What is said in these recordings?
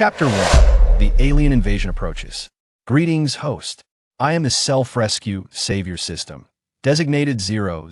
Chapter 1. The Alien Invasion Approaches. Greetings, host. I am the Self-Rescue Savior System, designated 000,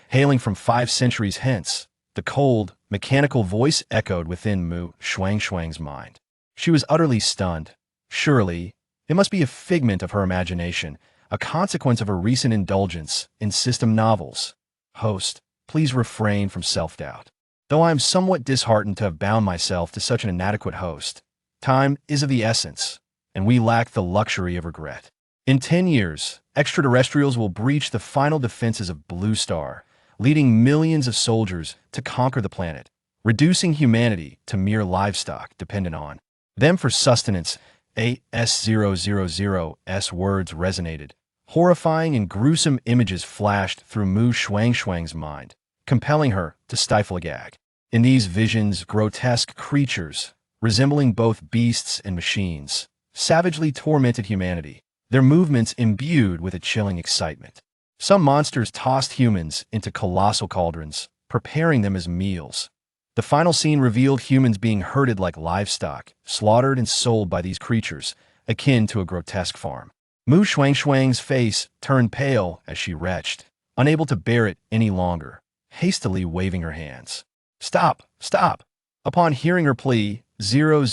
hailing from 5 centuries hence. The cold, mechanical voice echoed within Shuangshuang's mind. She was utterly stunned. Surely, it must be a figment of her imagination, a consequence of her recent indulgence in system novels. Host, please refrain from self-doubt. Though I am somewhat disheartened to have bound myself to such an inadequate host, time is of the essence, and we lack the luxury of regret. In 10 years, extraterrestrials will breach the final defenses of Blue Star, leading millions of soldiers to conquer the planet, reducing humanity to mere livestock dependent on them for sustenance. S000's words resonated. Horrifying and gruesome images flashed through Shuangshuang's mind, compelling her to stifle a gag. In these visions, grotesque creatures, resembling both beasts and machines, savagely tormented humanity, their movements imbued with a chilling excitement. Some monsters tossed humans into colossal cauldrons, preparing them as meals. The final scene revealed humans being herded like livestock, slaughtered and sold by these creatures, akin to a grotesque farm. Shuangshuang's face turned pale as she retched, unable to bear it any longer, hastily waving her hands. Stop! Stop! Upon hearing her plea, 000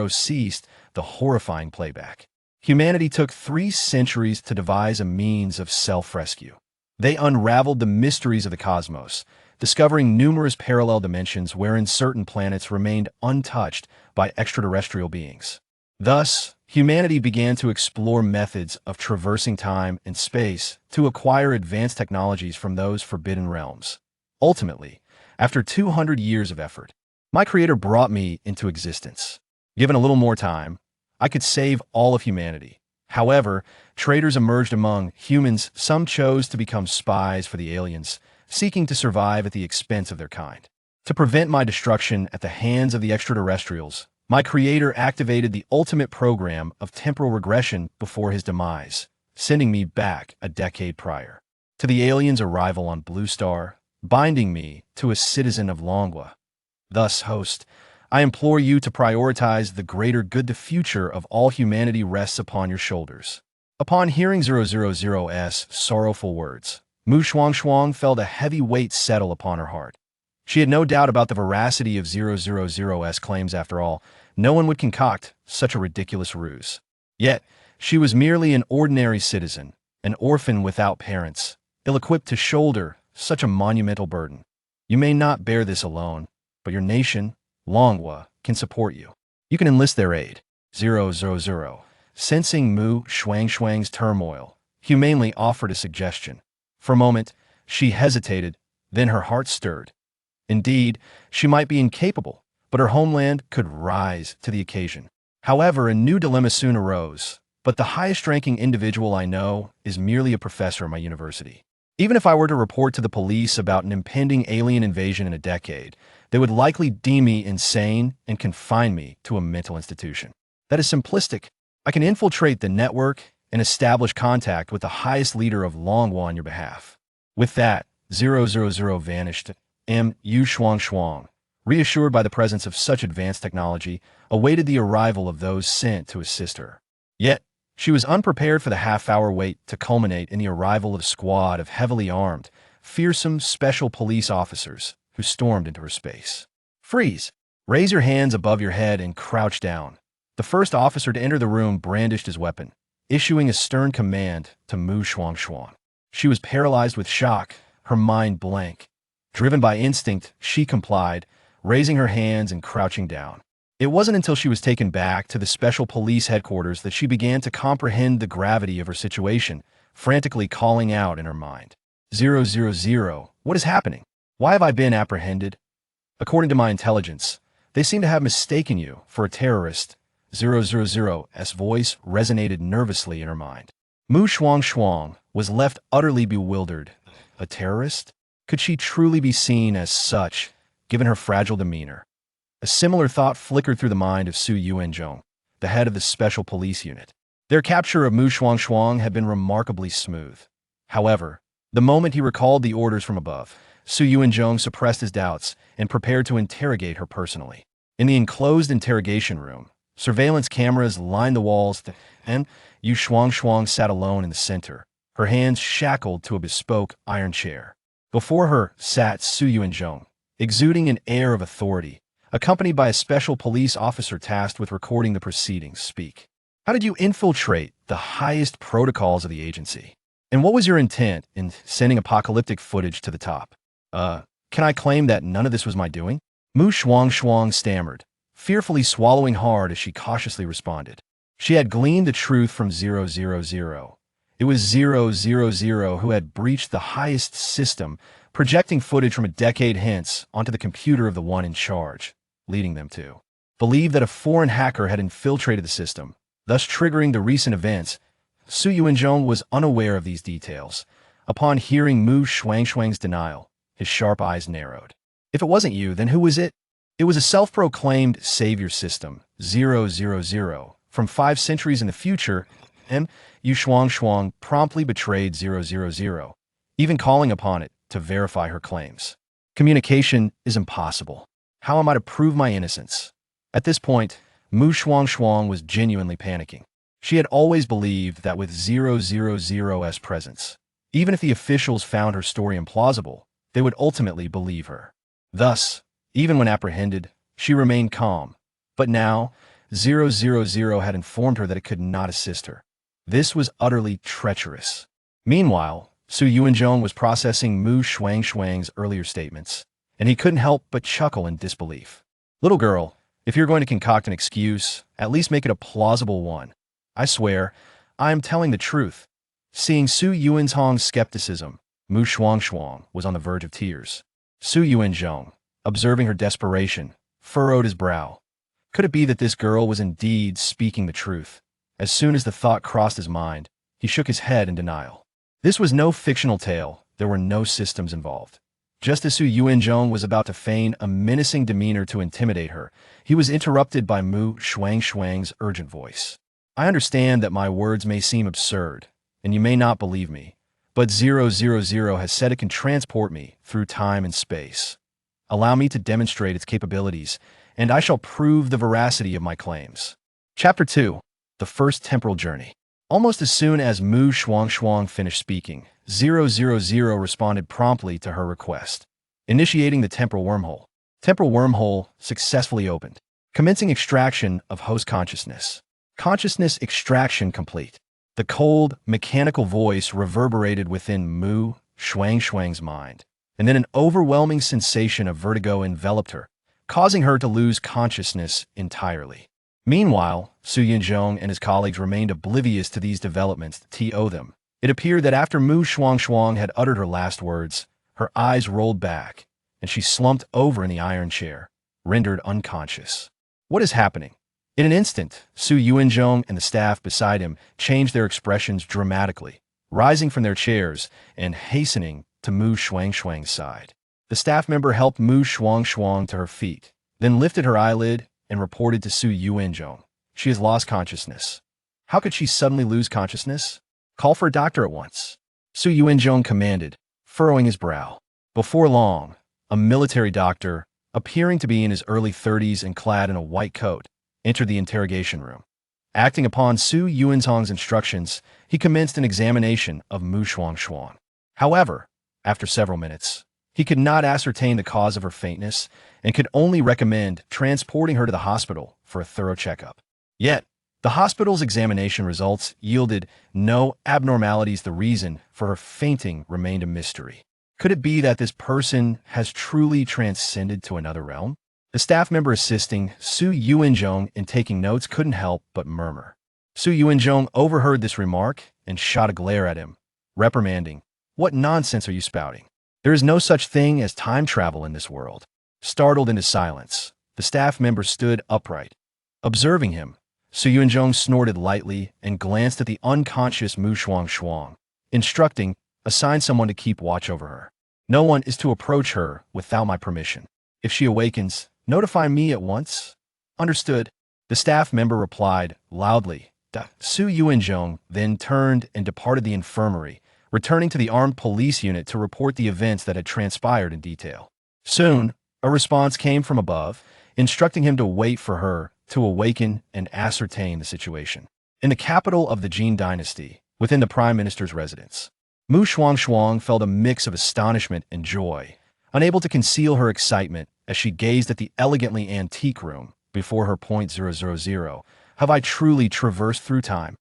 ceased the horrifying playback. Humanity took 3 centuries to devise a means of self-rescue. They unraveled the mysteries of the cosmos, discovering numerous parallel dimensions wherein certain planets remained untouched by extraterrestrial beings. Thus, humanity began to explore methods of traversing time and space to acquire advanced technologies from those forbidden realms. Ultimately, after 200 years of effort, my creator brought me into existence. Given a little more time, I could save all of humanity. However, traitors emerged among humans. Some chose to become spies for the aliens, seeking to survive at the expense of their kind. To prevent my destruction at the hands of the extraterrestrials, my creator activated the ultimate program of temporal regression before his demise, sending me back a decade prior to the aliens' arrival on Blue Star, binding me to a citizen of Longwa. Thus, host, I implore you to prioritize the greater good. The future of all humanity rests upon your shoulders. Upon hearing 000's sorrowful words, Shuangshuang felt a heavy weight settle upon her heart. She had no doubt about the veracity of 000's claims. After all, no one would concoct such a ridiculous ruse. Yet, she was merely an ordinary citizen, an orphan without parents, ill-equipped to shoulder such a monumental burden. You may not bear this alone, but your nation, Longwa, can support you. You can enlist their aid. 000, sensing Shuangshuang's turmoil, humanely offered a suggestion. For a moment, she hesitated, then her heart stirred. Indeed, she might be incapable, but her homeland could rise to the occasion. However, a new dilemma soon arose. But the highest-ranking individual I know is merely a professor at my university. Even if I were to report to the police about an impending alien invasion in a decade, they would likely deem me insane and confine me to a mental institution. That is simplistic. I can infiltrate the network and establish contact with the highest leader of Longwa on your behalf. With that, 000 vanished. Shuangshuang, reassured by the presence of such advanced technology, awaited the arrival of those sent to assist her. Yet, she was unprepared for the half-hour wait to culminate in the arrival of a squad of heavily armed, fearsome special police officers who stormed into her space. Freeze! Raise your hands above your head and crouch down. The first officer to enter the room brandished his weapon, issuing a stern command to Shuangshuang. She was paralyzed with shock, her mind blank. Driven by instinct, she complied, raising her hands and crouching down. It wasn't until she was taken back to the special police headquarters that she began to comprehend the gravity of her situation, frantically calling out in her mind. 000, what is happening? Why have I been apprehended? According to my intelligence, they seem to have mistaken you for a terrorist. 000's voice resonated nervously in her mind. Shuangshuang was left utterly bewildered. A terrorist? Could she truly be seen as such, given her fragile demeanor? A similar thought flickered through the mind of Su Yuanzhong, the head of the special police unit. Their capture of Shuangshuang had been remarkably smooth. However, the moment he recalled the orders from above, Su Yuanzhong suppressed his doubts and prepared to interrogate her personally. In the enclosed interrogation room, surveillance cameras lined the walls, and Shuangshuang sat alone in the center, her hands shackled to a bespoke iron chair. Before her sat Su Yuanzhong, exuding an air of authority, accompanied by a special police officer tasked with recording the proceedings. Speak. How did you infiltrate the highest protocols of the agency? And what was your intent in sending apocalyptic footage to the top? Can I claim that none of this was my doing? Shuangshuang stammered, fearfully swallowing hard as she cautiously responded. She had gleaned the truth from 000. It was 000 who had breached the highest system, projecting footage from a decade hence onto the computer of the one in charge, leading them to believe that a foreign hacker had infiltrated the system, thus triggering the recent events. Su Yuanzhong was unaware of these details. Upon hearing Shuangshuang's denial, his sharp eyes narrowed. If it wasn't you, then who was it? It was a self-proclaimed savior system, 000, from 5 centuries in the future, and Shuangshuang promptly betrayed 000, even calling upon it to verify her claims. Communication is impossible. How am I to prove my innocence? At this point, Shuangshuang was genuinely panicking. She had always believed that with 000's presence, even if the officials found her story implausible, they would ultimately believe her. Thus, even when apprehended, she remained calm. But now, 000 had informed her that it could not assist her. This was utterly treacherous. Meanwhile, Su Yuanzhong was processing Shuangshuang's earlier statements, and he couldn't help but chuckle in disbelief. Little girl, if you're going to concoct an excuse, at least make it a plausible one. I swear, I am telling the truth. Seeing Su Yuanzhong's skepticism, Shuangshuang was on the verge of tears. Su Yuanzhong, observing her desperation, furrowed his brow. Could it be that this girl was indeed speaking the truth? As soon as the thought crossed his mind, he shook his head in denial. This was no fictional tale. There were no systems involved. Just as Su Yuanzhong was about to feign a menacing demeanor to intimidate her, he was interrupted by Shuangshuang's urgent voice. I understand that my words may seem absurd, and you may not believe me, but 000 has said it can transport me through time and space. Allow me to demonstrate its capabilities, and I shall prove the veracity of my claims. Chapter 2. The First Temporal Journey. Almost as soon as Shuangshuang finished speaking, 000 responded promptly to her request, initiating the temporal wormhole. Temporal wormhole successfully opened, commencing extraction of host consciousness. Consciousness extraction complete. The cold, mechanical voice reverberated within Shuangshuang's mind, and then an overwhelming sensation of vertigo enveloped her, causing her to lose consciousness entirely. Meanwhile, Su Yuanzhong and his colleagues remained oblivious to these developments. It appeared that after Shuangshuang had uttered her last words, her eyes rolled back, and she slumped over in the iron chair, rendered unconscious. What is happening? In an instant, Su Yuanzhong and the staff beside him changed their expressions dramatically, rising from their chairs and hastening to Shuangshuang's side. The staff member helped Shuangshuang to her feet, then lifted her eyelid and reported to Su Yuanzhong. She has lost consciousness. How could she suddenly lose consciousness? Call for a doctor at once. Su Yuanzhong commanded, furrowing his brow. Before long, a military doctor, appearing to be in his early 30s and clad in a white coat, entered the interrogation room. Acting upon Su Yuanzhong's instructions, he commenced an examination of Shuangshuang. However, after several minutes, he could not ascertain the cause of her faintness and could only recommend transporting her to the hospital for a thorough checkup. Yet, the hospital's examination results yielded no abnormalities. The reason for her fainting remained a mystery. Could it be that this person has truly transcended to another realm? The staff member assisting Su Yuanzhong in taking notes couldn't help but murmur. Su Yuanzhong overheard this remark and shot a glare at him, reprimanding, "What nonsense are you spouting? There is no such thing as time travel in this world." Startled into silence, the staff member stood upright. Observing him, Su Yuanzhong snorted lightly and glanced at the unconscious Shuangshuang, instructing, "Assign someone to keep watch over her. No one is to approach her without my permission. If she awakens, notify me at once." Understood. The staff member replied loudly. Su Yuanzhong then turned and departed the infirmary, returning to the armed police unit to report the events that had transpired in detail. Soon, a response came from above, instructing him to wait for her to awaken and ascertain the situation. In the capital of the Jin dynasty, within the prime minister's residence, Shuangshuang felt a mix of astonishment and joy, unable to conceal her excitement as she gazed at the elegantly antique room before her. 000, have I truly traversed through time?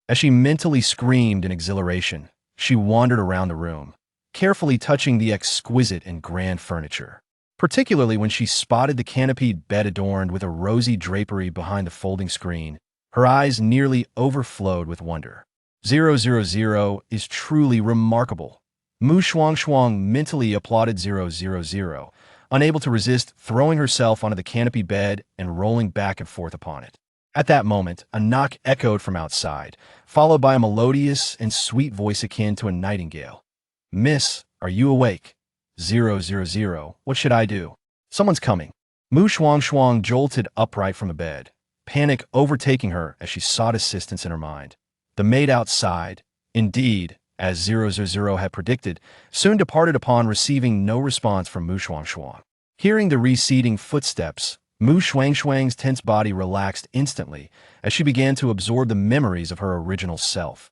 As she mentally screamed in exhilaration, she wandered around the room, carefully touching the exquisite and grand furniture, particularly when she spotted the canopied bed adorned with a rosy drapery behind the folding screen. Her eyes nearly overflowed with wonder. 000 is truly remarkable. Shuangshuang mentally applauded 000, unable to resist throwing herself onto the canopy bed and rolling back and forth upon it. At that moment, a knock echoed from outside, followed by a melodious and sweet voice akin to a nightingale. "Miss, are you awake?" 000, what should I do? Someone's coming. Shuangshuang jolted upright from the bed, panic overtaking her as she sought assistance in her mind. The maid outside, indeed, as 000 had predicted, soon departed upon receiving no response from Shuangshuang. Hearing the receding footsteps, Shuangshuang's tense body relaxed instantly as she began to absorb the memories of her original self.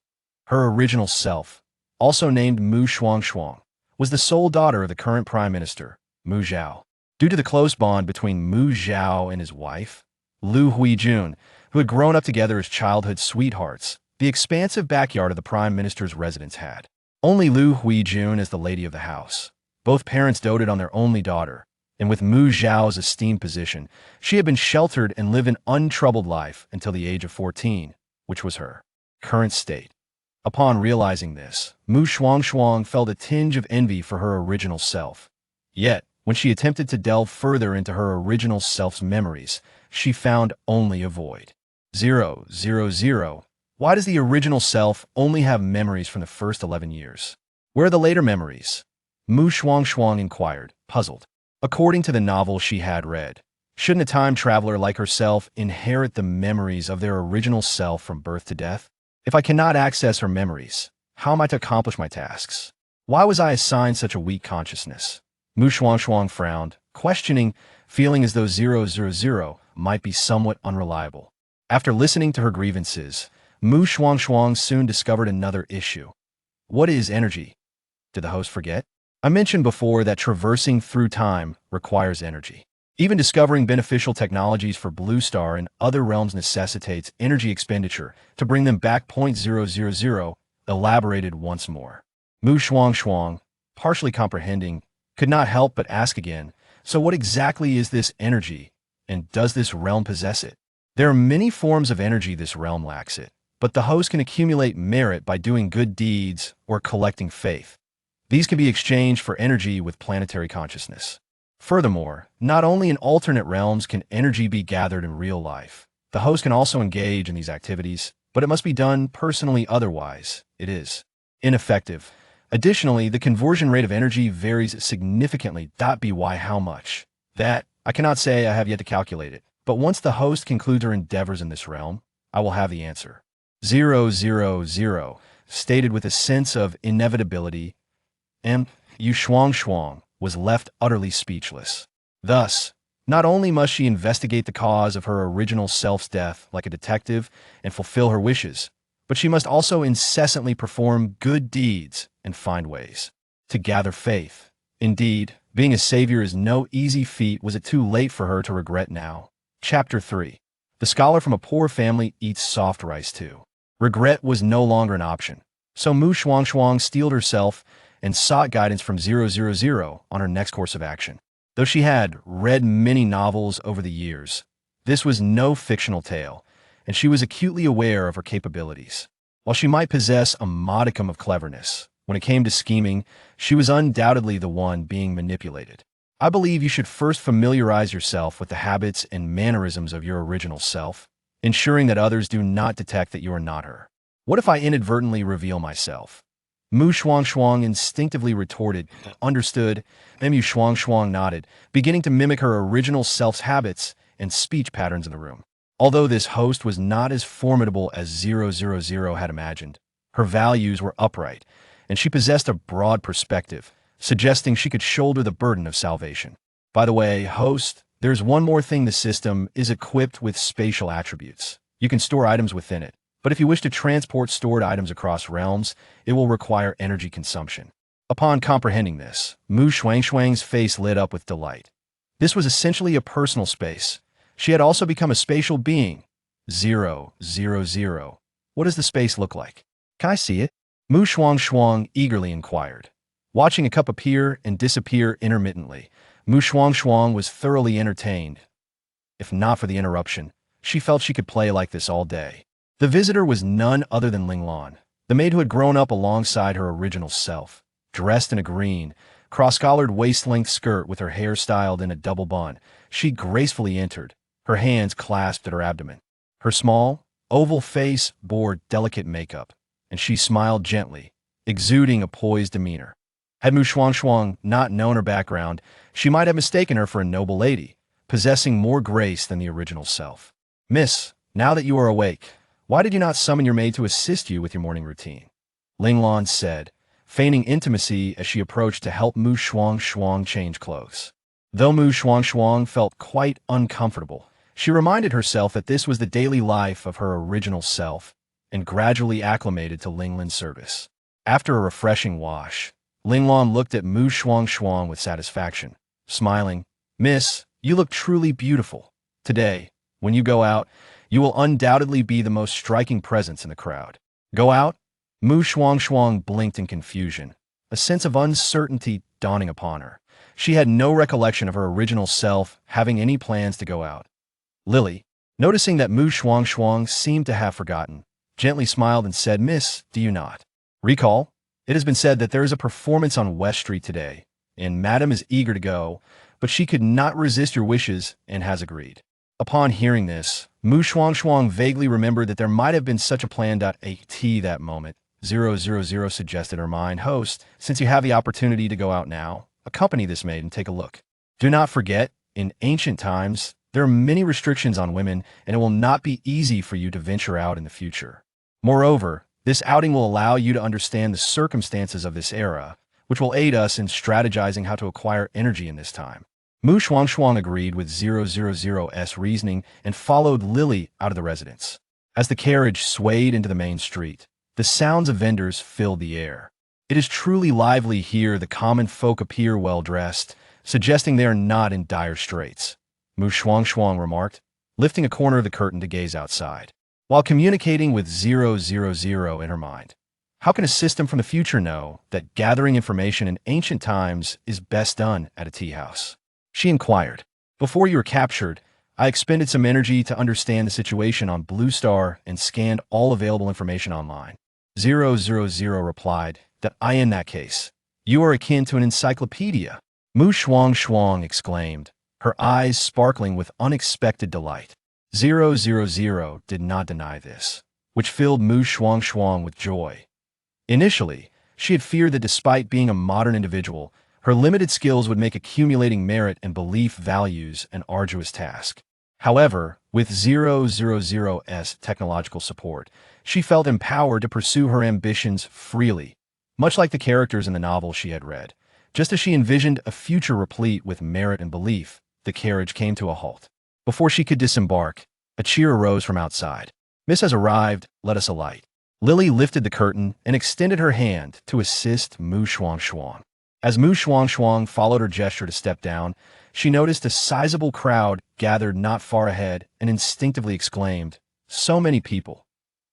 Her original self, also named Shuangshuang, was the sole daughter of the current prime minister, Mu Zhao. Due to the close bond between Mu Zhao and his wife, Lu Huijun, who had grown up together as childhood sweethearts, the expansive backyard of the prime minister's residence had only Lu Huijun as the lady of the house. Both parents doted on their only daughter, and with Mu Zhao's esteemed position, she had been sheltered and lived an untroubled life until the age of 14, which was her current state. Upon realizing this, Shuangshuang felt a tinge of envy for her original self. Yet, when she attempted to delve further into her original self's memories, she found only a void. 000. Why does the original self only have memories from the first 11 years? Where are the later memories? Shuangshuang inquired, puzzled. According to the novel she had read, shouldn't a time traveler like herself inherit the memories of their original self from birth to death? If I cannot access her memories, how am I to accomplish my tasks? Why was I assigned such a weak consciousness? Shuangshuang frowned, questioning, feeling as though 000 might be somewhat unreliable. After listening to her grievances, Shuangshuang soon discovered another issue. What is energy? Did the host forget? I mentioned before that traversing through time requires energy. Even discovering beneficial technologies for Blue Star and other realms necessitates energy expenditure to bring them back. 000 elaborated once more. Shuangshuang, partially comprehending, could not help but ask again, so what exactly is this energy, and does this realm possess it? There are many forms of energy this realm lacks it, but the host can accumulate merit by doing good deeds or collecting faith. These can be exchanged for energy with planetary consciousness. Furthermore, not only in alternate realms can energy be gathered in real life, the host can also engage in these activities, but it must be done personally, otherwise it is ineffective. Additionally, the conversion rate of energy varies significantly. By how much? That, I cannot say. I have yet to calculate it. But once the host concludes her endeavors in this realm, I will have the answer. 000 stated with a sense of inevitability, and Shuangshuang was left utterly speechless. Thus, not only must she investigate the cause of her original self's death like a detective and fulfill her wishes, but she must also incessantly perform good deeds and find ways to gather faith. Indeed, being a savior is no easy feat. Was it too late for her to regret now? Chapter 3. The scholar from a poor family eats soft rice too. Regret was no longer an option, so Shuangshuang steeled herself and sought guidance from 000 on her next course of action. Though she had read many novels over the years, this was no fictional tale, and she was acutely aware of her capabilities. While she might possess a modicum of cleverness, when it came to scheming, she was undoubtedly the one being manipulated. I believe you should first familiarize yourself with the habits and mannerisms of your original self, ensuring that others do not detect that you are not her. What if I inadvertently reveal myself? Shuangshuang instinctively retorted, understood. Shuangshuang nodded, beginning to mimic her original self's habits and speech patterns in the room. Although this host was not as formidable as 000 had imagined, her values were upright, and she possessed a broad perspective, suggesting she could shoulder the burden of salvation. By the way, host, There's one more thing: the system is equipped with spatial attributes. You can store items within it, but if you wish to transport stored items across realms, it will require energy consumption. Upon comprehending this, Shuangshuang's face lit up with delight. This was essentially a personal space. She had also become a spatial being. 000. What does the space look like? Can I see it? Shuangshuang eagerly inquired. Watching a cup appear and disappear intermittently, Shuangshuang was thoroughly entertained. If not for the interruption, she felt she could play like this all day. The visitor was none other than Linglan, the maid who had grown up alongside her original self. Dressed in a green, cross-collared waist-length skirt with her hair styled in a double bun, she gracefully entered, her hands clasped at her abdomen. Her small, oval face bore delicate makeup, and she smiled gently, exuding a poised demeanor. Had Shuangshuang not known her background, she might have mistaken her for a noble lady, possessing more grace than the original self. "Miss, now that you are awake, why did you not summon your maid to assist you with your morning routine?" Linglan said, feigning intimacy as she approached to help Shuangshuang change clothes. Though Shuangshuang felt quite uncomfortable, she reminded herself that this was the daily life of her original self and gradually acclimated to Linglan's service. After a refreshing wash, Linglan looked at Shuangshuang with satisfaction, smiling. "Miss, you look truly beautiful. Today, when you go out, you will undoubtedly be the most striking presence in the crowd." "Go out?" Shuangshuang blinked in confusion, a sense of uncertainty dawning upon her. She had no recollection of her original self having any plans to go out. Lily, noticing that Shuangshuang seemed to have forgotten, gently smiled and said, "Miss, do you not recall? It has been said that there is a performance on West Street today, and Madame is eager to go, but she could not resist your wishes and has agreed." Upon hearing this, Shuangshuang vaguely remembered that there might have been such a plan. At that moment, 000 suggested her mind. "Host, since you have the opportunity to go out now, accompany this maid and take a look. Do not forget, in ancient times, there are many restrictions on women, and it will not be easy for you to venture out in the future. Moreover, this outing will allow you to understand the circumstances of this era, which will aid us in strategizing how to acquire energy in this time." Shuangshuang agreed with 000's reasoning and followed Lily out of the residence. As the carriage swayed into the main street, the sounds of vendors filled the air. It is truly lively here. The common folk appear well-dressed, suggesting they are not in dire straits, Shuangshuang remarked, lifting a corner of the curtain to gaze outside, while communicating with 000 in her mind. How can a system from the future know that gathering information in ancient times is best done at a tea house? She inquired. "Before you were captured, I expended some energy to understand the situation on Blue Star and scanned all available information online." 000 replied that in that case, you are akin to an encyclopedia. Shuangshuang exclaimed, her eyes sparkling with unexpected delight. 000 did not deny this, which filled Shuangshuang with joy. Initially, she had feared that despite being a modern individual, her limited skills would make accumulating merit and belief values an arduous task. However, with 000's technological support, she felt empowered to pursue her ambitions freely, much like the characters in the novel she had read. Just as she envisioned a future replete with merit and belief, the carriage came to a halt. Before she could disembark, a cheer arose from outside. "Miss has arrived, let us alight." Lily lifted the curtain and extended her hand to assist Shuangshuang. As Shuangshuang followed her gesture to step down, she noticed a sizable crowd gathered not far ahead and instinctively exclaimed, "So many people."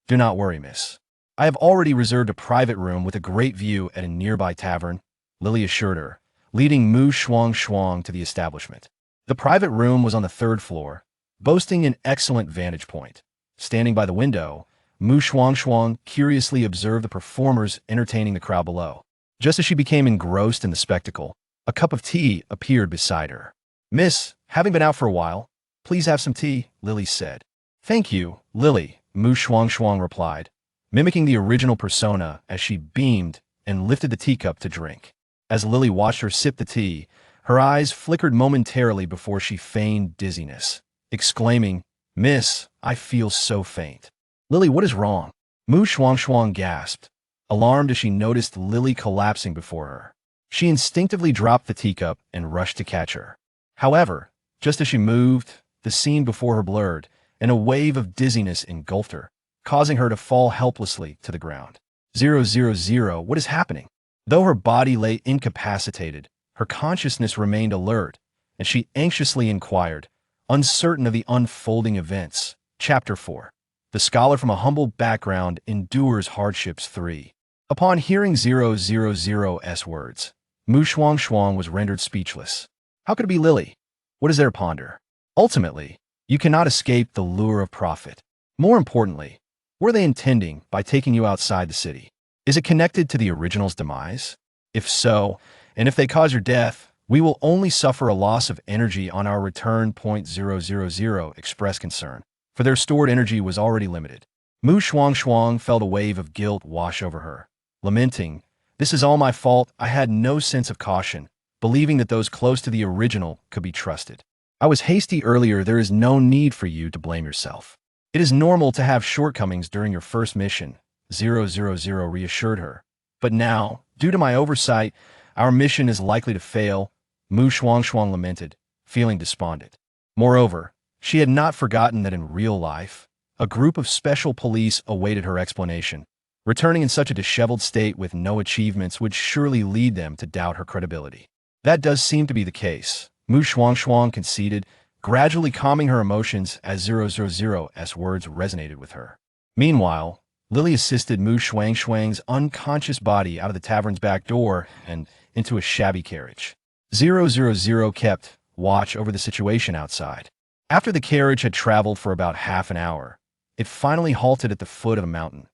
"Do not worry, miss. I have already reserved a private room with a great view at a nearby tavern," Lily assured her, leading Shuangshuang to the establishment. The private room was on the third floor, boasting an excellent vantage point. Standing by the window, Shuangshuang curiously observed the performers entertaining the crowd below. Just as she became engrossed in the spectacle, a cup of tea appeared beside her. "Miss, having been out for a while, please have some tea," Lily said. "Thank you, Lily," Shuangshuang replied, mimicking the original persona as she beamed and lifted the teacup to drink. As Lily watched her sip the tea, her eyes flickered momentarily before she feigned dizziness, exclaiming, "Miss, I feel so faint." "Lily, what is wrong?" Shuangshuang gasped, alarmed as she noticed Lily collapsing before her. She instinctively dropped the teacup and rushed to catch her. However, Just as she moved, the scene before her blurred, and a wave of dizziness engulfed her, causing her to fall helplessly to the ground. 000, what is happening? Though her body lay incapacitated, her consciousness remained alert, and she anxiously inquired, uncertain of the unfolding events. Chapter 4. The scholar from a humble background endures hardships 3. Upon hearing 000's words, Shuangshuang was rendered speechless. How could it be Lily? What is there to ponder? Ultimately, you cannot escape the lure of profit. More importantly, what are they intending by taking you outside the city? Is it connected to the original's demise? If so, and if they cause your death, we will only suffer a loss of energy on our return. 000 expressed concern, for their stored energy was already limited. Shuangshuang felt a wave of guilt wash over her, lamenting, "This is all my fault. I had no sense of caution, believing that those close to the original could be trusted. I was hasty earlier. There is no need for you to blame yourself. It is normal to have shortcomings during your first mission," 000 reassured her. "But now, due to my oversight, our mission is likely to fail," Shuangshuang lamented, feeling despondent. Moreover, she had not forgotten that in real life, a group of special police awaited her explanation. Returning in such a disheveled state with no achievements would surely lead them to doubt her credibility. That does seem to be the case, Shuangshuang conceded, gradually calming her emotions as 000's words resonated with her. Meanwhile, Lily assisted Shuangshuang's unconscious body out of the tavern's back door and into a shabby carriage. 000 kept watch over the situation outside. After the carriage had traveled for about half an hour, it finally halted at the foot of a mountain.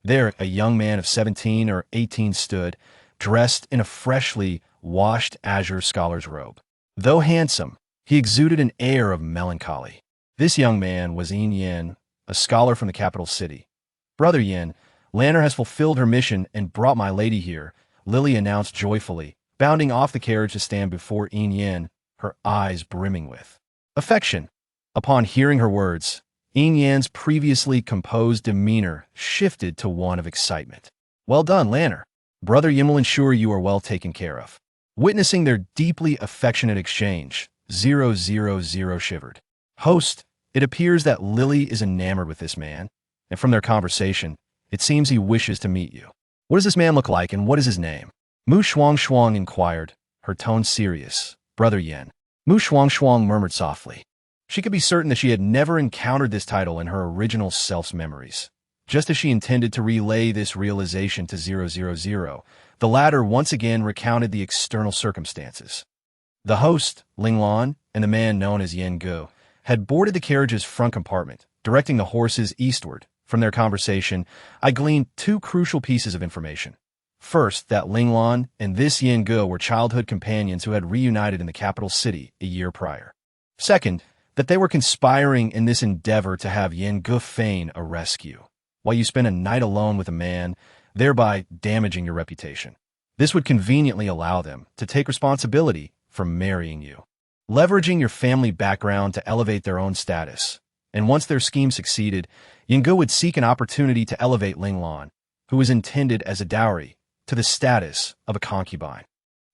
There, a young man of 17 or 18 stood, dressed in a freshly washed azure scholar's robe. Though handsome, he exuded an air of melancholy. This young man was Yin, a scholar from the capital city. "Brother Yin, Lanner has fulfilled her mission and brought my lady here," Lily announced joyfully, bounding off the carriage to stand before Yin, her eyes brimming with affection. Upon hearing her words, Yin's previously composed demeanor shifted to one of excitement. "Well done, Lanner. Brother Yin will ensure you are well taken care of." Witnessing their deeply affectionate exchange, 000 shivered. "Host, it appears that Lily is enamored with this man, and from their conversation, it seems he wishes to meet you. What does this man look like, and what is his name?" Shuangshuang inquired, her tone serious. "Brother Yin." Shuangshuang murmured softly. She could be certain that she had never encountered this title in her original self's memories. Just as she intended to relay this realization to 000, the latter once again recounted the external circumstances. The host, Linglan, and the man known as Yen Gu had boarded the carriage's front compartment, directing the horses eastward. From their conversation, I gleaned two crucial pieces of information. First, that Linglan and this Yen Gu were childhood companions who had reunited in the capital city a year prior. Second, that they were conspiring in this endeavor to have Yen Gu feign a rescue, while you spend a night alone with a man, thereby damaging your reputation. This would conveniently allow them to take responsibility for marrying you, leveraging your family background to elevate their own status. And once their scheme succeeded, Yen Gu would seek an opportunity to elevate Linglan, who was intended as a dowry, to the status of a concubine.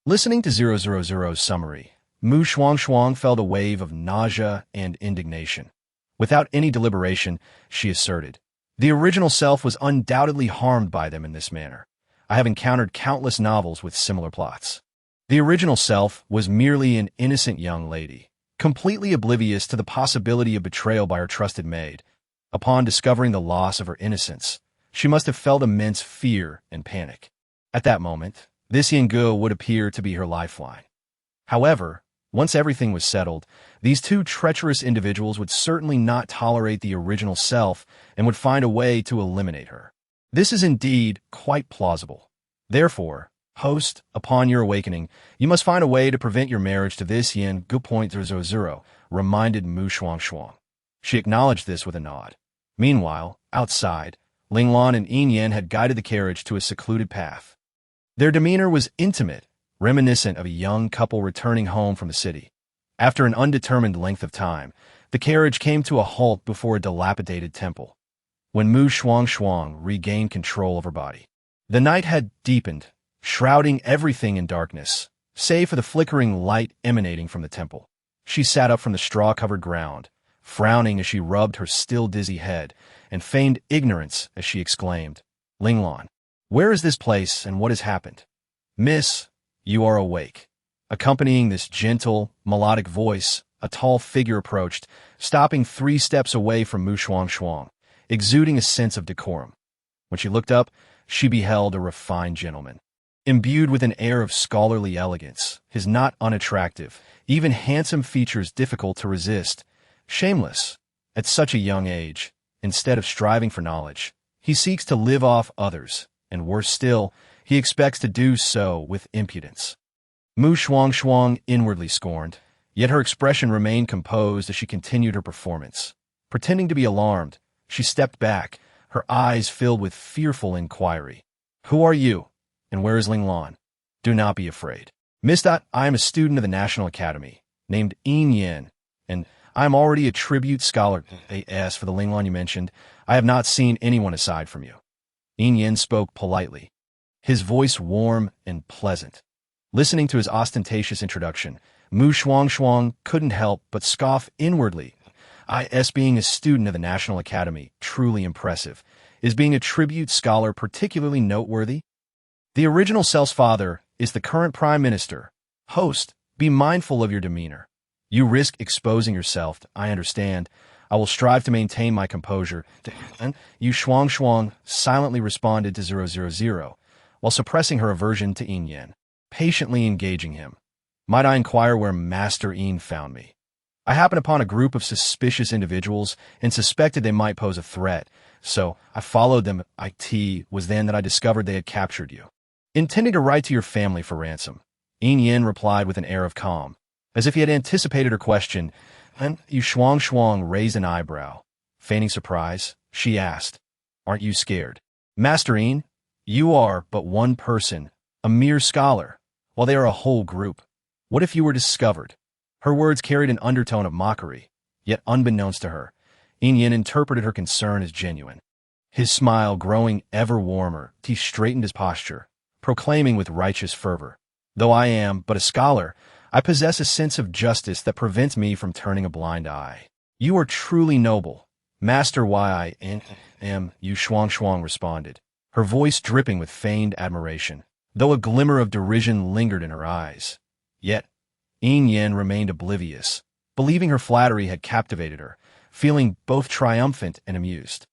Listening to 000's summary, Shuangshuang felt a wave of nausea and indignation. Without any deliberation, she asserted, "The original self was undoubtedly harmed by them in this manner. I have encountered countless novels with similar plots. The original self was merely an innocent young lady, completely oblivious to the possibility of betrayal by her trusted maid. Upon discovering the loss of her innocence, she must have felt immense fear and panic. At that moment, this Yen Gu would appear to be her lifeline. However, once everything was settled, these two treacherous individuals would certainly not tolerate the original self and would find a way to eliminate her. This is indeed quite plausible. Therefore, host, upon your awakening, you must find a way to prevent your marriage to this Yen Gu. 000 reminded Shuangshuang. She acknowledged this with a nod. Meanwhile, outside, Linglan and Yin had guided the carriage to a secluded path. Their demeanor was intimate, reminiscent of a young couple returning home from the city. After an undetermined length of time, the carriage came to a halt before a dilapidated temple. When Shuangshuang regained control of her body, the night had deepened, shrouding everything in darkness, save for the flickering light emanating from the temple. She sat up from the straw-covered ground, frowning as she rubbed her still dizzy head, and feigned ignorance as she exclaimed, "Linglan, where is this place and what has happened?" "Miss, you are awake." Accompanying this gentle, melodic voice, a tall figure approached, stopping 3 steps away from Shuangshuang, exuding a sense of decorum. When she looked up, she beheld a refined gentleman. Imbued with an air of scholarly elegance, his not unattractive, even handsome features difficult to resist. Shameless, at such a young age, instead of striving for knowledge, he seeks to live off others, and worse still, he expects to do so with impudence. Shuangshuang inwardly scorned, yet her expression remained composed as she continued her performance. Pretending to be alarmed, she stepped back, her eyes filled with fearful inquiry. "Who are you, and where is Linglan? Do not be afraid." "Miss, I am a student of the National Academy, named Yin, and I am already a tribute scholar. As for the Linglan you mentioned, I have not seen anyone aside from you." Yin spoke politely, his voice warm and pleasant. Listening to his ostentatious introduction, Shuangshuang couldn't help but scoff inwardly. Being a student of the National Academy, truly impressive. Is being a tribute scholar particularly noteworthy? The original self's father is the current prime minister. Host, be mindful of your demeanor. You risk exposing yourself, I understand. I will strive to maintain my composure. Shuangshuang silently responded to 000, while suppressing her aversion to Yin, patiently engaging him. "Might I inquire where Master Yin found me? I happened upon a group of suspicious individuals and suspected they might pose a threat, so I followed them. It was then that I discovered they had captured you." "Intending to write to your family for ransom," Yin replied with an air of calm, as if he had anticipated her question. And Shuangshuang raised an eyebrow. Feigning surprise, she asked, "Aren't you scared?" "Master Yin, you are but one person, a mere scholar, while they are a whole group. What if you were discovered?" Her words carried an undertone of mockery, yet unbeknownst to her, Yin interpreted her concern as genuine. His smile growing ever warmer, he straightened his posture, proclaiming with righteous fervor, "Though I am but a scholar, I possess a sense of justice that prevents me from turning a blind eye. You are truly noble, Master. Why I am," Shuangshuang responded, her voice dripping with feigned admiration, though a glimmer of derision lingered in her eyes. Yet Yin remained oblivious, believing her flattery had captivated her, feeling both triumphant and amused.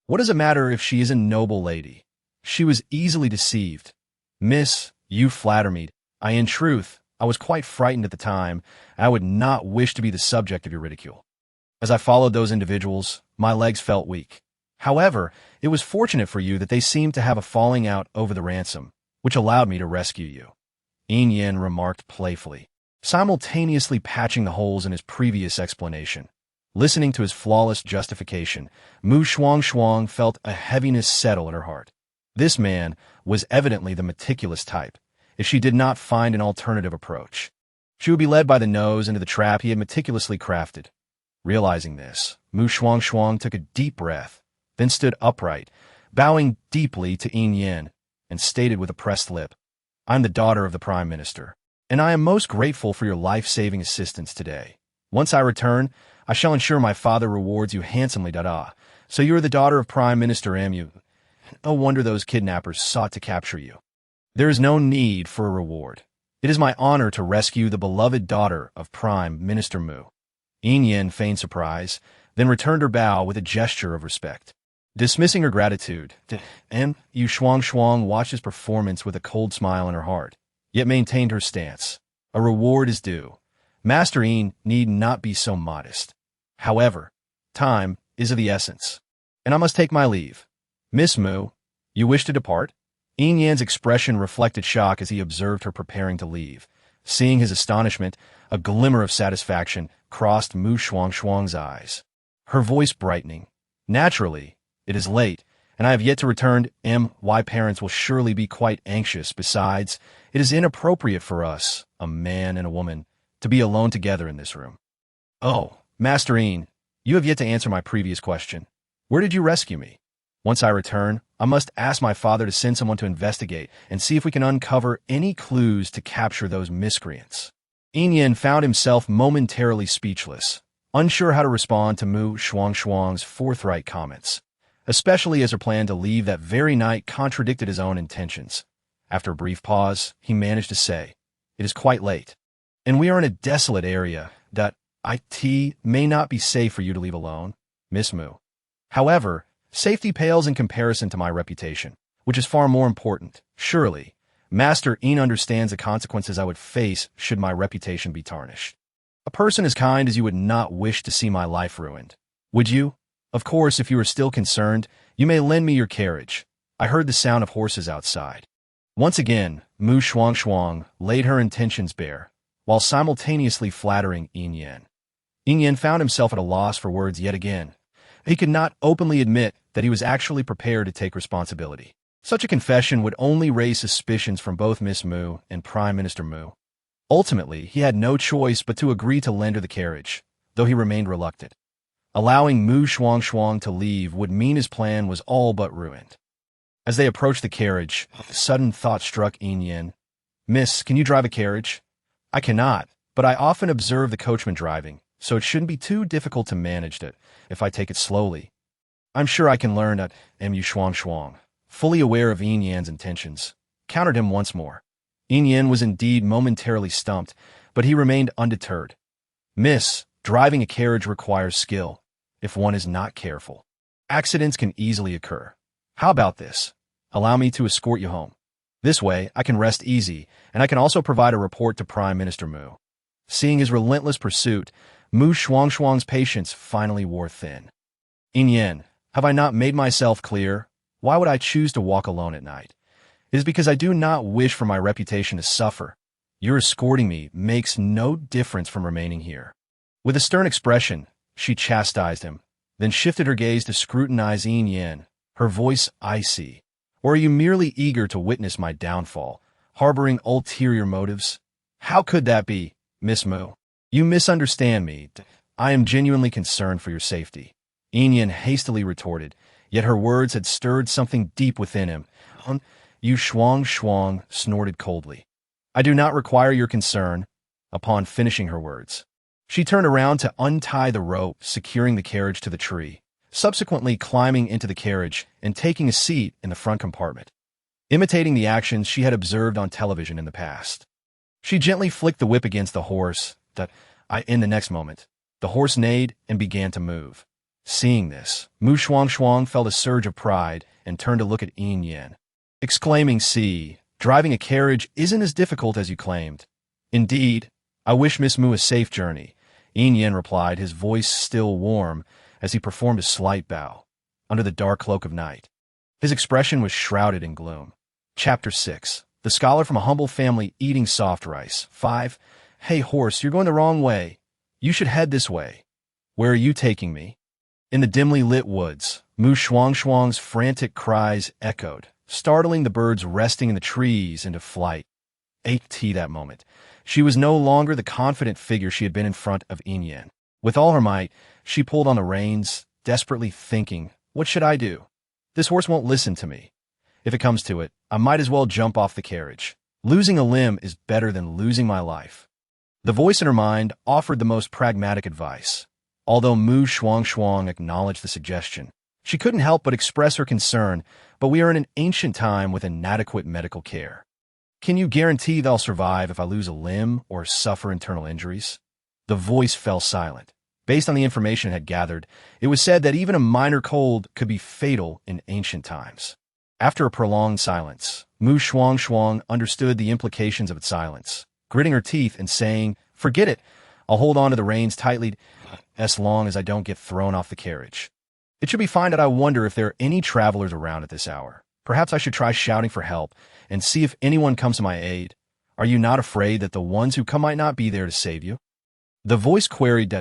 What does it matter if she is a noble lady? She was easily deceived. "Miss, you flatter me. In truth, I was quite frightened at the time. I would not wish to be the subject of your ridicule." As I followed those individuals, my legs felt weak. However, it was fortunate for you that they seemed to have a falling out over the ransom, which allowed me to rescue you, Yin remarked playfully, simultaneously patching the holes in his previous explanation. Listening to his flawless justification, Shuangshuang felt a heaviness settle in her heart. This man was evidently the meticulous type, if she did not find an alternative approach. She would be led by the nose into the trap he had meticulously crafted. Realizing this, Shuangshuang took a deep breath, then stood upright, bowing deeply to Yin, and stated with a pressed lip, "I'm the daughter of the Prime Minister, and I am most grateful for your life-saving assistance today. Once I return, I shall ensure my father rewards you handsomely. So you are the daughter of Prime Minister Mu. No wonder those kidnappers sought to capture you. There is no need for a reward. It is my honor to rescue the beloved daughter of Prime Minister Mu." Yin feigned surprise, then returned her bow with a gesture of respect. Dismissing her gratitude, Shuangshuang watched his performance with a cold smile in her heart, yet maintained her stance. A reward is due. Master Yin need not be so modest. However, time is of the essence, and I must take my leave. Miss Mu, you wish to depart? Yin's expression reflected shock as he observed her preparing to leave. Seeing his astonishment, a glimmer of satisfaction crossed Shuangshuang's eyes. Her voice brightening. "Naturally, it is late, and I have yet to return. My parents will surely be quite anxious. Besides, it is inappropriate for us, a man and a woman, to be alone together in this room." "Oh, Master Yin, you have yet to answer my previous question. Where did you rescue me? Once I return, I must ask my father to send someone to investigate and see if we can uncover any clues to capture those miscreants." Yin found himself momentarily speechless, unsure how to respond to Shuangshuang's forthright comments, especially as her plan to leave that very night contradicted his own intentions. After a brief pause, he managed to say, "It is quite late, and we are in a desolate area that it may not be safe for you to leave alone, Miss Mu. However, safety pales in comparison to my reputation, which is far more important. Surely, Master Yin understands the consequences I would face should my reputation be tarnished. A person as kind as you would not wish to see my life ruined. Would you? Of course, if you are still concerned, you may lend me your carriage. I heard the sound of horses outside." Once again, Shuangshuang laid her intentions bare, while simultaneously flattering Yin. Yin found himself at a loss for words yet again. He could not openly admit that he was actually prepared to take responsibility. Such a confession would only raise suspicions from both Miss Mu and Prime Minister Mu. Ultimately, he had no choice but to agree to lend her the carriage, though he remained reluctant. Allowing Shuangshuang to leave would mean his plan was all but ruined. As they approached the carriage, a sudden thought struck Yin. "Miss, can you drive a carriage?" "I cannot, but I often observe the coachman driving, so it shouldn't be too difficult to manage it if I take it slowly." "I'm sure I can learn at Shuangshuang," fully aware of Yin's intentions, countered him once more. Yin was indeed momentarily stumped, but he remained undeterred. "Miss, driving a carriage requires skill, if one is not careful. Accidents can easily occur. How about this? Allow me to escort you home. This way, I can rest easy, and I can also provide a report to Prime Minister Mu." Seeing his relentless pursuit, Shuangshuang's patience finally wore thin. "Yin, have I not made myself clear? Why would I choose to walk alone at night? It is because I do not wish for my reputation to suffer. Your escorting me makes no difference from remaining here." With a stern expression, she chastised him, then shifted her gaze to scrutinize Yin, her voice icy. "Or are you merely eager to witness my downfall, harboring ulterior motives? How could that be, Miss Mu? You misunderstand me. I am genuinely concerned for your safety," Yin hastily retorted, yet her words had stirred something deep within him. Shuangshuang snorted coldly. "I do not require your concern." Upon finishing her words, she turned around to untie the rope securing the carriage to the tree, subsequently climbing into the carriage and taking a seat in the front compartment, imitating the actions she had observed on television in the past. She gently flicked the whip against the horse. In the next moment, the horse neighed and began to move. Seeing this, Shuangshuang felt a surge of pride and turned to look at Yin, exclaiming, "See, driving a carriage isn't as difficult as you claimed." "Indeed, I wish Miss Mu a safe journey," Yin replied, his voice still warm, as he performed a slight bow, under the dark cloak of night. His expression was shrouded in gloom. Chapter 6. The scholar from a humble family eating soft rice. 5. "Hey horse, you're going the wrong way. You should head this way." "Where are you taking me?" In the dimly lit woods, Shuangshuang's frantic cries echoed, startling the birds resting in the trees into flight. That moment, she was no longer the confident figure she had been in front of Yin. With all her might, she pulled on the reins, desperately thinking, "What should I do? This horse won't listen to me. If it comes to it, I might as well jump off the carriage. Losing a limb is better than losing my life." The voice in her mind offered the most pragmatic advice. Although Shuangshuang acknowledged the suggestion, she couldn't help but express her concern. "But we are in an ancient time with inadequate medical care. Can you guarantee they'll survive if I lose a limb or suffer internal injuries?" The voice fell silent. Based on the information it had gathered, it was said that even a minor cold could be fatal in ancient times. After a prolonged silence, Shuangshuang understood the implications of its silence, gritting her teeth and saying, "Forget it. I'll hold on to the reins tightly as long as I don't get thrown off the carriage. It should be fine, that I wonder if there are any travelers around at this hour. Perhaps I should try shouting for help and see if anyone comes to my aid. Are you not afraid that the ones who come might not be there to save you?" The voice queried.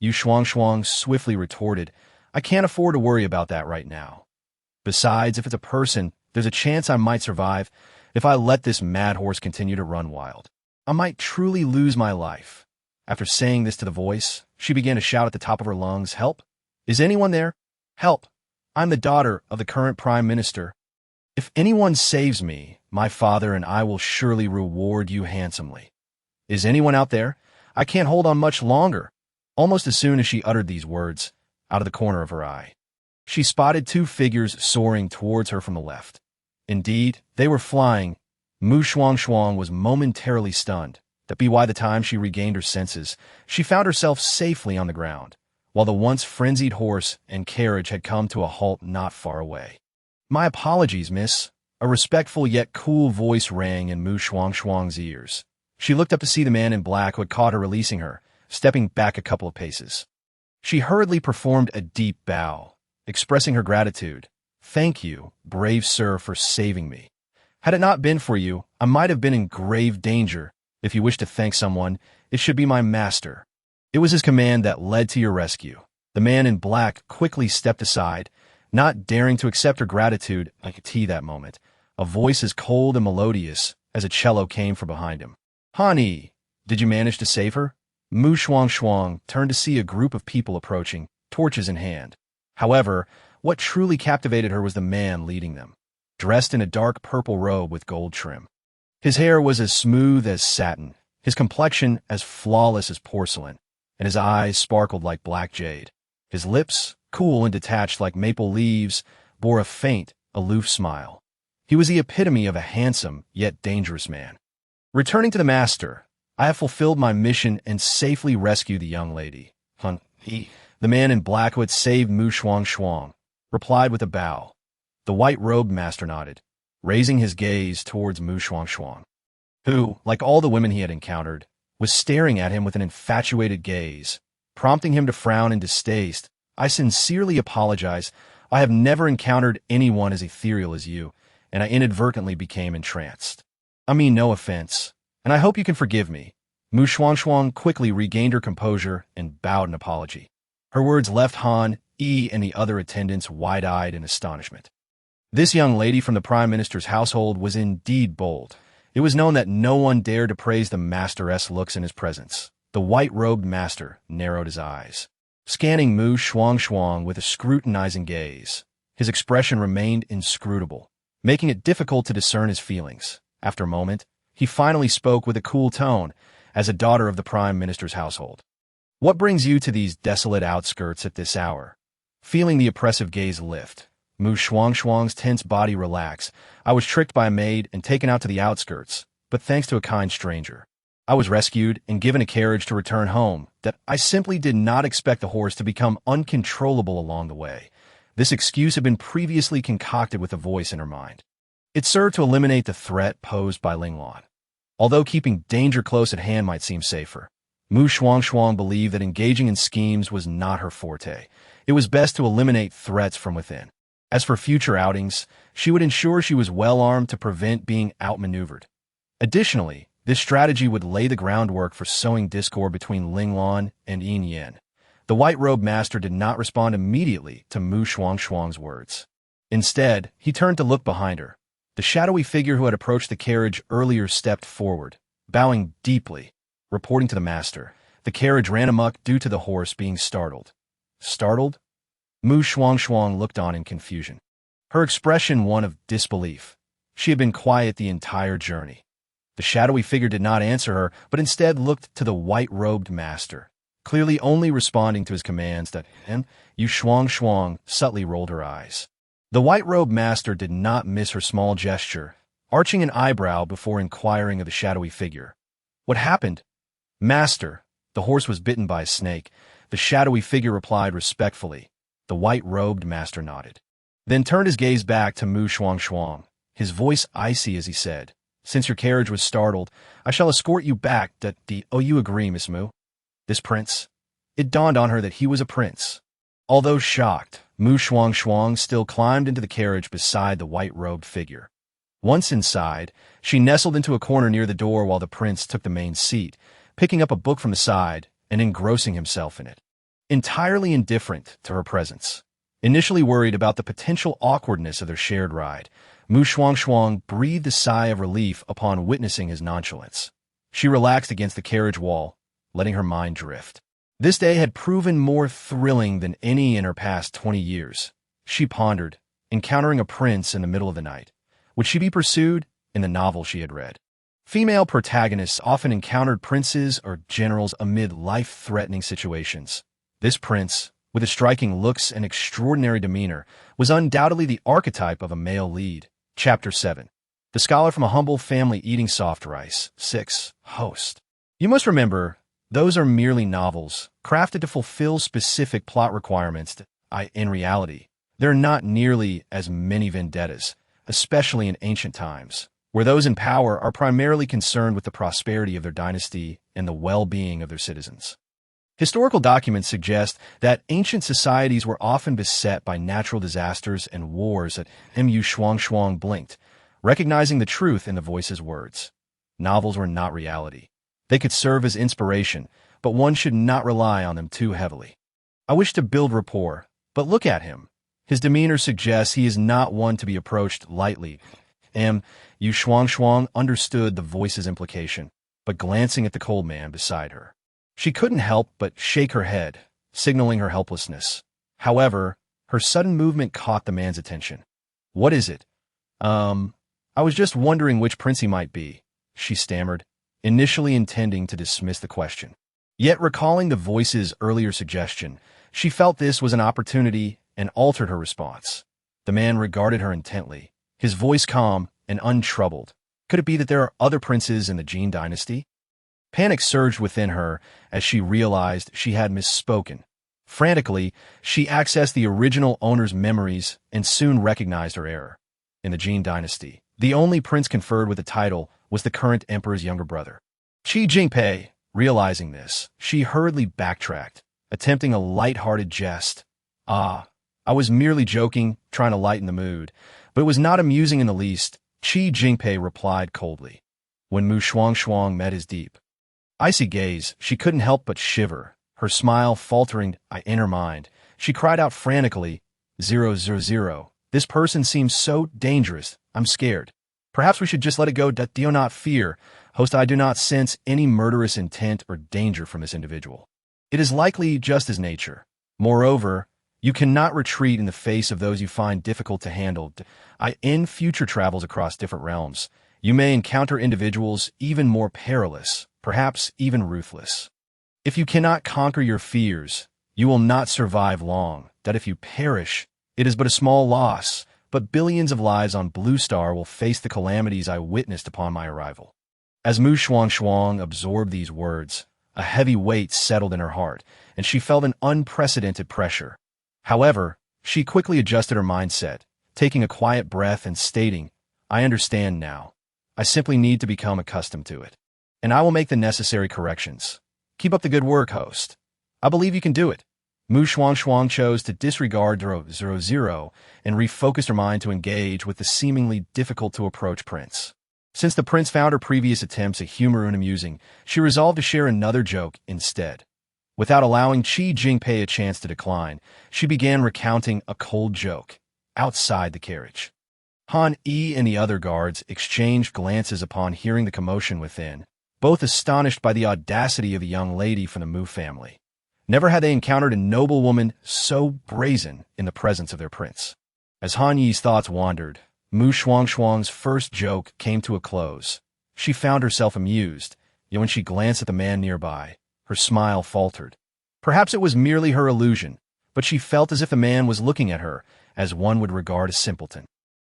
Shuangshuang swiftly retorted, "I can't afford to worry about that right now. Besides, if it's a person, there's a chance I might survive. If I let this mad horse continue to run wild, I might truly lose my life." After saying this to the voice, she began to shout at the top of her lungs, "Help! Is anyone there? Help! I'm the daughter of the current Prime Minister. If anyone saves me, my father and I will surely reward you handsomely." Is anyone out there? I can't hold on much longer." Almost as soon as she uttered these words, out of the corner of her eye, she spotted two figures soaring towards her from the left. Indeed, they were flying. Shuangshuang was momentarily stunned. That by the time she regained her senses, she found herself safely on the ground, while the once frenzied horse and carriage had come to a halt not far away. "My apologies, miss." A respectful yet cool voice rang in Shuangshuang's ears. She looked up to see the man in black who had caught her releasing her, stepping back a couple of paces. She hurriedly performed a deep bow, expressing her gratitude. "Thank you, brave sir, for saving me. Had it not been for you, I might have been in grave danger. If you wish to thank someone, it should be my master. It was his command that led to your rescue." The man in black quickly stepped aside, not daring to accept her gratitude like a tea that moment. A voice as cold and melodious as a cello came from behind him. "Honey, did you manage to save her?" Shuangshuang turned to see a group of people approaching, torches in hand. However, what truly captivated her was the man leading them, dressed in a dark purple robe with gold trim. His hair was as smooth as satin, his complexion as flawless as porcelain, and his eyes sparkled like black jade. His lips, cool and detached like maple leaves, bore a faint, aloof smile. He was the epitome of a handsome yet dangerous man. "Returning to the master, I have fulfilled my mission and safely rescued the young lady." The man in black who had saved Shuangshuang replied with a bow. The white-robed master nodded, raising his gaze towards Shuangshuang, who, like all the women he had encountered, was staring at him with an infatuated gaze, prompting him to frown in distaste. "I sincerely apologize. I have never encountered anyone as ethereal as you, and I inadvertently became entranced. I mean no offense, and I hope you can forgive me." Shuangshuang quickly regained her composure and bowed in apology. Her words left Han, Yi, and the other attendants wide-eyed in astonishment. This young lady from the Prime Minister's household was indeed bold. It was known that no one dared to praise the master's looks in his presence. The white-robed master narrowed his eyes, scanning Shuangshuang with a scrutinizing gaze. His expression remained inscrutable, making it difficult to discern his feelings. After a moment, he finally spoke with a cool tone, as a daughter of the Prime Minister's household. "What brings you to these desolate outskirts at this hour?" Feeling the oppressive gaze lift, Shuangshuang's tense body relax. "I was tricked by a maid and taken out to the outskirts, but thanks to a kind stranger. I was rescued and given a carriage to return home. That I simply did not expect the horse to become uncontrollable along the way." This excuse had been previously concocted with a voice in her mind. It served to eliminate the threat posed by Linglan. Although keeping danger close at hand might seem safer, Shuangshuang believed that engaging in schemes was not her forte. It was best to eliminate threats from within. As for future outings, she would ensure she was well armed to prevent being outmaneuvered. Additionally, this strategy would lay the groundwork for sowing discord between Linglan and Yin Yan. The white-robed master did not respond immediately to Shuangshuang's words. Instead, he turned to look behind her. The shadowy figure who had approached the carriage earlier stepped forward, bowing deeply, reporting to the master. The carriage ran amok due to the horse being startled. Startled? Shuangshuang looked on in confusion, her expression one of disbelief. She had been quiet the entire journey. The shadowy figure did not answer her, but instead looked to the white-robed master, clearly only responding to his commands. Shuangshuang subtly rolled her eyes. The white-robed master did not miss her small gesture, arching an eyebrow before inquiring of the shadowy figure. "What happened?" "Master, the horse was bitten by a snake." The shadowy figure replied respectfully. The white-robed master nodded, then turned his gaze back to Shuangshuang, his voice icy as he said, "Since your carriage was startled, I shall escort you back Oh, you agree, Miss Mu? This prince?" It dawned on her that he was a prince. Although shocked, Shuangshuang still climbed into the carriage beside the white-robed figure. Once inside, she nestled into a corner near the door while the prince took the main seat, picking up a book from the side and engrossing himself in it, entirely indifferent to her presence. Initially worried about the potential awkwardness of their shared ride, Shuangshuang breathed a sigh of relief upon witnessing his nonchalance. She relaxed against the carriage wall, letting her mind drift. This day had proven more thrilling than any in her past 20 years. She pondered, encountering a prince in the middle of the night. Would she be pursued? In the novel she had read, Female protagonists often encountered princes or generals amid life-threatening situations. This prince, with his striking looks and extraordinary demeanor, was undoubtedly the archetype of a male lead. Chapter 7. The scholar from a humble family eating soft rice. 6. Host. You must remember, those are merely novels, crafted to fulfill specific plot requirements. In reality, there are not nearly as many vendettas, especially in ancient times, where those in power are primarily concerned with the prosperity of their dynasty and the well-being of their citizens. Historical documents suggest that ancient societies were often beset by natural disasters and wars. Shuangshuang blinked, recognizing the truth in the voice's words. Novels were not reality. They could serve as inspiration, but one should not rely on them too heavily. I wish to build rapport, but look at him. His demeanor suggests he is not one to be approached lightly. Shuangshuang understood the voice's implication, but glancing at the cold man beside her, she couldn't help but shake her head, signaling her helplessness. However, her sudden movement caught the man's attention. "What is it?" I was just wondering which prince he might be," she stammered, initially intending to dismiss the question. Yet recalling the voice's earlier suggestion, she felt this was an opportunity and altered her response. The man regarded her intently, his voice calm and untroubled. Could it be that there are other princes in the Jin dynasty? Panic surged within her as she realized she had misspoken. Frantically, she accessed the original owner's memories and soon recognized her error. In the Jin dynasty, the only prince conferred with the title was the current emperor's younger brother. Qi Jinpei. Realizing this, she hurriedly backtracked, attempting a light-hearted jest. I was merely joking, trying to lighten the mood, but it was not amusing in the least, Qi Jinpei replied coldly. When Shuangshuang met his deep, icy gaze, she couldn't help but shiver, her smile faltering in her mind. She cried out frantically, 000, this person seems so dangerous, I'm scared. Perhaps we should just let it go. Do not fear. Host, I do not sense any murderous intent or danger from this individual. It is likely just his nature. Moreover, you cannot retreat in the face of those you find difficult to handle. In future travels across different realms, you may encounter individuals even more perilous, perhaps even ruthless. If you cannot conquer your fears, you will not survive long. That if you perish, it is but a small loss, but billions of lives on Blue Star will face the calamities I witnessed upon my arrival. As Shuangshuang absorbed these words, a heavy weight settled in her heart, and she felt an unprecedented pressure. However, she quickly adjusted her mindset, taking a quiet breath and stating, I understand now. I simply need to become accustomed to it. And I will make the necessary corrections. Keep up the good work, host. I believe you can do it. Shuangshuang chose to disregard 000 and refocused her mind to engage with the seemingly difficult-to-approach prince. Since the prince found her previous attempts at humor unamusing, she resolved to share another joke instead. Without allowing Qi Jinpei a chance to decline, she began recounting a cold joke outside the carriage. Han Yi and the other guards exchanged glances upon hearing the commotion within, both astonished by the audacity of a young lady from the Mu family. Never had they encountered a noble woman so brazen in the presence of their prince. As Han Yi's thoughts wandered, Shuangshuang's first joke came to a close. She found herself amused, yet when she glanced at the man nearby, her smile faltered. Perhaps it was merely her illusion, but she felt as if the man was looking at her as one would regard a simpleton.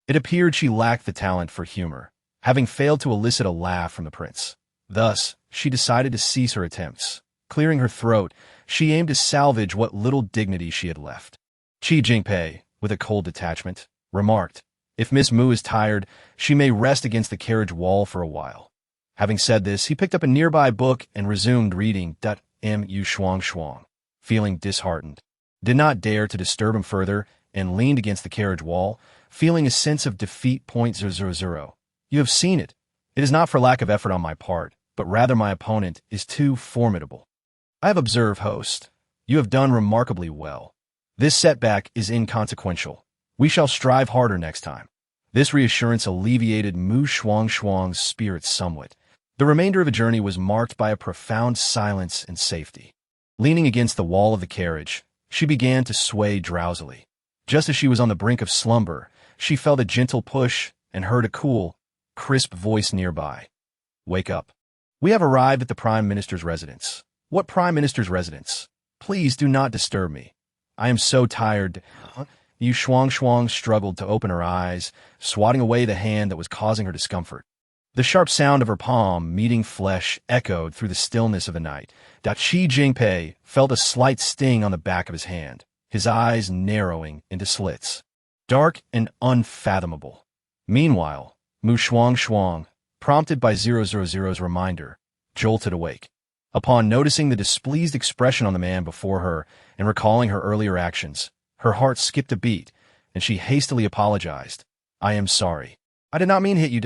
It appeared she lacked the talent for humor, having failed to elicit a laugh from the prince. Thus, she decided to cease her attempts. Clearing her throat, she aimed to salvage what little dignity she had left. Qi Jinpei, with a cold detachment, remarked, If Miss Mu is tired, she may rest against the carriage wall for a while. Having said this, he picked up a nearby book and resumed reading. Shuangshuang, feeling disheartened, did not dare to disturb him further and leaned against the carriage wall, feeling a sense of defeat. 000. You have seen it. It is not for lack of effort on my part, but rather my opponent is too formidable. I have observed, host. You have done remarkably well. This setback is inconsequential. We shall strive harder next time. This reassurance alleviated Shuangshuang's spirits somewhat. The remainder of the journey was marked by a profound silence and safety. Leaning against the wall of the carriage, she began to sway drowsily. Just as she was on the brink of slumber, she felt a gentle push and heard a cool, crisp voice nearby. Wake up. We have arrived at the Prime Minister's residence. What Prime Minister's residence? Please do not disturb me. I am so tired. Shuangshuang struggled to open her eyes, swatting away the hand that was causing her discomfort. The sharp sound of her palm meeting flesh echoed through the stillness of the night. Qi Jingpei felt a slight sting on the back of his hand, his eyes narrowing into slits. Dark and unfathomable. Meanwhile, Shuangshuang, prompted by 000's reminder, jolted awake. Upon noticing the displeased expression on the man before her and recalling her earlier actions, her heart skipped a beat, and she hastily apologized. I am sorry. I did not mean to hit you,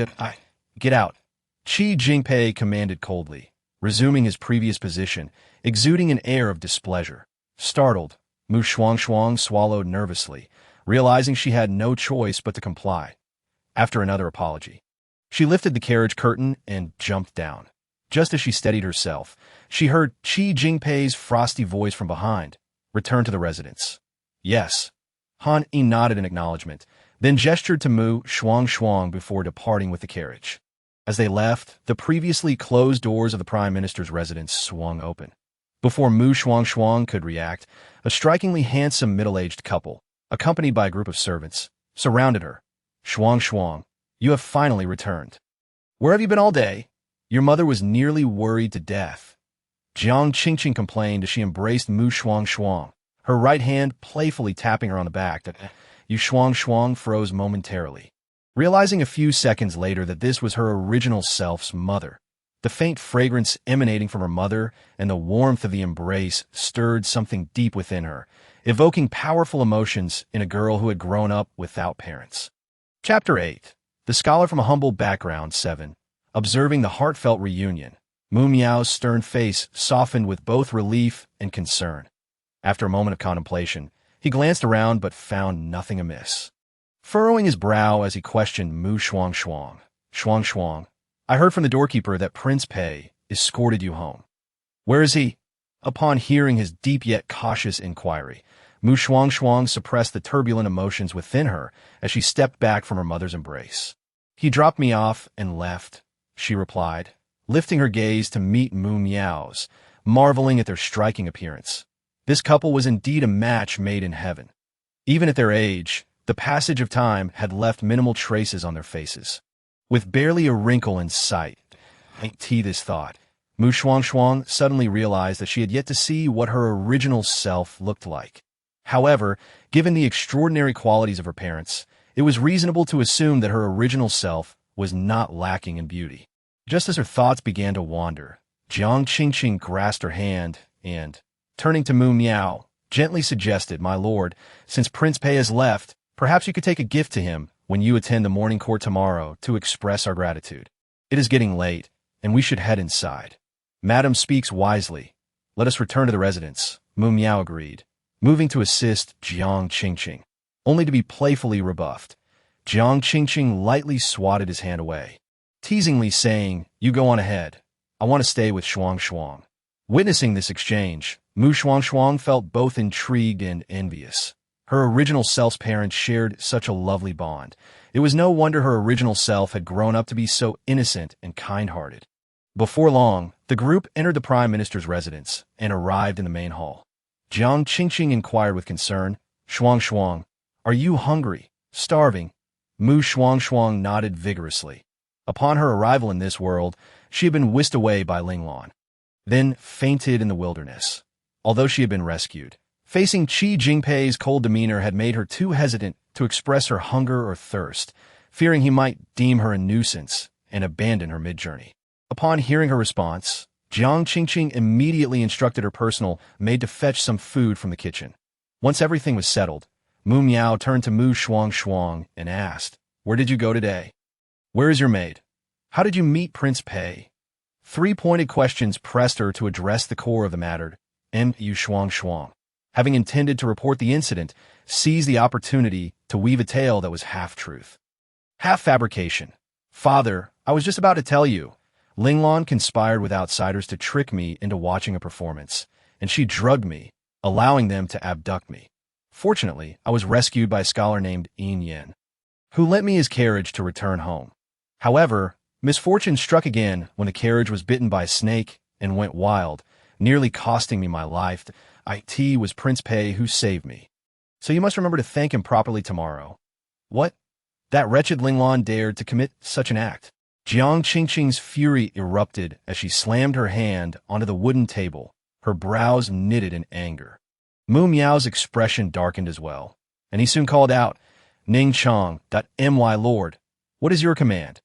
Get out. Qi Jingpei commanded coldly, resuming his previous position, exuding an air of displeasure. Startled, Shuangshuang swallowed nervously, realizing she had no choice but to comply. After another apology, she lifted the carriage curtain and jumped down. Just as she steadied herself, she heard Qi Jingpei's frosty voice from behind. Return to the residence. Yes. Han Yi nodded in acknowledgement, then gestured to Shuangshuang before departing with the carriage. As they left, the previously closed doors of the Prime Minister's residence swung open. Before Shuangshuang could react, a strikingly handsome middle-aged couple, accompanied by a group of servants, surrounded her. Shuangshuang, you have finally returned. Where have you been all day? Your mother was nearly worried to death. Jiang Qingqing complained as she embraced Shuangshuang, her right hand playfully tapping her on the back. Shuangshuang froze momentarily, realizing a few seconds later that this was her original self's mother. The faint fragrance emanating from her mother and the warmth of the embrace stirred something deep within her, evoking powerful emotions in a girl who had grown up without parents. Chapter 8. The Scholar from a Humble Background 7. Observing the heartfelt reunion, Mu Miao's stern face softened with both relief and concern. After a moment of contemplation, he glanced around but found nothing amiss. Furrowing his brow as he questioned Shuangshuang. Shuangshuang, I heard from the doorkeeper that Prince Pei escorted you home. Where is he? Upon hearing his deep yet cautious inquiry, Shuangshuang suppressed the turbulent emotions within her as she stepped back from her mother's embrace. He dropped me off and left, she replied, lifting her gaze to meet Mu Miao's, marveling at their striking appearance. This couple was indeed a match made in heaven. Even at their age, the passage of time had left minimal traces on their faces. With barely a wrinkle in sight, this thought, Shuangshuang suddenly realized that she had yet to see what her original self looked like. However, given the extraordinary qualities of her parents, it was reasonable to assume that her original self was not lacking in beauty. Just as her thoughts began to wander, Jiang Qingqing grasped her hand and, turning to Mu Miao, gently suggested, My lord, since Prince Pei has left, perhaps you could take a gift to him when you attend the morning court tomorrow to express our gratitude. It is getting late, and we should head inside. Madam speaks wisely. Let us return to the residence, Mu Miao agreed, moving to assist Jiang Qingqing, only to be playfully rebuffed. Jiang Qingqing lightly swatted his hand away, teasingly saying, You go on ahead. I want to stay with Shuangshuang. Witnessing this exchange, Shuangshuang felt both intrigued and envious. Her original self's parents shared such a lovely bond. It was no wonder her original self had grown up to be so innocent and kind-hearted. Before long, the group entered the Prime Minister's residence and arrived in the main hall. Jiang Qingqing inquired with concern, Shuangshuang, are you hungry? Starving? Shuangshuang nodded vigorously. Upon her arrival in this world, she had been whisked away by Linglan, then fainted in the wilderness. Although she had been rescued, facing Qi Jingpei's cold demeanor had made her too hesitant to express her hunger or thirst, fearing he might deem her a nuisance and abandon her mid-journey. Upon hearing her response, Jiang Qingqing immediately instructed her personal maid to fetch some food from the kitchen. Once everything was settled, Mu Miao turned to Shuangshuang and asked, Where did you go today? Where is your maid? How did you meet Prince Pei? 3 pointed questions pressed her to address the core of the matter. Shuangshuang, having intended to report the incident, seized the opportunity to weave a tale that was half-truth, half-fabrication. Father, I was just about to tell you. Linglan conspired with outsiders to trick me into watching a performance, and she drugged me, allowing them to abduct me. Fortunately, I was rescued by a scholar named Yin Yin, who lent me his carriage to return home. However, Misfortune struck again when the carriage was bitten by a snake and went wild, nearly costing me my life. It was Prince Pei who saved me. So you must remember to thank him properly tomorrow. What? That wretched Linglan dared to commit such an act. Jiang Qingqing's fury erupted as she slammed her hand onto the wooden table, her brows knitted in anger. Mu Miao's expression darkened as well, and he soon called out, Ning Chong, my lord, what is your command?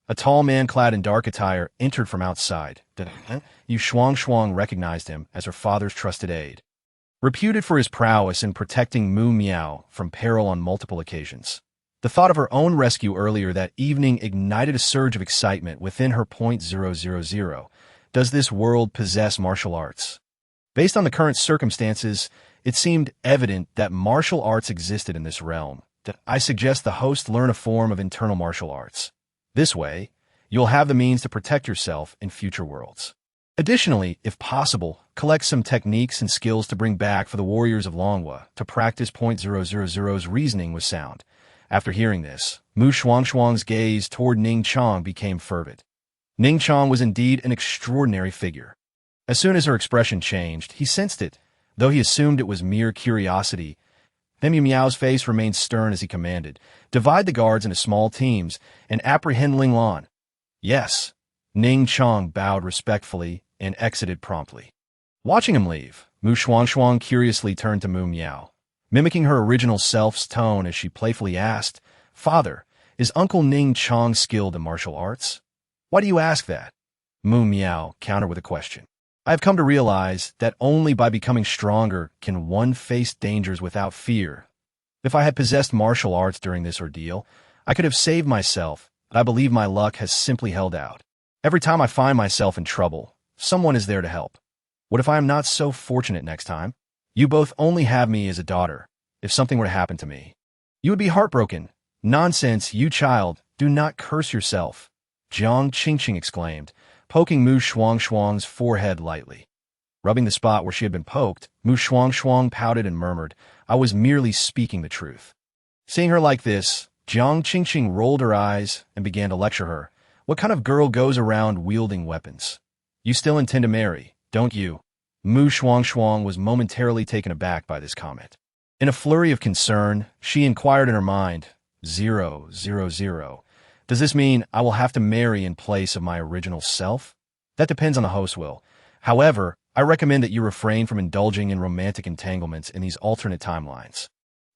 A tall man clad in dark attire entered from outside. Shuangshuang recognized him as her father's trusted aide. Reputed for his prowess in protecting Mu Miao from peril on multiple occasions, the thought of her own rescue earlier that evening ignited a surge of excitement within her. 000. Does this world possess martial arts? Based on the current circumstances, it seemed evident that martial arts existed in this realm. I suggest the host learn a form of internal martial arts. This way, you'll have the means to protect yourself in future worlds. Additionally, if possible, collect some techniques and skills to bring back for the warriors of Longhua to practice. 000's reasoning was sound. After hearing this, Mu Shuangshuang's gaze toward Ning Chong became fervid. Ning Chong was indeed an extraordinary figure. As soon as her expression changed, he sensed it, though he assumed it was mere curiosity. Then Mu Miao's face remained stern as he commanded, divide the guards into small teams and apprehend Linglan. Yes. Ning Chong bowed respectfully and exited promptly. Watching him leave, Mu Shuangshuang curiously turned to Mu Miao, mimicking her original self's tone as she playfully asked, Father, is Uncle Ning Chong skilled in martial arts? Why do you ask that? Mu Miao countered with a question. I have come to realize that only by becoming stronger can one face dangers without fear. If I had possessed martial arts during this ordeal, I could have saved myself, but I believe my luck has simply held out. Every time I find myself in trouble, someone is there to help. What if I am not so fortunate next time? You both only have me as a daughter. If something were to happen to me, you would be heartbroken. Nonsense, you child, do not curse yourself, Jiang Qingqing exclaimed, poking Mu Shuangshuang's forehead lightly. Rubbing the spot where she had been poked, Mu Shuangshuang pouted and murmured, I was merely speaking the truth. Seeing her like this, Jiang Qingqing rolled her eyes and began to lecture her. What kind of girl goes around wielding weapons? You still intend to marry, don't you? Mu Shuangshuang was momentarily taken aback by this comment. In a flurry of concern, she inquired in her mind, 000. Does this mean I will have to marry in place of my original self? That depends on the host will. However, I recommend that you refrain from indulging in romantic entanglements in these alternate timelines,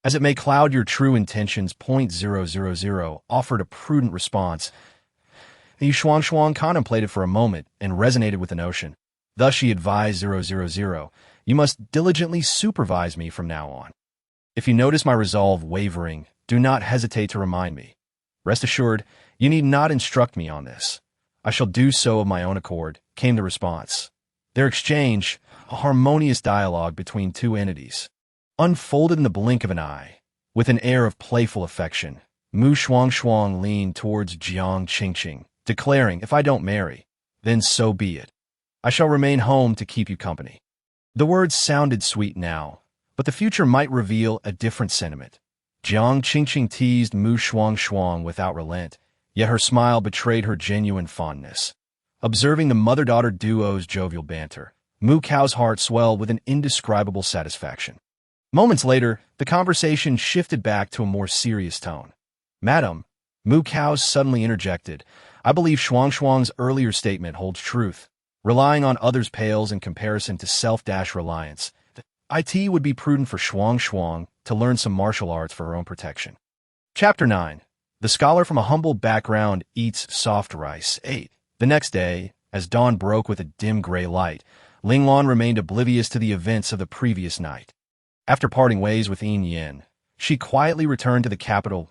as it may cloud your true intentions. 000 offered a prudent response. Shuangshuang contemplated for a moment and resonated with the notion. Thus she advised 000, you must diligently supervise me from now on. If you notice my resolve wavering, do not hesitate to remind me. Rest assured, you need not instruct me on this. I shall do so of my own accord, came the response. Their exchange, a harmonious dialogue between two entities, unfolded in the blink of an eye. With an air of playful affection, Mu Shuangshuang leaned towards Jiang Qingqing, declaring, if I don't marry, then so be it. I shall remain home to keep you company. The words sounded sweet now, but the future might reveal a different sentiment. Jiang Qingqing teased Mu Shuangshuang without relent, yet her smile betrayed her genuine fondness. Observing the mother-daughter duo's jovial banter, Mu Cao's heart swelled with an indescribable satisfaction. Moments later, the conversation shifted back to a more serious tone. Madam, Mu Cao suddenly interjected, I believe Shuangshuang's earlier statement holds truth. Relying on others pales in comparison to self-reliance. It would be prudent for Shuangshuang to learn some martial arts for her own protection. Chapter 9. The scholar from a humble background eats soft rice. 8. The next day, as dawn broke with a dim gray light, Linglan remained oblivious to the events of the previous night. After parting ways with Yin Yin, she quietly returned to the capital.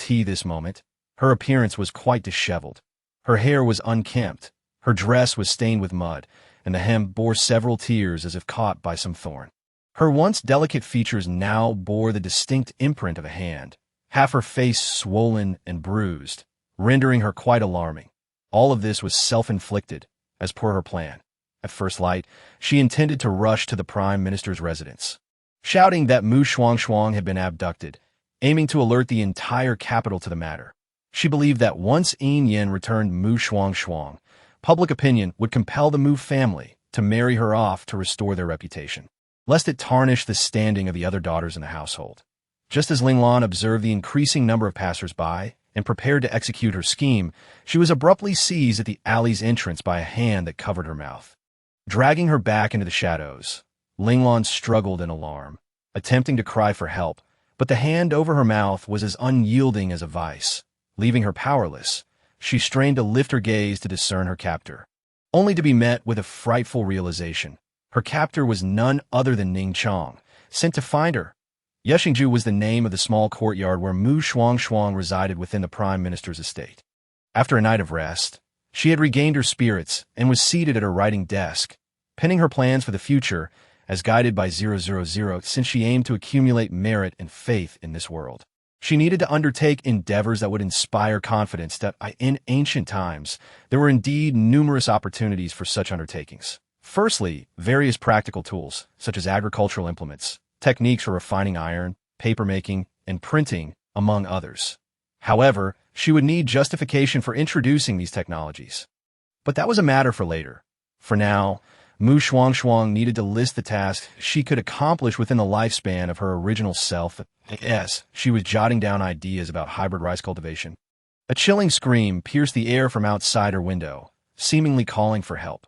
This moment, her appearance was quite disheveled. Her hair was unkempt, her dress was stained with mud, and the hem bore several tears as if caught by some thorn. Her once delicate features now bore the distinct imprint of a hand, half her face swollen and bruised, rendering her quite alarming. All of this was self-inflicted, as per her plan. At first light, she intended to rush to the Prime Minister's residence, shouting that Mu Shuangshuang had been abducted, aiming to alert the entire capital to the matter. She believed that once Yin returned Shuangshuang, public opinion would compel the Mu family to marry her off to restore their reputation, lest it tarnish the standing of the other daughters in the household. Just as Linglan observed the increasing number of passers-by and prepared to execute her scheme, she was abruptly seized at the alley's entrance by a hand that covered her mouth. Dragging her back into the shadows, Linglan struggled in alarm, attempting to cry for help, but the hand over her mouth was as unyielding as a vice. Leaving her powerless, she strained to lift her gaze to discern her captor, only to be met with a frightful realization. Her captor was none other than Ning Chong, sent to find her. Yexingju was the name of the small courtyard where Shuangshuang resided within the Prime Minister's estate. After a night of rest, she had regained her spirits and was seated at her writing desk, penning her plans for the future as guided by 000 since she aimed to accumulate merit and faith in this world. She needed to undertake endeavors that would inspire confidence that in ancient times there were indeed numerous opportunities for such undertakings. Firstly, various practical tools, such as agricultural implements, techniques for refining iron, papermaking, and printing, among others. However, she would need justification for introducing these technologies. But that was a matter for later. For now, Shuangshuang needed to list the tasks she could accomplish within the lifespan of her original self. Yes, she was jotting down ideas about hybrid rice cultivation. A chilling scream pierced the air from outside her window, seemingly calling for help.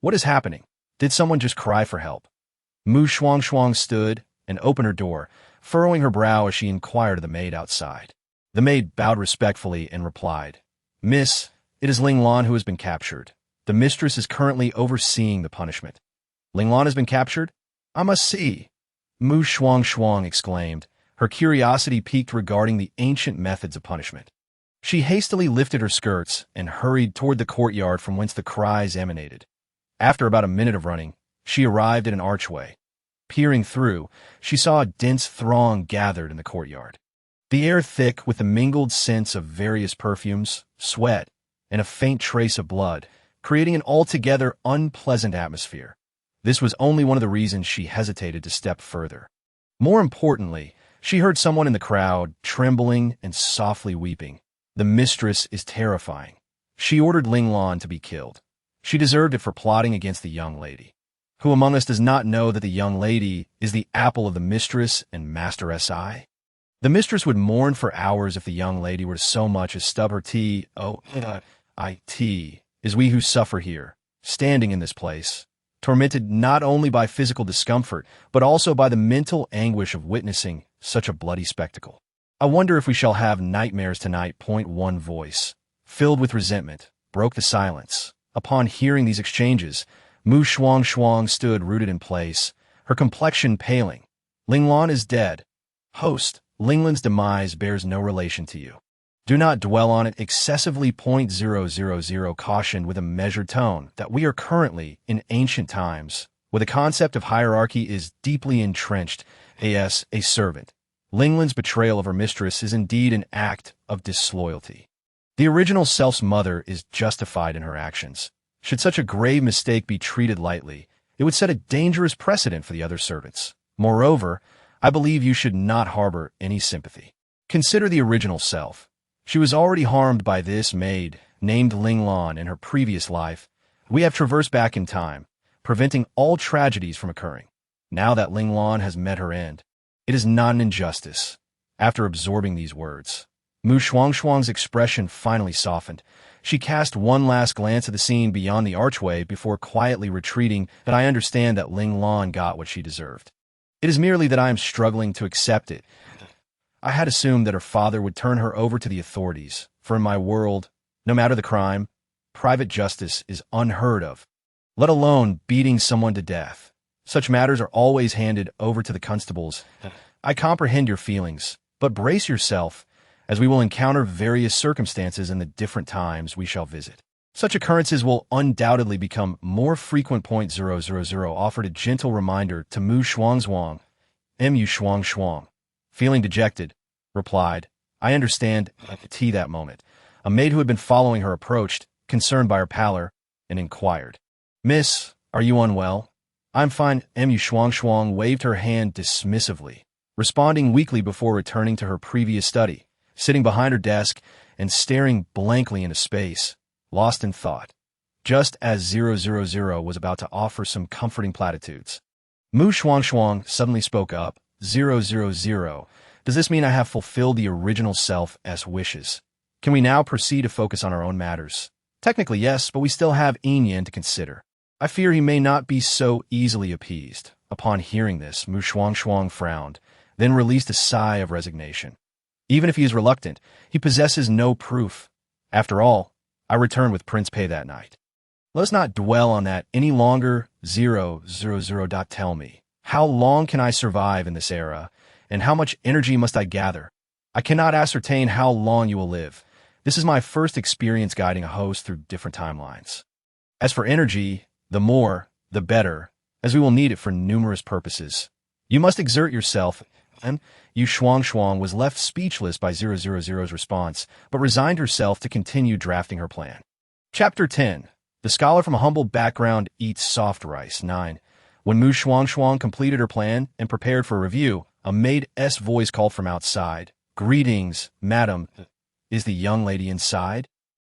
What is happening? Did someone just cry for help? Shuangshuang stood and opened her door, furrowing her brow as she inquired of the maid outside. The maid bowed respectfully and replied, "Miss, it is Linglan who has been captured. The mistress is currently overseeing the punishment." "Linglan has been captured? I must see," Shuangshuang exclaimed, her curiosity piqued regarding the ancient methods of punishment. She hastily lifted her skirts and hurried toward the courtyard from whence the cries emanated. After about a minute of running, she arrived at an archway. Peering through, she saw a dense throng gathered in the courtyard. The air thick with the mingled scents of various perfumes, sweat, and a faint trace of blood, creating an altogether unpleasant atmosphere. This was only one of the reasons she hesitated to step further. More importantly, she heard someone in the crowd trembling and softly weeping. "The mistress is terrifying. She ordered Linglan to be killed. She deserved it for plotting against the young lady. Who among us does not know that the young lady is the apple of the mistress and master SI? The mistress would mourn for hours if the young lady were to so much as stub her tea. It is we who suffer here, standing in this place, tormented not only by physical discomfort, but also by the mental anguish of witnessing such a bloody spectacle. I wonder if we shall have nightmares tonight." One voice, filled with resentment, broke the silence. Upon hearing these exchanges, Shuangshuang stood rooted in place, her complexion paling. "Linglan is dead. Host, Linglan's demise bears no relation to you. Do not dwell on it excessively." 000 cautioned with a measured tone that we are currently in ancient times, where the concept of hierarchy is deeply entrenched. As a servant, Linglan's betrayal of her mistress is indeed an act of disloyalty. The original self's mother is justified in her actions. Should such a grave mistake be treated lightly, it would set a dangerous precedent for the other servants. Moreover, I believe you should not harbor any sympathy. Consider the original self. She was already harmed by this maid, named Linglan, in her previous life. We have traversed back in time, preventing all tragedies from occurring. Now that Linglan has met her end, it is not an injustice. After absorbing these words, Shuangshuang's expression finally softened. She cast one last glance at the scene beyond the archway before quietly retreating. "That I understand that Linglan got what she deserved. It is merely that I am struggling to accept it. I had assumed that her father would turn her over to the authorities, for in my world, no matter the crime, private justice is unheard of, let alone beating someone to death. Such matters are always handed over to the constables. I comprehend your feelings, but brace yourself, as we will encounter various circumstances in the different times we shall visit. Such occurrences will undoubtedly become more frequent. 000 offered a gentle reminder to Shuangshuang. Shuangshuang, feeling dejected, replied, "I understand." That moment, a maid who had been following her approached, concerned by her pallor, and inquired, "Miss, are you unwell?" "I'm fine." Shuangshuang waved her hand dismissively, responding weakly before returning to her previous study. Sitting behind her desk, and staring blankly into space, lost in thought, just as 000 was about to offer some comforting platitudes. Shuangshuang suddenly spoke up. 000, does this mean I have fulfilled the original self's wishes? Can we now proceed to focus on our own matters? Technically, yes, but we still have Yin to consider. I fear he may not be so easily appeased. Upon hearing this, Shuangshuang frowned, then released a sigh of resignation. Even if he is reluctant, he possesses no proof. After all, I returned with Prince Pei that night. Let's not dwell on that any longer. 000. Tell me, how long can I survive in this era, and how much energy must I gather? I cannot ascertain how long you will live. This is my first experience guiding a host through different timelines. As for energy, the more, the better, as we will need it for numerous purposes. You must exert yourself, and Shuangshuang was left speechless by 000's response, but resigned herself to continue drafting her plan. Chapter 10. The scholar from a humble background eats soft rice. 9. When Shuangshuang completed her plan and prepared for review, a maid's voice called from outside. Greetings, madam. Is the young lady inside?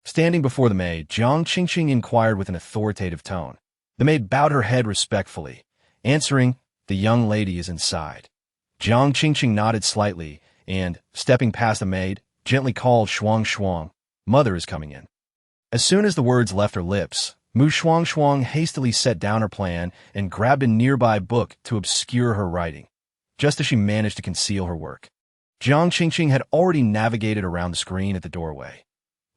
Standing before the maid, Jiang Qingqing inquired with an authoritative tone. The maid bowed her head respectfully, answering, the young lady is inside. Jiang Qingqing nodded slightly and, stepping past the maid, gently called Shuangshuang. Mother is coming in. As soon as the words left her lips, Shuangshuang hastily set down her plan and grabbed a nearby book to obscure her writing, just as she managed to conceal her work. Jiang Qingqing had already navigated around the screen at the doorway.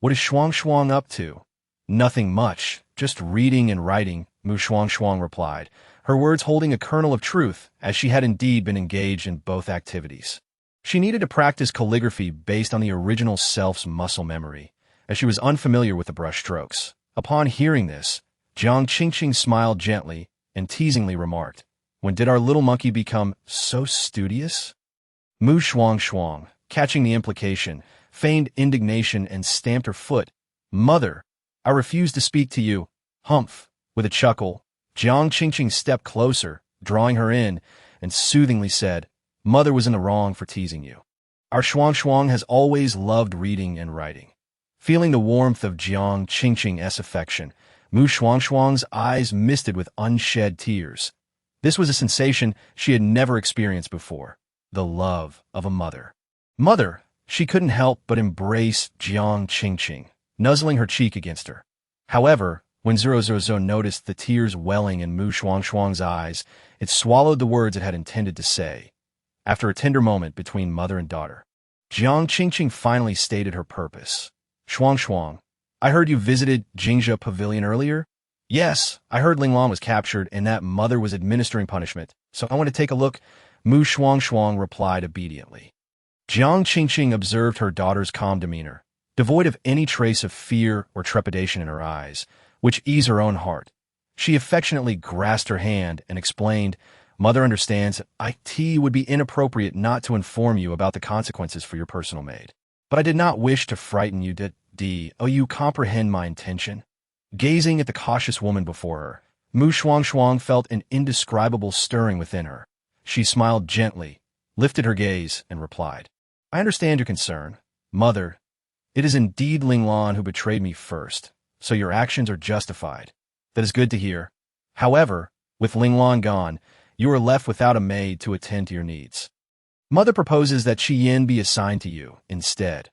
What is Shuangshuang up to? Nothing much, just reading and writing, Shuangshuang replied, her words holding a kernel of truth, as she had indeed been engaged in both activities. She needed to practice calligraphy based on the original self's muscle memory, as she was unfamiliar with the brushstrokes. Upon hearing this, Jiang Qingqing smiled gently and teasingly remarked, when did our little monkey become so studious? Shuangshuang, catching the implication, feigned indignation and stamped her foot. Mother, I refuse to speak to you. Humph. With a chuckle, Jiang Qingqing stepped closer, drawing her in, and soothingly said, Mother was in the wrong for teasing you. Our Shuangshuang has always loved reading and writing. Feeling the warmth of Jiang Qingqing's affection, Shuangshuang's eyes misted with unshed tears. This was a sensation she had never experienced before, the love of a mother. Mother, she couldn't help but embrace Jiang Qingqing, nuzzling her cheek against her. However, when 000 noticed the tears welling in Shuangshuang's eyes, it swallowed the words it had intended to say. After a tender moment between mother and daughter, Jiang Qingqing finally stated her purpose. Shuangshuang, I heard you visited Jingzhe Pavilion earlier? Yes, I heard Linglan was captured and that mother was administering punishment, so I want to take a look. Shuangshuang replied obediently. Jiang Qingqing observed her daughter's calm demeanor, devoid of any trace of fear or trepidation in her eyes, which eased her own heart. She affectionately grasped her hand and explained, Mother understands it would be inappropriate not to inform you about the consequences for your personal maid. But I did not wish to frighten you. You comprehend my intention? Gazing at the cautious woman before her, Shuangshuang felt an indescribable stirring within her. She smiled gently, lifted her gaze, and replied, I understand your concern. Mother, it is indeed Linglan who betrayed me first, so your actions are justified. That is good to hear. However, with Linglan gone, you are left without a maid to attend to your needs. Mother proposes that Yin be assigned to you instead.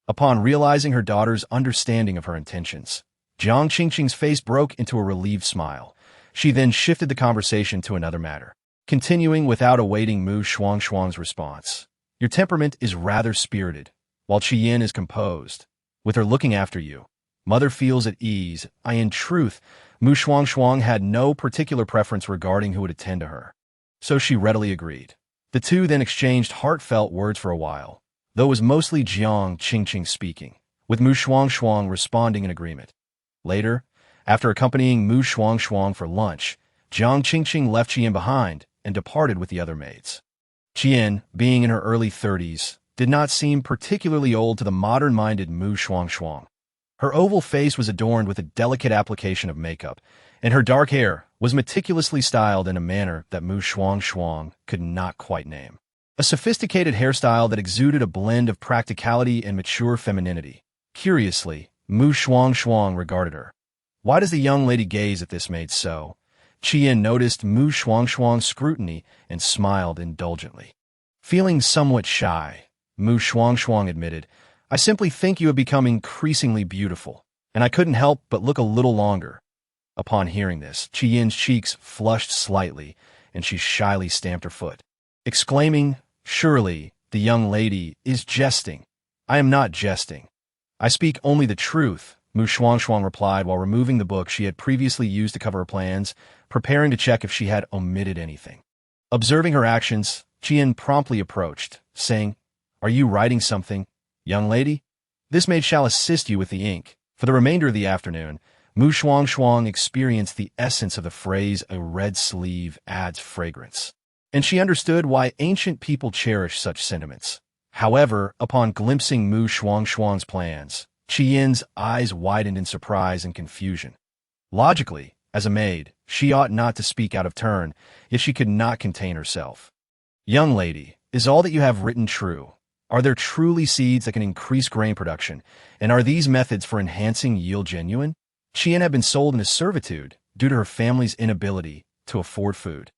Upon realizing her daughter's understanding of her intentions, Jiang Qingqing's face broke into a relieved smile. She then shifted the conversation to another matter, continuing without awaiting Shuangshuang's response. Your temperament is rather spirited, while Yin is composed. With her looking after you, Mother feels at ease. In truth, Shuangshuang had no particular preference regarding who would attend to her, so she readily agreed. The two then exchanged heartfelt words for a while, though it was mostly Jiang Qingqing speaking, with Shuangshuang responding in agreement. Later, after accompanying Shuangshuang for lunch, Jiang Qingqing left Yin behind and departed with the other maids. Yin, being in her early 30s, did not seem particularly old to the modern-minded Shuangshuang. Her oval face was adorned with a delicate application of makeup, and her dark hair was meticulously styled in a manner that Shuangshuang could not quite name. A sophisticated hairstyle that exuded a blend of practicality and mature femininity. Curiously, Shuangshuang regarded her. Why does the young lady gaze at this maid so? Qian noticed Shuangshuang's scrutiny and smiled indulgently. Feeling somewhat shy, Shuangshuang admitted, I simply think you have become increasingly beautiful, and I couldn't help but look a little longer. Upon hearing this, Qian's cheeks flushed slightly, and she shyly stamped her foot, exclaiming, Surely, the young lady is jesting. I am not jesting. I speak only the truth, Shuangshuang replied while removing the book she had previously used to cover her plans, preparing to check if she had omitted anything. Observing her actions, Qian promptly approached, saying, Are you writing something, young lady? This maid shall assist you with the ink. For the remainder of the afternoon, Shuangshuang experienced the essence of the phrase, a red sleeve adds fragrance. And she understood why ancient people cherish such sentiments. However, upon glimpsing Shuangshuang's plans, Qian's eyes widened in surprise and confusion. Logically, as a maid, she ought not to speak out of turn, yet she could not contain herself. Young lady, is all that you have written true? Are there truly seeds that can increase grain production, and are these methods for enhancing yield genuine? Qian had been sold into servitude due to her family's inability to afford food.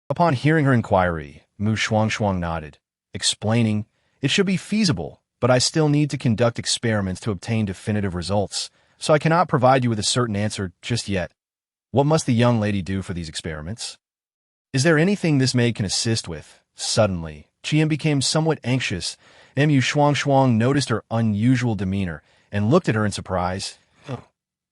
Upon hearing her inquiry, Shuangshuang nodded, explaining, It should be feasible, but I still need to conduct experiments to obtain definitive results, so I cannot provide you with a certain answer just yet. What must the young lady do for these experiments? Is there anything this maid can assist with? Suddenly, Qian became somewhat anxious. Shuangshuang noticed her unusual demeanor and looked at her in surprise.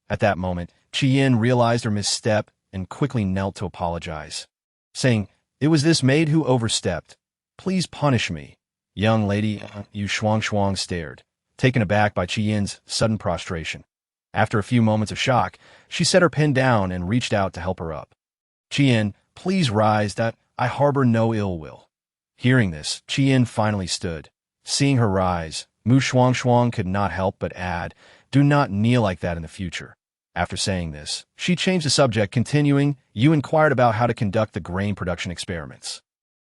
At that moment, Qian realized her misstep and quickly knelt to apologize, saying, It was this maid who overstepped. Please punish me. Young lady, Shuangshuang stared, taken aback by Qian's sudden prostration. After a few moments of shock, she set her pen down and reached out to help her up. Qian, please rise, that I harbor no ill will. Hearing this, Qian finally stood. Seeing her rise, Shuangshuang could not help but add, Do not kneel like that in the future. After saying this, she changed the subject, continuing, You inquired about how to conduct the grain production experiments.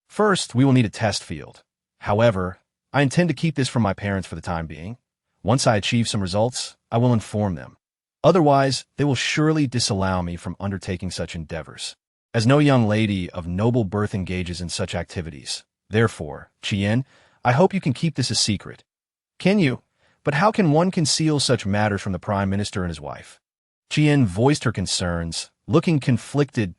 First, we will need a test field. However, I intend to keep this from my parents for the time being. Once I achieve some results, I will inform them. Otherwise, they will surely disallow me from undertaking such endeavors, as no young lady of noble birth engages in such activities. Therefore, Qian, I hope you can keep this a secret. Can you? But how can one conceal such matters from the Prime Minister and his wife? Qian voiced her concerns, looking conflicted.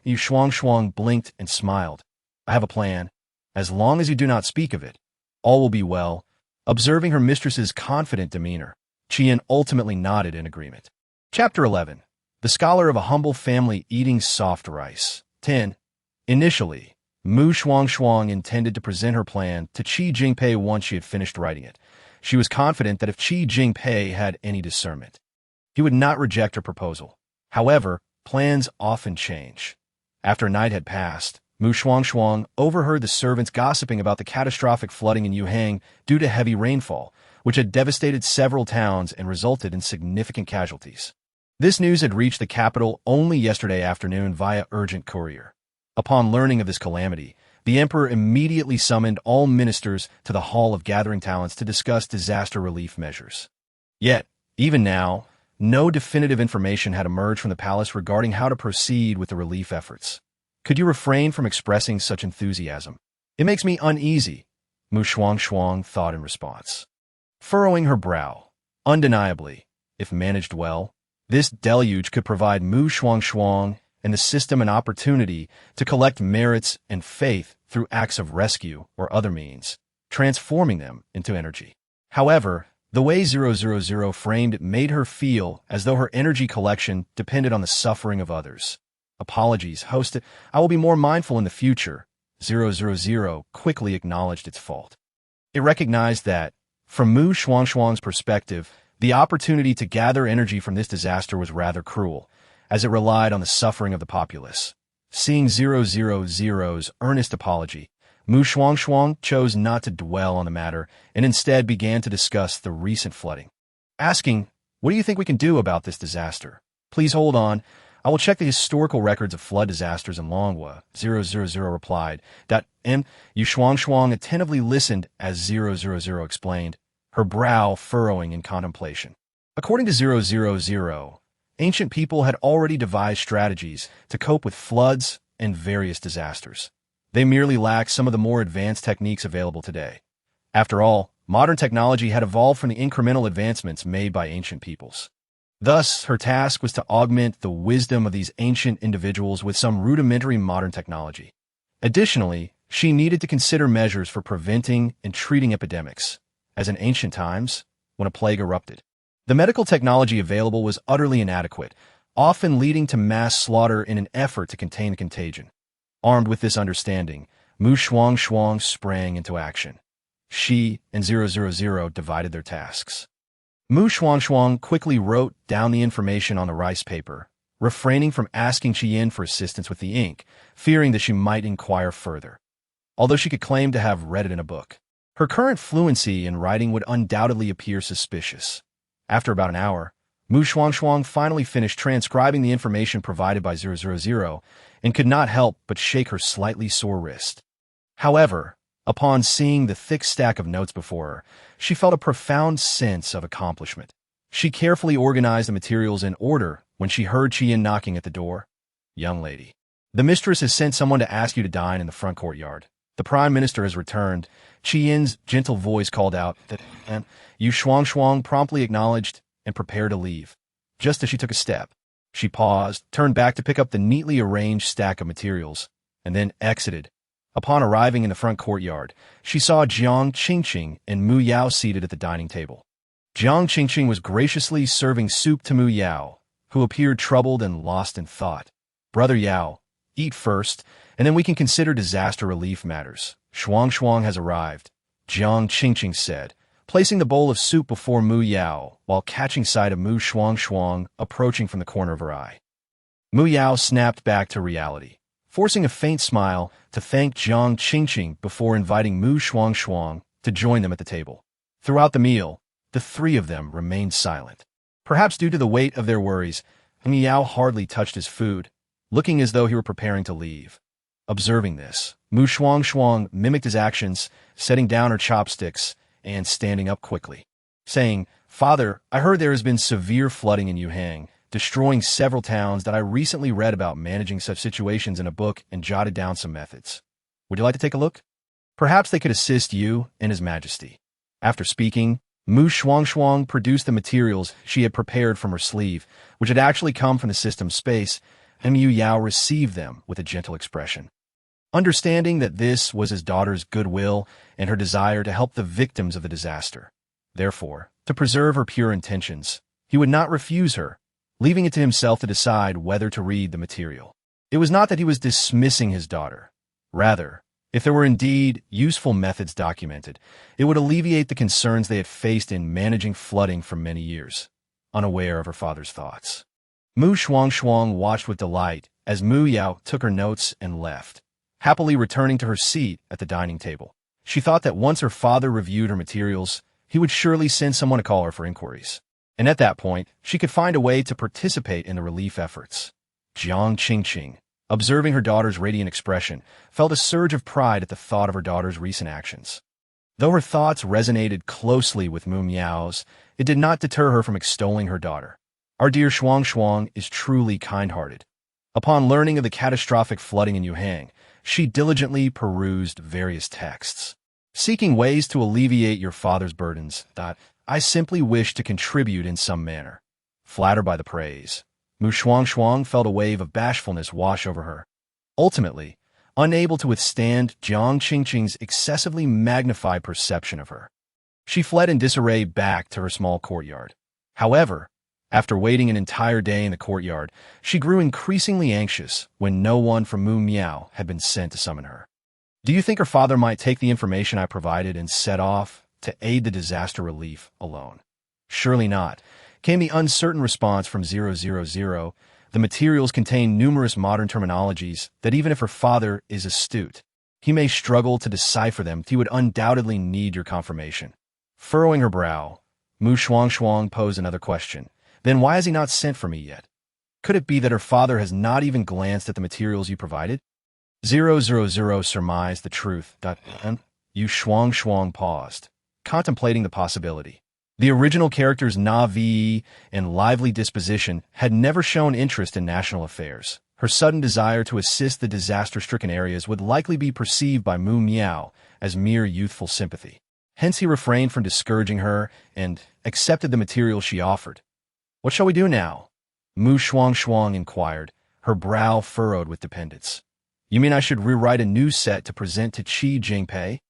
Shuangshuang blinked and smiled. I have a plan. As long as you do not speak of it, all will be well. Observing her mistress's confident demeanor, Qian ultimately nodded in agreement. Chapter 11. The Scholar of a Humble Family Eating Soft Rice. 10. Initially, Shuangshuang intended to present her plan to Qi Jingpei once she had finished writing it. She was confident that if Qi Jingpei had any discernment, he would not reject her proposal. However, plans often change. After night had passed, Shuangshuang overheard the servants gossiping about the catastrophic flooding in Yuhang due to heavy rainfall, which had devastated several towns and resulted in significant casualties. This news had reached the capital only yesterday afternoon via urgent courier. Upon learning of this calamity, the emperor immediately summoned all ministers to the Hall of Gathering Talents to discuss disaster relief measures. Yet, even now, no definitive information had emerged from the palace regarding how to proceed with the relief efforts. Could you refrain from expressing such enthusiasm? It makes me uneasy, Shuangshuang thought in response. Furrowing her brow, undeniably, if managed well, this deluge could provide Shuangshuang and the system an opportunity to collect merits and faith through acts of rescue or other means, transforming them into energy. However, the way 000 framed it made her feel as though her energy collection depended on the suffering of others. Apologies, host. I will be more mindful in the future. 000 quickly acknowledged its fault. It recognized that, from Shuangshuang's perspective, the opportunity to gather energy from this disaster was rather cruel, as it relied on the suffering of the populace. Seeing 000's earnest apology, Shuangshuang chose not to dwell on the matter and instead began to discuss the recent flooding. Asking, What do you think we can do about this disaster? Please hold on. I will check the historical records of flood disasters in Longhua, 000 replied. Shuangshuang attentively listened as 000 explained. her brow furrowing in contemplation. According to 000, ancient people had already devised strategies to cope with floods and various disasters. They merely lacked some of the more advanced techniques available today. After all, modern technology had evolved from the incremental advancements made by ancient peoples. Thus, her task was to augment the wisdom of these ancient individuals with some rudimentary modern technology. Additionally, she needed to consider measures for preventing and treating epidemics, as in ancient times, when a plague erupted. The medical technology available was utterly inadequate, often leading to mass slaughter in an effort to contain the contagion. Armed with this understanding, Shuangshuang sprang into action. She and 000 divided their tasks. Shuangshuang quickly wrote down the information on the rice paper, refraining from asking Qian for assistance with the ink, fearing that she might inquire further. Although she could claim to have read it in a book, her current fluency in writing would undoubtedly appear suspicious. After about an hour, Shuangshuang finally finished transcribing the information provided by 000 and could not help but shake her slightly sore wrist. However, upon seeing the thick stack of notes before her, she felt a profound sense of accomplishment. She carefully organized the materials in order when she heard Qian knocking at the door. "Young lady, the mistress has sent someone to ask you to dine in the front courtyard. The Prime Minister has returned." Qian's gentle voice called out that, and Shuangshuang promptly acknowledged and prepared to leave. Just as she took a step, she paused, turned back to pick up the neatly arranged stack of materials, and then exited. Upon arriving in the front courtyard, she saw Jiang Qingqing and Mu Yao seated at the dining table. Jiang Qingqing was graciously serving soup to Mu Yao, who appeared troubled and lost in thought. "Brother Yao, eat first, and then we can consider disaster relief matters. Shuangshuang has arrived," Jiang Qingqing said, placing the bowl of soup before Mu Yao while catching sight of Shuangshuang approaching from the corner of her eye. Mu Yao snapped back to reality, forcing a faint smile to thank Jiang Qingqing before inviting Shuangshuang to join them at the table. Throughout the meal, the three of them remained silent. Perhaps due to the weight of their worries, Mu Yao hardly touched his food, looking as though he were preparing to leave. Observing this, Shuangshuang mimicked his actions, setting down her chopsticks and standing up quickly, saying, "Father, I heard there has been severe flooding in Yuhang, destroying several towns that I recently read about managing such situations in a book and jotted down some methods. Would you like to take a look? Perhaps they could assist you and His Majesty." After speaking, Shuangshuang produced the materials she had prepared from her sleeve, which had actually come from the system's space, and Mu Yao received them with a gentle expression. Understanding that this was his daughter's goodwill and her desire to help the victims of the disaster. Therefore, to preserve her pure intentions, he would not refuse her, leaving it to himself to decide whether to read the material. It was not that he was dismissing his daughter. Rather, if there were indeed useful methods documented, it would alleviate the concerns they had faced in managing flooding for many years, unaware of her father's thoughts. Shuangshuang watched with delight as Mu Yao took her notes and left, happily returning to her seat at the dining table. She thought that once her father reviewed her materials, he would surely send someone to call her for inquiries. And at that point, she could find a way to participate in the relief efforts. Jiang Qingqing, observing her daughter's radiant expression, felt a surge of pride at the thought of her daughter's recent actions. Though her thoughts resonated closely with Mu Yao's, it did not deter her from extolling her daughter. "Our dear Shuangshuang is truly kind-hearted." Upon learning of the catastrophic flooding in Yuhang, she diligently perused various texts. "Seeking ways to alleviate your father's burdens, I simply wish to contribute in some manner." Flattered by the praise, Shuangshuang felt a wave of bashfulness wash over her. Ultimately, unable to withstand Jiang Qingqing's excessively magnified perception of her, she fled in disarray back to her small courtyard. However, after waiting an entire day in the courtyard, she grew increasingly anxious when no one from Mu Miao had been sent to summon her. Do you think her father might take the information I provided and set off to aid the disaster relief alone? Surely not, came the uncertain response from 000. The materials contain numerous modern terminologies that even if her father is astute, he may struggle to decipher them. He would undoubtedly need your confirmation. Furrowing her brow, Shuangshuang posed another question. Then why has he not sent for me yet? Could it be that her father has not even glanced at the materials you provided? 000 surmised the truth. Shuangshuang paused, contemplating the possibility. The original character's naive and lively disposition had never shown interest in national affairs. Her sudden desire to assist the disaster-stricken areas would likely be perceived by Mu Miao as mere youthful sympathy. Hence he refrained from discouraging her and accepted the material she offered. "What shall we do now?" Mu Shuangshuang inquired, her brow furrowed with dependence. "You mean I should rewrite a new set to present to Qi Jinpei?"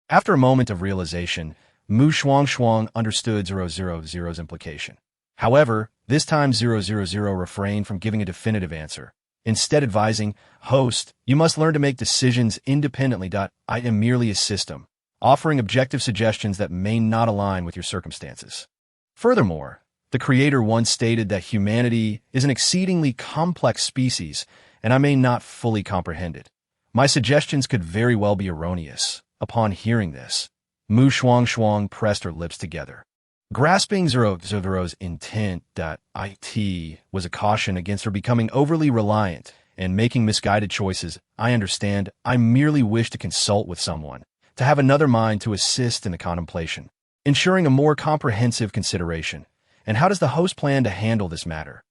After a moment of realization, Mu Shuangshuang understood 000's implication. However, this time 000 refrained from giving a definitive answer, instead advising, "Host, you must learn to make decisions independently. I am merely a system, offering objective suggestions that may not align with your circumstances." Furthermore, the creator once stated that humanity is an exceedingly complex species, and I may not fully comprehend it. My suggestions could very well be erroneous. Upon hearing this, Mu Shuangshuang pressed her lips together. Grasping 000's intent, it was a caution against her becoming overly reliant and making misguided choices. "I understand. I merely wish to consult with someone, to have another mind to assist in the contemplation, ensuring a more comprehensive consideration. And how does the host plan to handle this matter?"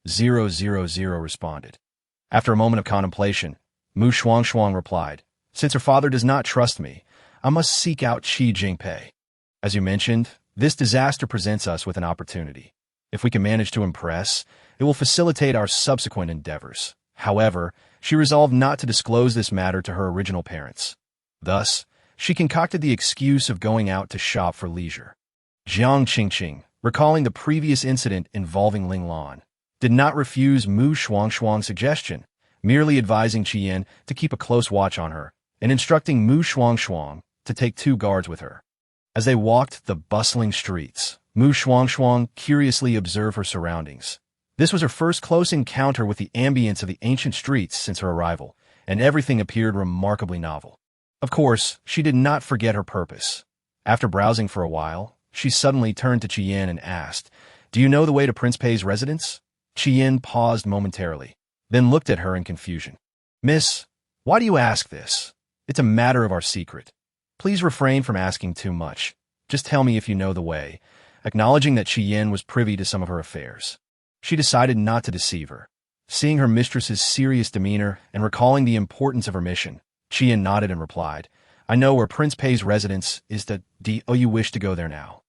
000 responded. After a moment of contemplation, Mu Shuangshuang replied, "Since her father does not trust me, I must seek out Qi Jinpei. As you mentioned, this disaster presents us with an opportunity. If we can manage to impress, it will facilitate our subsequent endeavors." However, she resolved not to disclose this matter to her original parents. Thus, she concocted the excuse of going out to shop for leisure. Jiang Qingqing, recalling the previous incident involving Ling Lan, did not refuse Mu Shuangshuang's suggestion, merely advising Qian to keep a close watch on her and instructing Mu Shuangshuang to take 2 guards with her. As they walked the bustling streets, Mu Shuangshuang curiously observed her surroundings. This was her first close encounter with the ambience of the ancient streets since her arrival, and everything appeared remarkably novel. Of course, she did not forget her purpose. After browsing for a while, she suddenly turned to Qian and asked, "Do you know the way to Prince Pei's residence?" Qian paused momentarily, then looked at her in confusion. "Miss, why do you ask this? It's a matter of our secret. Please refrain from asking too much. Just tell me if you know the way," acknowledging that Qian was privy to some of her affairs. She decided not to deceive her. Seeing her mistress's serious demeanor and recalling the importance of her mission, Qian nodded and replied, "I know where Prince Pei's residence is. Do you wish to go there now?"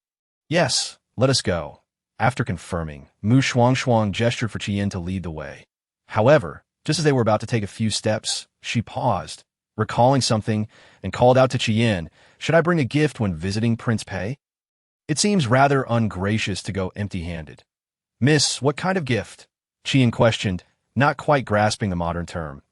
"Yes, let us go." After confirming, Mu Shuangshuang gestured for Qian to lead the way. However, just as they were about to take a few steps, she paused, recalling something, and called out to Qian, "Should I bring a gift when visiting Prince Pei? It seems rather ungracious to go empty-handed." "Miss, what kind of gift?" Qian questioned, not quite grasping the modern term.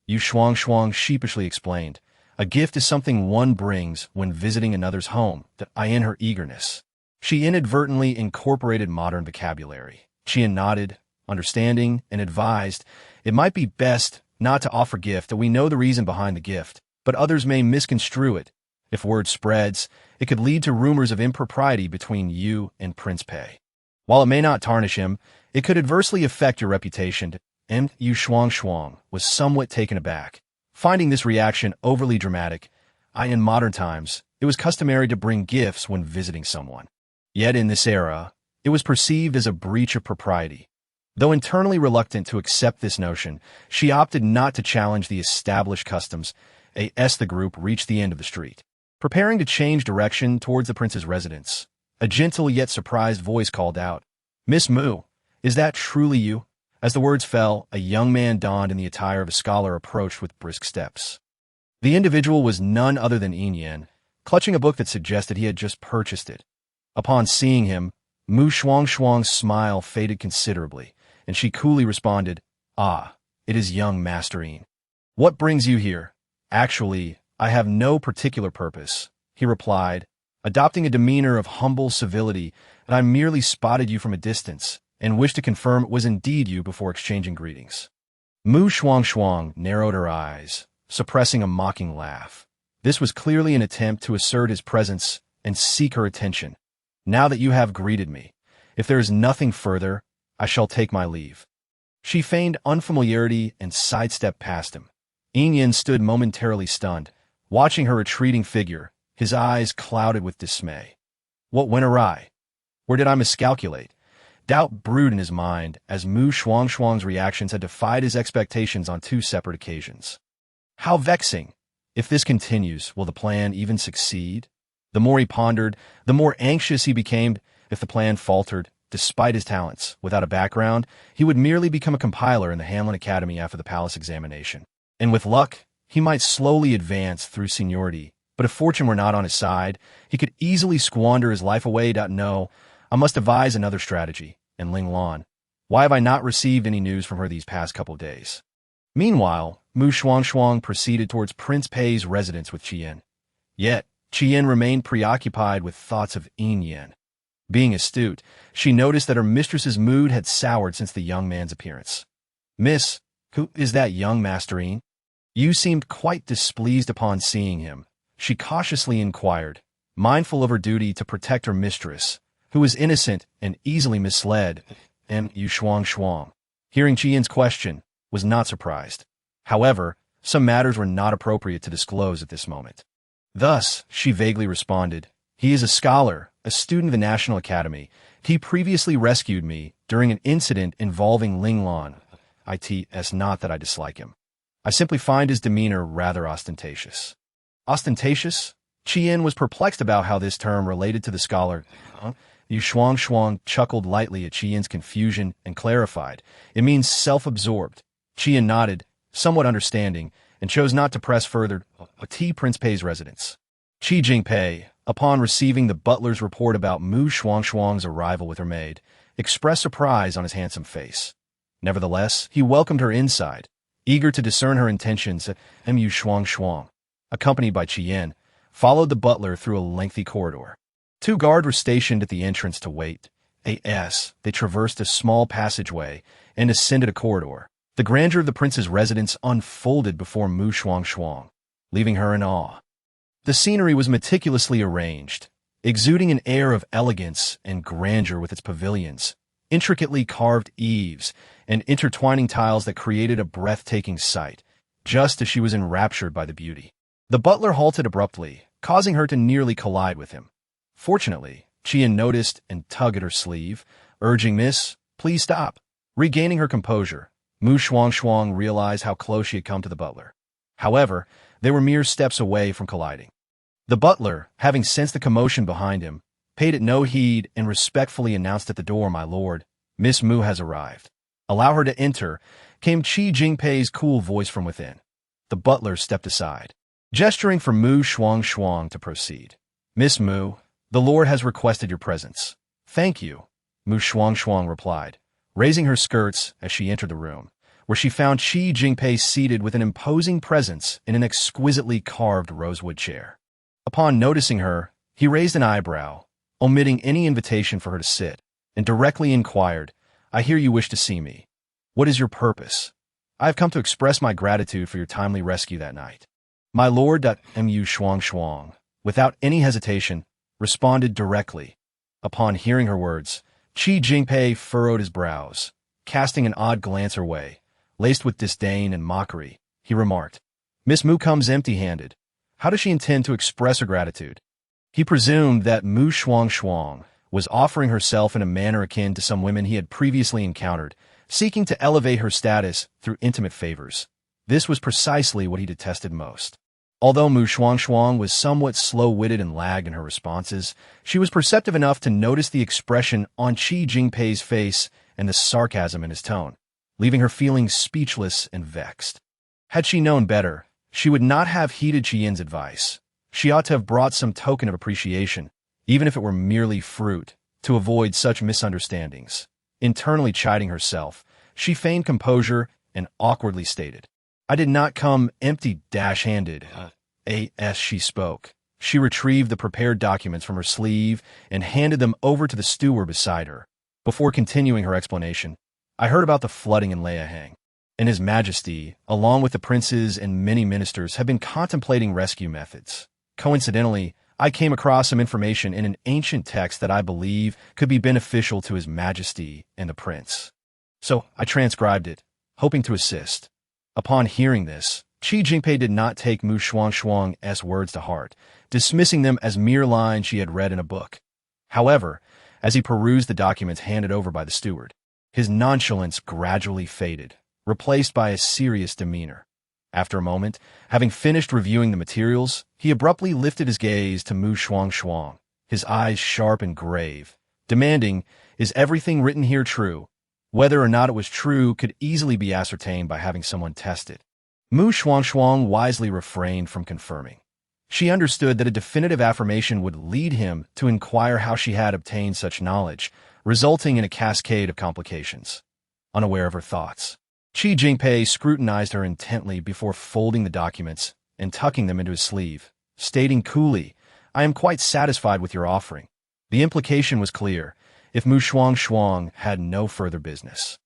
Shuangshuang sheepishly explained, "A gift is something one brings when visiting another's home." In her eagerness, she inadvertently incorporated modern vocabulary. Qian nodded, understanding, and advised, "It might be best not to offer gift. We know the reason behind the gift, but others may misconstrue it. If word spreads, it could lead to rumors of impropriety between you and Prince Pei. While it may not tarnish him, it could adversely affect your reputation." Shuangshuang was somewhat taken aback, finding this reaction overly dramatic. In modern times, it was customary to bring gifts when visiting someone. Yet in this era, it was perceived as a breach of propriety. Though internally reluctant to accept this notion, she opted not to challenge the established customs. The group reached the end of the street, preparing to change direction towards the prince's residence. A gentle yet surprised voice called out, "Miss Mu, is that truly you?" As the words fell, a young man donned in the attire of a scholar approached with brisk steps. The individual was none other than Yin, clutching a book that suggested he had just purchased it. Upon seeing him, Mu Shuangshuang's smile faded considerably, and she coolly responded, "Ah, it is young Master Yin. What brings you here?" "Actually, I have no particular purpose," he replied, adopting a demeanor of humble civility, "and I merely spotted you from a distance and wished to confirm it was indeed you before exchanging greetings." Mu Shuangshuang narrowed her eyes, suppressing a mocking laugh. This was clearly an attempt to assert his presence and seek her attention. "Now that you have greeted me, if there is nothing further, I shall take my leave." She feigned unfamiliarity and sidestepped past him. Yin stood momentarily stunned, watching her retreating figure, his eyes clouded with dismay. What went awry? Where did I miscalculate? Doubt brewed in his mind as Shuangshuang's reactions had defied his expectations on two separate occasions. How vexing! If this continues, will the plan even succeed? The more he pondered, the more anxious he became. If the plan faltered, despite his talents, without a background, he would merely become a compiler in the Hamlin Academy after the palace examination. And with luck, he might slowly advance through seniority. But if fortune were not on his side, he could easily squander his life away. No, I must devise another strategy. And Ling Lan, why have I not received any news from her these past couple of days? Meanwhile, Shuangshuang proceeded towards Prince Pei's residence with Qian. Yet, Qian remained preoccupied with thoughts of Yin. Being astute, she noticed that her mistress's mood had soured since the young man's appearance. Miss, who is that young Master Yin? You seemed quite displeased upon seeing him, she cautiously inquired, mindful of her duty to protect her mistress, who was innocent and easily misled. Shuangshuang, hearing Qian's question, was not surprised. However, some matters were not appropriate to disclose at this moment. Thus, she vaguely responded, he is a scholar, a student of the National Academy. He previously rescued me during an incident involving Ling Lan. It's not that I dislike him. I simply find his demeanor rather ostentatious. Ostentatious? Qian was perplexed about how this term related to the scholar. Shuangshuang chuckled lightly at Qian's confusion and clarified, it means self-absorbed. Qian nodded, somewhat understanding, and chose not to press further. Prince Pei's residence. Qi Jingpei, upon receiving the butler's report about Shuangshuang's arrival with her maid, expressed surprise on his handsome face. Nevertheless, he welcomed her inside, eager to discern her intentions. Shuangshuang, accompanied by Qian, followed the butler through a lengthy corridor. 2 guards were stationed at the entrance to wait. They traversed a small passageway and ascended a corridor. The grandeur of the prince's residence unfolded before Shuangshuang, leaving her in awe. The scenery was meticulously arranged, exuding an air of elegance and grandeur with its pavilions, intricately carved eaves, and intertwining tiles that created a breathtaking sight, just as she was enraptured by the beauty. The butler halted abruptly, causing her to nearly collide with him. Fortunately, Qian noticed and tugged at her sleeve, urging, Miss, please stop. Regaining her composure, Shuangshuang realized how close she had come to the butler. However, they were mere steps away from colliding. The butler, having sensed the commotion behind him, paid it no heed and respectfully announced at the door, My lord, Miss Mu has arrived. Allow her to enter, came Qi Jingpei's cool voice from within. The butler stepped aside, gesturing for Shuangshuang to proceed. Miss Mu, the lord has requested your presence. Thank you, Shuangshuang replied, raising her skirts as she entered the room, where she found Qi Jingpei seated with an imposing presence in an exquisitely carved rosewood chair. Upon noticing her, he raised an eyebrow, omitting any invitation for her to sit, and directly inquired, I hear you wish to see me. What is your purpose? I have come to express my gratitude for your timely rescue that night. My lord, Shuangshuang, without any hesitation, responded directly. Upon hearing her words, Qi Jingpei furrowed his brows, casting an odd glance her way. Laced with disdain and mockery, he remarked, Miss Mu comes empty-handed. How does she intend to express her gratitude? He presumed that Shuangshuang was offering herself in a manner akin to some women he had previously encountered, seeking to elevate her status through intimate favors. This was precisely what he detested most. Although Shuangshuang was somewhat slow-witted and lagged in her responses, she was perceptive enough to notice the expression on Qi Jingpei's face and the sarcasm in his tone, leaving her feeling speechless and vexed. Had she known better, she would not have heeded Qian's advice. She ought to have brought some token of appreciation, even if it were merely fruit, to avoid such misunderstandings. Internally chiding herself, she feigned composure and awkwardly stated, I did not come empty-handed. As she spoke, she retrieved the prepared documents from her sleeve and handed them over to the steward beside her. Before continuing her explanation, I heard about the flooding in Liahang, and His Majesty, along with the princes and many ministers, have been contemplating rescue methods. Coincidentally, I came across some information in an ancient text that I believe could be beneficial to His Majesty and the prince. So I transcribed it, hoping to assist. Upon hearing this, Qi Jingpei did not take Mu Shuangshuang's words to heart, dismissing them as mere lines she had read in a book. However, as he perused the documents handed over by the steward, his nonchalance gradually faded, replaced by a serious demeanor. After a moment, having finished reviewing the materials, he abruptly lifted his gaze to Mu Shuangshuang, his eyes sharp and grave, demanding, "Is everything written here true?" Whether or not it was true could easily be ascertained by having someone test it. Mu Shuangshuang wisely refrained from confirming. She understood that a definitive affirmation would lead him to inquire how she had obtained such knowledge, resulting in a cascade of complications. Unaware of her thoughts, Qi Jingpei scrutinized her intently before folding the documents and tucking them into his sleeve, stating coolly, "I am quite satisfied with your offering." The implication was clear. If Mu Shuangshuang had no further business,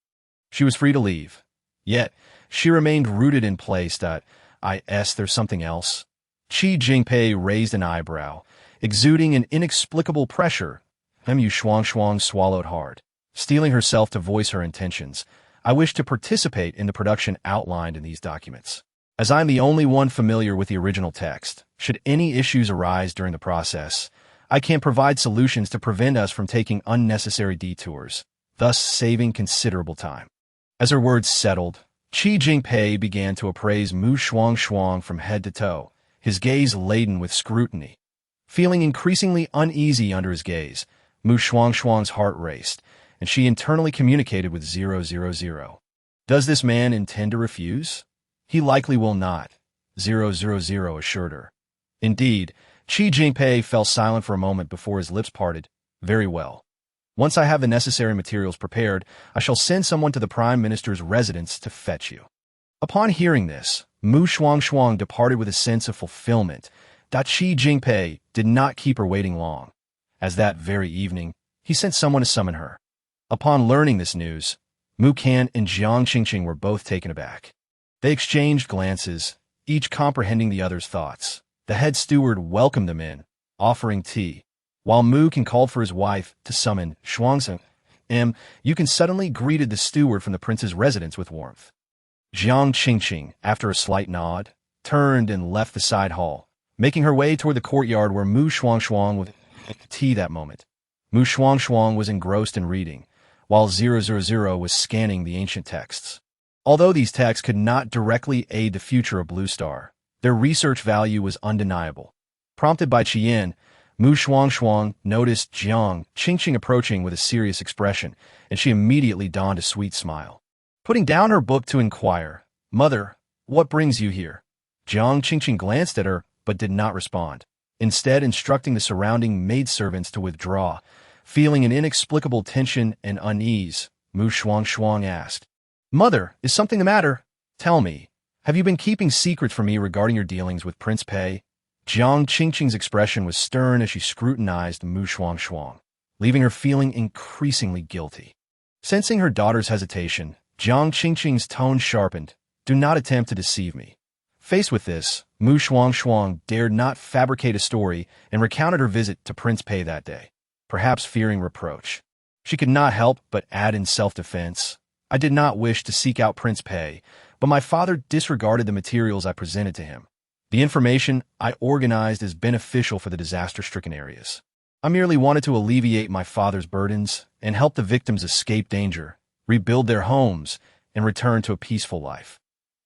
she was free to leave. Yet, she remained rooted in place. There's something else? Qi Jingpei raised an eyebrow, exuding an inexplicable pressure. Mu Shuangshuang swallowed hard, steeling herself to voice her intentions. "I wish to participate in the production outlined in these documents. As I'm the only one familiar with the original text, should any issues arise during the process, I can provide solutions to prevent us from taking unnecessary detours, thus saving considerable time." As her words settled, Qi Jingpei began to appraise Mu Shuangshuang from head to toe, his gaze laden with scrutiny. Feeling increasingly uneasy under his gaze, Mu Shuangshuang's heart raced, and she internally communicated with 000. "Does this man intend to refuse? He likely will not," 000 assured her. Indeed, Qi Jingpei fell silent for a moment before his lips parted. "Very well. Once I have the necessary materials prepared, I shall send someone to the Prime Minister's residence to fetch you." Upon hearing this, Mu Shuangshuang departed with a sense of fulfillment. Qi Jingpei did not keep her waiting long, as that very evening, he sent someone to summon her. Upon learning this news, Mu Kan and Jiang Qingqing were both taken aback. They exchanged glances, each comprehending the other's thoughts. The head steward welcomed them in, offering tea, while Mu Kan called for his wife to summon Shuangshuang. You can suddenly greeted the steward from the prince's residence with warmth. Jiang Qingqing, after a slight nod, turned and left the side hall, making her way toward the courtyard where Mu Shuangshuang was tea that moment. Mu Shuangshuang was engrossed in reading, while 000 was scanning the ancient texts. Although these texts could not directly aid the future of Blue Star, their research value was undeniable. Prompted by Qian, Mu Shuangshuang noticed Jiang Qingqing approaching with a serious expression, and she immediately donned a sweet smile. Putting down her book to inquire, "Mother, what brings you here?" Jiang Qingqing glanced at her, but did not respond, instead instructing the surrounding maidservants to withdraw. Feeling an inexplicable tension and unease, Mu Shuangshuang asked, "Mother, is something the matter? Tell me, have you been keeping secrets from me regarding your dealings with Prince Pei?" Jiang Qingqing's expression was stern as she scrutinized Mu Shuangshuang, leaving her feeling increasingly guilty. Sensing her daughter's hesitation, Jiang Qingqing's tone sharpened. "Do not attempt to deceive me." Faced with this, Mu Shuangshuang dared not fabricate a story and recounted her visit to Prince Pei that day, perhaps fearing reproach. She could not help but add in self-defense, "I did not wish to seek out Prince Pei, but my father disregarded the materials I presented to him. The information I organized is beneficial for the disaster-stricken areas. I merely wanted to alleviate my father's burdens and help the victims escape danger, rebuild their homes, and return to a peaceful life."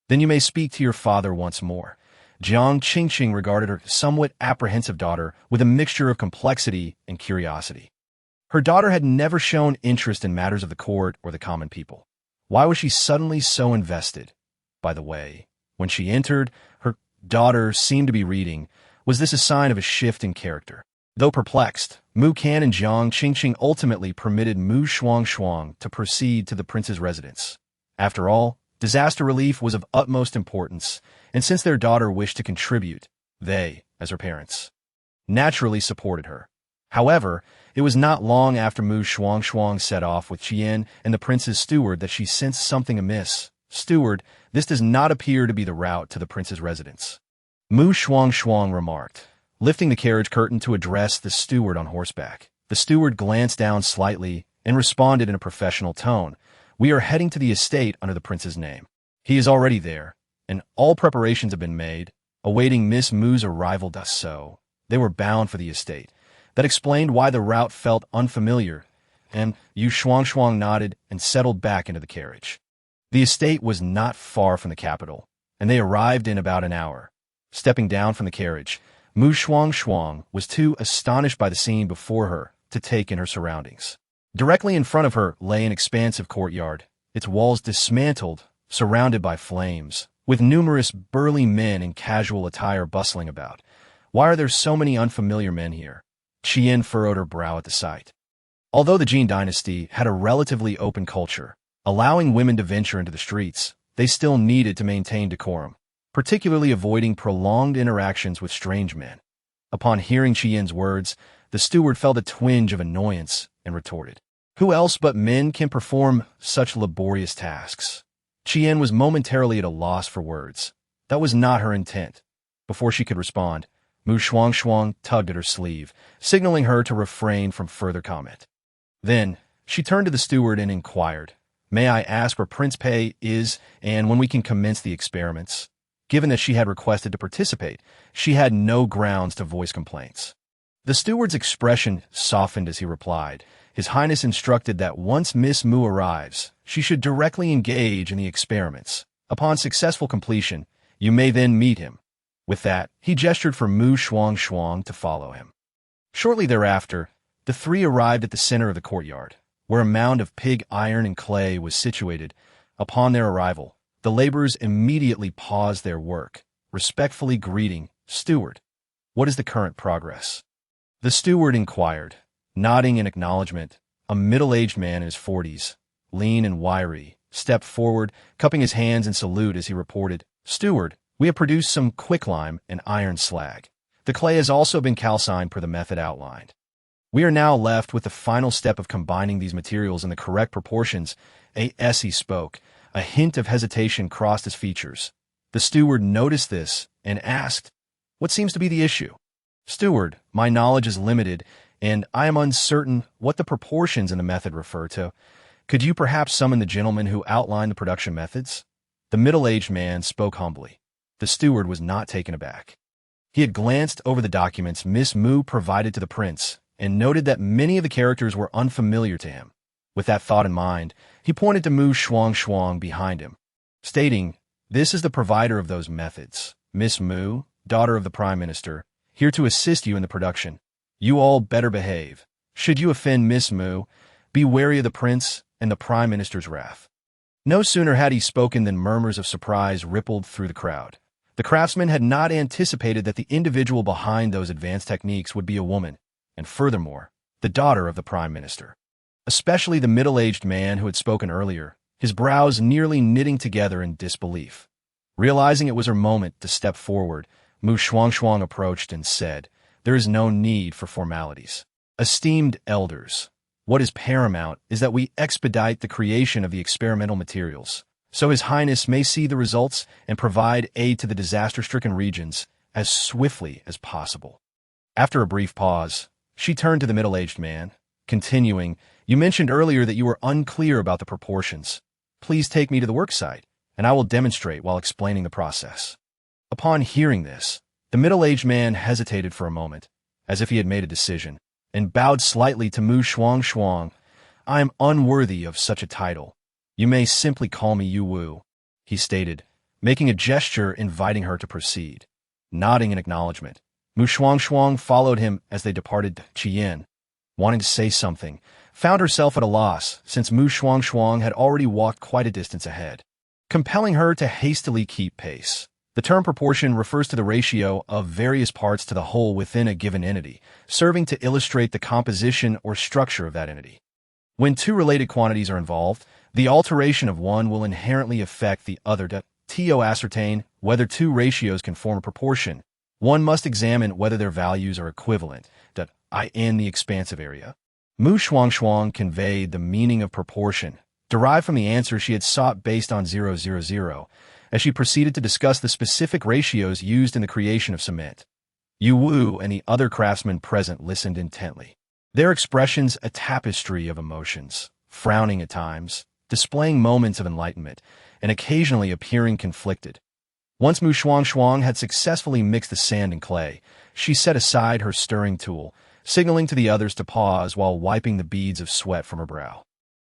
"Then you may speak to your father once more." Jiang Qingqing regarded her somewhat apprehensive daughter with a mixture of complexity and curiosity. Her daughter had never shown interest in matters of the court or the common people. Why was she suddenly so invested? By the way, when she entered, her daughter seemed to be reading. Was this a sign of a shift in character? Though perplexed, Mu Kan and Jiang Qingqing ultimately permitted Mu Shuangshuang to proceed to the prince's residence. After all, disaster relief was of utmost importance, and since their daughter wished to contribute, they, as her parents, naturally supported her. However, it was not long after Mu Shuangshuang set off with Qian and the prince's steward that she sensed something amiss. "Steward, this does not appear to be the route to the prince's residence," Mu Shuangshuang remarked, lifting the carriage curtain to address the steward on horseback. The steward glanced down slightly and responded in a professional tone, "We are heading to the estate under the prince's name. He is already there, and all preparations had been made, awaiting Miss Mu's arrival. So they were bound for the estate. That explained why the route felt unfamiliar, and Shuangshuang nodded and settled back into the carriage. The estate was not far from the capital, and they arrived in about an hour. Stepping down from the carriage, Shuangshuang was too astonished by the scene before her to take in her surroundings. Directly in front of her lay an expansive courtyard, its walls dismantled, surrounded by flames, with numerous burly men in casual attire bustling about. Why are there so many unfamiliar men here? Qian furrowed her brow at the sight. Although the Jin dynasty had a relatively open culture, allowing women to venture into the streets, they still needed to maintain decorum, particularly avoiding prolonged interactions with strange men. Upon hearing Qian's words, the steward felt a twinge of annoyance and retorted, "Who else but men can perform such laborious tasks?" Qian was momentarily at a loss for words. That was not her intent. Before she could respond, Shuangshuang tugged at her sleeve, signaling her to refrain from further comment. Then, she turned to the steward and inquired, "May I ask where Prince Pei is and when we can commence the experiments?" Given that she had requested to participate, she had no grounds to voice complaints. The steward's expression softened as he replied. His Highness instructed that once Miss Mu arrives, she should directly engage in the experiments. Upon successful completion, you may then meet him. With that, he gestured for Shuangshuang to follow him. Shortly thereafter, the three arrived at the center of the courtyard, where a mound of pig iron and clay was situated. Upon their arrival, the laborers immediately paused their work, respectfully greeting, "Steward, what is the current progress?" The steward inquired. Nodding in acknowledgement, a middle-aged man in his 40s, lean and wiry, stepped forward, cupping his hands in salute as he reported, "Steward, we have produced some quicklime and iron slag. The clay has also been calcined per the method outlined. We are now left with the final step of combining these materials in the correct proportions." As he spoke, a hint of hesitation crossed his features. The steward noticed this and asked, "What seems to be the issue?" "Steward, my knowledge is limited, and I am uncertain what the proportions in the method refer to. Could you perhaps summon the gentleman who outlined the production methods?" The middle-aged man spoke humbly. The steward was not taken aback. He had glanced over the documents Miss Mu provided to the prince and noted that many of the characters were unfamiliar to him. With that thought in mind, he pointed to Shuangshuang behind him, stating, "This is the provider of those methods, Miss Mu, daughter of the Prime Minister, here to assist you in the production. You all better behave. Should you offend Miss Mu, be wary of the prince and the Prime Minister's wrath." No sooner had he spoken than murmurs of surprise rippled through the crowd. The craftsman had not anticipated that the individual behind those advanced techniques would be a woman, and furthermore, the daughter of the Prime Minister. Especially the middle-aged man who had spoken earlier, his brows nearly knitting together in disbelief. Realizing it was her moment to step forward, Shuangshuang approached and said, "There is no need for formalities. Esteemed elders, what is paramount is that we expedite the creation of the experimental materials, so His Highness may see the results and provide aid to the disaster-stricken regions as swiftly as possible." After a brief pause, she turned to the middle-aged man, continuing, "You mentioned earlier that you were unclear about the proportions. Please take me to the worksite, and I will demonstrate while explaining the process." Upon hearing this, the middle-aged man hesitated for a moment, as if he had made a decision, and bowed slightly to Shuangshuang. "I am unworthy of such a title. You may simply call me Yu Wu," he stated, making a gesture inviting her to proceed. Nodding in acknowledgement, Shuangshuang followed him as they departed. Qian, wanting to say something, found herself at a loss since Shuangshuang had already walked quite a distance ahead, compelling her to hastily keep pace. The term proportion refers to the ratio of various parts to the whole within a given entity, serving to illustrate the composition or structure of that entity. When two related quantities are involved, the alteration of one will inherently affect the other. To ascertain whether two ratios can form a proportion, one must examine whether their values are equivalent. In the expansive area, Shuangshuang conveyed the meaning of proportion, derived from the answer she had sought based on 000, as she proceeded to discuss the specific ratios used in the creation of cement. Yu Wu and the other craftsmen present listened intently, their expressions a tapestry of emotions, frowning at times, displaying moments of enlightenment, and occasionally appearing conflicted. Once Shuangshuang had successfully mixed the sand and clay, she set aside her stirring tool, signaling to the others to pause while wiping the beads of sweat from her brow.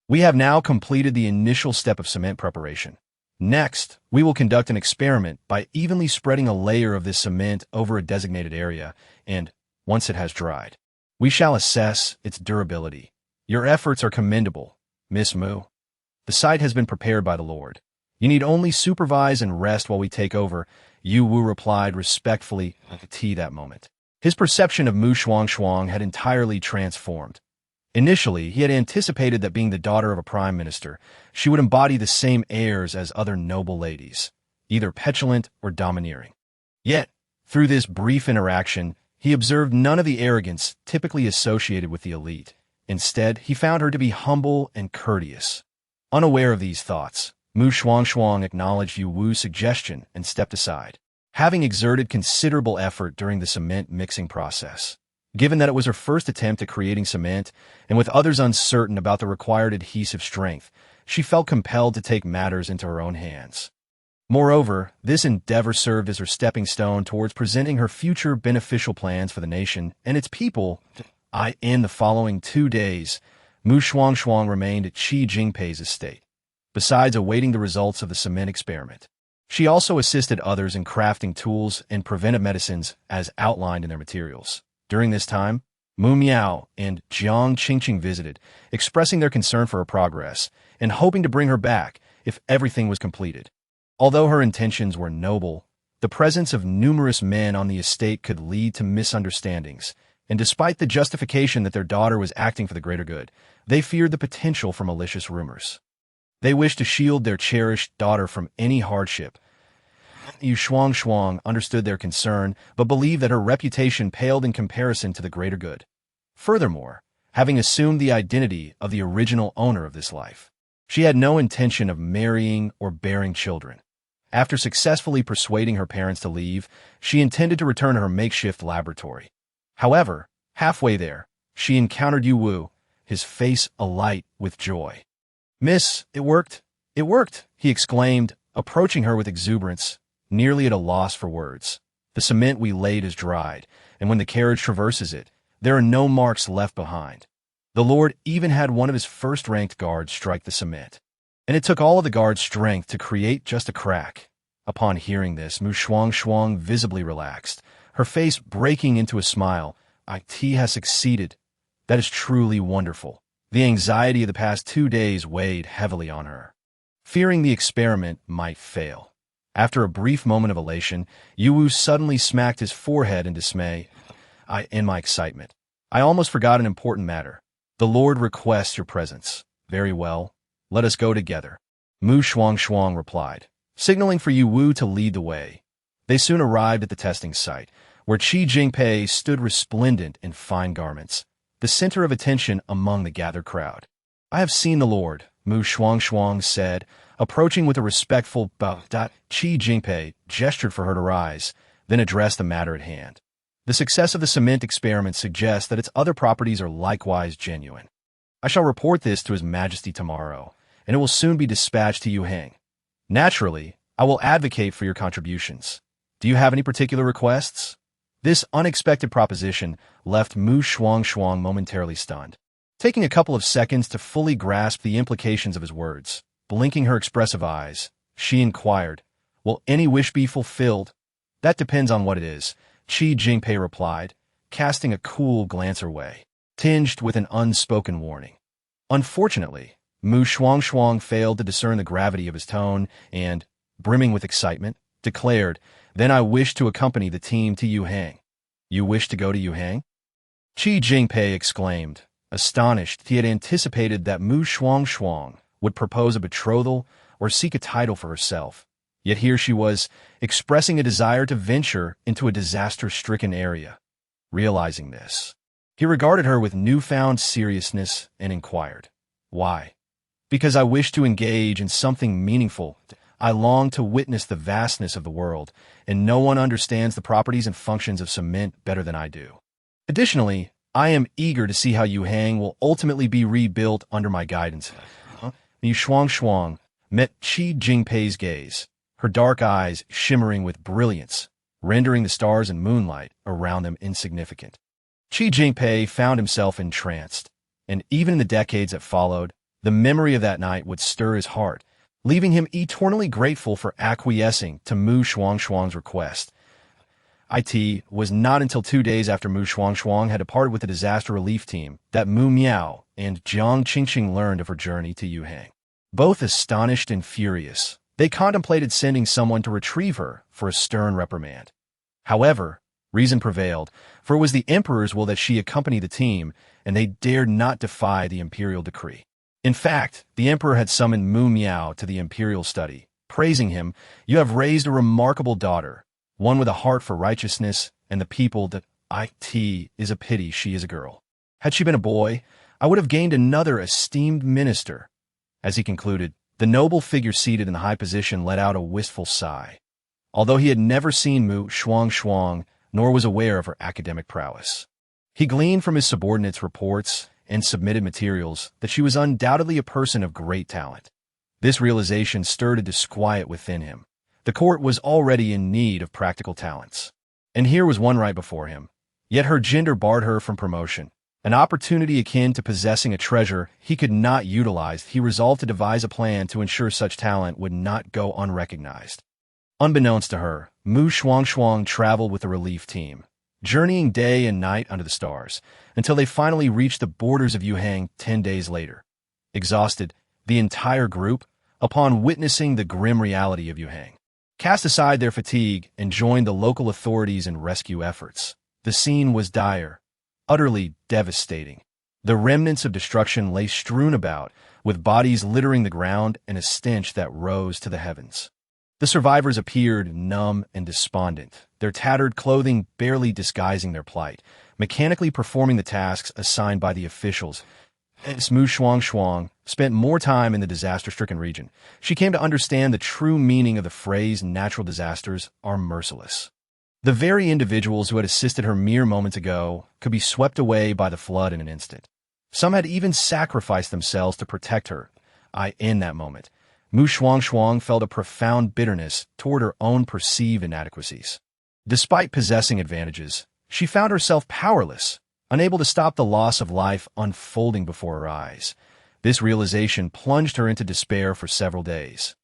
We have now completed the initial step of cement preparation. Next, we will conduct an experiment by evenly spreading a layer of this cement over a designated area, and, once it has dried, we shall assess its durability. Your efforts are commendable, Miss Mu. The site has been prepared by the Lord. You need only supervise and rest while we take over, Yu Wu replied respectfully at that moment. His perception of Shuangshuang had entirely transformed. Initially, he had anticipated that being the daughter of a prime minister, she would embody the same airs as other noble ladies, either petulant or domineering. Yet, through this brief interaction, he observed none of the arrogance typically associated with the elite. Instead, he found her to be humble and courteous. Unaware of these thoughts, Shuangshuang acknowledged Yu Wu's suggestion and stepped aside, having exerted considerable effort during the cement mixing process. Given that it was her first attempt at creating cement, and with others uncertain about the required adhesive strength, she felt compelled to take matters into her own hands. Moreover, this endeavor served as her stepping stone towards presenting her future beneficial plans for the nation and its people. In the following 2 days, Shuangshuang remained at Xi Jinping's estate. Besides awaiting the results of the cement experiment, she also assisted others in crafting tools and preventive medicines as outlined in their materials. During this time, Mu Miao and Jiang Qingqing visited, expressing their concern for her progress and hoping to bring her back if everything was completed. Although her intentions were noble, the presence of numerous men on the estate could lead to misunderstandings, and despite the justification that their daughter was acting for the greater good, they feared the potential for malicious rumors. They wished to shield their cherished daughter from any hardship. Shuangshuang understood their concern, but believed that her reputation paled in comparison to the greater good. Furthermore, having assumed the identity of the original owner of this life, she had no intention of marrying or bearing children. After successfully persuading her parents to leave, she intended to return to her makeshift laboratory. However, halfway there, she encountered Yu Wu, his face alight with joy. "Miss, it worked! It worked!" he exclaimed, approaching her with exuberance, nearly at a loss for words. "The cement we laid is dried, and when the carriage traverses it, there are no marks left behind." The Lord even had one of his first-ranked guards strike the cement, and it took all of the guard's strength to create just a crack. Upon hearing this, Shuangshuang visibly relaxed, her face breaking into a smile. "IT has succeeded. That is truly wonderful." The anxiety of the past 2 days weighed heavily on her, fearing the experiment might fail. After a brief moment of elation, Yu Wu suddenly smacked his forehead in dismay. In my excitement, I almost forgot an important matter. The Lord requests your presence." "Very well. Let us go together," Shuangshuang replied, signaling for Yu Wu to lead the way. They soon arrived at the testing site, where Xi Jinping stood resplendent in fine garments, the center of attention among the gathered crowd. "I have seen the Lord," Shuangshuang said, approaching with a respectful bow. Xi Jinping gestured for her to rise, then addressed the matter at hand. "The success of the cement experiment suggests that its other properties are likewise genuine. I shall report this to His Majesty tomorrow, and it will soon be dispatched to Yuhang. Naturally, I will advocate for your contributions. Do you have any particular requests?" This unexpected proposition left Shuangshuang momentarily stunned. Taking a couple of seconds to fully grasp the implications of his words, blinking her expressive eyes, she inquired, "Will any wish be fulfilled?" "That depends on what it is," Xi Jinping replied, casting a cool glance her way, tinged with an unspoken warning. Unfortunately, Shuangshuang failed to discern the gravity of his tone and, brimming with excitement, declared, "Then I wish to accompany the team to Yuhang." "You wish to go to Yuhang?" Xi Jinping exclaimed, astonished. He had anticipated that Shuangshuang would propose a betrothal or seek a title for herself. Yet here she was, expressing a desire to venture into a disaster-stricken area. Realizing this, he regarded her with newfound seriousness and inquired, "Why?" "Because I wish to engage in something meaningful. I long to witness the vastness of the world, and no one understands the properties and functions of cement better than I do. Additionally, I am eager to see how Yuhang will ultimately be rebuilt under my guidance." Shuangshuang met Xi Jinping's gaze, her dark eyes shimmering with brilliance, rendering the stars and moonlight around them insignificant. Qi Jinpei found himself entranced, and even in the decades that followed, the memory of that night would stir his heart, leaving him eternally grateful for acquiescing to Mu Shuangshuang's request. It was not until 2 days after Mu Shuangshuang had departed with the disaster relief team that Mu Miao and Jiang Qingqing learned of her journey to Yuhang. Both astonished and furious, they contemplated sending someone to retrieve her for a stern reprimand. However, reason prevailed, for it was the emperor's will that she accompany the team, and they dared not defy the imperial decree. In fact, the emperor had summoned Mu Miao to the imperial study, praising him, "You have raised a remarkable daughter, one with a heart for righteousness and the people that it is a pity she is a girl. Had she been a boy, I would have gained another esteemed minister." As he concluded, the noble figure seated in the high position let out a wistful sigh. Although he had never seen Mu Shuangshuang, nor was aware of her academic prowess, he gleaned from his subordinates' reports and submitted materials that she was undoubtedly a person of great talent. This realization stirred a disquiet within him. The court was already in need of practical talents, and here was one right before him. Yet her gender barred her from promotion. An opportunity akin to possessing a treasure he could not utilize, he resolved to devise a plan to ensure such talent would not go unrecognized. Unbeknownst to her, Mu Shuangshuang traveled with the relief team, journeying day and night under the stars, until they finally reached the borders of Yuhang 10 days later. Exhausted, the entire group, upon witnessing the grim reality of Yuhang, cast aside their fatigue and joined the local authorities in rescue efforts. The scene was dire, utterly devastating. The remnants of destruction lay strewn about, with bodies littering the ground and a stench that rose to the heavens. The survivors appeared numb and despondent, their tattered clothing barely disguising their plight, mechanically performing the tasks assigned by the officials. As Mu Shuangshuang spent more time in the disaster-stricken region, she came to understand the true meaning of the phrase "natural disasters are merciless." The very individuals who had assisted her mere moments ago could be swept away by the flood in an instant. Some had even sacrificed themselves to protect her. In that moment, Mu Shuangshuang felt a profound bitterness toward her own perceived inadequacies. Despite possessing advantages, she found herself powerless, unable to stop the loss of life unfolding before her eyes. This realization plunged her into despair for several days.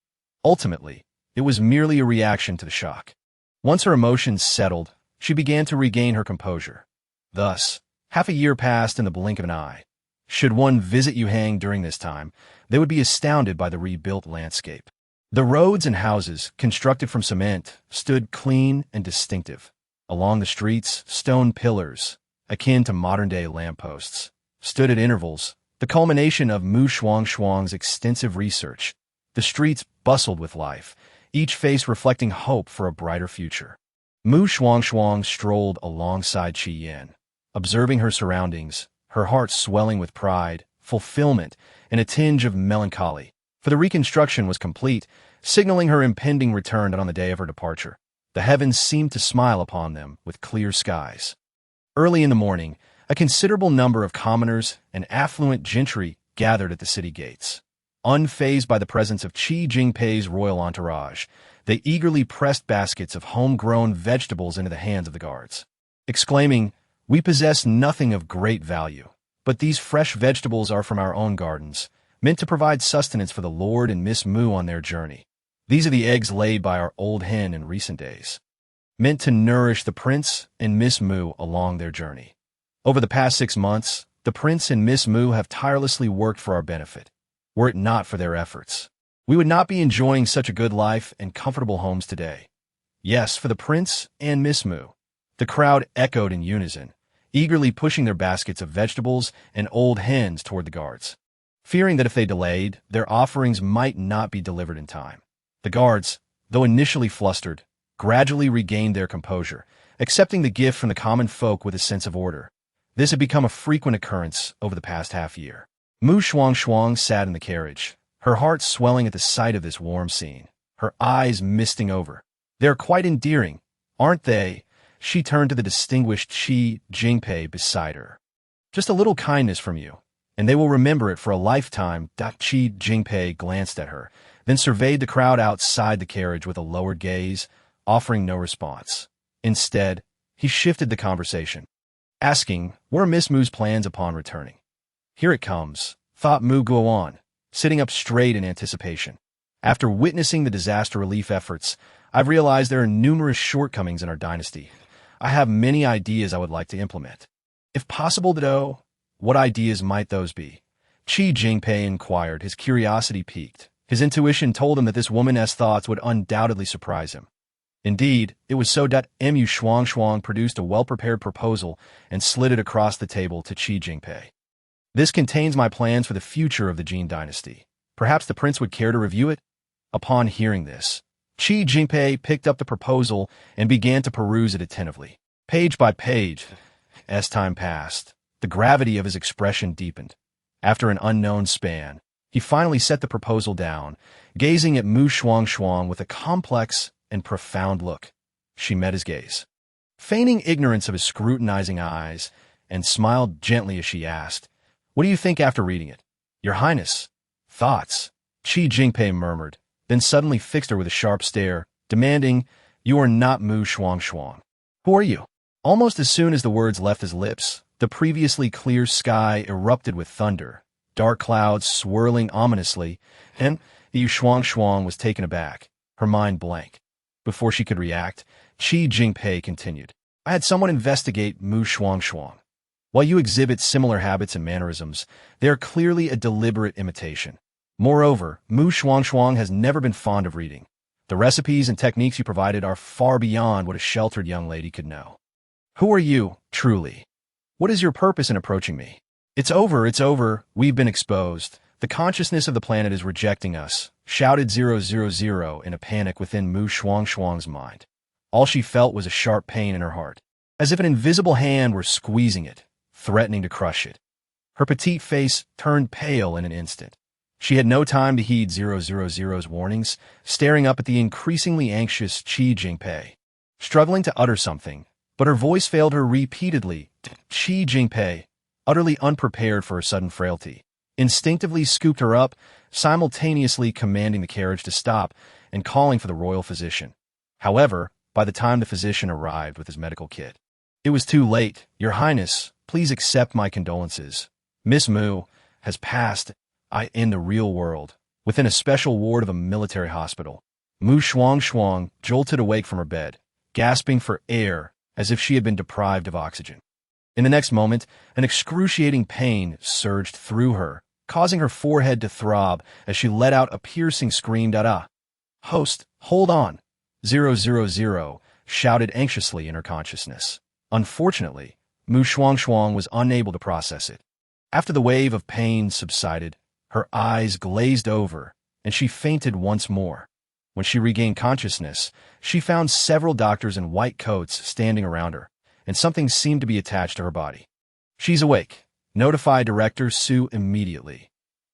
Ultimately, it was merely a reaction to the shock. Once her emotions settled, she began to regain her composure. Thus, half a year passed in the blink of an eye. Should one visit Yuhang during this time, they would be astounded by the rebuilt landscape. The roads and houses, constructed from cement, stood clean and distinctive. Along the streets, stone pillars, akin to modern-day lampposts, stood at intervals, the culmination of Mu Shuangshuang's extensive research. The streets bustled with life, each face reflecting hope for a brighter future. Mu Shuangshuang strolled alongside Qi Yan, observing her surroundings, her heart swelling with pride, fulfillment, and a tinge of melancholy, for the reconstruction was complete, signaling her impending return on the day of her departure. The heavens seemed to smile upon them with clear skies. Early in the morning, a considerable number of commoners and affluent gentry gathered at the city gates. Unfazed by the presence of Qi Jinpei's royal entourage, they eagerly pressed baskets of homegrown vegetables into the hands of the guards, exclaiming, "We possess nothing of great value, but these fresh vegetables are from our own gardens, meant to provide sustenance for the Lord and Miss Mu on their journey. These are the eggs laid by our old hen in recent days, meant to nourish the Prince and Miss Mu along their journey. Over the past 6 months, the Prince and Miss Mu have tirelessly worked for our benefit. Were it not for their efforts, we would not be enjoying such a good life and comfortable homes today." Yes, for the Prince and Miss Mu. The crowd echoed in unison, eagerly pushing their baskets of vegetables and old hens toward the guards, fearing that if they delayed, their offerings might not be delivered in time. The guards, though initially flustered, gradually regained their composure, accepting the gift from the common folk with a sense of order. This had become a frequent occurrence over the past half-year. Mu Shuangshuang sat in the carriage, her heart swelling at the sight of this warm scene, her eyes misting over. "They're quite endearing, aren't they?" She turned to the distinguished Qi Jinpei beside her. "Just a little kindness from you, and they will remember it for a lifetime." Qi Jinpei glanced at her, then surveyed the crowd outside the carriage with a lowered gaze, offering no response. Instead, he shifted the conversation, asking, "What are Miss Mu's plans upon returning?" "Here it comes," thought Mu Guoan, sitting up straight in anticipation. "After witnessing the disaster relief efforts, I've realized there are numerous shortcomings in our dynasty. I have many ideas I would like to implement. If possible, though, what ideas might those be?" Qi Jingpei inquired, his curiosity piqued. His intuition told him that this woman's thoughts would undoubtedly surprise him. Indeed, it was so that Shuangshuang produced a well-prepared proposal and slid it across the table to Qi Jingpei. "This contains my plans for the future of the Jin dynasty. Perhaps the prince would care to review it?" Upon hearing this, Qi Jingpei picked up the proposal and began to peruse it attentively. Page by page, as time passed, the gravity of his expression deepened. After an unknown span, he finally set the proposal down, gazing at Shuangshuang with a complex and profound look. She met his gaze, feigning ignorance of his scrutinizing eyes, and smiled gently as she asked, "What do you think after reading it?" "Your Highness." "Thoughts?" Qi Jingpei murmured, then suddenly fixed her with a sharp stare, demanding, "You are not Shuangshuang. Who are you?" Almost as soon as the words left his lips, the previously clear sky erupted with thunder, dark clouds swirling ominously, and Shuangshuang was taken aback, her mind blank. Before she could react, Qi Jingpei continued, "I had someone investigate Shuangshuang. While you exhibit similar habits and mannerisms, they are clearly a deliberate imitation. Moreover, Shuangshuang has never been fond of reading. The recipes and techniques you provided are far beyond what a sheltered young lady could know. Who are you, truly? What is your purpose in approaching me?" It's over, we've been exposed. The consciousness of the planet is rejecting us," shouted 000 in a panic within Shuangshuang's mind. All she felt was a sharp pain in her heart, as if an invisible hand were squeezing it, threatening to crush it. Her petite face turned pale in an instant. She had no time to heed 000's warnings, staring up at the increasingly anxious Qi Jingpei, struggling to utter something, but her voice failed her repeatedly. Qi Jingpei, utterly unprepared for her sudden frailty, instinctively scooped her up, simultaneously commanding the carriage to stop and calling for the royal physician. However, by the time the physician arrived with his medical kit, it was too late. "Your Highness, please accept my condolences. Miss Mu has passed in the real world, within a special ward of a military hospital." Shuangshuang jolted awake from her bed, gasping for air as if she had been deprived of oxygen. In the next moment, an excruciating pain surged through her, causing her forehead to throb as she let out a piercing scream. "Host, hold on!" 000 shouted anxiously in her consciousness. Unfortunately, Shuangshuang was unable to process it. After the wave of pain subsided, her eyes glazed over, and she fainted once more. When she regained consciousness, she found several doctors in white coats standing around her, and something seemed to be attached to her body. "She's awake. Notify Director Su immediately."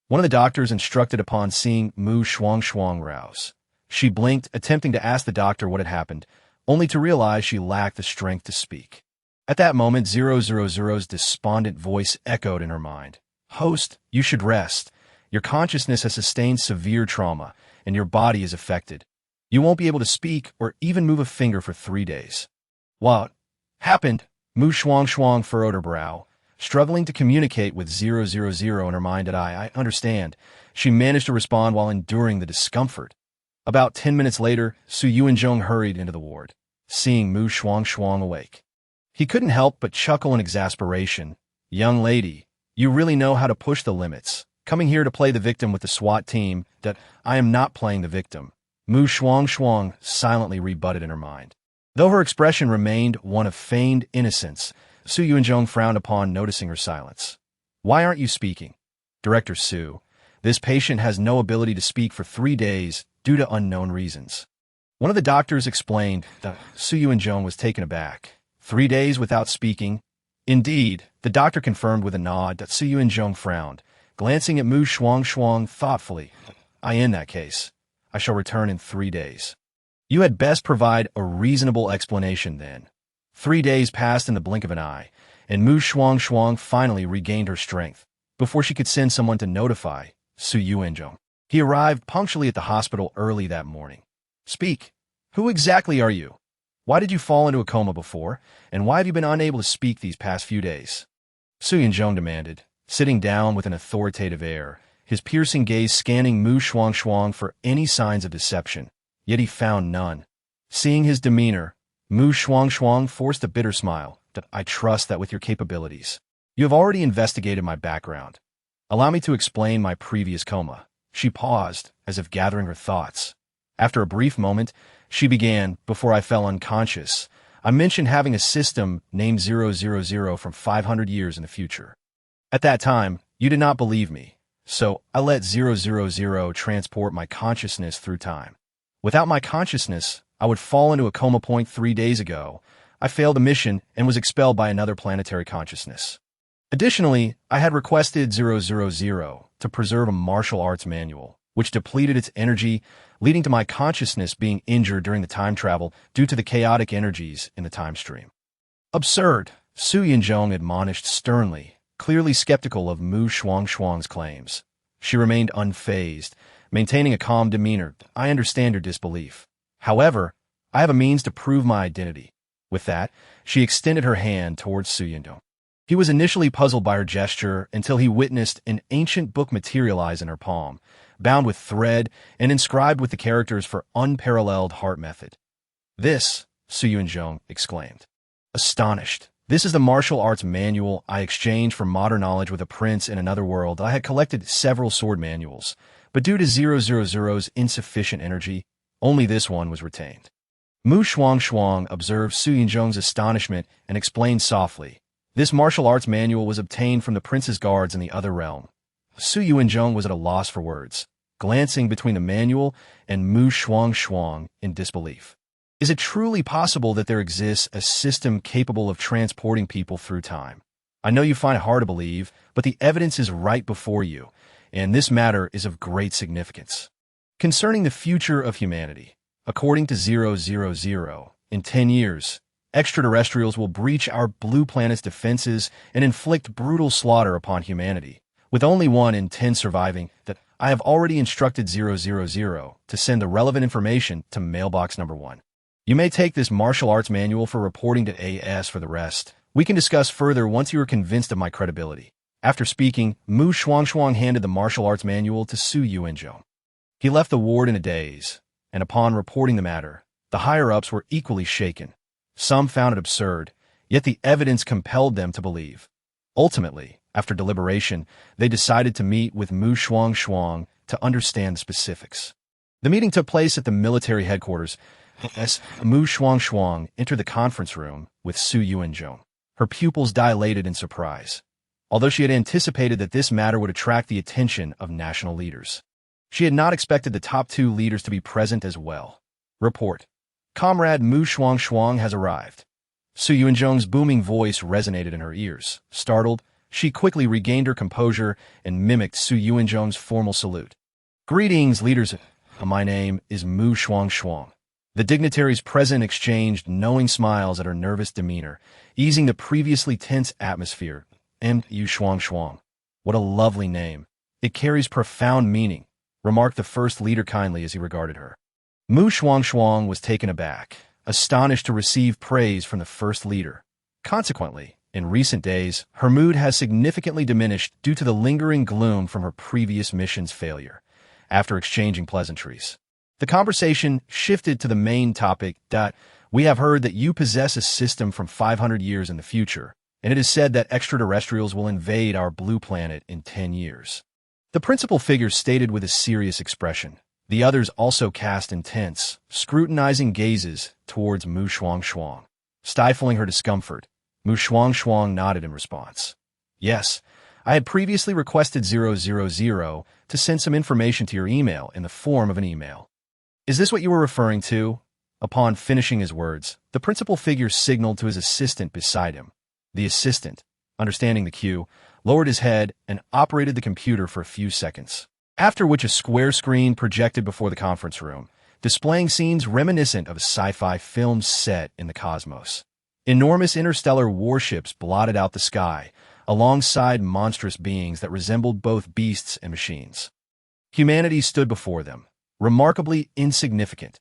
One of the doctors instructed upon seeing Shuangshuang rouse. She blinked, attempting to ask the doctor what had happened, only to realize she lacked the strength to speak. At that moment, 000's despondent voice echoed in her mind. "Host, you should rest. Your consciousness has sustained severe trauma, and your body is affected. You won't be able to speak or even move a finger for 3 days." "What happened?" Shuangshuang furrowed her brow, struggling to communicate with 000 in her mind. I understand." She managed to respond while enduring the discomfort. About 10 minutes later, Su Yuanzhong hurried into the ward, seeing Shuangshuang awake. He couldn't help but chuckle in exasperation. "Young lady, you really know how to push the limits. Coming here to play the victim with the SWAT team, that I am not playing the victim," Shuangshuang silently rebutted in her mind. Though her expression remained one of feigned innocence, Su Yuanzhong frowned upon noticing her silence. "Why aren't you speaking?" "Director Su, this patient has no ability to speak for 3 days due to unknown reasons." One of the doctors explained that Su Yuanzhong was taken aback. 3 days without speaking? Indeed, the doctor confirmed with a nod. That Su Yuanzhong frowned, glancing at Shuangshuang thoughtfully. In that case, I shall return in 3 days. You had best provide a reasonable explanation then." 3 days passed in the blink of an eye, and Shuangshuang finally regained her strength, before she could send someone to notify Su Yuanzhong. He arrived punctually at the hospital early that morning. Speak. Who exactly are you? Why did you fall into a coma before, and why have you been unable to speak these past few days? Shuangshuang demanded, sitting down with an authoritative air, his piercing gaze scanning Shuangshuang for any signs of deception, yet he found none. Seeing his demeanor, Shuangshuang forced a bitter smile. I trust that with your capabilities, you have already investigated my background. Allow me to explain my previous coma. She paused, as if gathering her thoughts. After a brief moment, she began, before I fell unconscious. I mentioned having a system named 000 from 500 years in the future. At that time, you did not believe me, so I let 000 transport my consciousness through time. Without my consciousness, I would fall into a coma point 3 days ago. I failed the mission and was expelled by another planetary consciousness. Additionally, I had requested 000 to preserve a martial arts manual, which depleted its energy, leading to my consciousness being injured during the time travel due to the chaotic energies in the time stream. Absurd, Shuangshuang admonished sternly, clearly skeptical of Shuangshuang's claims. She remained unfazed, maintaining a calm demeanor. I understand your disbelief. However, I have a means to prove my identity. With that, she extended her hand towards Shuangshuang. He was initially puzzled by her gesture until he witnessed an ancient book materialize in her palm, bound with thread and inscribed with the characters for unparalleled heart method. This, Shuangshuang exclaimed. Astonished. This is the martial arts manual I exchanged for modern knowledge with a prince in another world. I had collected several sword manuals, but due to 000's insufficient energy, only this one was retained. Shuangshuang observed Shuangshuang's astonishment and explained softly. This martial arts manual was obtained from the prince's guards in the other realm. Shuangshuang was at a loss for words, glancing between the manual and Shuangshuang in disbelief. Is it truly possible that there exists a system capable of transporting people through time? I know you find it hard to believe, but the evidence is right before you, and this matter is of great significance. Concerning the future of humanity, according to 000, in 10 years, extraterrestrials will breach our blue planet's defenses and inflict brutal slaughter upon humanity, with only 1 in 10 surviving. That I have already instructed 000 to send the relevant information to mailbox number 1. You may take this martial arts manual for reporting to AS for the rest. We can discuss further once you are convinced of my credibility. After speaking, Shuangshuang handed the martial arts manual to Shuangshuang. He left the ward in a daze, and upon reporting the matter, the higher-ups were equally shaken. Some found it absurd, yet the evidence compelled them to believe. Ultimately, after deliberation, they decided to meet with Shuangshuang to understand the specifics. The meeting took place at the military headquarters. As Shuangshuang entered the conference room with Shuangshuang, her pupils dilated in surprise, although she had anticipated that this matter would attract the attention of national leaders. She had not expected the top 2 leaders to be present as well. Report. Comrade Shuangshuang has arrived. Shuangshuang's booming voice resonated in her ears. Startled, she quickly regained her composure and mimicked Shuangshuang's formal salute. Greetings, leaders. My name is Shuangshuang. The dignitaries present exchanged knowing smiles at her nervous demeanor, easing the previously tense atmosphere. Shuangshuang. What a lovely name. It carries profound meaning, remarked the first leader kindly as he regarded her. Shuangshuang was taken aback, astonished to receive praise from the first leader. Consequently, in recent days, her mood has significantly diminished due to the lingering gloom from her previous mission's failure. After exchanging pleasantries, the conversation shifted to the main topic. We have heard that you possess a system from 500 years in the future, and it is said that extraterrestrials will invade our blue planet in 10 years. The principal figure stated with a serious expression. The others also cast intense, scrutinizing gazes towards Shuangshuang. Stifling her discomfort, Shuangshuang nodded in response. Yes, I had previously requested 000 to send some information to your email in the form of an email. Is this what you were referring to? Upon finishing his words, the principal figure signaled to his assistant beside him. The assistant, understanding the cue, lowered his head and operated the computer for a few seconds, after which a square screen projected before the conference room, displaying scenes reminiscent of a sci-fi film set in the cosmos. Enormous interstellar warships blotted out the sky, alongside monstrous beings that resembled both beasts and machines. Humanity stood before them, remarkably insignificant.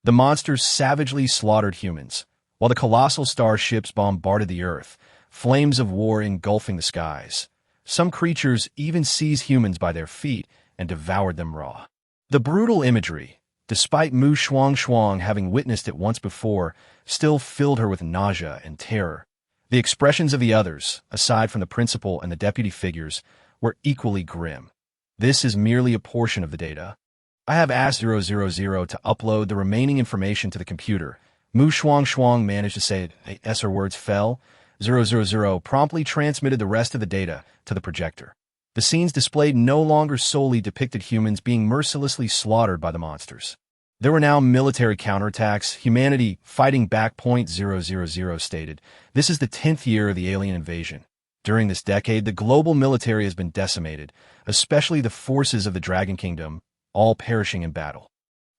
The monsters savagely slaughtered humans, while the colossal starships bombarded the Earth, flames of war engulfing the skies. Some creatures even seized humans by their feet and devoured them raw. The brutal imagery, despite Shuangshuang having witnessed it once before, still filled her with nausea and terror. The expressions of the others, aside from the principal and the deputy figures, were equally grim. This is merely a portion of the data. I have asked 000 to upload the remaining information to the computer. Shuangshuang managed to say it. As her words fell, 000 promptly transmitted the rest of the data to the projector. The scenes displayed no longer solely depicted humans being mercilessly slaughtered by the monsters. There were now military counterattacks, humanity fighting back. 000 stated, "This is the 10th year of the alien invasion. During this decade, the global military has been decimated, especially the forces of the Dragon Kingdom, all perishing in battle."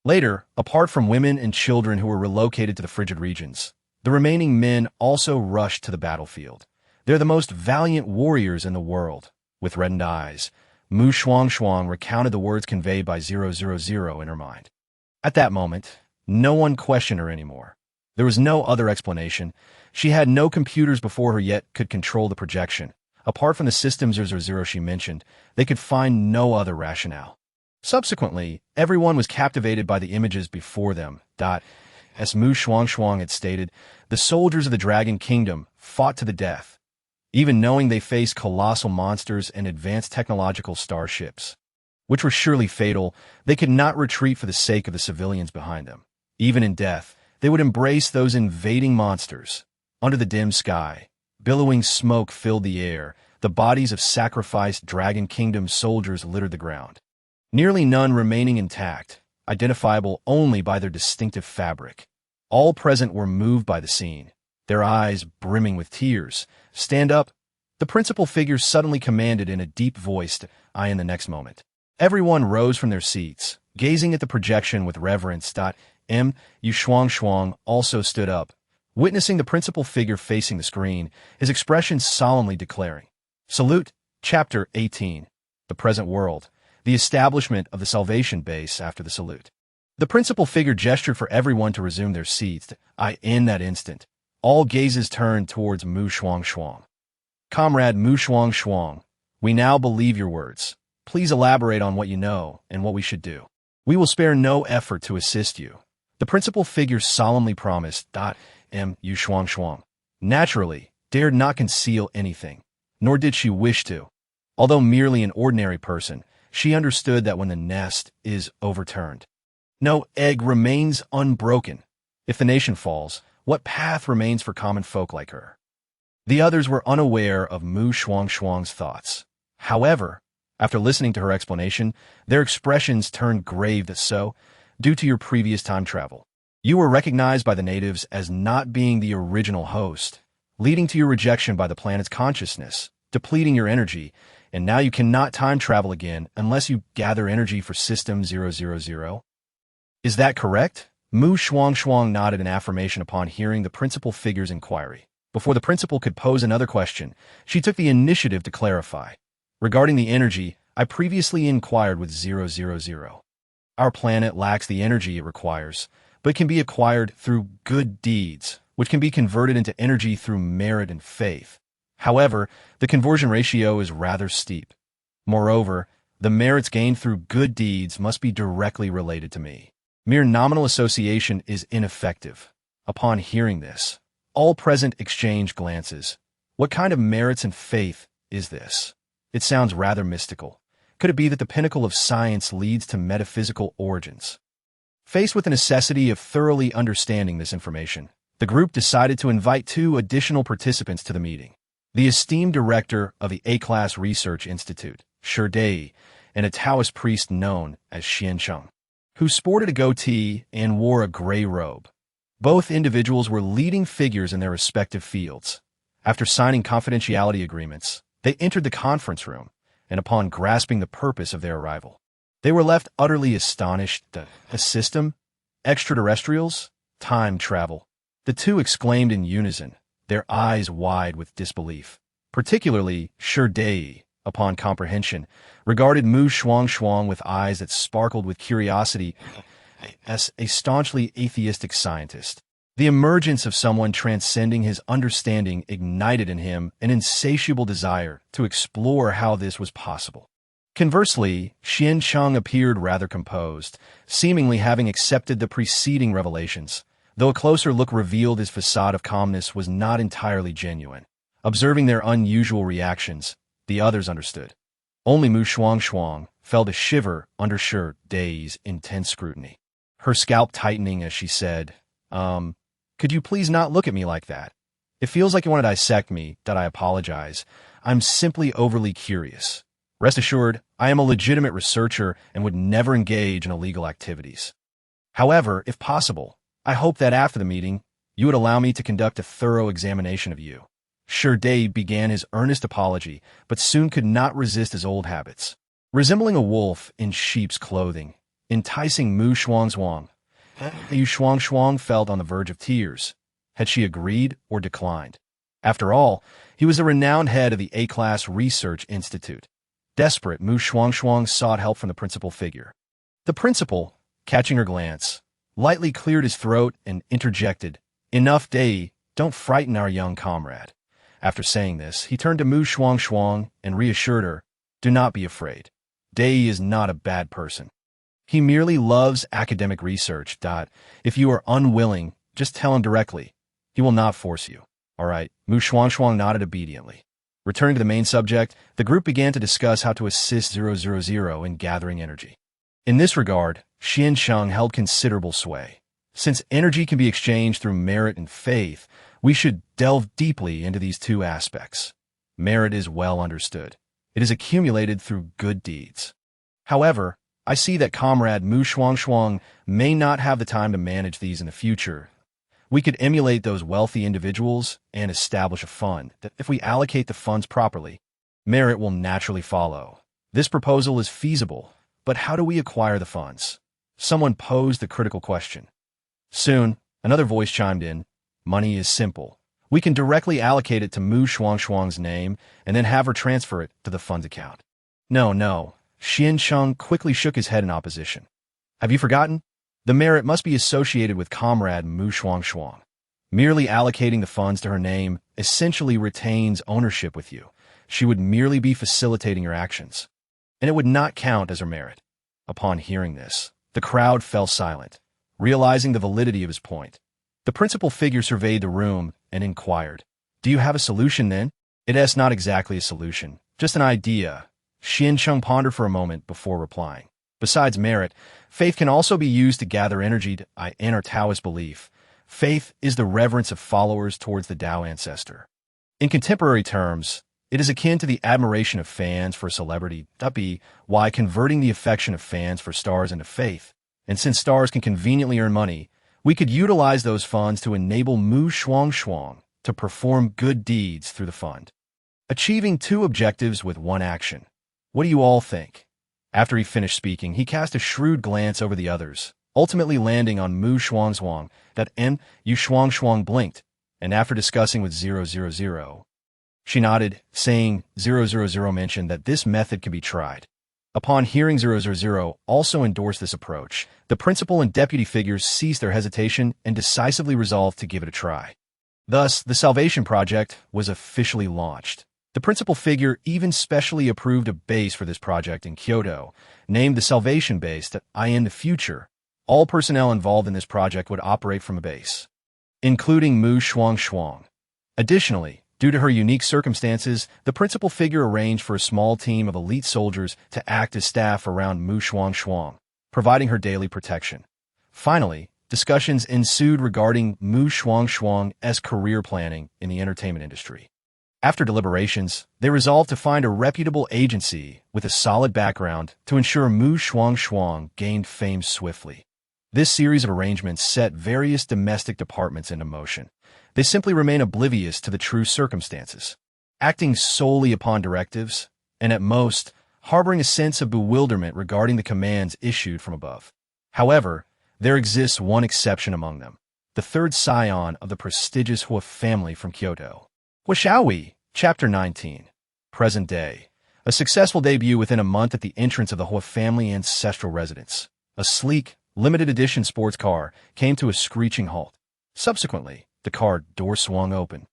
Later, apart from women and children who were relocated to the frigid regions, the remaining men also rushed to the battlefield. They're the most valiant warriors in the world. With reddened eyes, Shuangshuang recounted the words conveyed by 000 in her mind. At that moment, no one questioned her anymore. There was no other explanation. She had no computers before her yet could control the projection. Apart from the systems 000 she mentioned, they could find no other rationale. Subsequently, everyone was captivated by the images before them. As Shuangshuang had stated, the soldiers of the Dragon Kingdom fought to the death, even knowing they faced colossal monsters and advanced technological starships, which were surely fatal. They could not retreat for the sake of the civilians behind them. Even in death, they would embrace those invading monsters. Under the dim sky, billowing smoke filled the air. The bodies of sacrificed Dragon Kingdom soldiers littered the ground, nearly none remaining intact, identifiable only by their distinctive fabric. All present were moved by the scene, their eyes brimming with tears. "Stand up," the principal figure suddenly commanded in a deep voice. In the next moment, everyone rose from their seats, gazing at the projection with reverence. Shuangshuang also stood up, witnessing the principal figure facing the screen, his expression solemnly declaring, "Salute, Chapter 18, the present world, the establishment of the salvation base." After the salute, the principal figure gestured for everyone to resume their seats. In that instant, all gazes turned towards Shuangshuang. "Comrade Shuangshuang, we now believe your words. Please elaborate on what you know and what we should do. We will spare no effort to assist you," the principal figure solemnly promised. Shuangshuang, naturally, dared not conceal anything, nor did she wish to. Although merely an ordinary person, she understood that when the nest is overturned, no egg remains unbroken. If the nation falls, what path remains for common folk like her? The others were unaware of Shuangshuang's thoughts. However, after listening to her explanation, their expressions turned grave. Due to your previous time travel, you were recognized by the natives as not being the original host, leading to your rejection by the planet's consciousness, depleting your energy, and now you cannot time travel again unless you gather energy for System 000. Is that correct? Shuangshuang nodded in affirmation upon hearing the principal figure's inquiry. Before the principal could pose another question, she took the initiative to clarify. "Regarding the energy, I previously inquired with 000. Our planet lacks the energy it requires, but can be acquired through good deeds, which can be converted into energy through merit and faith. However, the conversion ratio is rather steep. Moreover, the merits gained through good deeds must be directly related to me. Mere nominal association is ineffective." Upon hearing this, all present exchanged glances. What kind of merits and faith is this? It sounds rather mystical. Could it be that the pinnacle of science leads to metaphysical origins? Faced with the necessity of thoroughly understanding this information, the group decided to invite 2 additional participants to the meeting. The esteemed director of the A-Class Research Institute, Shuangshuang, and a Taoist priest known as Shuangshuang, who sported a goatee and wore a gray robe. Both individuals were leading figures in their respective fields. After signing confidentiality agreements, they entered the conference room, and upon grasping the purpose of their arrival, they were left utterly astonished. "A system? Extraterrestrials? Time travel?" The 2 exclaimed in unison, their eyes wide with disbelief. Particularly Shuangshuang, upon comprehension, regarded Shuangshuang with eyes that sparkled with curiosity as a staunchly atheistic scientist. The emergence of someone transcending his understanding ignited in him an insatiable desire to explore how this was possible. Conversely, Shuangshuang appeared rather composed, seemingly having accepted the preceding revelations, though a closer look revealed his facade of calmness was not entirely genuine. Observing their unusual reactions, the others understood. Only Shuangshuang felt a shiver under Day's intense scrutiny. Her scalp tightening as she said, could you please not look at me like that? It feels like you want to dissect me, that I apologize. I'm simply overly curious. Rest assured, I am a legitimate researcher and would never engage in illegal activities. However, if possible, I hope that after the meeting, you would allow me to conduct a thorough examination of you. Day began his earnest apology, but soon could not resist his old habits. Resembling a wolf in sheep's clothing, enticing Shuangshuang, Shuangshuang felt on the verge of tears. Had she agreed or declined? After all, he was the renowned head of the A-Class Research Institute. Desperate, Shuangshuang sought help from the principal figure. The principal, catching her glance, lightly cleared his throat and interjected, "Enough, Day, don't frighten our young comrade." After saying this, he turned to Shuangshuang and reassured her, "Do not be afraid. Day is not a bad person. He merely loves academic research. If you are unwilling, just tell him directly. He will not force you." All right, Shuangshuang nodded obediently. Returning to the main subject, the group began to discuss how to assist 000 in gathering energy. In this regard, Shuangshuang held considerable sway. Since energy can be exchanged through merit and faith, we should delve deeply into these two aspects. Merit is well understood. It is accumulated through good deeds. However, I see that Comrade Shuangshuang may not have the time to manage these in the future. We could emulate those wealthy individuals and establish a fund that, if we allocate the funds properly, merit will naturally follow. This proposal is feasible, but how do we acquire the funds? Someone posed the critical question. Soon, another voice chimed in. Money is simple. We can directly allocate it to Shuangshuang's name and then have her transfer it to the fund's account. No. Shuangshuang quickly shook his head in opposition. Have you forgotten? The merit must be associated with Comrade Shuangshuang. Merely allocating the funds to her name essentially retains ownership with you. She would merely be facilitating your actions, and it would not count as her merit. Upon hearing this, the crowd fell silent, realizing the validity of his point. The principal figure surveyed the room and inquired, "Do you have a solution then?" "It's not exactly a solution, just an idea." Shuangshuang pondered for a moment before replying. Besides merit, faith can also be used to gather energy. In our Taoist belief, faith is the reverence of followers towards the Tao ancestor. In contemporary terms, it is akin to the admiration of fans for a celebrity. Why converting the affection of fans for stars into faith. And since stars can conveniently earn money, we could utilize those funds to enable Shuangshuang to perform good deeds through the fund. Achieving two objectives with one action. What do you all think? After he finished speaking, he cast a shrewd glance over the others, ultimately landing on Shuangshuang. Shuangshuang blinked, and after discussing with 000, she nodded, saying 000 mentioned that this method can be tried. Upon hearing 000 also endorse this approach, the principal and deputy figures ceased their hesitation and decisively resolved to give it a try. Thus, the Salvation Project was officially launched. The principal figure even specially approved a base for this project in Kyoto, named the Salvation Base. In the future, all personnel involved in this project would operate from a base, including Shuangshuang. Additionally, due to her unique circumstances, the principal figure arranged for a small team of elite soldiers to act as staff around Shuangshuang, providing her daily protection. Finally, discussions ensued regarding Shuangshuang's career planning in the entertainment industry. After deliberations, they resolved to find a reputable agency with a solid background to ensure Shuangshuang gained fame swiftly. This series of arrangements set various domestic departments into motion. They simply remain oblivious to the true circumstances, acting solely upon directives, and at most, harboring a sense of bewilderment regarding the commands issued from above. However, there exists one exception among them, the third scion of the prestigious Hua family from Kyoto. What shall we? Chapter 19. Present day. A successful debut within a month at the entrance of the Hua family ancestral residence. A sleek, limited edition sports car came to a screeching halt. Subsequently, the car door swung open,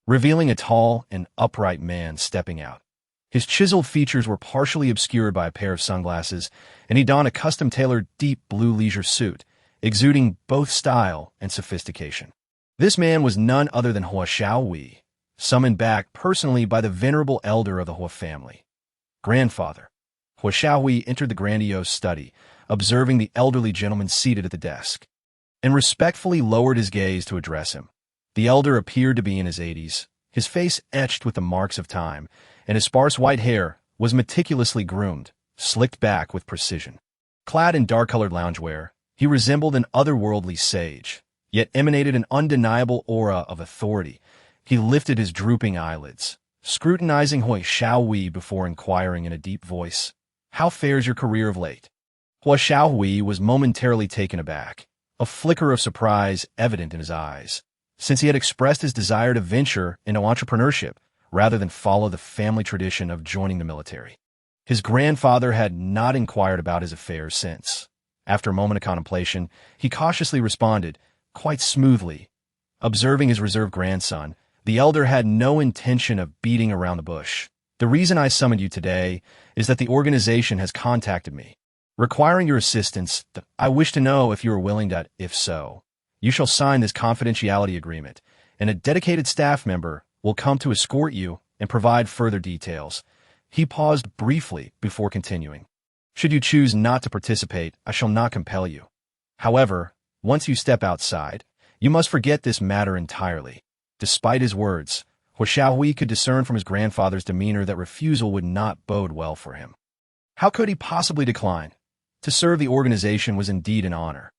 revealing a tall and upright man stepping out. His chiseled features were partially obscured by a pair of sunglasses, and he donned a custom-tailored deep blue leisure suit, exuding both style and sophistication. This man was none other than Shuangshuang, summoned back personally by the venerable elder of the Hua family. Grandfather. Shuangshuang entered the grandiose study, observing the elderly gentleman seated at the desk, and respectfully lowered his gaze to address him. The elder appeared to be in his 80s, his face etched with the marks of time, and his sparse white hair was meticulously groomed, slicked back with precision. Clad in dark-colored loungewear, he resembled an otherworldly sage, yet emanated an undeniable aura of authority. He lifted his drooping eyelids, scrutinizing Shuangshuang before inquiring in a deep voice, "How fares your career of late?" Shuangshuang was momentarily taken aback, a flicker of surprise evident in his eyes, since he had expressed his desire to venture into entrepreneurship rather than follow the family tradition of joining the military. His grandfather had not inquired about his affairs since. After a moment of contemplation, he cautiously responded, quite smoothly. Observing his reserved grandson, the elder had no intention of beating around the bush. "The reason I summoned you today is that the organization has contacted me, requiring your assistance. I wish to know if you are willing to, if so, you shall sign this confidentiality agreement, and a dedicated staff member will come to escort you and provide further details." He paused briefly before continuing. "Should you choose not to participate, I shall not compel you. However, once you step outside, you must forget this matter entirely." Despite his words, Shuangshuang could discern from his grandfather's demeanor that refusal would not bode well for him. How could he possibly decline? To serve the organization was indeed an honor.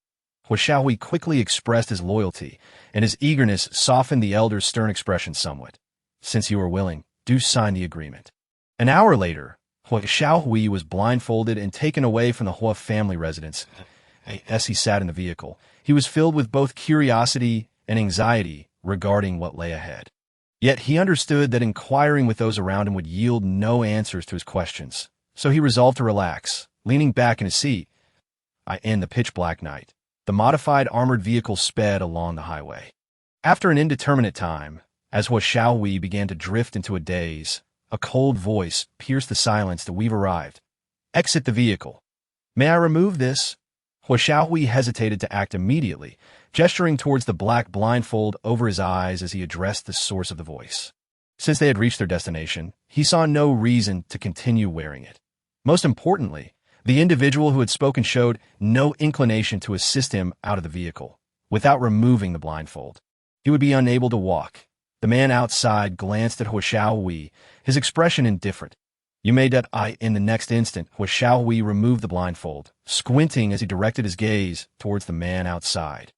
Shuangshuang quickly expressed his loyalty, and his eagerness softened the elder's stern expression somewhat. "Since you are willing, do sign the agreement." An hour later, Shuangshuang was blindfolded and taken away from the Hua family residence. As he sat in the vehicle, he was filled with both curiosity and anxiety regarding what lay ahead. Yet he understood that inquiring with those around him would yield no answers to his questions, so he resolved to relax, leaning back in his seat. In the pitch-black night, the modified armored vehicle sped along the highway. After an indeterminate time, as Shuangshuang began to drift into a daze, a cold voice pierced the silence that "We've arrived. Exit the vehicle." "May I remove this?" Shuangshuang hesitated to act immediately, gesturing towards the black blindfold over his eyes as he addressed the source of the voice. Since they had reached their destination, he saw no reason to continue wearing it. Most importantly, the individual who had spoken showed no inclination to assist him out of the vehicle. Without removing the blindfold, he would be unable to walk. The man outside glanced at Shuangshuang, his expression indifferent. "You made that In the next instant, Shuangshuang removed the blindfold, squinting as he directed his gaze towards the man outside.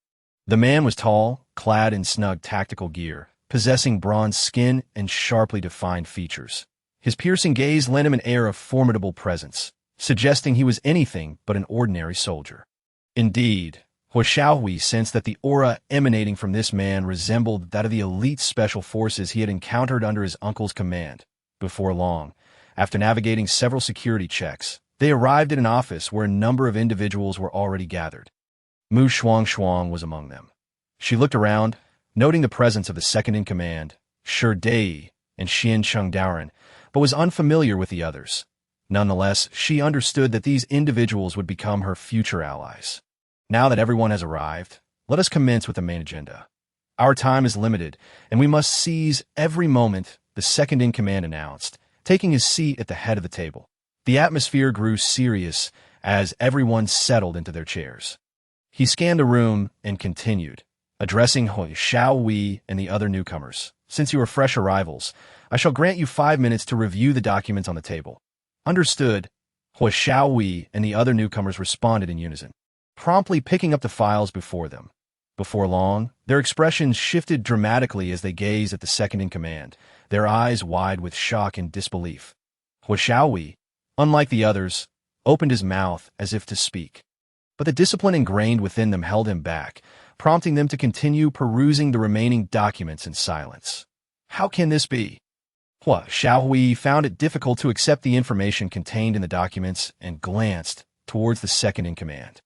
The man was tall, clad in snug tactical gear, possessing bronze skin and sharply defined features. His piercing gaze lent him an air of formidable presence, suggesting he was anything but an ordinary soldier. Indeed, Shuangshuang sensed that the aura emanating from this man resembled that of the elite special forces he had encountered under his uncle's command. Before long, after navigating several security checks, they arrived at an office where a number of individuals were already gathered. Shuangshuang was among them. She looked around, noting the presence of the second-in-command, Shi and Qian, but was unfamiliar with the others. Nonetheless, she understood that these individuals would become her future allies. "Now that everyone has arrived, let us commence with the main agenda. Our time is limited, and we must seize every moment," the second-in-command announced, taking his seat at the head of the table. The atmosphere grew serious as everyone settled into their chairs. He scanned the room and continued, addressing Shuangshuang and the other newcomers. "Since you are fresh arrivals, I shall grant you 5 minutes to review the documents on the table." "Understood." Shuangshuang and the other newcomers responded in unison, promptly picking up the files before them. Before long, their expressions shifted dramatically as they gazed at the second-in-command, their eyes wide with shock and disbelief. Shuangshuang, unlike the others, opened his mouth as if to speak, but the discipline ingrained within them held him back, prompting them to continue perusing the remaining documents in silence. "How can this be?" Shuangshuang found it difficult to accept the information contained in the documents and glanced towards the second-in-command.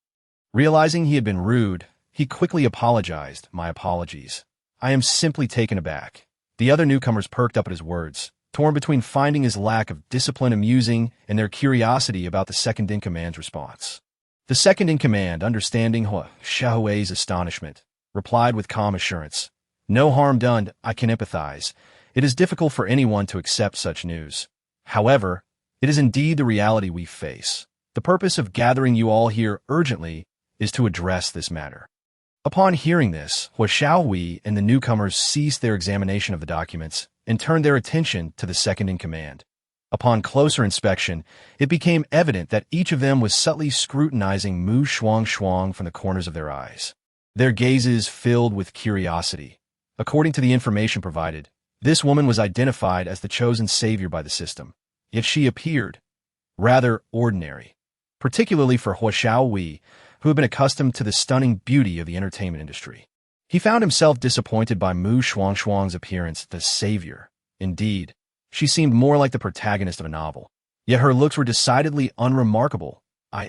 Realizing he had been rude, he quickly apologized. "My apologies. I am simply taken aback." The other newcomers perked up at his words, torn between finding his lack of discipline amusing and their curiosity about the second-in-command's response. The second-in-command, understanding Shuangshuang's astonishment, replied with calm assurance, "No harm done, I can empathize. It is difficult for anyone to accept such news. However, it is indeed the reality we face. The purpose of gathering you all here urgently is to address this matter." Upon hearing this, Shuangshuang and the newcomers ceased their examination of the documents and turned their attention to the second-in-command. Upon closer inspection, it became evident that each of them was subtly scrutinizing Shuangshuang from the corners of their eyes. Their gazes filled with curiosity. According to the information provided, this woman was identified as the chosen savior by the system, yet she appeared rather ordinary, particularly for Shuangshuang, who had been accustomed to the stunning beauty of the entertainment industry. He found himself disappointed by Shuangshuang's appearance, the savior. Indeed, she seemed more like the protagonist of a novel. Yet her looks were decidedly unremarkable.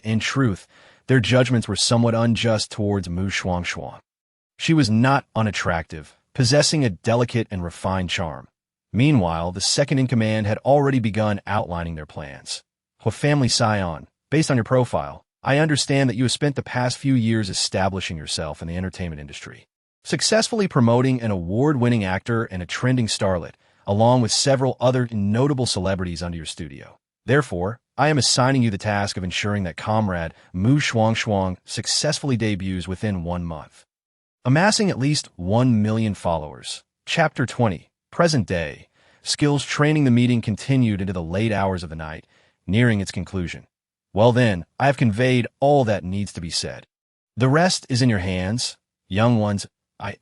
In truth, their judgments were somewhat unjust towards Shuangshuang. She was not unattractive, possessing a delicate and refined charm. Meanwhile, the second-in-command had already begun outlining their plans. "Family scion, based on your profile, I understand that you have spent the past few years establishing yourself in the entertainment industry, successfully promoting an award-winning actor and a trending starlet, along with several other notable celebrities under your studio. Therefore, I am assigning you the task of ensuring that comrade Shuangshuang successfully debuts within 1 month, amassing at least 1 million followers." Chapter 20. Present Day. Skills training. The meeting continued into the late hours of the night, nearing its conclusion. "Well then, I have conveyed all that needs to be said. The rest is in your hands, young ones.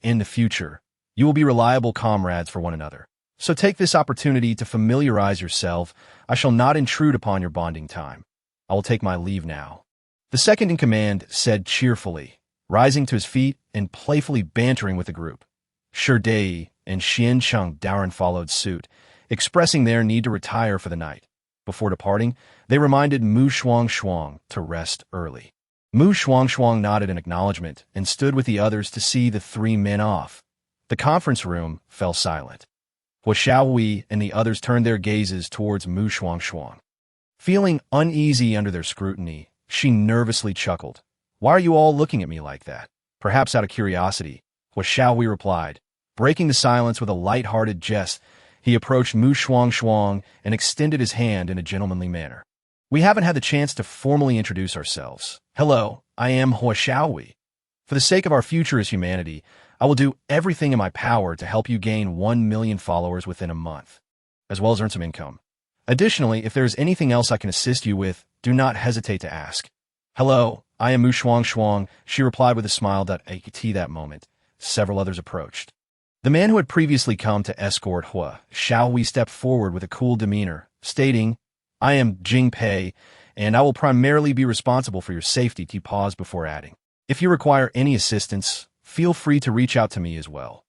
In the future, you will be reliable comrades for one another. So take this opportunity to familiarize yourself. I shall not intrude upon your bonding time. I will take my leave now." The second-in-command said cheerfully, rising to his feet and playfully bantering with the group. Shurdei and Xiancheng Daoren followed suit, expressing their need to retire for the night. Before departing, they reminded Shuangshuang to rest early. Shuangshuang nodded in acknowledgement and stood with the others to see the 3 men off. The conference room fell silent. Shuangshuang and the others turned their gazes towards Shuangshuang. Feeling uneasy under their scrutiny, she nervously chuckled. "Why are you all looking at me like that?" "Perhaps out of curiosity," Shuangshuang replied. Breaking the silence with a light-hearted jest, he approached Shuangshuang and extended his hand in a gentlemanly manner. "We haven't had the chance to formally introduce ourselves. Hello, I am Shuangshuang. For the sake of our future as humanity, I will do everything in my power to help you gain 1 million followers within a month, as well as earn some income. Additionally, if there is anything else I can assist you with, do not hesitate to ask." "Hello, I am Shuangshuang," she replied with a smile. At that moment, several others approached. The man who had previously come to escort Shuangshuang stepped forward with a cool demeanor, stating, "I am Jing Pei, and I will primarily be responsible for your safety." He paused before adding, "If you require any assistance, feel free to reach out to me as well."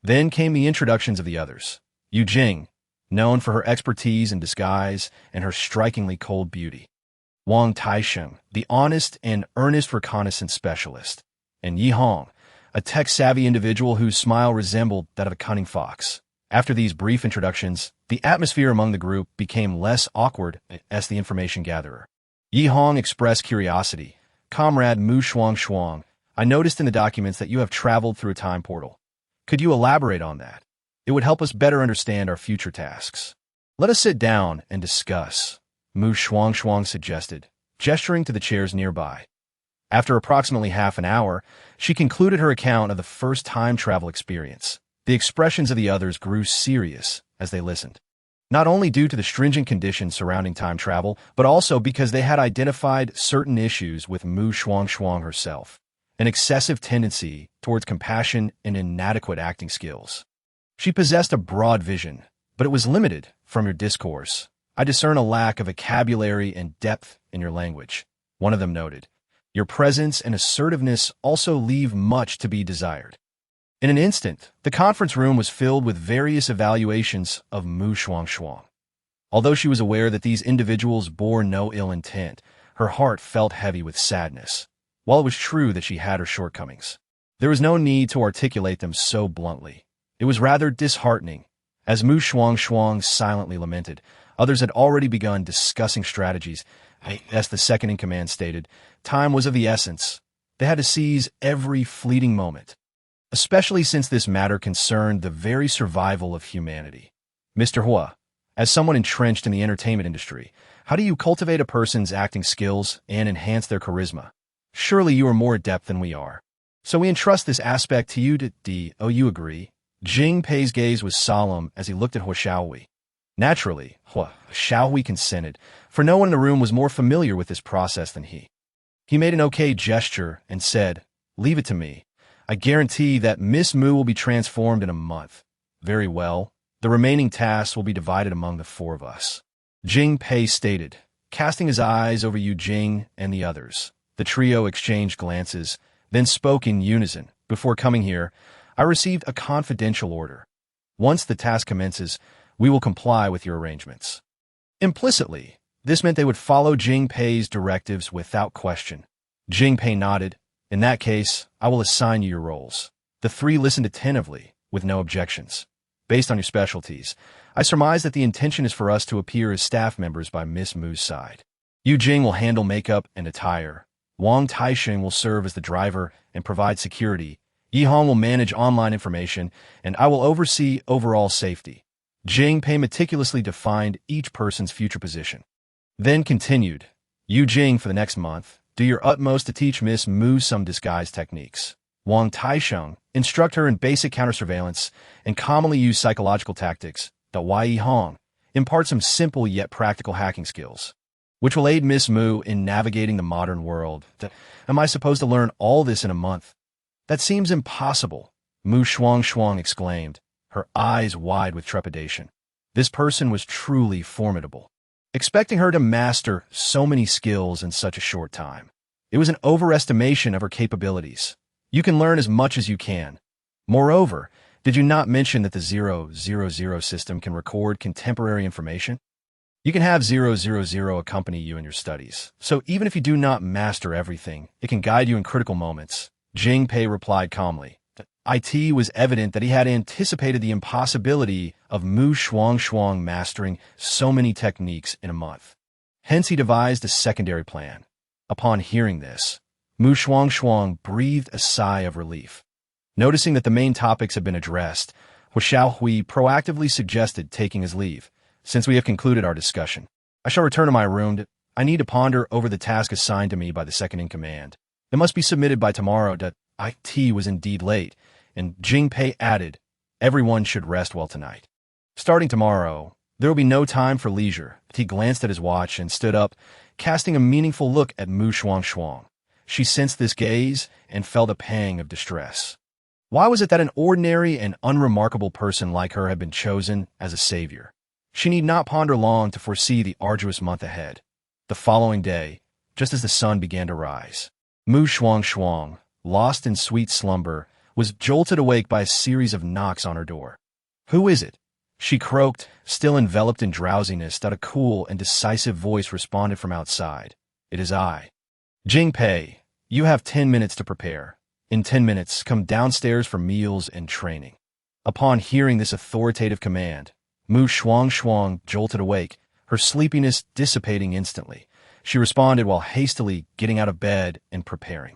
Then came the introductions of the others. Yu Jing, known for her expertise in disguise and her strikingly cold beauty. Wang Taisheng, the honest and earnest reconnaissance specialist. And Yi Hong, a tech-savvy individual whose smile resembled that of a cunning fox. After these brief introductions, the atmosphere among the group became less awkward as the information gatherer. Yi Hong expressed curiosity. "Comrade Shuangshuang, I noticed in the documents that you have traveled through a time portal. Could you elaborate on that? It would help us better understand our future tasks." "Let us sit down and discuss," Shuangshuang suggested, gesturing to the chairs nearby. After approximately half an hour, she concluded her account of the first time travel experience. The expressions of the others grew serious as they listened, not only due to the stringent conditions surrounding time travel, but also because they had identified certain issues with Shuangshuang herself, an excessive tendency towards compassion and inadequate acting skills. She possessed a broad vision, but it was limited. "From your discourse, I discern a lack of vocabulary and depth in your language," one of them noted. "Your presence and assertiveness also leave much to be desired." In an instant, the conference room was filled with various evaluations of Shuangshuang. Although she was aware that these individuals bore no ill intent, her heart felt heavy with sadness. While it was true that she had her shortcomings, there was no need to articulate them so bluntly. It was rather disheartening. As Shuangshuang silently lamented, others had already begun discussing strategies. As the second-in-command stated, time was of the essence. They had to seize every fleeting moment, especially since this matter concerned the very survival of humanity. Mr. Hua, as someone entrenched in the entertainment industry, how do you cultivate a person's acting skills and enhance their charisma? Surely you are more adept than we are. So we entrust this aspect to you. You agree? Jing Pei's gaze was solemn as he looked at Hua Xiaohui. Naturally, Hua Xiaohui consented, for no one in the room was more familiar with this process than he. He made an okay gesture and said, "Leave it to me. I guarantee that Miss Mu will be transformed in a month." "Very well. The remaining tasks will be divided among the four of us," Jing Pei stated, casting his eyes over Yu Jing and the others. The trio exchanged glances, then spoke in unison. "Before coming here, I received a confidential order. Once the task commences, we will comply with your arrangements." Implicitly, this meant they would follow Jing Pei's directives without question. Jing Pei nodded. "In that case, I will assign you your roles." The three listened attentively, with no objections. "Based on your specialties, I surmise that the intention is for us to appear as staff members by Miss Mu's side. Yu Jing will handle makeup and attire. Wang Taisheng will serve as the driver and provide security. Yi Hong will manage online information, and I will oversee overall safety." Jing Pei meticulously defined each person's future position. Then continued, "Yu Jing, for the next month, do your utmost to teach Miss Mu some disguise techniques. Wang Taisheng, instruct her in basic counter-surveillance and commonly used psychological tactics. The Yi Hong, impart some simple yet practical hacking skills, which will aid Miss Mu in navigating the modern world. Am I supposed to learn all this in a month? That seems impossible," Shuangshuang exclaimed, her eyes wide with trepidation. This person was truly formidable. Expecting her to master so many skills in such a short time, it was an overestimation of her capabilities. You can learn as much as you can. Moreover, did you not mention that the 000 system can record contemporary information? You can have 000 accompany you in your studies, so even if you do not master everything, it can guide you in critical moments. Jing Pei replied calmly. It was evident that he had anticipated the impossibility of Shuangshuang mastering so many techniques in a month. Hence he devised a secondary plan. Upon hearing this, Shuangshuang breathed a sigh of relief. Noticing that the main topics had been addressed, Hua Xiaohui proactively suggested taking his leave. "Since we have concluded our discussion, I shall return to my room. I need to ponder over the task assigned to me by the second-in-command. It must be submitted by tomorrow." It was indeed late, and Jing Pei added, "Everyone should rest well tonight. Starting tomorrow, there will be no time for leisure." He glanced at his watch and stood up, casting a meaningful look at Shuangshuang. She sensed this gaze and felt a pang of distress. Why was it that an ordinary and unremarkable person like her had been chosen as a savior? She need not ponder long to foresee the arduous month ahead. The following day, just as the sun began to rise, Shuangshuang, lost in sweet slumber, was jolted awake by a series of knocks on her door. "Who is it?" she croaked, still enveloped in drowsiness. A cool and decisive voice responded from outside. "It is I. Jing Pei, you have 10 minutes to prepare. In 10 minutes, come downstairs for meals and training." Upon hearing this authoritative command, Shuangshuang jolted awake, her sleepiness dissipating instantly. She responded while hastily getting out of bed and preparing.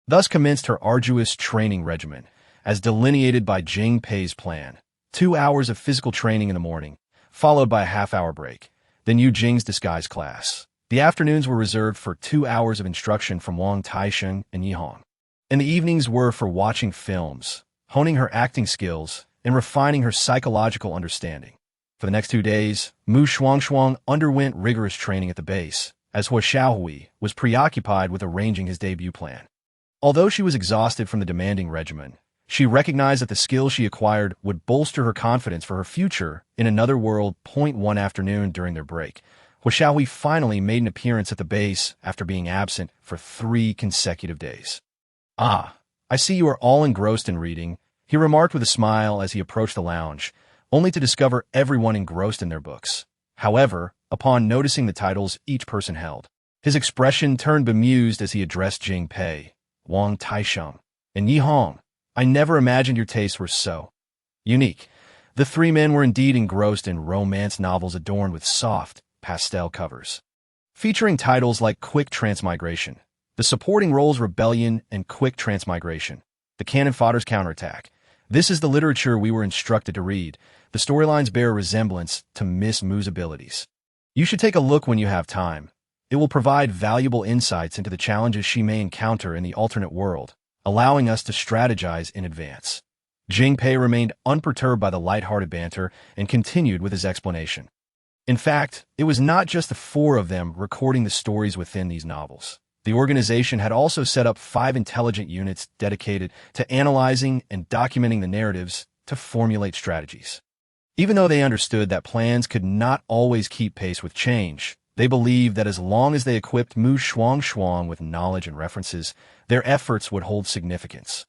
Thus commenced her arduous training regimen, as delineated by Jing Pei's plan. 2 hours of physical training in the morning, followed by a half-hour break, then Yu Jing's disguise class. The afternoons were reserved for 2 hours of instruction from Wang Taisheng and Yi Hong, and the evenings were for watching films, honing her acting skills, and refining her psychological understanding. For the next 2 days, Shuangshuang underwent rigorous training at the base, as Hua Xiaohui was preoccupied with arranging his debut plan. Although she was exhausted from the demanding regimen, she recognized that the skills she acquired would bolster her confidence for her future in another world. One afternoon during their break, Hua Xiaohui finally made an appearance at the base after being absent for 3 consecutive days. "Ah, I see you are all engrossed in reading. he remarked with a smile as he approached the lounge, only to discover everyone engrossed in their books. However, upon noticing the titles each person held, his expression turned bemused as he addressed Jing Pei, Wang Taisheng, and Yi Hong. I never imagined your tastes were so unique. The three men were indeed engrossed in romance novels adorned with soft, pastel covers, featuring titles like Quick Transmigration, the supporting roles Rebellion and Quick Transmigration, the Cannon Fodder's Counterattack. This is the literature we were instructed to read. The storylines bear a resemblance to Miss Mu's abilities. You should take a look when you have time. It will provide valuable insights into the challenges she may encounter in the alternate world, allowing us to strategize in advance. Jing Pei remained unperturbed by the light-hearted banter and continued with his explanation. In fact, it was not just the four of them recording the stories within these novels. The organization had also set up 5 intelligent units dedicated to analyzing and documenting the narratives to formulate strategies. Even though they understood that plans could not always keep pace with change, they believed that as long as they equipped Shuangshuang with knowledge and references, their efforts would hold significance.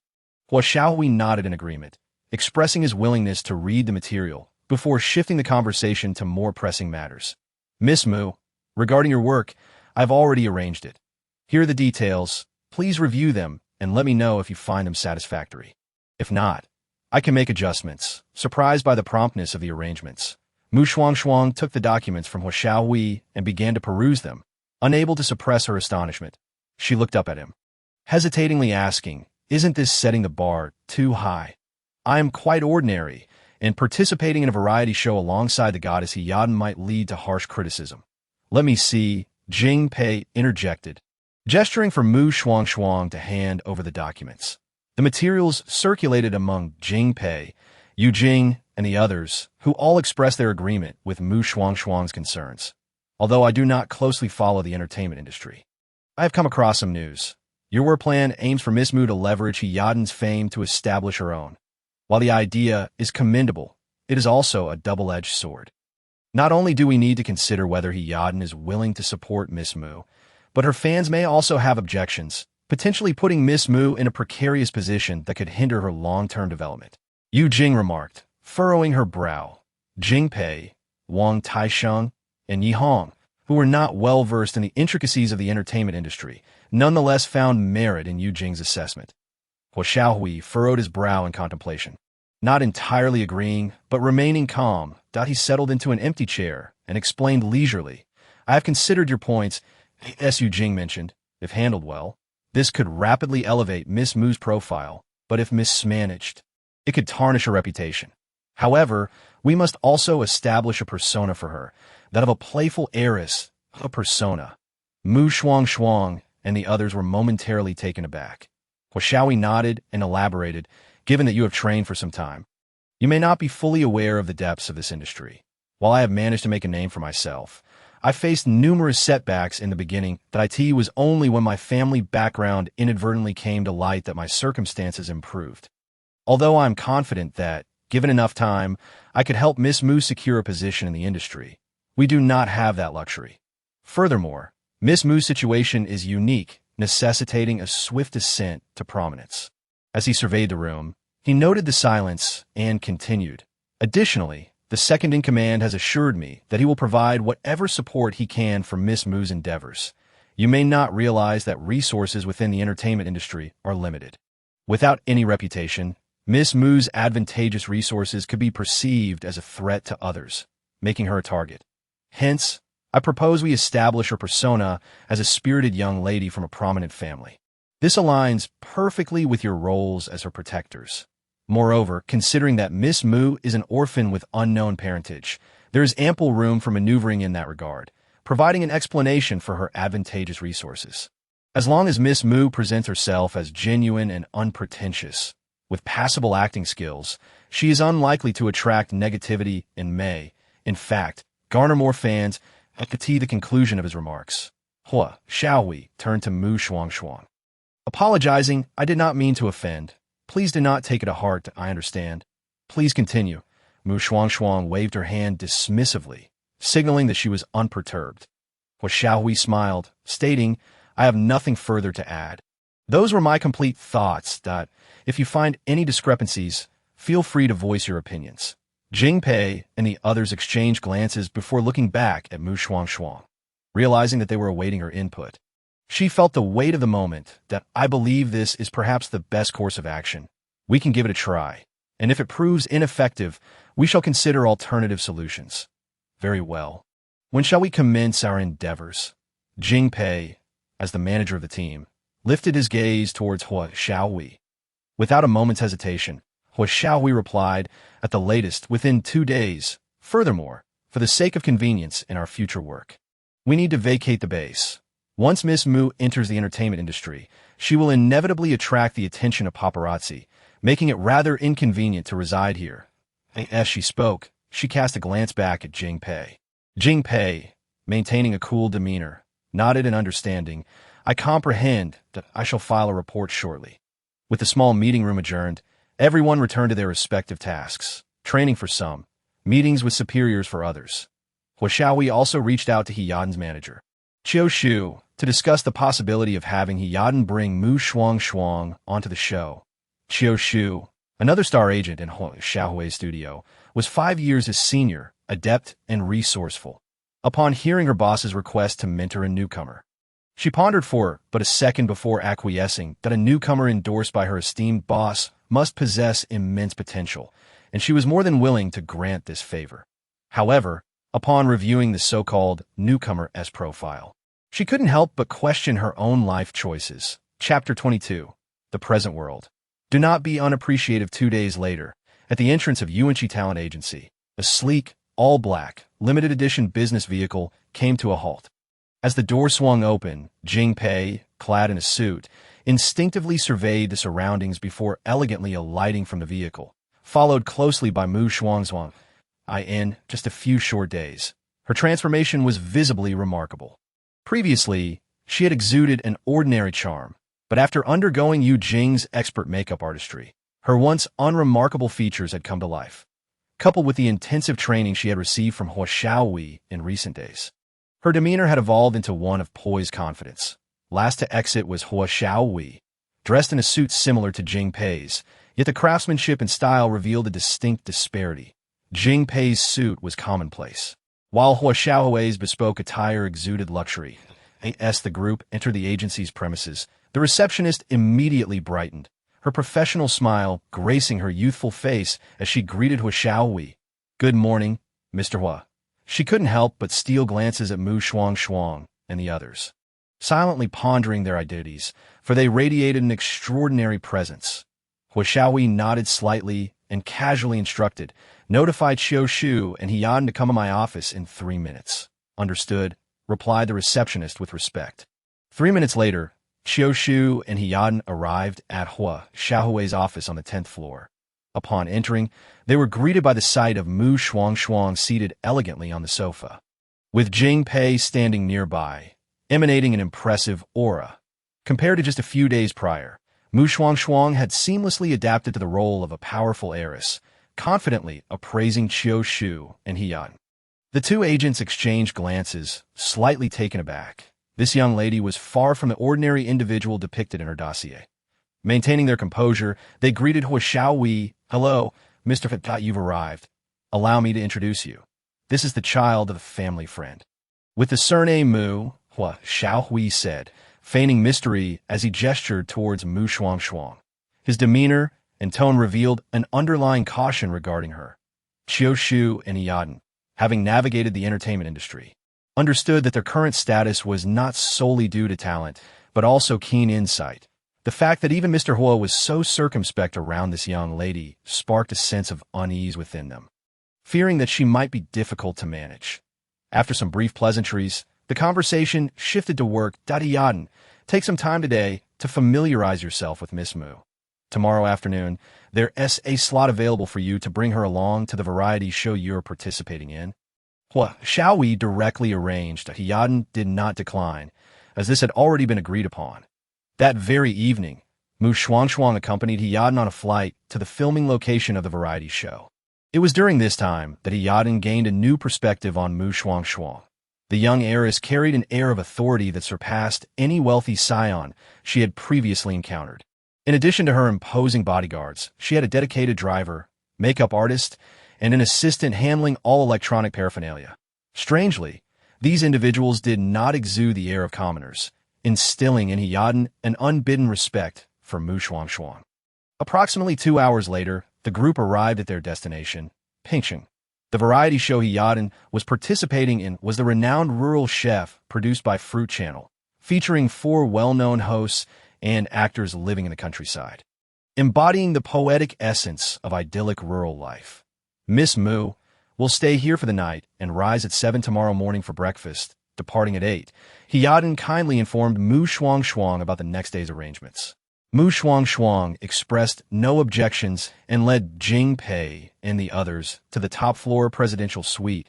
Xiaohui nodded in agreement, expressing his willingness to read the material before shifting the conversation to more pressing matters. Miss Mu, regarding your work, I've already arranged it. Here are the details. Please review them and let me know if you find them satisfactory. If not, I can make adjustments. Surprised by the promptness of the arrangements, Shuangshuang took the documents from Xiaohui and began to peruse them, unable to suppress her astonishment. She looked up at him, hesitatingly asking, "Isn't this setting the bar too high? I am quite ordinary, and participating in a variety show alongside the goddess Yidan might lead to harsh criticism." "Let me see," Jing Pei interjected, gesturing for Shuangshuang to hand over the documents. The materials circulated among Jing Pei, Yu Jing, and the others, who all expressed their agreement with Shuangshuang's concerns. Although I do not closely follow the entertainment industry, I have come across some news. Your war plan aims for Miss Mu to leverage Yidan's fame to establish her own. While the idea is commendable, it is also a double-edged sword. Not only do we need to consider whether Yidan is willing to support Miss Mu, but her fans may also have objections, potentially putting Miss Mu in a precarious position that could hinder her long-term development. Yu Jing remarked, furrowing her brow. Jing Pei, Wang Taisheng, and Yi Hong, who were not well-versed in the intricacies of the entertainment industry, nonetheless found merit in Yu Jing's assessment. Xiaohui furrowed his brow in contemplation. Not entirely agreeing, but remaining calm, he settled into an empty chair and explained leisurely, "I have considered your points. As Yu Jing mentioned, if handled well, this could rapidly elevate Miss Mu's profile, but if mismanaged, it could tarnish her reputation. However, we must also establish a persona for her, that of a playful heiress, a persona." Shuangshuang and the others were momentarily taken aback. Xiaohui nodded and elaborated, "Given that you have trained for some time, you may not be fully aware of the depths of this industry. While I have managed to make a name for myself, I faced numerous setbacks in the beginning. That it was only when my family background inadvertently came to light that my circumstances improved. Although I am confident that, given enough time, I could help Miss Mu secure a position in the industry, we do not have that luxury. Furthermore, Miss Mu's situation is unique, necessitating a swift ascent to prominence." As he surveyed the room, he noted the silence and continued, "Additionally, the second-in-command has assured me that he will provide whatever support he can for Miss Mu's endeavors. You may not realize that resources within the entertainment industry are limited. Without any reputation, Miss Mu's advantageous resources could be perceived as a threat to others, making her a target. Hence, I propose we establish her persona as a spirited young lady from a prominent family. This aligns perfectly with your roles as her protectors. Moreover, considering that Miss Mu is an orphan with unknown parentage, there is ample room for maneuvering in that regard, providing an explanation for her advantageous resources. As long as Miss Mu presents herself as genuine and unpretentious, with passable acting skills, she is unlikely to attract negativity and may, in fact, garner more fans." At the conclusion of his remarks, Xiaohui turned to Shuangshuang. "Apologizing, I did not mean to offend. Please do not take it to heart, I understand. Please continue." Shuangshuang waved her hand dismissively, signaling that she was unperturbed. Xiaohui smiled, stating, "I have nothing further to add. Those were my complete thoughts. If you find any discrepancies, Feel free to voice your opinions. Jingpei and the others exchanged glances before looking back at Shuangshuang, realizing that they were awaiting her input. She felt the weight of the moment, that I believe this is perhaps the best course of action. We can give it a try, and if it proves ineffective, we shall consider alternative solutions. Very well. When shall we commence our endeavors? Jingpei, as the manager of the team, lifted his gaze towards Huangshuang. Without a moment's hesitation, Huangshuang replied, at the latest, within 2 days. Furthermore, for the sake of convenience in our future work, we need to vacate the base. Once Miss Mu enters the entertainment industry, she will inevitably attract the attention of paparazzi, making it rather inconvenient to reside here. As she spoke, she cast a glance back at Jingpei. Jingpei, maintaining a cool demeanor, nodded in understanding. I comprehend that I shall file a report shortly. With the small meeting room adjourned, everyone returned to their respective tasks, training for some, meetings with superiors for others. Huangshuang also reached out to Hiyaden's manager, Shu, to discuss the possibility of having Hiyaden bring Shuangshuang onto the show. Shu, another star agent in Huangshuang's studio, was 5 years his senior, adept, and resourceful. Upon hearing her boss's request to mentor a newcomer, she pondered for but a second before acquiescing that a newcomer endorsed by her esteemed boss must possess immense potential, and she was more than willing to grant this favor. However, upon reviewing the so-called newcomer's profile, she couldn't help but question her own life choices. Chapter 22. The Present World. Do not be unappreciative. 2 days later, at the entrance of Yuanqi Talent Agency, a sleek, all-black, limited edition business vehicle came to a halt. As the door swung open, Jingpei, clad in a suit, instinctively surveyed the surroundings before elegantly alighting from the vehicle, followed closely by Shuangshuang. In just a few short days, her transformation was visibly remarkable. Previously, she had exuded an ordinary charm, but after undergoing Yu Jing's expert makeup artistry, her once unremarkable features had come to life, coupled with the intensive training she had received from Huangshuang in recent days. Her demeanor had evolved into one of poised confidence. Last to exit was Huangshuang, dressed in a suit similar to Jingpei's, yet the craftsmanship and style revealed a distinct disparity. Jingpei's suit was commonplace, while Huangshuang's bespoke attire exuded luxury. As the group entered the agency's premises, the receptionist immediately brightened, her professional smile gracing her youthful face as she greeted Huangshuang. Good morning, Mr. Hua. She couldn't help but steal glances at Shuangshuang and the others, silently pondering their identities, for they radiated an extraordinary presence. Huangshuang nodded slightly and casually instructed, notified Shu and Hiyaden to come to my office in 3 minutes. Understood, replied the receptionist with respect. 3 minutes later, Shu and Hiyaden arrived at Huangshuang's office on the 10th floor. Upon entering, they were greeted by the sight of Shuangshuang seated elegantly on the sofa, with Jingpei standing nearby, emanating an impressive aura. Compared to just a few days prior, Shuangshuang had seamlessly adapted to the role of a powerful heiress, confidently appraising Shu and Hiyaden. The two agents exchanged glances, slightly taken aback. This young lady was far from the ordinary individual depicted in her dossier. Maintaining their composure, they greeted Huangshuang. Hello, Mr. Fatat, you've arrived. Allow me to introduce you. This is the child of a family friend. With the surname Mu, Huangshuang said, feigning mystery as he gestured towards Shuangshuang. His demeanor and tone revealed an underlying caution regarding her. Shu and Hiyaden, having navigated the entertainment industry, understood that their current status was not solely due to talent, but also keen insight. The fact that even Mr. Hua was so circumspect around this young lady sparked a sense of unease within them, fearing that she might be difficult to manage. After some brief pleasantries, the conversation shifted to work. Hiyaden, take some time today to familiarize yourself with Miss Mu. Tomorrow afternoon, there's a slot available for you to bring her along to the variety show you're participating in. Huangshuang directly arranged. Hiyaden did not decline, as this had already been agreed upon. That very evening, Shuangshuang accompanied Hiyaden on a flight to the filming location of the variety show. It was during this time that Hiyaden gained a new perspective on Shuangshuang. The young heiress carried an air of authority that surpassed any wealthy scion she had previously encountered. In addition to her imposing bodyguards, she had a dedicated driver, makeup artist, and an assistant handling all electronic paraphernalia. Strangely, these individuals did not exude the air of commoners, instilling in Hiyaden an unbidden respect for Shuangshuang. Approximately 2 hours later, the group arrived at their destination, Pingcheng. The variety show Hiyaden was participating in was the renowned rural chef produced by Fruit Channel, featuring 4 well-known hosts and actors living in the countryside, embodying the poetic essence of idyllic rural life. Miss Mu will stay here for the night and rise at 7 tomorrow morning for breakfast, departing at 8. Hiyaden kindly informed Shuangshuang about the next day's arrangements. Shuangshuang expressed no objections and led Jing Pei and the others to the top-floor presidential suite.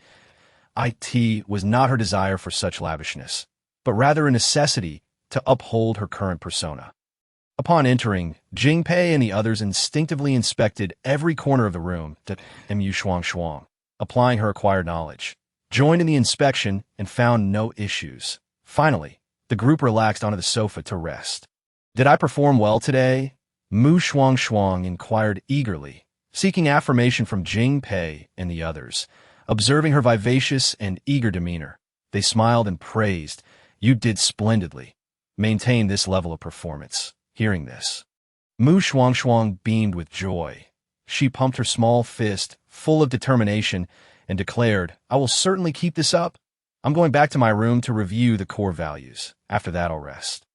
It was not her desire for such lavishness, but rather a necessity to uphold her current persona. Upon entering, Jing Pei and the others instinctively inspected every corner of the room to Shuangshuang, applying her acquired knowledge, joined in the inspection and found no issues. Finally, the group relaxed onto the sofa to rest. "Did I perform well today?" Shuangshuang inquired eagerly, seeking affirmation from Jing Pei and the others. Observing her vivacious and eager demeanor, they smiled and praised. "You did splendidly. Maintain this level of performance." Hearing this, Shuangshuang beamed with joy. She pumped her small fist, full of determination, and declared, "I will certainly keep this up. I'm going back to my room to review the core values. After that, I'll rest.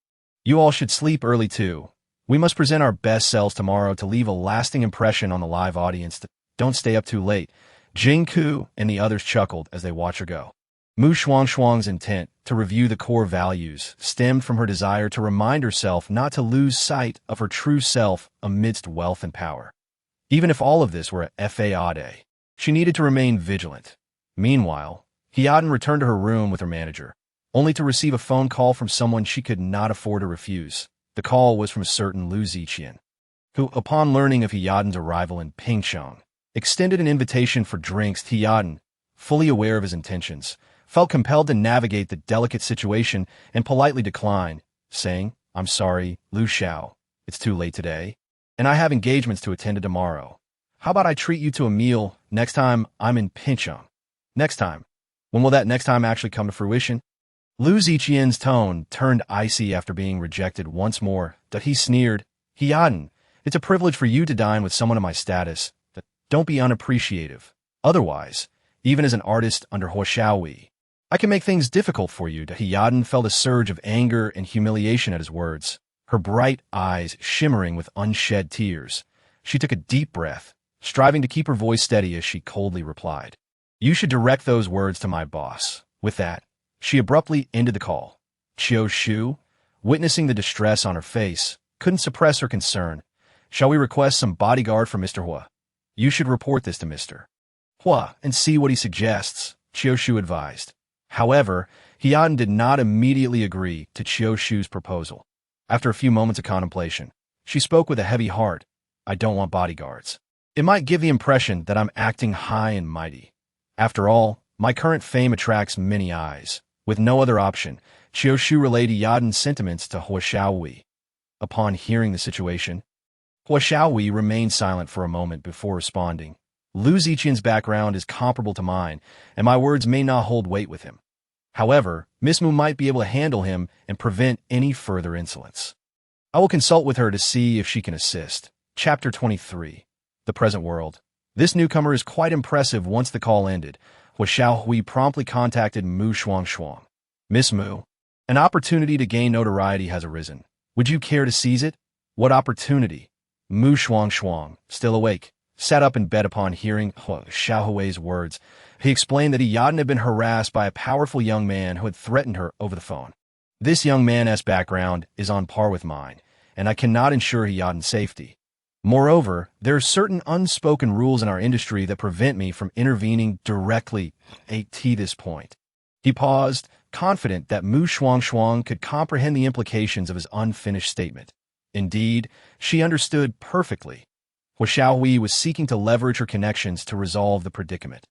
You all should sleep early too. We must present our best selves tomorrow to leave a lasting impression on the live audience. Don't stay up too late." Jing Ku and the others chuckled as they watched her go. Shuangshuang's intent to review the core values stemmed from her desire to remind herself not to lose sight of her true self amidst wealth and power. Even if all of this were a fade, she needed to remain vigilant. Meanwhile, Hiyaden returned to her room with her manager, only to receive a phone call from someone she could not afford to refuse. The call was from a certain Lu Ziqian, who, upon learning of Hiyaden's arrival in Pingcheng, extended an invitation for drinks. Hiyaden, fully aware of his intentions, felt compelled to navigate the delicate situation and politely declined, saying, "I'm sorry, Lu Xiao, it's too late today, and I have engagements to attend to tomorrow. How about I treat you to a meal next time I'm in Pingcheng?" Next time? When will that next time actually come to fruition? Lu Ziqian's tone turned icy after being rejected once more. He sneered, "Hiyaden, it's a privilege for you to dine with someone of my status. Don't be unappreciative. Otherwise, even as an artist under Huashaohui, I can make things difficult for you." Hiyaden felt a surge of anger and humiliation at his words, her bright eyes shimmering with unshed tears. She took a deep breath, striving to keep her voice steady as she coldly replied, "You should direct those words to my boss." With that, she abruptly ended the call. Qiu Shu, witnessing the distress on her face, couldn't suppress her concern. "Shall we request some bodyguard for Mr. Hua? You should report this to Mr. Hua and see what he suggests," Qiu Shu advised. However, Hiyaden did not immediately agree to Qiu Shu's proposal. After a few moments of contemplation, she spoke with a heavy heart. "I don't want bodyguards. It might give the impression that I'm acting high and mighty. After all, my current fame attracts many eyes." With no other option, Qiu Shu relayed Hiyaden's sentiments to Huashaohui. Upon hearing the situation, Huashaohui remained silent for a moment before responding. "Lu Ziqian's background is comparable to mine, and my words may not hold weight with him. However, Miss Mu might be able to handle him and prevent any further insolence. I will consult with her to see if she can assist." Chapter 23. The Present World. This newcomer is quite impressive. Once the call ended, Huashaohui promptly contacted Shuangshuang. "Miss Mu, an opportunity to gain notoriety has arisen. Would you care to seize it?" "What opportunity?" Shuangshuang, still awake, sat up in bed upon hearing Huashaohui's words. He explained that Hiyaden had been harassed by a powerful young man who had threatened her over the phone. "This young man's background is on par with mine, and I cannot ensure Hiyaden's safety. Moreover, there are certain unspoken rules in our industry that prevent me from intervening directly at this point." He paused, confident that Shuangshuang could comprehend the implications of his unfinished statement. Indeed, she understood perfectly. Huashaohui was seeking to leverage her connections to resolve the predicament.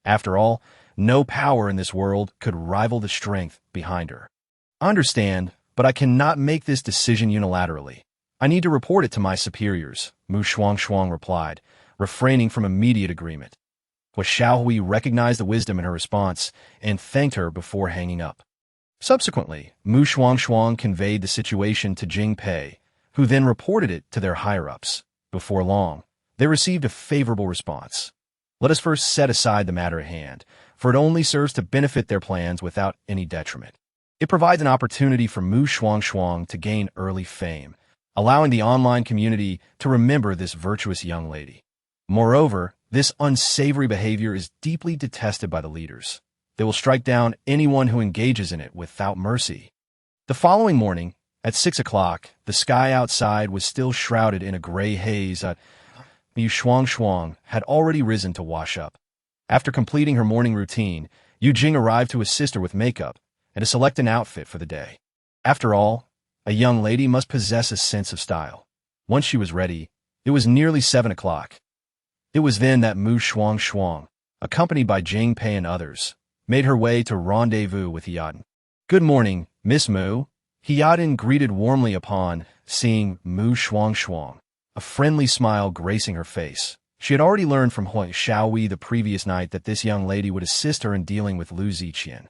After all, no power in this world could rival the strength behind her. "I understand, but I cannot make this decision unilaterally. I need to report it to my superiors," Shuangshuang replied, refraining from immediate agreement. Xiaohui recognized the wisdom in her response and thanked her before hanging up. Subsequently, Shuangshuang conveyed the situation to Jing Pei, who then reported it to their higher-ups. Before long, they received a favorable response. Let us first set aside the matter at hand, for it only serves to benefit their plans without any detriment. It provides an opportunity for Shuangshuang to gain early fame, allowing the online community to remember this virtuous young lady. Moreover, this unsavory behavior is deeply detested by the leaders. They will strike down anyone who engages in it without mercy. The following morning, at 6 o'clock, the sky outside was still shrouded in a gray haze. Shuangshuang had already risen to wash up. After completing her morning routine, Yu Jing arrived to assist her with makeup and to select an outfit for the day. After all, a young lady must possess a sense of style. Once she was ready, it was nearly 7 o'clock. It was then that Shuangshuang, accompanied by Jing Pei and others, made her way to rendezvous with Yadin. "Good morning, Miss Mu," Yadin greeted warmly upon seeing Shuangshuang, a friendly smile gracing her face. She had already learned from Xiaohui the previous night that this young lady would assist her in dealing with Lu Ziqian,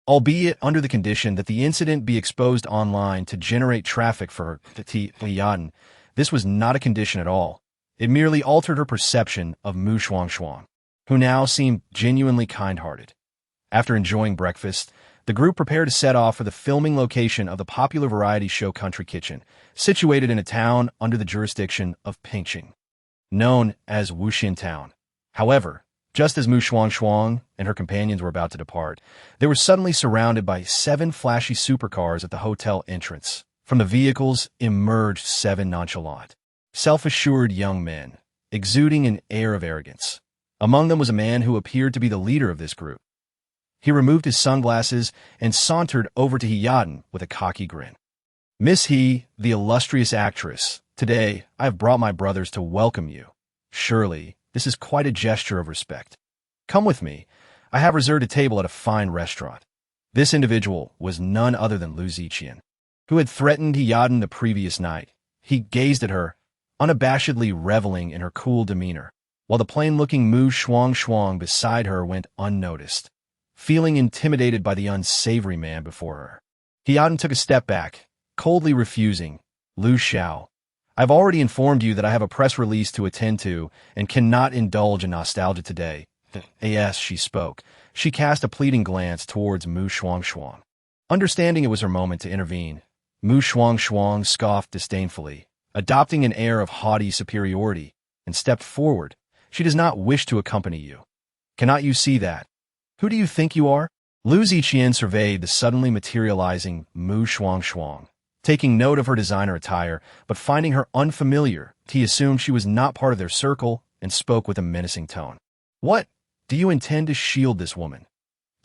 albeit under the condition that the incident be exposed online to generate traffic for her. Yadin, this was not a condition at all. It merely altered her perception of Shuangshuang, who now seemed genuinely kind-hearted. After enjoying breakfast, the group prepared to set off for the filming location of the popular variety show Country Kitchen, situated in a town under the jurisdiction of Pingqing, known as Wuxin Town. However, just as Shuangshuang and her companions were about to depart, they were suddenly surrounded by 7 flashy supercars at the hotel entrance. From the vehicles emerged 7 nonchalant, self-assured young men, exuding an air of arrogance. Among them was a man who appeared to be the leader of this group. He removed his sunglasses and sauntered over to Yadin with a cocky grin. "Miss He, the illustrious actress, today I have brought my brothers to welcome you. Surely, this is quite a gesture of respect. Come with me. I have reserved a table at a fine restaurant." This individual was none other than Lu Ziqian, who had threatened Yadin the previous night. He gazed at her, unabashedly reveling in her cool demeanor, while the plain-looking Shuangshuang beside her went unnoticed, feeling intimidated by the unsavory man before her. Yadin took a step back, coldly refusing. "Lu Xiao, I've already informed you that I have a press release to attend to and cannot indulge in nostalgia today." As she spoke, she cast a pleading glance towards Shuangshuang. Understanding it was her moment to intervene, Shuangshuang scoffed disdainfully, adopting an air of haughty superiority, and stepped forward. "She does not wish to accompany you. Cannot you see that? Who do you think you are?" Lu Ziqian surveyed the suddenly materializing Shuangshuang, taking note of her designer attire, but finding her unfamiliar, he assumed she was not part of their circle and spoke with a menacing tone. "What? Do you intend to shield this woman?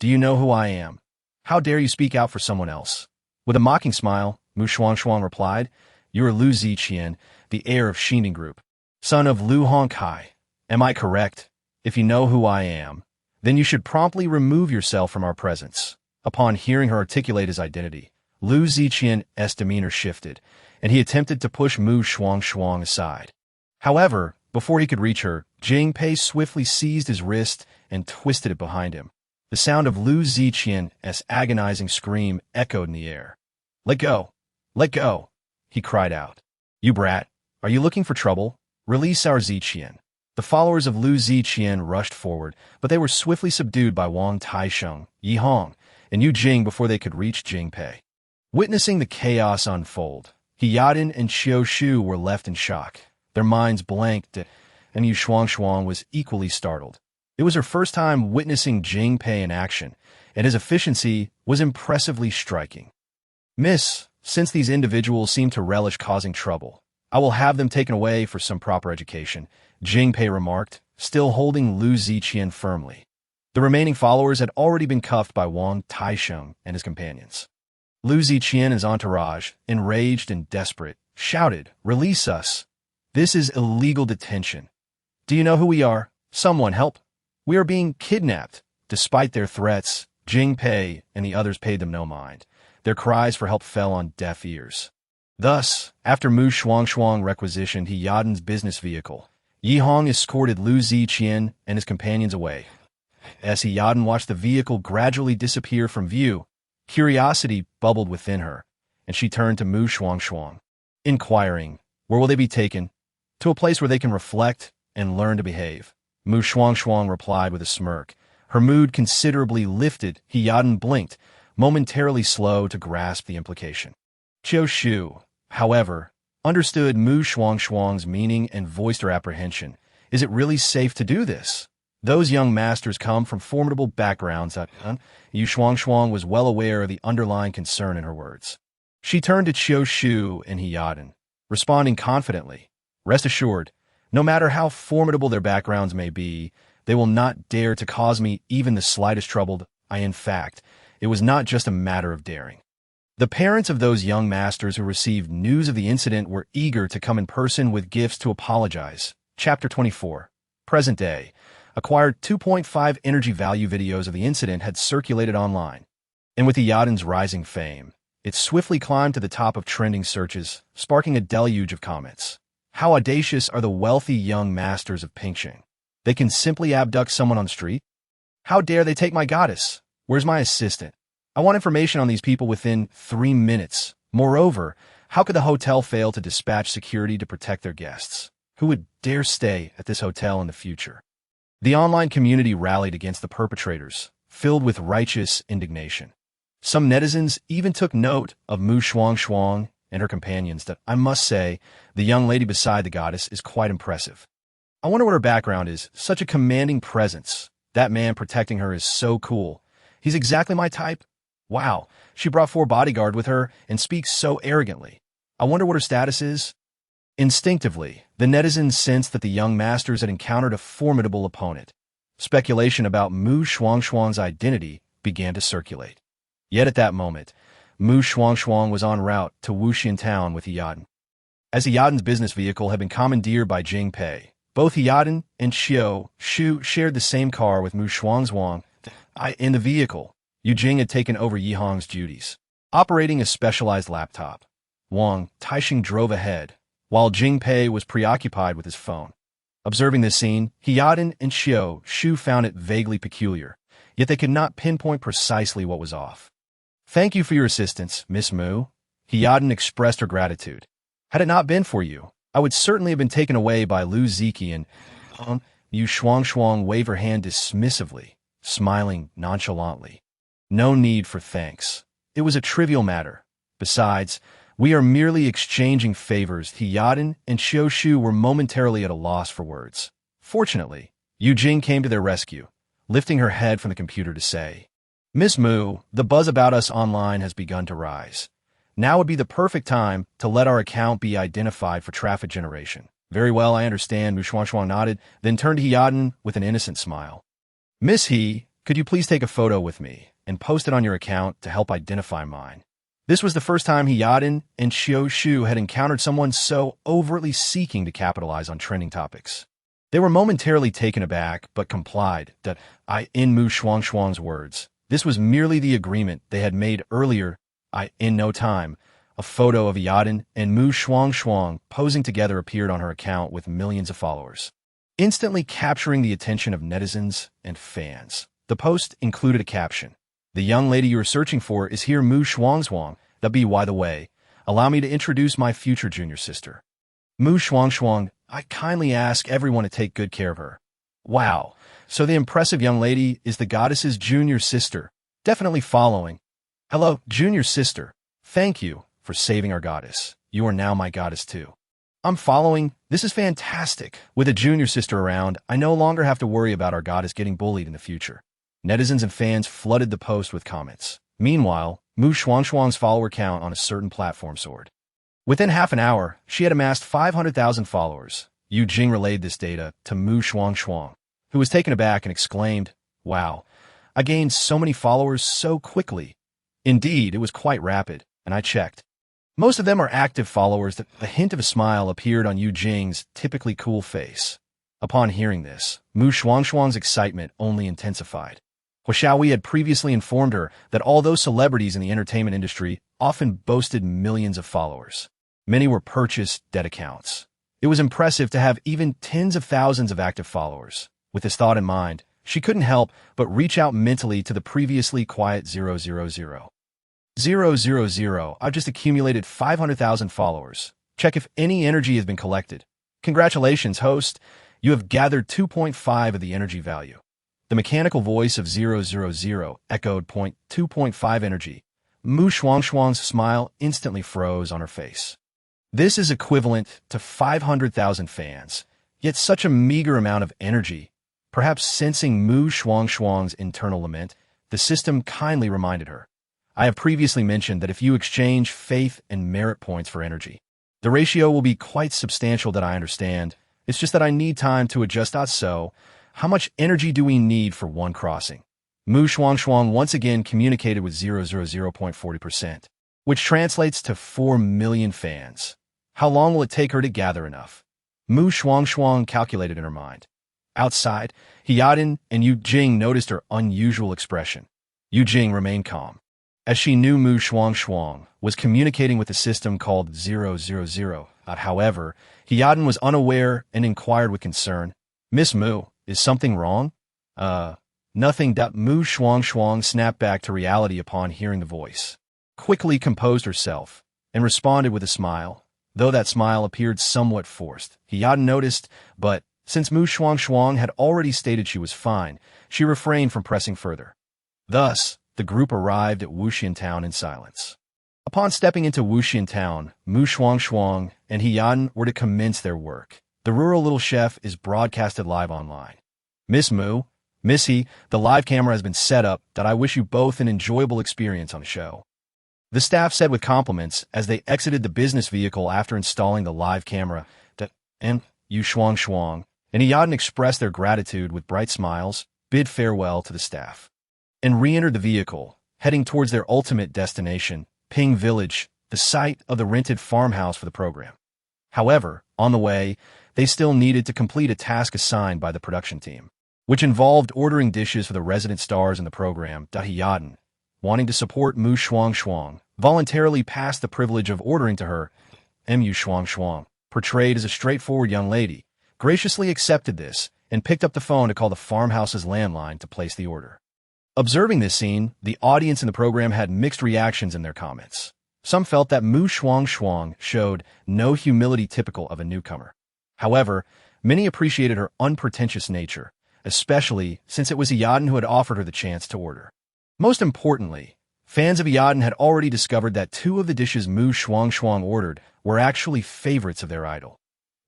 Do you know who I am? How dare you speak out for someone else?" With a mocking smile, Shuangshuang replied, "You are Lu Ziqian, the heir of Xinding Group, son of Lu Hongkai. Am I correct? If you know who I am, then you should promptly remove yourself from our presence." Upon hearing her articulate his identity, Lu Ziqian's demeanor shifted, and he attempted to push Shuangshuang aside. However, before he could reach her, Jing Pei swiftly seized his wrist and twisted it behind him. The sound of Lu Ziqian's agonizing scream echoed in the air. "Let go! Let go!" he cried out. "You brat, are you looking for trouble? Release our Ziqian." The followers of Lu Ziqian rushed forward, but they were swiftly subdued by Wang Taisheng, Yi Hong, and Yu Jing before they could reach Jing Pei. Witnessing the chaos unfold, Yadin and Xiao Shu were left in shock, their minds blanked, and Shuangshuang was equally startled. It was her first time witnessing Jing Pei in action, and his efficiency was impressively striking. "Miss, since these individuals seem to relish causing trouble, I will have them taken away for some proper education," Jing Pei remarked, still holding Lu Ziqian firmly. The remaining followers had already been cuffed by Wang Taisheng and his companions. Lu Ziqian and his entourage, enraged and desperate, shouted, "Release us! This is illegal detention. Do you know who we are? Someone help! We are being kidnapped!" Despite their threats, Jing Pei and the others paid them no mind. Their cries for help fell on deaf ears. Thus, after Shuangshuang requisitioned Yadin's business vehicle, Yi Hong escorted Lu Ziqian and his companions away. As Yidan watched the vehicle gradually disappear from view, curiosity bubbled within her, and she turned to Shuangshuang, inquiring, where will they be taken? To a place where they can reflect and learn to behave. Shuangshuang replied with a smirk. Her mood considerably lifted. Yidan blinked, momentarily slow to grasp the implication. Qiu Shu, however, understood Shuangshuang's meaning and voiced her apprehension. Is it really safe to do this? Those young masters come from formidable backgrounds. Shuangshuang was well aware of the underlying concern in her words. She turned to Qiu Shu and Yidan, responding confidently. Rest assured, no matter how formidable their backgrounds may be, they will not dare to cause me even the slightest trouble. In fact, it was not just a matter of daring. The parents of those young masters who received news of the incident were eager to come in person with gifts to apologize. Chapter 24. Present day. Acquired 2.5 energy value videos of the incident had circulated online. And with the Yidan's rising fame, it swiftly climbed to the top of trending searches, sparking a deluge of comments. How audacious are the wealthy young masters of Pingxing? They can simply abduct someone on the street? How dare they take my goddess? Where's my assistant? I want information on these people within 3 minutes. Moreover, how could the hotel fail to dispatch security to protect their guests? Who would dare stay at this hotel in the future? The online community rallied against the perpetrators, filled with righteous indignation. Some netizens even took note of Shuangshuang and her companions. That I must say, the young lady beside the goddess is quite impressive. I wonder what her background is. Such a commanding presence. That man protecting her is so cool. He's exactly my type. Wow, she brought 4 bodyguards with her and speaks so arrogantly. I wonder what her status is. Instinctively, the netizens sensed that the young masters had encountered a formidable opponent. Speculation about Shuangshuang's identity began to circulate. Yet at that moment, Shuangshuang was en route to Wuxian town with Yidan. As Yidan's business vehicle had been commandeered by Jing Pei, both Yidan and Qiu Shu shared the same car with Shuangshuang. In the vehicle, Yu Jing had taken over Yi Hong's duties, operating a specialized laptop. Wang Taixing drove ahead, while Jing Pei was preoccupied with his phone. Observing this scene, Yidan and Qiu Shu found it vaguely peculiar, yet they could not pinpoint precisely what was off. Thank you for your assistance, Miss Mu. Yidan expressed her gratitude. Had it not been for you, I would certainly have been taken away by Lu Ziqian. Shuangshuang waved her hand dismissively, smiling nonchalantly. No need for thanks. It was a trivial matter. Besides, we are merely exchanging favors. Yidan and Qiu Shu were momentarily at a loss for words. Fortunately, Yu Jing came to their rescue, lifting her head from the computer to say, Miss Mu, the buzz about us online has begun to rise. Now would be the perfect time to let our account be identified for traffic generation. Very well, I understand. Shuangshuang nodded, then turned to Yidan with an innocent smile. Miss He, could you please take a photo with me and post it on your account to help identify mine? This was the first time Yidan and Qiu Shu had encountered someone so overtly seeking to capitalize on trending topics. They were momentarily taken aback, but complied. In Shuangshuang's words, this was merely the agreement they had made earlier. In no time, a photo of Yidan and Shuangshuang posing together appeared on her account with millions of followers, instantly capturing the attention of netizens and fans. The post included a caption. The young lady you are searching for is here, Shuangshuang. By the way, allow me to introduce my future junior sister. Shuangshuang, I kindly ask everyone to take good care of her. Wow, so the impressive young lady is the goddess's junior sister. Definitely following. Hello, junior sister. Thank you for saving our goddess. You are now my goddess too. I'm following. This is fantastic. With a junior sister around, I no longer have to worry about our goddess getting bullied in the future. Netizens and fans flooded the post with comments. Meanwhile, Shuangshuang's follower count on a certain platform soared. Within half an hour, she had amassed 500,000 followers. Yu Jing relayed this data to Shuangshuang, who was taken aback and exclaimed, Wow, I gained so many followers so quickly. Indeed, it was quite rapid, and I checked. Most of them are active followers. That a hint of a smile appeared on Yu Jing's typically cool face. Upon hearing this, Shuangshuang's excitement only intensified. Huaxiaohui had previously informed her that although celebrities in the entertainment industry often boasted millions of followers, many were purchased dead accounts. It was impressive to have even tens of thousands of active followers. With this thought in mind, she couldn't help but reach out mentally to the previously quiet 000. 000, I've just accumulated 500,000 followers. Check if any energy has been collected. Congratulations, host. You have gathered 2.5 of the energy value. The mechanical voice of 000 echoed 2.5 energy. Shuangshuang's smile instantly froze on her face. This is equivalent to 500,000 fans, yet such a meager amount of energy. Perhaps sensing Shuangshuang's internal lament, the system kindly reminded her. I have previously mentioned that if you exchange faith and merit points for energy, the ratio will be quite substantial. That I understand. It's just that I need time to adjust. So, how much energy do we need for one crossing? Shuangshuang once again communicated with 0.40%, which translates to 4 million fans. How long will it take her to gather enough? Shuangshuang calculated in her mind. Outside, Hiyadin and Yu Jing noticed her unusual expression. Yu Jing remained calm, as she knew Shuangshuang was communicating with a system called 000. However, Hiyadin was unaware and inquired with concern, Miss Mu, is something wrong? Nothing. Shuangshuang snapped back to reality upon hearing the voice, quickly composed herself, and responded with a smile, though that smile appeared somewhat forced. Hiyadin noticed, but since Shuangshuang had already stated she was fine, she refrained from pressing further. Thus, the group arrived at Wuxian Town in silence. Upon stepping into Wuxian Town, Shuangshuang and Hiyadin were to commence their work. The rural little chef is broadcasted live online. Miss Mu, Miss He, the live camera has been set up. I wish you both an enjoyable experience on the show. The staff said with compliments as they exited the business vehicle after installing the live camera. Shuangshuang and Hiyadin expressed their gratitude with bright smiles, bid farewell to the staff, and re-entered the vehicle, heading towards their ultimate destination, Ping Village, the site of the rented farmhouse for the program. However, on the way, they still needed to complete a task assigned by the production team, which involved ordering dishes for the resident stars in the program. Hiyadin, wanting to support Shuangshuang, voluntarily passed the privilege of ordering to her. Shuangshuang, portrayed as a straightforward young lady, graciously accepted this and picked up the phone to call the farmhouse's landline to place the order. Observing this scene, the audience in the program had mixed reactions in their comments. Some felt that Shuangshuang showed no humility typical of a newcomer. However, many appreciated her unpretentious nature, especially since it was Hiyadin who had offered her the chance to order. Most importantly, fans of Hiyadin had already discovered that 2 of the dishes Shuangshuang ordered were actually favorites of their idol.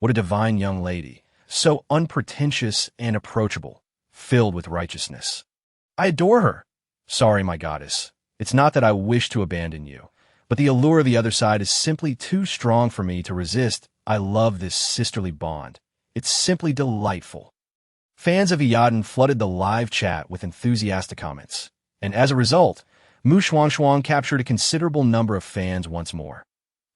What a divine young lady, so unpretentious and approachable, filled with righteousness. I adore her. Sorry, my goddess. It's not that I wish to abandon you, but the allure of the other side is simply too strong for me to resist. I love this sisterly bond. It's simply delightful. Fans of Hiyadin flooded the live chat with enthusiastic comments, and as a result, Shuangshuang captured a considerable number of fans once more.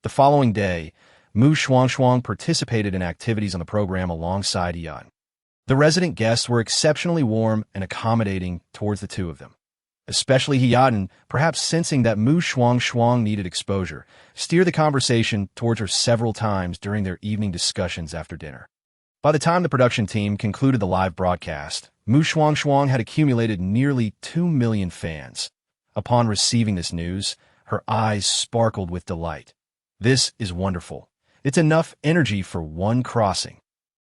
The following day, Shuangshuang participated in activities on the program alongside Hiyadin. The resident guests were exceptionally warm and accommodating towards the 2 of them. Especially Hiyadin, perhaps sensing that Shuangshuang needed exposure, steered the conversation towards her several times during their evening discussions after dinner. By the time the production team concluded the live broadcast, Shuangshuang had accumulated nearly 2 million fans. Upon receiving this news, her eyes sparkled with delight. This is wonderful. It's enough energy for one crossing.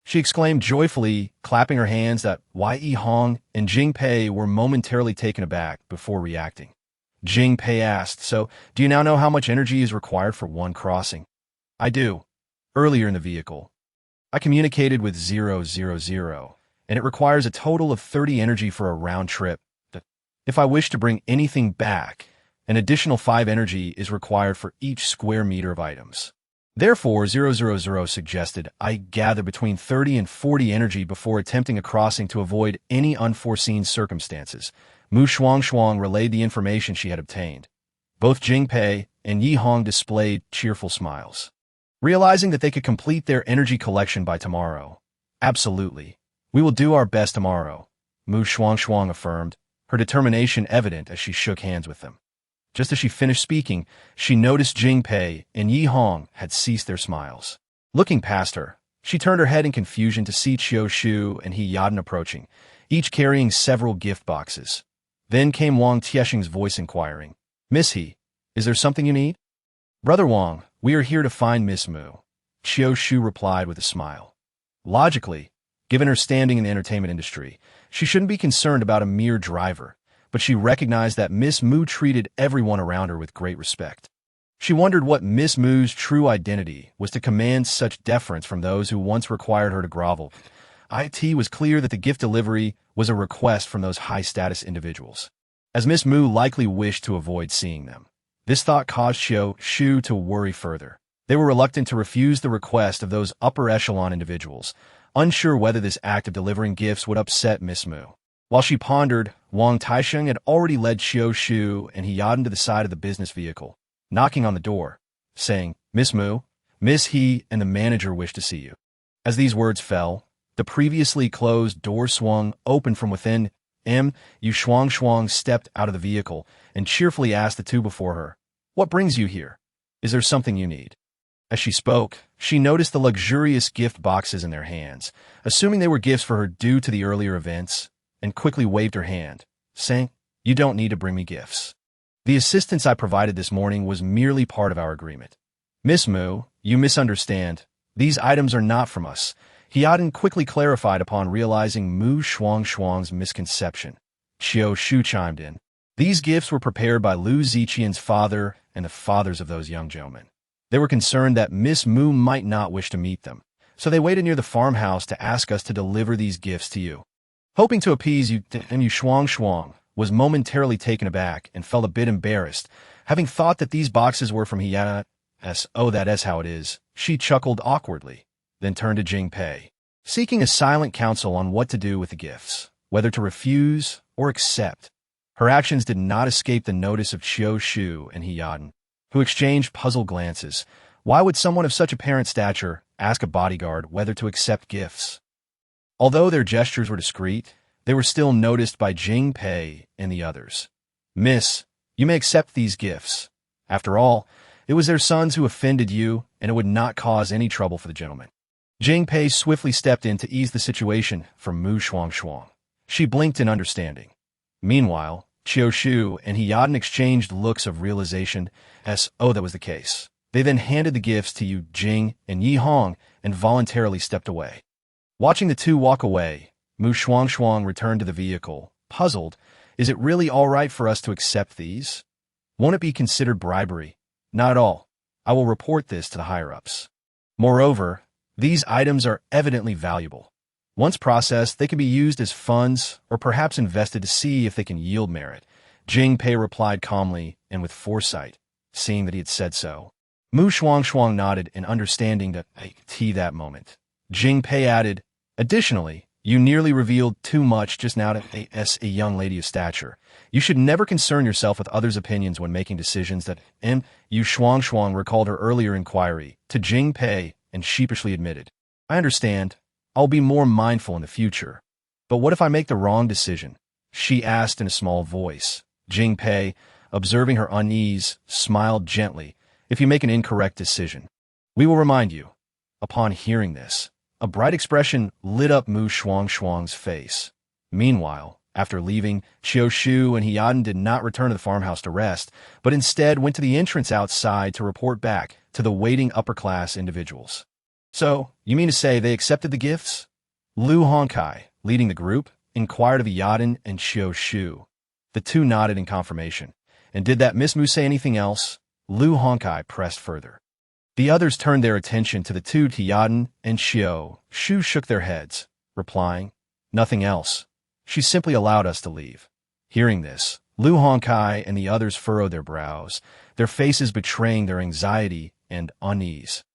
She exclaimed joyfully, clapping her hands. That Yi Hong and Jing Pei were momentarily taken aback before reacting. Jing Pei asked, so, do you now know how much energy is required for one crossing? I do. Earlier in the vehicle, I communicated with 000, and it requires a total of 30 energy for a round trip. If I wish to bring anything back, an additional 5 energy is required for each square meter of items. Therefore, 000 suggested I gather between 30 and 40 energy before attempting a crossing to avoid any unforeseen circumstances. Shuangshuang relayed the information she had obtained. Both Jing Pei and Yi Hong displayed cheerful smiles, realizing that they could complete their energy collection by tomorrow. Absolutely. We will do our best tomorrow, Shuangshuang affirmed, her determination evident as she shook hands with them. Just as she finished speaking, she noticed Jing Pei and Yi Hong had ceased their smiles. Looking past her, She turned her head in confusion to see Shu and Yadin approaching, each carrying several gift boxes. Then came Wang Tiesheng's voice inquiring, "Miss He, is there something you need?" "Brother Wang, we are here to find Miss Mu," Shu replied with a smile. Logically, given her standing in the entertainment industry, she shouldn't be concerned about a mere driver, but she recognized that Miss Mu treated everyone around her with great respect. She wondered what Miss Mu's true identity was to command such deference from those who once required her to grovel. It was clear that the gift delivery was a request from those high-status individuals, as Miss Mu likely wished to avoid seeing them. This thought caused Shu to worry further. They were reluctant to refuse the request of those upper-echelon individuals, unsure whether this act of delivering gifts would upset Miss Mu. While she pondered, Wang Tiesheng had already led Shu and Yadin to the side of the business vehicle, knocking on the door, saying, "Miss Mu, Miss He and the manager wish to see you." As these words fell, the previously closed door swung open from within. Shuangshuang stepped out of the vehicle and cheerfully asked the two before her, "What brings you here? Is there something you need?" As she spoke, she noticed the luxurious gift boxes in their hands, assuming they were gifts for her due to the earlier events, and quickly waved her hand, saying, "You don't need to bring me gifts. The assistance I provided this morning was merely part of our agreement." "Miss Mu, you misunderstand. These items are not from us," Yadin quickly clarified upon realizing Shuangshuang's misconception. Shu chimed in. "These gifts were prepared by Lu Ziqian's father and the fathers of those young gentlemen. They were concerned that Miss Mu might not wish to meet them, so they waited near the farmhouse to ask us to deliver these gifts to you." Hoping to appease you, Shuangshuang was momentarily taken aback and felt a bit embarrassed, having thought that these boxes were from Yadin. "Oh, that is how it is," she chuckled awkwardly, then turned to Jingpei, seeking a silent counsel on what to do with the gifts, whether to refuse or accept. Her actions did not escape the notice of Shu and Yadin, who exchanged puzzled glances. Why would someone of such apparent stature ask a bodyguard whether to accept gifts? Although their gestures were discreet, they were still noticed by Jingpei and the others. "Miss, you may accept these gifts. After all, it was their sons who offended you, and it would not cause any trouble for the gentleman." Jingpei swiftly stepped in to ease the situation for Shuangshuang. She blinked in understanding. Meanwhile, Shu and Yadin exchanged looks of realization. Oh, that was the case. They then handed the gifts to Yu Jing and Yi Hong and voluntarily stepped away. Watching the two walk away, Shuangshuang returned to the vehicle, puzzled. Is it really all right for us to accept these? Won't it be considered bribery? Not at all. I will report this to the higher-ups. Moreover, these items are evidently valuable. Once processed, they can be used as funds or perhaps invested to see if they can yield merit. Jingpei replied calmly and with foresight, seeing that he had said so. Shuangshuang nodded in understanding that moment. Jingpei added, "Additionally, you nearly revealed too much just now to a young lady of stature. You should never concern yourself with others' opinions when making decisions that..." Shuangshuang recalled her earlier inquiry to Jingpei and sheepishly admitted, "I understand. I'll be more mindful in the future. But what if I make the wrong decision?" she asked in a small voice. Jingpei, observing her unease, smiled gently. "If you make an incorrect decision, we will remind you." Upon hearing this, a bright expression lit up Shuangshuang's face. Meanwhile, after leaving, Shu and Yadin did not return to the farmhouse to rest, but instead went to the entrance outside to report back to the waiting upper-class individuals. "So, you mean to say they accepted the gifts?" Lu Hongkai, leading the group, inquired of Yadin and Shu. The two nodded in confirmation. "And did that Miss Mu say anything else?" Lu Hongkai pressed further. The others turned their attention to the two Yadin and Shu. Shu shook their heads, replying, "Nothing else. She simply allowed us to leave." Hearing this, Lu Hongkai and the others furrowed their brows, their faces betraying their anxiety and unease.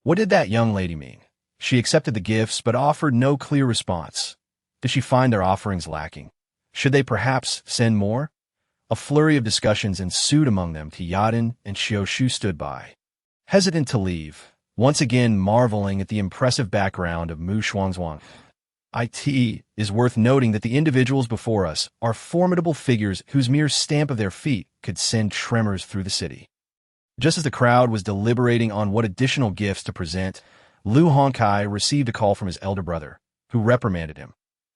What did that young lady mean? She accepted the gifts but offered no clear response. Did she find their offerings lacking? Should they perhaps send more? A flurry of discussions ensued among them. Yadin and Shu stood by, hesitant to leave, once again marveling at the impressive background of Shuangshuang. It is worth noting that the individuals before us are formidable figures whose mere stamp of their feet could send tremors through the city. Just as the crowd was deliberating on what additional gifts to present, Lu Honkai received a call from his elder brother, who reprimanded him.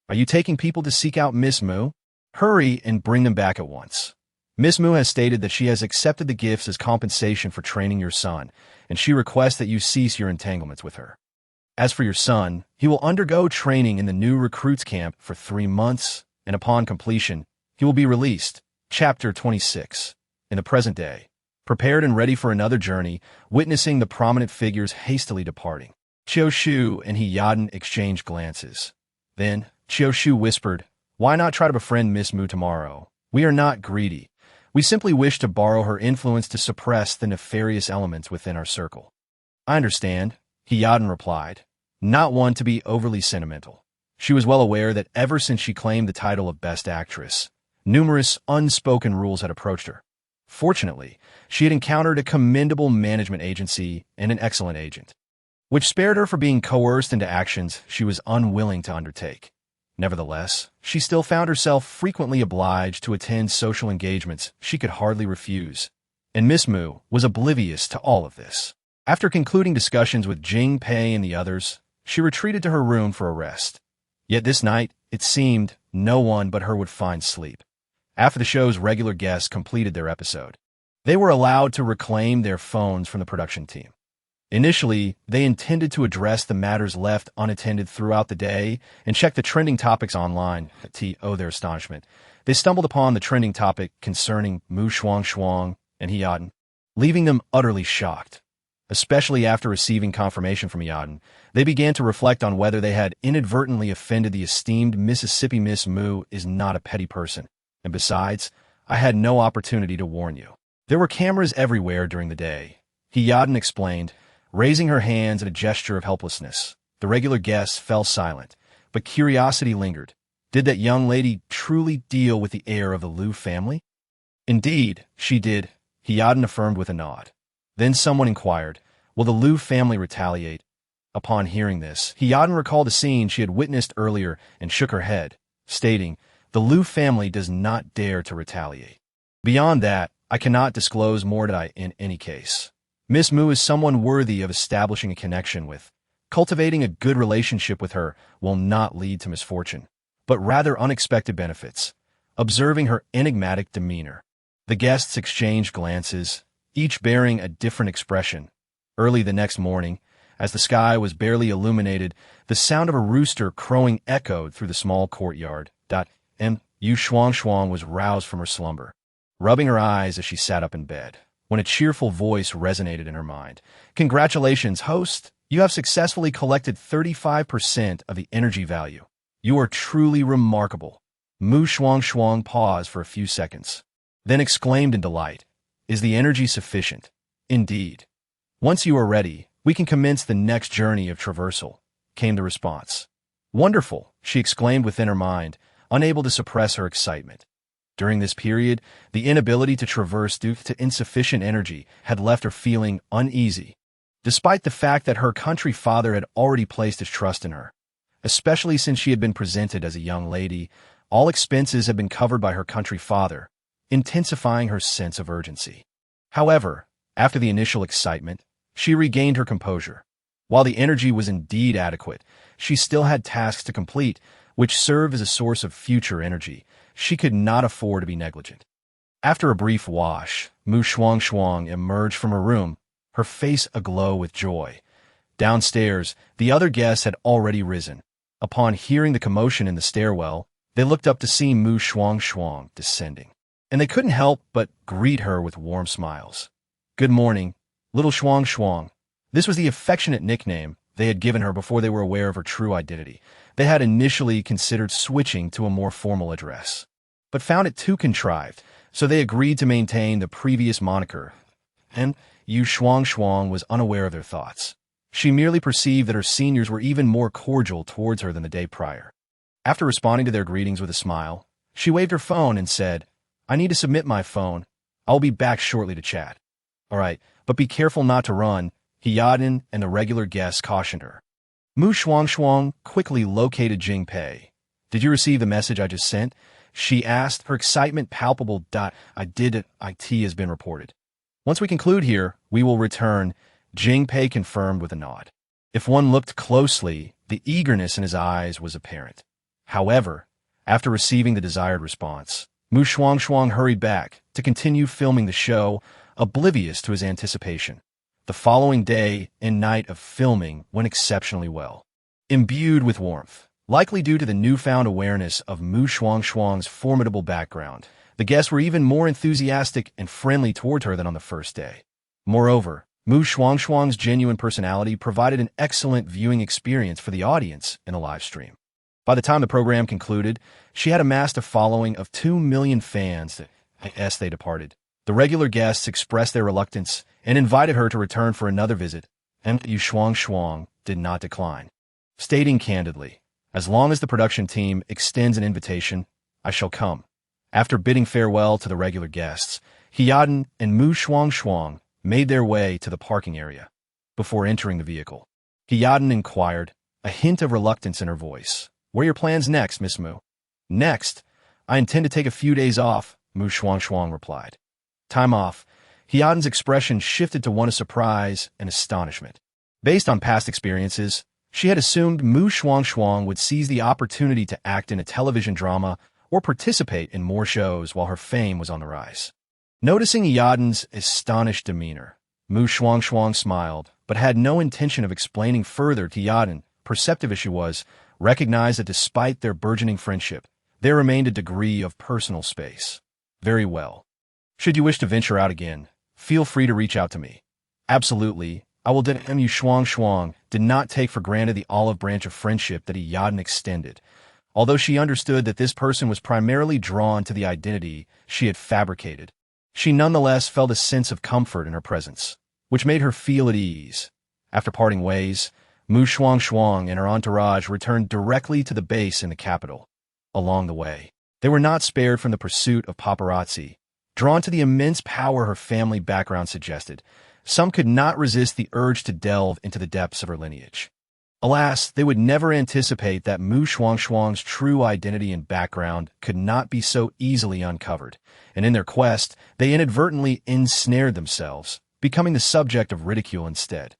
Are you taking people to seek out Miss Mu? Hurry and bring them back at once. Miss Mu has stated that she has accepted the gifts as compensation for training your son, and she requests that you cease your entanglements with her. As for your son, he will undergo training in the new recruits camp for 3 months, and upon completion, he will be released. Chapter 26. In the present day, prepared and ready for another journey, witnessing the prominent figures hastily departing. Qiu and Hiyaden exchanged glances. Then, Qiu whispered, "Why not try to befriend Miss Mu tomorrow? We are not greedy. We simply wish to borrow her influence to suppress the nefarious elements within our circle." "I understand," Hiyaden replied, not one to be overly sentimental. She was well aware that ever since she claimed the title of Best Actress, numerous unspoken rules had approached her. Fortunately, she had encountered a commendable management agency and an excellent agent, which spared her from being coerced into actions she was unwilling to undertake. Nevertheless, she still found herself frequently obliged to attend social engagements she could hardly refuse, and Miss Mu was oblivious to all of this. After concluding discussions with Jing Pei and the others, she retreated to her room for a rest. Yet this night, it seemed, no one but her would find sleep. After the show's regular guests completed their episode, they were allowed to reclaim their phones from the production team. Initially, they intended to address the matters left unattended throughout the day and check the trending topics online. To their astonishment, they stumbled upon the trending topic concerning Shuangshuang and Hiyaden, leaving them utterly shocked. Especially after receiving confirmation from Hiyaden, they began to reflect on whether they had inadvertently offended the esteemed Mississippi Miss Mu is not a petty person. And besides, I had no opportunity to warn you. There were cameras everywhere during the day, Hiyaden explained, raising her hands in a gesture of helplessness. The regular guests fell silent, but curiosity lingered. Did that young lady truly deal with the heir of the Lu family? Indeed, she did, Hiyaden affirmed with a nod. Then someone inquired, will the Lu family retaliate? Upon hearing this, Hiyaden recalled a scene she had witnessed earlier and shook her head, stating, the Lu family does not dare to retaliate. Beyond that, I cannot disclose more in any case. Miss Mu is someone worthy of establishing a connection with. Cultivating a good relationship with her will not lead to misfortune, but rather unexpected benefits. Observing her enigmatic demeanor, the guests exchanged glances, each bearing a different expression. Early the next morning, as the sky was barely illuminated, the sound of a rooster crowing echoed through the small courtyard. Shuangshuang was roused from her slumber, rubbing her eyes as she sat up in bed, when a cheerful voice resonated in her mind. Congratulations, host! You have successfully collected 35% of the energy value. You are truly remarkable. Shuangshuang paused for a few seconds, then exclaimed in delight, is the energy sufficient? Indeed. Once you are ready, we can commence the next journey of traversal, came the response. Wonderful, she exclaimed within her mind, unable to suppress her excitement. During this period, the inability to traverse due to insufficient energy had left her feeling uneasy, despite the fact that her country father had already placed his trust in her. Especially since she had been presented as a young lady, all expenses had been covered by her country father, intensifying her sense of urgency. However, after the initial excitement, she regained her composure. While the energy was indeed adequate, she still had tasks to complete, which served as a source of future energy. She could not afford to be negligent. After a brief wash, Shuangshuang emerged from her room, her face aglow with joy. Downstairs, the other guests had already risen. Upon hearing the commotion in the stairwell, they looked up to see Shuangshuang descending, and they couldn't help but greet her with warm smiles. Good morning, little Shuangshuang. This was the affectionate nickname they had given her before they were aware of her true identity. They had initially considered switching to a more formal address, but found it too contrived, so they agreed to maintain the previous moniker, and Shuangshuang was unaware of their thoughts. She merely perceived that her seniors were even more cordial towards her than the day prior. After responding to their greetings with a smile, she waved her phone and said, I need to submit my phone. I'll be back shortly to chat. All right, but be careful not to run, Hiyaden and the regular guests cautioned her. Shuangshuang quickly located Jing Pei. Did you receive the message I just sent? She asked, her excitement palpable. I did. IT has been reported. Once we conclude here, we will return, Jing Pei confirmed with a nod. If one looked closely, the eagerness in his eyes was apparent. However, after receiving the desired response, Shuangshuang hurried back to continue filming the show, oblivious to his anticipation. The following day and night of filming went exceptionally well. Imbued with warmth, likely due to the newfound awareness of Shuangshuang's formidable background, the guests were even more enthusiastic and friendly toward her than on the first day. Moreover, Shuangshuang's genuine personality provided an excellent viewing experience for the audience in the live stream. By the time the program concluded, she had amassed a following of 2 million fans as they departed. The regular guests expressed their reluctance and invited her to return for another visit, and Shuangshuang did not decline, stating candidly, "As long as the production team extends an invitation, I shall come." After bidding farewell to the regular guests, Hiaden and Shuangshuang made their way to the parking area. Before entering the vehicle, Hiaden inquired, a hint of reluctance in her voice, "What are your plans next, Miss Mu?" "Next, I intend to take a few days off," Shuangshuang replied. Time off. Hiaden's expression shifted to one of surprise and astonishment. Based on past experiences, she had assumed Shuangshuang would seize the opportunity to act in a television drama or participate in more shows while her fame was on the rise. Noticing Hiaden's astonished demeanor, Shuangshuang smiled, but had no intention of explaining further to Hiaden, perceptive as she was, recognized that despite their burgeoning friendship, there remained a degree of personal space. "Very well. Should you wish to venture out again, feel free to reach out to me." "Absolutely, I will." Shuangshuang did not take for granted the olive branch of friendship that Hiaden extended, although she understood that this person was primarily drawn to the identity she had fabricated. She nonetheless felt a sense of comfort in her presence, which made her feel at ease. After parting ways, Shuangshuang and her entourage returned directly to the base in the capital. Along the way, they were not spared from the pursuit of paparazzi. Drawn to the immense power her family background suggested, some could not resist the urge to delve into the depths of her lineage. Alas, they would never anticipate that Shuangshuang's true identity and background could not be so easily uncovered, and in their quest, they inadvertently ensnared themselves, becoming the subject of ridicule instead.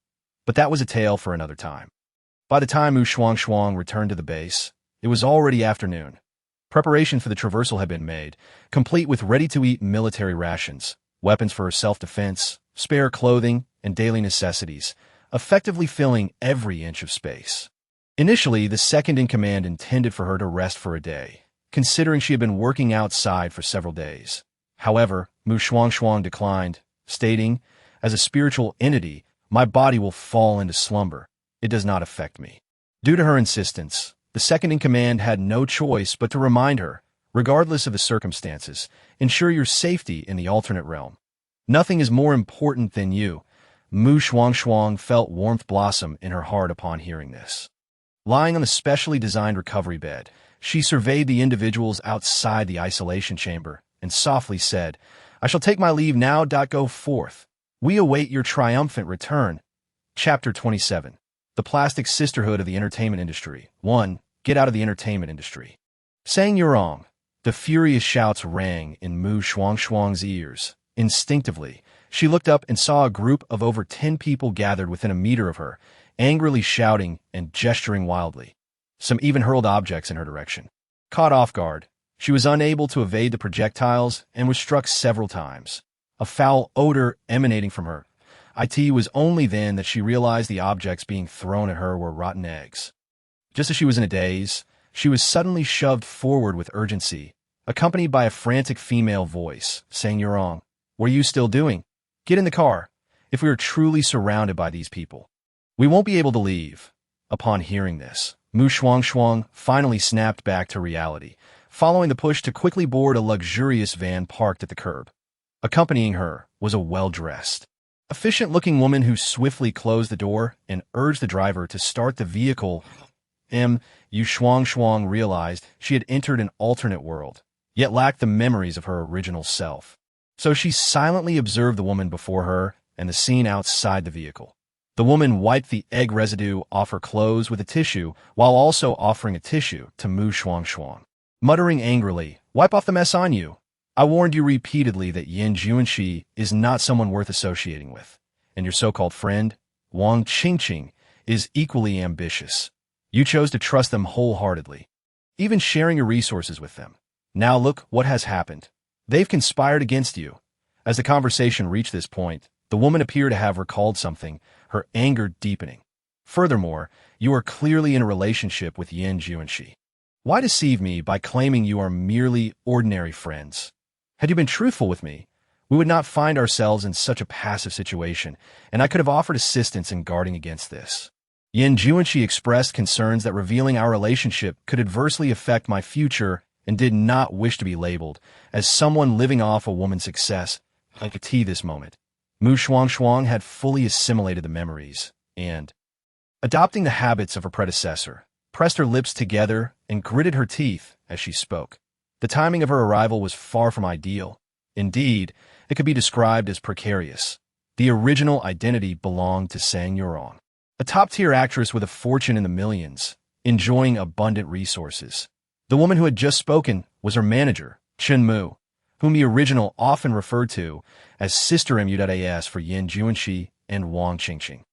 But that was a tale for another time. By the time Shuangshuang returned to the base, it was already afternoon. Preparation for the traversal had been made, complete with ready-to-eat military rations, weapons for her self-defense, spare clothing, and daily necessities, effectively filling every inch of space. Initially, the second-in-command intended for her to rest for a day, considering she had been working outside for several days. However, Shuangshuang declined, stating, "As a spiritual entity, my body will fall into slumber. It does not affect me." Due to her insistence, the second-in-command had no choice but to remind her, regardless of the circumstances, ensure your safety in the alternate realm. "Nothing is more important than you." Shuangshuang felt warmth blossom in her heart upon hearing this. Lying on the specially designed recovery bed, she surveyed the individuals outside the isolation chamber and softly said, "I shall take my leave now. Go forth. We await your triumphant return." Chapter 27. The Plastic Sisterhood of the Entertainment Industry. 1. Get out of the entertainment industry. Saying you're wrong. The furious shouts rang in Shuangshuang's ears. Instinctively, she looked up and saw a group of over 10 people gathered within a meter of her, angrily shouting and gesturing wildly. Some even hurled objects in her direction. Caught off guard, she was unable to evade the projectiles and was struck several times. A foul odor emanating from her. It was only then that she realized the objects being thrown at her were rotten eggs. Just as she was in a daze, she was suddenly shoved forward with urgency, accompanied by a frantic female voice, saying, "You're wrong. What are you still doing? Get in the car. If we are truly surrounded by these people, we won't be able to leave." Upon hearing this, Shuangshuang finally snapped back to reality, following the push to quickly board a luxurious van parked at the curb. Accompanying her was a well-dressed, efficient-looking woman who swiftly closed the door and urged the driver to start the vehicle. Shuangshuang realized she had entered an alternate world, yet lacked the memories of her original self. So she silently observed the woman before her and the scene outside the vehicle. The woman wiped the egg residue off her clothes with a tissue while also offering a tissue to Shuangshuang. Muttering angrily, "Wipe off the mess on you. I warned you repeatedly that Yin Juanxi is not someone worth associating with. And your so-called friend, Wang Qingqing, is equally ambitious. You chose to trust them wholeheartedly, even sharing your resources with them. Now look what has happened. They've conspired against you. As the conversation reached this point, the woman appeared to have recalled something, her anger deepening. Furthermore, you are clearly in a relationship with Huanxi. Why deceive me by claiming you are merely ordinary friends? Had you been truthful with me, we would not find ourselves in such a passive situation, and I could have offered assistance in guarding against this. Huanxi expressed concerns that revealing our relationship could adversely affect my future and did not wish to be labeled as someone living off a woman's success. I could see this moment. Shuangshuang had fully assimilated the memories and, adopting the habits of her predecessor, pressed her lips together and gritted her teeth as she spoke. The timing of her arrival was far from ideal. Indeed, it could be described as precarious. The original identity belonged to Sang Yurong, a top-tier actress with a fortune in the millions, enjoying abundant resources. The woman who had just spoken was her manager, Chen Mu, whom the original often referred to as Sister Mu.as for Huanxi and Wang Qingqing.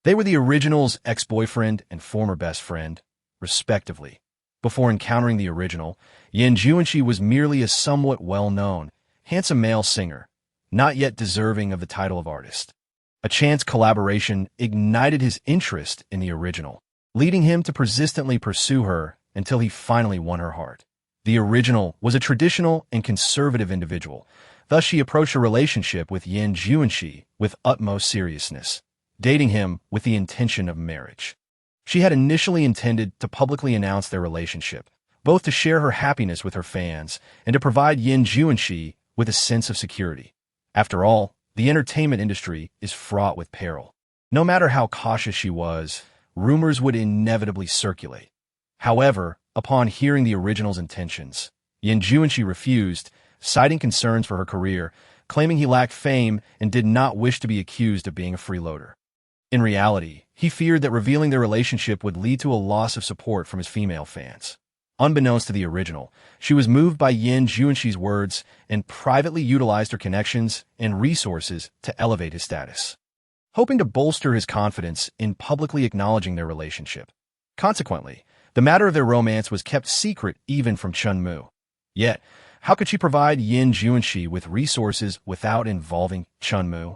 They were the original's ex-boyfriend and former best friend, respectively. Before encountering the original, Huanxi was merely a somewhat well-known, handsome male singer, not yet deserving of the title of artist. A chance collaboration ignited his interest in the original, leading him to persistently pursue her until he finally won her heart. The original was a traditional and conservative individual, thus she approached a relationship with Huanxi with utmost seriousness, dating him with the intention of marriage. She had initially intended to publicly announce their relationship, both to share her happiness with her fans and to provide Huanxi with a sense of security. After all, the entertainment industry is fraught with peril. No matter how cautious she was, rumors would inevitably circulate. However, upon hearing the original's intentions, Huanxi refused, citing concerns for her career, claiming he lacked fame and did not wish to be accused of being a freeloader. In reality, he feared that revealing their relationship would lead to a loss of support from his female fans. Unbeknownst to the original, she was moved by Huanxi's words and privately utilized her connections and resources to elevate his status, hoping to bolster his confidence in publicly acknowledging their relationship. Consequently, the matter of their romance was kept secret even from Chen Mu. Yet, how could she provide Huanxi with resources without involving Chen Mu?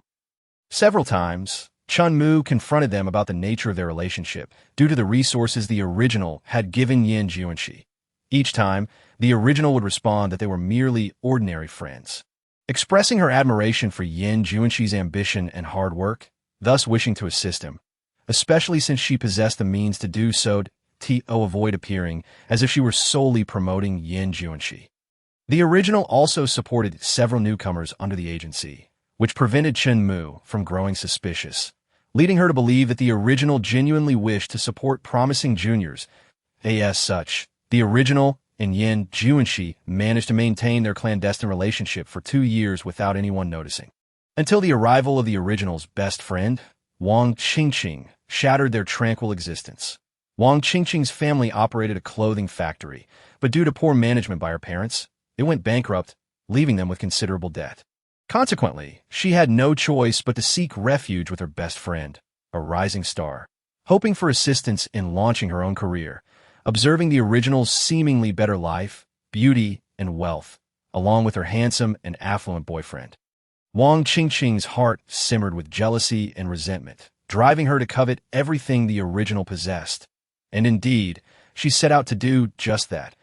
Several times, Chen Mu confronted them about the nature of their relationship due to the resources the original had given Huanxi. Each time, the original would respond that they were merely ordinary friends, expressing her admiration for Huanxi's ambition and hard work, thus wishing to assist him, especially since she possessed the means to do so to avoid appearing as if she were solely promoting Huanxi. The original also supported several newcomers under the agency, which prevented Chen Mu from growing suspicious, leading her to believe that the original genuinely wished to support promising juniors. As such, the original and Huanxi managed to maintain their clandestine relationship for 2 years without anyone noticing, until the arrival of the original's best friend, Wang Qingqing, shattered their tranquil existence. Wang Qingqing's family operated a clothing factory, but due to poor management by her parents, it went bankrupt, leaving them with considerable debt. Consequently, she had no choice but to seek refuge with her best friend, a rising star, hoping for assistance in launching her own career, observing the original's seemingly better life, beauty, and wealth, along with her handsome and affluent boyfriend. Wang Qingqing's heart simmered with jealousy and resentment, driving her to covet everything the original possessed. And indeed, she set out to do just that,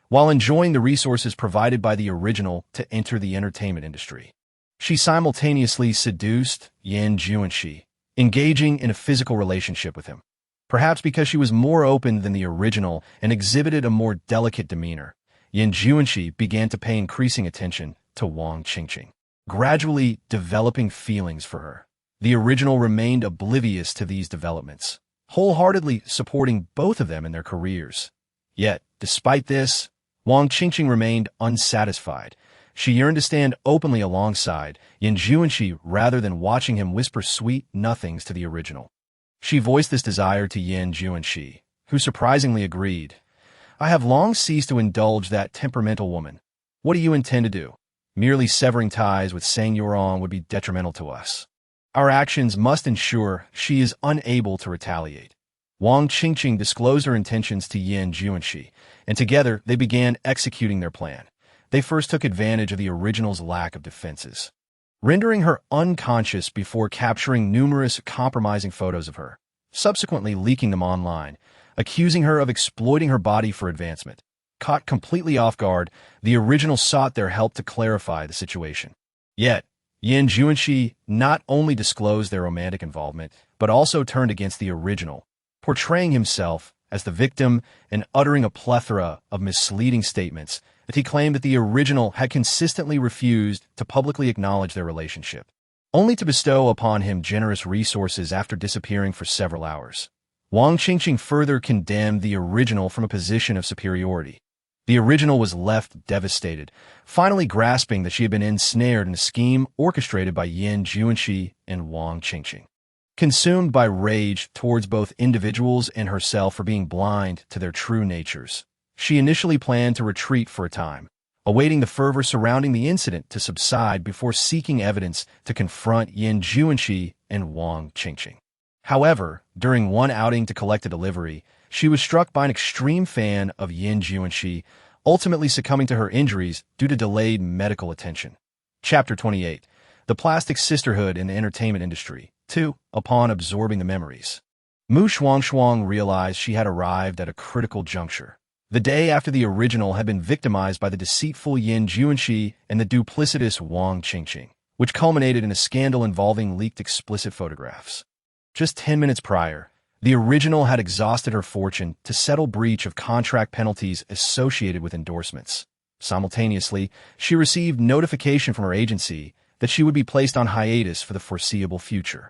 while enjoying the resources provided by the original to enter the entertainment industry. She simultaneously seduced Huanxi, engaging in a physical relationship with him. Perhaps because she was more open than the original and exhibited a more delicate demeanor, Huanxi began to pay increasing attention to Wang Qingqing, gradually developing feelings for her. The original remained oblivious to these developments, wholeheartedly supporting both of them in their careers. Yet, despite this, Wang Qingqing remained unsatisfied. She yearned to stand openly alongside Huanxi rather than watching him whisper sweet nothings to the original. She voiced this desire to Huanxi, who surprisingly agreed. "I have long ceased to indulge that temperamental woman. What do you intend to do? Merely severing ties with Sang Yurong would be detrimental to us. Our actions must ensure she is unable to retaliate. Wang Qingqing disclosed her intentions to Yan Juanxi, and together they began executing their plan. They first took advantage of the original's lack of defenses, rendering her unconscious before capturing numerous compromising photos of her, subsequently leaking them online, accusing her of exploiting her body for advancement. Caught completely off guard, the original sought their help to clarify the situation. Yet, Yan Juanxi not only disclosed their romantic involvement, but also turned against the original, portraying himself as the victim and uttering a plethora of misleading statements that he claimed that the original had consistently refused to publicly acknowledge their relationship, only to bestow upon him generous resources after disappearing for several hours. Wang Qingqing further condemned the original from a position of superiority. The original was left devastated, finally grasping that she had been ensnared in a scheme orchestrated by Yan Juanxi and Wang Qingqing. Consumed by rage towards both individuals and herself for being blind to their true natures, she initially planned to retreat for a time, awaiting the fervor surrounding the incident to subside before seeking evidence to confront Yan Juanxi and Wang Qingqing. However, during one outing to collect a delivery, she was struck by an extreme fan of Yan Juanxi, ultimately succumbing to her injuries due to delayed medical attention. Chapter 28. The Plastic Sisterhood in the Entertainment Industry. 2. Upon absorbing the memories, Shuangshuang realized she had arrived at a critical juncture. The day after the original had been victimized by the deceitful Yan Juanxi and the duplicitous Wang Qingqing, which culminated in a scandal involving leaked explicit photographs. Just 10 minutes prior, the original had exhausted her fortune to settle breach of contract penalties associated with endorsements. Simultaneously, she received notification from her agency that she would be placed on hiatus for the foreseeable future.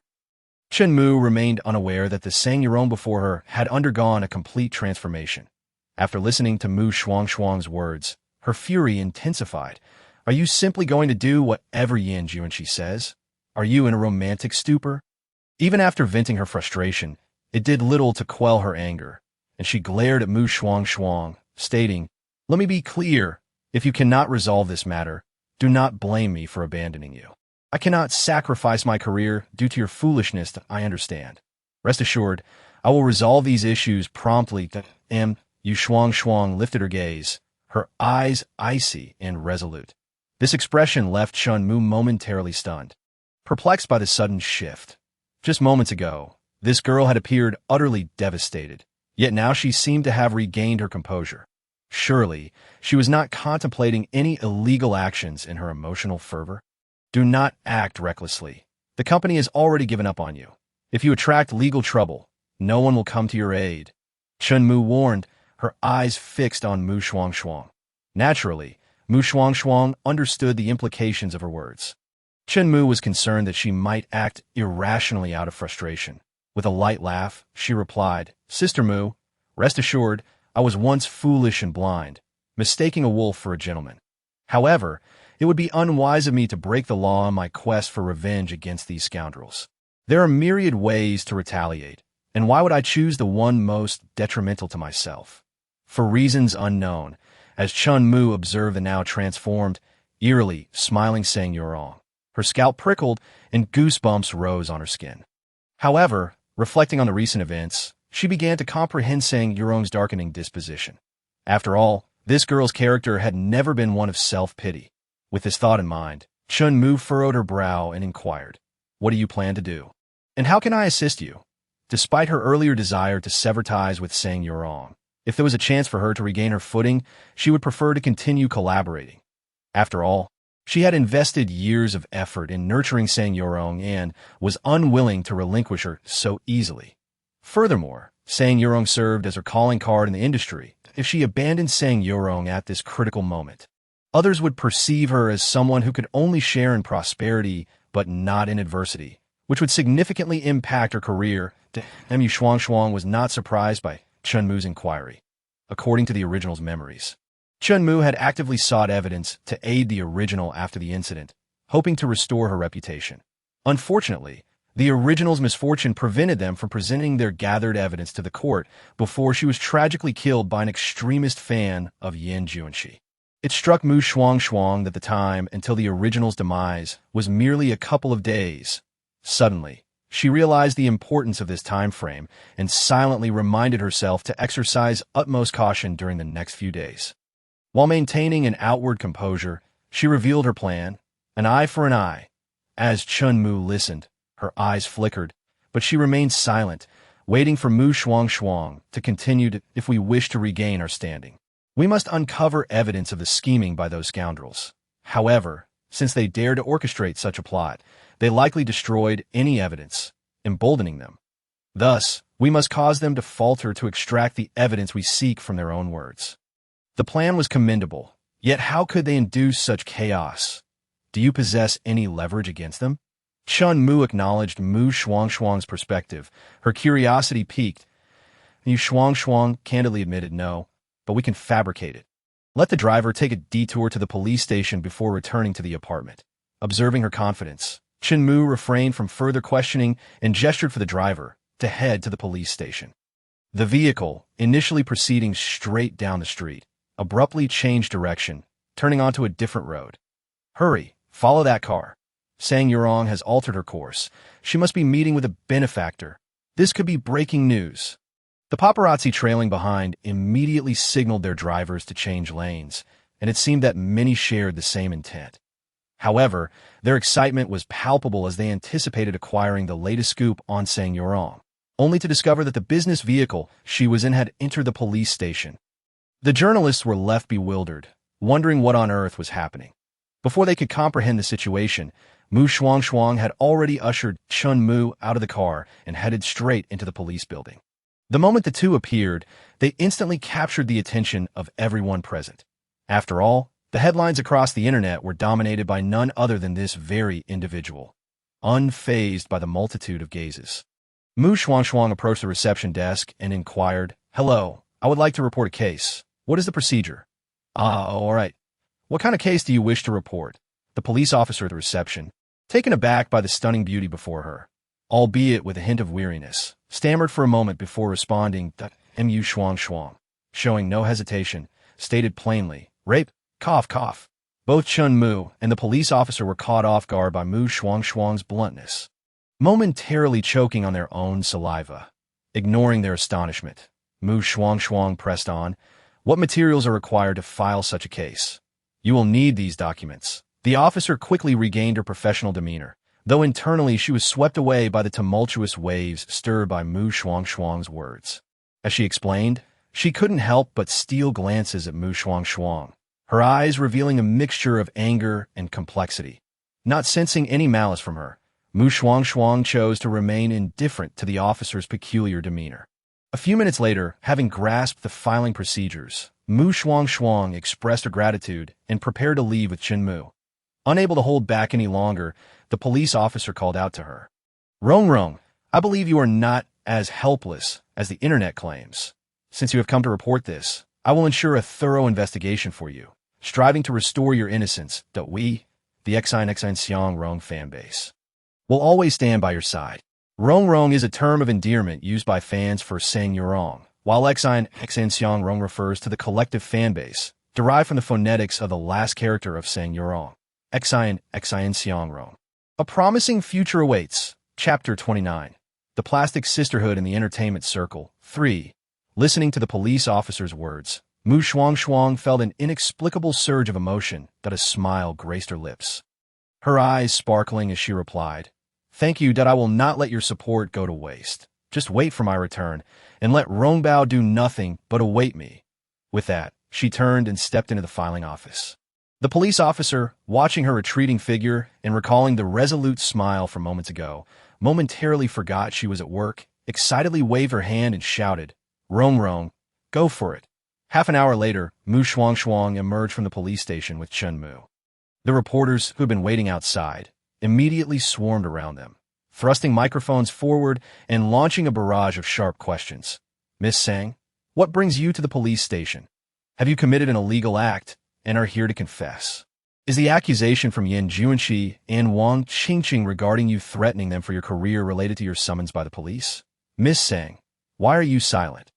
Chen Mu remained unaware that the Sang Yurong before her had undergone a complete transformation. After listening to Shuangshuang's words, her fury intensified. Are you simply going to do whatever Yan Juanxi says? Are you in a romantic stupor? Even after venting her frustration, it did little to quell her anger, and she glared at Shuangshuang, stating, "Let me be clear. If you cannot resolve this matter, do not blame me for abandoning you. I cannot sacrifice my career due to your foolishness, I understand. Rest assured, I will resolve these issues promptly." Shuangshuang lifted her gaze, her eyes icy and resolute. This expression left Chen Mu momentarily stunned, perplexed by the sudden shift. Just moments ago, this girl had appeared utterly devastated, yet now she seemed to have regained her composure. Surely, she was not contemplating any illegal actions in her emotional fervor. Do not act recklessly. The company has already given up on you. If you attract legal trouble, no one will come to your aid. Chen Mu warned, her eyes fixed on Shuangshuang. Naturally, Shuangshuang understood the implications of her words. Chen Mu was concerned that she might act irrationally out of frustration. With a light laugh, she replied, "Sister Mu, rest assured, I was once foolish and blind, mistaking a wolf for a gentleman. However, it would be unwise of me to break the law in my quest for revenge against these scoundrels. There are myriad ways to retaliate, and why would I choose the one most detrimental to myself?" For reasons unknown, as Chen Mu observed the now transformed, eerily smiling Sang Yurong, her scalp prickled and goosebumps rose on her skin. However, reflecting on the recent events, she began to comprehend Sang Yurong's darkening disposition. After all, this girl's character had never been one of self-pity. With this thought in mind, Chen Mu furrowed her brow and inquired, "What do you plan to do? And how can I assist you?" Despite her earlier desire to sever ties with Sang Yurong, if there was a chance for her to regain her footing, she would prefer to continue collaborating. After all, she had invested years of effort in nurturing Sang Yurong and was unwilling to relinquish her so easily. Furthermore, Sang Yurong served as her calling card in the industry. If she abandoned Sang Yurong at this critical moment, others would perceive her as someone who could only share in prosperity but not in adversity, which would significantly impact her career. Shuangshuang was not surprised by Chen Mu's inquiry. According to the original's memories, Chen Mu had actively sought evidence to aid the original after the incident, hoping to restore her reputation. Unfortunately, the original's misfortune prevented them from presenting their gathered evidence to the court before she was tragically killed by an extremist fan of Yan Juanxi. It struck Shuangshuang that the time until the original's demise was merely a couple of days. Suddenly, She realized the importance of this time frame and silently reminded herself to exercise utmost caution during the next few days. While maintaining an outward composure, she revealed her plan, an eye for an eye. As Chun-Mu listened, her eyes flickered, but she remained silent, waiting for Shuangshuang to continue if we wish to regain our standing. We must uncover evidence of the scheming by those scoundrels. However, since they dared to orchestrate such a plot, they likely destroyed any evidence, emboldening them. Thus, we must cause them to falter to extract the evidence we seek from their own words. The plan was commendable, yet how could they induce such chaos? Do you possess any leverage against them? Chun-Mu acknowledged Shuangshuang's perspective. Her curiosity piqued. Shuangshuang candidly admitted no, but we can fabricate it. Let the driver take a detour to the police station before returning to the apartment. Observing her confidence, Chun-Mu refrained from further questioning and gestured for the driver to head to the police station. The vehicle, initially proceeding straight down the street, abruptly changed direction, turning onto a different road. Hurry, follow that car. Sang-Yurong has altered her course. She must be meeting with a benefactor. This could be breaking news. The paparazzi trailing behind immediately signaled their drivers to change lanes, and it seemed that many shared the same intent. However, their excitement was palpable as they anticipated acquiring the latest scoop on Sang-Yurong, only to discover that the business vehicle she was in had entered the police station. The journalists were left bewildered, wondering what on earth was happening. Before they could comprehend the situation, Shuangshuang had already ushered Chun-Mu out of the car and headed straight into the police building. The moment the two appeared, they instantly captured the attention of everyone present. After all, the headlines across the internet were dominated by none other than this very individual, unfazed by the multitude of gazes. Shuangshuang approached the reception desk and inquired, "Hello, I would like to report a case. What is the procedure?" All right. What kind of case do you wish to report?" The police officer at the reception, taken aback by the stunning beauty before her, albeit with a hint of weariness, stammered for a moment before responding, Shuangshuang, showing no hesitation, stated plainly, "Rape, cough, cough." Both Chun-Mu and the police officer were caught off guard by Shuangshuang's bluntness, momentarily choking on their own saliva. Ignoring their astonishment, Shuangshuang pressed on, "What materials are required to file such a case?" "You will need these documents." The officer quickly regained her professional demeanor, though internally she was swept away by the tumultuous waves stirred by Shuangshuang's words. As she explained, she couldn't help but steal glances at Shuangshuang, her eyes revealing a mixture of anger and complexity. Not sensing any malice from her, Shuangshuang chose to remain indifferent to the officer's peculiar demeanor. A few minutes later, having grasped the filing procedures, Shuangshuang expressed her gratitude and prepared to leave with Chun-Mu. Unable to hold back any longer, the police officer called out to her. "Rong, I believe you are not as helpless as the internet claims. Since you have come to report this, I will ensure a thorough investigation for you, striving to restore your innocence. We, the extraterrestrial fanbase, will always stand by your side." Rong is a term of endearment used by fans for Sang-Yurong, while extraterrestrial refers to the collective fanbase, derived from the phonetics of the last character of Sang-Yurong, extraterrestrial. A promising future awaits. Chapter 29. The Plastic Sisterhood in the Entertainment Circle. 3. Listening to the police officer's words, Shuangshuang felt an inexplicable surge of emotion that a smile graced her lips. Her eyes sparkling as she replied, "Thank you, that I will not let your support go to waste. Just wait for my return, and let Rongbao do nothing but await me." With that, she turned and stepped into the filing office. The police officer, watching her retreating figure and recalling the resolute smile from moments ago, momentarily forgot she was at work, excitedly waved her hand and shouted, Rong, go for it." Half an hour later, Shuangshuang emerged from the police station with Chun-Mu. The reporters, who had been waiting outside, immediately swarmed around them, thrusting microphones forward and launching a barrage of sharp questions. "Miss Sang, what brings you to the police station? Have you committed an illegal act and are here to confess? Is the accusation from Yin Juanxi and Wang Qingqing regarding you threatening them for your career related to your summons by the police? Miss Sang, why are you silent?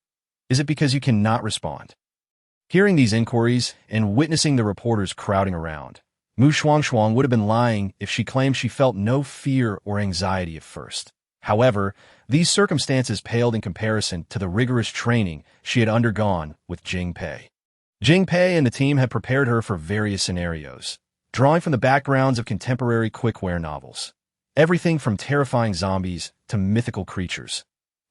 Is it because you cannot respond?" Hearing these inquiries and witnessing the reporters crowding around, Shuangshuang would have been lying if she claimed she felt no fear or anxiety at first. However, these circumstances paled in comparison to the rigorous training she had undergone with Jing Pei. Jing Pei and the team had prepared her for various scenarios, drawing from the backgrounds of contemporary quick-wear novels. Everything from terrifying zombies to mythical creatures.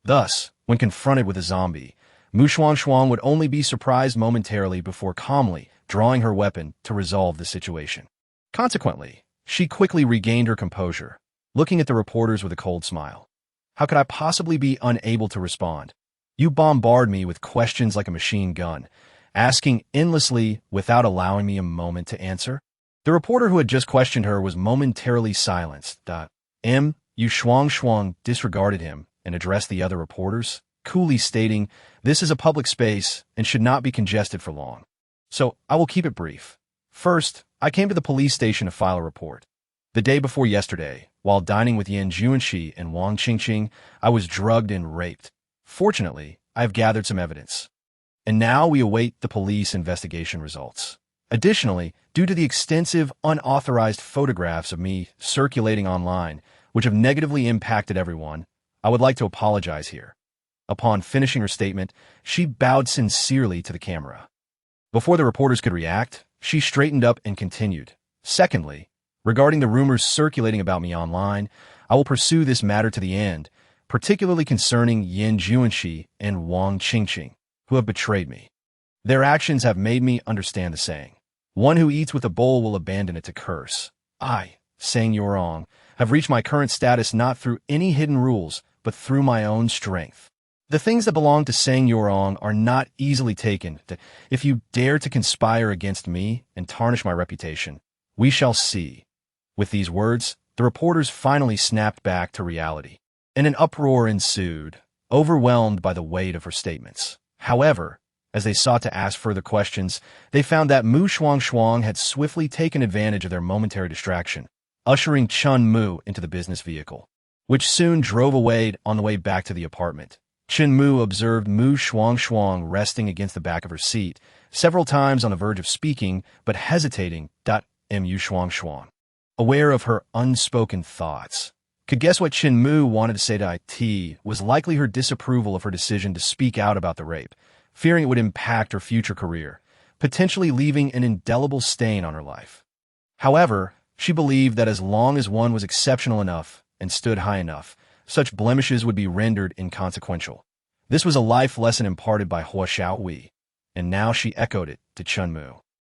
Thus, when confronted with a zombie, Shuangshuang would only be surprised momentarily before calmly drawing her weapon to resolve the situation. Consequently, she quickly regained her composure, looking at the reporters with a cold smile. How could I possibly be unable to respond? You bombard me with questions like a machine gun, asking endlessly without allowing me a moment to answer. The reporter who had just questioned her was momentarily silenced. Shuangshuang disregarded him and addressed the other reporters, coolly stating, "This is a public space and should not be congested for long. So I will keep it brief. First, I came to the police station to file a report. The day before yesterday, while dining with Yan Juanxi and Wang Qingqing, I was drugged and raped. Fortunately, I have gathered some evidence. And now we await the police investigation results. Additionally, due to the extensive, unauthorized photographs of me circulating online, which have negatively impacted everyone, I would like to apologize here." Upon finishing her statement, she bowed sincerely to the camera. Before the reporters could react, she straightened up and continued. "Secondly, regarding the rumors circulating about me online, I will pursue this matter to the end, particularly concerning Yan Juanxi and Wang Qingqing, who have betrayed me. Their actions have made me understand the saying, 'One who eats with a bowl will abandon it to curse.' I, Shuangshuang, have reached my current status not through any hidden rules, but through my own strength. The things that belong to Shuangshuang are not easily taken. If you dare to conspire against me and tarnish my reputation, we shall see." With these words, the reporters finally snapped back to reality, and an uproar ensued, overwhelmed by the weight of her statements. However, as they sought to ask further questions, they found that Shuangshuang had swiftly taken advantage of their momentary distraction, ushering Chun Mu into the business vehicle, which soon drove away on the way back to the apartment. Chun Mu observed Shuangshuang resting against the back of her seat, several times on the verge of speaking, but hesitating. Shuangshuang, aware of her unspoken thoughts, could guess what Chun Mu wanted to say to IT was likely her disapproval of her decision to speak out about the rape, fearing it would impact her future career, potentially leaving an indelible stain on her life. However, she believed that as long as one was exceptional enough and stood high enough, such blemishes would be rendered inconsequential. This was a life lesson imparted by Hua Xiaohui, and now she echoed it to Chun Mu.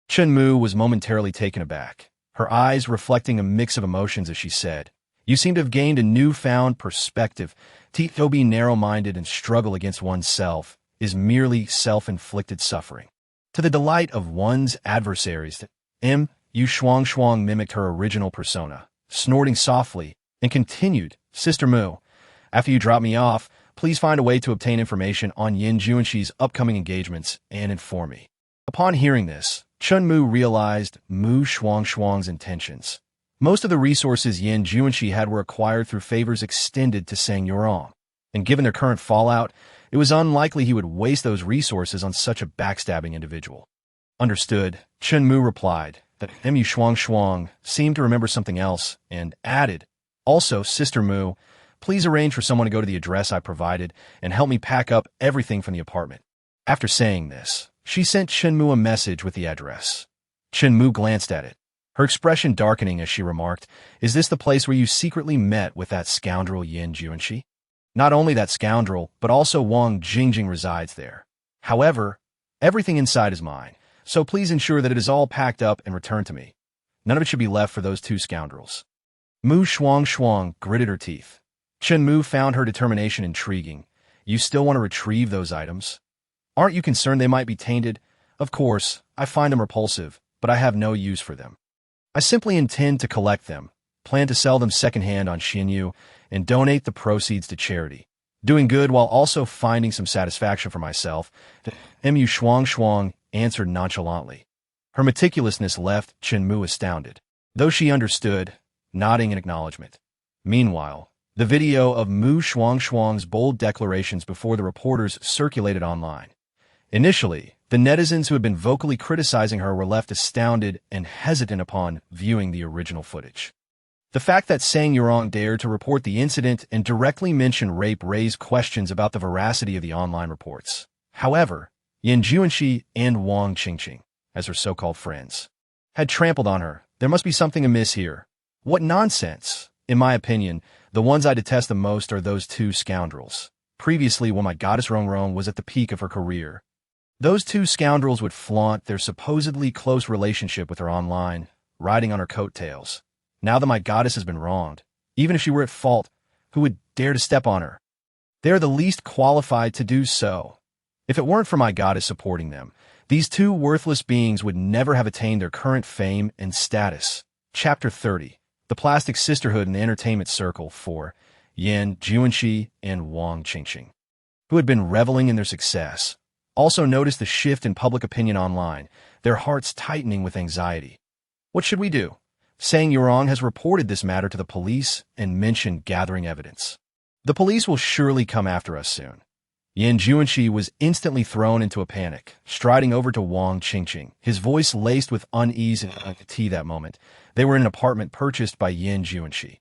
Chun Mu was momentarily taken aback, her eyes reflecting a mix of emotions as she said, "You seem to have gained a newfound perspective. To be narrow-minded and struggle against oneself is merely self-inflicted suffering. To the delight of one's adversaries." Shuangshuang mimicked her original persona, snorting softly, and continued, "Sister Mu, after you drop me off, please find a way to obtain information on Yan Juanxi's upcoming engagements and inform me." Upon hearing this, Chun Mu realized Shuangshuang's intentions. Most of the resources Yan Juanxi had were acquired through favors extended to Shuangshuang, and given their current fallout, it was unlikely he would waste those resources on such a backstabbing individual. Understood, Chun Mu replied that Shuangshuang seemed to remember something else and added, "Also, Sister Mu, please arrange for someone to go to the address I provided and help me pack up everything from the apartment." After saying this, she sent Chun Mu a message with the address. Chun Mu glanced at it, her expression darkening as she remarked, "Is this the place where you secretly met with that scoundrel Yan Juanxi? Not only that scoundrel, but also Wang Jingjing resides there. However, everything inside is mine, so please ensure that it is all packed up and returned to me. None of it should be left for those two scoundrels." Shuangshuang gritted her teeth. Chun Mu found her determination intriguing. "You still want to retrieve those items? Aren't you concerned they might be tainted? Of course, I find them repulsive, but I have no use for them. I simply intend to collect them, plan to sell them secondhand on Xinyu, and donate the proceeds to charity, doing good while also finding some satisfaction for myself." Shuangshuang answered nonchalantly. Her meticulousness left Chun Mu astounded, though she understood, nodding in acknowledgement. Meanwhile, the video of Shuangshuang's bold declarations before the reporters circulated online. Initially, the netizens who had been vocally criticizing her were left astounded and hesitant upon viewing the original footage. The fact that Sang Yurong dared to report the incident and directly mention rape raised questions about the veracity of the online reports. However, Yan Juanxi and Wang Qingqing, as her so-called friends, had trampled on her. There must be something amiss here. What nonsense! In my opinion, the ones I detest the most are those two scoundrels. Previously, when my goddess Rongrong was at the peak of her career, those two scoundrels would flaunt their supposedly close relationship with her online, riding on her coattails. Now that my goddess has been wronged, even if she were at fault, who would dare to step on her? They are the least qualified to do so. If it weren't for my goddess supporting them, these two worthless beings would never have attained their current fame and status. Chapter 30. The Plastic Sisterhood in the Entertainment Circle for Yan Juanxi and Wang Qingqing, who had been reveling in their success, also noticed the shift in public opinion online, their hearts tightening with anxiety. What should we do? Sang Yurong has reported this matter to the police and mentioned gathering evidence. The police will surely come after us soon. Yan Juanxi was instantly thrown into a panic, striding over to Wang Qingqing, his voice laced with unease and anxiety that moment. They were in an apartment purchased by Yan Juanxi,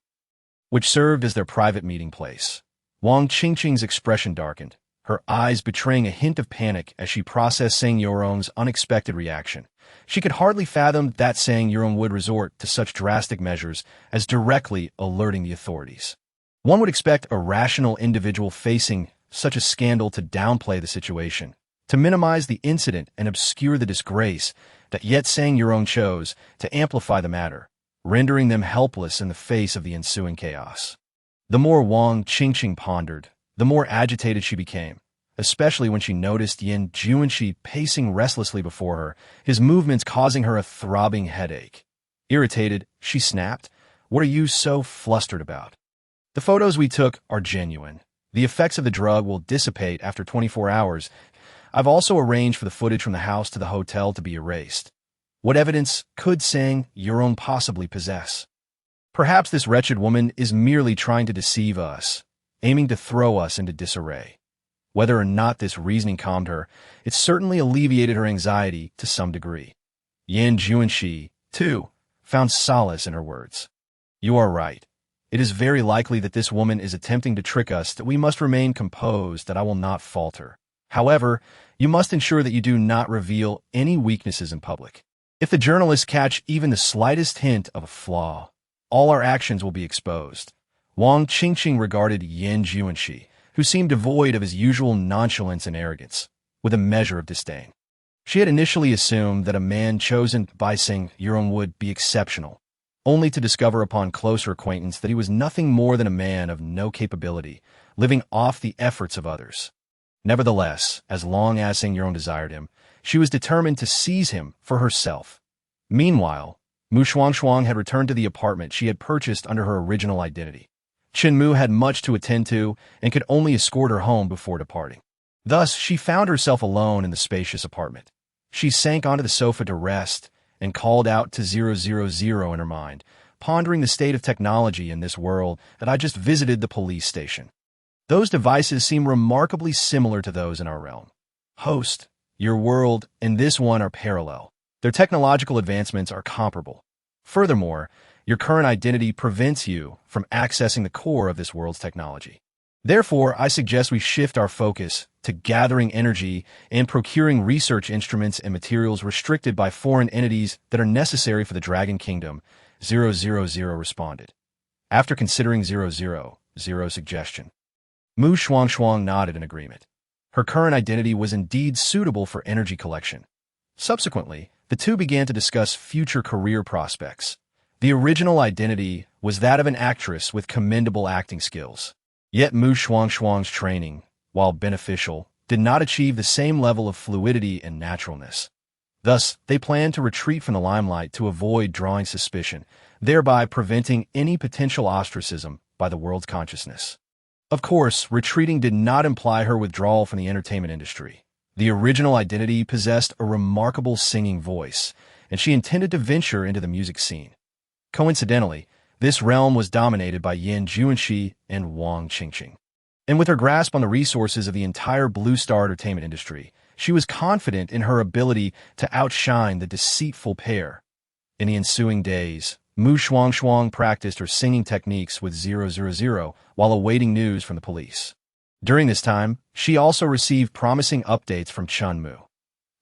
which served as their private meeting place. Wang Qingqing's expression darkened, her eyes betraying a hint of panic as she processed Sang Yurong's unexpected reaction. She could hardly fathom that Sang Yurong would resort to such drastic measures as directly alerting the authorities. One would expect a rational individual facing such a scandal to downplay the situation, to minimize the incident and obscure the disgrace, that yet Sang Yurong chose to amplify the matter, rendering them helpless in the face of the ensuing chaos. The more Wang Qingqing pondered, the more agitated she became, especially when she noticed Yan Juanxi pacing restlessly before her, his movements causing her a throbbing headache. Irritated, she snapped, "What are you so flustered about? The photos we took are genuine. The effects of the drug will dissipate after 24 hours. I've also arranged for the footage from the house to the hotel to be erased. What evidence could Sang Yurong possibly possess? Perhaps this wretched woman is merely trying to deceive us, aiming to throw us into disarray." Whether or not this reasoning calmed her, it certainly alleviated her anxiety to some degree. Yan Juanxi, too, found solace in her words. "You are right. It is very likely that this woman is attempting to trick us, that we must remain composed, that I will not falter. However, you must ensure that you do not reveal any weaknesses in public. If the journalists catch even the slightest hint of a flaw, all our actions will be exposed." Wang Qingqing regarded Yan Juanxi, who seemed devoid of his usual nonchalance and arrogance, with a measure of disdain. She had initially assumed that a man chosen by Sang Yurong would be exceptional, only to discover upon closer acquaintance that he was nothing more than a man of no capability, living off the efforts of others. Nevertheless, as long as Sang Yurong desired him, she was determined to seize him for herself. Meanwhile, Shuangshuang had returned to the apartment she had purchased under her original identity. Chen Mu had much to attend to and could only escort her home before departing. Thus, she found herself alone in the spacious apartment. She sank onto the sofa to rest and called out to 000 in her mind, pondering the state of technology in this world that I just visited the police station. Those devices seem remarkably similar to those in our realm. Host, your world, and this one are parallel. Their technological advancements are comparable. Furthermore, your current identity prevents you from accessing the core of this world's technology. Therefore, I suggest we shift our focus to gathering energy and procuring research instruments and materials restricted by foreign entities that are necessary for the Dragon Kingdom, 000 responded. After considering 000's suggestion, Shuangshuang nodded in agreement. Her current identity was indeed suitable for energy collection. Subsequently, the two began to discuss future career prospects. The original identity was that of an actress with commendable acting skills. Yet Shuangshuang's training, while beneficial, did not achieve the same level of fluidity and naturalness. Thus, they planned to retreat from the limelight to avoid drawing suspicion, thereby preventing any potential ostracism by the world's consciousness. Of course, retreating did not imply her withdrawal from the entertainment industry. The original identity possessed a remarkable singing voice, and she intended to venture into the music scene. Coincidentally, this realm was dominated by Yan Juanxi and Wang Qingqing. And with her grasp on the resources of the entire Blue Star entertainment industry, she was confident in her ability to outshine the deceitful pair. In the ensuing days, Shuangshuang practiced her singing techniques with 000 while awaiting news from the police. During this time, she also received promising updates from Chunmu.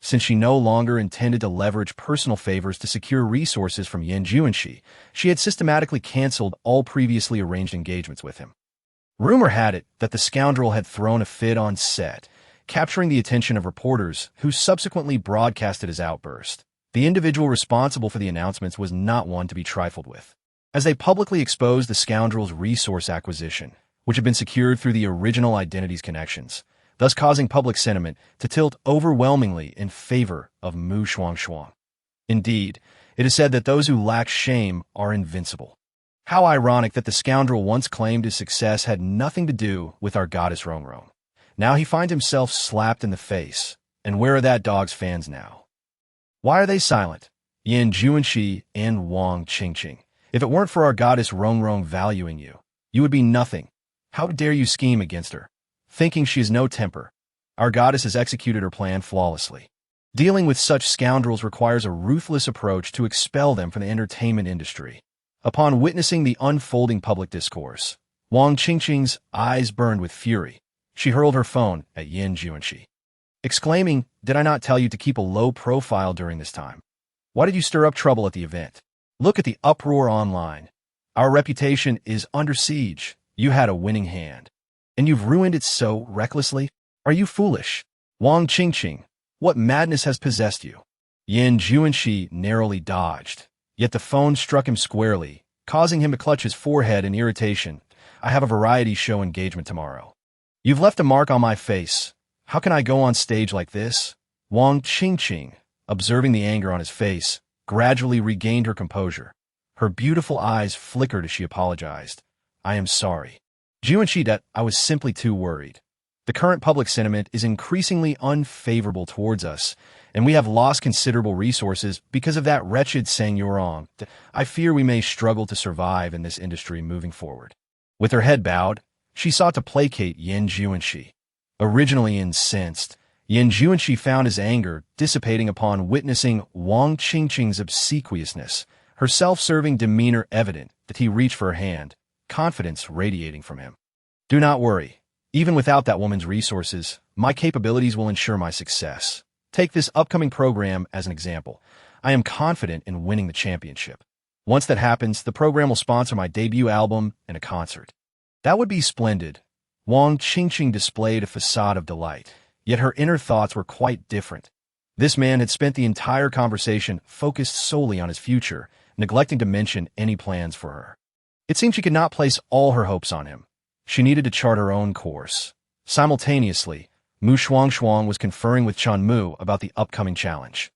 Since she no longer intended to leverage personal favors to secure resources from Juanshi, she had systematically canceled all previously arranged engagements with him. Rumor had it that the scoundrel had thrown a fit on set, capturing the attention of reporters who subsequently broadcasted his outburst. The individual responsible for the announcements was not one to be trifled with, as they publicly exposed the scoundrel's resource acquisition, which had been secured through the original identity's connections, thus causing public sentiment to tilt overwhelmingly in favor of Shuangshuang. Indeed, it is said that those who lack shame are invincible. How ironic that the scoundrel once claimed his success had nothing to do with our goddess Rongrong. Now he finds himself slapped in the face. And where are that dog's fans now? Why are they silent? Juanshi and Wang Qingqing. If it weren't for our goddess Rongrong valuing you, you would be nothing. How dare you scheme against her, thinking she has no temper? Our goddess has executed her plan flawlessly. Dealing with such scoundrels requires a ruthless approach to expel them from the entertainment industry. Upon witnessing the unfolding public discourse, Wang Qingqing's eyes burned with fury. She hurled her phone at Juanshi, exclaiming, "Did I not tell you to keep a low profile during this time? Why did you stir up trouble at the event? Look at the uproar online. Our reputation is under siege. You had a winning hand, and you've ruined it so recklessly. Are you foolish? Wang Qingqing, what madness has possessed you?" Juanshi narrowly dodged, yet the phone struck him squarely, causing him to clutch his forehead in irritation. "I have a variety show engagement tomorrow. You've left a mark on my face. How can I go on stage like this?" Wang Qingqing, observing the anger on his face, gradually regained her composure. Her beautiful eyes flickered as she apologized. "I am sorry. Juanshi, I was simply too worried. The current public sentiment is increasingly unfavorable towards us, and we have lost considerable resources because of that wretched Sangyorong. I fear we may struggle to survive in this industry moving forward." With her head bowed, she sought to placate Juanshi. Originally incensed, Juanshi found his anger dissipating upon witnessing Wang Qingqing's obsequiousness, her self-serving demeanor evident that he reached for her hand, confidence radiating from him. "Do not worry. Even without that woman's resources, my capabilities will ensure my success. Take this upcoming program as an example. I am confident in winning the championship. Once that happens, the program will sponsor my debut album and a concert." "That would be splendid." Wang Qingqing displayed a facade of delight, yet her inner thoughts were quite different. This man had spent the entire conversation focused solely on his future, neglecting to mention any plans for her. It seemed she could not place all her hopes on him. She needed to chart her own course. Simultaneously, Shuangshuang was conferring with Chunmu about the upcoming challenge.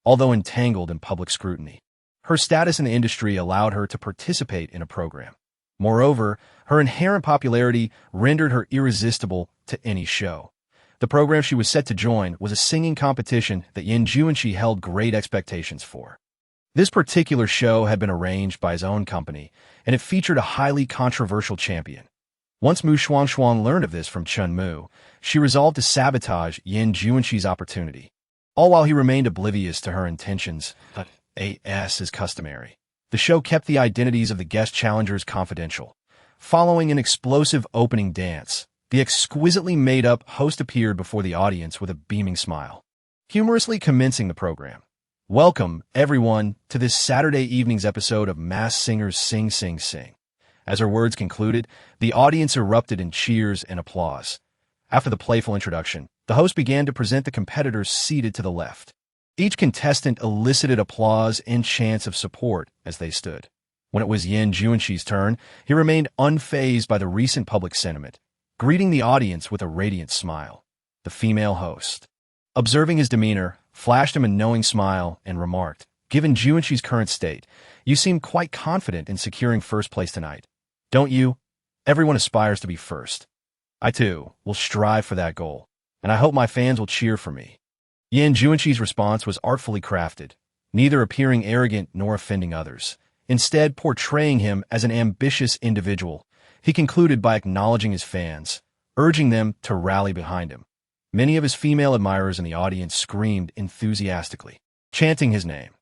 Although entangled in public scrutiny, her status in the industry allowed her to participate in a program. Moreover, her inherent popularity rendered her irresistible to any show. The program she was set to join was a singing competition that Juanshi held great expectations for. This particular show had been arranged by his own company, and it featured a highly controversial champion. Once Shuangshuang learned of this from Chunmu, she resolved to sabotage Juanshi's opportunity. All while he remained oblivious to her intentions, but as is customary, the show kept the identities of the guest challengers confidential. Following an explosive opening dance, the exquisitely made-up host appeared before the audience with a beaming smile, humorously commencing the program. "Welcome, everyone, to this Saturday evening's episode of Masked Singers Sing Sing Sing." As her words concluded, the audience erupted in cheers and applause. After the playful introduction, the host began to present the competitors seated to the left. Each contestant elicited applause and chants of support as they stood. When it was Juanshi's turn, he remained unfazed by the recent public sentiment, greeting the audience with a radiant smile. The female host, observing his demeanor, flashed him a knowing smile and remarked, "Given Juanshi's current state, you seem quite confident in securing first place tonight. Don't you? Everyone aspires to be first. I, too, will strive for that goal, and I hope my fans will cheer for me." Juanshi's response was artfully crafted, neither appearing arrogant nor offending others, instead portraying him as an ambitious individual. He concluded by acknowledging his fans, urging them to rally behind him. Many of his female admirers in the audience screamed enthusiastically, chanting his name.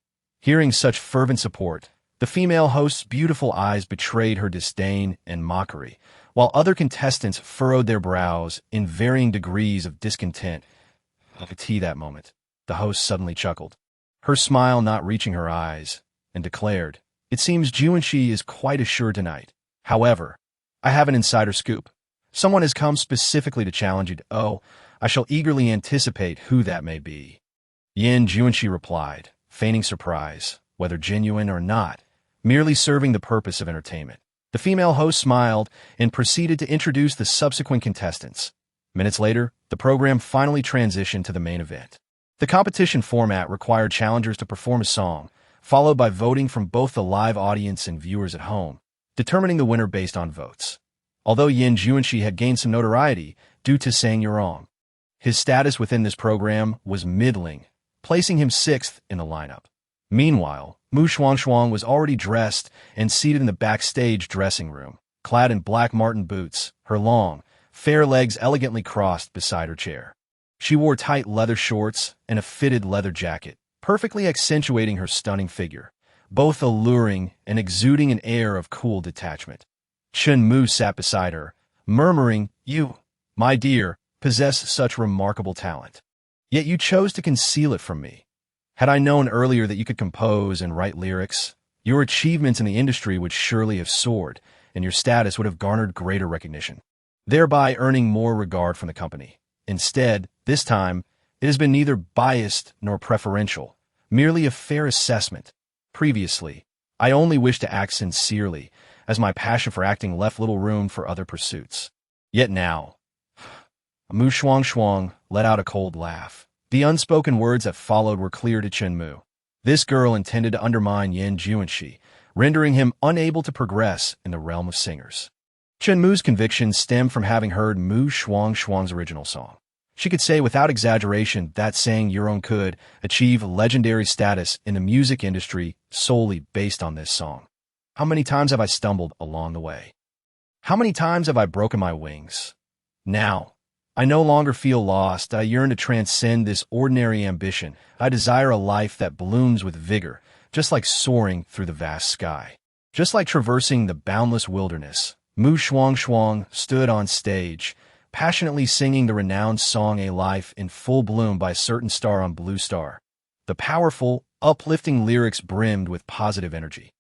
Hearing such fervent support, The female host's beautiful eyes betrayed her disdain and mockery, while other contestants furrowed their brows in varying degrees of discontent. I could see that moment. The host suddenly chuckled, her smile not reaching her eyes, and declared, "It seems Juanshi is quite assured tonight. However, I have an insider scoop. Someone has come specifically to challenge you. Oh, I shall eagerly anticipate who that may be." Yin Juanshi replied, feigning surprise, whether genuine or not, merely serving the purpose of entertainment. The female host smiled and proceeded to introduce the subsequent contestants. Minutes later, the program finally transitioned to the main event. The competition format required challengers to perform a song, followed by voting from both the live audience and viewers at home, determining the winner based on votes. Although Yin Juanshi had gained some notoriety due to Saying You're Wrong, his status within this program was middling, placing him 6th in the lineup. Meanwhile, Shuangshuang was already dressed and seated in the backstage dressing room, clad in black marten boots, her long, fair legs elegantly crossed beside her chair. She wore tight leather shorts and a fitted leather jacket, perfectly accentuating her stunning figure, both alluring and exuding an air of cool detachment. Chen Mu sat beside her, murmuring, "You, my dear, possess such remarkable talent. Yet you chose to conceal it from me. Had I known earlier that you could compose and write lyrics, your achievements in the industry would surely have soared, and your status would have garnered greater recognition, thereby earning more regard from the company. Instead, this time, it has been neither biased nor preferential, merely a fair assessment. Previously, I only wished to act sincerely, as my passion for acting left little room for other pursuits. Yet now..." Shuangshuang let out a cold laugh. The unspoken words that followed were clear to Chen Mu. This girl intended to undermine Yin Juanshi, rendering him unable to progress in the realm of singers. Chen Mu's conviction stemmed from having heard Shuangshuang's original song. She could say without exaggeration that Saying Your Own could achieve legendary status in the music industry solely based on this song. How many times have I stumbled along the way? How many times have I broken my wings? Now, I no longer feel lost. I yearn to transcend this ordinary ambition. I desire a life that blooms with vigor, just like soaring through the vast sky. Just like traversing the boundless wilderness, Shuangshuang stood on stage, passionately singing the renowned song A Life in Full Bloom by Certain Star on Blue Star. The powerful, uplifting lyrics brimmed with positive energy,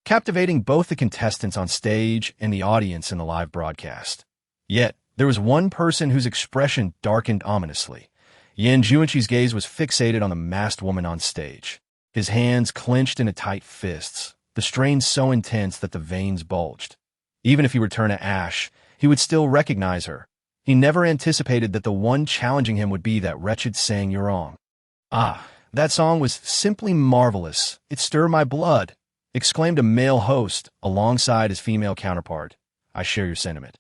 captivating both the contestants on stage and the audience in the live broadcast. Yet, there was one person whose expression darkened ominously. Yin Juanshi's gaze was fixated on the masked woman on stage, his hands clenched into tight fists, the strain so intense that the veins bulged. Even if he returned to ash, he would still recognize her. He never anticipated that the one challenging him would be that wretched Saying You're Wrong. "Ah, that song was simply marvelous. It stirred my blood," exclaimed a male host alongside his female counterpart. "I share your sentiment.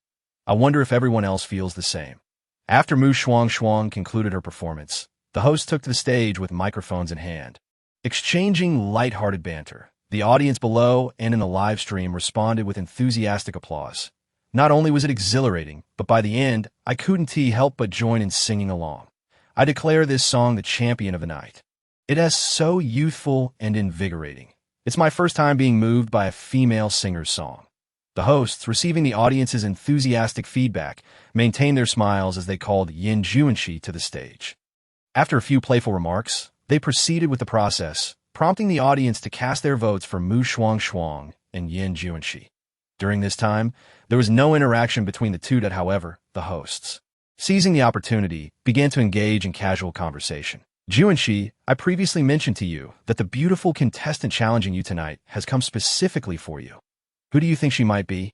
I wonder if everyone else feels the same." After Shuangshuang concluded her performance, the host took to the stage with microphones in hand. Exchanging light-hearted banter, the audience below and in the live stream responded with enthusiastic applause. Not only was it exhilarating, but by the end, I couldn't help but join in singing along. I declare this song the champion of the night. It is so youthful and invigorating. It's my first time being moved by a female singer's song. The hosts, receiving the audience's enthusiastic feedback, maintained their smiles as they called Yin Juanshi to the stage. After a few playful remarks, they proceeded with the process, prompting the audience to cast their votes for Shuangshuang and Yin Juanshi. During this time, there was no interaction between the two. However, the hosts, seizing the opportunity, began to engage in casual conversation. "Juanshi, I previously mentioned to you that the beautiful contestant challenging you tonight has come specifically for you. Who do you think she might be?"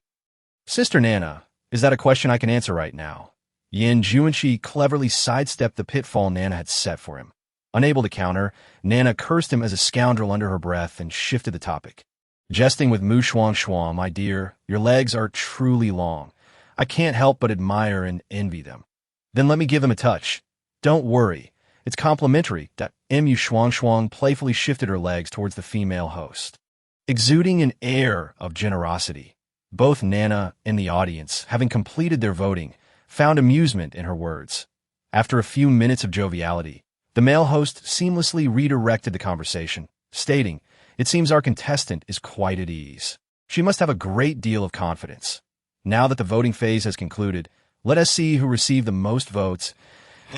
"Sister Nana, is that a question I can answer right now?" Yin Juanshi cleverly sidestepped the pitfall Nana had set for him. Unable to counter, Nana cursed him as a scoundrel under her breath and shifted the topic. "Jesting with Shuangshuang, my dear, your legs are truly long. I can't help but admire and envy them." "Then let me give them a touch." "Don't worry, it's complimentary." Shuangshuang playfully shifted her legs towards the female host, exuding an air of generosity. Both Nana and the audience, having completed their voting, found amusement in her words. After a few minutes of joviality, the male host seamlessly redirected the conversation, stating, It seems our contestant is quite at ease. She must have a great deal of confidence. Now that the voting phase has concluded, let us see who received the most votes.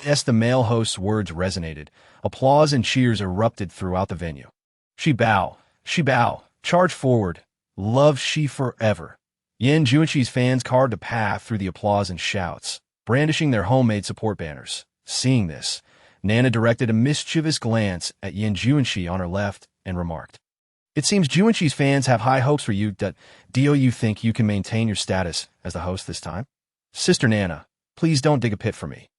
As the male host's words resonated, applause and cheers erupted throughout the venue. She bow, charge forward, love she forever. Yan Junshi's fans carved a path through the applause and shouts, brandishing their homemade support banners. Seeing this, Nana directed a mischievous glance at Yan Junshi on her left and remarked, "It seems Junshi's fans have high hopes for you. Do you think you can maintain your status as the host this time? Sister Nana, please don't dig a pit for me."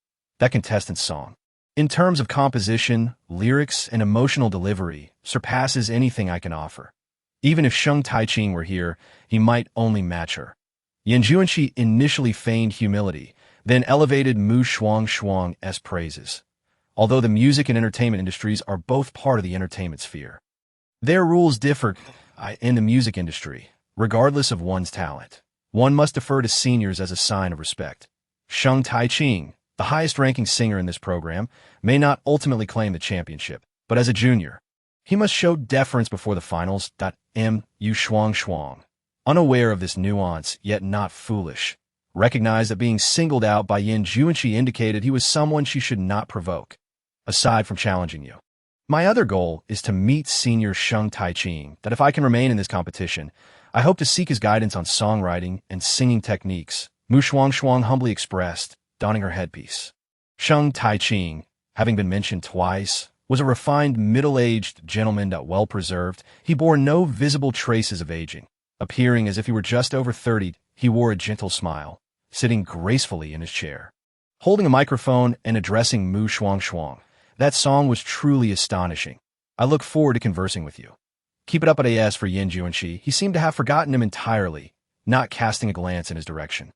That contestant's song, in terms of composition, lyrics, and emotional delivery, surpasses anything I can offer. Even if Sheng Taiqing were here, he might only match her. Yan Junshi initially feigned humility, then elevated Shuangshuang's praises. Although the music and entertainment industries are both part of the entertainment sphere, their rules differ in the music industry. Regardless of one's talent, one must defer to seniors as a sign of respect. Sheng Taiqing, the highest-ranking singer in this program, may not ultimately claim the championship, but as a junior, he must show deference before the finals. Shuangshuang, unaware of this nuance, yet not foolish, recognized that being singled out by Yan Junshi indicated he was someone she should not provoke. Aside from challenging you, my other goal is to meet senior Sheng Taiqing, that if I can remain in this competition, I hope to seek his guidance on songwriting and singing techniques, Shuangshuang humbly expressed, donning her headpiece. Sheng Taiqing, having been mentioned twice, was a refined middle-aged gentleman well-preserved. He bore no visible traces of aging. Appearing as if he were just over 30, he wore a gentle smile, sitting gracefully in his chair. Holding a microphone and addressing Shuangshuang, that song was truly astonishing. I look forward to conversing with you. Keep it up at AS for Yan Junshi. He seemed to have forgotten him entirely, not casting a glance in his direction.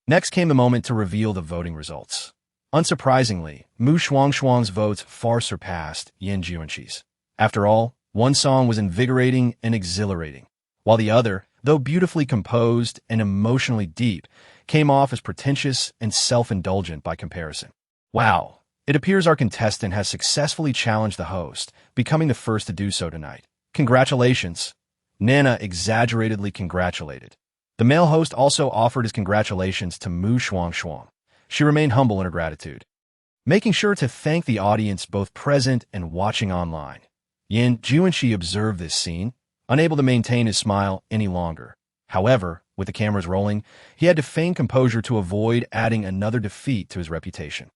Next came the moment to reveal the voting results. Unsurprisingly, Shuangshuang's votes far surpassed Yan Junshi's. After all, one song was invigorating and exhilarating, while the other, though beautifully composed and emotionally deep, came off as pretentious and self-indulgent by comparison. Wow, it appears our contestant has successfully challenged the host, becoming the first to do so tonight. Congratulations. Nana exaggeratedly congratulated. The male host also offered his congratulations to Shuangshuang. She remained humble in her gratitude, making sure to thank the audience both present and watching online. Yan Junshi observed this scene, unable to maintain his smile any longer. However, with the cameras rolling, he had to feign composure to avoid adding another defeat to his reputation.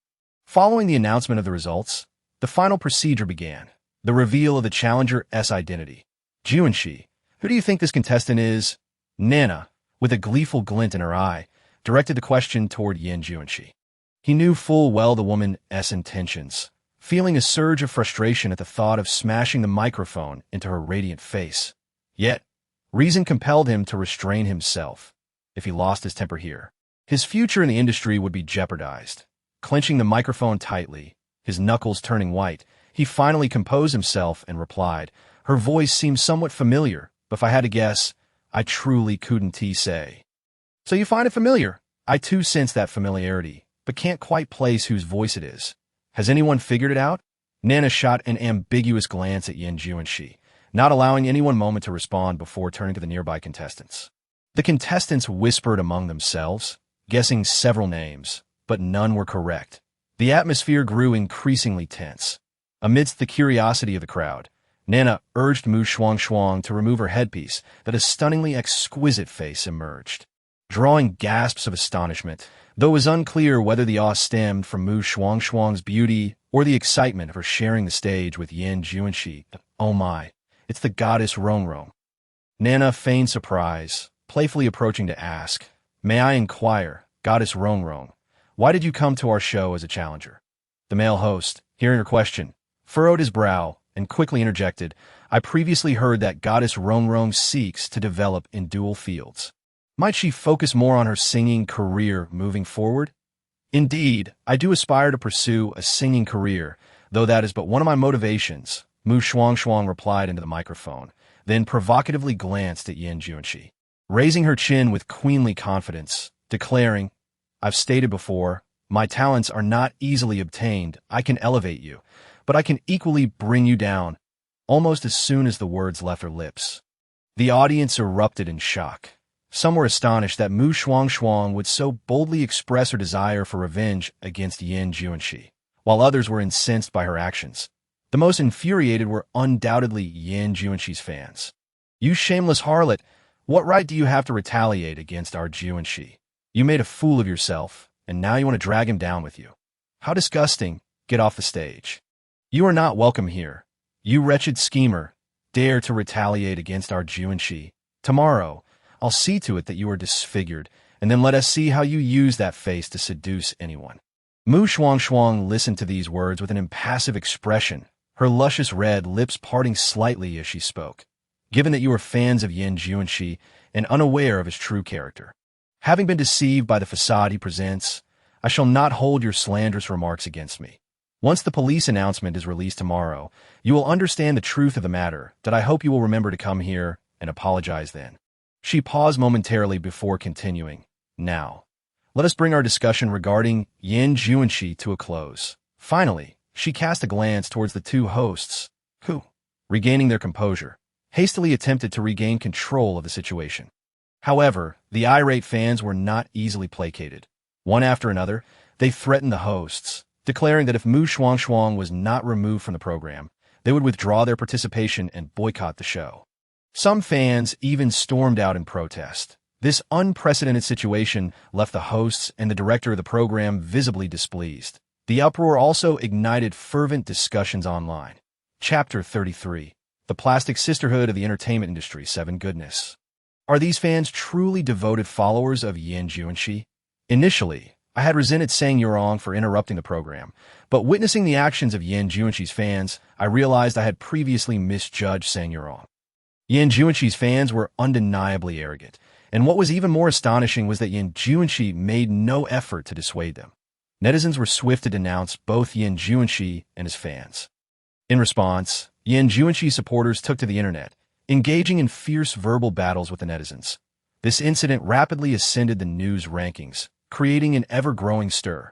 Following the announcement of the results, the final procedure began, the reveal of the challenger's identity. Junshi, who do you think this contestant is? Nana, with a gleeful glint in her eye, directed the question toward Yan Junshi. He knew full well the woman's intentions, feeling a surge of frustration at the thought of smashing the microphone into her radiant face. Yet, reason compelled him to restrain himself. If he lost his temper here, his future in the industry would be jeopardized. Clenching the microphone tightly, his knuckles turning white, he finally composed himself and replied. Her voice seemed somewhat familiar, but if I had to guess, I truly couldn't say. So you find it familiar? I too sense that familiarity, but can't quite place whose voice it is. Has anyone figured it out? Nana shot an ambiguous glance at Yan Junshi, not allowing any one moment to respond before turning to the nearby contestants. The contestants whispered among themselves, guessing several names, but none were correct. The atmosphere grew increasingly tense. Amidst the curiosity of the crowd, Nana urged Shuangshuang to remove her headpiece, that a stunningly exquisite face emerged. Drawing gasps of astonishment, though it was unclear whether the awe stemmed from Shuangshuang's beauty or the excitement of her sharing the stage with Yan Junshi. Oh my, it's the goddess Rongrong. Nana feigned surprise, playfully approaching to ask, "May I inquire, goddess Rongrong, why did you come to our show as a challenger?" The male host, hearing her question, furrowed his brow and quickly interjected, "I previously heard that goddess Rongrong seeks to develop in dual fields. Might she focus more on her singing career moving forward?" "Indeed, I do aspire to pursue a singing career, though that is but one of my motivations," Shuangshuang replied into the microphone, then provocatively glanced at Yan Junshi, raising her chin with queenly confidence, declaring, "I've stated before, my talents are not easily obtained. I can elevate you, but I can equally bring you down. almost as soon as the words left her lips. The audience erupted in shock. Some were astonished that Shuangshuang would so boldly express her desire for revenge against Yin Juanxi, while others were incensed by her actions. The most infuriated were undoubtedly Yin Juanxi's fans. "You shameless harlot, what right do you have to retaliate against our Juanxi? You made a fool of yourself, and now you want to drag him down with you. How disgusting! Get off the stage. You are not welcome here. You wretched schemer, dare to retaliate against our Juanxi. Tomorrow, I'll see to it that you are disfigured, and then let us see how you use that face to seduce anyone." Shuangshuang listened to these words with an impassive expression, her luscious red lips parting slightly as she spoke. "Given that you are fans of Yin Juanxi and unaware of his true character, having been deceived by the facade he presents, I shall not hold your slanderous remarks against me. Once the police announcement is released tomorrow, you will understand the truth of the matter, that I hope you will remember to come here and apologize then." She paused momentarily before continuing. "Now, let us bring our discussion regarding Yin Juanxi to a close." Finally, she cast a glance towards the two hosts, who, regaining their composure, hastily attempted to regain control of the situation. However, the irate fans were not easily placated. One after another, they threatened the hosts, declaring that if Shuangshuang was not removed from the program, they would withdraw their participation and boycott the show. Some fans even stormed out in protest. This unprecedented situation left the hosts and the director of the program visibly displeased. The uproar also ignited fervent discussions online. Chapter 33. The Plastic Sisterhood of the Entertainment Industry. 7 Goodness. Are these fans truly devoted followers of Yin Juanxi? Initially, I had resented Sang Yurong for interrupting the program, but witnessing the actions of Yin Juanxi's fans, I realized I had previously misjudged Sang Yurong. Yin Juanxi's fans were undeniably arrogant, and what was even more astonishing was that Yin Juanxi made no effort to dissuade them. Netizens were swift to denounce both Yin Juanxi and his fans. In response, Yin Juanxi supporters took to the internet, engaging in fierce verbal battles with the netizens. This incident rapidly ascended the news rankings, creating an ever-growing stir.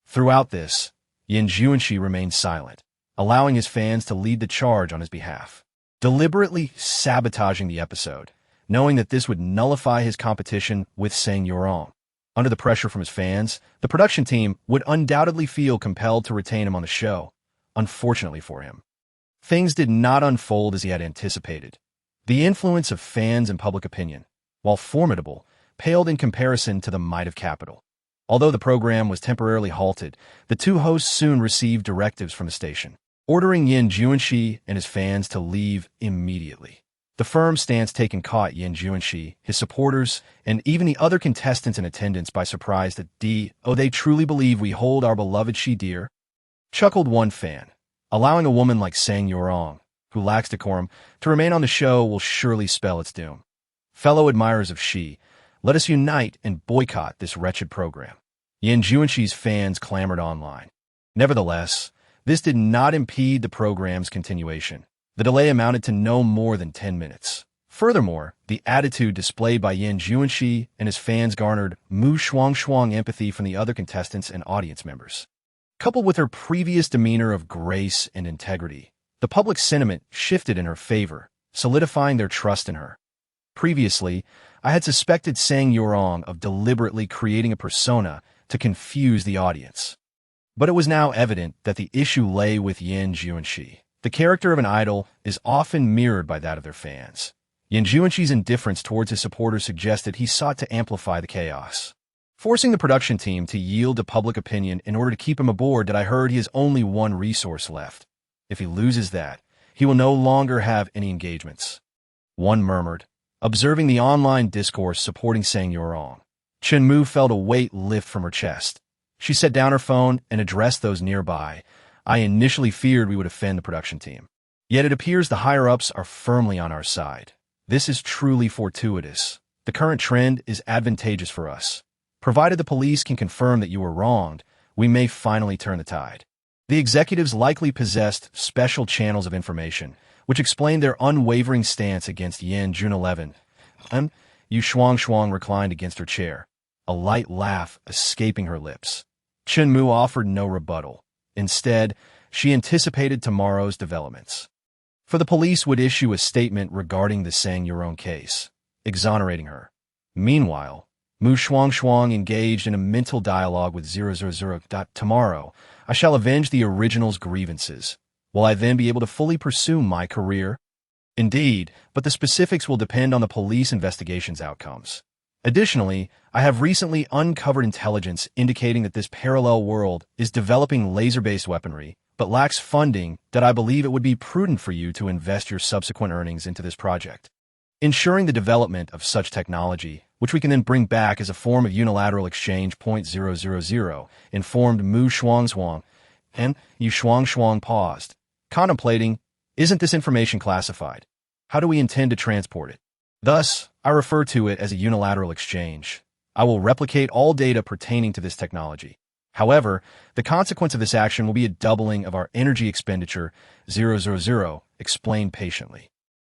Throughout this, Yin Juanxi remained silent, allowing his fans to lead the charge on his behalf, deliberately sabotaging the episode, knowing that this would nullify his competition with Sang Yurong. Under the pressure from his fans, the production team would undoubtedly feel compelled to retain him on the show. Unfortunately for him, things did not unfold as he had anticipated. The influence of fans and public opinion, while formidable, paled in comparison to the might of capital. Although the program was temporarily halted, the two hosts soon received directives from the station, ordering Yin Juanxi and his fans to leave immediately. The firm stance taken caught Yin Juanxi, his supporters, and even the other contestants in attendance by surprise that they truly believe we hold our beloved Shi dear? Chuckled one fan. Allowing a woman like Sang Yurong, who lacks decorum, to remain on the show will surely spell its doom. Fellow admirers of Shi, let us unite and boycott this wretched program. Yin Juanxi's fans clamored online. Nevertheless, this did not impede the program's continuation. The delay amounted to no more than 10 minutes. Furthermore, the attitude displayed by Yin Juanxi and his fans garnered Shuangshuang empathy from the other contestants and audience members. Coupled with her previous demeanor of grace and integrity, the public sentiment shifted in her favor, solidifying their trust in her. Previously, I had suspected Sang Yurong of deliberately creating a persona to confuse the audience. But it was now evident that the issue lay with Yin Juanxi. The character of an idol is often mirrored by that of their fans. Yin Juanxi's indifference towards his supporters suggested he sought to amplify the chaos, forcing the production team to yield to public opinion in order to keep him aboard. That I heard he has only one resource left. If he loses that, he will no longer have any engagements. One murmured, observing the online discourse supporting Sang Yurong. Chenmu felt a weight lift from her chest. She set down her phone and addressed those nearby. I initially feared we would offend the production team. Yet it appears the higher-ups are firmly on our side. This is truly fortuitous. The current trend is advantageous for us. Provided the police can confirm that you were wronged, we may finally turn the tide. The executives likely possessed special channels of information, which explained their unwavering stance against Yin June 11. Shuangshuang reclined against her chair, a light laugh escaping her lips. Chenmu offered no rebuttal. Instead, she anticipated tomorrow's developments. For the police would issue a statement regarding the Shuangshuang case, exonerating her. Meanwhile, Shuangshuang engaged in a mental dialogue with 000. Tomorrow, I shall avenge the original's grievances. Will I then be able to fully pursue my career? Indeed, but the specifics will depend on the police investigation's outcomes. Additionally, I have recently uncovered intelligence indicating that this parallel world is developing laser-based weaponry, but lacks funding. That I believe it would be prudent for you to invest your subsequent earnings into this project. Ensuring the development of such technology, which we can then bring back as a form of unilateral exchange. 000, informed Shuangshuang, and Shuangshuang paused, contemplating, isn't this information classified? How do we intend to transport it? Thus, I refer to it as a unilateral exchange. I will replicate all data pertaining to this technology. However, the consequence of this action will be a doubling of our energy expenditure. 000 explained patiently.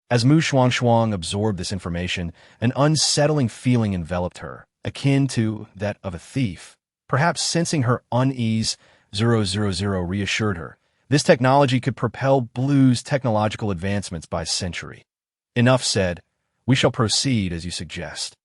As Shuangshuang absorbed this information, an unsettling feeling enveloped her, akin to that of a thief. Perhaps sensing her unease, 000 reassured her. This technology could propel Blue's technological advancements by a century. Enough said. We shall proceed as you suggest.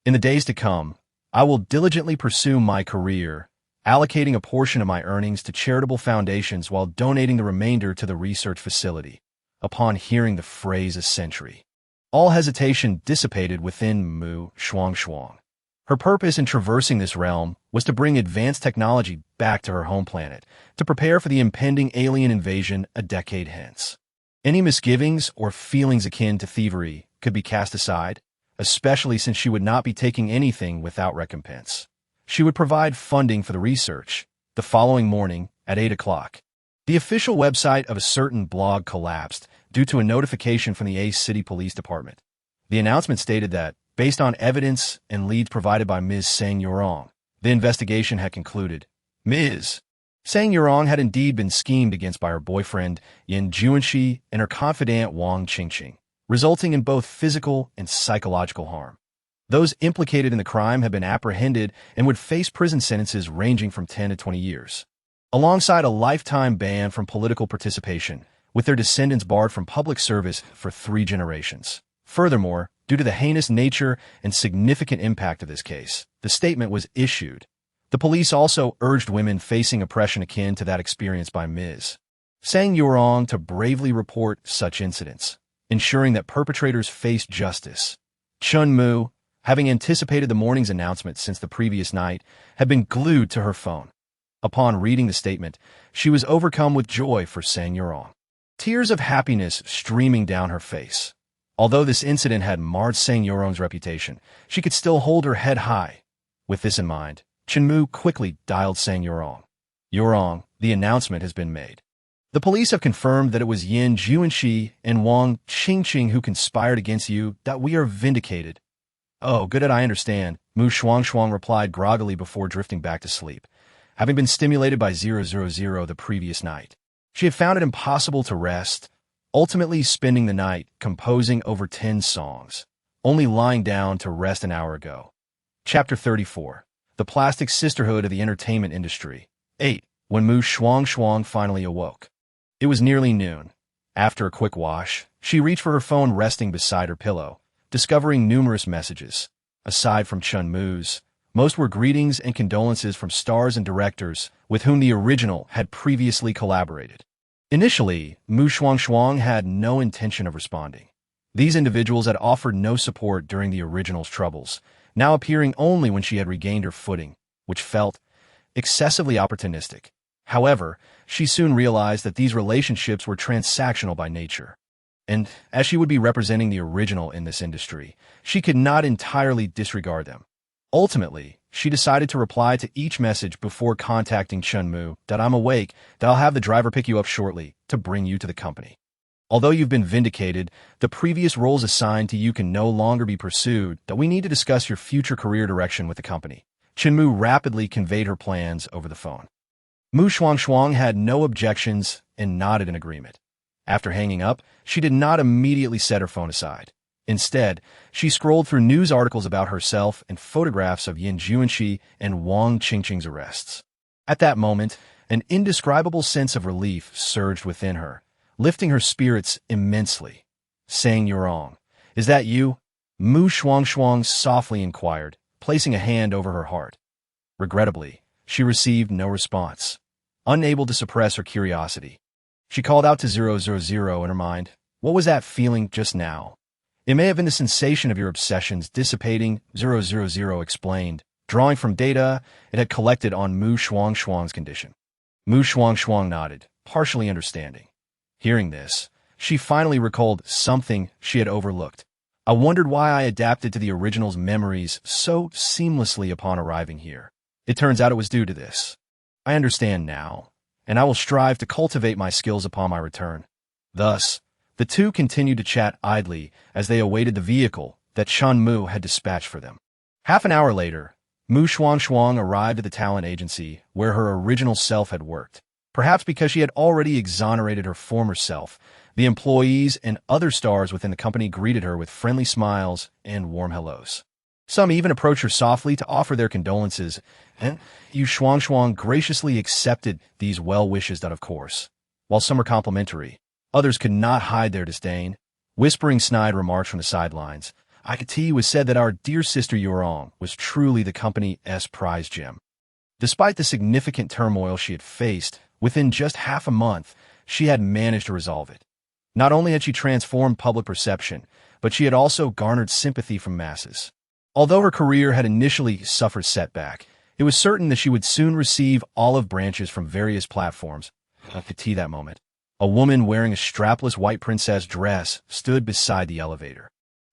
In the days to come, I will diligently pursue my career, allocating a portion of my earnings to charitable foundations while donating the remainder to the research facility. Upon hearing the phrase a century, all hesitation dissipated within Shuangshuang. Her purpose in traversing this realm was to bring advanced technology back to her home planet, to prepare for the impending alien invasion a decade hence. Any misgivings or feelings akin to thievery could be cast aside, especially since she would not be taking anything without recompense. She would provide funding for the research. The following morning, at 8 o'clock, the official website of a certain blog collapsed due to a notification from the Ace City Police Department. The announcement stated that, based on evidence and leads provided by Ms. Shuangshuang, the investigation had concluded. Ms. Shuangshuang had indeed been schemed against by her boyfriend, Juanshi, and her confidant Wang Qingqing, resulting in both physical and psychological harm. Those implicated in the crime have been apprehended and would face prison sentences ranging from 10 to 20 years, alongside a lifetime ban from political participation, with their descendants barred from public service for 3 generations. Furthermore, due to the heinous nature and significant impact of this case, the statement was issued. The police also urged women facing oppression akin to that experienced by Ms. Shuangshuang to bravely report such incidents, ensuring that perpetrators face justice. Chunmu, having anticipated the morning's announcement since the previous night, had been glued to her phone. Upon reading the statement, she was overcome with joy for Shuangshuang, tears of happiness streaming down her face. Although this incident had marred Shuangshuang's reputation, she could still hold her head high. With this in mind, Chunmu quickly dialed Shuangshuang. Yurong, the announcement has been made. The police have confirmed that it was Juanshi and Wang Qingqing who conspired against you, that we are vindicated. Oh, good that I understand, Shuangshuang replied groggily before drifting back to sleep, having been stimulated by 000 the previous night. She had found it impossible to rest, ultimately spending the night composing over 10 songs, only lying down to rest an hour ago. Chapter 34. The Plastic Sisterhood of the Entertainment Industry. 8. When Shuangshuang finally awoke. It was nearly noon. After a quick wash, she reached for her phone resting beside her pillow, discovering numerous messages. Aside from Chunmu's, most were greetings and condolences from stars and directors with whom the original had previously collaborated. Initially, Shuangshuang had no intention of responding. These individuals had offered no support during the original's troubles, now appearing only when she had regained her footing, which felt excessively opportunistic. However, she soon realized that these relationships were transactional by nature. And, as she would be representing the original in this industry, she could not entirely disregard them. Ultimately, she decided to reply to each message before contacting Chunmu that I'm awake, that I'll have the driver pick you up shortly to bring you to the company. Although you've been vindicated, the previous roles assigned to you can no longer be pursued, that we need to discuss your future career direction with the company. Chunmu rapidly conveyed her plans over the phone. Shuangshuang had no objections and nodded in agreement. After hanging up, she did not immediately set her phone aside. Instead, she scrolled through news articles about herself and photographs of Juanshi and Wang Qingqing's arrests. At that moment, an indescribable sense of relief surged within her, lifting her spirits immensely. Saying Yurong, "Is that you?" Shuangshuang softly inquired, placing a hand over her heart. Regrettably, she received no response. Unable to suppress her curiosity, she called out to 000 in her mind. What was that feeling just now? It may have been the sensation of your obsessions dissipating, 000 explained, drawing from data it had collected on Shuangshuang's condition. Shuangshuang nodded, partially understanding. Hearing this, she finally recalled something she had overlooked. I wondered why I adapted to the original's memories so seamlessly upon arriving here. It turns out it was due to this. I understand now, and I will strive to cultivate my skills upon my return. Thus, the two continued to chat idly as they awaited the vehicle that Shanmu had dispatched for them. Half an hour later, Shuangshuang arrived at the talent agency where her original self had worked. Perhaps because she had already exonerated her former self, the employees and other stars within the company greeted her with friendly smiles and warm hellos. Some even approached her softly to offer their condolences, and Shuangshuang graciously accepted these well wishes of course. While some were complimentary, others could not hide their disdain. Whispering snide remarks from the sidelines, it was said that our dear sister Yurong was truly the company's prize gem. Despite the significant turmoil she had faced, within just half a month, she had managed to resolve it. Not only had she transformed public perception, but she had also garnered sympathy from masses. Although her career had initially suffered setback, it was certain that she would soon receive olive branches from various platforms. That moment, a woman wearing a strapless white princess dress stood beside the elevator.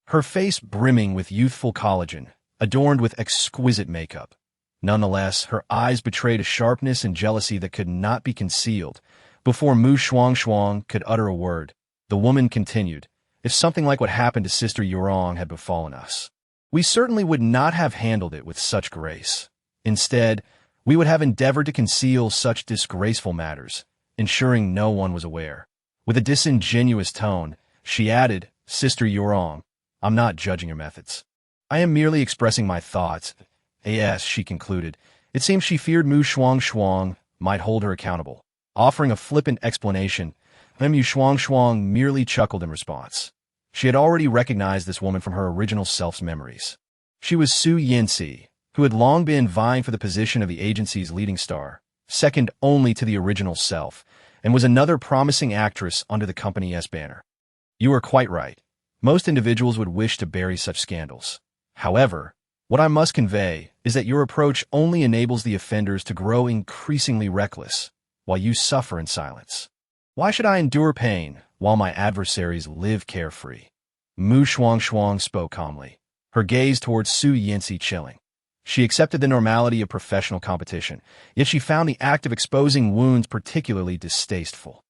Her face brimming with youthful collagen, adorned with exquisite makeup. Nonetheless, her eyes betrayed a sharpness and jealousy that could not be concealed. Before Shuangshuang could utter a word, the woman continued, "If something like what happened to Sister Yurong had befallen us, we certainly would not have handled it with such grace. Instead, we would have endeavored to conceal such disgraceful matters, ensuring no one was aware." With a disingenuous tone, she added, "Sister Yurong, I'm not judging your methods. I am merely expressing my thoughts." Yes, she concluded. It seems she feared Shuangshuang might hold her accountable. Offering a flippant explanation, Shuangshuang merely chuckled in response. She had already recognized this woman from her original self's memories. She was Su Yanxi, who had long been vying for the position of the agency's leading star, second only to the original self, and was another promising actress under the company's banner. You are quite right. Most individuals would wish to bury such scandals. However, what I must convey is that your approach only enables the offenders to grow increasingly reckless, while you suffer in silence. Why should I endure pain while my adversaries live carefree? Shuangshuang spoke calmly, her gaze towards Su Yanxi chilling. She accepted the normality of professional competition, yet she found the act of exposing wounds particularly distasteful.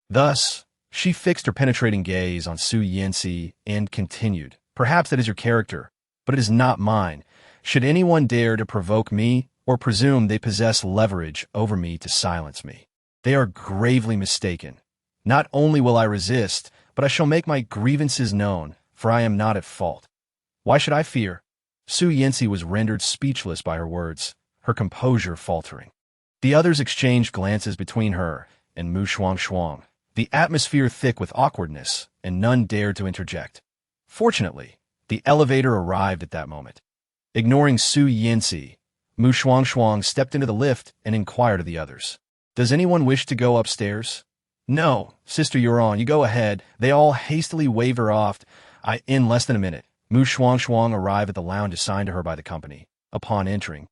Thus, she fixed her penetrating gaze on Su Yanxi and continued, "Perhaps that is your character, but it is not mine. Should anyone dare to provoke me or presume they possess leverage over me to silence me, they are gravely mistaken. Not only will I resist, but I shall make my grievances known, for I am not at fault. Why should I fear?" Su Yanxi was rendered speechless by her words, her composure faltering. The others exchanged glances between her and Shuangshuang, the atmosphere thick with awkwardness, and none dared to interject. Fortunately, the elevator arrived at that moment. Ignoring Su Yanxi, Shuangshuang stepped into the lift and inquired of the others, "Does anyone wish to go upstairs?" "No, Sister Yurong, you go ahead." They all hastily waved her off. In less than a minute, Shuangshuang arrived at the lounge assigned to her by the company. Upon entering,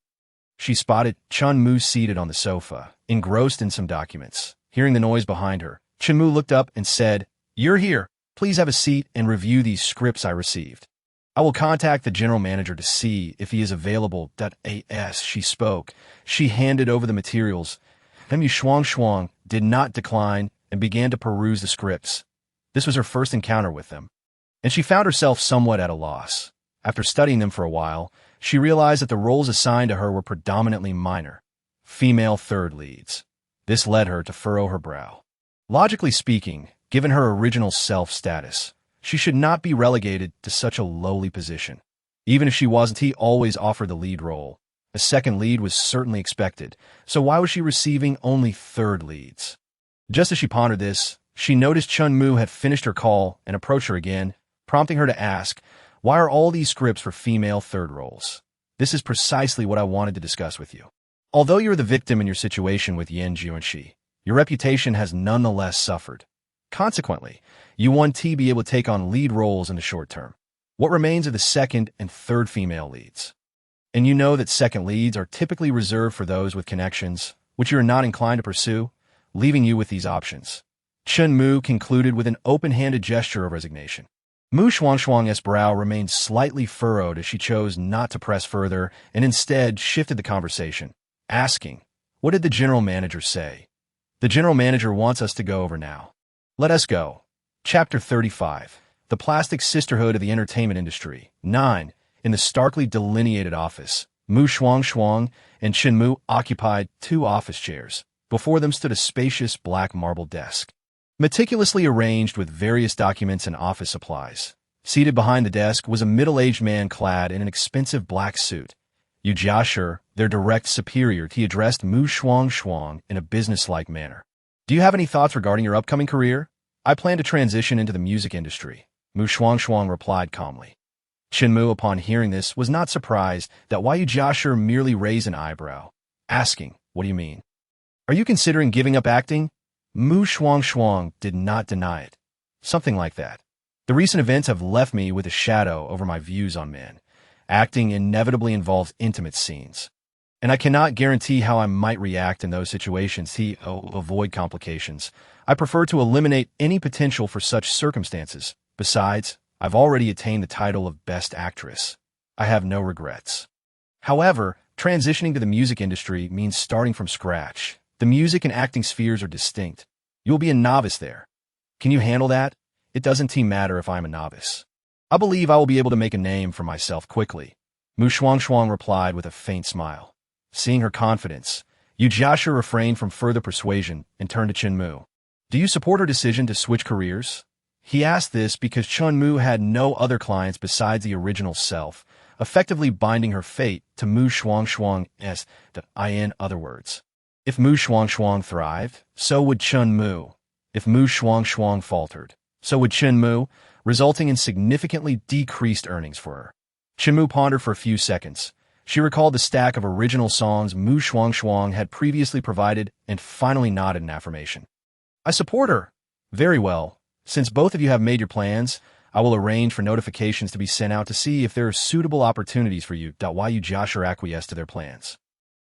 she spotted Chunmu seated on the sofa, engrossed in some documents. Hearing the noise behind her, Chunmu looked up and said, "You're here. Please have a seat and review these scripts I received. I will contact the general manager to see if he is available." As she spoke, she handed over the materials. Shuangshuang did not decline and began to peruse the scripts. This was her first encounter with them, and she found herself somewhat at a loss. After studying them for a while, she realized that the roles assigned to her were predominantly minor, female third leads. This led her to furrow her brow. Logically speaking, given her original self-status, she should not be relegated to such a lowly position. Even if she wasn't always offered the lead role, a second lead was certainly expected, so why was she receiving only third leads? Just as she pondered this, She noticed Chun Mu had finished her call and approached her again, prompting her to ask, "Why are all these scripts for female third roles? This is precisely what I wanted to discuss with you." Although you're the victim in your situation with Yin Juanxi, your reputation has nonetheless suffered. Consequently, you won't be able to take on lead roles in the short term. What remains are the second and third female leads. And you know that second leads are typically reserved for those with connections, which you are not inclined to pursue, leaving you with these options. Chun Mu concluded with an open-handed gesture of resignation. Shuangshuang's brow remained slightly furrowed as she chose not to press further and instead shifted the conversation, asking, "What did the general manager say?" "The general manager wants us to go over now." "Let us go." Chapter 35. The Plastic Sisterhood of the Entertainment Industry. 9. In the starkly delineated office, Shuangshuang and Chun Mu occupied 2 office chairs. Before them stood a spacious black marble desk, meticulously arranged with various documents and office supplies. Seated behind the desk was a middle-aged man clad in an expensive black suit. Yu Jiashi, their direct superior, he addressed Shuangshuang in a businesslike manner. "Do you have any thoughts regarding your upcoming career?" "I plan to transition into the music industry," Shuangshuang replied calmly. Chun Mu, upon hearing this, was not surprised that Yu Jiashi merely raised an eyebrow, asking, "What do you mean? Are you considering giving up acting?" Shuangshuang did not deny it. "Something like that. The recent events have left me with a shadow over my views on men. Acting inevitably involves intimate scenes, and I cannot guarantee how I might react in those situations to avoid complications. I prefer to eliminate any potential for such circumstances. Besides, I've already attained the title of Best Actress. I have no regrets. However, transitioning to the music industry means starting from scratch. The music and acting spheres are distinct. You will be a novice there. Can you handle that?" "It doesn't matter if I'm a novice. I believe I will be able to make a name for myself quickly," Shuangshuang replied with a faint smile. Seeing her confidence, Yu Jiashi refrained from further persuasion and turned to Chun Mu. "Do you support her decision to switch careers?" He asked this because Chun Mu had no other clients besides the original self, effectively binding her fate to Shuangshuang as in other words. If Shuangshuang thrived, so would Chun Mu. If Shuangshuang faltered, so would Chun Mu, resulting in significantly decreased earnings for her. Chun Mu pondered for a few seconds. She recalled the stack of original songs Shuangshuang had previously provided and finally nodded in affirmation. "I support her." "Very well. Since both of you have made your plans, I will arrange for notifications to be sent out to see if there are suitable opportunities for you." Yu Jiashi acquiesced to their plans.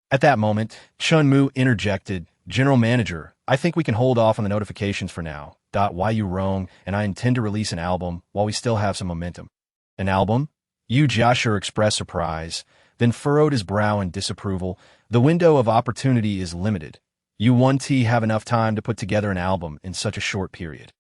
At that moment, Chun Mu interjected, "General Manager, I think we can hold off on the notifications for now. Yu Rong and I intend to release an album while we still have some momentum." "An album?" Yu Jiashi expressed surprise, then furrowed his brow in disapproval. "The window of opportunity is limited. You won't have enough time to put together an album in such a short period.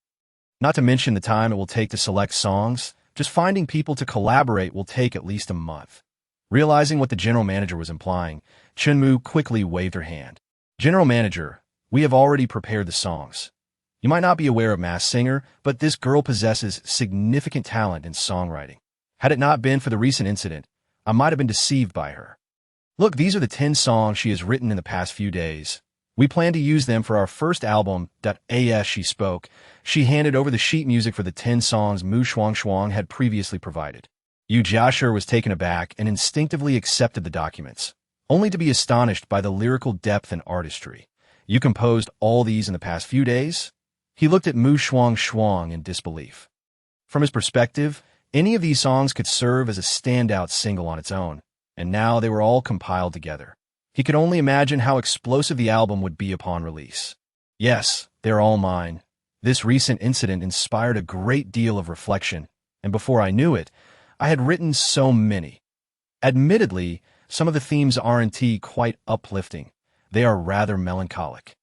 Not to mention the time it will take to select songs. Just finding people to collaborate will take at least a month." Realizing what the general manager was implying, Chun Mu quickly waved her hand. "General Manager, we have already prepared the songs. You might not be aware of Masked Singer, but this girl possesses significant talent in songwriting. Had it not been for the recent incident, I might have been deceived by her. Look, these are the 10 songs she has written in the past few days. We plan to use them for our first album." As she spoke, she handed over the sheet music for the 10 songs Shuangshuang had previously provided. Yu Jiashi was taken aback and instinctively accepted the documents, only to be astonished by the lyrical depth and artistry. "You composed all these in the past few days?" He looked at Shuangshuang in disbelief. From his perspective, any of these songs could serve as a standout single on its own, and now they were all compiled together. He could only imagine how explosive the album would be upon release. "Yes, they're all mine. This recent incident inspired a great deal of reflection, and before I knew it, I had written so many. Admittedly, some of the themes aren't quite uplifting. They are rather melancholic."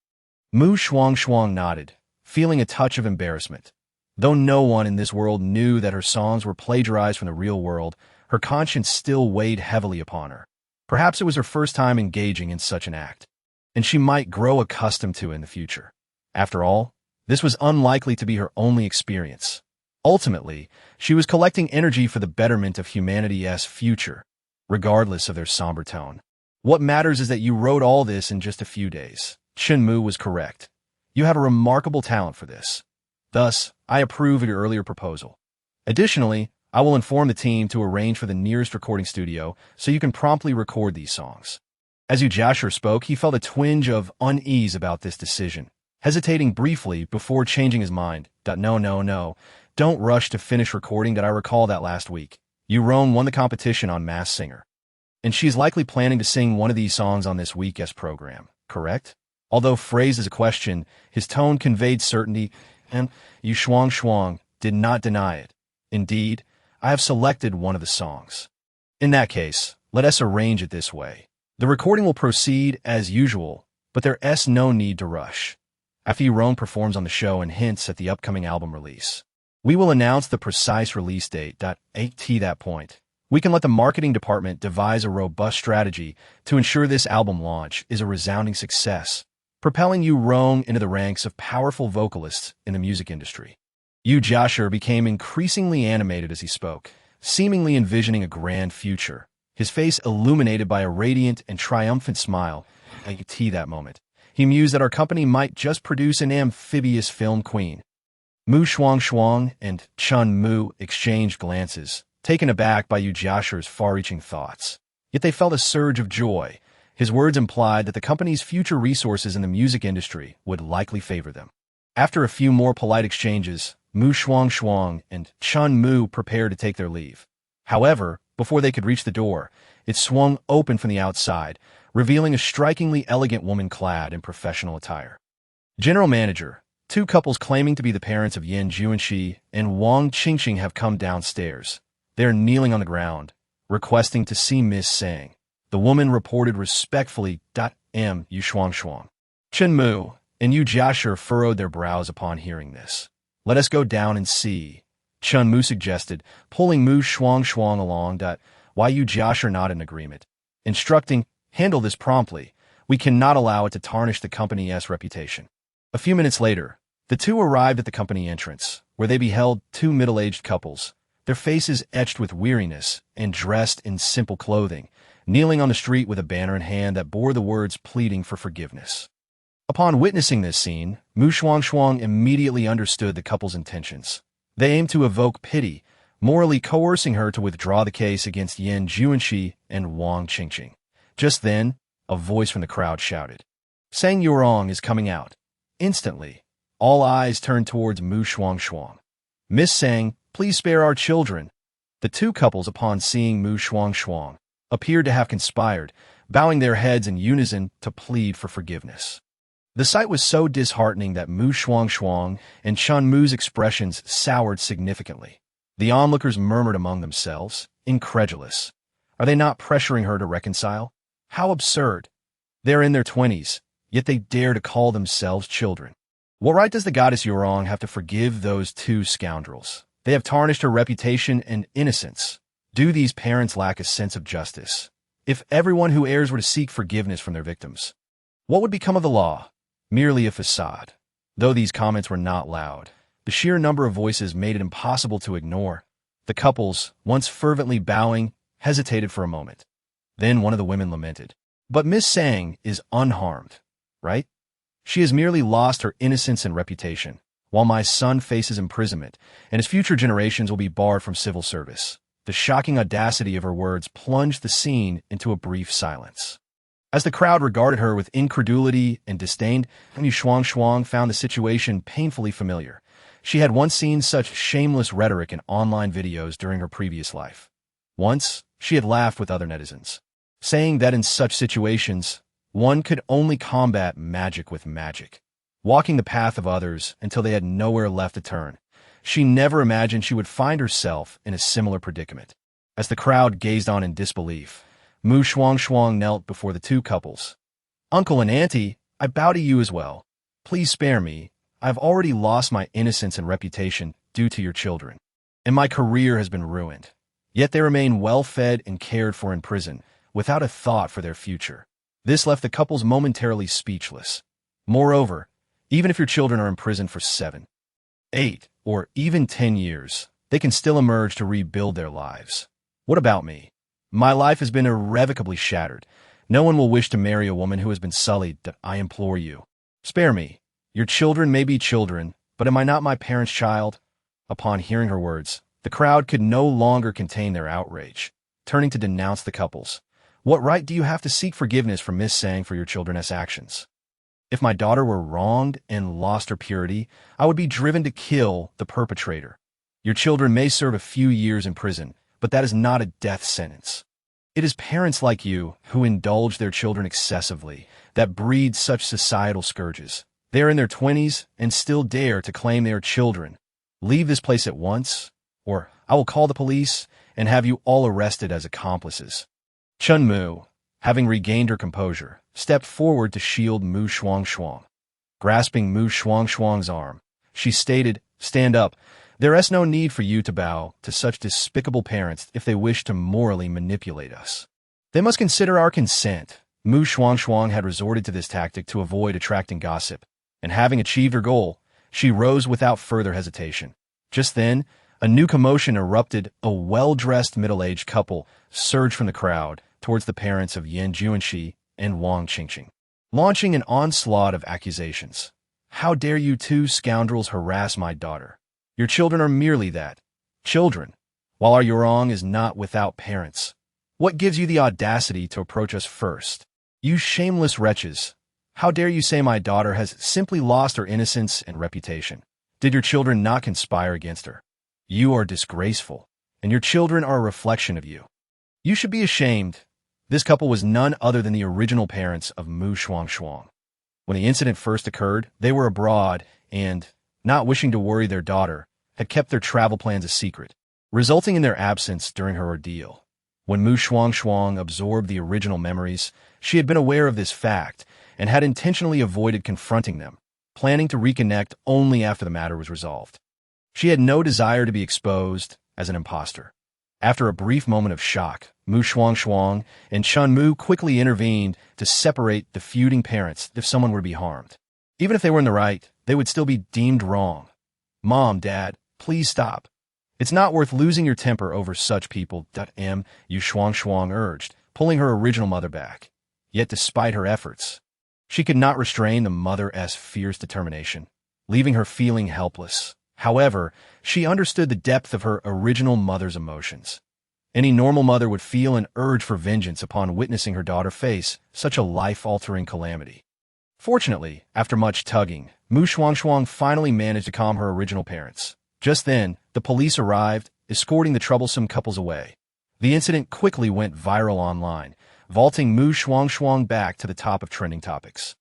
Shuangshuang nodded, feeling a touch of embarrassment. Though no one in this world knew that her songs were plagiarized from the real world, her conscience still weighed heavily upon her. Perhaps it was her first time engaging in such an act, and she might grow accustomed to it in the future. After all, this was unlikely to be her only experience. Ultimately, she was collecting energy for the betterment of humanity's future, regardless of their somber tone. "What matters is that you wrote all this in just a few days." Chun Mu was correct. "You have a remarkable talent for this. Thus, I approve of your earlier proposal. Additionally, I will inform the team to arrange for the nearest recording studio so you can promptly record these songs. As Joshua spoke, he felt a twinge of unease about this decision, hesitating briefly before changing his mind. No. Don't rush to finish recording. I recall that last week. Roan won the competition on Masked Singer. And she's likely planning to sing one of these songs on this week's program, correct? Although phrased as a question, his tone conveyed certainty, and Shuangshuang did not deny it. Indeed, I have selected one of the songs. In that case, let us arrange it this way. The recording will proceed as usual, but there's no need to rush. After Roan performs on the show and hints at the upcoming album release, we will announce the precise release date. At that point, we can let the marketing department devise a robust strategy to ensure this album launch is a resounding success, propelling Roan into the ranks of powerful vocalists in the music industry. Joshua became increasingly animated as he spoke, seemingly envisioning a grand future, his face illuminated by a radiant and triumphant smile. At that moment, he mused that our company might just produce an amphibious film queen. Shuangshuang and Chun Mu exchanged glances, taken aback by Joshua's far-reaching thoughts. Yet they felt a surge of joy. His words implied that the company's future resources in the music industry would likely favor them. After a few more polite exchanges, Shuangshuang and Chun Mu prepared to take their leave. However, before they could reach the door, it swung open from the outside, revealing a strikingly elegant woman clad in professional attire. General Manager, two couples claiming to be the parents of Yan Juanxi and Wang Qingqing have come downstairs. They are kneeling on the ground, requesting to see Miss Sang. The woman reported respectfully. Shuangshuang. Chen Mu and Joshua furrowed their brows upon hearing this. Let us go down and see, Chun Mu suggested, pulling Shuangshuang along. Joshua nodded in agreement, instructing, handle this promptly. We cannot allow it to tarnish the company's reputation. A few minutes later, the two arrived at the company entrance, where they beheld two middle-aged couples, their faces etched with weariness and dressed in simple clothing, kneeling on the street with a banner in hand that bore the words pleading for forgiveness. Upon witnessing this scene, Shuangshuang immediately understood the couple's intentions. They aimed to evoke pity, morally coercing her to withdraw the case against Yan Juanxi and Wang Qingqing. Just then, a voice from the crowd shouted, Sang Yurong is coming out. Instantly, all eyes turned towards Shuangshuang. Miss Sang, please spare our children. The two couples, upon seeing Shuangshuang, appeared to have conspired, bowing their heads in unison to plead for forgiveness. The sight was so disheartening that Shuangshuang and Chun Mu's expressions soured significantly. The onlookers murmured among themselves, incredulous. Are they not pressuring her to reconcile? How absurd. They're in their 20s, yet they dare to call themselves children. What right does the goddess Yurong have to forgive those two scoundrels? They have tarnished her reputation and innocence. Do these parents lack a sense of justice? If everyone who errs were to seek forgiveness from their victims, what would become of the law? Merely a facade. Though these comments were not loud, the sheer number of voices made it impossible to ignore. The couples, once fervently bowing, hesitated for a moment. Then one of the women lamented. But Miss Sang is unharmed, right? She has merely lost her innocence and reputation, while my son faces imprisonment, and his future generations will be barred from civil service. The shocking audacity of her words plunged the scene into a brief silence. As the crowd regarded her with incredulity and disdain, Shuangshuang found the situation painfully familiar. She had once seen such shameless rhetoric in online videos during her previous life. Once, she had laughed with other netizens, saying that in such situations, one could only combat magic with magic, walking the path of others until they had nowhere left to turn. She never imagined she would find herself in a similar predicament. As the crowd gazed on in disbelief, Shuangshuang knelt before the two couples. Uncle and Auntie, I bow to you as well. Please spare me. I have already lost my innocence and reputation due to your children, and my career has been ruined. Yet they remain well-fed and cared for in prison, without a thought for their future. This left the couples momentarily speechless. Moreover, even if your children are in prison for 7, 8, or even 10 years, they can still emerge to rebuild their lives. What about me? My life has been irrevocably shattered. No one will wish to marry a woman who has been sullied. I implore you, spare me. Your children may be children, But am I not my parents' child? Upon hearing her words, the crowd could no longer contain their outrage, turning to denounce the couples. What right do you have to seek forgiveness from Miss Sang for your children's actions? If my daughter were wronged and lost her purity, I would be driven to kill the perpetrator. Your children may serve a few years in prison, but that is not a death sentence. It is parents like you who indulge their children excessively that breed such societal scourges. They are in their 20s and still dare to claim they are children. Leave this place at once, or I will call the police and have you all arrested as accomplices. Chun Mu, having regained her composure, stepped forward to shield Mu Shuangshuang. Grasping Mu Shuangshuang's arm, she stated, "Stand up. There is no need for you to bow to such despicable parents if they wish to morally manipulate us. They must consider our consent." Mu Shuangshuang had resorted to this tactic to avoid attracting gossip, and having achieved her goal, she rose without further hesitation. Just then, a new commotion erupted. A well-dressed middle-aged couple surged from the crowd towards the parents of Yan Juanxi and Wang Qingqing, launching an onslaught of accusations. "How dare you two scoundrels harass my daughter? Your children are merely that, children, while our Yurong is not without parents. What gives you the audacity to approach us first? You shameless wretches! How dare you say my daughter has simply lost her innocence and reputation? Did your children not conspire against her? You are disgraceful, and your children are a reflection of you. You should be ashamed." This couple was none other than the original parents of Mu Shuangshuang. When the incident first occurred, they were abroad and, not wishing to worry their daughter, had kept their travel plans a secret, resulting in their absence during her ordeal. When Mu Shuangshuang absorbed the original memories, she had been aware of this fact and had intentionally avoided confronting them, planning to reconnect only after the matter was resolved. She had no desire to be exposed as an imposter. After a brief moment of shock, Mu Shuangshuang and Chun Mu quickly intervened to separate the feuding parents if someone were to be harmed. Even if they were in the right, they would still be deemed wrong. "Mom, Dad, please stop. It's not worth losing your temper over such people," Yu Shuangshuang urged, pulling her original mother back. Yet despite her efforts, she could not restrain the mother's fierce determination, leaving her feeling helpless. However, she understood the depth of her original mother's emotions. Any normal mother would feel an urge for vengeance upon witnessing her daughter face such a life-altering calamity. Fortunately, after much tugging, Mu Shuangshuang finally managed to calm her original parents. Just then, the police arrived, escorting the troublesome couples away. The incident quickly went viral online, vaulting Mu Shuangshuang back to the top of trending topics.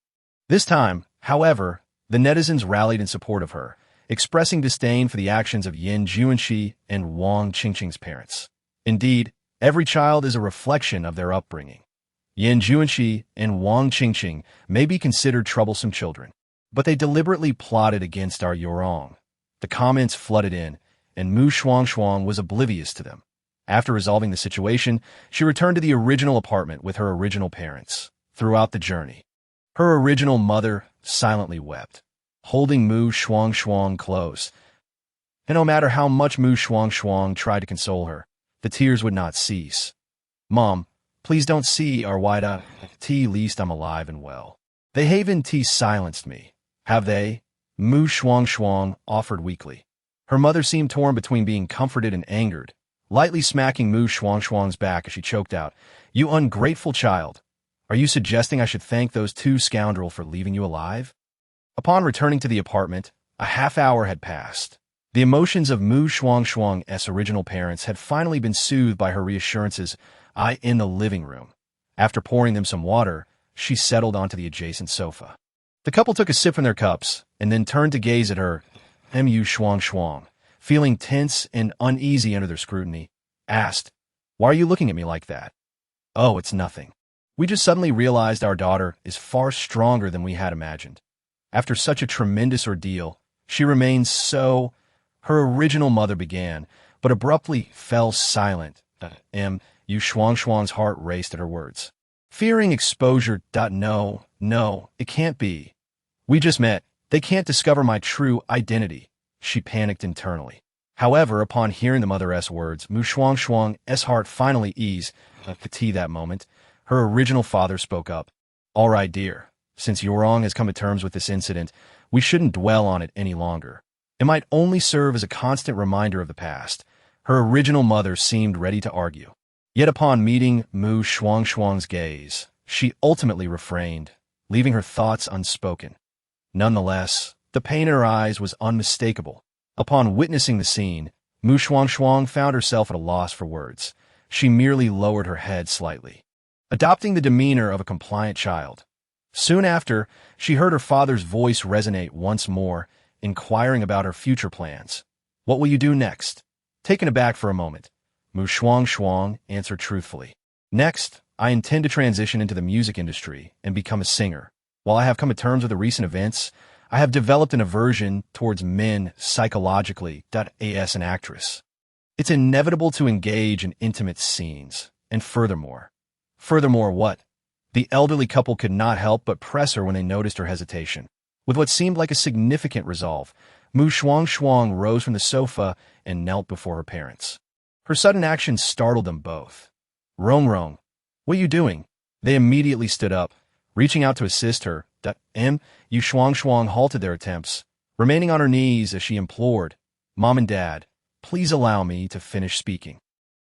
This time, however, the netizens rallied in support of her, expressing disdain for the actions of Yan Juanxi and Wang Qingqing's parents. Indeed, every child is a reflection of their upbringing. Yan Juanxi and Wang Qingqing may be considered troublesome children, but they deliberately plotted against our Yurong. The comments flooded in, and Mu Shuangshuang was oblivious to them. After resolving the situation, she returned to the original apartment with her original parents. Throughout the journey, her original mother silently wept, holding Mu Shuangshuang close. And no matter how much Mu Shuangshuang tried to console her, the tears would not cease. "Mom, please don't see our wide tea, least I'm alive and well. They haven't silenced me, have they?" Mu Shuangshuang offered weakly. Her mother seemed torn between being comforted and angered, lightly smacking Mu Shuangshuang's back as she choked out, "You ungrateful child! Are you suggesting I should thank those two scoundrels for leaving you alive?" Upon returning to the apartment, a half-hour had passed. The emotions of Mu Shuangshuang's original parents had finally been soothed by her reassurances in the living room. After pouring them some water, she settled onto the adjacent sofa. The couple took a sip from their cups and then turned to gaze at her. Mu Shuangshuang, feeling tense and uneasy under their scrutiny, asked, "Why are you looking at me like that?" "Oh, it's nothing. We just suddenly realized our daughter is far stronger than we had imagined. After such a tremendous ordeal, she remains so..." Her original mother began, but abruptly fell silent. Yu Shuangshuang's heart raced at her words. Fearing exposure. No, it can't be. We just met. They can't discover my true identity. She panicked internally. However, upon hearing the mother's words, Mu Shuangshuang's heart finally eased. That moment, her original father spoke up. "All right, dear. Since Yorong has come to terms with this incident, we shouldn't dwell on it any longer. It might only serve as a constant reminder of the past. Her original mother seemed ready to argue. Yet upon meeting Shuangshuang's gaze, she ultimately refrained, leaving her thoughts unspoken. Nonetheless, the pain in her eyes was unmistakable. Upon witnessing the scene, Shuangshuang found herself at a loss for words. She merely lowered her head slightly, adopting the demeanor of a compliant child. Soon after, she heard her father's voice resonate once more, inquiring about her future plans. "What will you do next?" Taken aback for a moment, Shuangshuang answered truthfully. "Next, I intend to transition into the music industry and become a singer. While I have come to terms with the recent events, I have developed an aversion towards men psychologically, as an actress. It's inevitable to engage in intimate scenes, and furthermore what? The elderly couple could not help but press her when they noticed her hesitation. With what seemed like a significant resolve, Shuangshuang rose from the sofa and knelt before her parents. Her sudden action startled them both. "Rong, what are you doing?" They immediately stood up, reaching out to assist her. Shuangshuang halted their attempts, remaining on her knees as she implored, "Mom and Dad, please allow me to finish speaking."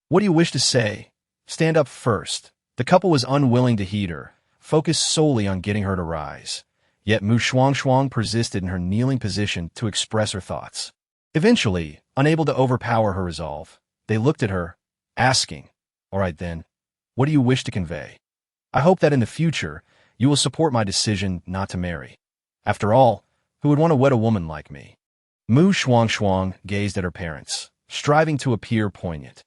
"What do you wish to say? Stand up first." The couple was unwilling to heed her, focused solely on getting her to rise. Yet Shuangshuang persisted in her kneeling position to express her thoughts. Eventually, unable to overpower her resolve, they looked at her, asking, "All right then, what do you wish to convey?" "I hope that in the future, you will support my decision not to marry. After all, who would want to wed a woman like me?" Shuangshuang gazed at her parents, striving to appear poignant.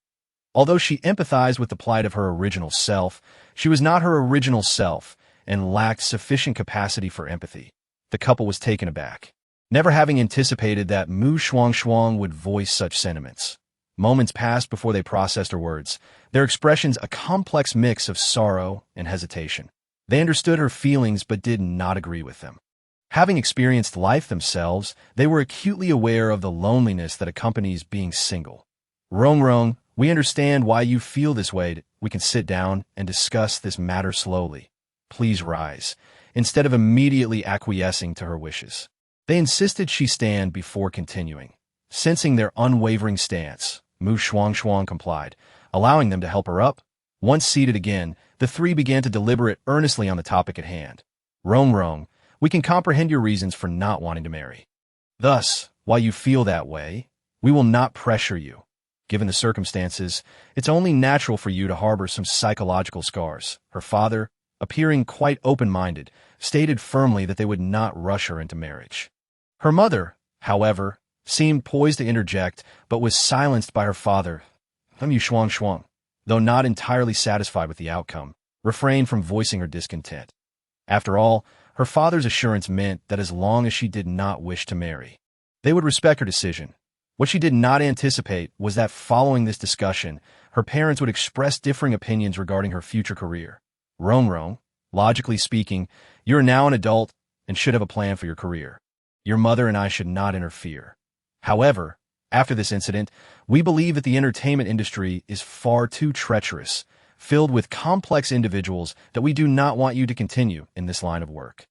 Although she empathized with the plight of her original self, she was not her original self and lacked sufficient capacity for empathy. The couple was taken aback, never having anticipated that Shuangshuang would voice such sentiments. Moments passed before they processed her words, their expressions a complex mix of sorrow and hesitation. They understood her feelings but did not agree with them. Having experienced life themselves, they were acutely aware of the loneliness that accompanies being single. "Rong, we understand why you feel this way. We can sit down and discuss this matter slowly. Please rise," instead of immediately acquiescing to her wishes. They insisted she stand before continuing. Sensing their unwavering stance, Shuangshuang complied, allowing them to help her up. Once seated again, the three began to deliberate earnestly on the topic at hand. "Rong, we can comprehend your reasons for not wanting to marry. Thus, while you feel that way, we will not pressure you. Given the circumstances, it's only natural for you to harbor some psychological scars." Her father, appearing quite open-minded, stated firmly that they would not rush her into marriage. Her mother, however, seemed poised to interject, but was silenced by her father. Shuangshuang, though not entirely satisfied with the outcome, refrained from voicing her discontent. After all, her father's assurance meant that as long as she did not wish to marry, they would respect her decision. What she did not anticipate was that following this discussion, her parents would express differing opinions regarding her future career. "Rong, logically speaking, you are now an adult and should have a plan for your career. Your mother and I should not interfere. However, after this incident, we believe that the entertainment industry is far too treacherous, filled with complex individuals that we do not want you to continue in this line of work."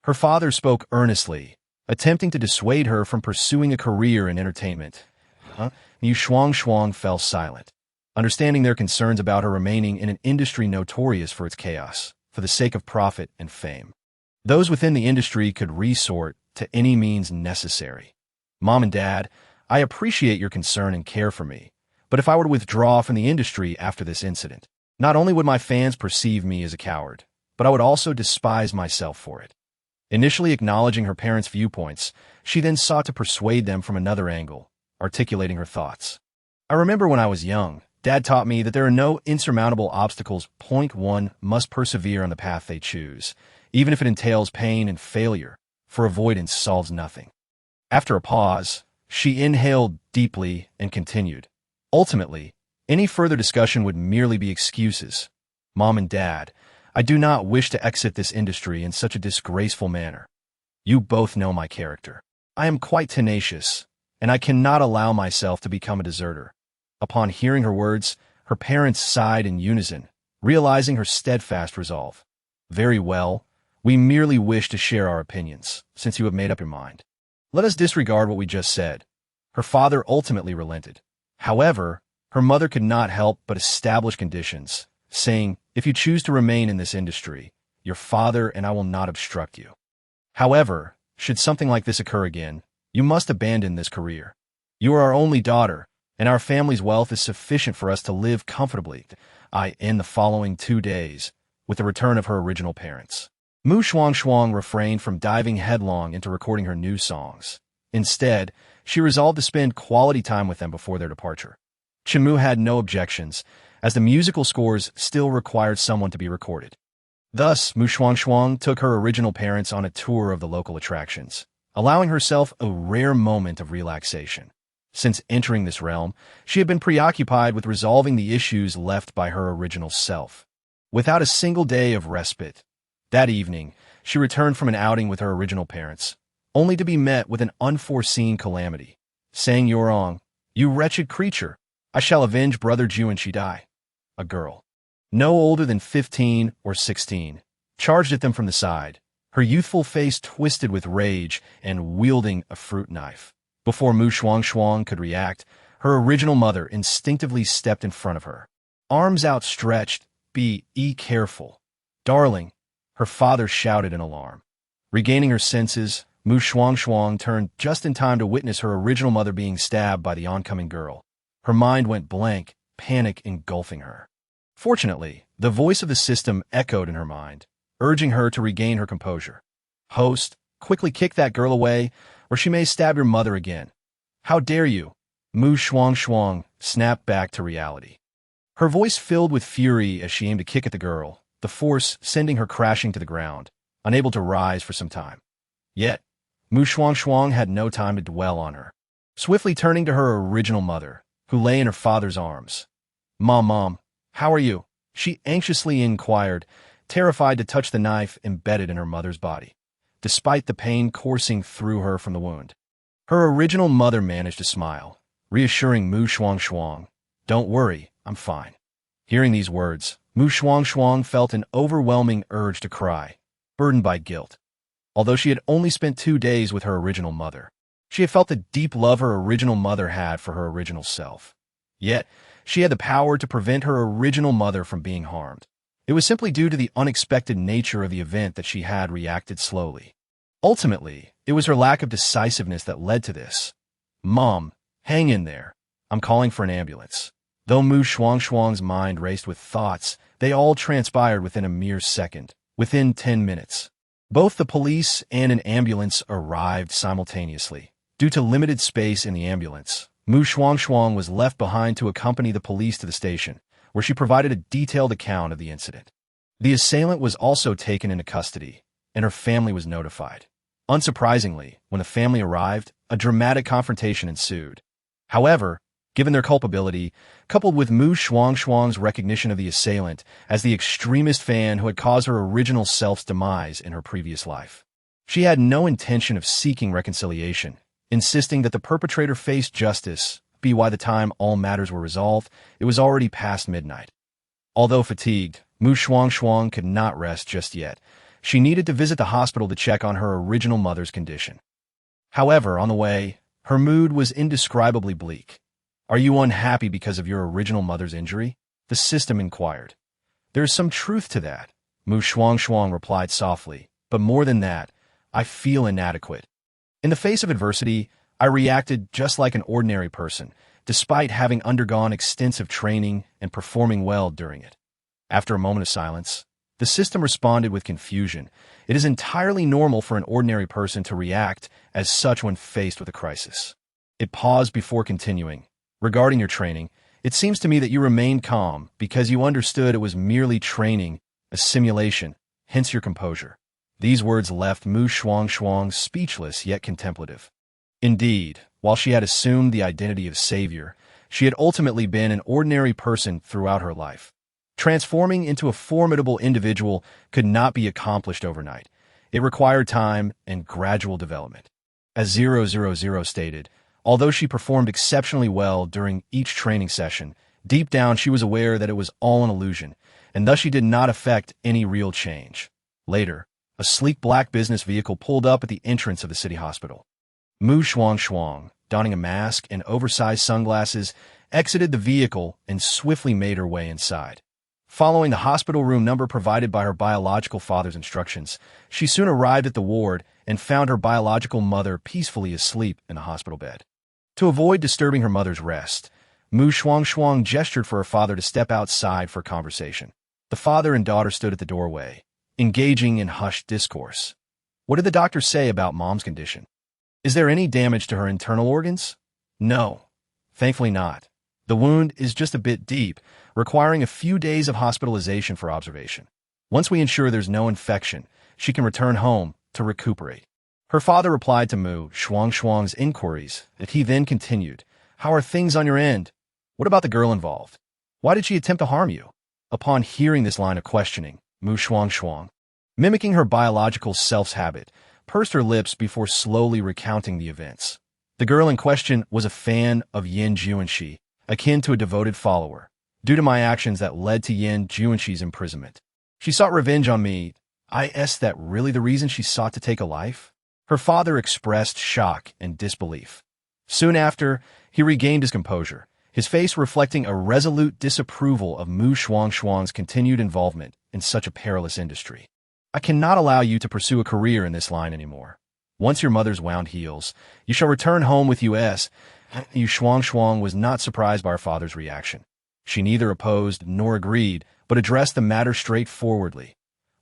Her father spoke earnestly, attempting to dissuade her from pursuing a career in entertainment. Shuangshuang fell silent, understanding their concerns about her remaining in an industry notorious for its chaos, for the sake of profit and fame. Those within the industry could resort to any means necessary. "Mom and Dad, I appreciate your concern and care for me, but if I were to withdraw from the industry after this incident, not only would my fans perceive me as a coward, but I would also despise myself for it." Initially acknowledging her parents' viewpoints, she then sought to persuade them from another angle, articulating her thoughts. "I remember when I was young, Dad taught me that there are no insurmountable obstacles. One must persevere on the path they choose, even if it entails pain and failure, for avoidance solves nothing." After a pause, she inhaled deeply and continued. "Ultimately, any further discussion would merely be excuses. Mom and Dad, I do not wish to exit this industry in such a disgraceful manner. You both know my character. I am quite tenacious, and I cannot allow myself to become a deserter." Upon hearing her words, her parents sighed in unison, realizing her steadfast resolve. "Very well, We merely wish to share our opinions, since you have made up your mind. Let us disregard what we just said. Her father ultimately relented. However, her mother could not help but establish conditions, saying, if you choose to remain in this industry, your father and I will not obstruct you. However, should something like this occur again, you must abandon this career. You are our only daughter, and our family's wealth is sufficient for us to live comfortably in the following 2 days, with the return of her original parents. Shuangshuang refrained from diving headlong into recording her new songs. Instead, she resolved to spend quality time with them before their departure. Chenmu had no objections, as the musical scores still required someone to be recorded. Thus, Shuangshuang took her original parents on a tour of the local attractions, allowing herself a rare moment of relaxation. Since entering this realm, she had been preoccupied with resolving the issues left by her original self. Without a single day of respite, that evening, she returned from an outing with her original parents, only to be met with an unforeseen calamity. Saying Yorong, you wretched creature, I shall avenge brother Ju and she die. A girl, no older than 15 or 16, charged at them from the side, her youthful face twisted with rage and wielding a fruit knife. Before Shuangshuang could react, her original mother instinctively stepped in front of her. Arms outstretched, be careful. Darling, her father shouted in alarm. Regaining her senses, Shuangshuang turned just in time to witness her original mother being stabbed by the oncoming girl. Her mind went blank, panic engulfing her. Fortunately, the voice of the system echoed in her mind, urging her to regain her composure. Host, quickly kick that girl away, or she may stab your mother again. How dare you? Shuangshuang snapped back to reality. Her voice filled with fury as she aimed to kick at the girl, the force sending her crashing to the ground, unable to rise for some time. Yet, Shuangshuang had no time to dwell on her. Swiftly turning to her original mother, who lay in her father's arms. Mom, how are you? She anxiously inquired, terrified to touch the knife embedded in her mother's body, despite the pain coursing through her from the wound. Her original mother managed to smile, reassuring Shuangshuang, don't worry, I'm fine. Hearing these words, Shuangshuang felt an overwhelming urge to cry, burdened by guilt. Although she had only spent 2 days with her original mother, she had felt the deep love her original mother had for her original self. Yet, she had the power to prevent her original mother from being harmed. It was simply due to the unexpected nature of the event that she had reacted slowly. Ultimately, it was her lack of decisiveness that led to this. Mom, hang in there. I'm calling for an ambulance. Though Shuangshuang's mind raced with thoughts, they all transpired within a mere second, within 10 minutes. Both the police and an ambulance arrived simultaneously. Due to limited space in the ambulance, Shuangshuang was left behind to accompany the police to the station, where she provided a detailed account of the incident. The assailant was also taken into custody, and her family was notified. Unsurprisingly, when the family arrived, a dramatic confrontation ensued. However, given their culpability, coupled with Shuangshuang's recognition of the assailant as the extremist fan who had caused her original self's demise in her previous life, she had no intention of seeking reconciliation, insisting that the perpetrator face justice. By the time all matters were resolved, it was already past midnight. Although fatigued, Shuangshuang could not rest just yet. She needed to visit the hospital to check on her original mother's condition. However, on the way, her mood was indescribably bleak. Are you unhappy because of your original mother's injury? The system inquired. There is some truth to that, Shuangshuang replied softly, but more than that, I feel inadequate. In the face of adversity, I reacted just like an ordinary person, despite having undergone extensive training and performing well during it. After a moment of silence, the system responded with confusion. It is entirely normal for an ordinary person to react as such when faced with a crisis. It paused before continuing. Regarding your training, it seems to me that you remained calm because you understood it was merely training, a simulation, hence your composure. These words left Shuangshuang speechless yet contemplative. Indeed, while she had assumed the identity of savior, she had ultimately been an ordinary person throughout her life. Transforming into a formidable individual could not be accomplished overnight. It required time and gradual development. As 000 stated, although she performed exceptionally well during each training session, deep down she was aware that it was all an illusion, and thus she did not affect any real change. Later, A sleek black business vehicle pulled up at the entrance of the city hospital. Shuangshuang, donning a mask and oversized sunglasses, exited the vehicle and swiftly made her way inside. Following the hospital room number provided by her biological father's instructions, she soon arrived at the ward and found her biological mother peacefully asleep in the hospital bed. To avoid disturbing her mother's rest, Shuangshuang gestured for her father to step outside for conversation. The father and daughter stood at the doorway, engaging in hushed discourse. What did the doctor say about Mom's condition? Is there any damage to her internal organs? No, thankfully not. The wound is just a bit deep, requiring a few days of hospitalization for observation. Once we ensure there's no infection, she can return home to recuperate. Her father replied to Shuangshuang's inquiries, and he then continued, "How are things on your end? What about the girl involved? Why did she attempt to harm you?" Upon hearing this line of questioning, Shuangshuang, mimicking her biological self's habit, pursed her lips before slowly recounting the events. The girl in question was a fan of Yin Juanxi, akin to a devoted follower, due to my actions that led to Yin Juanxi's imprisonment. She sought revenge on me. Is that really the reason she sought to take a life? Her father expressed shock and disbelief. Soon after, he regained his composure, his face reflecting a resolute disapproval of Shuangshuang's continued involvement in such a perilous industry. "I cannot allow you to pursue a career in this line anymore. Once your mother's wound heals, you shall return home with us." Shuangshuang was not surprised by her father's reaction. She neither opposed nor agreed, but addressed the matter straightforwardly.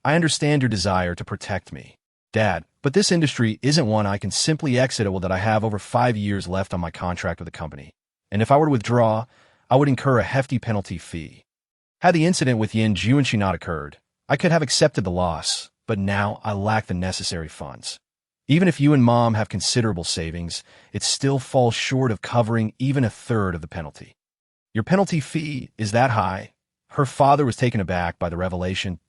"I understand your desire to protect me, Dad, but this industry isn't one I can simply exit that I have over 5 years left on my contract with the company. And if I were to withdraw, I would incur a hefty penalty fee. Had the incident with Yin Juanxi not occurred, I could have accepted the loss, but now I lack the necessary funds. Even if you and Mom have considerable savings, it still falls short of covering even a third of the penalty." "Your penalty fee is that high?" Her father was taken aback by the revelation.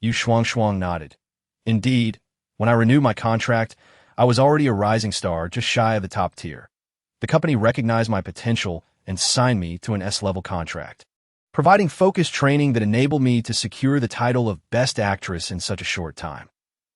Shuangshuang nodded. "Indeed, when I renewed my contract, I was already a rising star just shy of the top tier. The company recognized my potential and signed me to an S-level contract, providing focused training that enabled me to secure the title of Best Actress in such a short time.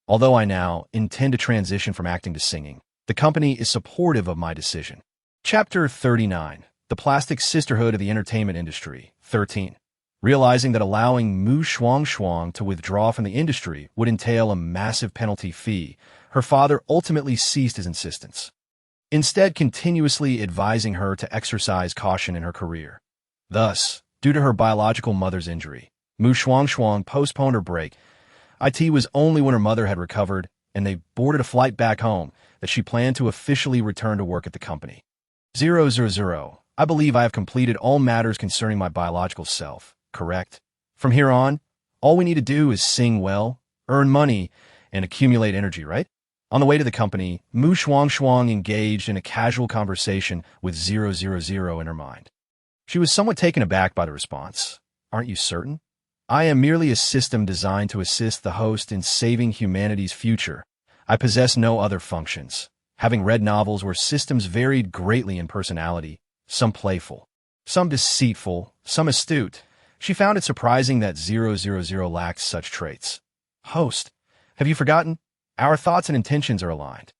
Although I now intend to transition from acting to singing, the company is supportive of my decision." Chapter 39. The Plastic Sisterhood of the Entertainment Industry. 13. Realizing that allowing Shuangshuang to withdraw from the industry would entail a massive penalty fee, her father ultimately ceased his insistence, instead continuously advising her to exercise caution in her career. Thus, due to her biological mother's injury, Shuangshuang postponed her break. It was only when her mother had recovered and they boarded a flight back home that she planned to officially return to work at the company. 000. I believe I have completed all matters concerning my biological self, correct? From here on, all we need to do is sing well, earn money, and accumulate energy, right? On the way to the company, Shuangshuang engaged in a casual conversation with 000 in her mind. She was somewhat taken aback by the response. "Aren't you certain? I am merely a system designed to assist the host in saving humanity's future. I possess no other functions." Having read novels where systems varied greatly in personality, some playful, some deceitful, some astute, she found it surprising that 000 lacked such traits. "Host, have you forgotten? Our thoughts and intentions are aligned.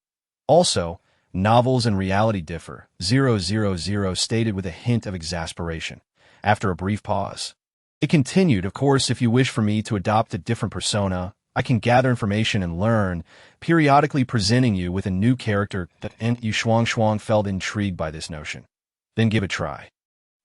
Also, novels and reality differ," 000 stated with a hint of exasperation. After a brief pause, it continued, "Of course, if you wish for me to adopt a different persona, I can gather information and learn, periodically presenting you with a new character." Shuangshuang felt intrigued by this notion. "Then give it a try."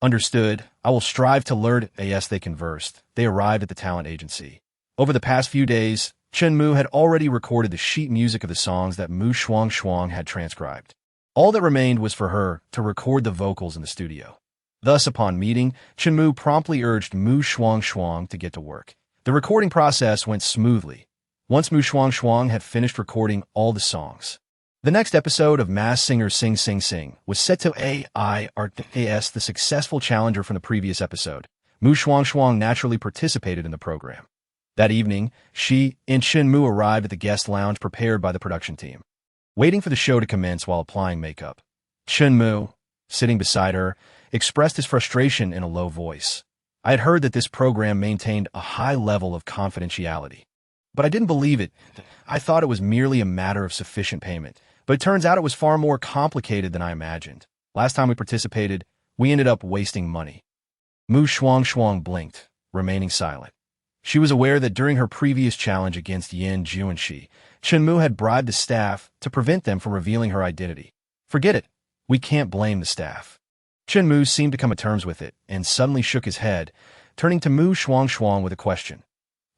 "Understood. I will strive to learn." As they conversed, they arrived at the talent agency. Over the past few days, Mu had already recorded the sheet music of the songs that Shuangshuang had transcribed. All that remained was for her to record the vocals in the studio. Thus, upon meeting, Mu promptly urged Shuangshuang to get to work. The recording process went smoothly. Once Shuangshuang had finished recording all the songs, the next episode of Mass Singer Sing Sing Sing was set to AIRAS, the successful challenger from the previous episode. Shuangshuang naturally participated in the program. That evening, she and Mu arrived at the guest lounge prepared by the production team, waiting for the show to commence while applying makeup. Mu, sitting beside her, expressed his frustration in a low voice. "I had heard that this program maintained a high level of confidentiality. But I didn't believe it. I thought it was merely a matter of sufficient payment. But it turns out it was far more complicated than I imagined. Last time we participated, we ended up wasting money. Shuangshuang blinked, remaining silent. She was aware that during her previous challenge against Yin Juanxi, Chenmu had bribed the staff to prevent them from revealing her identity. Forget it. We can't blame the staff. Chenmu seemed to come to terms with it and suddenly shook his head, turning to Shuangshuang with a question.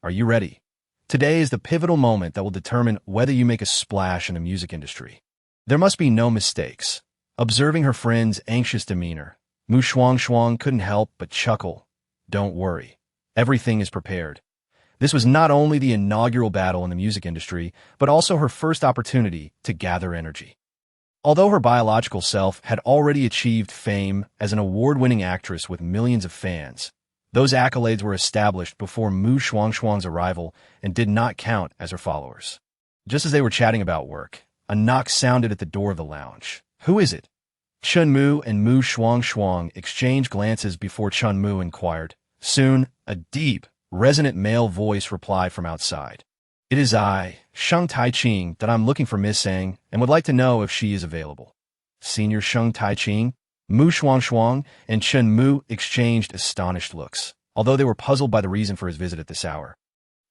Are you ready? Today is the pivotal moment that will determine whether you make a splash in the music industry. There must be no mistakes. Observing her friend's anxious demeanor, Shuangshuang couldn't help but chuckle. Don't worry. Everything is prepared. This was not only the inaugural battle in the music industry, but also her first opportunity to gather energy. Although her biological self had already achieved fame as an award-winning actress with millions of fans, those accolades were established before Shuangshuang's arrival and did not count as her followers. Just as they were chatting about work, a knock sounded at the door of the lounge. Who is it? Chenmu and Shuangshuang exchanged glances before Chenmu inquired. Soon, a deep, resonant male voice replied from outside. It is I, Sheng Taiqing, that I'm looking for Miss Sang and would like to know if she is available. Senior Sheng Taiqing, Shuangshuang, and Chenmu exchanged astonished looks, although they were puzzled by the reason for his visit at this hour.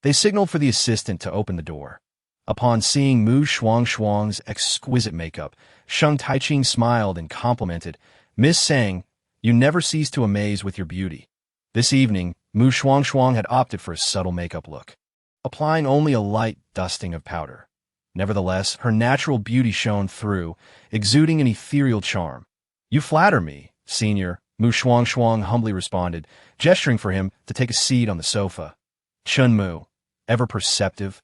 They signaled for the assistant to open the door. Upon seeing Shuangshuang's exquisite makeup, Sheng Taiqing smiled and complimented, Miss Sang, you never cease to amaze with your beauty. This evening, Shuangshuang had opted for a subtle makeup look, applying only a light dusting of powder. Nevertheless, her natural beauty shone through, exuding an ethereal charm. You flatter me, Senior, Shuangshuang humbly responded, gesturing for him to take a seat on the sofa. Chenmu, ever perceptive,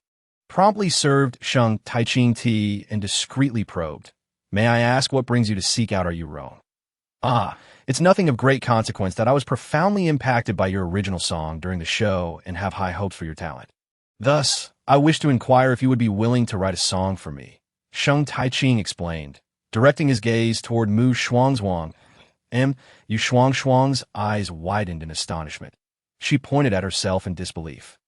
promptly served Sheng Taiqing tea and discreetly probed. May I ask what brings you to seek out our Yurong? It's nothing of great consequence that I was profoundly impacted by your original song during the show and have high hopes for your talent. Thus, I wish to inquire if you would be willing to write a song for me. Sheng Taiqing explained, directing his gaze toward Shuangshuang. Shuangshuang's eyes widened in astonishment. She pointed at herself in disbelief,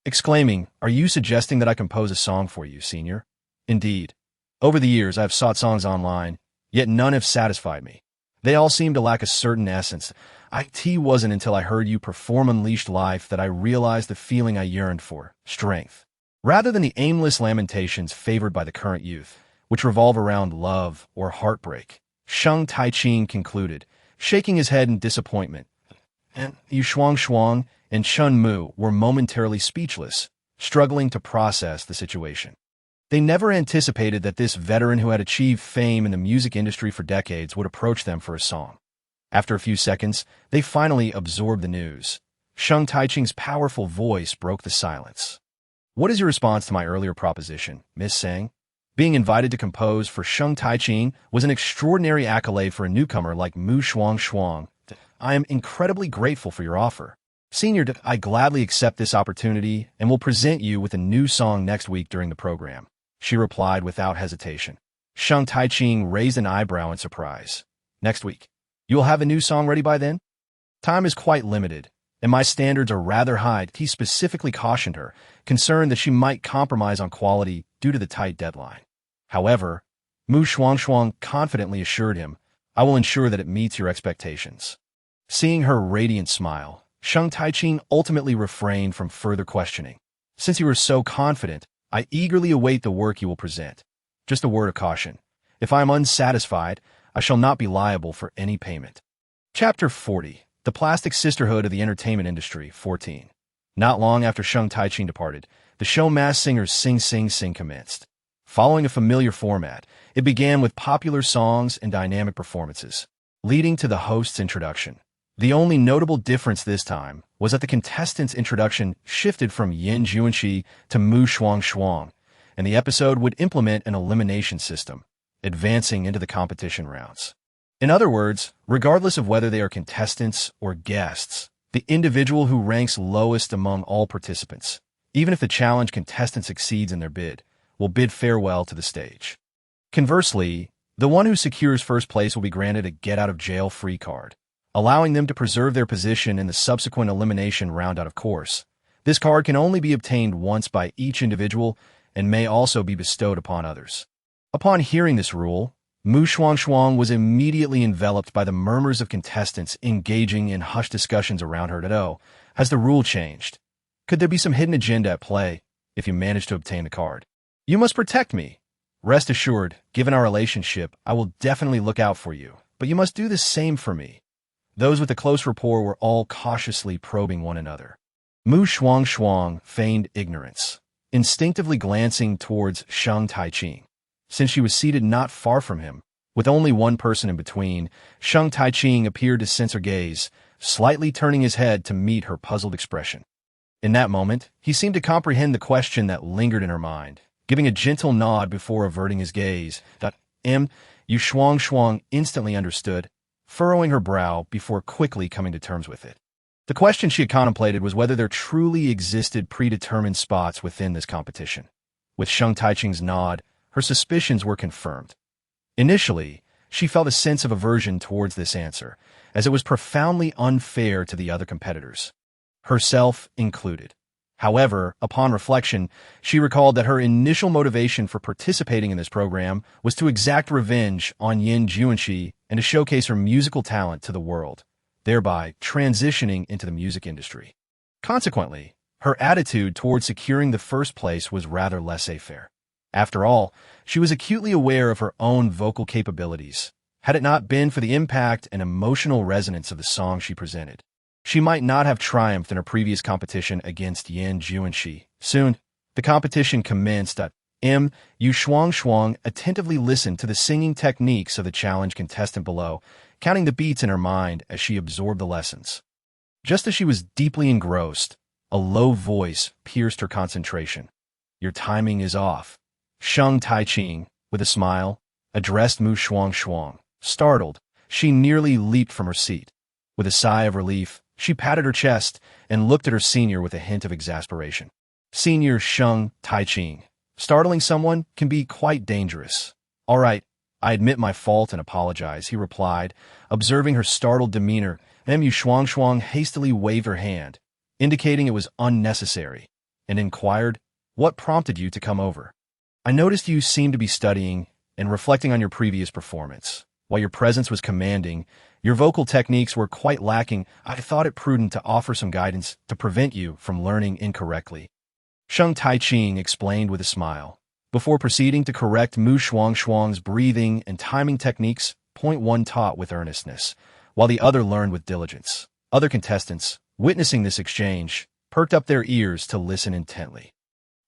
exclaiming, Are you suggesting that I compose a song for you, Senior? Indeed. Over the years, I have sought songs online, yet none have satisfied me. They all seem to lack a certain essence. It wasn't until I heard you perform Unleashed Life that I realized the feeling I yearned for, strength. Rather than the aimless lamentations favored by the current youth, which revolve around love or heartbreak, Sheng Taiqing concluded, shaking his head in disappointment. And Shuangshuang and Chenmu were momentarily speechless, struggling to process the situation. They never anticipated that this veteran who had achieved fame in the music industry for decades would approach them for a song. After a few seconds, they finally absorbed the news. Sheng Taiqing's powerful voice broke the silence. What is your response to my earlier proposition, Miss Sang? Being invited to compose for Sheng Taiqing was an extraordinary accolade for a newcomer like Shuangshuang. I am incredibly grateful for your offer. Senior, I gladly accept this opportunity and will present you with a new song next week during the program. She replied without hesitation. Sheng Taiqing raised an eyebrow in surprise. Next week. You will have a new song ready by then? Time is quite limited, and my standards are rather high. He specifically cautioned her, concerned that she might compromise on quality due to the tight deadline. However, Shuangshuang confidently assured him, I will ensure that it meets your expectations. Seeing her radiant smile, Sheng Taiqing ultimately refrained from further questioning. Since you are so confident, I eagerly await the work you will present. Just a word of caution. If I am unsatisfied, I shall not be liable for any payment. Chapter 40. The Plastic Sisterhood of the Entertainment Industry, 14. Not long after Sheng Taiqing departed, the show Masked Singer's Sing Sing Sing commenced. Following a familiar format, it began with popular songs and dynamic performances, leading to the host's introduction. The only notable difference this time was that the contestant's introduction shifted from Yin Juanxi to Shuangshuang, and the episode would implement an elimination system, advancing into the competition rounds. In other words, regardless of whether they are contestants or guests, the individual who ranks lowest among all participants, even if the challenge contestant succeeds in their bid, will bid farewell to the stage. Conversely, the one who secures first place will be granted a get-out-of-jail-free card, allowing them to preserve their position in the subsequent elimination round out of course, This card can only be obtained once by each individual and may also be bestowed upon others. Upon hearing this rule, Shuangshuang was immediately enveloped by the murmurs of contestants engaging in hushed discussions around her. Has the rule changed? Could there be some hidden agenda at play if you manage to obtain the card? You must protect me. Rest assured, given our relationship, I will definitely look out for you, but you must do the same for me. Those with a close rapport were all cautiously probing one another. Shuangshuang feigned ignorance, instinctively glancing towards Shang Taiqing. Since she was seated not far from him, with only one person in between, Shang Taiqing appeared to sense her gaze, slightly turning his head to meet her puzzled expression. In that moment, he seemed to comprehend the question that lingered in her mind, giving a gentle nod before averting his gaze. Shuangshuang instantly understood, furrowing her brow before quickly coming to terms with it. The question she had contemplated was whether there truly existed predetermined spots within this competition. With Shang Taiqing's nod, her suspicions were confirmed. Initially, she felt a sense of aversion towards this answer, as it was profoundly unfair to the other competitors, herself included. However, upon reflection, she recalled that her initial motivation for participating in this program was to exact revenge on Yin Juanxi and to showcase her musical talent to the world, thereby transitioning into the music industry. Consequently, her attitude toward securing the first place was rather laissez-faire. After all, she was acutely aware of her own vocal capabilities. Had it not been for the impact and emotional resonance of the song she presented, she might not have triumphed in her previous competition against Yin Juanxi. Soon, the competition commenced. Shuangshuang attentively listened to the singing techniques of the challenge contestant below, counting the beats in her mind as she absorbed the lessons. Just as she was deeply engrossed, a low voice pierced her concentration. "Your timing is off." Shang Taiqing, with a smile, addressed Shuangshuang. Startled, she nearly leaped from her seat. With a sigh of relief, she patted her chest and looked at her senior with a hint of exasperation. Senior Shang Taiqing. Startling someone can be quite dangerous. "All right, I admit my fault and apologize," he replied, observing her startled demeanor. Shuangshuang hastily waved her hand, indicating it was unnecessary, and inquired, "What prompted you to come over?" "I noticed you seemed to be studying and reflecting on your previous performance. While your presence was commanding, your vocal techniques were quite lacking. I thought it prudent to offer some guidance to prevent you from learning incorrectly," Shang Taiqing explained with a smile. Before proceeding to correct Shuangshuang's breathing and timing techniques, point one taught with earnestness, while the other learned with diligence. Other contestants, witnessing this exchange, perked up their ears to listen intently.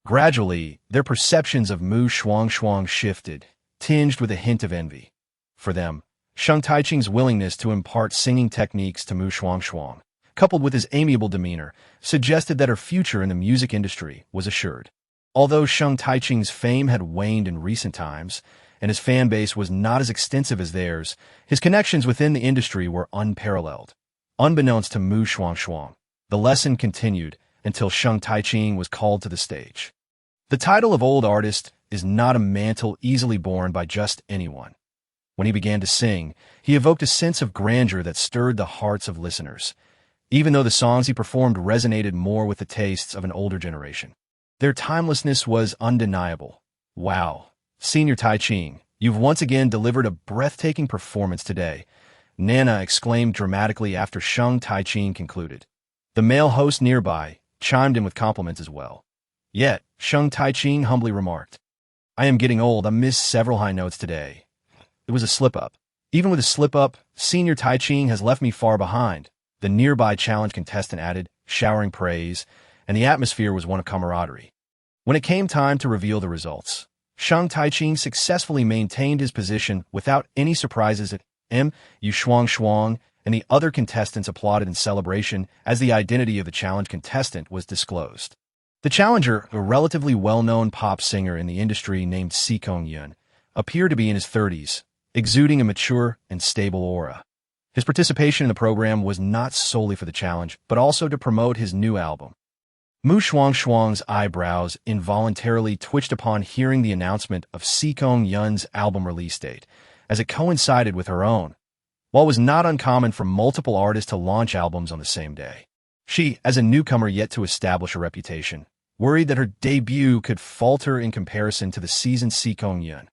Gradually, their perceptions of Shuangshuang shifted, tinged with a hint of envy. For them, Shang Taiqing's willingness to impart singing techniques to Shuangshuang, coupled with his amiable demeanor, suggested that her future in the music industry was assured. Although Shang Taiqing's fame had waned in recent times, and his fan base was not as extensive as theirs, his connections within the industry were unparalleled. Unbeknownst to Shuangshuang, the lesson continued until Shang Taiqing was called to the stage. The title of old artist is not a mantle easily borne by just anyone. When he began to sing, he evoked a sense of grandeur that stirred the hearts of listeners, even though the songs he performed resonated more with the tastes of an older generation. Their timelessness was undeniable. "Wow, Senior Taiqing, you've once again delivered a breathtaking performance today," Nana exclaimed dramatically after Shang Taiqing concluded. The male host nearby chimed in with compliments as well. Yet, Shang Taiqing humbly remarked, "I am getting old. I missed several high notes today. It was a slip-up. Even with a slip-up, Senior Taiqing has left me far behind," the nearby challenge contestant added, showering praise, and the atmosphere was one of camaraderie. When it came time to reveal the results, Shang Taiqing successfully maintained his position without any surprises at Shuangshuang, and the other contestants applauded in celebration as the identity of the challenge contestant was disclosed. The challenger, a relatively well-known pop singer in the industry named Sikong Yun, appeared to be in his 30s, exuding a mature and stable aura. His participation in the program was not solely for the challenge, but also to promote his new album. Shuangshuang's eyebrows involuntarily twitched upon hearing the announcement of Sikong Yun's album release date, as it coincided with her own. While it was not uncommon for multiple artists to launch albums on the same day, She, as a newcomer yet to establish a reputation, worried that her debut could falter in comparison to the seasoned Sikong Yun.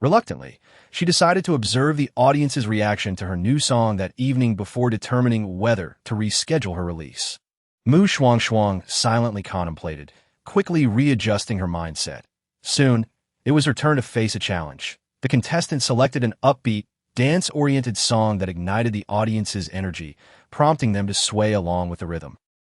Reluctantly, she decided to observe the audience's reaction to her new song that evening before determining whether to reschedule her release. Shuangshuang silently contemplated, quickly readjusting her mindset. Soon, it was her turn to face a challenge. The contestant selected an upbeat, dance-oriented song that ignited the audience's energy, prompting them to sway along with the rhythm,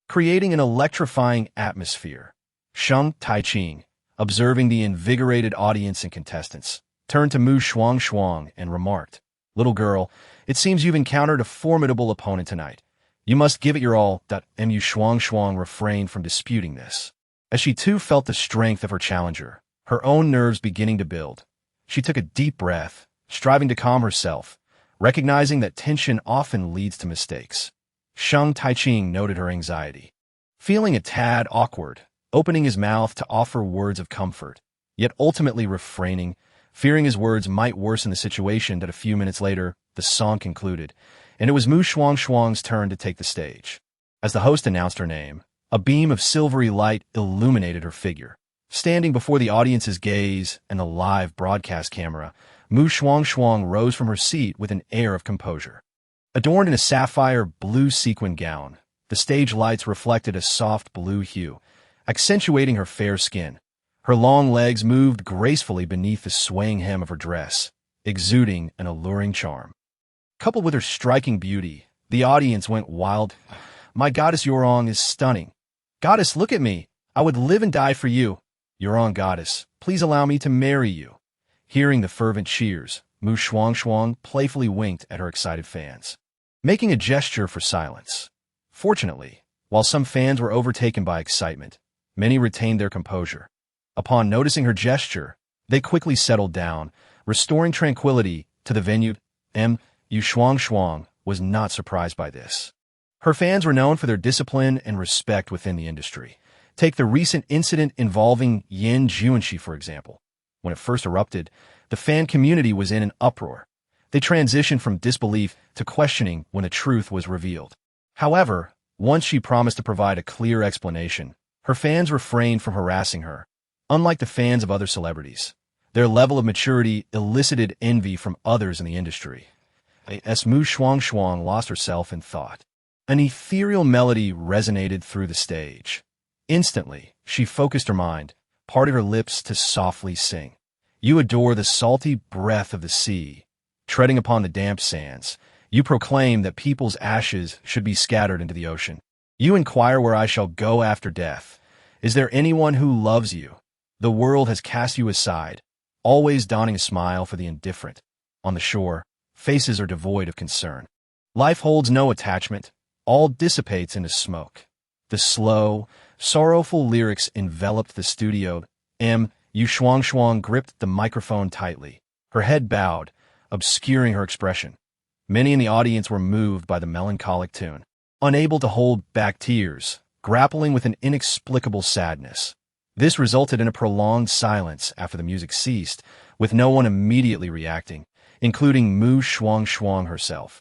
creating an electrifying atmosphere. Sheng Taiqing, observing the invigorated audience and contestants, turned to Shuangshuang and remarked, "Little girl, it seems you've encountered a formidable opponent tonight. You must give it your all." Shuangshuang refrained from disputing this. As she too felt the strength of her challenger, her own nerves beginning to build, she took a deep breath, striving to calm herself, recognizing that tension often leads to mistakes. Sheng Taiqing noted her anxiety. Feeling a tad awkward, opening his mouth to offer words of comfort, yet ultimately refraining, fearing his words might worsen the situation. That a few minutes later, the song concluded, and it was Shuangshuang's turn to take the stage. As the host announced her name, a beam of silvery light illuminated her figure. Standing before the audience's gaze and a live broadcast camera, Shuangshuang rose from her seat with an air of composure. Adorned in a sapphire blue sequin gown, the stage lights reflected a soft blue hue, accentuating her fair skin. Her long legs moved gracefully beneath the swaying hem of her dress, exuding an alluring charm. Coupled with her striking beauty, the audience went wild. "My goddess Yorong is stunning. Goddess, look at me. I would live and die for you. Yorong goddess, please allow me to marry you." Hearing the fervent cheers, Shuangshuang playfully winked at her excited fans, making a gesture for silence. Fortunately, while some fans were overtaken by excitement, many retained their composure. Upon noticing her gesture, they quickly settled down, restoring tranquility to the venue. Shuangshuang was not surprised by this. Her fans were known for their discipline and respect within the industry. Take the recent incident involving Yin Juanxi, for example. When it first erupted, the fan community was in an uproar. They transitioned from disbelief to questioning when the truth was revealed. However, once she promised to provide a clear explanation, her fans refrained from harassing her. Unlike the fans of other celebrities, their level of maturity elicited envy from others in the industry. As Shuangshuang lost herself in thought, an ethereal melody resonated through the stage. Instantly, she focused her mind, parted her lips to softly sing. "You adore the salty breath of the sea. Treading upon the damp sands, you proclaim that people's ashes should be scattered into the ocean. You inquire where I shall go after death. Is there anyone who loves you? The world has cast you aside, always donning a smile for the indifferent. On the shore, faces are devoid of concern. Life holds no attachment. All dissipates into smoke." The slow, sorrowful lyrics enveloped the studio. Shuangshuang gripped the microphone tightly, her head bowed, obscuring her expression. Many in the audience were moved by the melancholic tune, unable to hold back tears, grappling with an inexplicable sadness. This resulted in a prolonged silence after the music ceased, with no one immediately reacting, including Shuangshuang herself.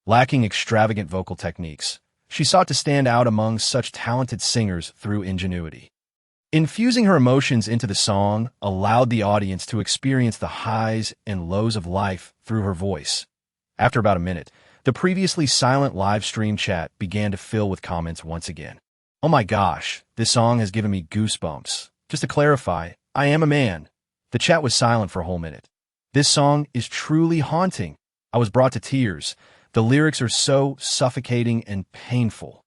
Lacking extravagant vocal techniques, she sought to stand out among such talented singers through ingenuity. Infusing her emotions into the song allowed the audience to experience the highs and lows of life through her voice. After about a minute, the previously silent live stream chat began to fill with comments once again. "Oh my gosh, this song has given me goosebumps. Just to clarify, I am a man." The chat was silent for a whole minute. "This song is truly haunting. I was brought to tears. The lyrics are so suffocating and painful."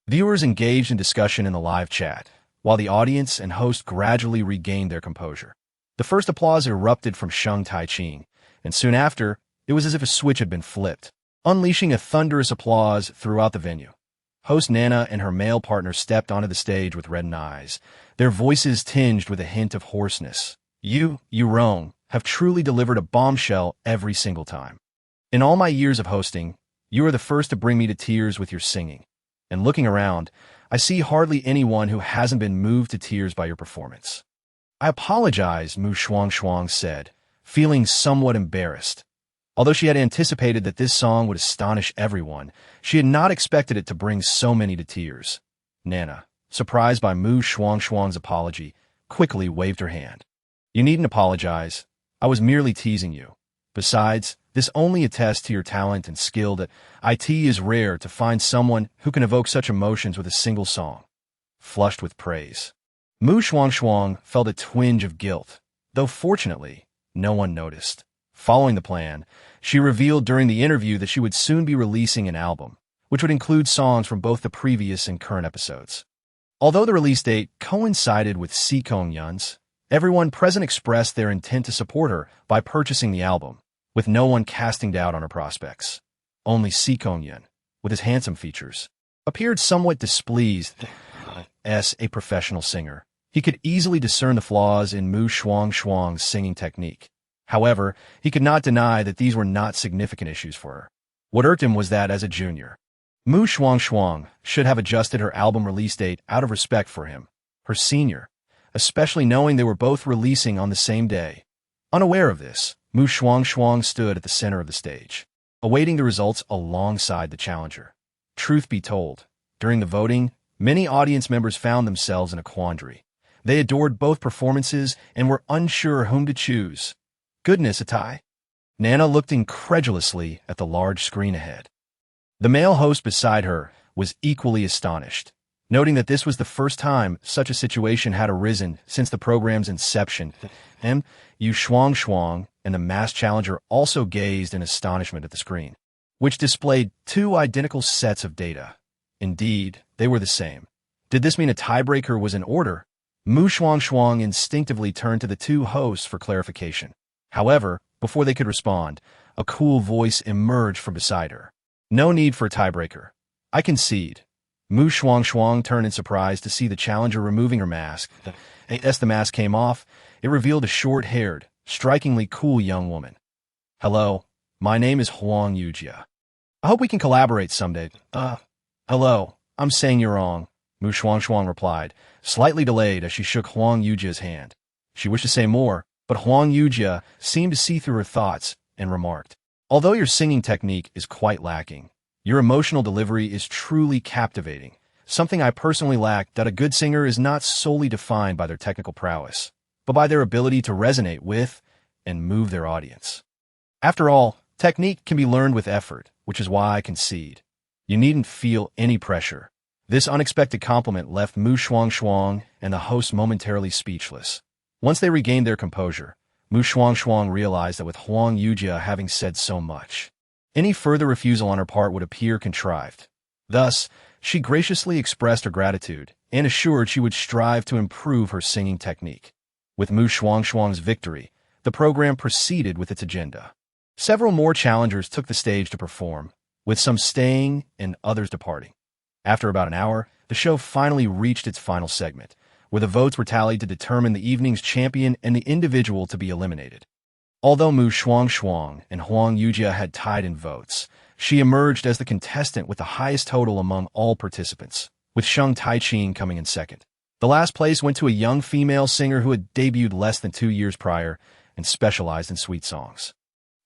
Viewers engaged in discussion in the live chat, while the audience and host gradually regained their composure. The first applause erupted from Sheng Taiqing, and soon after, it was as if a switch had been flipped, unleashing a thunderous applause throughout the venue. Host Nana and her male partner stepped onto the stage with reddened eyes, their voices tinged with a hint of hoarseness. "You, Yorong, have truly delivered a bombshell every single time. In all my years of hosting, you are the first to bring me to tears with your singing. And looking around, I see hardly anyone who hasn't been moved to tears by your performance." "I apologize," Shuangshuang said, feeling somewhat embarrassed. Although she had anticipated that this song would astonish everyone, she had not expected it to bring so many to tears. Nana, surprised by Shuangshuang's apology, quickly waved her hand. "You needn't apologize. I was merely teasing you. Besides, this only attests to your talent and skill that it is rare to find someone who can evoke such emotions with a single song." Flushed with praise, Shuangshuang felt a twinge of guilt, though fortunately, no one noticed. Following the plan, she revealed during the interview that she would soon be releasing an album, which would include songs from both the previous and current episodes. Although the release date coincided with Yun's, everyone present expressed their intent to support her by purchasing the album, with no one casting doubt on her prospects. Only Yun, with his handsome features, appeared somewhat displeased. As a professional singer, he could easily discern the flaws in Shuangshuang's singing technique. However, he could not deny that these were not significant issues for her. What irked him was that, as a junior, Shuangshuang should have adjusted her album release date out of respect for him, her senior, especially knowing they were both releasing on the same day. Unaware of this, Shuangshuang stood at the center of the stage, awaiting the results alongside the challenger. Truth be told, during the voting, many audience members found themselves in a quandary. They adored both performances and were unsure whom to choose. Goodness, a tie. Nana looked incredulously at the large screen ahead. The male host beside her was equally astonished, noting that this was the first time such a situation had arisen since the program's inception. Shuangshuang and the masked challenger also gazed in astonishment at the screen, which displayed two identical sets of data. Indeed, they were the same. Did this mean a tiebreaker was in order? Shuangshuang instinctively turned to the two hosts for clarification. However, before they could respond, a cool voice emerged from beside her. "No need for a tiebreaker. I concede." Shuangshuang turned in surprise to see the challenger removing her mask. As the mask came off, it revealed a short-haired, strikingly cool young woman. "Hello, my name is Huang Yujia. I hope we can collaborate someday." Hello, I'm saying you're wrong," Shuangshuang replied, slightly delayed as she shook Huang Yujia's hand. She wished to say more, but Huang Yujia seemed to see through her thoughts and remarked, "Although your singing technique is quite lacking, your emotional delivery is truly captivating, something I personally lack. That a good singer is not solely defined by their technical prowess, but by their ability to resonate with and move their audience. After all, technique can be learned with effort, which is why I concede. You needn't feel any pressure." This unexpected compliment left Shuangshuang and the host momentarily speechless. Once they regained their composure, Shuangshuang realized that with Huang Yujia having said so much, any further refusal on her part would appear contrived. Thus, she graciously expressed her gratitude and assured she would strive to improve her singing technique. With Shuangshuang's victory, the program proceeded with its agenda. Several more challengers took the stage to perform, with some staying and others departing. After about an hour, the show finally reached its final segment, where the votes were tallied to determine the evening's champion and the individual to be eliminated. Although Shuangshuang and Huang Yujia had tied in votes, she emerged as the contestant with the highest total among all participants, with Sheng Taiqing coming in second. The last place went to a young female singer who had debuted less than 2 years prior and specialized in sweet songs.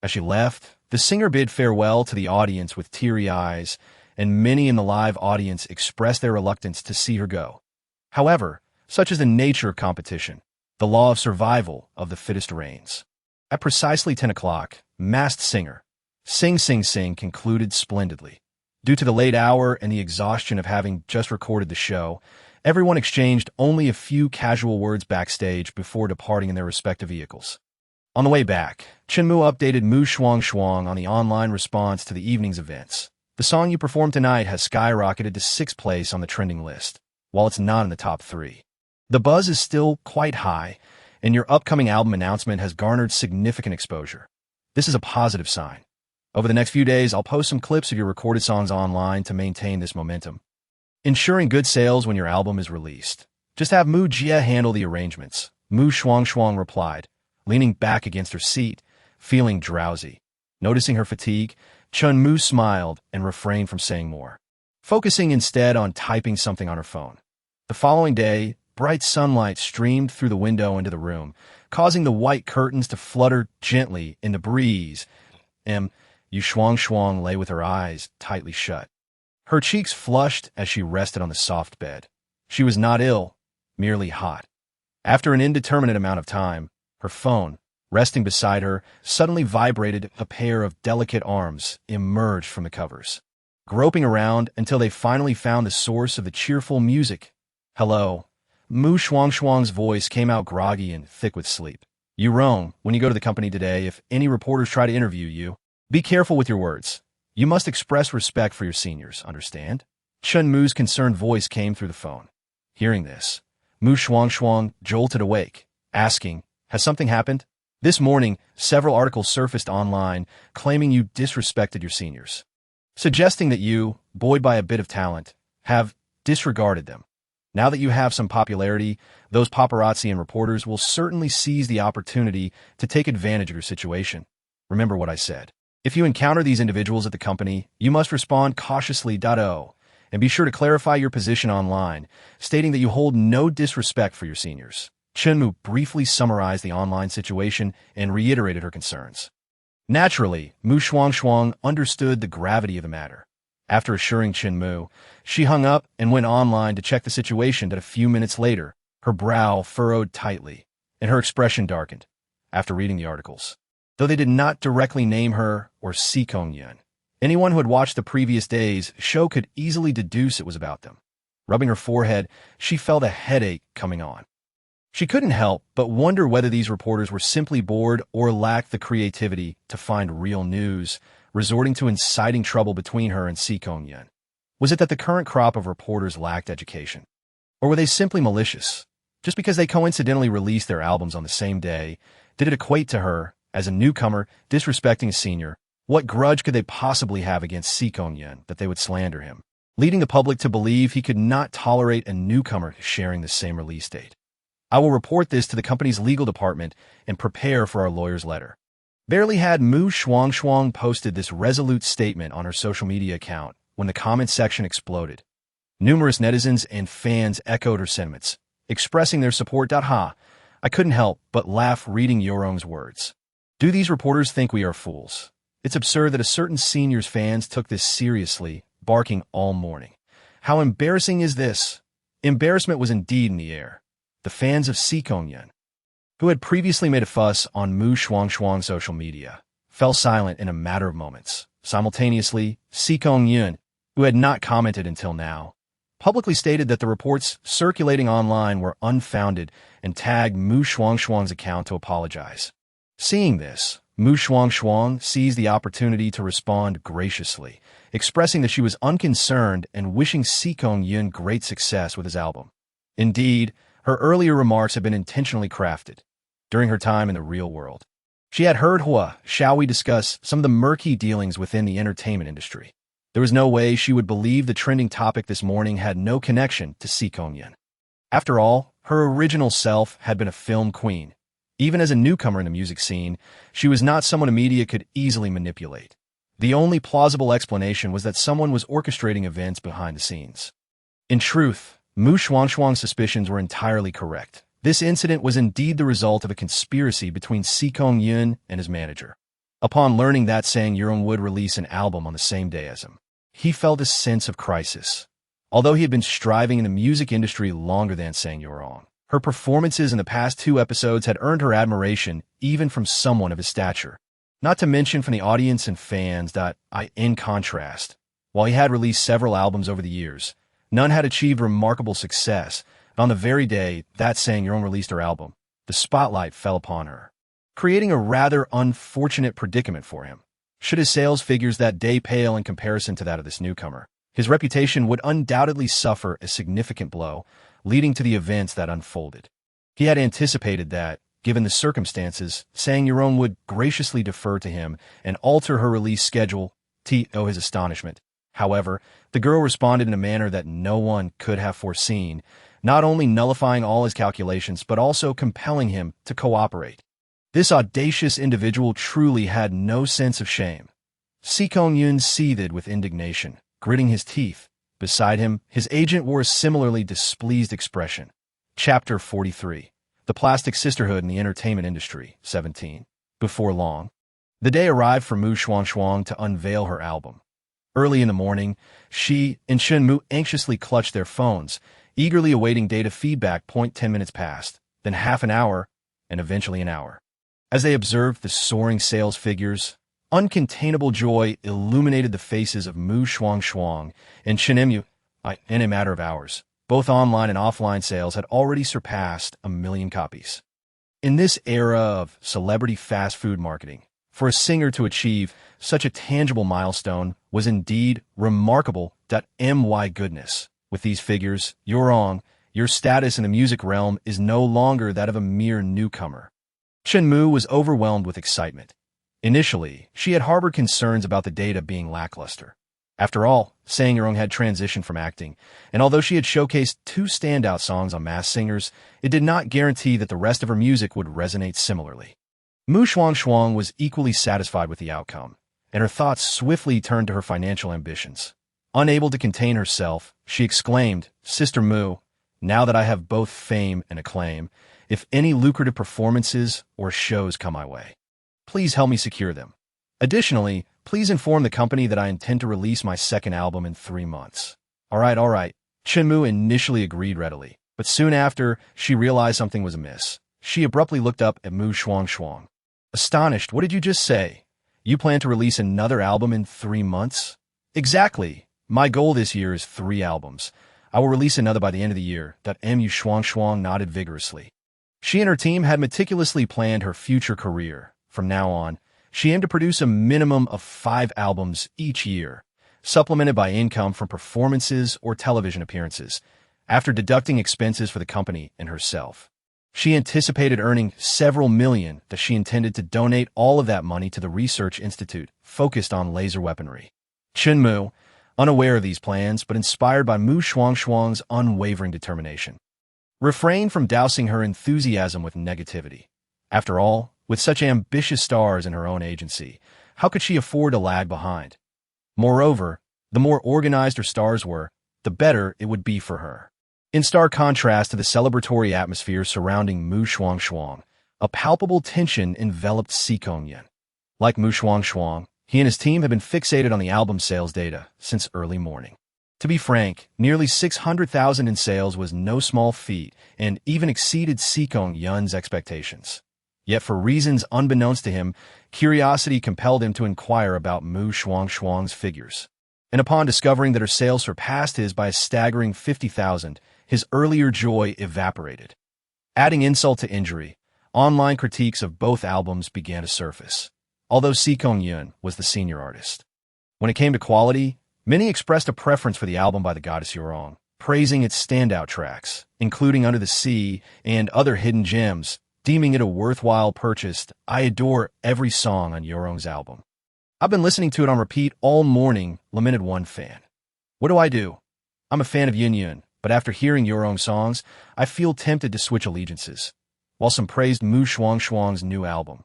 As she left, the singer bid farewell to the audience with teary eyes, and many in the live audience expressed their reluctance to see her go. However, such is the nature of competition. The law of survival of the fittest reigns. At precisely 10 o'clock, Masked Singer, Sing Sing Sing concluded splendidly. Due to the late hour and the exhaustion of having just recorded the show, everyone exchanged only a few casual words backstage before departing in their respective vehicles. On the way back, Chenmu updated Shuangshuang on the online response to the evening's events. "The song you performed tonight has skyrocketed to 6th place on the trending list, while it's not in the top 3. The buzz is still quite high, and your upcoming album announcement has garnered significant exposure. This is a positive sign. Over the next few days, I'll post some clips of your recorded songs online to maintain this momentum, ensuring good sales when your album is released. Just have Jia handle the arrangements," Shuangshuang replied, leaning back against her seat, feeling drowsy. Noticing her fatigue, Chenmu smiled and refrained from saying more, focusing instead on typing something on her phone. The following day, bright sunlight streamed through the window into the room, causing the white curtains to flutter gently in the breeze. Shuangshuang lay with her eyes tightly shut. Her cheeks flushed as she rested on the soft bed. She was not ill, merely hot. After an indeterminate amount of time, her phone, resting beside her, suddenly vibrated. A pair of delicate arms emerged from the covers, groping around until they finally found the source of the cheerful music. "Hello." Shuangshuang's voice came out groggy and thick with sleep. "You wrong. When you go to the company today, if any reporters try to interview you, be careful with your words. You must express respect for your seniors, understand?" Chen Mu's concerned voice came through the phone. Hearing this, Shuangshuang jolted awake, asking, "Has something happened?" "This morning, several articles surfaced online claiming you disrespected your seniors, suggesting that you, buoyed by a bit of talent, have disregarded them. Now that you have some popularity, those paparazzi and reporters will certainly seize the opportunity to take advantage of your situation. Remember what I said. If you encounter these individuals at the company, you must respond cautiously. And be sure to clarify your position online, stating that you hold no disrespect for your seniors." Chen Mu briefly summarized the online situation and reiterated her concerns. Naturally, Shuangshuang understood the gravity of the matter. After assuring Chen Mu, she hung up and went online to check the situation. A few minutes later, her brow furrowed tightly, and her expression darkened. After reading the articles, though they did not directly name her or Yun, anyone who had watched the previous day's show could easily deduce it was about them. Rubbing her forehead, she felt a headache coming on. She couldn't help but wonder whether these reporters were simply bored or lacked the creativity to find real news, resorting to inciting trouble between her and Yun. Was it that the current crop of reporters lacked education? Or were they simply malicious? Just because they coincidentally released their albums on the same day, did it equate to her, as a newcomer, disrespecting a senior? What grudge could they possibly have against Yun that they would slander him, leading the public to believe he could not tolerate a newcomer sharing the same release date? "I will report this to the company's legal department and prepare for our lawyer's letter." Barely had Shuangshuang posted this resolute statement on her social media account when the comment section exploded. Numerous netizens and fans echoed her sentiments, expressing their support. "Ha, I couldn't help but laugh reading Yorong's words. Do these reporters think we are fools? It's absurd that a certain senior's fans took this seriously, barking all morning. How embarrassing is this?" Embarrassment was indeed in the air. The fans of Yun, who had previously made a fuss on Shuangshuang's social media, fell silent in a matter of moments. Simultaneously, Yun, who had not commented until now, publicly stated that the reports circulating online were unfounded and tagged Shuangshuang's account to apologize. Seeing this, Shuangshuang seized the opportunity to respond graciously, expressing that she was unconcerned and wishing Yun great success with his album. Indeed, her earlier remarks had been intentionally crafted. During her time in the real world, she had heard shall we discuss some of the murky dealings within the entertainment industry. There was no way she would believe the trending topic this morning had no connection to Yun. After all, her original self had been a film queen. Even as a newcomer in the music scene, she was not someone the media could easily manipulate. The only plausible explanation was that someone was orchestrating events behind the scenes. In truth, Shuangshuang's suspicions were entirely correct. This incident was indeed the result of a conspiracy between Yun and his manager. Upon learning that Yorong would release an album on the same day as him, he felt a sense of crisis. Although he had been striving in the music industry longer than Yorong, her performances in the past 2 episodes had earned her admiration even from someone of his stature. Not to mention from the audience and fans. In contrast, while he had released several albums over the years, none had achieved remarkable success. On the very day that Yorong released her album, the spotlight fell upon her, creating a rather unfortunate predicament for him. Should his sales figures that day pale in comparison to that of this newcomer, his reputation would undoubtedly suffer a significant blow, leading to the events that unfolded. He had anticipated that, given the circumstances, Yorong would graciously defer to him and alter her release schedule. To his astonishment, however, the girl responded in a manner that no one could have foreseen, not only nullifying all his calculations but also compelling him to cooperate. This audacious individual truly had no sense of shame. Yun seethed with indignation, gritting his teeth. Beside him, his agent wore a similarly displeased expression. Chapter 43. The Plastic Sisterhood in the Entertainment Industry, 17. Before long, The day arrived for Shuangshuang to unveil her album. Early in the morning, she and Shenmu anxiously clutched their phones, eagerly awaiting data feedback. 10 minutes passed, then half an hour, and eventually an hour. As they observed the soaring sales figures, uncontainable joy illuminated the faces of Shuangshuang and Shenmu. In a matter of hours, both online and offline sales had already surpassed 1 million copies. In this era of celebrity fast food marketing, for a singer to achieve such a tangible milestone was indeed remarkable. My goodness, with these figures, your status in the music realm is no longer that of a mere newcomer. Shenmu was overwhelmed with excitement. Initially, she had harbored concerns about the data being lackluster. After all, Sang-Young had transitioned from acting, and although she had showcased 2 standout songs on Masked Singers, it did not guarantee that the rest of her music would resonate similarly. Shuangshuang was equally satisfied with the outcome, and her thoughts swiftly turned to her financial ambitions. Unable to contain herself, she exclaimed, "Sister Mu, now that I have both fame and acclaim, if any lucrative performances or shows come my way, please help me secure them. Additionally, please inform the company that I intend to release my second album in 3 months." All right. Shenmu initially agreed readily, but soon after, she realized something was amiss. She abruptly looked up at Shuangshuang. Astonished, "What did you just say? You plan to release another album in 3 months?" "Exactly. My goal this year is 3 albums. I will release another by the end of the year." Shuangshuang nodded vigorously. She and her team had meticulously planned her future career. From now on, she aimed to produce a minimum of 5 albums each year, supplemented by income from performances or television appearances, after deducting expenses for the company and herself. She anticipated earning several million that she intended to donate all of that money to the research institute focused on laser weaponry. Shenmu, unaware of these plans but inspired by Shuangshuang's unwavering determination, refrained from dousing her enthusiasm with negativity. After all, with such ambitious stars in her own agency, how could she afford to lag behind? Moreover, the more organized her stars were, the better it would be for her. In stark contrast to the celebratory atmosphere surrounding Shuangshuang, a palpable tension enveloped Sang-Young. Like Shuangshuang, he and his team had been fixated on the album sales data since early morning. To be frank, nearly 600,000 in sales was no small feat and even exceeded Sang-Young's expectations. Yet for reasons unbeknownst to him, curiosity compelled him to inquire about Shuangshuang's figures. And upon discovering that her sales surpassed his by a staggering 50,000, his earlier joy evaporated. Adding insult to injury, online critiques of both albums began to surface, although Sang-Young was the senior artist. When it came to quality, many expressed a preference for the album by the goddess Yourong, praising its standout tracks, including Under the Sea and other hidden gems, deeming it a worthwhile purchase. "I adore every song on Yourong's album. I've been listening to it on repeat all morning," lamented one fan. "What do I do? I'm a fan of Yun, but after hearing Yourong's songs, I feel tempted to switch allegiances," while some praised Shuangshuang's new album.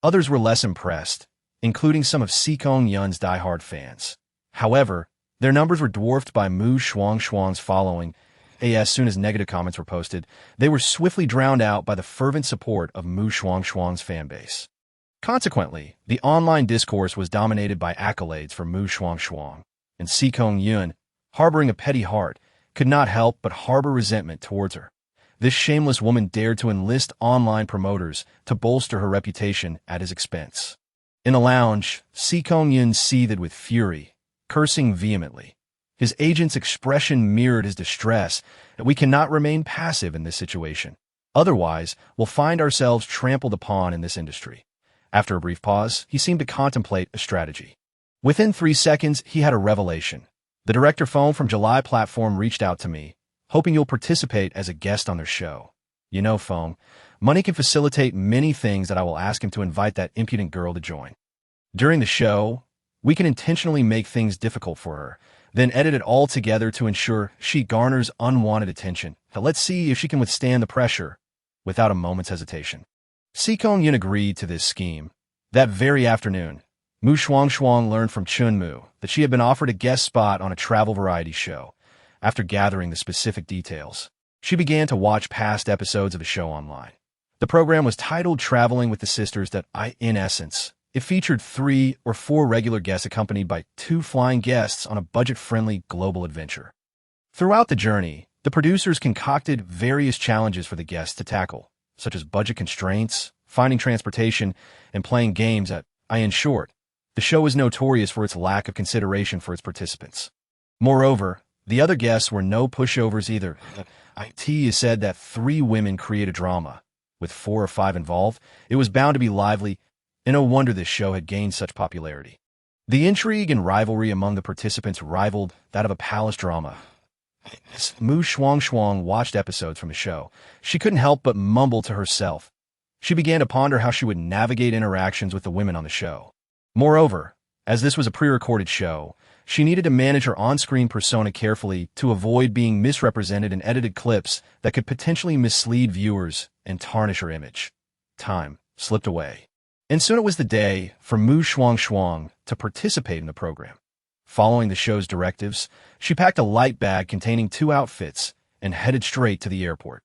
Others were less impressed, including some of Sang-Young's diehard fans. However, their numbers were dwarfed by Shuangshuang's following. As soon as negative comments were posted, they were swiftly drowned out by the fervent support of Shuangshuang's fanbase. Consequently, the online discourse was dominated by accolades for Shuangshuang, and Sang-Young, harboring a petty heart, could not help but harbor resentment towards her. This shameless woman dared to enlist online promoters to bolster her reputation at his expense. In the lounge, Sang-Young seethed with fury, cursing vehemently. His agent's expression mirrored his distress that we cannot remain passive in this situation. Otherwise, we'll find ourselves trampled upon in this industry. After a brief pause, he seemed to contemplate a strategy. Within 3 seconds, he had a revelation. The director phone from July platform reached out to me, hoping you'll participate as a guest on their show. You know, phone, money can facilitate many things that I will ask him to invite that impudent girl to join. During the show, we can intentionally make things difficult for her, then edit it all together to ensure she garners unwanted attention. Now let's see if she can withstand the pressure without a moment's hesitation. Sang-Young agreed to this scheme. That very afternoon, Shuangshuang learned from Chunmu that she had been offered a guest spot on a travel variety show. After gathering the specific details, she began to watch past episodes of the show online. The program was titled Traveling with the Sisters. In essence, It featured 3 or 4 regular guests accompanied by 2 flying guests on a budget-friendly global adventure. Throughout the journey, the producers concocted various challenges for the guests to tackle, such as budget constraints, finding transportation, and playing games in short, the show is notorious for its lack of consideration for its participants. Moreover, the other guests were no pushovers either. It is said that 3 women create a drama. With 4 or 5 involved, it was bound to be lively, and no wonder this show had gained such popularity. The intrigue and rivalry among the participants rivaled that of a palace drama. As Shuangshuang watched episodes from the show, she couldn't help but mumble to herself. She began to ponder how she would navigate interactions with the women on the show. Moreover, as this was a pre-recorded show, she needed to manage her on-screen persona carefully to avoid being misrepresented in edited clips that could potentially mislead viewers and tarnish her image. Time slipped away, and soon it was the day for Shuangshuang to participate in the program. Following the show's directives, she packed a light bag containing 2 outfits and headed straight to the airport.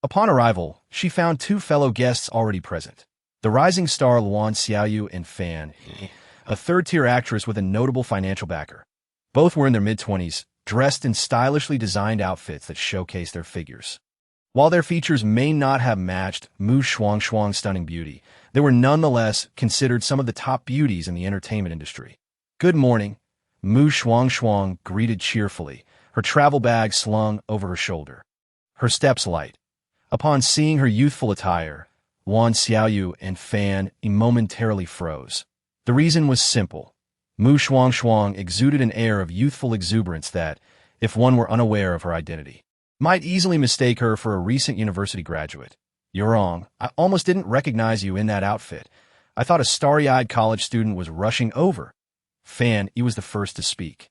Upon arrival, she found 2 fellow guests already present. The rising star Luan Xiaoyu and Fan, a third-tier actress with a notable financial backer. Both were in their mid-20s, dressed in stylishly designed outfits that showcased their figures. While their features may not have matched Shuangshuang's stunning beauty, they were nonetheless considered some of the top beauties in the entertainment industry. "Good morning," Shuangshuang greeted cheerfully, her travel bag slung over her shoulder. Her steps light. Upon seeing her youthful attire, Luan Xiaoyu and Fan momentarily froze. The reason was simple. Shuangshuang exuded an air of youthful exuberance that, if one were unaware of her identity, might easily mistake her for a recent university graduate. "You're wrong. I almost didn't recognize you in that outfit. I thought a starry-eyed college student was rushing over." Fan, he was the first to speak.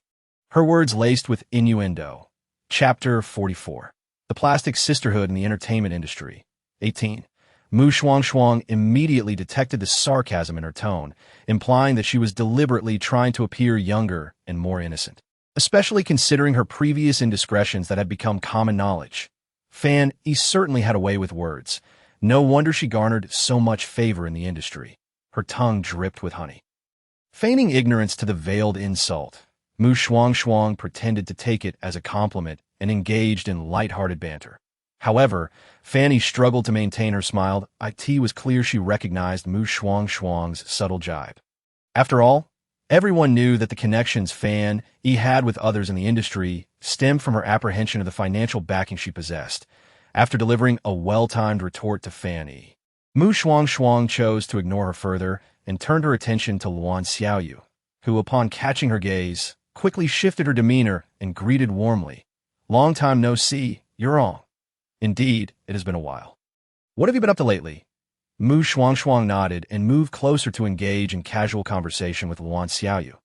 Her words laced with innuendo. Chapter 44. The Plastic Sisterhood in the Entertainment Industry. 18. Shuangshuang immediately detected the sarcasm in her tone, implying that she was deliberately trying to appear younger and more innocent, especially considering her previous indiscretions that had become common knowledge. Fan, he certainly had a way with words. No wonder she garnered so much favor in the industry. Her tongue dripped with honey. Feigning ignorance to the veiled insult, Shuangshuang pretended to take it as a compliment and engaged in light-hearted banter. However, Fanny struggled to maintain her smile. It was clear she recognized Shuangshuang's subtle jibe. After all, everyone knew that the connections Fan had with others in the industry stemmed from her apprehension of the financial backing she possessed. After delivering a well-timed retort to Fanny, Shuangshuang chose to ignore her further and turned her attention to Luan Xiaoyu, who, upon catching her gaze, quickly shifted her demeanor and greeted warmly. "Long time no see, you're wrong." "Indeed, it has been a while. What have you been up to lately?" Shuangshuang nodded and moved closer to engage in casual conversation with Luan Xiaoyu.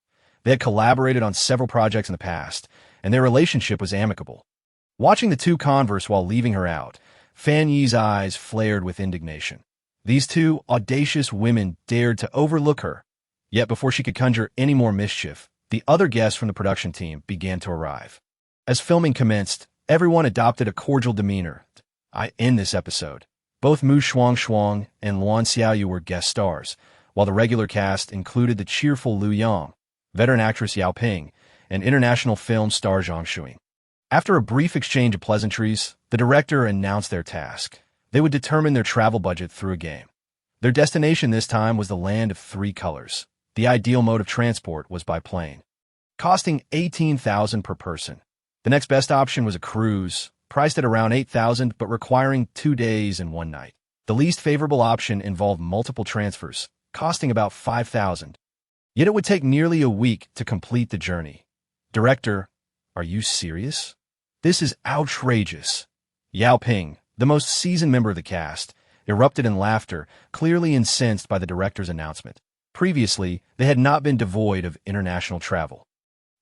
They had collaborated on several projects in the past, and their relationship was amicable. Watching the 2 converse while leaving her out, Fan Yi's eyes flared with indignation. These 2 audacious women dared to overlook her. Yet before she could conjure any more mischief, the other guests from the production team began to arrive. As filming commenced, everyone adopted a cordial demeanor. In this episode, both Shuangshuang and Luan Xiaoyu were guest stars, while the regular cast included the cheerful Lu Yang, veteran actress Yao Ping, and international film star Zhang Shuing. After a brief exchange of pleasantries, the director announced their task. They would determine their travel budget through a game. Their destination this time was the land of 3 colors. The ideal mode of transport was by plane, costing $18,000 per person. The next best option was a cruise, priced at around $8,000 but requiring 2 days and 1 night. The least favorable option involved multiple transfers, costing about $5,000. Yet it would take nearly a week to complete the journey. "Director, are you serious? This is outrageous." Yao Ping, the most seasoned member of the cast, erupted in laughter, clearly incensed by the director's announcement. Previously, they had not been devoid of international travel.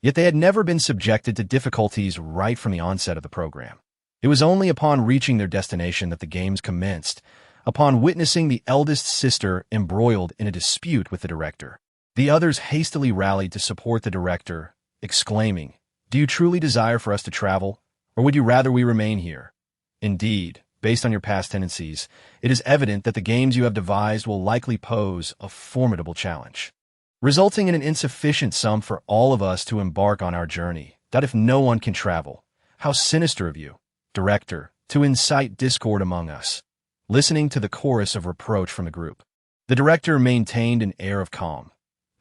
Yet they had never been subjected to difficulties right from the onset of the program. It was only upon reaching their destination that the games commenced, upon witnessing the eldest sister embroiled in a dispute with the director. The others hastily rallied to support the director, exclaiming, "Do you truly desire for us to travel, or would you rather we remain here?" Indeed, based on your past tendencies, it is evident that the games you have devised will likely pose a formidable challenge, resulting in an insufficient sum for all of us to embark on our journey. That if no one can travel, how sinister of you, director, to incite discord among us. Listening to the chorus of reproach from the group, the director maintained an air of calm.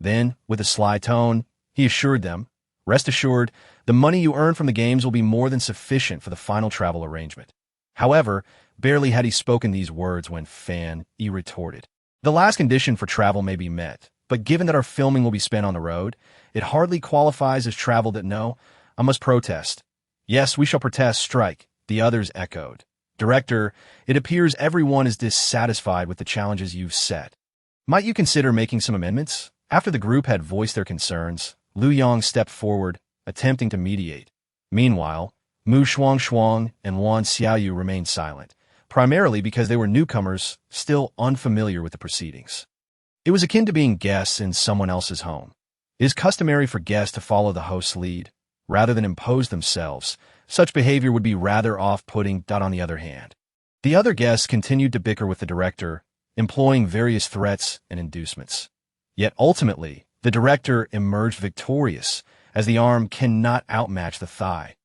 Then, with a sly tone, he assured them, "Rest assured, the money you earn from the games will be more than sufficient for the final travel arrangement." However, barely had he spoken these words when Fan E retorted, "The last condition for travel may be met, but given that our filming will be spent on the road, it hardly qualifies as travel. That no, I must protest." "Yes, we shall protest, strike," the others echoed. "Director, it appears everyone is dissatisfied with the challenges you've set. Might you consider making some amendments?" After the group had voiced their concerns, Liu Yang stepped forward, attempting to mediate. Meanwhile, Shuangshuang and Luan Xiaoyu remained silent, primarily because they were newcomers still unfamiliar with the proceedings. It was akin to being guests in someone else's home. It is customary for guests to follow the host's lead, rather than impose themselves. Such behavior would be rather off-putting. On the other hand, the other guests continued to bicker with the director, employing various threats and inducements. Yet ultimately, the director emerged victorious, as the arm cannot outmatch the thigh.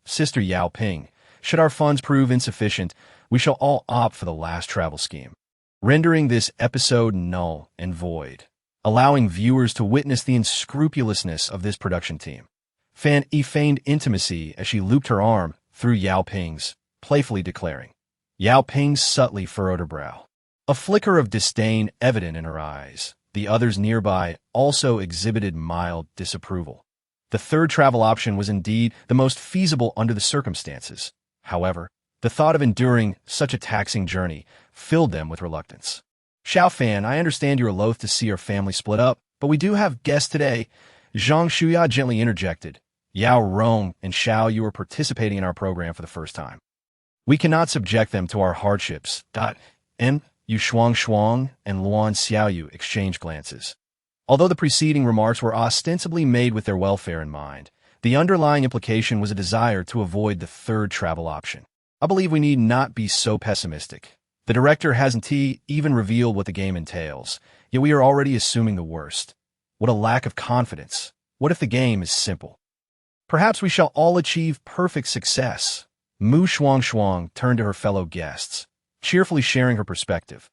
Sister Yao Ping, should our funds prove insufficient, we shall all opt for the last travel scheme, rendering this episode null and void, allowing viewers to witness the unscrupulousness of this production team. Fan E feigned intimacy as she looped her arm through Yao Ping's, playfully declaring. Yao Ping subtly furrowed her brow, a flicker of disdain evident in her eyes. The others nearby also exhibited mild disapproval. The third travel option was indeed the most feasible under the circumstances. However, the thought of enduring such a taxing journey filled them with reluctance. "Xiao Fan, I understand you are loath to see our family split up, but we do have guests today," Zhang Shuya gently interjected. "Yao Rong and Xiao Yu are participating in our program for the first time. We cannot subject them to our hardships." Yu Shuangshuang and Luan Xiaoyu exchanged glances. Although the preceding remarks were ostensibly made with their welfare in mind, the underlying implication was a desire to avoid the third travel option. "I believe we need not be so pessimistic. The director hasn't even revealed what the game entails, yet we are already assuming the worst. What a lack of confidence. What if the game is simple? Perhaps we shall all achieve perfect success." Shuangshuang turned to her fellow guests, cheerfully sharing her perspective.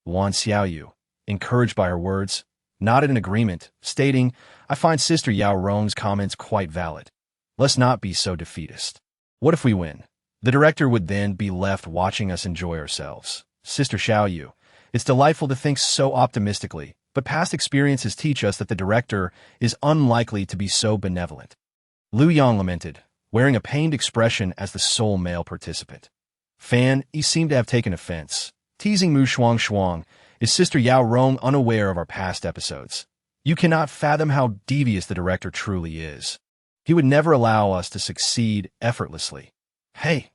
Luan Xiaoyu, encouraged by her words, nodded in agreement, stating, "I find Sister Yao Rong's comments quite valid. Let's not be so defeatist. What if we win? The director would then be left watching us enjoy ourselves." "Sister Xiaoyu, it's delightful to think so optimistically, but past experiences teach us that the director is unlikely to be so benevolent." Liu Yang lamented, wearing a pained expression as the sole male participant. Fan E seemed to have taken offense, teasing Shuangshuang. "Is Sister Yao Rong unaware of our past episodes? You cannot fathom how devious the director truly is. He would never allow us to succeed effortlessly." Hey,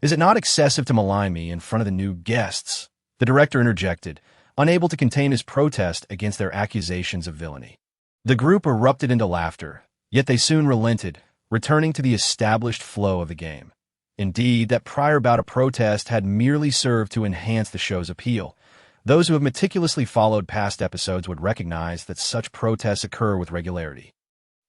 is it not excessive to malign me in front of the new guests?" The director interjected, unable to contain his protest against their accusations of villainy. The group erupted into laughter, yet they soon relented, returning to the established flow of the game. Indeed, that prior bout of protest had merely served to enhance the show's appeal. Those who have meticulously followed past episodes would recognize that such protests occur with regularity.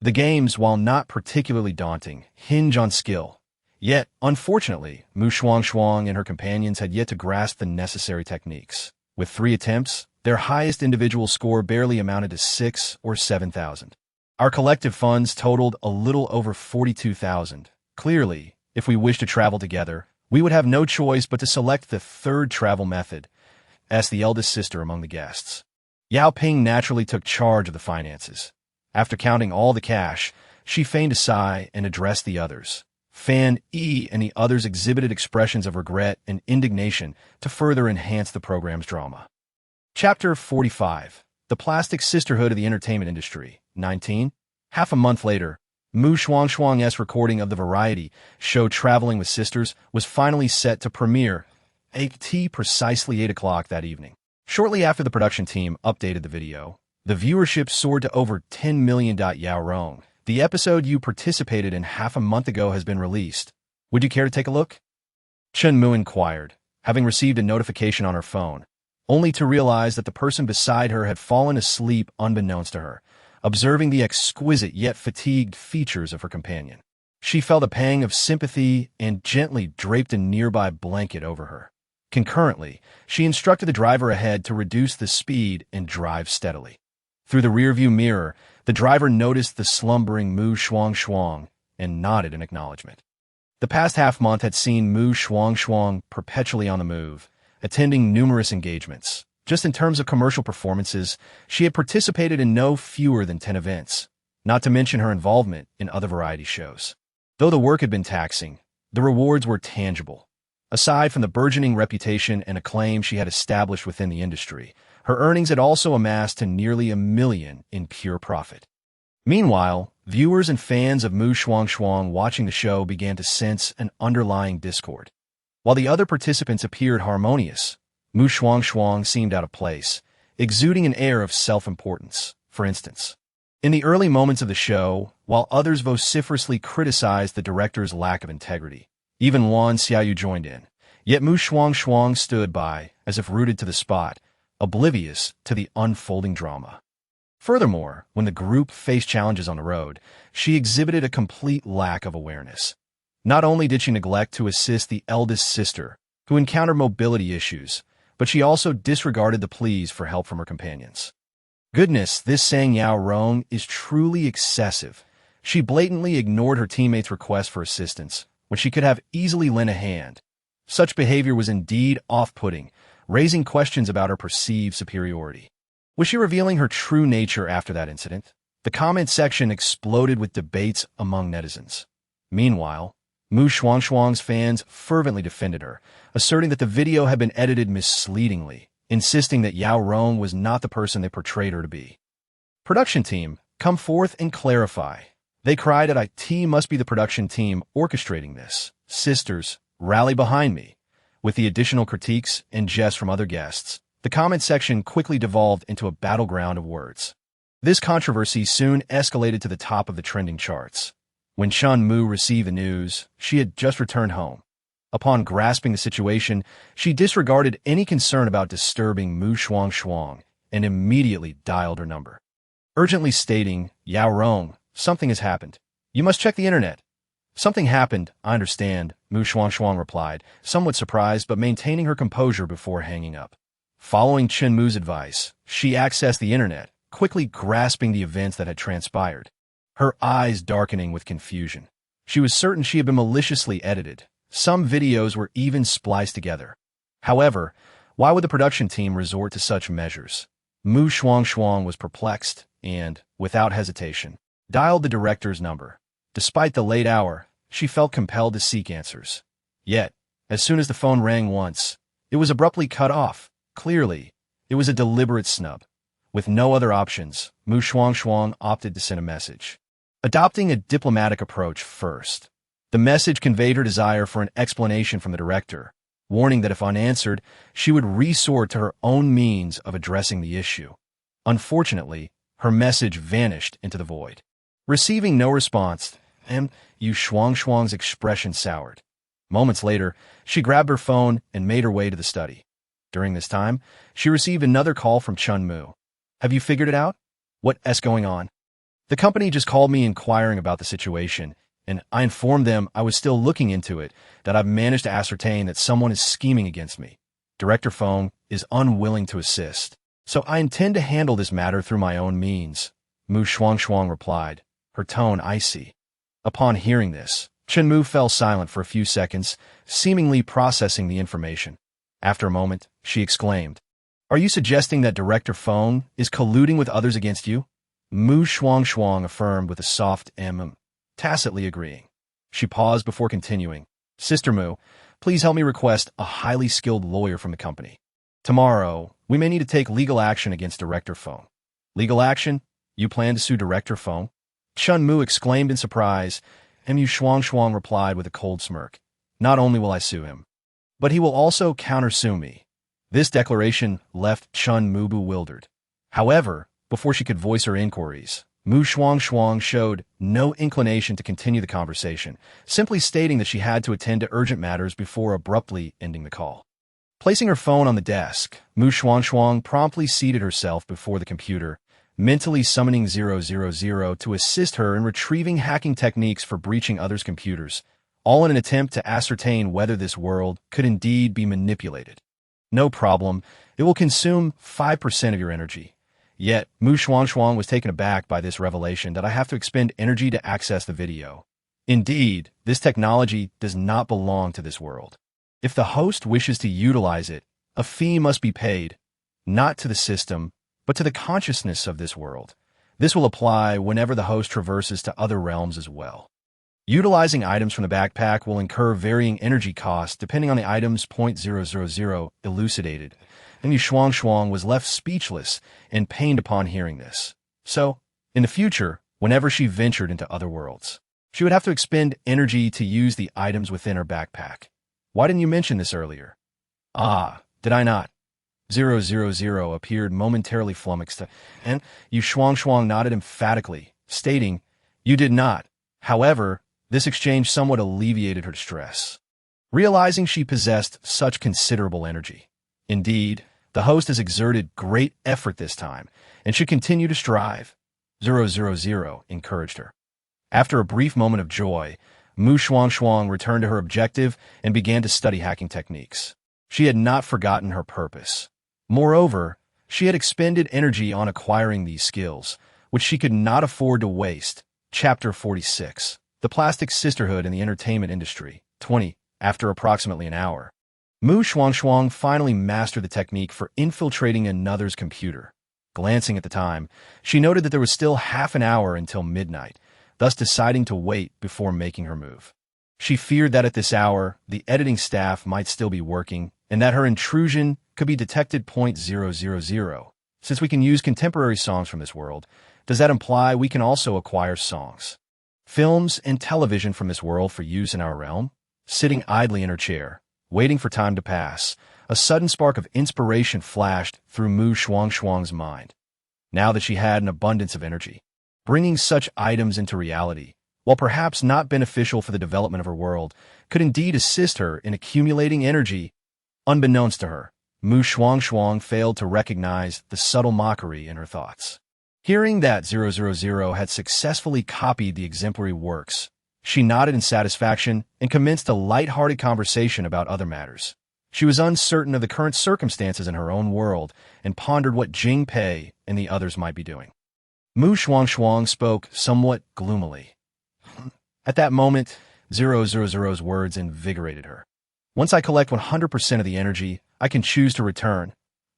The games, while not particularly daunting, hinge on skill. Yet, unfortunately, Shuangshuang and her companions had yet to grasp the necessary techniques. With 3 attempts, their highest individual score barely amounted to 6 or 7,000. Our collective funds totaled a little over 42,000. Clearly, if we wish to travel together, we would have no choice but to select the third travel method, asked the eldest sister among the guests. Yao Ping naturally took charge of the finances. After counting all the cash, she feigned a sigh and addressed the others. Fan E and the others exhibited expressions of regret and indignation to further enhance the program's drama. Chapter 45. The Plastic Sisterhood of the Entertainment Industry. 19. Half a month later, Shuangshuang's recording of the variety show Traveling with Sisters was finally set to premiere at precisely 8 o'clock that evening. Shortly after the production team updated the video, the viewership soared to over 10 million. Yao Rong, the episode you participated in half a month ago has been released. Would you care to take a look? Chen Mu inquired, having received a notification on her phone, only to realize that the person beside her had fallen asleep unbeknownst to her, observing the exquisite yet fatigued features of her companion. She felt a pang of sympathy and gently draped a nearby blanket over her. Concurrently, she instructed the driver ahead to reduce the speed and drive steadily. Through the rearview mirror, the driver noticed the slumbering Shuangshuang and nodded in acknowledgement. The past half-month had seen Shuangshuang perpetually on the move, attending numerous engagements. Just in terms of commercial performances, she had participated in no fewer than 10 events, not to mention her involvement in other variety shows. Though the work had been taxing, the rewards were tangible. Aside from the burgeoning reputation and acclaim she had established within the industry, her earnings had also amassed to nearly $1 million in pure profit. Meanwhile, viewers and fans of Shuangshuang watching the show began to sense an underlying discord. While the other participants appeared harmonious, Shuangshuang seemed out of place, exuding an air of self-importance. For instance, in the early moments of the show, while others vociferously criticized the director's lack of integrity, even Wan Xiaoyu joined in. Yet Shuangshuang stood by, as if rooted to the spot, oblivious to the unfolding drama. Furthermore, when the group faced challenges on the road, she exhibited a complete lack of awareness. Not only did she neglect to assist the eldest sister, who encountered mobility issues, but she also disregarded the pleas for help from her companions. Goodness, this Sang Yao Rong is truly excessive. She blatantly ignored her teammates' request for assistance, when she could have easily lent a hand. Such behavior was indeed off-putting, raising questions about her perceived superiority. Was she revealing her true nature after that incident? The comment section exploded with debates among netizens. Meanwhile, Shuangshuang's fans fervently defended her, asserting that the video had been edited misleadingly, insisting that Yao Rong was not the person they portrayed her to be. Production team, come forth and clarify. They cried that IT must be the production team orchestrating this. Sisters, rally behind me. With the additional critiques and jests from other guests, the comment section quickly devolved into a battleground of words. This controversy soon escalated to the top of the trending charts. When Chen Mu received the news, she had just returned home. Upon grasping the situation, she disregarded any concern about disturbing Shuangshuang and immediately dialed her number. Urgently stating, Yao Rong, something has happened. You must check the internet. Something happened, I understand, Shuangshuang replied, somewhat surprised but maintaining her composure before hanging up. Following Chen Mu's advice, she accessed the internet, quickly grasping the events that had transpired. Her eyes darkening with confusion. She was certain she had been maliciously edited. Some videos were even spliced together. However, why would the production team resort to such measures? Shuangshuang was perplexed and, without hesitation, dialed the director's number. Despite the late hour, she felt compelled to seek answers. Yet, as soon as the phone rang once, it was abruptly cut off. Clearly, it was a deliberate snub. With no other options, Shuangshuang opted to send a message. Adopting a diplomatic approach first, the message conveyed her desire for an explanation from the director, warning that if unanswered, she would resort to her own means of addressing the issue. Unfortunately, her message vanished into the void. Receiving no response, Shuangshuang's expression soured. Moments later, she grabbed her phone and made her way to the study. During this time, she received another call from Chen Mu. Have you figured it out? What's going on? The company just called me inquiring about the situation, and I informed them I was still looking into it, that I've managed to ascertain that someone is scheming against me. Director Feng is unwilling to assist, so I intend to handle this matter through my own means, Shuangshuang replied, her tone icy. Upon hearing this, Chen Mu fell silent for a few seconds, seemingly processing the information. After a moment, she exclaimed, Are you suggesting that Director Feng is colluding with others against you? Shuangshuang affirmed with a soft tacitly agreeing. She paused before continuing. Sister Mu, please help me request a highly skilled lawyer from the company. Tomorrow, we may need to take legal action against Director Feng. Legal action? You plan to sue Director Feng? Chen Mu exclaimed in surprise, and Shuangshuang replied with a cold smirk. Not only will I sue him, but he will also countersue me. This declaration left Chen Mu bewildered. However, before she could voice her inquiries, Shuangshuang showed no inclination to continue the conversation, simply stating that she had to attend to urgent matters before abruptly ending the call. Placing her phone on the desk, Shuangshuang promptly seated herself before the computer, mentally summoning 000 to assist her in retrieving hacking techniques for breaching others' computers, all in an attempt to ascertain whether this world could indeed be manipulated. No problem, it will consume 5% of your energy. Yet, Shuangshuang was taken aback by this revelation that I have to expend energy to access the video. Indeed, this technology does not belong to this world. If the host wishes to utilize it, a fee must be paid, not to the system, but to the consciousness of this world. This will apply whenever the host traverses to other realms as well. Utilizing items from the backpack will incur varying energy costs depending on the item's 0.000 elucidated, and Shuangshuang was left speechless and pained upon hearing this. So, in the future, whenever she ventured into other worlds, she would have to expend energy to use the items within her backpack. Why didn't you mention this earlier? Ah, did I not? 000 appeared momentarily flummoxed, and Shuangshuang nodded emphatically, stating, "You did not." However, this exchange somewhat alleviated her distress, realizing she possessed such considerable energy. Indeed, the host has exerted great effort this time, and should continue to strive. 000 encouraged her. After a brief moment of joy, Shuangshuang returned to her objective and began to study hacking techniques. She had not forgotten her purpose. Moreover, she had expended energy on acquiring these skills, which she could not afford to waste. Chapter 46. The Plastic Sisterhood in the Entertainment Industry. 20. After approximately an hour, Shuangshuang finally mastered the technique for infiltrating another's computer. Glancing at the time, she noted that there was still half an hour until midnight, thus deciding to wait before making her move. She feared that at this hour, the editing staff might still be working, and that her intrusion could be detected. 0.000. Since we can use contemporary songs from this world, does that imply we can also acquire songs, films, and television from this world for use in our realm? Sitting idly in her chair, waiting for time to pass, a sudden spark of inspiration flashed through Shuangshuang's mind. Now that she had an abundance of energy, bringing such items into reality, while perhaps not beneficial for the development of her world, could indeed assist her in accumulating energy. Unbeknownst to her, Shuangshuang failed to recognize the subtle mockery in her thoughts. Hearing that 000 had successfully copied the exemplary works, she nodded in satisfaction and commenced a light-hearted conversation about other matters. She was uncertain of the current circumstances in her own world and pondered what Jing Pei and the others might be doing. Shuangshuang spoke somewhat gloomily. At that moment, 000's words invigorated her. Once I collect 100% of the energy, I can choose to return.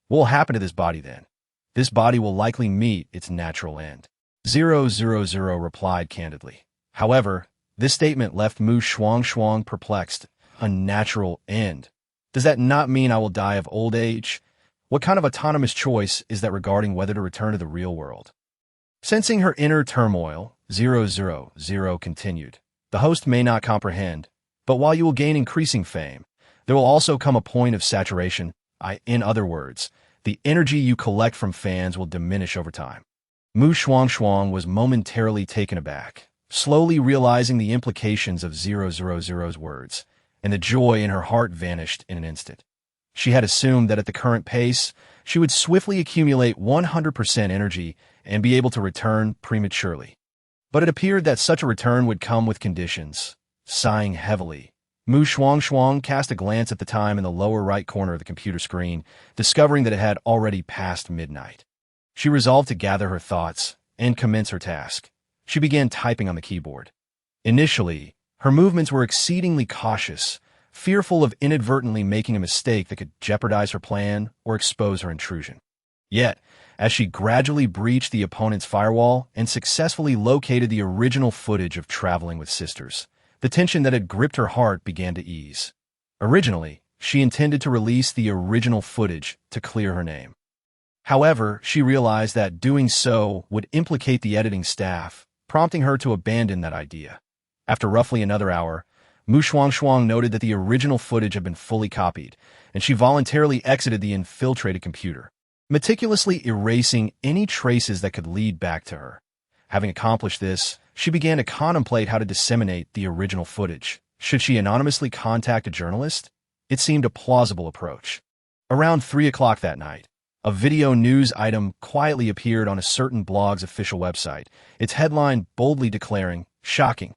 What will happen to this body then? This body will likely meet its natural end. 000 replied candidly. However, this statement left Shuangshuang perplexed. A natural end? Does that not mean I will die of old age? What kind of autonomous choice is that regarding whether to return to the real world? Sensing her inner turmoil, 000 continued. The host may not comprehend, but while you will gain increasing fame, there will also come a point of saturation. In other words, the energy you collect from fans will diminish over time. Shuangshuang was momentarily taken aback, slowly realizing the implications of 000's words, and the joy in her heart vanished in an instant. She had assumed that at the current pace, she would swiftly accumulate 100% energy and be able to return prematurely. But it appeared that such a return would come with conditions. Sighing heavily, Shuangshuang cast a glance at the time in the lower right corner of the computer screen, discovering that it had already passed midnight. She resolved to gather her thoughts and commence her task. She began typing on the keyboard. Initially, her movements were exceedingly cautious, fearful of inadvertently making a mistake that could jeopardize her plan or expose her intrusion. Yet, as she gradually breached the opponent's firewall and successfully located the original footage of Traveling with Sisters, the tension that had gripped her heart began to ease. Originally, she intended to release the original footage to clear her name. However, she realized that doing so would implicate the editing staff, prompting her to abandon that idea. After roughly another hour, Shuangshuang noted that the original footage had been fully copied, and she voluntarily exited the infiltrated computer, meticulously erasing any traces that could lead back to her. Having accomplished this, she began to contemplate how to disseminate the original footage. Should she anonymously contact a journalist? It seemed a plausible approach. Around 3 o'clock that night, a video news item quietly appeared on a certain blog's official website, its headline boldly declaring, "Shocking.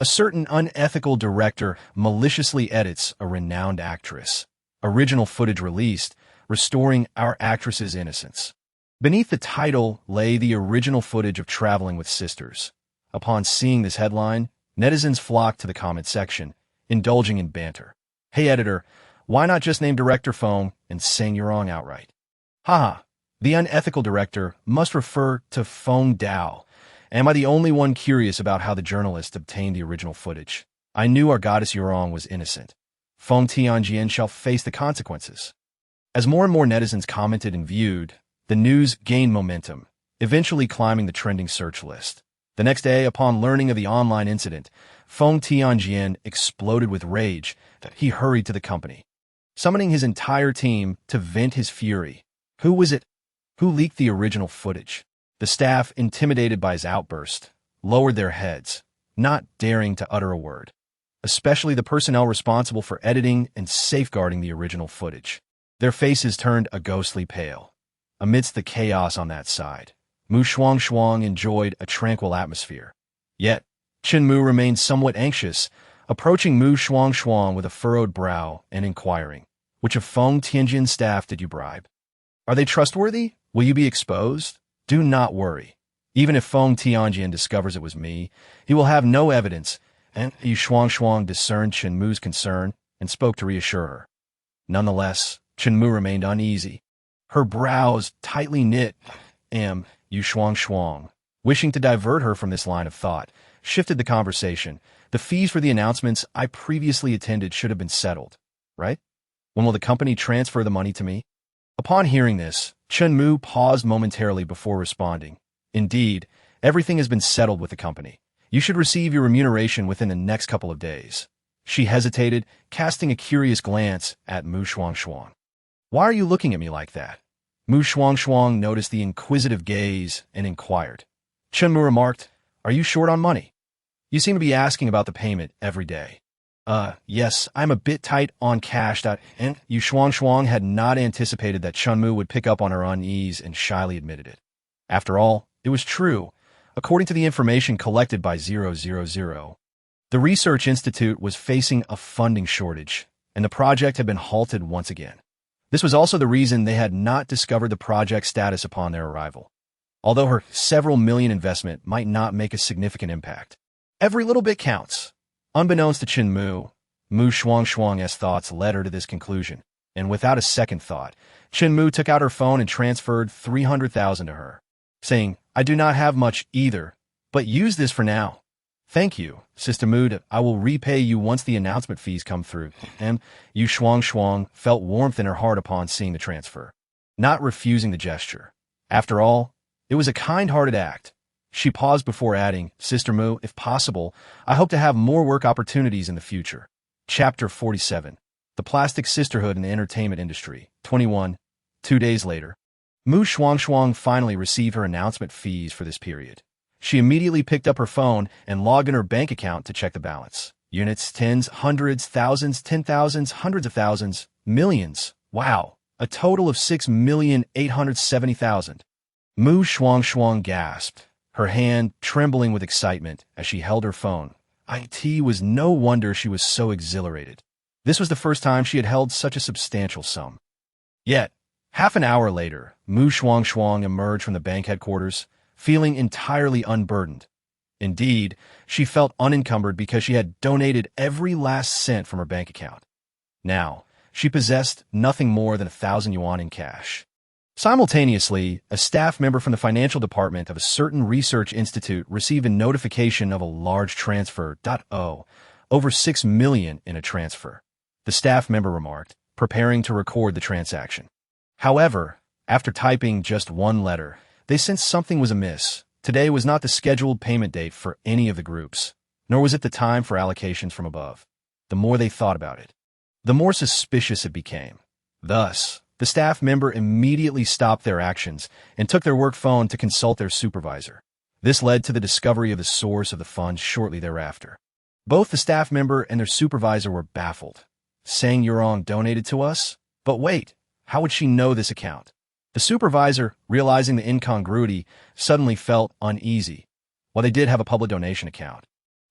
A certain unethical director maliciously edits a renowned actress. Original footage released, restoring our actress's innocence." Beneath the title lay the original footage of Traveling with Sisters. Upon seeing this headline, netizens flocked to the comment section, indulging in banter. "Hey editor, why not just name director Fong and saying you're wrong outright?" Haha, the unethical director must refer to Fong Dao. Am I the only one curious about how the journalist obtained the original footage? I knew our goddess Yurong was innocent. Fong Tianjian shall face the consequences. As more and more netizens commented and viewed, the news gained momentum, eventually climbing the trending search list. The next day, upon learning of the online incident, Fong Tianjian exploded with rage. He hurried to the company, summoning his entire team to vent his fury. Who was it? Who leaked the original footage? The staff, intimidated by his outburst, lowered their heads, not daring to utter a word, especially the personnel responsible for editing and safeguarding the original footage. Their faces turned a ghostly pale. Amidst the chaos on that side, Shuangshuang enjoyed a tranquil atmosphere. Yet, Mu remained somewhat anxious, approaching Shuangshuang with a furrowed brow and inquiring, "Which of Fong Tianjin's staff did you bribe? Are they trustworthy? Will you be exposed? Do not worry. Even if Fong Tianjin discovers it was me, he will have no evidence." And Shuangshuang discerned Mu's concern and spoke to reassure her. Nonetheless, Mu remained uneasy. Her brows tightly knit. Shuangshuang, wishing to divert her from this line of thought, shifted the conversation. "The fees for the announcements I previously attended should have been settled, right? When will the company transfer the money to me?" Upon hearing this, Mu paused momentarily before responding. "Indeed, everything has been settled with the company. You should receive your remuneration within the next couple of days." She hesitated, casting a curious glance at Shuangshuang. "Why are you looking at me like that?" Shuangshuang noticed the inquisitive gaze and inquired. Mu remarked, "Are you short on money? You seem to be asking about the payment every day." Yes, I'm a bit tight on cash." And Shuangshuang had not anticipated that Mu would pick up on her unease and shyly admitted it. After all, it was true. According to the information collected by 000, the Research Institute was facing a funding shortage, and the project had been halted once again. This was also the reason they had not discovered the project status upon their arrival. Although her several million investment might not make a significant impact, every little bit counts. Unbeknownst to Mu Shuangshuang's thoughts led her to this conclusion, and without a second thought, Mu took out her phone and transferred 300,000 to her, saying, "I do not have much either, but use this for now." "Thank you, Sister Mood. I will repay you once the announcement fees come through." And Shuangshuang felt warmth in her heart upon seeing the transfer, not refusing the gesture. After all, it was a kind-hearted act. She paused before adding, "Sister Mu, if possible, I hope to have more work opportunities in the future." Chapter 47. The Plastic Sisterhood in the Entertainment Industry. 21. 2 days later, Shuangshuang finally received her announcement fees for this period. She immediately picked up her phone and logged in her bank account to check the balance. Units, tens, hundreds, thousands, 10,000s, hundreds of thousands, millions. Wow, a total of 6,870,000. Shuangshuang gasped, her hand trembling with excitement as she held her phone. It was no wonder she was so exhilarated. This was the first time she had held such a substantial sum. Yet, half an hour later, Shuangshuang emerged from the bank headquarters, feeling entirely unburdened. Indeed, she felt unencumbered because she had donated every last cent from her bank account. Now, she possessed nothing more than 1,000 yuan in cash. Simultaneously, a staff member from the financial department of a certain research institute received a notification of a large transfer. Over 6 million in a transfer. The staff member remarked, preparing to record the transaction. However, after typing just one letter, they sensed something was amiss. Today was not the scheduled payment date for any of the groups, nor was it the time for allocations from above. The more they thought about it, the more suspicious it became. Thus, the staff member immediately stopped their actions and took their work phone to consult their supervisor. This led to the discovery of the source of the funds shortly thereafter. Both the staff member and their supervisor were baffled. Sang Yurong donated to us? But wait, how would she know this account? The supervisor, realizing the incongruity, suddenly felt uneasy. While they did have a public donation account,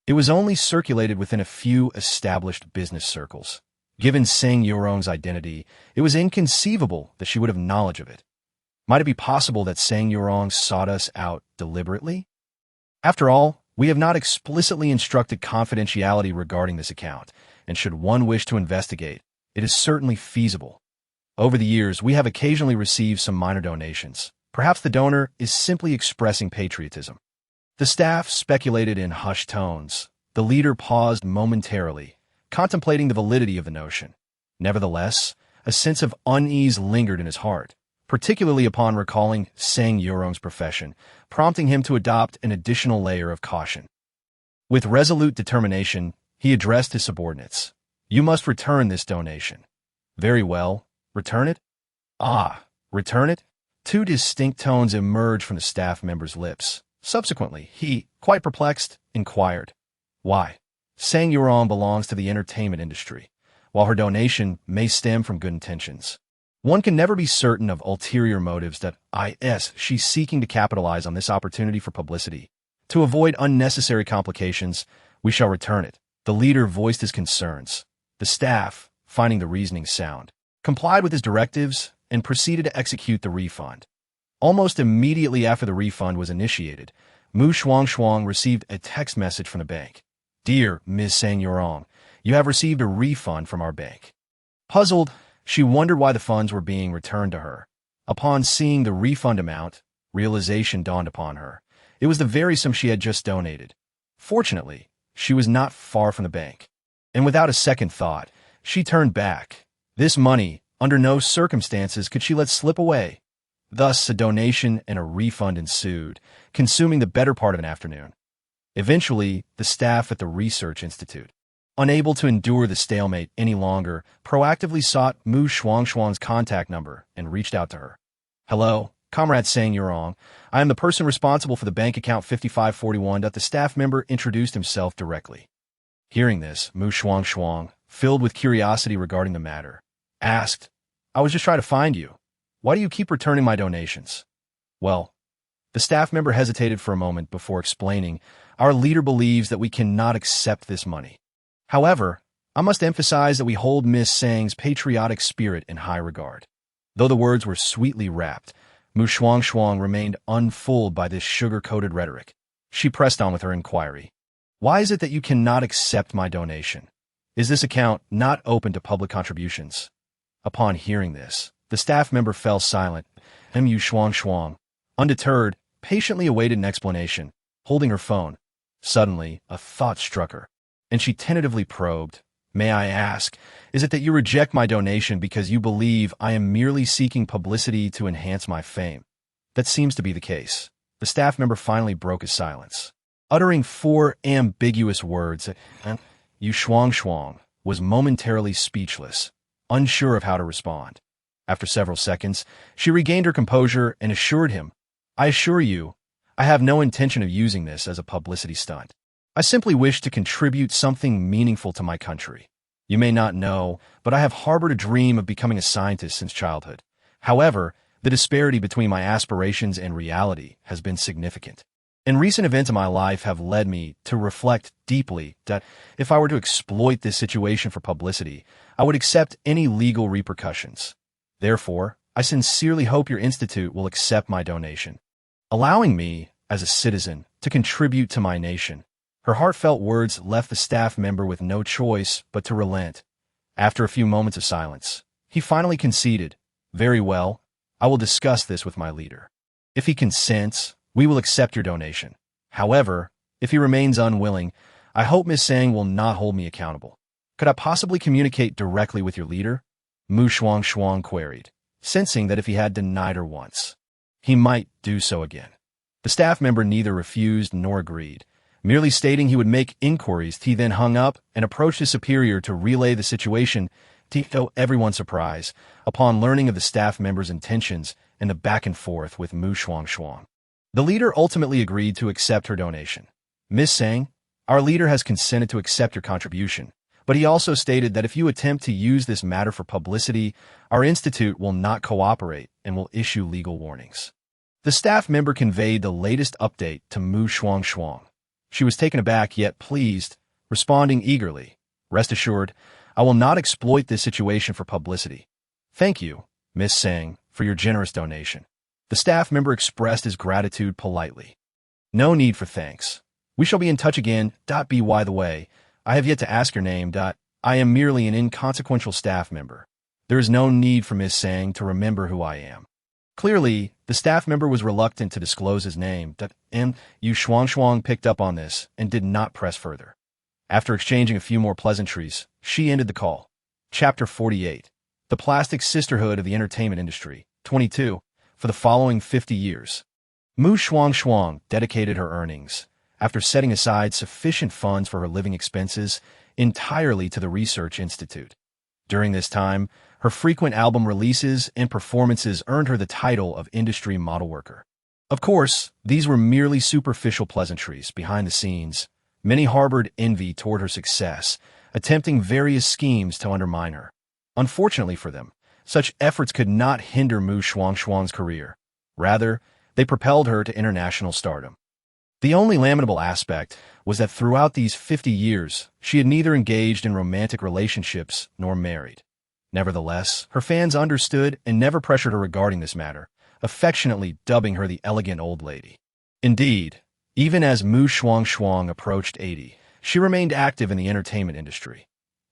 it was only circulated within a few established business circles. Given Sang Yurong's identity, it was inconceivable that she would have knowledge of it. Might it be possible that Sang Yurong sought us out deliberately? After all, we have not explicitly instructed confidentiality regarding this account, and should one wish to investigate, it is certainly feasible. Over the years, we have occasionally received some minor donations. Perhaps the donor is simply expressing patriotism. The staff speculated in hushed tones. The leader paused momentarily, contemplating the validity of the notion. Nevertheless, a sense of unease lingered in his heart, particularly upon recalling Sang Yurong's profession, prompting him to adopt an additional layer of caution. With resolute determination, he addressed his subordinates. "You must return this donation." "Very well. Return it?" "Ah, return it?" Two distinct tones emerged from the staff member's lips. Subsequently, he, quite perplexed, inquired, "Why?" Sang Yurong belongs to the entertainment industry. While her donation may stem from good intentions, one can never be certain of ulterior motives that she's seeking to capitalize on this opportunity for publicity. To avoid unnecessary complications, we shall return it. The leader voiced his concerns. The staff, finding the reasoning sound, complied with his directives and proceeded to execute the refund. Almost immediately after the refund was initiated, Shuangshuang received a text message from the bank. "Dear Ms. Sang Yurong, you have received a refund from our bank." Puzzled, she wondered why the funds were being returned to her. Upon seeing the refund amount, realization dawned upon her. It was the very sum she had just donated. Fortunately, she was not far from the bank, and without a second thought, she turned back. This money, under no circumstances could she let slip away. Thus, a donation and a refund ensued, consuming the better part of an afternoon. Eventually, the staff at the Research Institute, unable to endure the stalemate any longer, proactively sought Shuangshuang's contact number and reached out to her. "Hello, Comrade Sang Yurong. I am the person responsible for the bank account 5541. The staff member introduced himself directly. Hearing this, Shuangshuang, filled with curiosity regarding the matter, asked, "I was just trying to find you. Why do you keep returning my donations?" "Well," the staff member hesitated for a moment before explaining, "our leader believes that we cannot accept this money. However, I must emphasize that we hold Miss Sang's patriotic spirit in high regard." Though the words were sweetly wrapped, Shuangshuang remained unfooled by this sugar-coated rhetoric. She pressed on with her inquiry. "Why is it that you cannot accept my donation? Is this account not open to public contributions?" Upon hearing this, the staff member fell silent. Shuangshuang, undeterred, patiently awaited an explanation, holding her phone. Suddenly, a thought struck her, and she tentatively probed, "May I ask, is it that you reject my donation because you believe I am merely seeking publicity to enhance my fame?" "That seems to be the case." The staff member finally broke his silence, uttering four ambiguous words. Shuangshuang was momentarily speechless, unsure of how to respond. After several seconds, she regained her composure and assured him, "I assure you, I have no intention of using this as a publicity stunt. I simply wish to contribute something meaningful to my country. You may not know, but I have harbored a dream of becoming a scientist since childhood. However, the disparity between my aspirations and reality has been significant. And recent events in my life have led me to reflect deeply that if I were to exploit this situation for publicity, I would accept any legal repercussions. Therefore, I sincerely hope your institute will accept my donation, allowing me, as a citizen, to contribute to my nation." Her heartfelt words left the staff member with no choice but to relent. After a few moments of silence, he finally conceded, "Very well, I will discuss this with my leader. If he consents, we will accept your donation. However, if he remains unwilling, I hope Miss Sang will not hold me accountable." "Could I possibly communicate directly with your leader?" Shuangshuang queried, sensing that if he had denied her once, he might do so again. The staff member neither refused nor agreed, merely stating he would make inquiries. He then hung up and approached his superior to relay the situation, to show everyone's surprise upon learning of the staff member's intentions and the back and forth with Shuangshuang. The leader ultimately agreed to accept her donation. Miss Sang, our leader has consented to accept your contribution, but he also stated that if you attempt to use this matter for publicity, our institute will not cooperate and will issue legal warnings. The staff member conveyed the latest update to Shuangshuang. She was taken aback yet pleased, responding eagerly, "Rest assured, I will not exploit this situation for publicity. Thank you, Miss Sang, for your generous donation." The staff member expressed his gratitude politely. "No need for thanks. We shall be in touch again. By the way, I have yet to ask your name. I am merely an inconsequential staff member. There is no need for Miss Sang to remember who I am." Clearly, the staff member was reluctant to disclose his name, and Shuangshuang picked up on this and did not press further. After exchanging a few more pleasantries, she ended the call. Chapter 48. The Plastic Sisterhood of the Entertainment Industry. 22. For the following 50 years. Shuangshuang dedicated her earnings, after setting aside sufficient funds for her living expenses, entirely to the research institute. During this time, her frequent album releases and performances earned her the title of industry model worker. Of course, these were merely superficial pleasantries. Behind the scenes, many harbored envy toward her success, attempting various schemes to undermine her. Unfortunately for them, such efforts could not hinder Shuangshuang's career. Rather, they propelled her to international stardom. The only lamentable aspect was that throughout these 50 years, she had neither engaged in romantic relationships nor married. Nevertheless, her fans understood and never pressured her regarding this matter, affectionately dubbing her the elegant old lady. Indeed, even as Shuangshuang approached 80, she remained active in the entertainment industry.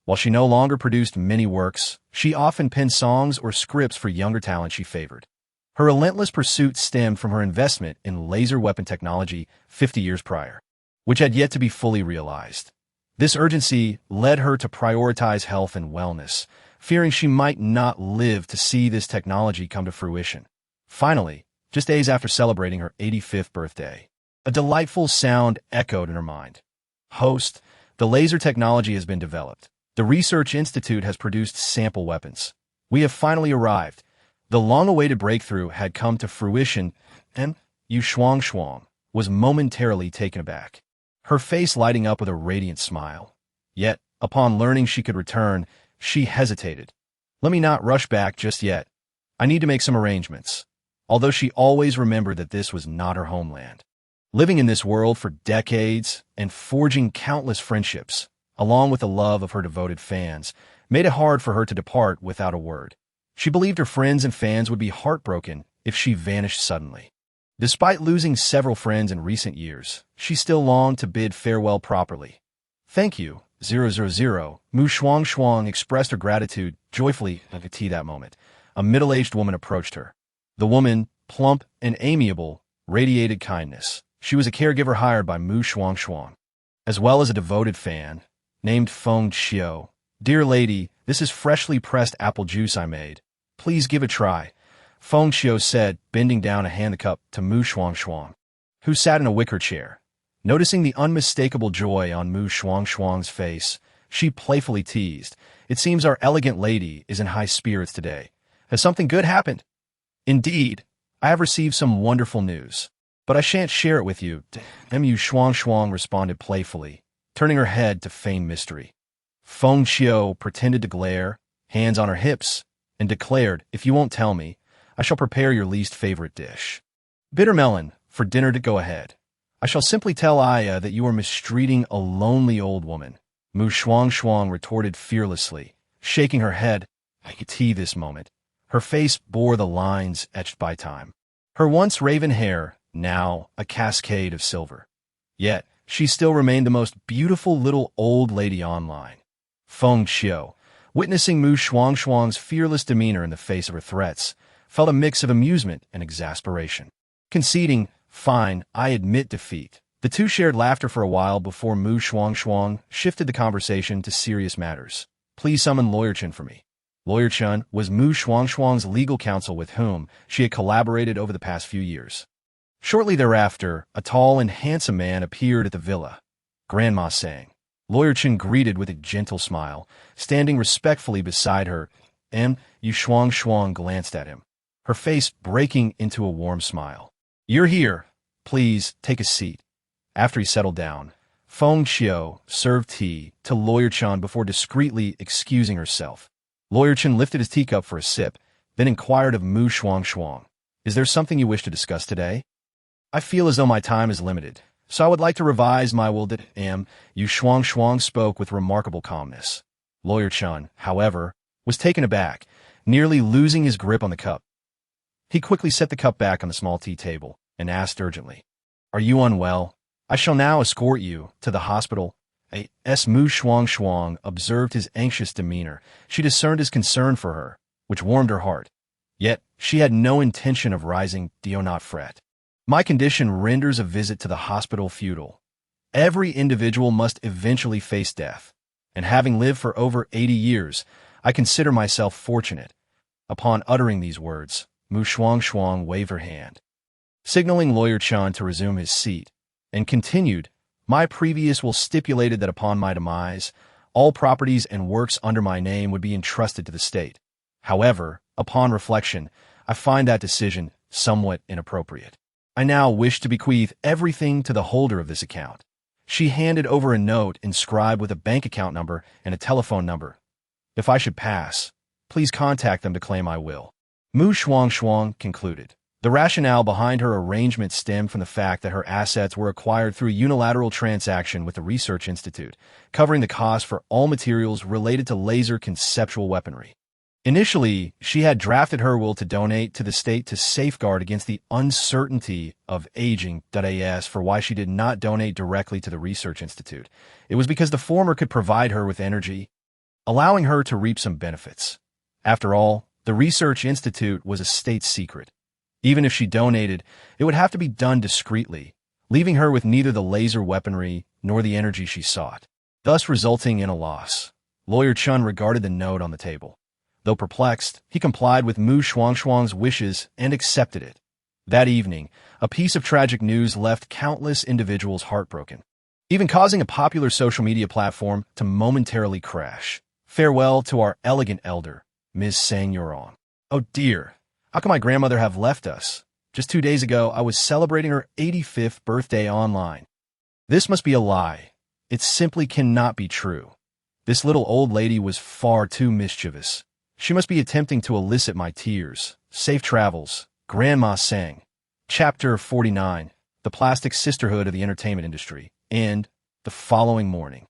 While she no longer produced many works, she often penned songs or scripts for younger talent she favored. Her relentless pursuit stemmed from her investment in laser weapon technology 50 years prior, which had yet to be fully realized. This urgency led her to prioritize health and wellness, fearing she might not live to see this technology come to fruition. Finally, just days after celebrating her 85th birthday, a delightful sound echoed in her mind. "Host, the laser technology has been developed. The Research Institute has produced sample weapons. We have finally arrived." The long-awaited breakthrough had come to fruition, and Shuangshuang was momentarily taken aback, her face lighting up with a radiant smile. Yet, upon learning she could return, she hesitated. "Let me not rush back just yet. I need to make some arrangements." Although she always remembered that this was not her homeland. Living in this world for decades and forging countless friendships, along with the love of her devoted fans, made it hard for her to depart without a word. She believed her friends and fans would be heartbroken if she vanished suddenly. Despite losing several friends in recent years, she still longed to bid farewell properly. "Thank you, 000. Shuangshuang expressed her gratitude joyfully at that moment. A middle-aged woman approached her. The woman, plump and amiable, radiated kindness. She was a caregiver hired by Shuangshuang, as well as a devoted fan, named Feng Xiao. "Dear lady, this is freshly pressed apple juice I made. Please give it a try," Feng Xiao said, bending down to hand the cup to Shuangshuang, who sat in a wicker chair. Noticing the unmistakable joy on Shuangshuang's face, she playfully teased, "It seems our elegant lady is in high spirits today. Has something good happened?" "Indeed, I have received some wonderful news, but I shan't share it with you," Shuangshuang responded playfully, turning her head to feign mystery. Feng Xiao pretended to glare, hands on her hips, and declared, "If you won't tell me, I shall prepare your least favorite dish. Bitter melon, for dinner to go ahead. I shall simply tell Aya that you are mistreating a lonely old woman." Shuangshuang retorted fearlessly, shaking her head. I could see this moment. Her face bore the lines etched by time. Her once raven hair, now a cascade of silver. Yet, she still remained the most beautiful little old lady online. Feng Xiao, witnessing Shuangshuang's fearless demeanor in the face of her threats, felt a mix of amusement and exasperation. Conceding, "Fine, I admit defeat," the two shared laughter for a while before Shuangshuang shifted the conversation to serious matters. "Please summon Lawyer Chen for me." Lawyer Chen was Shuangshuang's legal counsel with whom she had collaborated over the past few years. Shortly thereafter, a tall and handsome man appeared at the villa. "Grandma Sang." Lawyer Chen greeted with a gentle smile, standing respectfully beside her, and Shuangshuang glanced at him, her face breaking into a warm smile. "You're here. Please, take a seat. After he settled down, Feng Xiao served tea to Lawyer Chen before discreetly excusing herself. Lawyer Chen lifted his teacup for a sip, then inquired of Shuangshuang, "Is there something you wish to discuss today?" "I feel as though my time is limited, so I would like to revise my will that Shuangshuang spoke with remarkable calmness. Lawyer Chen, however, was taken aback, nearly losing his grip on the cup. He quickly set the cup back on the small tea table and asked urgently, "Are you unwell? I shall now escort you to the hospital." As Shuangshuang observed his anxious demeanor, she discerned his concern for her, which warmed her heart. Yet she had no intention of rising. "Do not fret. My condition renders a visit to the hospital futile. Every individual must eventually face death, and having lived for over 80 years, I consider myself fortunate." Upon uttering these words, Shuangshuang waved her hand, signaling Lawyer Chen to resume his seat, and continued, "My previous will stipulated that upon my demise, all properties and works under my name would be entrusted to the state. However, upon reflection, I find that decision somewhat inappropriate. I now wish to bequeath everything to the holder of this account." She handed over a note inscribed with a bank account number and a telephone number. "If I should pass, please contact them to claim my will." Shuangshuang concluded. The rationale behind her arrangement stemmed from the fact that her assets were acquired through a unilateral transaction with the Research Institute, covering the cost for all materials related to laser conceptual weaponry. Initially, she had drafted her will to donate to the state to safeguard against the uncertainty of aging. As for why she did not donate directly to the Research Institute, it was because the former could provide her with energy, allowing her to reap some benefits. After all, the Research Institute was a state secret. Even if she donated, it would have to be done discreetly, leaving her with neither the laser weaponry nor the energy she sought, thus resulting in a loss. Lawyer Chen regarded the note on the table. Though perplexed, he complied with Shuangshuang's wishes and accepted it. That evening, a piece of tragic news left countless individuals heartbroken, even causing a popular social media platform to momentarily crash. "Farewell to our elegant elder, Ms. Sang Yurong. Oh dear, how can my grandmother have left us? Just 2 days ago, I was celebrating her 85th birthday online. This must be a lie. It simply cannot be true. This little old lady was far too mischievous. She must be attempting to elicit my tears. Safe travels, Grandma Sang." Chapter 49, The Plastic Sisterhood of the Entertainment Industry. And the following morning,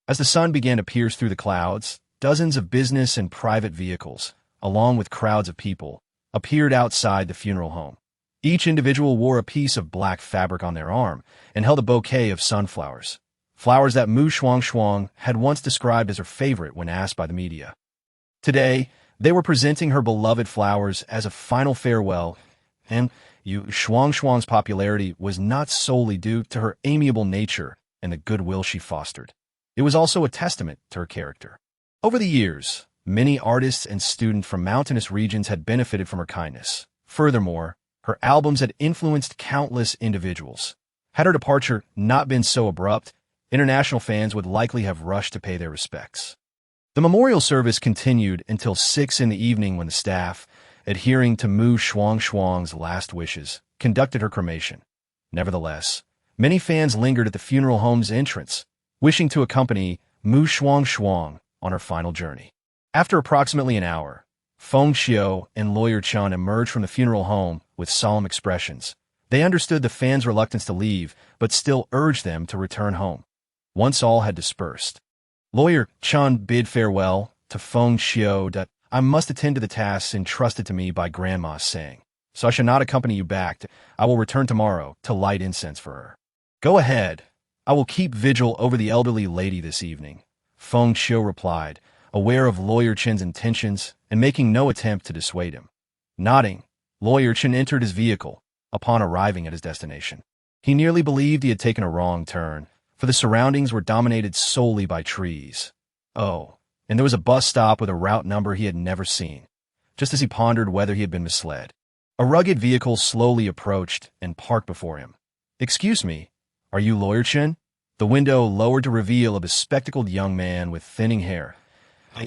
as the sun began to pierce through the clouds, dozens of business and private vehicles, along with crowds of people, appeared outside the funeral home. Each individual wore a piece of black fabric on their arm and held a bouquet of sunflowers, flowers that Shuangshuang had once described as her favorite when asked by the media. Today, they were presenting her beloved flowers as a final farewell, and Shuangshuang's popularity was not solely due to her amiable nature and the goodwill she fostered. It was also a testament to her character. Over the years, many artists and students from mountainous regions had benefited from her kindness. Furthermore, her albums had influenced countless individuals. Had her departure not been so abrupt, international fans would likely have rushed to pay their respects. The memorial service continued until 6 in the evening when the staff, adhering to Shuangshuang's last wishes, conducted her cremation. Nevertheless, many fans lingered at the funeral home's entrance, wishing to accompany Shuangshuang on her final journey. After approximately an hour, Feng Xiao and Lawyer Chen emerged from the funeral home with solemn expressions. They understood the fans' reluctance to leave, but still urged them to return home. Once all had dispersed, Lawyer Chen bid farewell to Feng Xiao. "I must attend to the tasks entrusted to me by Grandma Sang, so I shall not accompany you back. I will return tomorrow to light incense for her." "Go ahead. I will keep vigil over the elderly lady this evening," Feng Xiao replied, aware of Lawyer Chen's intentions and making no attempt to dissuade him. Nodding, Lawyer Chen entered his vehicle. Upon arriving at his destination, he nearly believed he had taken a wrong turn, for the surroundings were dominated solely by trees. Oh, and there was a bus stop with a route number he had never seen. Just as he pondered whether he had been misled, a rugged vehicle slowly approached and parked before him. "Excuse me, are you Lawyer Chen?" The window lowered to reveal a bespectacled young man with thinning hair.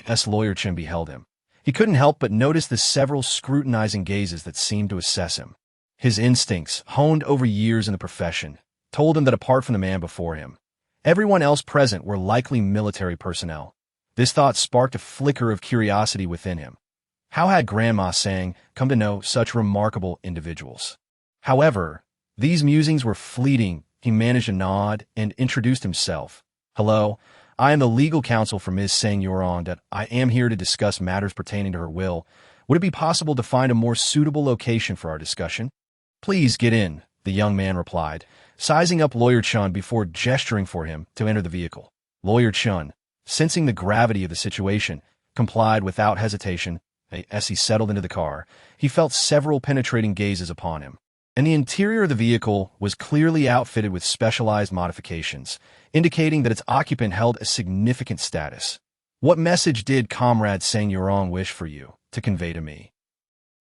As Lawyer Chen beheld him, he couldn't help but notice the several scrutinizing gazes that seemed to assess him. His instincts, honed over years in the profession, told him that apart from the man before him, everyone else present were likely military personnel. This thought sparked a flicker of curiosity within him. How had Grandma Sang come to know such remarkable individuals? However, these musings were fleeting. He managed a nod and introduced himself. "Hello, I am the legal counsel for Ms. Sang-Yorong that I am here to discuss matters pertaining to her will. Would it be possible to find a more suitable location for our discussion?" "Please get in," the young man replied, sizing up Lawyer Chun before gesturing for him to enter the vehicle. Lawyer Chun, sensing the gravity of the situation, complied without hesitation. As he settled into the car, he felt several penetrating gazes upon him, and the interior of the vehicle was clearly outfitted with specialized modifications, indicating that its occupant held a significant status. "What message did Comrade Sang-Yorong wish for you to convey to me?"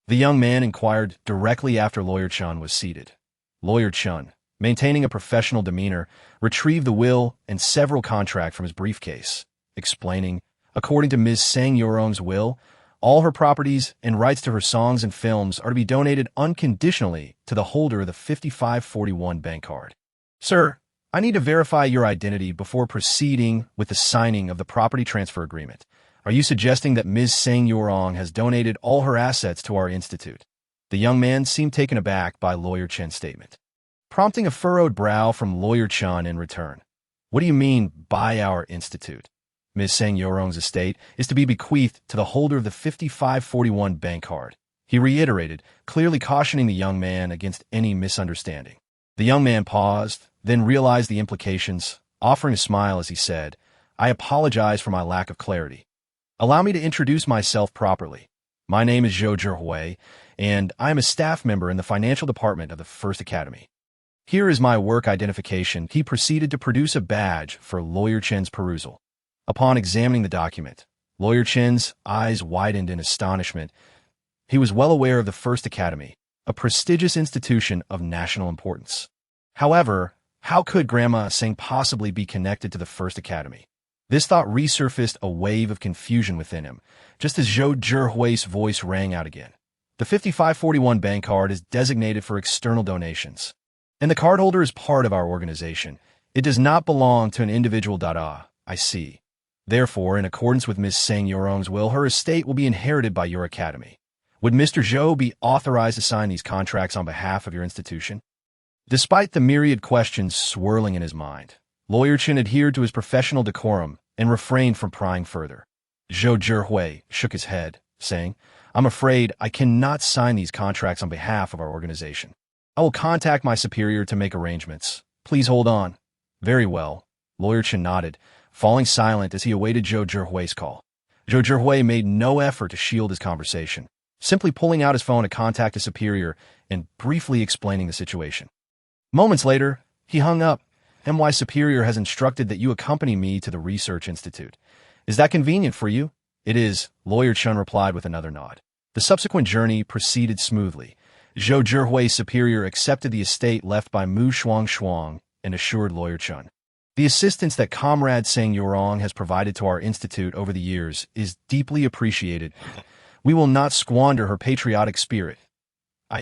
The young man inquired directly after Lawyer Chun was seated. Lawyer Chun, maintaining a professional demeanor, retrieved the will and several contracts from his briefcase, explaining, according to Ms. Sang-Yorong's will, all her properties and rights to her songs and films are to be donated unconditionally to the holder of the 5541 bank card. "Sir, I need to verify your identity before proceeding with the signing of the property transfer agreement. Are you suggesting that Ms. Sang-Yorong has donated all her assets to our institute?" The young man seemed taken aback by Lawyer Chen's statement, prompting a furrowed brow from Lawyer Chun in return. "What do you mean, by our institute?" "Ms. Sang-Yorong's estate is to be bequeathed to the holder of the 5541 bank card," he reiterated, clearly cautioning the young man against any misunderstanding. The young man paused, then realized the implications, offering a smile as he said, "I apologize for my lack of clarity. Allow me to introduce myself properly. My name is Zhou Zhihui, and I am a staff member in the financial department of the First Academy. Here is my work identification." He proceeded to produce a badge for Lawyer Chen's perusal. Upon examining the document, Lawyer Chen's eyes widened in astonishment. He was well aware of the First Academy, a prestigious institution of national importance. However, how could Grandma Sang possibly be connected to the First Academy? This thought resurfaced a wave of confusion within him, just as Zhou Zhihui's voice rang out again. The 5541 bank card is designated for external donations, and the cardholder is part of our organization. It does not belong to an individual. I see. Therefore, in accordance with Ms. Sang-Yorong's will, her estate will be inherited by your academy. Would Mr. Zhou be authorized to sign these contracts on behalf of your institution? Despite the myriad questions swirling in his mind, Lawyer Chen adhered to his professional decorum and refrained from prying further. Zhou Zhihui shook his head, saying, "I'm afraid I cannot sign these contracts on behalf of our organization. I will contact my superior to make arrangements. Please hold on." "Very well." Lawyer Chen nodded, falling silent as he awaited Zhou Zhihui's call. Zhou Zhihui made no effort to shield his conversation, simply pulling out his phone to contact his superior and briefly explaining the situation. Moments later, he hung up. "My superior has instructed that you accompany me to the research institute. Is that convenient for you?" "It is," Lawyer Chun replied with another nod. The subsequent journey proceeded smoothly. Zhou Zhihui's superior accepted the estate left by Shuangshuang and assured Lawyer Chun, "The assistance that Comrade Sang-Yorong has provided to our institute over the years is deeply appreciated. We will not squander her patriotic spirit.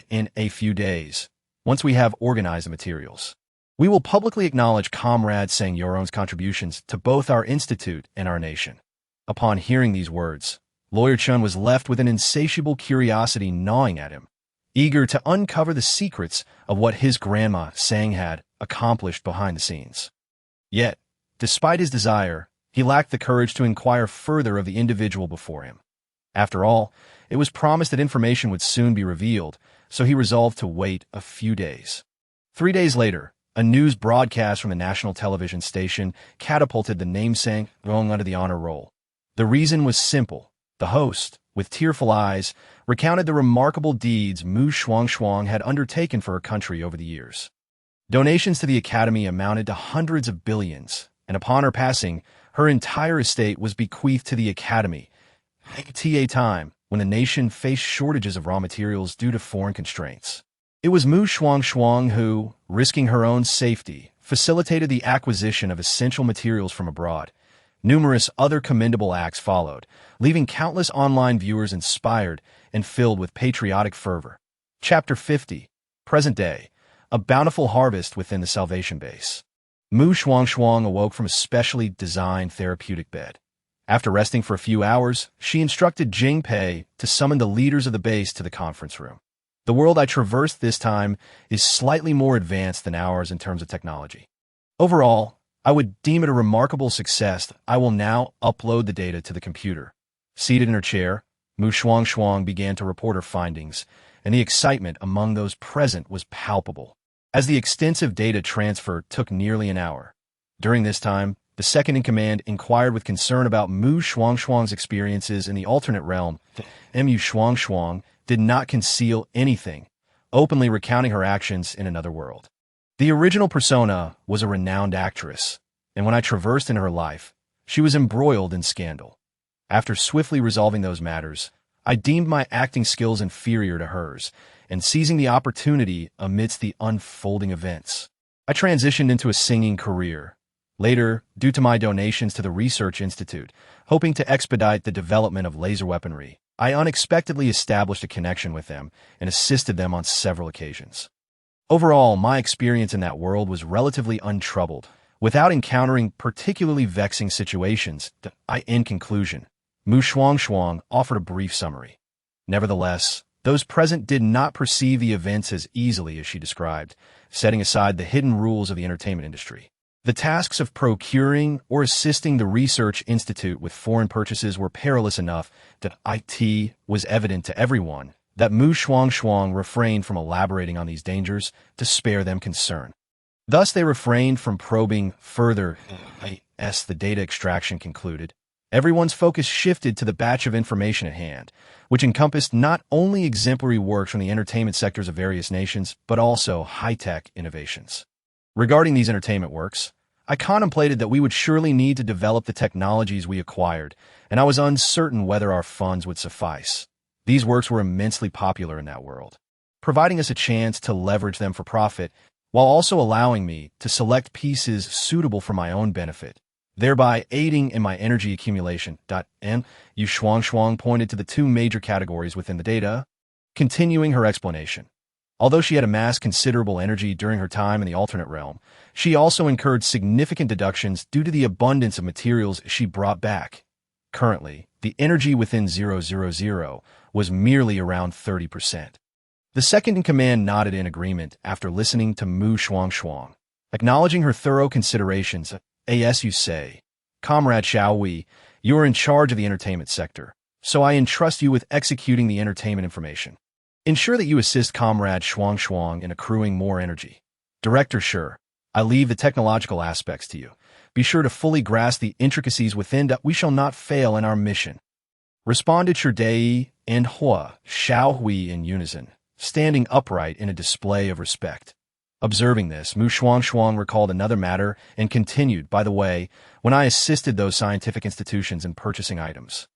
In a few days, once we have organized the materials, we will publicly acknowledge Comrade Sang-Yorong's contributions to both our institute and our nation." Upon hearing these words, Lawyer Chun was left with an insatiable curiosity gnawing at him, eager to uncover the secrets of what his Grandma Sang had accomplished behind the scenes. Yet, despite his desire, he lacked the courage to inquire further of the individual before him. After all, it was promised that information would soon be revealed, so he resolved to wait a few days. 3 days later, a news broadcast from the national television station catapulted the name Sang-Yorong onto the honor roll. The reason was simple. The host, with tearful eyes, recounted the remarkable deeds Shuangshuang had undertaken for her country over the years. Donations to the academy amounted to hundreds of billions, and upon her passing, her entire estate was bequeathed to the academy at a time when the nation faced shortages of raw materials due to foreign constraints. It was Shuangshuang who, risking her own safety, facilitated the acquisition of essential materials from abroad. Numerous other commendable acts followed, leaving countless online viewers inspired and filled with patriotic fervor. Chapter 50. Present day, a bountiful harvest within the salvation base. Shuangshuang awoke from a specially designed therapeutic bed. After resting for a few hours, she instructed Jingpei to summon the leaders of the base to the conference room. The world I traversed this time is slightly more advanced than ours in terms of technology. Overall, I would deem it a remarkable success. I will now upload the data to the computer. Seated in her chair, Shuangshuang began to report her findings, and the excitement among those present was palpable. As the extensive data transfer took nearly an hour. During this time, the second-in-command inquired with concern about Shuangshuang's experiences in the alternate realm. Shuangshuang did not conceal anything, openly recounting her actions in another world. The original persona was a renowned actress, and when I traversed in her life, she was embroiled in scandal. After swiftly resolving those matters, I deemed my acting skills inferior to hers, and seizing the opportunity amidst the unfolding events, I transitioned into a singing career. Later, due to my donations to the Research Institute, hoping to expedite the development of laser weaponry, I unexpectedly established a connection with them and assisted them on several occasions. Overall, my experience in that world was relatively untroubled, without encountering particularly vexing situations. In conclusion, Shuangshuang offered a brief summary. Nevertheless, those present did not perceive the events as easily as she described, setting aside the hidden rules of the entertainment industry. The tasks of procuring or assisting the Research Institute with foreign purchases were perilous enough that it was evident to everyone that Shuangshuang refrained from elaborating on these dangers to spare them concern. Thus, they refrained from probing further. As the data extraction concluded, everyone's focus shifted to the batch of information at hand, which encompassed not only exemplary works from the entertainment sectors of various nations, but also high-tech innovations. Regarding these entertainment works, I contemplated that we would surely need to develop the technologies we acquired, and I was uncertain whether our funds would suffice. These works were immensely popular in that world, providing us a chance to leverage them for profit, while also allowing me to select pieces suitable for my own benefit, thereby aiding in my energy accumulation. Shuangshuang pointed to the two major categories within the data, continuing her explanation. Although she had amassed considerable energy during her time in the alternate realm, she also incurred significant deductions due to the abundance of materials she brought back. Currently, the energy within 000 was merely around 30%. The second-in-command nodded in agreement after listening to Shuangshuang, acknowledging her thorough considerations. As you say, Comrade Xiaowei, you are in charge of the entertainment sector, so I entrust you with executing the entertainment information. Ensure that you assist Comrade Shuangshuang in accruing more energy. Director Sure, I leave the technological aspects to you. Be sure to fully grasp the intricacies within. We shall not fail in our mission. Responded Shurdei and Hua Xiaohui in unison, standing upright in a display of respect. Observing this, Shuangshuang recalled another matter and continued, by the way, when I assisted those scientific institutions in purchasing items,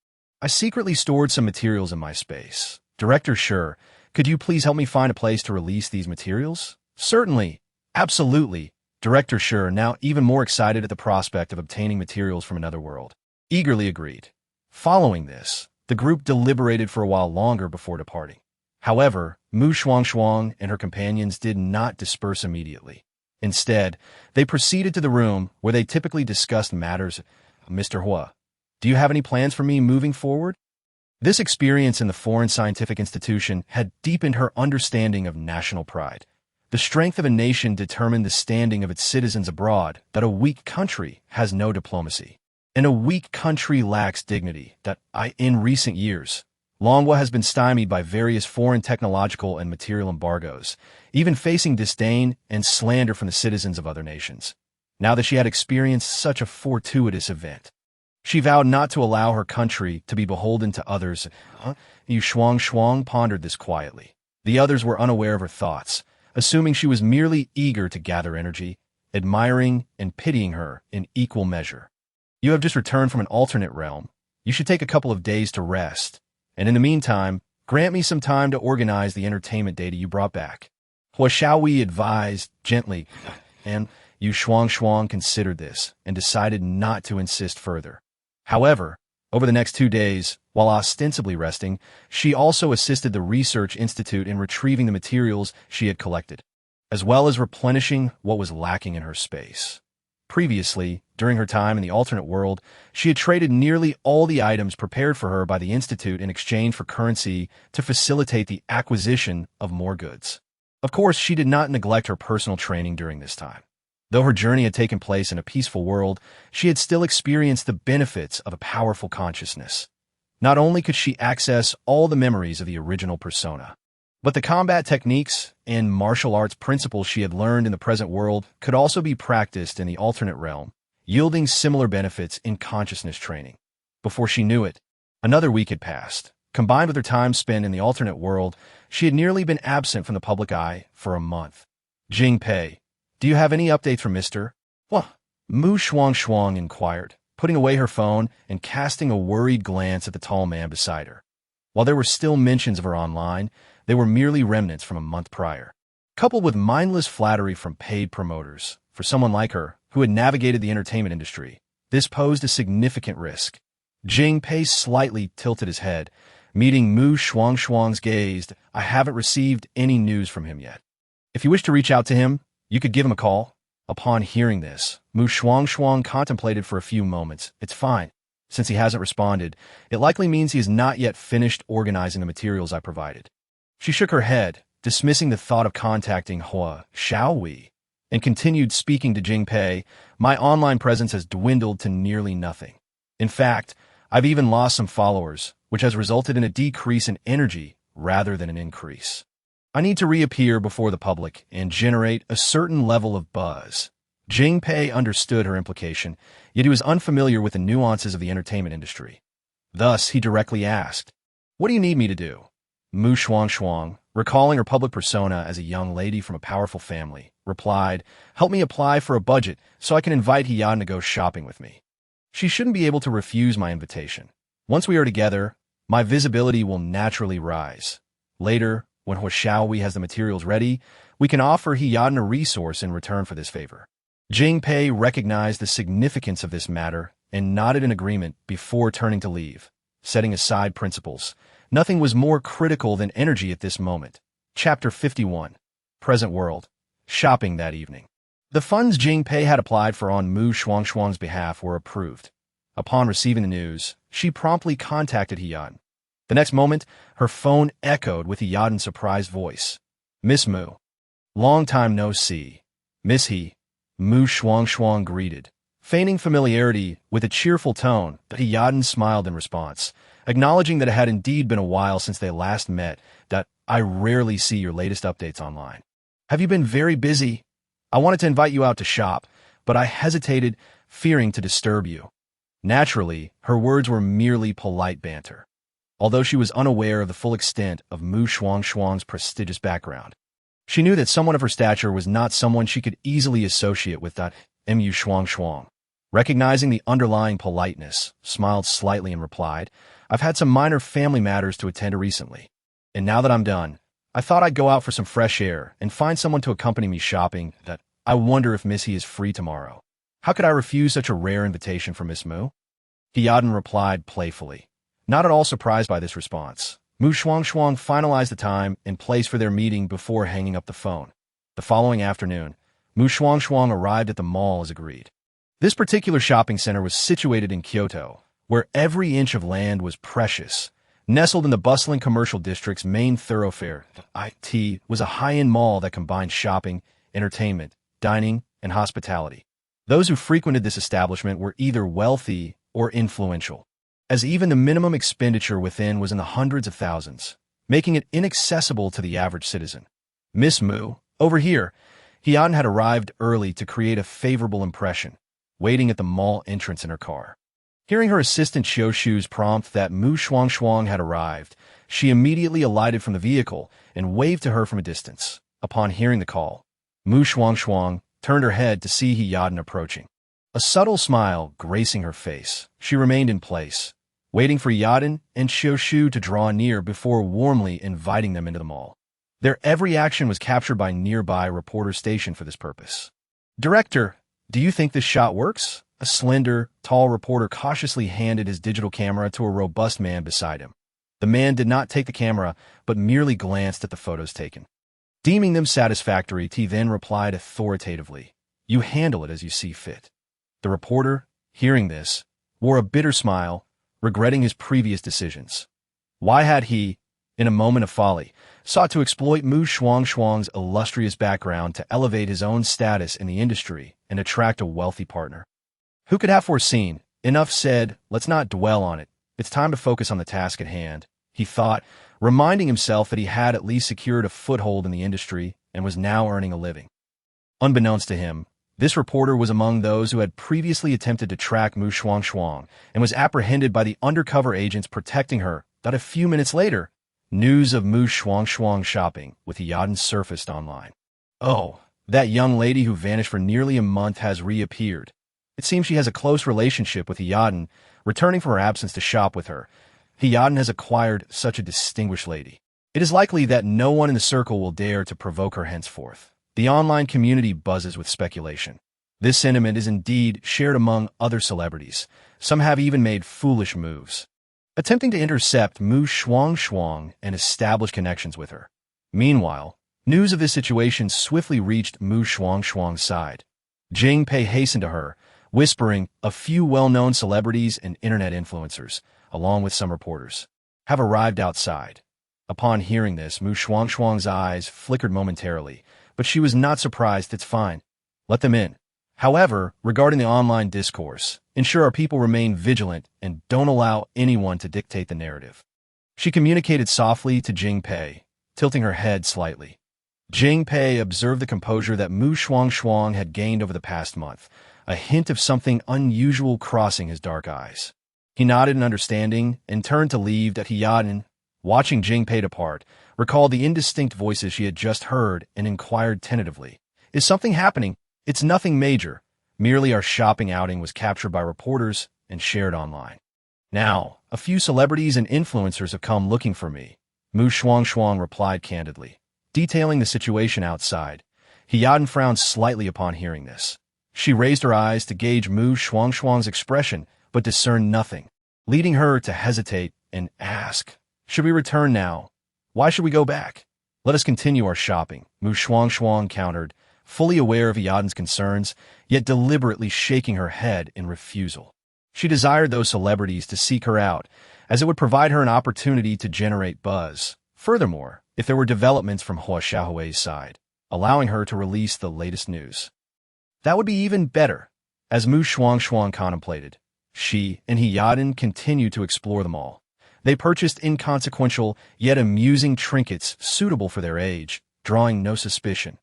I secretly stored some materials in my space. Director Sure, could you please help me find a place to release these materials? Certainly. Absolutely. Director Sure, now even more excited at the prospect of obtaining materials from another world, eagerly agreed. Following this, the group deliberated for a while longer before departing. However, Shuangshuang and her companions did not disperse immediately. Instead, they proceeded to the room where they typically discussed matters. Mr. Hua, do you have any plans for me moving forward? This experience in the foreign scientific institution had deepened her understanding of national pride. The strength of a nation determined the standing of its citizens abroad, that a weak country has no diplomacy, and a weak country lacks dignity. In recent years, Longwa has been stymied by various foreign technological and material embargoes, even facing disdain and slander from the citizens of other nations. Now that she had experienced such a fortuitous event, she vowed not to allow her country to be beholden to others. Shuangshuang pondered this quietly. The others were unaware of her thoughts, assuming she was merely eager to gather energy, admiring and pitying her in equal measure. You have just returned from an alternate realm. You should take a couple of days to rest, and in the meantime, grant me some time to organize the entertainment data you brought back. Hua Xiaowei advised gently, and Shuangshuang considered this and decided not to insist further. However, Over the next 2 days, while ostensibly resting, she also assisted the Research Institute in retrieving the materials she had collected, as well as replenishing what was lacking in her space. Previously, during her time in the alternate world, she had traded nearly all the items prepared for her by the Institute in exchange for currency to facilitate the acquisition of more goods. Of course, she did not neglect her personal training during this time. Though her journey had taken place in a peaceful world, she had still experienced the benefits of a powerful consciousness. Not only could she access all the memories of the original persona, but the combat techniques and martial arts principles she had learned in the present world could also be practiced in the alternate realm, yielding similar benefits in consciousness training. Before she knew it, another week had passed. Combined with her time spent in the alternate world, she had nearly been absent from the public eye for a month. Jingpei, do you have any updates from Mr. Shuangshuang inquired, putting away her phone and casting a worried glance at the tall man beside her. While there were still mentions of her online, they were merely remnants from a month prior. Coupled with mindless flattery from paid promoters, for someone like her, who had navigated the entertainment industry, this posed a significant risk. Jingpei slightly tilted his head, meeting Shuangshuang's gaze. I haven't received any news from him yet. If you wish to reach out to him, you could give him a call. Upon hearing this, Shuangshuang contemplated for a few moments. It's fine. Since he hasn't responded, it likely means he has not yet finished organizing the materials I provided. She shook her head, dismissing the thought of contacting Hua, shall we? And continued speaking to Jingpei. My online presence has dwindled to nearly nothing. In fact, I've even lost some followers, which has resulted in a decrease in energy rather than an increase. I need to reappear before the public and generate a certain level of buzz. Jingpei understood her implication, yet he was unfamiliar with the nuances of the entertainment industry. Thus, he directly asked, what do you need me to do? Shuangshuang, recalling her public persona as a young lady from a powerful family, replied, help me apply for a budget so I can invite Hiyan to go shopping with me. She shouldn't be able to refuse my invitation. Once we are together, my visibility will naturally rise. Later, when Huashaoui has the materials ready, we can offer Hiyan a resource in return for this favor. Jingpei recognized the significance of this matter and nodded in agreement before turning to leave. Setting aside principles, nothing was more critical than energy at this moment. Chapter 51. Present World. Shopping that evening. The funds Jingpei had applied for on Shuangshuang's behalf were approved. Upon receiving the news, she promptly contacted Hiyan. The next moment, her phone echoed with Hiyan's surprised voice. Miss Mu. Long time no see. Miss He. Shuangshuang greeted, feigning familiarity with a cheerful tone, but Hiyan smiled in response, acknowledging that it had indeed been a while since they last met. I rarely see your latest updates online. Have you been very busy? I wanted to invite you out to shop, but I hesitated, fearing to disturb you. Naturally, her words were merely polite banter, although she was unaware of the full extent of Shuangshuang's prestigious background. She knew that someone of her stature was not someone she could easily associate with Shuangshuang. Recognizing the underlying politeness, smiled slightly and replied, I've had some minor family matters to attend to recently. And now that I'm done, I thought I'd go out for some fresh air and find someone to accompany me shopping. I wonder if Miss He is free tomorrow. How could I refuse such a rare invitation from Miss Mu? Hiyan replied playfully, not at all surprised by this response. Shuangshuang finalized the time and place for their meeting before hanging up the phone. The following afternoon, Shuangshuang arrived at the mall as agreed. This particular shopping center was situated in Kyoto, where every inch of land was precious. Nestled in the bustling commercial district's main thoroughfare, IT was a high-end mall that combined shopping, entertainment, dining, and hospitality. Those who frequented this establishment were either wealthy or influential, as even the minimum expenditure within was in the hundreds of thousands, making it inaccessible to the average citizen. Miss Mu, over here. Hiyan had arrived early to create a favorable impression, waiting at the mall entrance in her car. Hearing her assistant Xioshu's prompt that Shuangshuang had arrived, she immediately alighted from the vehicle and waved to her from a distance. Upon hearing the call, Shuangshuang turned her head to see Hiyan approaching. A subtle smile gracing her face, she remained in place, waiting for Hiyan and Xioshu to draw near before warmly inviting them into the mall. Their every action was captured by nearby reporters stationed for this purpose. Director, do you think this shot works? A slender, tall reporter cautiously handed his digital camera to a robust man beside him. The man did not take the camera, but merely glanced at the photos taken. Deeming them satisfactory, he then replied authoritatively, "You handle it as you see fit." The reporter, hearing this, wore a bitter smile, regretting his previous decisions. Why had he, in a moment of folly, sought to exploit Shuangshuang's illustrious background to elevate his own status in the industry and attract a wealthy partner? Who could have foreseen? Enough said, let's not dwell on it. It's time to focus on the task at hand, he thought, reminding himself that he had at least secured a foothold in the industry and was now earning a living. Unbeknownst to him, this reporter was among those who had previously attempted to track Shuangshuang and was apprehended by the undercover agents protecting her. That a few minutes later, news of Shuangshuang shopping with Yaden surfaced online. Oh, that young lady who vanished for nearly a month has reappeared. It seems she has a close relationship with Yaden, returning from her absence to shop with her. Yaden has acquired such a distinguished lady. It is likely that no one in the circle will dare to provoke her henceforth. The online community buzzes with speculation. This sentiment is indeed shared among other celebrities. Some have even made foolish moves, attempting to intercept Shuangshuang and establish connections with her. Meanwhile, news of this situation swiftly reached Shuangshuang's side. Jing Pei hastened to her, whispering, "A few well-known celebrities and internet influencers, along with some reporters, have arrived outside." Upon hearing this, Shuangshuang's eyes flickered momentarily, but she was not surprised. "It's fine. Let them in." However, regarding the online discourse, ensure our people remain vigilant and don't allow anyone to dictate the narrative. She communicated softly to Jing Pei, tilting her head slightly. Jing Pei observed the composure that Shuangshuang had gained over the past month, a hint of something unusual crossing his dark eyes. He nodded in understanding and turned to leave. That Yaden, watching Jing Pei depart, recalled the indistinct voices she had just heard and inquired tentatively, "Is something happening?" "It's nothing major. Merely our shopping outing was captured by reporters and shared online. Now, a few celebrities and influencers have come looking for me," Shuangshuang replied candidly, detailing the situation outside. Yaden frowned slightly upon hearing this. She raised her eyes to gauge Shuangshuang's expression, but discerned nothing, leading her to hesitate and ask, "Should we return now? Why should we go back?" "Let us continue our shopping," Shuangshuang countered, fully aware of Yaden's concerns, yet deliberately shaking her head in refusal. She desired those celebrities to seek her out, as it would provide her an opportunity to generate buzz. Furthermore, if there were developments from Hua Xiaohui's side, allowing her to release the latest news, that would be even better. As Shuangshuang contemplated, she and Yaden continued to explore them all. They purchased inconsequential yet amusing trinkets suitable for their age, drawing no suspicion.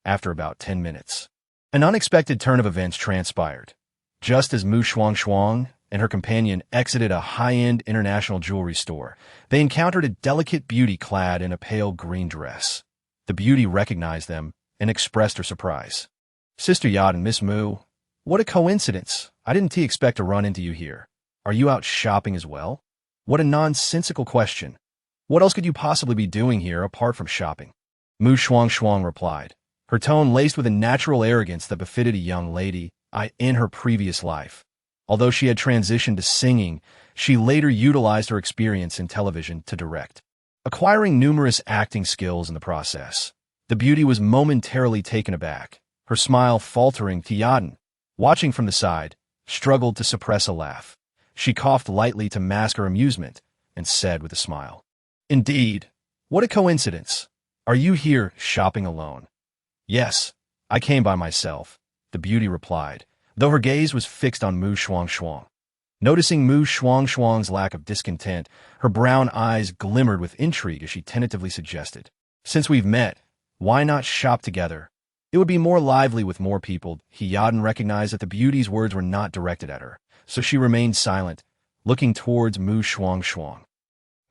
After about 10 minutes, an unexpected turn of events transpired. Just as Shuangshuang and her companion exited a high-end international jewelry store, they encountered a delicate beauty clad in a pale green dress. The beauty recognized them and expressed her surprise. "Sister Yaden, Miss Mu, what a coincidence. I didn't expect to run into you here. Are you out shopping as well?" "What a nonsensical question. What else could you possibly be doing here apart from shopping?" Shuangshuang replied, her tone laced with a natural arrogance that befitted a young lady in her previous life. Although she had transitioned to singing, she later utilized her experience in television to direct, acquiring numerous acting skills in the process. The beauty was momentarily taken aback, her smile faltering. Yaden, watching from the side, struggled to suppress a laugh. She coughed lightly to mask her amusement and said with a smile, "Indeed, what a coincidence. Are you here shopping alone?" "Yes, I came by myself," the beauty replied, though her gaze was fixed on Shuangshuang. Noticing Shuangshuang's lack of discontent, her brown eyes glimmered with intrigue as she tentatively suggested, "Since we've met, why not shop together? It would be more lively with more people." Yaden recognized that the beauty's words were not directed at her, so she remained silent, looking towards Shuangshuang.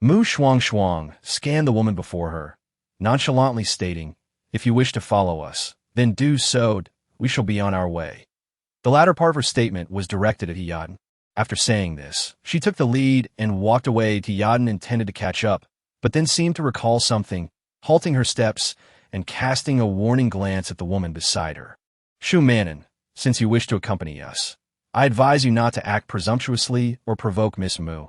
Shuangshuang scanned the woman before her, nonchalantly stating, "If you wish to follow us, then do so. We shall be on our way." The latter part of her statement was directed at Yaden. After saying this, she took the lead and walked away. Yaden intended to catch up, but then seemed to recall something, halting her steps and casting a warning glance at the woman beside her. "Shu Manon, since you wish to accompany us, I advise you not to act presumptuously or provoke Miss Mu.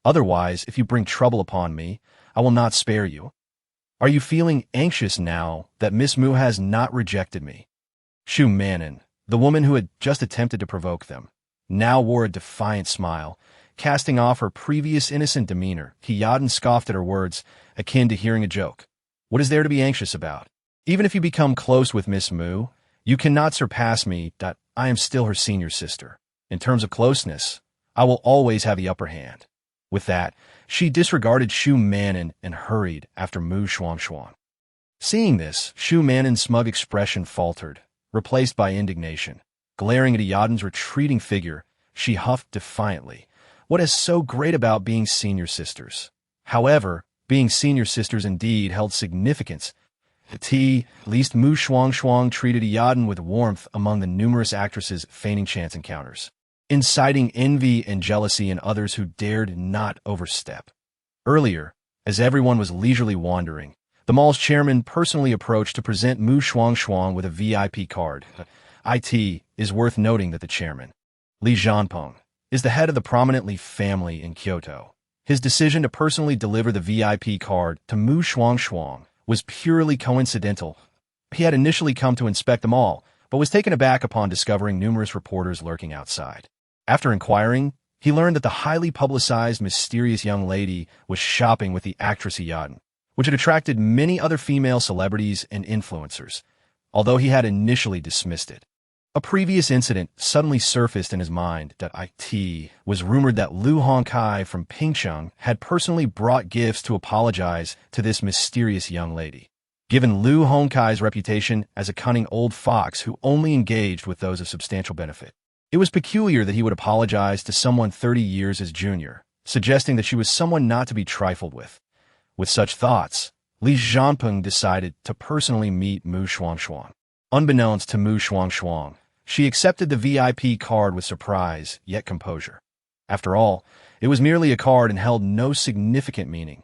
Otherwise, if you bring trouble upon me, I will not spare you. Are you feeling anxious now that Miss Mu has not rejected me? Shu Manon, the woman who had just attempted to provoke them, now wore a defiant smile, casting off her previous innocent demeanor. Hiaden scoffed at her words, akin to hearing a joke. What is there to be anxious about? Even if you become close with Miss Mu, you cannot surpass me. I am still her senior sister. In terms of closeness, I will always have the upper hand. With that, she disregarded Shu Manon and hurried after Shuangshuang. Seeing this, Shu Manon's smug expression faltered, replaced by indignation. Glaring at Hiaden's retreating figure, she huffed defiantly. What is so great about being senior sisters? However, being senior sisters indeed held significance. At least Shuangshuang treated Hiaden with warmth among the numerous actresses feigning chance encounters, inciting envy and jealousy in others who dared not overstep. Earlier, as everyone was leisurely wandering, the mall's chairman personally approached to present Shuangshuang with a VIP card. It is worth noting that the chairman, Li Zhanpeng, is the head of the prominent Li family in Kyoto. His decision to personally deliver the VIP card to Shuangshuang was purely coincidental. He had initially come to inspect the mall, but was taken aback upon discovering numerous reporters lurking outside. After inquiring, he learned that the highly publicized mysterious young lady was shopping with the actress Hiaden, which had attracted many other female celebrities and influencers, although he had initially dismissed it. A previous incident suddenly surfaced in his mind. It was rumored that Lu Hongkai from Pingcheng had personally brought gifts to apologize to this mysterious young lady. Given Lu Hongkai's reputation as a cunning old fox who only engaged with those of substantial benefit, it was peculiar that he would apologize to someone 30 years his junior, suggesting that she was someone not to be trifled with. With such thoughts, Li Zhanpeng decided to personally meet Shuangshuang. Unbeknownst to Shuangshuang, she accepted the VIP card with surprise, yet composure. After all, it was merely a card and held no significant meaning.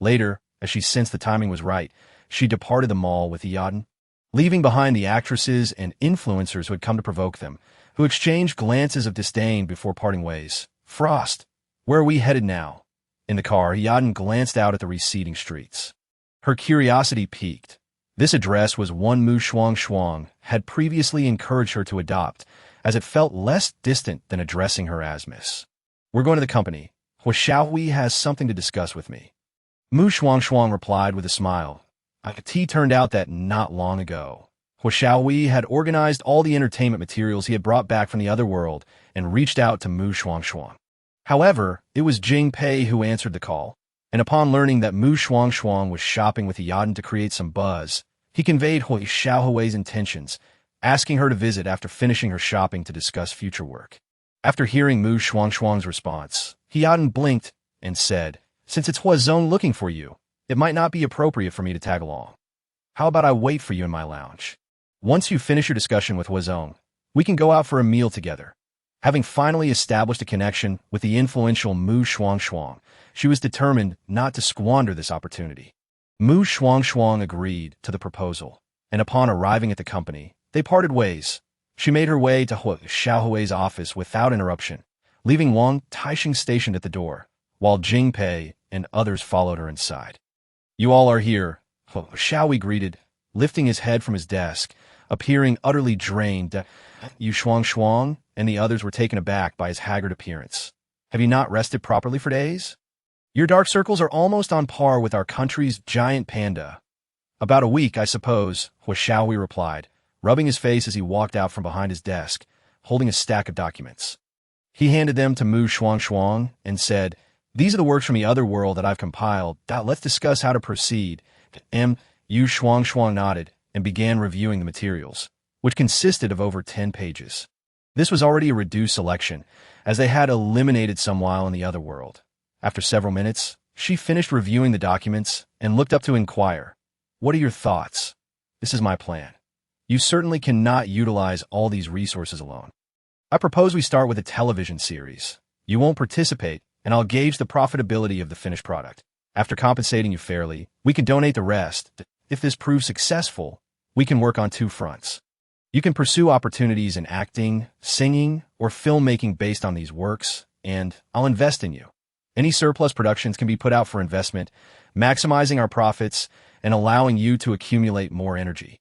Later, as she sensed the timing was right, she departed the mall with Hiaden, leaving behind the actresses and influencers who had come to provoke them, who exchanged glances of disdain before parting ways. Frost, where are we headed now? In the car, Hiaden glanced out at the receding streets. Her curiosity piqued. This address was one Shuangshuang had previously encouraged her to adopt, as it felt less distant than addressing her as Miss. We're going to the company. Xiaohui has something to discuss with me. Shuangshuang replied with a smile. It turned out that not long ago, Xiaohui had organized all the entertainment materials he had brought back from the other world and reached out to Shuangshuang. However, it was Jing Pei who answered the call, and upon learning that Shuangshuang was shopping with Hiaden to create some buzz, he conveyed Xiaohui's intentions, asking her to visit after finishing her shopping to discuss future work. After hearing Shuangshuang's response, Hiaden blinked and said, "Since it's Huazong looking for you, it might not be appropriate for me to tag along. How about I wait for you in my lounge? Once you finish your discussion with Huazong, we can go out for a meal together." Having finally established a connection with the influential Shuangshuang, she was determined not to squander this opportunity. Shuangshuang agreed to the proposal, and upon arriving at the company, they parted ways. She made her way to Xiaohui's office without interruption, leaving Wang Taixing stationed at the door, while Jing Pei and others followed her inside. "You all are here," Xiaohui greeted, lifting his head from his desk, appearing utterly drained. Shuangshuang and the others were taken aback by his haggard appearance. "Have you not rested properly for days? Your dark circles are almost on par with our country's giant panda." "About a week, I suppose," Xiaohui replied, rubbing his face as he walked out from behind his desk, holding a stack of documents. He handed them to Shuangshuang and said, "These are the works from the other world that I've compiled. Let's discuss how to proceed." Shuangshuang nodded and began reviewing the materials, which consisted of over 10 pages. This was already a reduced selection, as they had eliminated some while in the other world. After several minutes, she finished reviewing the documents and looked up to inquire, "What are your thoughts?" "This is my plan. You certainly cannot utilize all these resources alone. I propose we start with a television series. You won't participate, and I'll gauge the profitability of the finished product. After compensating you fairly, we can donate the rest. If this proves successful, we can work on 2 fronts. You can pursue opportunities in acting, singing, or filmmaking based on these works, and I'll invest in you. Any surplus productions can be put out for investment, maximizing our profits and allowing you to accumulate more energy.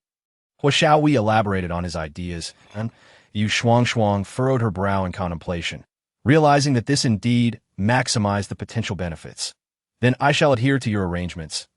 Shuangshuang elaborated on his ideas, and Shuangshuang furrowed her brow in contemplation, realizing that this indeed maximized the potential benefits. Then I shall adhere to your arrangements.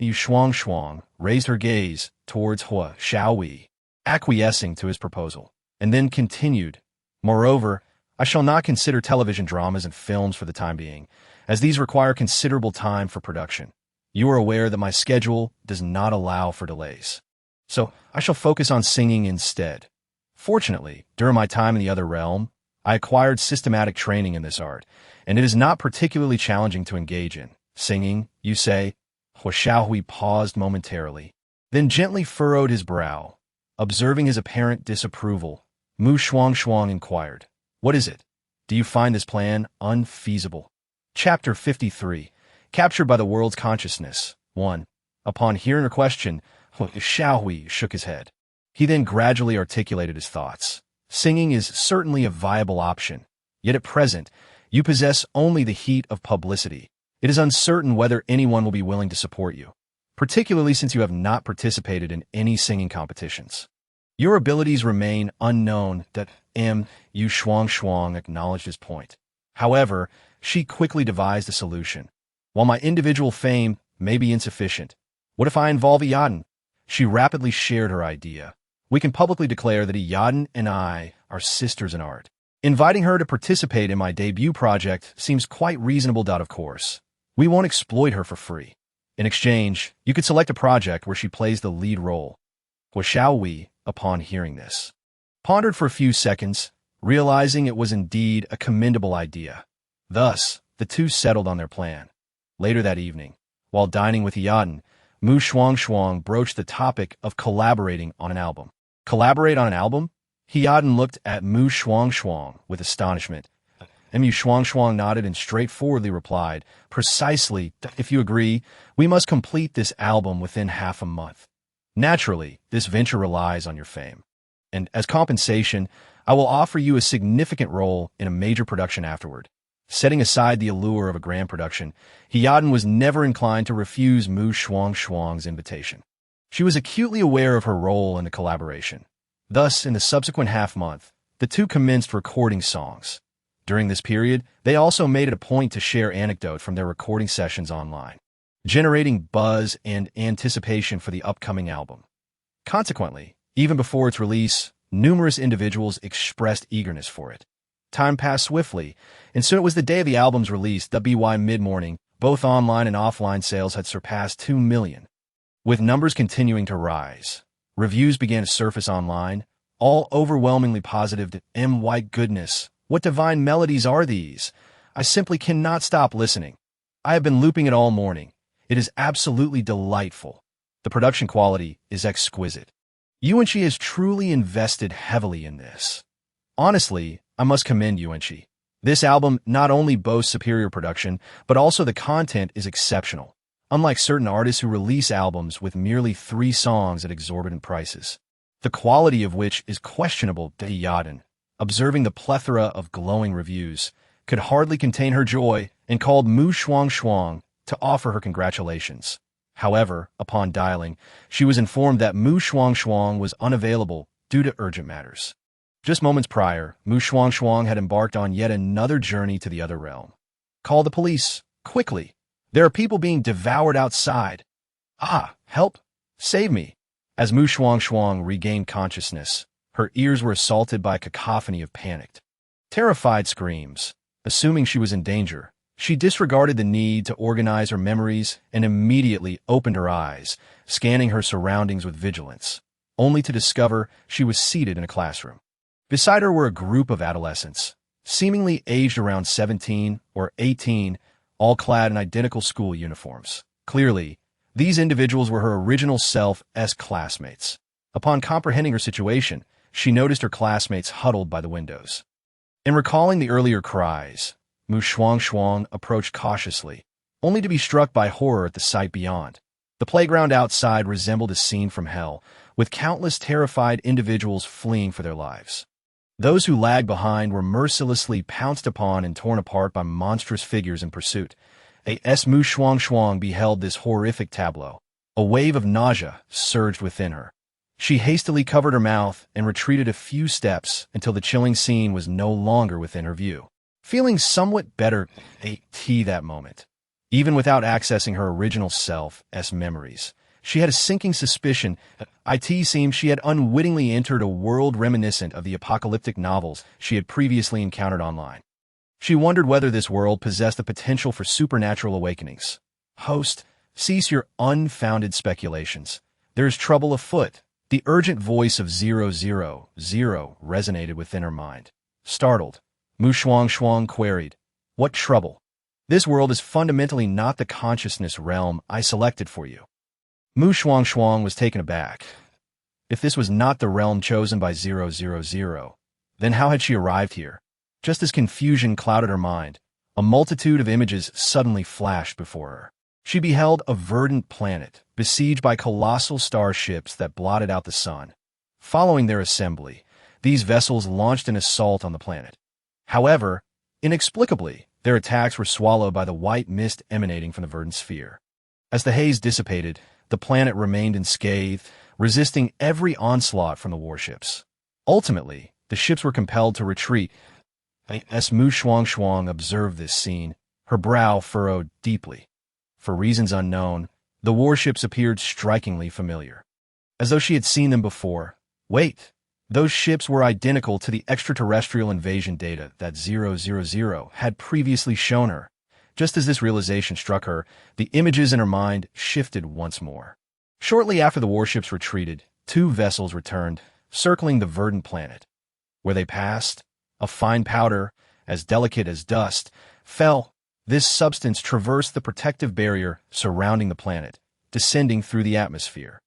Shuangshuang raised her gaze towards Shuangshuang, acquiescing to his proposal, and then continued, "Moreover, I shall not consider television dramas and films for the time being, as these require considerable time for production. You are aware that my schedule does not allow for delays. So I shall focus on singing instead. Fortunately, during my time in the other realm, I acquired systematic training in this art, and it is not particularly challenging to engage in. Singing, you say?" Shuangshuang paused momentarily, then gently furrowed his brow. Observing his apparent disapproval, Shuangshuang inquired, "What is it? Do you find this plan unfeasible?" Chapter 53. Captured by the world's consciousness. 1. Upon hearing her question, Shuangshuang shook his head. He then gradually articulated his thoughts. Singing is certainly a viable option, yet at present, you possess only the heat of publicity. It is uncertain whether anyone will be willing to support you, particularly since you have not participated in any singing competitions. Your abilities remain unknown. Shuangshuang acknowledged his point. However, she quickly devised a solution. While my individual fame may be insufficient, what if I involve Iyadin? She rapidly shared her idea. We can publicly declare that Iyadin and I are sisters in art. Inviting her to participate in my debut project seems quite reasonable. Of course, we won't exploit her for free. In exchange, you could select a project where she plays the lead role. Shuangshuang, upon hearing this, pondered for a few seconds, realizing it was indeed a commendable idea. Thus, the two settled on their plan. Later that evening, while dining with Iyadin, Shuangshuang broached the topic of collaborating on an album. Collaborate on an album? Iyadin looked at Shuangshuang with astonishment. Shuangshuang nodded and straightforwardly replied, "Precisely. If you agree, we must complete this album within half a month. Naturally, this venture relies on your fame. And as compensation, I will offer you a significant role in a major production afterward." Setting aside the allure of a grand production, Iyadin was never inclined to refuse Shuangshuang's invitation. She was acutely aware of her role in the collaboration. Thus, in the subsequent half-month, the two commenced recording songs. During this period, they also made it a point to share anecdote from their recording sessions online, generating buzz and anticipation for the upcoming album. Consequently, even before its release, numerous individuals expressed eagerness for it. Time passed swiftly, and soon it was the day of the album's release. By mid-morning, both online and offline sales had surpassed 2 million. With numbers continuing to rise, reviews began to surface online, all overwhelmingly positive. My goodness, what divine melodies are these? I simply cannot stop listening. I have been looping it all morning. It is absolutely delightful. The production quality is exquisite. Yuanqi has truly invested heavily in this. Honestly, I must commend Yuanqi. This album not only boasts superior production, but also the content is exceptional, unlike certain artists who release albums with merely 3 songs at exorbitant prices, the quality of which is questionable. Iyadin, observing the plethora of glowing reviews, could hardly contain her joy and called Shuangshuang to offer her congratulations. However, upon dialing, she was informed that Shuangshuang was unavailable due to urgent matters. Just moments prior, Shuangshuang had embarked on yet another journey to the other realm. "Call the police, quickly. There are people being devoured outside. Ah, help! Save me!" As Shuangshuang regained consciousness, her ears were assaulted by a cacophony of panicked, terrified screams. Assuming she was in danger, she disregarded the need to organize her memories and immediately opened her eyes, scanning her surroundings with vigilance, only to discover she was seated in a classroom. Beside her were a group of adolescents, seemingly aged around 17 or 18, all clad in identical school uniforms. Clearly, these individuals were her original self's classmates. Upon comprehending her situation, she noticed her classmates huddled by the windows. In recalling the earlier cries, Shuangshuang approached cautiously, only to be struck by horror at the sight beyond. The playground outside resembled a scene from hell, with countless terrified individuals fleeing for their lives. Those who lagged behind were mercilessly pounced upon and torn apart by monstrous figures in pursuit. As Shuangshuang beheld this horrific tableau, a wave of nausea surged within her. She hastily covered her mouth and retreated a few steps until the chilling scene was no longer within her view. Feeling somewhat better that moment, even without accessing her original self's memories, she had a sinking suspicion it seemed she had unwittingly entered a world reminiscent of the apocalyptic novels she had previously encountered online. She wondered whether this world possessed the potential for supernatural awakenings. Host, cease your unfounded speculations. There is trouble afoot. The urgent voice of 000 resonated within her mind. Startled, Shuangshuang queried, "What trouble? This world is fundamentally not the consciousness realm I selected for you." Shuangshuang was taken aback. If this was not the realm chosen by 000, then how had she arrived here? Just as confusion clouded her mind, a multitude of images suddenly flashed before her. She beheld a verdant planet, besieged by colossal starships that blotted out the sun. Following their assembly, these vessels launched an assault on the planet. However, inexplicably, their attacks were swallowed by the white mist emanating from the verdant sphere. As the haze dissipated, the planet remained unscathed, resisting every onslaught from the warships. Ultimately, the ships were compelled to retreat. As Shuangshuang observed this scene, her brow furrowed deeply. For reasons unknown, the warships appeared strikingly familiar. As though she had seen them before. Wait, those ships were identical to the extraterrestrial invasion data that 000 had previously shown her. Just as this realization struck her, the images in her mind shifted once more. Shortly after the warships retreated, two vessels returned, circling the verdant planet. Where they passed, a fine powder, as delicate as dust, fell. This substance traversed the protective barrier surrounding the planet, descending through the atmosphere.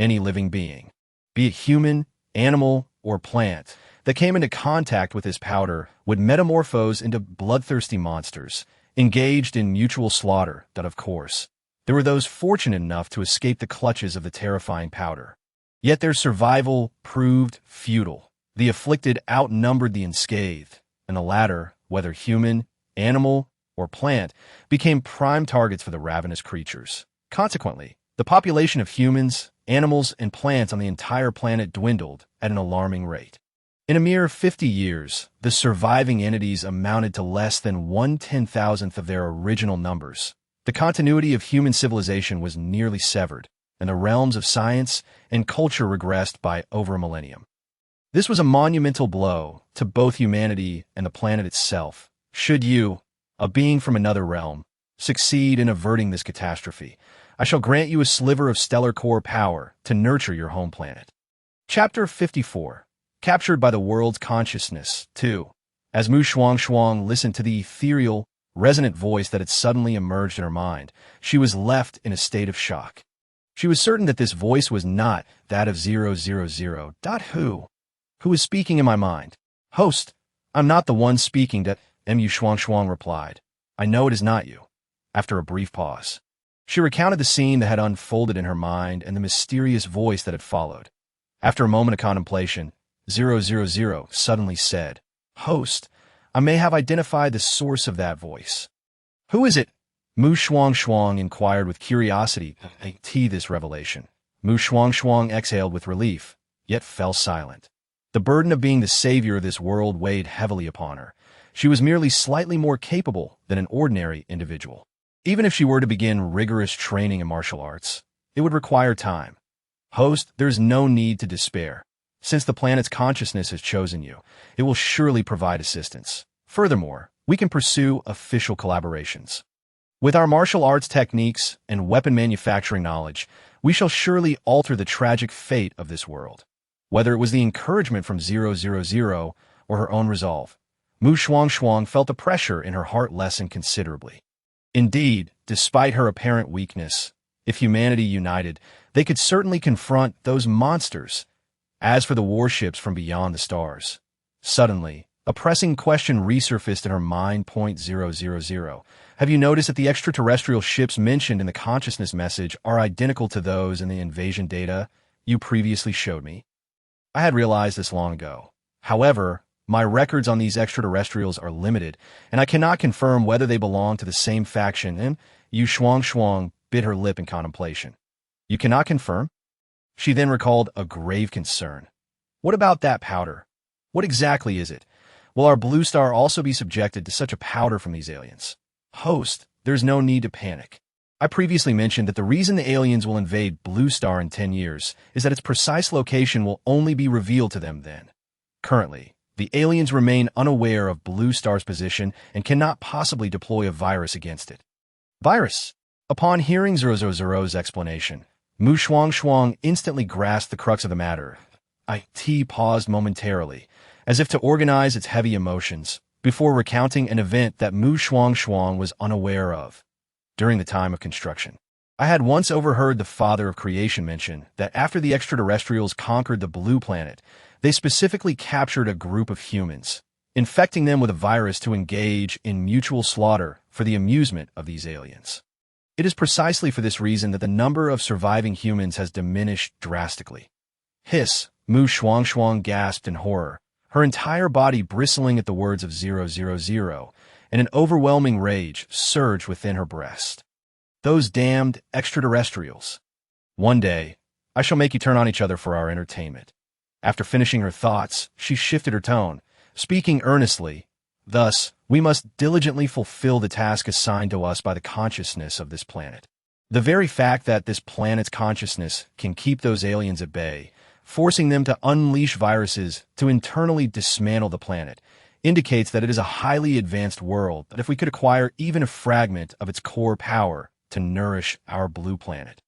Any living being, be it human, animal, or plant, that came into contact with this powder would metamorphose into bloodthirsty monsters, engaged in mutual slaughter. That, of course, there were those fortunate enough to escape the clutches of the terrifying powder. Yet their survival proved futile. The afflicted outnumbered the unscathed, and the latter, whether human, animal, or plant, became prime targets for the ravenous creatures. Consequently, the population of humans, animals, and plants on the entire planet dwindled at an alarming rate. In a mere 50 years, the surviving entities amounted to less than 1/10,000th of their original numbers. The continuity of human civilization was nearly severed, and the realms of science and culture regressed by over a millennium. This was a monumental blow to both humanity and the planet itself. Should you, a being from another realm, succeed in averting this catastrophe, I shall grant you a sliver of stellar core power to nurture your home planet. Chapter 54. Captured by the world's consciousness, 2. As Shuangshuang listened to the ethereal, resonant voice that had suddenly emerged in her mind, she was left in a state of shock. She was certain that this voice was not that of 000. Who is speaking in my mind? Host, I'm not the one speaking, Shuangshuang replied. I know it is not you. After a brief pause, she recounted the scene that had unfolded in her mind and the mysterious voice that had followed. After a moment of contemplation, 000 suddenly said, Host, I may have identified the source of that voice. Who is it? Shuangshuang inquired with curiosity at this revelation. Shuangshuang exhaled with relief, yet fell silent. The burden of being the savior of this world weighed heavily upon her. She was merely slightly more capable than an ordinary individual. Even if she were to begin rigorous training in martial arts, it would require time. Host, there's no need to despair. Since the planet's consciousness has chosen you, it will surely provide assistance. Furthermore, we can pursue official collaborations. With our martial arts techniques and weapon manufacturing knowledge, we shall surely alter the tragic fate of this world. Whether it was the encouragement from 000 or her own resolve, Shuangshuang felt the pressure in her heart lessen considerably. Indeed, despite her apparent weakness, if humanity united, they could certainly confront those monsters. As for the warships from beyond the stars, suddenly, A pressing question resurfaced in her mind. Point 000. Have you noticed that the extraterrestrial ships mentioned in the consciousness message are identical to those in the invasion data you previously showed me? I had realized this long ago. However, my records on these extraterrestrials are limited, and I cannot confirm whether they belong to the same faction. And Shuangshuang bit her lip in contemplation. You cannot confirm? She then recalled a grave concern. What about that powder? What exactly is it? Will our blue star also be subjected to such a powder from these aliens? Host, there's no need to panic. I previously mentioned that the reason the aliens will invade Blue Star in 10 years is that its precise location will only be revealed to them then. Currently, the aliens remain unaware of Blue Star's position and cannot possibly deploy a virus against it. Virus? Upon hearing 000's explanation, Shuangshuang instantly grasped the crux of the matter. IT paused momentarily, as if to organize its heavy emotions, before recounting an event that Shuangshuang was unaware of. During the time of construction, I had once overheard the Father of Creation mention that after the extraterrestrials conquered the blue planet, they specifically captured a group of humans, infecting them with a virus to engage in mutual slaughter for the amusement of these aliens. It is precisely for this reason that the number of surviving humans has diminished drastically. Hiss, Shuangshuang gasped in horror, her entire body bristling at the words of 000, and an overwhelming rage surged within her breast. Those damned extraterrestrials. One day, I shall make you turn on each other for our entertainment. After finishing her thoughts, she shifted her tone, speaking earnestly. Thus, we must diligently fulfill the task assigned to us by the consciousness of this planet. The very fact that this planet's consciousness can keep those aliens at bay, forcing them to unleash viruses to internally dismantle the planet, indicates that it is a highly advanced world that if we could acquire even a fragment of its core power to nourish our blue planet,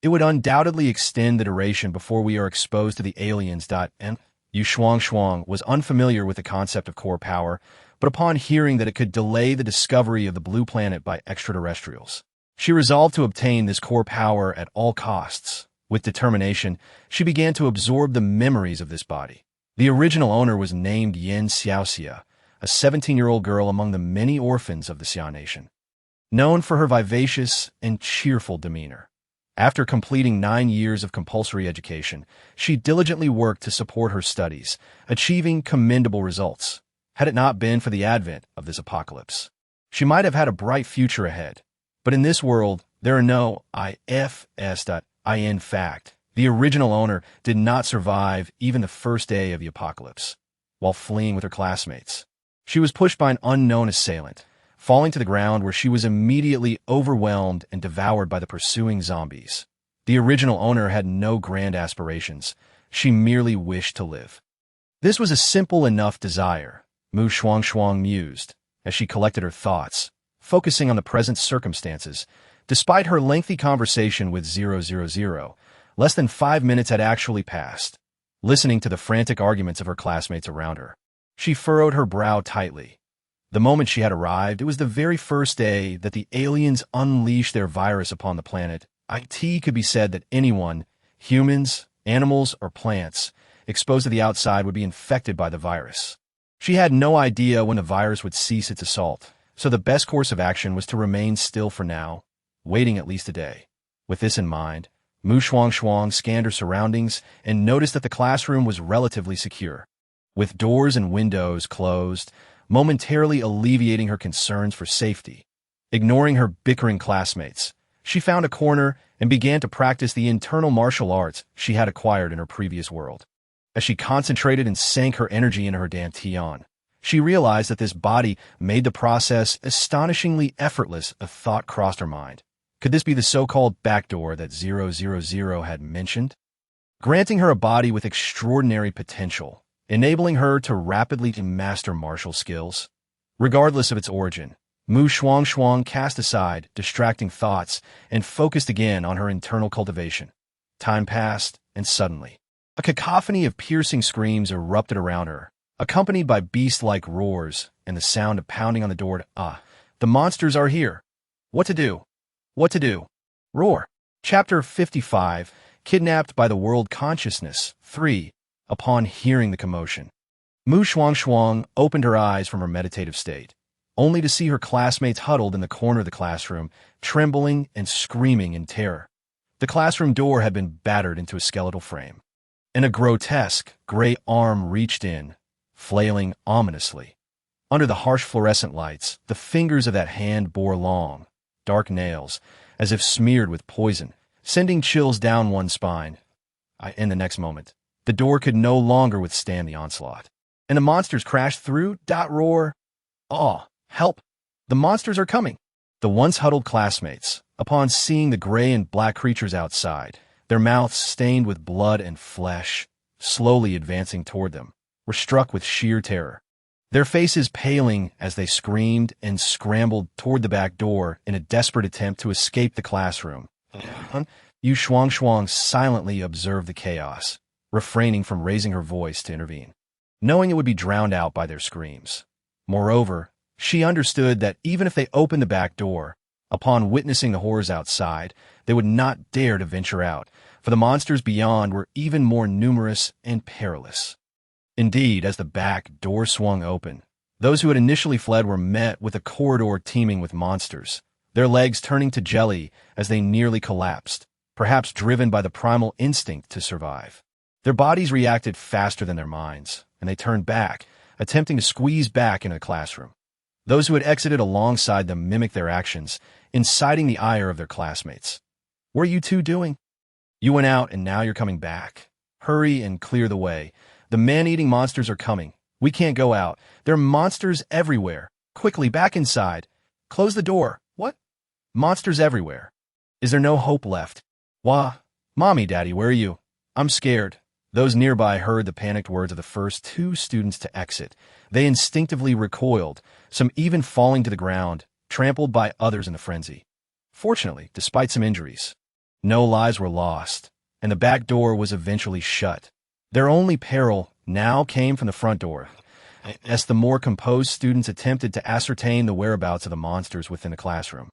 it would undoubtedly extend the duration before we are exposed to the aliens. Shuangshuang was unfamiliar with the concept of core power, but upon hearing that it could delay the discovery of the blue planet by extraterrestrials, she resolved to obtain this core power at all costs. With determination, she began to absorb the memories of this body. The original owner was named Yen Xiaoxia, a 17-year-old girl among the many orphans of the Xia nation, known for her vivacious and cheerful demeanor. After completing 9 years of compulsory education, she diligently worked to support her studies, achieving commendable results. Had it not been for the advent of this apocalypse, she might have had a bright future ahead. But in this world, there are no ifs. In fact, the original owner did not survive even the first day of the apocalypse. While fleeing with her classmates, she was pushed by an unknown assailant, falling to the ground where she was immediately overwhelmed and devoured by the pursuing zombies. The original owner had no grand aspirations. She merely wished to live. This was a simple enough desire, Shuangshuang mused, as she collected her thoughts, focusing on the present circumstances. Despite her lengthy conversation with 000, less than 5 minutes had actually passed. Listening to the frantic arguments of her classmates around her, she furrowed her brow tightly. The moment she had arrived, it was the very first day that the aliens unleashed their virus upon the planet. It could be said that anyone, humans, animals, or plants, exposed to the outside would be infected by the virus. She had no idea when the virus would cease its assault, so the best course of action was to remain still for now, waiting at least a day. With this in mind, Shuangshuang scanned her surroundings and noticed that the classroom was relatively secure, with doors and windows closed, momentarily alleviating her concerns for safety. Ignoring her bickering classmates, she found a corner and began to practice the internal martial arts she had acquired in her previous world. As she concentrated and sank her energy into her dantian, she realized that this body made the process astonishingly effortless. A thought crossed her mind. Could this be the so-called backdoor that 000 had mentioned? Granting her a body with extraordinary potential, enabling her to rapidly master martial skills. Regardless of its origin, Shuangshuang cast aside distracting thoughts and focused again on her internal cultivation. Time passed, and suddenly, a cacophony of piercing screams erupted around her, accompanied by beast-like roars and the sound of pounding on the door. The monsters are here. What to do? What to do? Roar. Chapter 55, Kidnapped by the World Consciousness, 3. Upon hearing the commotion, Shuangshuang opened her eyes from her meditative state, only to see her classmates huddled in the corner of the classroom, trembling and screaming in terror. The classroom door had been battered into a skeletal frame, and a grotesque gray arm reached in, flailing ominously. Under the harsh fluorescent lights, the fingers of that hand bore long, dark nails, as if smeared with poison, sending chills down one's spine. In the next moment, the door could no longer withstand the onslaught, and the monsters crashed through. Roar! "Aw, help! The monsters are coming!" The once huddled classmates, upon seeing the gray and black creatures outside, their mouths stained with blood and flesh, slowly advancing toward them, were struck with sheer terror. Their faces paling as they screamed and scrambled toward the back door in a desperate attempt to escape the classroom. Shuangshuang silently observed the chaos, refraining from raising her voice to intervene, knowing it would be drowned out by their screams. Moreover, she understood that even if they opened the back door, upon witnessing the horrors outside, they would not dare to venture out, for the monsters beyond were even more numerous and perilous. Indeed, as the back door swung open, those who had initially fled were met with a corridor teeming with monsters, their legs turning to jelly as they nearly collapsed, perhaps driven by the primal instinct to survive. Their bodies reacted faster than their minds, and they turned back, attempting to squeeze back into the classroom. Those who had exited alongside them mimicked their actions, inciting the ire of their classmates. "What are you two doing? You went out and now you're coming back. Hurry and clear the way. The man-eating monsters are coming. We can't go out. There are monsters everywhere. Quickly, back inside. Close the door." "What? Monsters everywhere. Is there no hope left?" "Wah, Mommy, Daddy, where are you? I'm scared." Those nearby heard the panicked words of the first two students to exit. They instinctively recoiled, some even falling to the ground, trampled by others in the frenzy. Fortunately, despite some injuries, no lives were lost, and the back door was eventually shut. Their only peril now came from the front door, as the more composed students attempted to ascertain the whereabouts of the monsters within the classroom.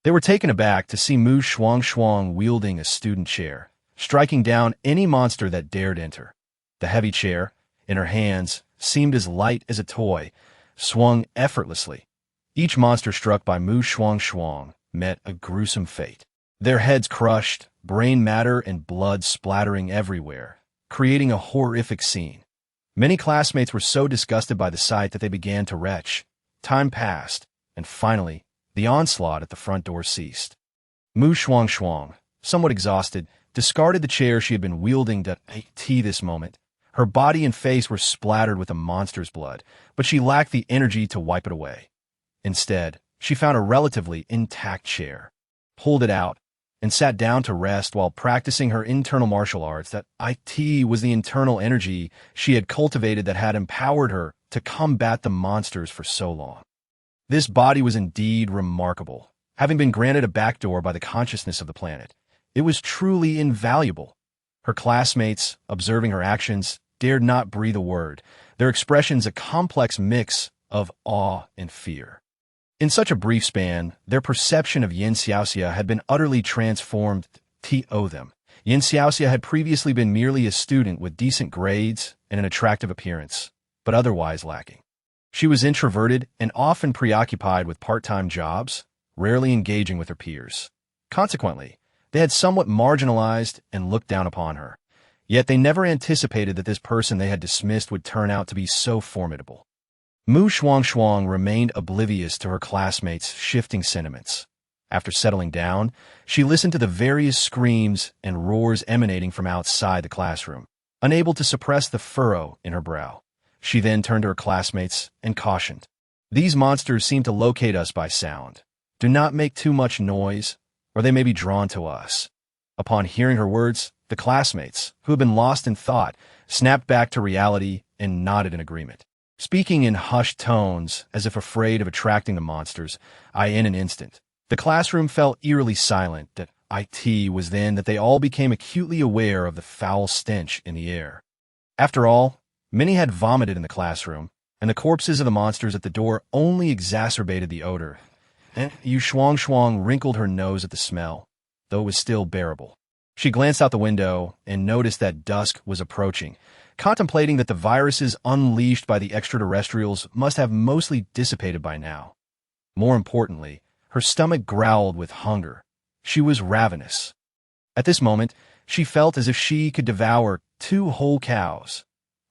They were taken aback to see Shuangshuang wielding a student chair, striking down any monster that dared enter. The heavy chair, in her hands, seemed as light as a toy, swung effortlessly. Each monster struck by Shuangshuang met a gruesome fate. Their heads crushed, brain matter and blood splattering everywhere, creating a horrific scene. Many classmates were so disgusted by the sight that they began to retch. Time passed, and finally, the onslaught at the front door ceased. Shuangshuang, somewhat exhausted, discarded the chair she had been wielding to this moment. Her body and face were splattered with the monster's blood, but she lacked the energy to wipe it away. Instead, she found a relatively intact chair, pulled it out, and sat down to rest while practicing her internal martial arts. That was the internal energy she had cultivated that had empowered her to combat the monsters for so long. This body was indeed remarkable, having been granted a backdoor by the consciousness of the planet. It was truly invaluable. Her classmates, observing her actions, dared not breathe a word, their expressions a complex mix of awe and fear. In such a brief span, their perception of Yin Xiaoxia had been utterly transformed to them. Yin Xiaoxia had previously been merely a student with decent grades and an attractive appearance, but otherwise lacking. She was introverted and often preoccupied with part-time jobs, rarely engaging with her peers. Consequently, they had somewhat marginalized and looked down upon her. Yet they never anticipated that this person they had dismissed would turn out to be so formidable. Shuangshuang remained oblivious to her classmates' shifting sentiments. After settling down, she listened to the various screams and roars emanating from outside the classroom, unable to suppress the furrow in her brow. She then turned to her classmates and cautioned, "These monsters seem to locate us by sound. Do not make too much noise, or they may be drawn to us." Upon hearing her words, the classmates, who had been lost in thought, snapped back to reality and nodded in agreement. Speaking in hushed tones, as if afraid of attracting the monsters, in an instant, the classroom fell eerily silent. It was then that they all became acutely aware of the foul stench in the air. After all, many had vomited in the classroom, and the corpses of the monsters at the door only exacerbated the odor. Shuangshuang wrinkled her nose at the smell, though it was still bearable. She glanced out the window and noticed that dusk was approaching, contemplating that the viruses unleashed by the extraterrestrials must have mostly dissipated by now. More importantly, her stomach growled with hunger. She was ravenous. At this moment, she felt as if she could devour 2 whole cows.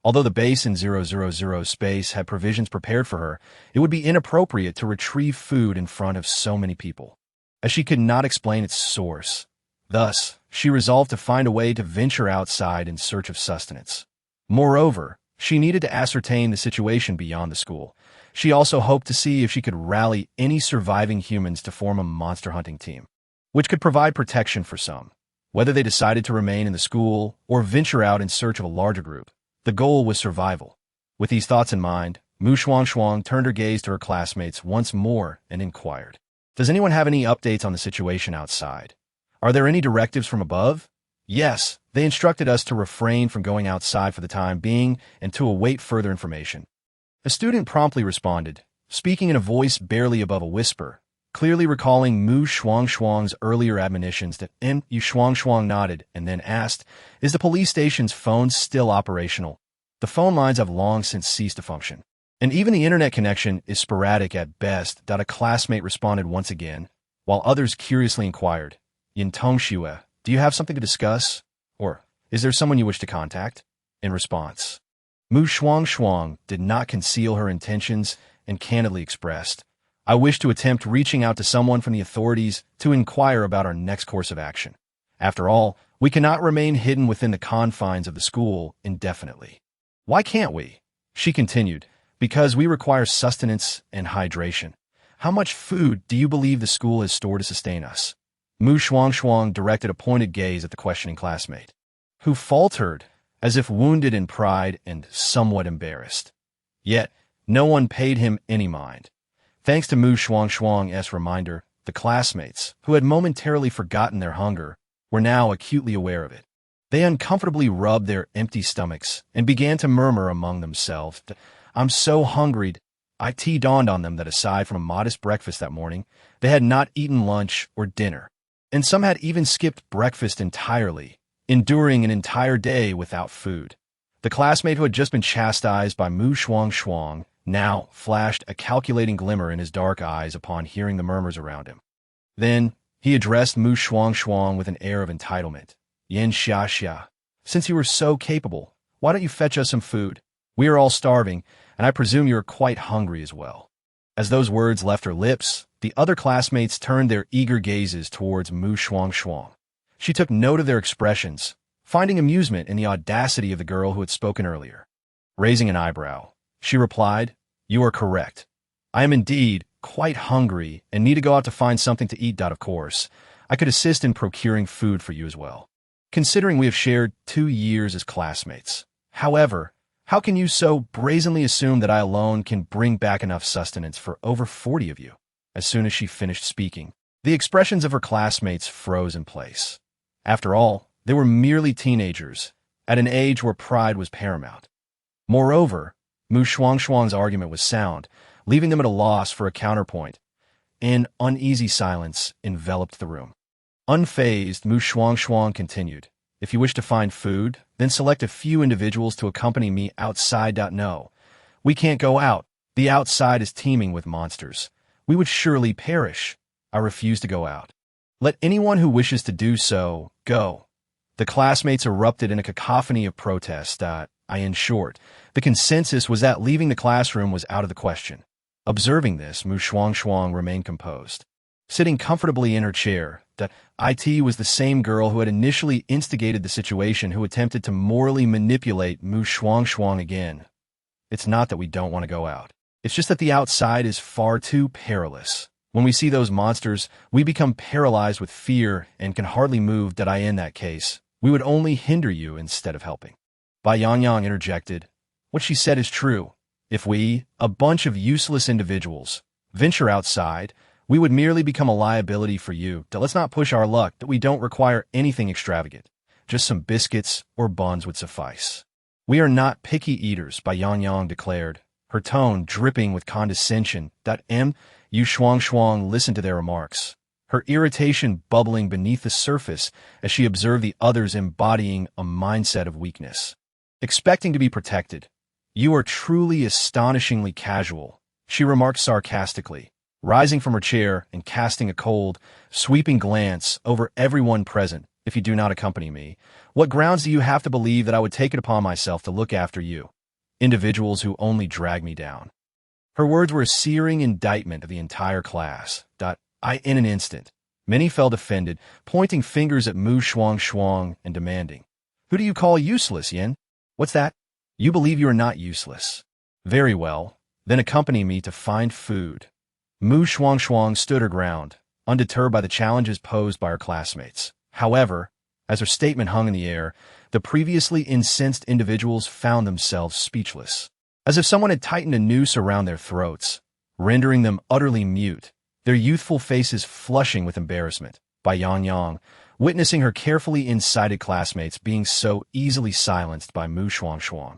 Although the base in 000 space had provisions prepared for her, it would be inappropriate to retrieve food in front of so many people, as she could not explain its source. Thus, she resolved to find a way to venture outside in search of sustenance. Moreover, she needed to ascertain the situation beyond the school. She also hoped to see if she could rally any surviving humans to form a monster hunting team, which could provide protection for some. Whether they decided to remain in the school or venture out in search of a larger group, the goal was survival. With these thoughts in mind, Shuangshuang turned her gaze to her classmates once more and inquired, "Does anyone have any updates on the situation outside? Are there any directives from above?" "Yes, they instructed us to refrain from going outside for the time being and to await further information." A student promptly responded, speaking in a voice barely above a whisper, clearly recalling Shuangshuang's earlier admonitions. That Shuangshuang nodded and then asked, "Is the police station's phone still operational?" "The phone lines have long since ceased to function, and even the internet connection is sporadic at best." A classmate responded once again, while others curiously inquired, "Yin Tongxue, do you have something to discuss? Or is there someone you wish to contact?" In response, Shuangshuang did not conceal her intentions and candidly expressed, "I wish to attempt reaching out to someone from the authorities to inquire about our next course of action. After all, we cannot remain hidden within the confines of the school indefinitely." "Why can't we?" she continued. "Because we require sustenance and hydration. How much food do you believe the school has stored to sustain us?" Shuangshuang directed a pointed gaze at the questioning classmate, who faltered as if wounded in pride and somewhat embarrassed. Yet, no one paid him any mind. Thanks to Shuangshuang's reminder, the classmates, who had momentarily forgotten their hunger, were now acutely aware of it. They uncomfortably rubbed their empty stomachs and began to murmur among themselves, "I'm so hungry." It dawned on them that aside from a modest breakfast that morning, they had not eaten lunch or dinner, and some had even skipped breakfast entirely, enduring an entire day without food. The classmate who had just been chastised by Shuangshuang now flashed a calculating glimmer in his dark eyes upon hearing the murmurs around him. Then he addressed Shuangshuang with an air of entitlement. "Yin Xia, since you were so capable, why don't you fetch us some food? We are all starving, and I presume you are quite hungry as well." As those words left her lips, the other classmates turned their eager gazes towards Shuangshuang. She took note of their expressions, finding amusement in the audacity of the girl who had spoken earlier. Raising an eyebrow, she replied, "You are correct. I am indeed quite hungry and need to go out to find something to eat. Of course, I could assist in procuring food for you as well, considering we have shared 2 years as classmates. However, how can you so brazenly assume that I alone can bring back enough sustenance for over 40 of you?" As soon as she finished speaking, the expressions of her classmates froze in place. After all, they were merely teenagers, at an age where pride was paramount. Moreover, Shuangshuang's argument was sound, leaving them at a loss for a counterpoint. An uneasy silence enveloped the room. Unfazed, Shuangshuang continued, "If you wish to find food, then select a few individuals to accompany me outside. No, we can't go out. The outside is teeming with monsters. We would surely perish. I refuse to go out. Let anyone who wishes to do so, go." The classmates erupted in a cacophony of protest. In short, the consensus was that leaving the classroom was out of the question. Observing this, Shuangshuang remained composed. Sitting comfortably in her chair, it was the same girl who had initially instigated the situation who attempted to morally manipulate Shuangshuang again. "It's not that we don't want to go out. It's just that the outside is far too perilous. When we see those monsters, we become paralyzed with fear and can hardly move. In that case, we would only hinder you instead of helping." Bai Yangyang interjected, "What she said is true. If we, a bunch of useless individuals, venture outside, we would merely become a liability for you. Let's not push our luck. We don't require anything extravagant. Just some biscuits or buns would suffice." "We are not picky eaters," Bai Yangyang declared, her tone dripping with condescension. Shuangshuang listened to their remarks, her irritation bubbling beneath the surface as she observed the others embodying a mindset of weakness. expecting to be protected. You are truly astonishingly casual, she remarked sarcastically, rising from her chair and casting a cold, sweeping glance over everyone present. If you do not accompany me, what grounds do you have to believe that I would take it upon myself to look after you? Individuals who only drag me down. Her words were a searing indictment of the entire class. In an instant, many felt offended, pointing fingers at Shuangshuang and demanding, "Who do you call useless, Yin? What's that? You believe you are not useless. Very well, then accompany me to find food." Shuangshuang stood her ground, undeterred by the challenges posed by her classmates. However, as her statement hung in the air, the previously incensed individuals found themselves speechless, as if someone had tightened a noose around their throats, rendering them utterly mute, their youthful faces flushing with embarrassment. By Yang, witnessing her carefully incited classmates being so easily silenced by Shuangshuang,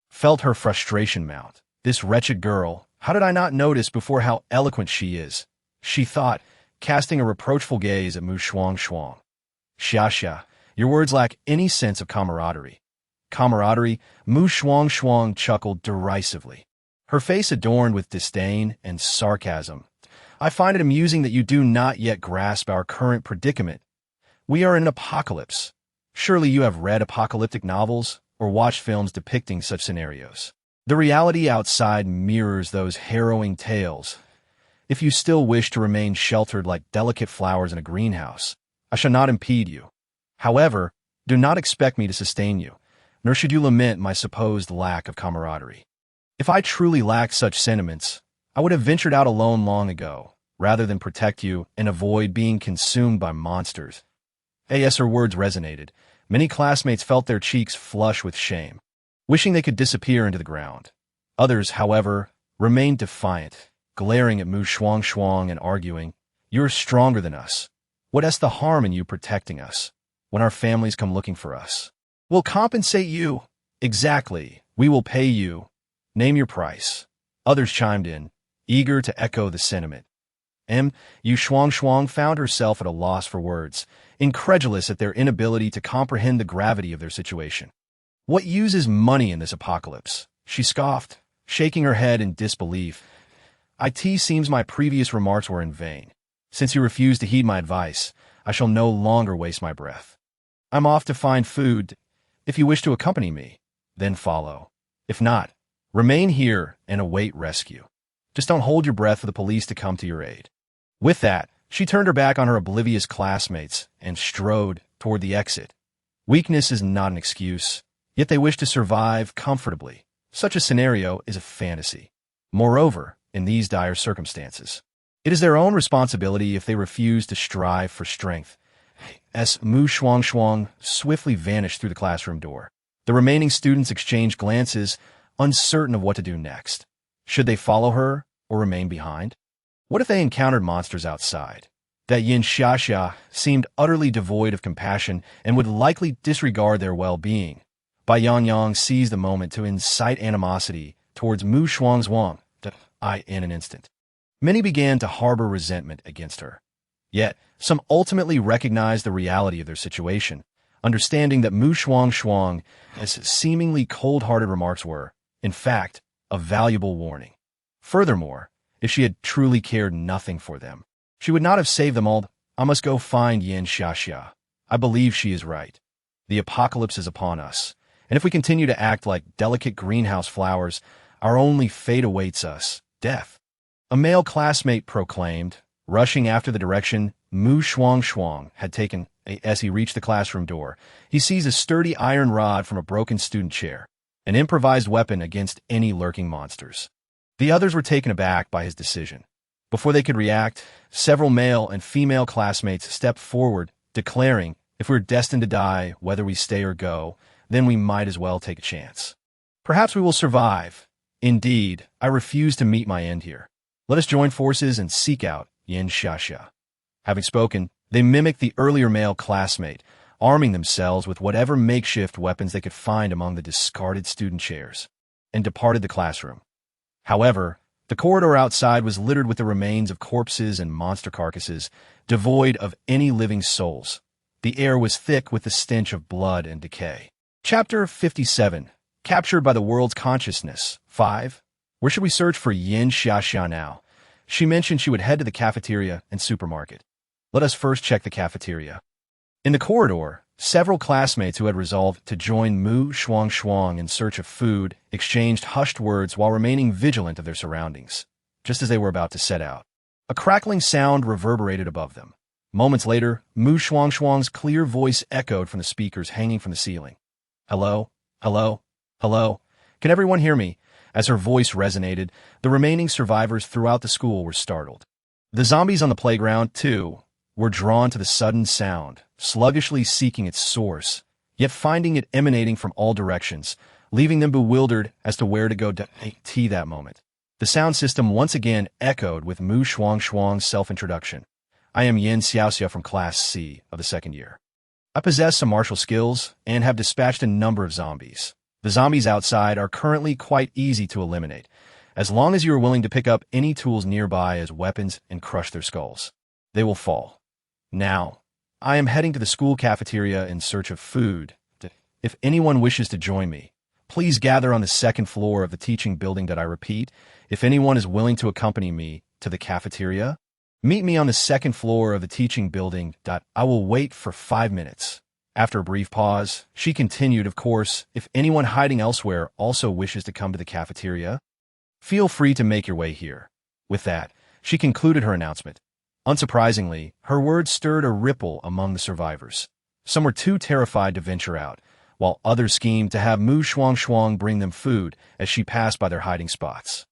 felt her frustration mount. This wretched girl, how did I not notice before how eloquent she is? She thought, casting a reproachful gaze at Shuangshuang. Xia, your words lack any sense of camaraderie. Camaraderie? Shuangshuang chuckled derisively, her face adorned with disdain and sarcasm. I find it amusing that you do not yet grasp our current predicament. We are in an apocalypse. Surely you have read apocalyptic novels or watched films depicting such scenarios. The reality outside mirrors those harrowing tales. If you still wish to remain sheltered like delicate flowers in a greenhouse, I shall not impede you. However, do not expect me to sustain you, nor should you lament my supposed lack of camaraderie. If I truly lacked such sentiments, I would have ventured out alone long ago, rather than protect you and avoid being consumed by monsters. As her words resonated, many classmates felt their cheeks flush with shame, wishing they could disappear into the ground. Others, however, remained defiant, glaring at Shuangshuang and arguing, "You're stronger than us. What is the harm in you protecting us when our families come looking for us? We'll compensate you." "Exactly. We will pay you. Name your price." Others chimed in, eager to echo the sentiment. Shuangshuang found herself at a loss for words, incredulous at their inability to comprehend the gravity of their situation. "What use is money in this apocalypse?" she scoffed, shaking her head in disbelief. "It seems my previous remarks were in vain. Since you refuse to heed my advice, I shall no longer waste my breath. I'm off to find food. If you wish to accompany me, then follow. If not, remain here and await rescue. Just don't hold your breath for the police to come to your aid." With that, she turned her back on her oblivious classmates and strode toward the exit. Weakness is not an excuse, yet they wish to survive comfortably. Such a scenario is a fantasy. Moreover, in these dire circumstances, it is their own responsibility if they refuse to strive for strength. As Shuangshuang swiftly vanished through the classroom door, the remaining students exchanged glances, uncertain of what to do next. Should they follow her or remain behind? What if they encountered monsters outside? That Yin Xia seemed utterly devoid of compassion and would likely disregard their well-being. Bai Yang seized the moment to incite animosity towards Shuangshuang. In an instant, many began to harbor resentment against her. Yet, some ultimately recognized the reality of their situation, understanding that Shuangshuang, as seemingly cold-hearted remarks were, in fact, a valuable warning. Furthermore, if she had truly cared nothing for them, she would not have saved them all. "I must go find Yin Xia. I believe she is right. The apocalypse is upon us, and if we continue to act like delicate greenhouse flowers, our only fate awaits us, death." A male classmate proclaimed, rushing after the direction Shuangshuang had taken. As he reached the classroom door, he seized a sturdy iron rod from a broken student chair, an improvised weapon against any lurking monsters. The others were taken aback by his decision. Before they could react, several male and female classmates stepped forward, declaring, "If we're destined to die, whether we stay or go, then we might as well take a chance. Perhaps we will survive. Indeed, I refuse to meet my end here. Let us join forces and seek out Yin Xia." Having spoken, they mimicked the earlier male classmate, arming themselves with whatever makeshift weapons they could find among the discarded student chairs, and departed the classroom. However, the corridor outside was littered with the remains of corpses and monster carcasses, devoid of any living souls. The air was thick with the stench of blood and decay. Chapter 57. Captured by the world's consciousness. 5. Where should we search for Yin Xiaxia now? She mentioned she would head to the cafeteria and supermarket. Let us first check the cafeteria. In the corridor, several classmates who had resolved to join Shuangshuang in search of food exchanged hushed words while remaining vigilant of their surroundings, just as they were about to set out. A crackling sound reverberated above them. Moments later, Shuangshuang's clear voice echoed from the speakers hanging from the ceiling. Hello? Hello? Hello? Can everyone hear me? As her voice resonated, the remaining survivors throughout the school were startled. The zombies on the playground, too, were drawn to the sudden sound, sluggishly seeking its source, yet finding it emanating from all directions, leaving them bewildered as to where to go to that moment. The sound system once again echoed with Shuangshuang's self-introduction. I am Yin Xiaoxia from Class C of the second year. I possess some martial skills and have dispatched a number of zombies. The zombies outside are currently quite easy to eliminate, as long as you are willing to pick up any tools nearby as weapons and crush their skulls. They will fall. Now, I am heading to the school cafeteria in search of food. If anyone wishes to join me, please gather on the second floor of the teaching building. I repeat, if anyone is willing to accompany me to the cafeteria, meet me on the second floor of the teaching building. I will wait for 5 minutes. After a brief pause, she continued, of course, if anyone hiding elsewhere also wishes to come to the cafeteria, feel free to make your way here. With that, she concluded her announcement. Unsurprisingly, her words stirred a ripple among the survivors. Some were too terrified to venture out, while others schemed to have Shuangshuang bring them food as she passed by their hiding spots.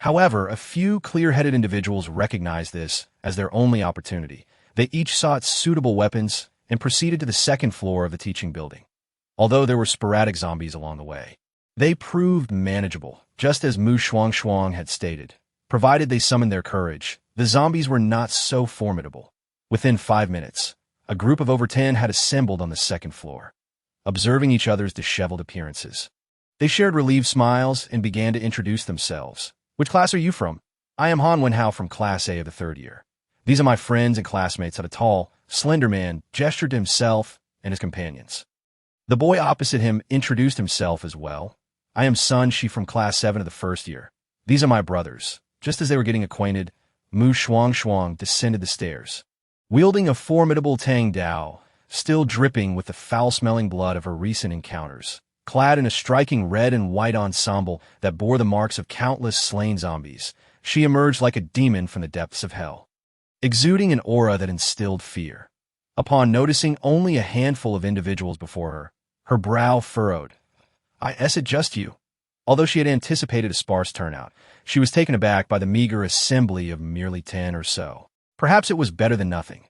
However, a few clear-headed individuals recognized this as their only opportunity. They each sought suitable weapons and proceeded to the second floor of the teaching building. Although there were sporadic zombies along the way, they proved manageable, just as Shuangshuang had stated. Provided they summoned their courage, the zombies were not so formidable. Within 5 minutes, a group of over 10 had assembled on the second floor, observing each other's disheveled appearances. They shared relieved smiles and began to introduce themselves. Which class are you from? I am Han Wenhao from Class A of the third year. These are my friends and classmates. A tall, slender man gestured to himself and his companions. The boy opposite him introduced himself as well. I am Sun Shi from Class 7 of the first year. These are my brothers. Just as they were getting acquainted, Shuangshuang descended the stairs, wielding a formidable Tang Dao, still dripping with the foul-smelling blood of her recent encounters. Clad in a striking red and white ensemble that bore the marks of countless slain zombies, she emerged like a demon from the depths of hell, exuding an aura that instilled fear. Upon noticing only a handful of individuals before her, her brow furrowed. Is it just you? Although she had anticipated a sparse turnout, she was taken aback by the meager assembly of merely 10 or so. Perhaps it was better than nothing.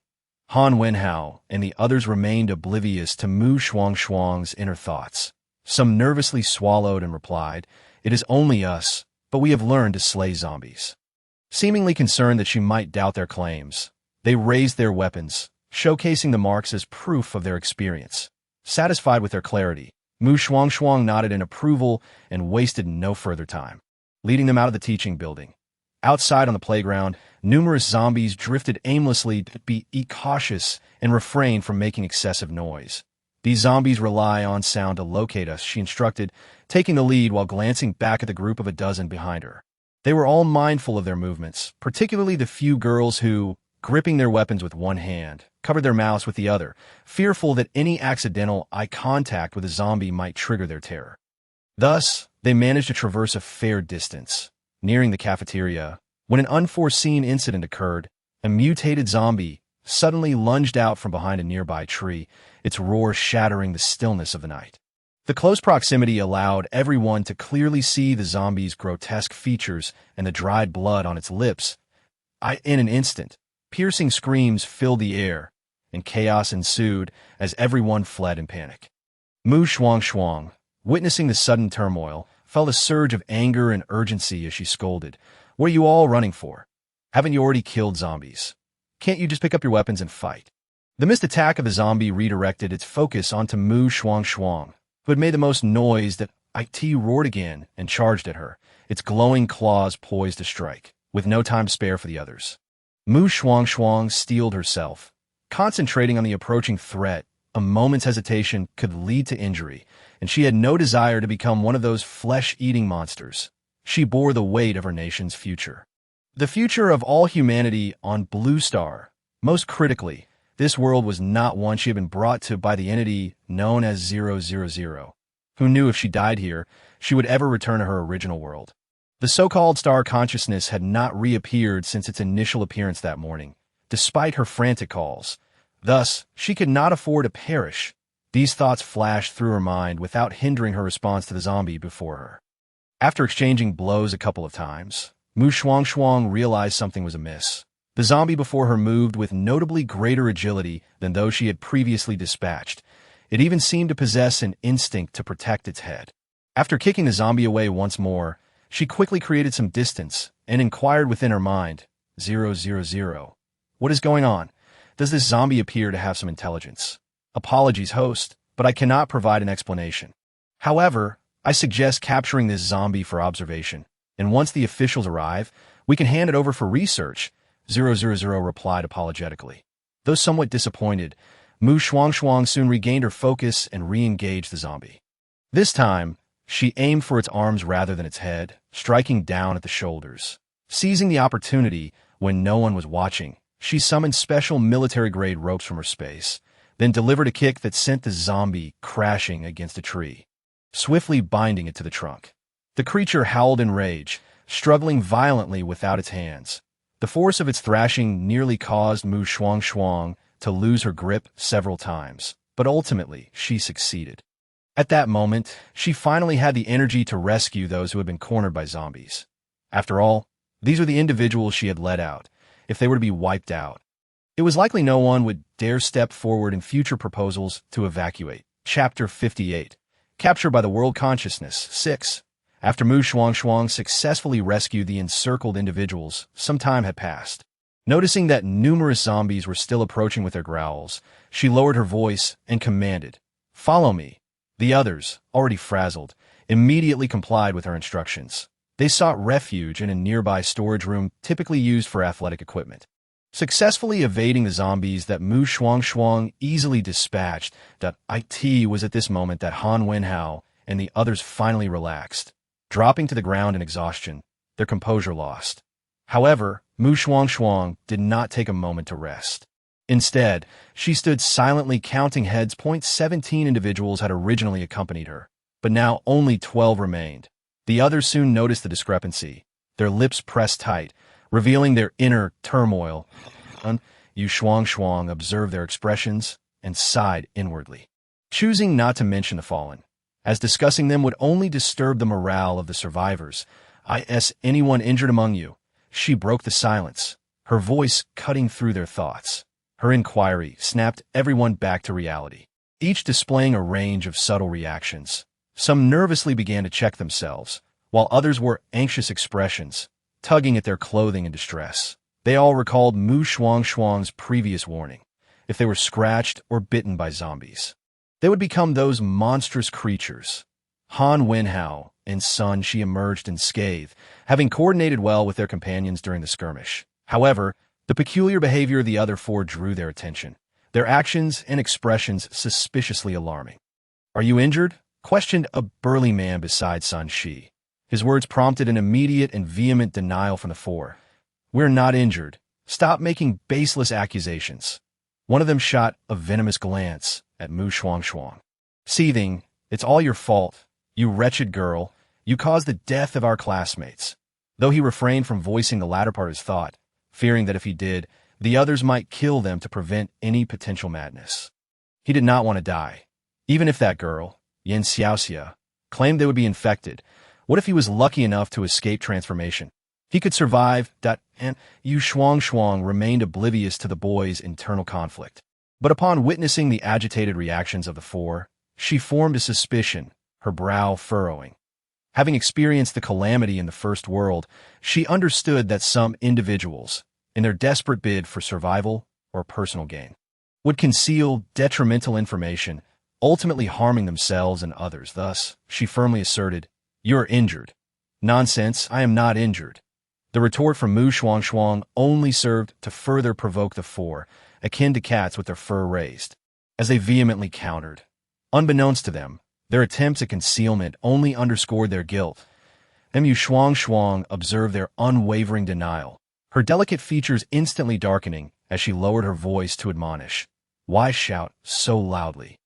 Han Wenhao and the others remained oblivious to Shuangshuang's inner thoughts. Some nervously swallowed and replied, "It is only us, but we have learned to slay zombies." Seemingly concerned that she might doubt their claims, they raised their weapons, showcasing the marks as proof of their experience. Satisfied with their clarity, Shuangshuang nodded in approval and wasted no further time, leading them out of the teaching building. Outside on the playground, numerous zombies drifted aimlessly. Be cautious and refrain from making excessive noise. These zombies rely on sound to locate us, she instructed, taking the lead while glancing back at the group of a dozen behind her. They were all mindful of their movements, particularly the few girls who, gripping their weapons with one hand, covered their mouths with the other, fearful that any accidental eye contact with a zombie might trigger their terror. Thus, they managed to traverse a fair distance, nearing the cafeteria, when an unforeseen incident occurred. A mutated zombie suddenly lunged out from behind a nearby tree, its roar shattering the stillness of the night. The close proximity allowed everyone to clearly see the zombie's grotesque features and the dried blood on its lips. In an instant, piercing screams filled the air, and chaos ensued as everyone fled in panic. Shuangshuang, witnessing the sudden turmoil, felt a surge of anger and urgency as she scolded. "What are you all running for? Haven't you already killed zombies? Can't you just pick up your weapons and fight?" The missed attack of the zombie redirected its focus onto Shuangshuang, who had made the most noise. That it roared again and charged at her, its glowing claws poised to strike, with no time to spare for the others. Shuangshuang steeled herself, concentrating on the approaching threat a moment's hesitation could lead to injury, and she had no desire to become one of those flesh-eating monsters. She bore the weight of her nation's future. The future of all humanity on Blue Star. Most critically, this world was not one she had been brought to by the entity known as 000. Who knew if she died here, she would ever return to her original world? The so-called star consciousness had not reappeared since its initial appearance that morning, despite her frantic calls. Thus, she could not afford to perish. These thoughts flashed through her mind without hindering her response to the zombie before her. After exchanging blows a couple of times, Shuangshuang realized something was amiss. The zombie before her moved with notably greater agility than those she had previously dispatched. It even seemed to possess an instinct to protect its head. After kicking the zombie away once more, she quickly created some distance and inquired within her mind, 000. What is going on? Does this zombie appear to have some intelligence? Apologies, host, but I cannot provide an explanation. However, I suggest capturing this zombie for observation, and once the officials arrive, we can hand it over for research, 000 replied apologetically. Though somewhat disappointed, Shuangshuang soon regained her focus and re-engaged the zombie. This time, she aimed for its arms rather than its head, striking down at the shoulders. Seizing the opportunity when no one was watching, she summoned special military-grade ropes from her space, then delivered a kick that sent the zombie crashing against a tree, swiftly binding it to the trunk. The creature howled in rage, struggling violently without its hands. The force of its thrashing nearly caused Shuangshuang to lose her grip several times, but ultimately she succeeded. At that moment, she finally had the energy to rescue those who had been cornered by zombies. After all, these were the individuals she had led out. If they were to be wiped out, it was likely no one would dare step forward in future proposals to evacuate. Chapter 58. Captured by the World Consciousness. 6. After Shuangshuang successfully rescued the encircled individuals, some time had passed. Noticing that numerous zombies were still approaching with their growls, she lowered her voice and commanded, "Follow me." The others, already frazzled, immediately complied with her instructions. They sought refuge in a nearby storage room typically used for athletic equipment. Successfully evading the zombies that Shuangshuang easily dispatched, it was at this moment that Han Wenhao and the others finally relaxed. Dropping to the ground in exhaustion, their composure lost. However, Shuangshuang did not take a moment to rest. Instead, she stood silently counting heads. 17 individuals had originally accompanied her, but now only 12 remained. The others soon noticed the discrepancy, their lips pressed tight, revealing their inner turmoil. Shuangshuang observed their expressions and sighed inwardly, choosing not to mention the fallen, as discussing them would only disturb the morale of the survivors. Is anyone injured among you? She broke the silence, her voice cutting through their thoughts. Her inquiry snapped everyone back to reality, each displaying a range of subtle reactions. Some nervously began to check themselves, while others wore anxious expressions, tugging at their clothing in distress. They all recalled Shuangshuang's previous warning. If they were scratched or bitten by zombies, they would become those monstrous creatures. Han Wenhao and Sun Shi emerged unscathed, having coordinated well with their companions during the skirmish. However, the peculiar behavior of the other four drew their attention, their actions and expressions suspiciously alarming. "Are you injured?" questioned a burly man beside Sun Shi. His words prompted an immediate and vehement denial from the four. "We're not injured. Stop making baseless accusations." One of them shot a venomous glance at Shuangshuang. Seething, "It's all your fault. You wretched girl. You caused the death of our classmates." Though he refrained from voicing the latter part of his thought, fearing that if he did, the others might kill them to prevent any potential madness. He did not want to die. Even if that girl, Yin Xiaoxia, claimed they would be infected, what if he was lucky enough to escape transformation? He could survive, and Shuangshuang remained oblivious to the boy's internal conflict. But upon witnessing the agitated reactions of the four, she formed a suspicion, her brow furrowing. Having experienced the calamity in the first world, she understood that some individuals, in their desperate bid for survival or personal gain, would conceal detrimental information, ultimately harming themselves and others. Thus, she firmly asserted, "You're injured." "Nonsense, I am not injured." The retort from Shuangshuang only served to further provoke the four, akin to cats with their fur raised. as they vehemently countered. Unbeknownst to them, their attempts at concealment only underscored their guilt. Shuangshuang observed their unwavering denial, her delicate features instantly darkening as she lowered her voice to admonish. Why shout so loudly?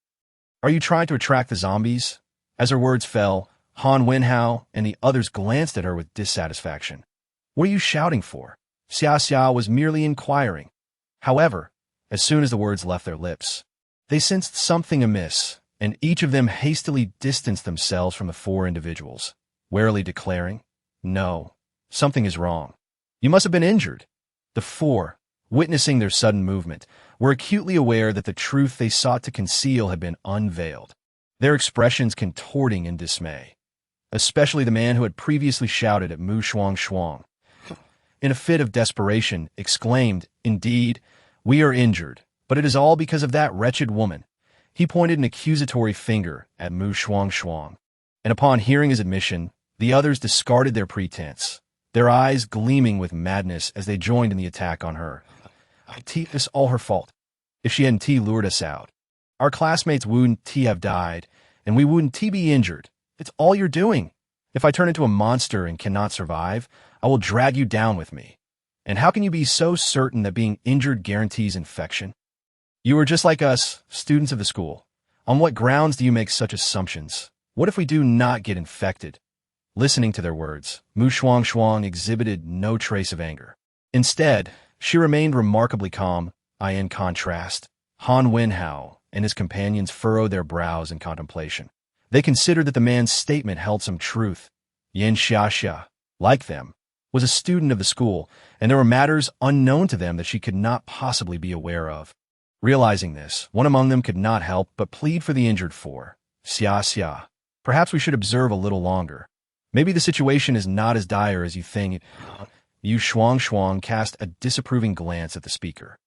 Are you trying to attract the zombies? As her words fell, Han Wenhao and the others glanced at her with dissatisfaction. What are you shouting for? Xia was merely inquiring. However, as soon as the words left their lips, they sensed something amiss, and each of them hastily distanced themselves from the four individuals, warily declaring, No, something is wrong. You must have been injured. The four, witnessing their sudden movement, were acutely aware that the truth they sought to conceal had been unveiled, their expressions contorting in dismay. Especially the man who had previously shouted at Shuangshuang. In a fit of desperation, exclaimed, Indeed, we are injured, but it is all because of that wretched woman. He pointed an accusatory finger at Shuangshuang, and upon hearing his admission, the others discarded their pretense, their eyes gleaming with madness as they joined in the attack on her. It's all her fault. If she hadn't lured us out, our classmates wouldn't have died, and we wouldn't be injured. It's all you're doing. If I turn into a monster and cannot survive, I will drag you down with me. And how can you be so certain that being injured guarantees infection? You are just like us, students of the school. On what grounds do you make such assumptions? What if we do not get infected? Listening to their words, Shuangshuang exhibited no trace of anger. Instead, she remained remarkably calm. In contrast, Han Wenhao and his companions furrowed their brows in contemplation. They considered that the man's statement held some truth. Yin Xiaxia, like them, was a student of the school, and there were matters unknown to them that she could not possibly be aware of. Realizing this, one among them could not help but plead for the injured four. Xia, perhaps we should observe a little longer. Maybe the situation is not as dire as you think. Shuangshuang cast a disapproving glance at the speaker.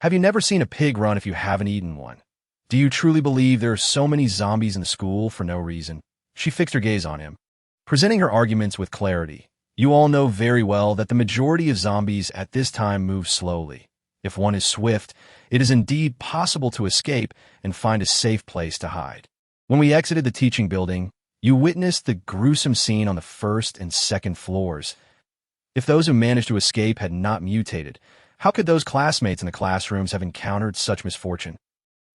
Have you never seen a pig run if you haven't eaten one? Do you truly believe there are so many zombies in the school for no reason? She fixed her gaze on him, presenting her arguments with clarity. You all know very well that the majority of zombies at this time move slowly. If one is swift, it is indeed possible to escape and find a safe place to hide. When we exited the teaching building, you witnessed the gruesome scene on the first and second floors. If those who managed to escape had not mutated, how could those classmates in the classrooms have encountered such misfortune?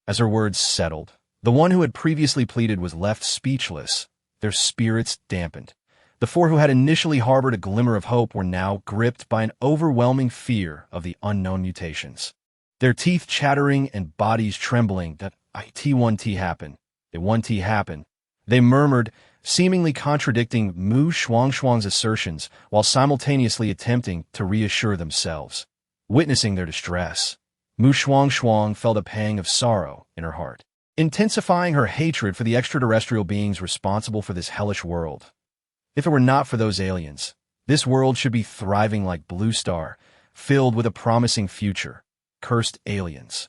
As her words settled, the one who had previously pleaded was left speechless, their spirits dampened. The four who had initially harbored a glimmer of hope were now gripped by an overwhelming fear of the unknown mutations. Their teeth chattering and bodies trembling. That T1T happen. It 1T happen. They murmured, seemingly contradicting Shuangshuang's assertions while simultaneously attempting to reassure themselves. Witnessing their distress, Shuangshuang felt a pang of sorrow in her heart, intensifying her hatred for the extraterrestrial beings responsible for this hellish world. If it were not for those aliens, this world should be thriving like Blue Star, filled with a promising future. Cursed aliens.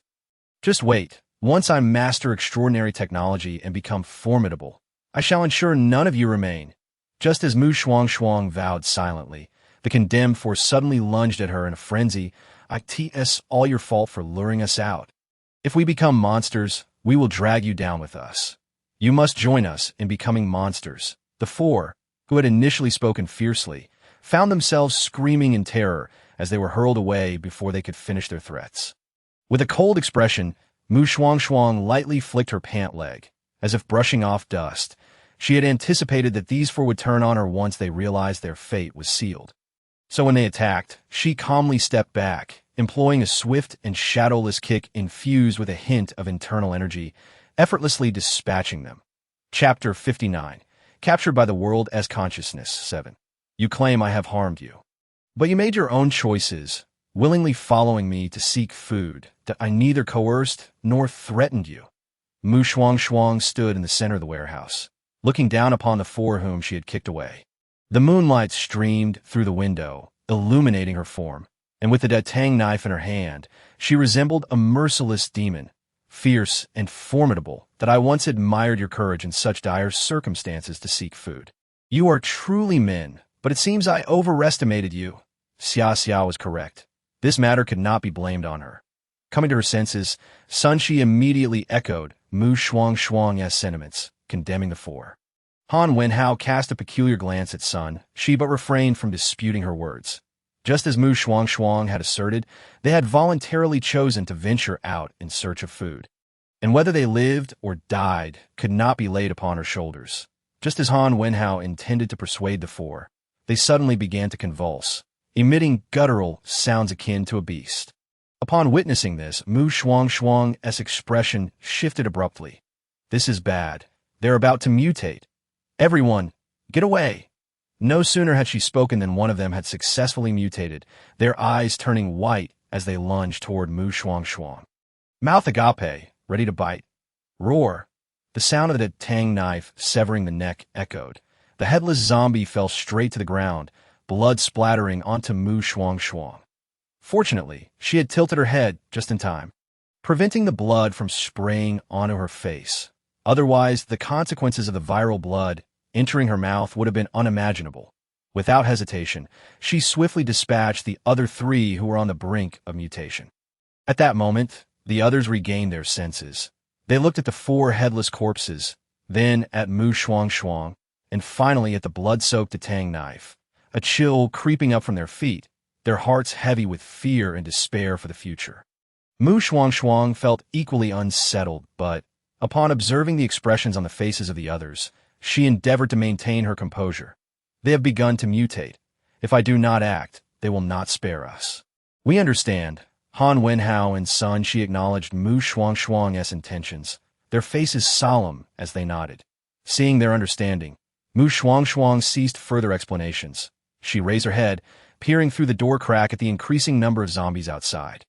Just wait. Once I master extraordinary technology and become formidable, I shall ensure none of you remain. Just as Shuangshuang vowed silently, the condemned force suddenly lunged at her in a frenzy. It's all your fault for luring us out. If we become monsters, we will drag you down with us. You must join us in becoming monsters. The four, who had initially spoken fiercely, found themselves screaming in terror as they were hurled away before they could finish their threats. With a cold expression, Shuangshuang lightly flicked her pant leg, as if brushing off dust. She had anticipated that these four would turn on her once they realized their fate was sealed. So when they attacked, she calmly stepped back, employing a swift and shadowless kick infused with a hint of internal energy, effortlessly dispatching them. Chapter 59. Captured by the world as consciousness. 7. You claim I have harmed you. But you made your own choices, willingly following me to seek food that I neither coerced nor threatened you. Shuangshuang stood in the center of the warehouse, looking down upon the four whom she had kicked away. The moonlight streamed through the window, illuminating her form, and with the datang knife in her hand, she resembled a merciless demon, fierce and formidable, that I once admired your courage in such dire circumstances to seek food. You are truly men, but it seems I overestimated you. Xia was correct. This matter could not be blamed on her. Coming to her senses, Sun Shi immediately echoed Shuangshuang's sentiments, condemning the four. Han Wenhao cast a peculiar glance at Sun Shi but refrained from disputing her words. Just as Shuangshuang had asserted, they had voluntarily chosen to venture out in search of food. And whether they lived or died could not be laid upon her shoulders. Just as Han Wenhao intended to persuade the four, they suddenly began to convulse, emitting guttural sounds akin to a beast. Upon witnessing this, Shuangshuang's expression shifted abruptly. This is bad. They're about to mutate. Everyone, get away! No sooner had she spoken than one of them had successfully mutated, their eyes turning white as they lunged toward Shuangshuang. Mouth agape, ready to bite. Roar! The sound of the tang knife severing the neck echoed. The headless zombie fell straight to the ground, blood splattering onto Shuangshuang. Fortunately, she had tilted her head just in time, preventing the blood from spraying onto her face. Otherwise, the consequences of the viral blood entering her mouth would have been unimaginable. Without hesitation, she swiftly dispatched the other three who were on the brink of mutation. At that moment, the others regained their senses. They looked at the four headless corpses, then at Shuangshuang, and finally at the blood-soaked tang knife, a chill creeping up from their feet, their hearts heavy with fear and despair for the future. Shuangshuang felt equally unsettled, but, upon observing the expressions on the faces of the others, she endeavored to maintain her composure. They have begun to mutate. If I do not act, they will not spare us. We understand. Han Wenhao and Sun Shi acknowledged Shuangshuang's intentions, their faces solemn as they nodded. Seeing their understanding, Shuangshuang ceased further explanations. She raised her head, peering through the door crack at the increasing number of zombies outside.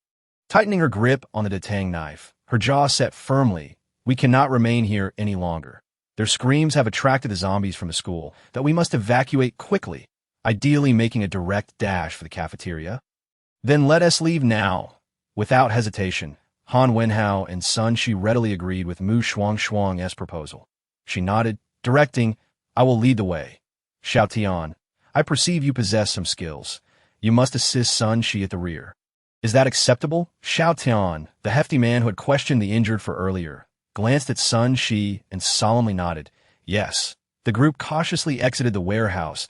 Tightening her grip on the tang knife, her jaw set firmly. We cannot remain here any longer. Their screams have attracted the zombies from the school that we must evacuate quickly, ideally making a direct dash for the cafeteria. Then let us leave now. Without hesitation, Han Wenhao and Sun Shi readily agreed with Shuangshuang's proposal. She nodded, directing, I will lead the way. Xiao Tian, I perceive you possess some skills. You must assist Sun Shi at the rear. Is that acceptable? Xiao Tian, the hefty man who had questioned the injured for earlier, glanced at Sun Shi and solemnly nodded. Yes. The group cautiously exited the warehouse.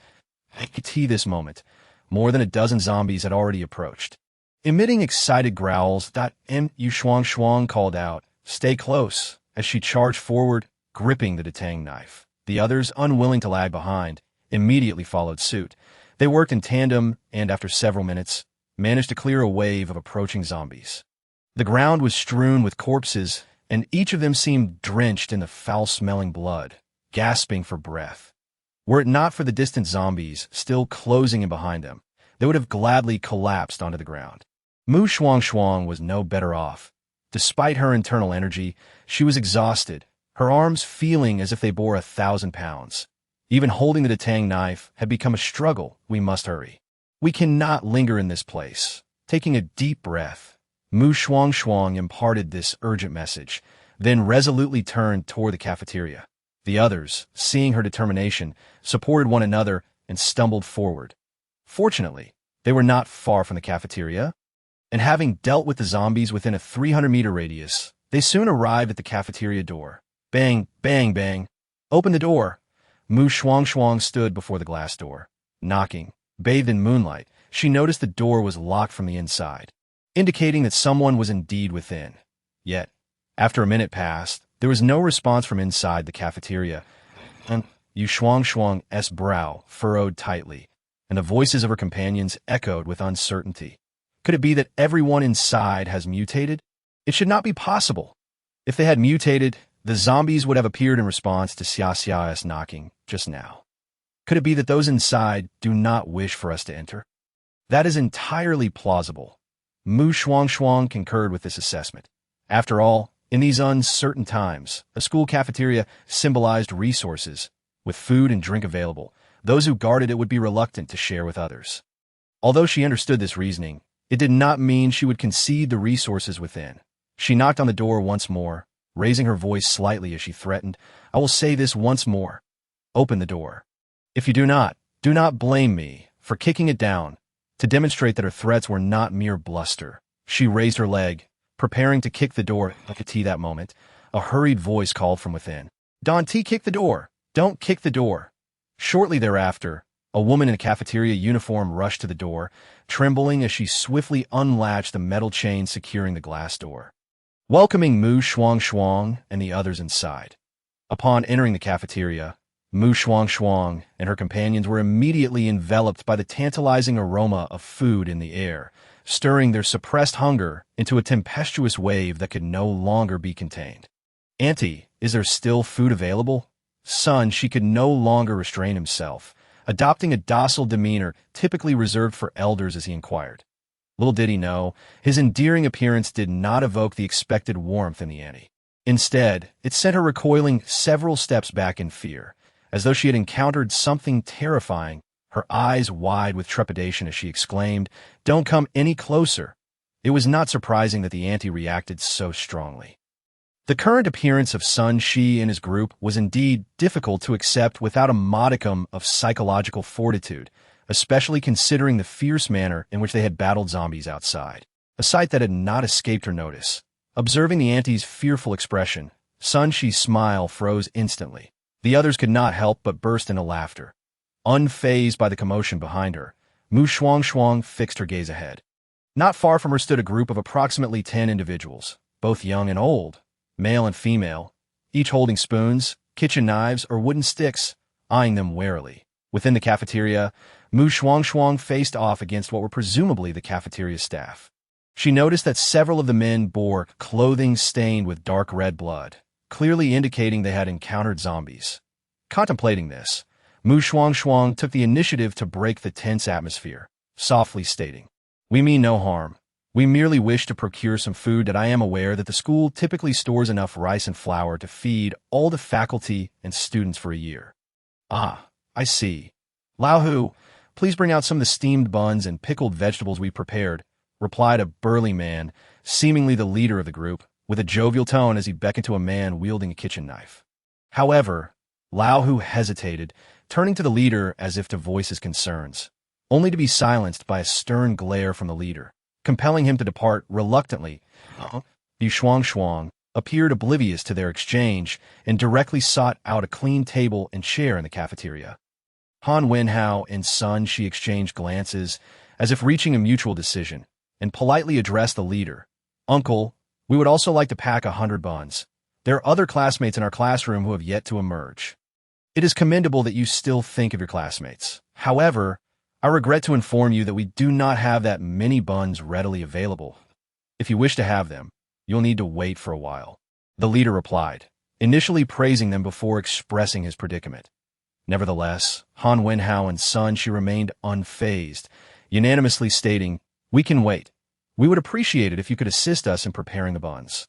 At this moment, more than a dozen zombies had already approached. Emitting excited growls, Shuangshuang called out, Stay close, as she charged forward, gripping the tang knife. The others, unwilling to lag behind, immediately followed suit. They worked in tandem and, after several minutes, managed to clear a wave of approaching zombies. The ground was strewn with corpses, and each of them seemed drenched in the foul-smelling blood, gasping for breath. Were it not for the distant zombies still closing in behind them, they would have gladly collapsed onto the ground. Shuangshuang was no better off. Despite her internal energy, she was exhausted, her arms feeling as if they bore 1,000 pounds. Even holding the tang knife had become a struggle. We must hurry. We cannot linger in this place. Taking a deep breath, Shuangshuang imparted this urgent message, then resolutely turned toward the cafeteria. The others, seeing her determination, supported one another and stumbled forward. Fortunately, they were not far from the cafeteria, and having dealt with the zombies within a 300-meter radius, they soon arrived at the cafeteria door. Bang, bang, bang. Open the door. Shuangshuang stood before the glass door, knocking. Bathed in moonlight, she noticed the door was locked from the inside, indicating that someone was indeed within. Yet, after a minute passed, there was no response from inside the cafeteria, and Shuangshuang's brow furrowed tightly, and the voices of her companions echoed with uncertainty. Could it be that everyone inside has mutated? It should not be possible. If they had mutated, the zombies would have appeared in response to Xia's knocking just now. Could it be that those inside do not wish for us to enter? That is entirely plausible. Shuangshuang concurred with this assessment. After all, in these uncertain times, a school cafeteria symbolized resources. With food and drink available, those who guarded it would be reluctant to share with others. Although she understood this reasoning, it did not mean she would concede the resources within. She knocked on the door once more, raising her voice slightly as she threatened, I will say this once more. Open the door. If you do not blame me for kicking it down. To demonstrate that her threats were not mere bluster, she raised her leg, Preparing to kick the door like a tea that moment, a hurried voice called from within. Don T, kick the door! Don't kick the door! Shortly thereafter, a woman in a cafeteria uniform rushed to the door, trembling as she swiftly unlatched the metal chain securing the glass door, welcoming Shuangshuang and the others inside. Upon entering the cafeteria, Shuangshuang and her companions were immediately enveloped by the tantalizing aroma of food in the air, stirring their suppressed hunger into a tempestuous wave that could no longer be contained. Auntie, is there still food available? Son, she could no longer restrain himself, adopting a docile demeanor typically reserved for elders as he inquired. Little did he know, his endearing appearance did not evoke the expected warmth in the auntie. Instead, it sent her recoiling several steps back in fear, as though she had encountered something terrifying, her eyes wide with trepidation as she exclaimed, "Don't come any closer." It was not surprising that the auntie reacted so strongly. The current appearance of Sun Shi and his group was indeed difficult to accept without a modicum of psychological fortitude, especially considering the fierce manner in which they had battled zombies outside, a sight that had not escaped her notice. Observing the auntie's fearful expression, Sun Shi's smile froze instantly. The others could not help but burst into laughter. Unfazed by the commotion behind her, Shuangshuang fixed her gaze ahead. Not far from her stood a group of approximately 10 individuals, both young and old, male and female, each holding spoons, kitchen knives, or wooden sticks, eyeing them warily. Within the cafeteria, Shuangshuang faced off against what were presumably the cafeteria staff. She noticed that several of the men bore clothing stained with dark red blood, clearly indicating they had encountered zombies. Contemplating this, Shuangshuang took the initiative to break the tense atmosphere, softly stating, "We mean no harm. We merely wish to procure some food that I am aware that the school typically stores enough rice and flour to feed all the faculty and students for a year." "Ah, I see. Lao Hu, please bring out some of the steamed buns and pickled vegetables we prepared," replied a burly man, seemingly the leader of the group, with a jovial tone as he beckoned to a man wielding a kitchen knife. However, Lao Hu hesitated, turning to the leader as if to voice his concerns, only to be silenced by a stern glare from the leader, compelling him to depart reluctantly. The Shuangshuang appeared oblivious to their exchange and directly sought out a clean table and chair in the cafeteria. Han Wenhao and Sun Shi exchanged glances, as if reaching a mutual decision, and politely addressed the leader. "Uncle, we would also like to pack 100 buns. There are other classmates in our classroom who have yet to emerge. It is commendable that you still think of your classmates. However, I regret to inform you that we do not have that many buns readily available. If you wish to have them, you'll need to wait for a while," the leader replied, initially praising them before expressing his predicament. Nevertheless, Han Wenhao and Sun Shi remained unfazed, unanimously stating, "We can wait. We would appreciate it if you could assist us in preparing the buns."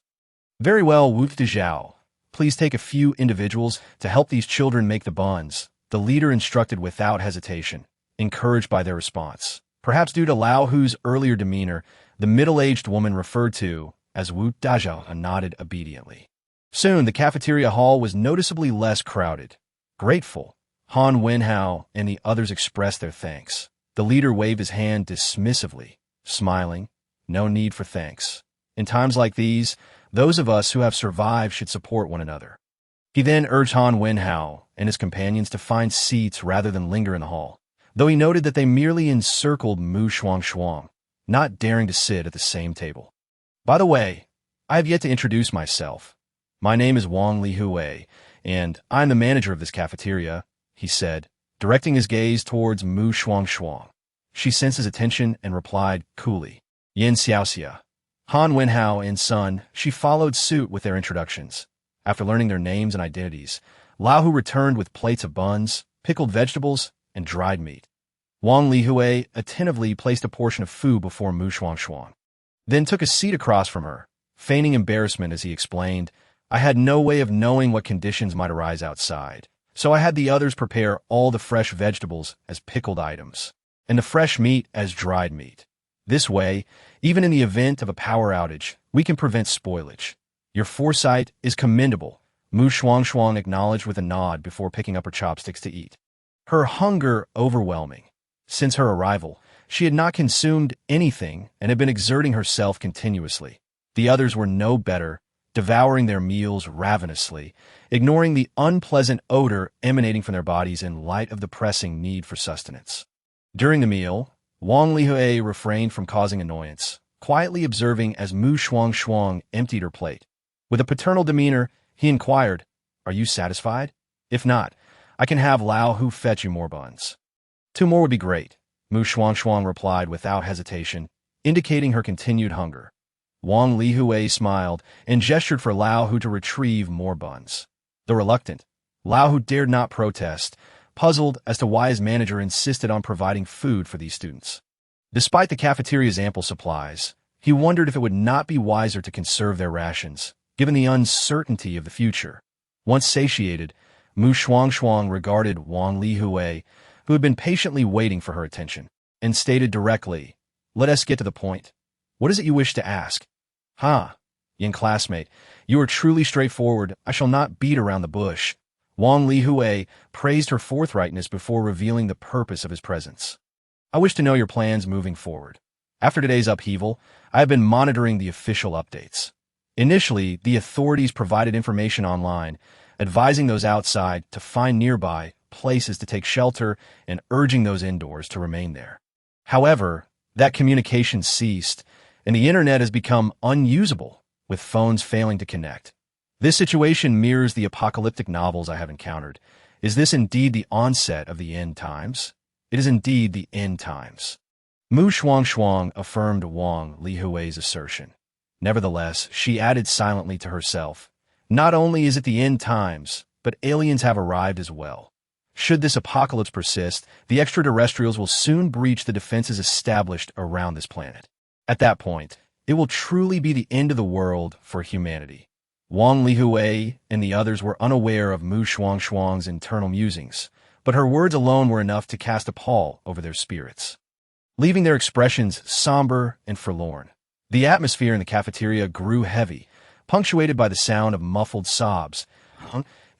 "Very well, Wu Zhao. Please take a few individuals to help these children make the buns," the leader instructed without hesitation, encouraged by their response. Perhaps due to Lao Hu's earlier demeanor, the middle-aged woman referred to as Wu Dazhao nodded obediently. Soon, the cafeteria hall was noticeably less crowded. Grateful, Han Wenhao and the others expressed their thanks. The leader waved his hand dismissively, smiling, "No need for thanks. In times like these, those of us who have survived should support one another." He then urged Han Wenhao and his companions to find seats rather than linger in the hall, though he noted that they merely encircled Shuangshuang, not daring to sit at the same table. "By the way, I have yet to introduce myself. My name is Wang Lihui, and I'm the manager of this cafeteria," he said, directing his gaze towards Shuangshuang. She sensed his attention and replied coolly, "Yin Xiaoxia." Han Wenhao and Sun Shi followed suit with their introductions. After learning their names and identities, Lao Hu returned with plates of buns, pickled vegetables, and dried meat. Wang Lihui attentively placed a portion of food before Shuangshuang, then took a seat across from her, feigning embarrassment as he explained, "I had no way of knowing what conditions might arise outside, so I had the others prepare all the fresh vegetables as pickled items, and the fresh meat as dried meat. This way, even in the event of a power outage, we can prevent spoilage. Your foresight is commendable," Shuangshuang acknowledged with a nod before picking up her chopsticks to eat. Her hunger overwhelming. Since her arrival, she had not consumed anything and had been exerting herself continuously. The others were no better, devouring their meals ravenously, ignoring the unpleasant odor emanating from their bodies in light of the pressing need for sustenance. During the meal, Wang Lihui refrained from causing annoyance, quietly observing as Shuangshuang emptied her plate. With a paternal demeanor, he inquired, "Are you satisfied? If not, I can have Lao Hu fetch you more buns." "2 more would be great," Shuangshuang replied without hesitation, indicating her continued hunger. Wang Lihui smiled and gestured for Lao Hu to retrieve more buns. Though reluctant, Lao Hu dared not protest, puzzled as to why his manager insisted on providing food for these students. Despite the cafeteria's ample supplies, he wondered if it would not be wiser to conserve their rations, given the uncertainty of the future. Once satiated, Shuangshuang regarded Wang Lihui, who had been patiently waiting for her attention, and stated directly, "Let us get to the point. What is it you wish to ask?" Young classmate, you are truly straightforward. I shall not beat around the bush." Wang Lihui praised her forthrightness before revealing the purpose of his presence. "I wish to know your plans moving forward. After today's upheaval, I have been monitoring the official updates. Initially, the authorities provided information online, advising those outside to find nearby places to take shelter and urging those indoors to remain there. However, that communication ceased, and the internet has become unusable, with phones failing to connect. This situation mirrors the apocalyptic novels I have encountered. Is this indeed the onset of the end times? It is indeed the end times." Shuangshuang affirmed Wang Lihui's assertion. Nevertheless, she added silently to herself, "Not only is it the end times, but aliens have arrived as well. Should this apocalypse persist, the extraterrestrials will soon breach the defenses established around this planet. At that point, it will truly be the end of the world for humanity." Wang Lihui and the others were unaware of Shuangshuang's internal musings, but her words alone were enough to cast a pall over their spirits, leaving their expressions somber and forlorn. The atmosphere in the cafeteria grew heavy, punctuated by the sound of muffled sobs.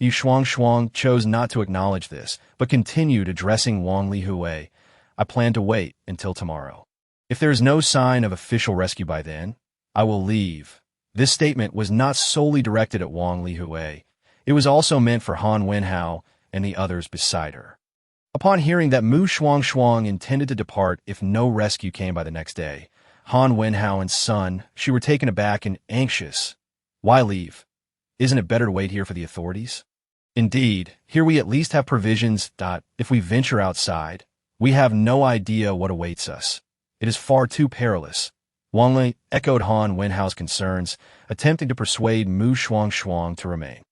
Shuangshuang chose not to acknowledge this, but continued addressing Wang Lihui, "I plan to wait until tomorrow. If there is no sign of official rescue by then, I will leave." This statement was not solely directed at Wang Lihui. It was also meant for Han Wenhao and the others beside her. Upon hearing that Shuangshuang intended to depart if no rescue came by the next day, Han Wenhao and Sun, she were taken aback and anxious. "Why leave? Isn't it better to wait here for the authorities?" "Indeed, here we at least have provisions. If we venture outside, we have no idea what awaits us. It is far too perilous." Wang Li echoed Han Wenhao's concerns, attempting to persuade Shuangshuang to remain.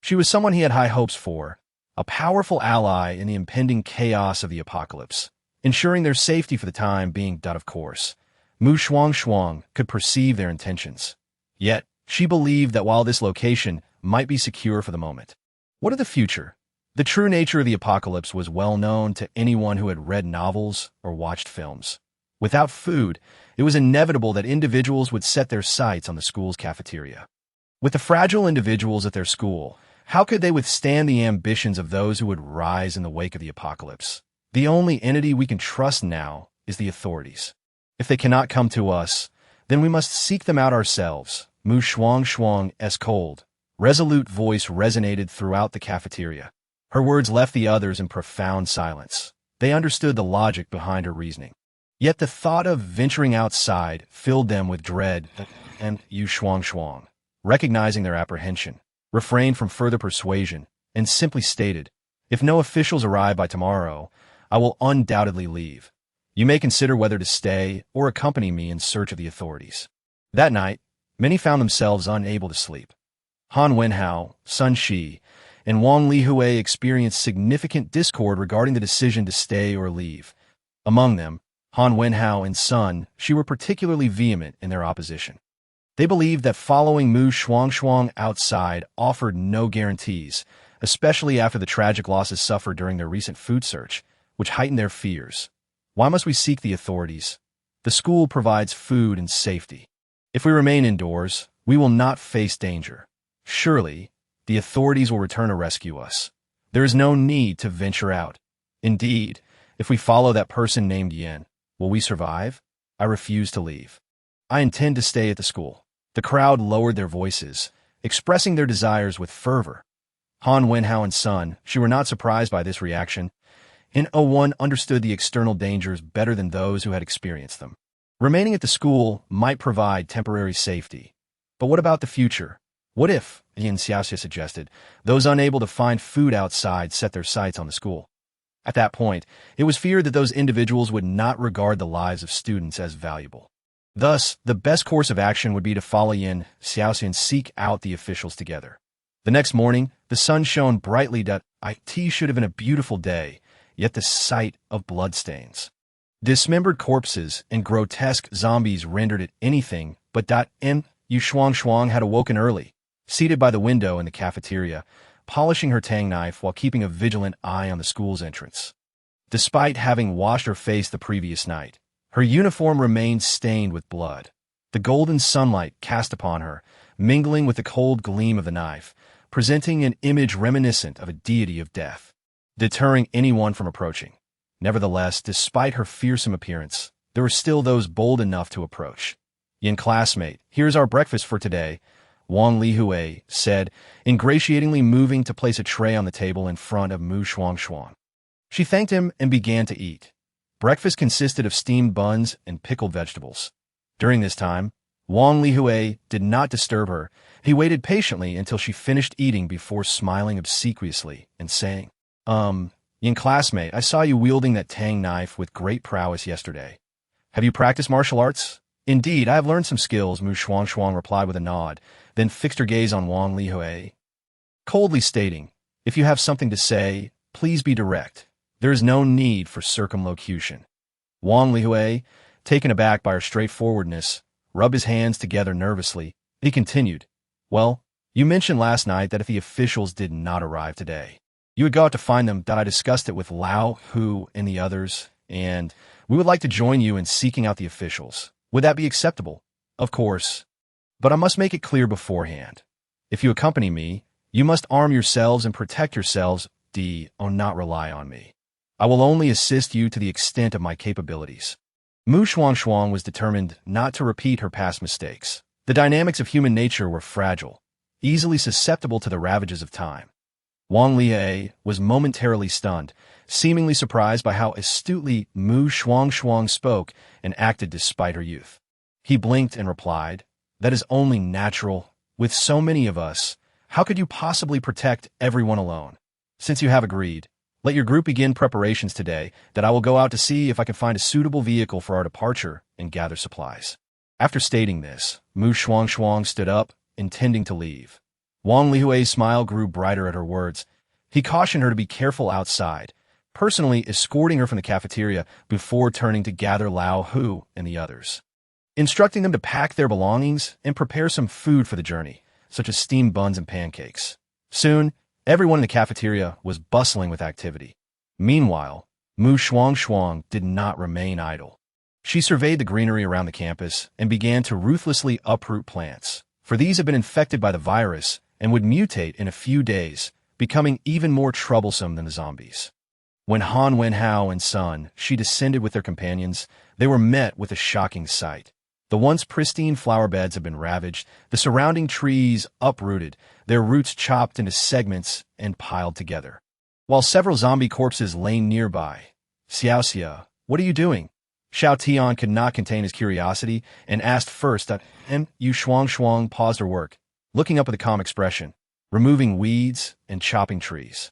She was someone he had high hopes for, a powerful ally in the impending chaos of the apocalypse, ensuring their safety for the time being. Of course, Shuangshuang could perceive their intentions. Yet, she believed that while this location might be secure for the moment, what of the future? The true nature of the apocalypse was well known to anyone who had read novels or watched films. Without food, it was inevitable that individuals would set their sights on the school's cafeteria. With the fragile individuals at their school, how could they withstand the ambitions of those who would rise in the wake of the apocalypse? The only entity we can trust now is the authorities. If they cannot come to us, then we must seek them out ourselves. Shuangshuang's cold, resolute voice resonated throughout the cafeteria. Her words left the others in profound silence. They understood the logic behind her reasoning. Yet the thought of venturing outside filled them with dread, and Shuangshuang, recognizing their apprehension, refrained from further persuasion and simply stated, "If no officials arrive by tomorrow, I will undoubtedly leave. You may consider whether to stay or accompany me in search of the authorities." That night, many found themselves unable to sleep. Han Wenhao, Sun Shi, and Wang Lihui experienced significant discord regarding the decision to stay or leave. Among them, Han Wenhao and Sun Shi were particularly vehement in their opposition. They believed that following Shuangshuang outside offered no guarantees, especially after the tragic losses suffered during their recent food search, which heightened their fears. Why must we seek the authorities? The school provides food and safety. If we remain indoors, we will not face danger. Surely, the authorities will return to rescue us. There is no need to venture out. Indeed, if we follow that person named Yen, will we survive? I refuse to leave. I intend to stay at the school. The crowd lowered their voices, expressing their desires with fervor. Han Wenhao and Sun, she were not surprised by this reaction. In O1 understood the external dangers better than those who had experienced them. Remaining at the school might provide temporary safety. But what about the future? What if, Yin Xiaoxia suggested, those unable to find food outside set their sights on the school? At that point, it was feared that those individuals would not regard the lives of students as valuable. Thus, the best course of action would be to follow Yin Xiaoxia and seek out the officials together. The next morning, the sun shone brightly. It should have been a beautiful day, yet the sight of bloodstains, dismembered corpses, and grotesque zombies rendered it anything but. Shuangshuang had awoken early, seated by the window in the cafeteria, polishing her tang knife while keeping a vigilant eye on the school's entrance. Despite having washed her face the previous night, her uniform remained stained with blood. The golden sunlight cast upon her, mingling with the cold gleam of the knife, presenting an image reminiscent of a deity of death, deterring anyone from approaching. Nevertheless, despite her fearsome appearance, there were still those bold enough to approach. Yin classmate, here's our breakfast for today, Wang Lihui said, ingratiatingly moving to place a tray on the table in front of Shuangshuang. She thanked him and began to eat. Breakfast consisted of steamed buns and pickled vegetables. During this time, Wang Lihui did not disturb her. He waited patiently until she finished eating before smiling obsequiously and saying, Yin classmate, I saw you wielding that tang knife with great prowess yesterday. Have you practiced martial arts? Indeed, I have learned some skills, Shuangshuang replied with a nod, then fixed her gaze on Wang Lihui, coldly stating, if you have something to say, please be direct. There is no need for circumlocution. Wang Lihui, taken aback by her straightforwardness, rubbed his hands together nervously. He continued, well, you mentioned last night that if the officials did not arrive today, you would go out to find them. That I discussed it with Lao, Hu, and the others, and we would like to join you in seeking out the officials. Would that be acceptable? Of course. But I must make it clear beforehand. If you accompany me, you must arm yourselves and protect yourselves. Not rely on me. I will only assist you to the extent of my capabilities. Shuangshuang was determined not to repeat her past mistakes. The dynamics of human nature were fragile, easily susceptible to the ravages of time. Wang Lihui was momentarily stunned, seemingly surprised by how astutely Shuangshuang spoke and acted despite her youth. He blinked and replied, that is only natural. With so many of us, how could you possibly protect everyone alone? Since you have agreed, let your group begin preparations today, that I will go out to see if I can find a suitable vehicle for our departure and gather supplies. After stating this, Shuangshuang stood up, intending to leave. Wang Lihui's smile grew brighter at her words. He cautioned her to be careful outside, personally escorting her from the cafeteria before turning to gather Lao Hu and the others, instructing them to pack their belongings and prepare some food for the journey, such as steamed buns and pancakes. Soon, everyone in the cafeteria was bustling with activity. Meanwhile, Shuangshuang did not remain idle. She surveyed the greenery around the campus and began to ruthlessly uproot plants, for these had been infected by the virus and would mutate in a few days, becoming even more troublesome than the zombies. When Han Wenhao and Sun, she descended with their companions, they were met with a shocking sight. The once pristine flower beds had been ravaged, the surrounding trees uprooted, their roots chopped into segments and piled together, while several zombie corpses lay nearby. Xiaoxia, what are you doing? Xiao Tian could not contain his curiosity and asked first that Shuangshuang paused her work, looking up with a calm expression, removing weeds and chopping trees.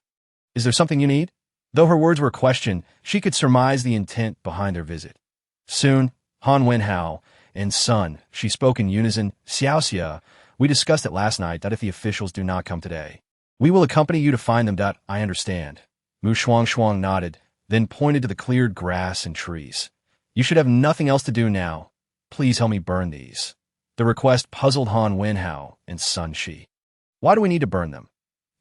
Is there something you need? Though her words were a question, she could surmise the intent behind their visit. Soon, Han Wenhao and Sun, she spoke in unison, Xiaoxia, we discussed it last night that if the officials do not come today, we will accompany you to find them. I understand. Shuangshuang nodded, then pointed to the cleared grass and trees. You should have nothing else to do now. Please help me burn these. The request puzzled Han Wenhao and Sun Shi. Why do we need to burn them?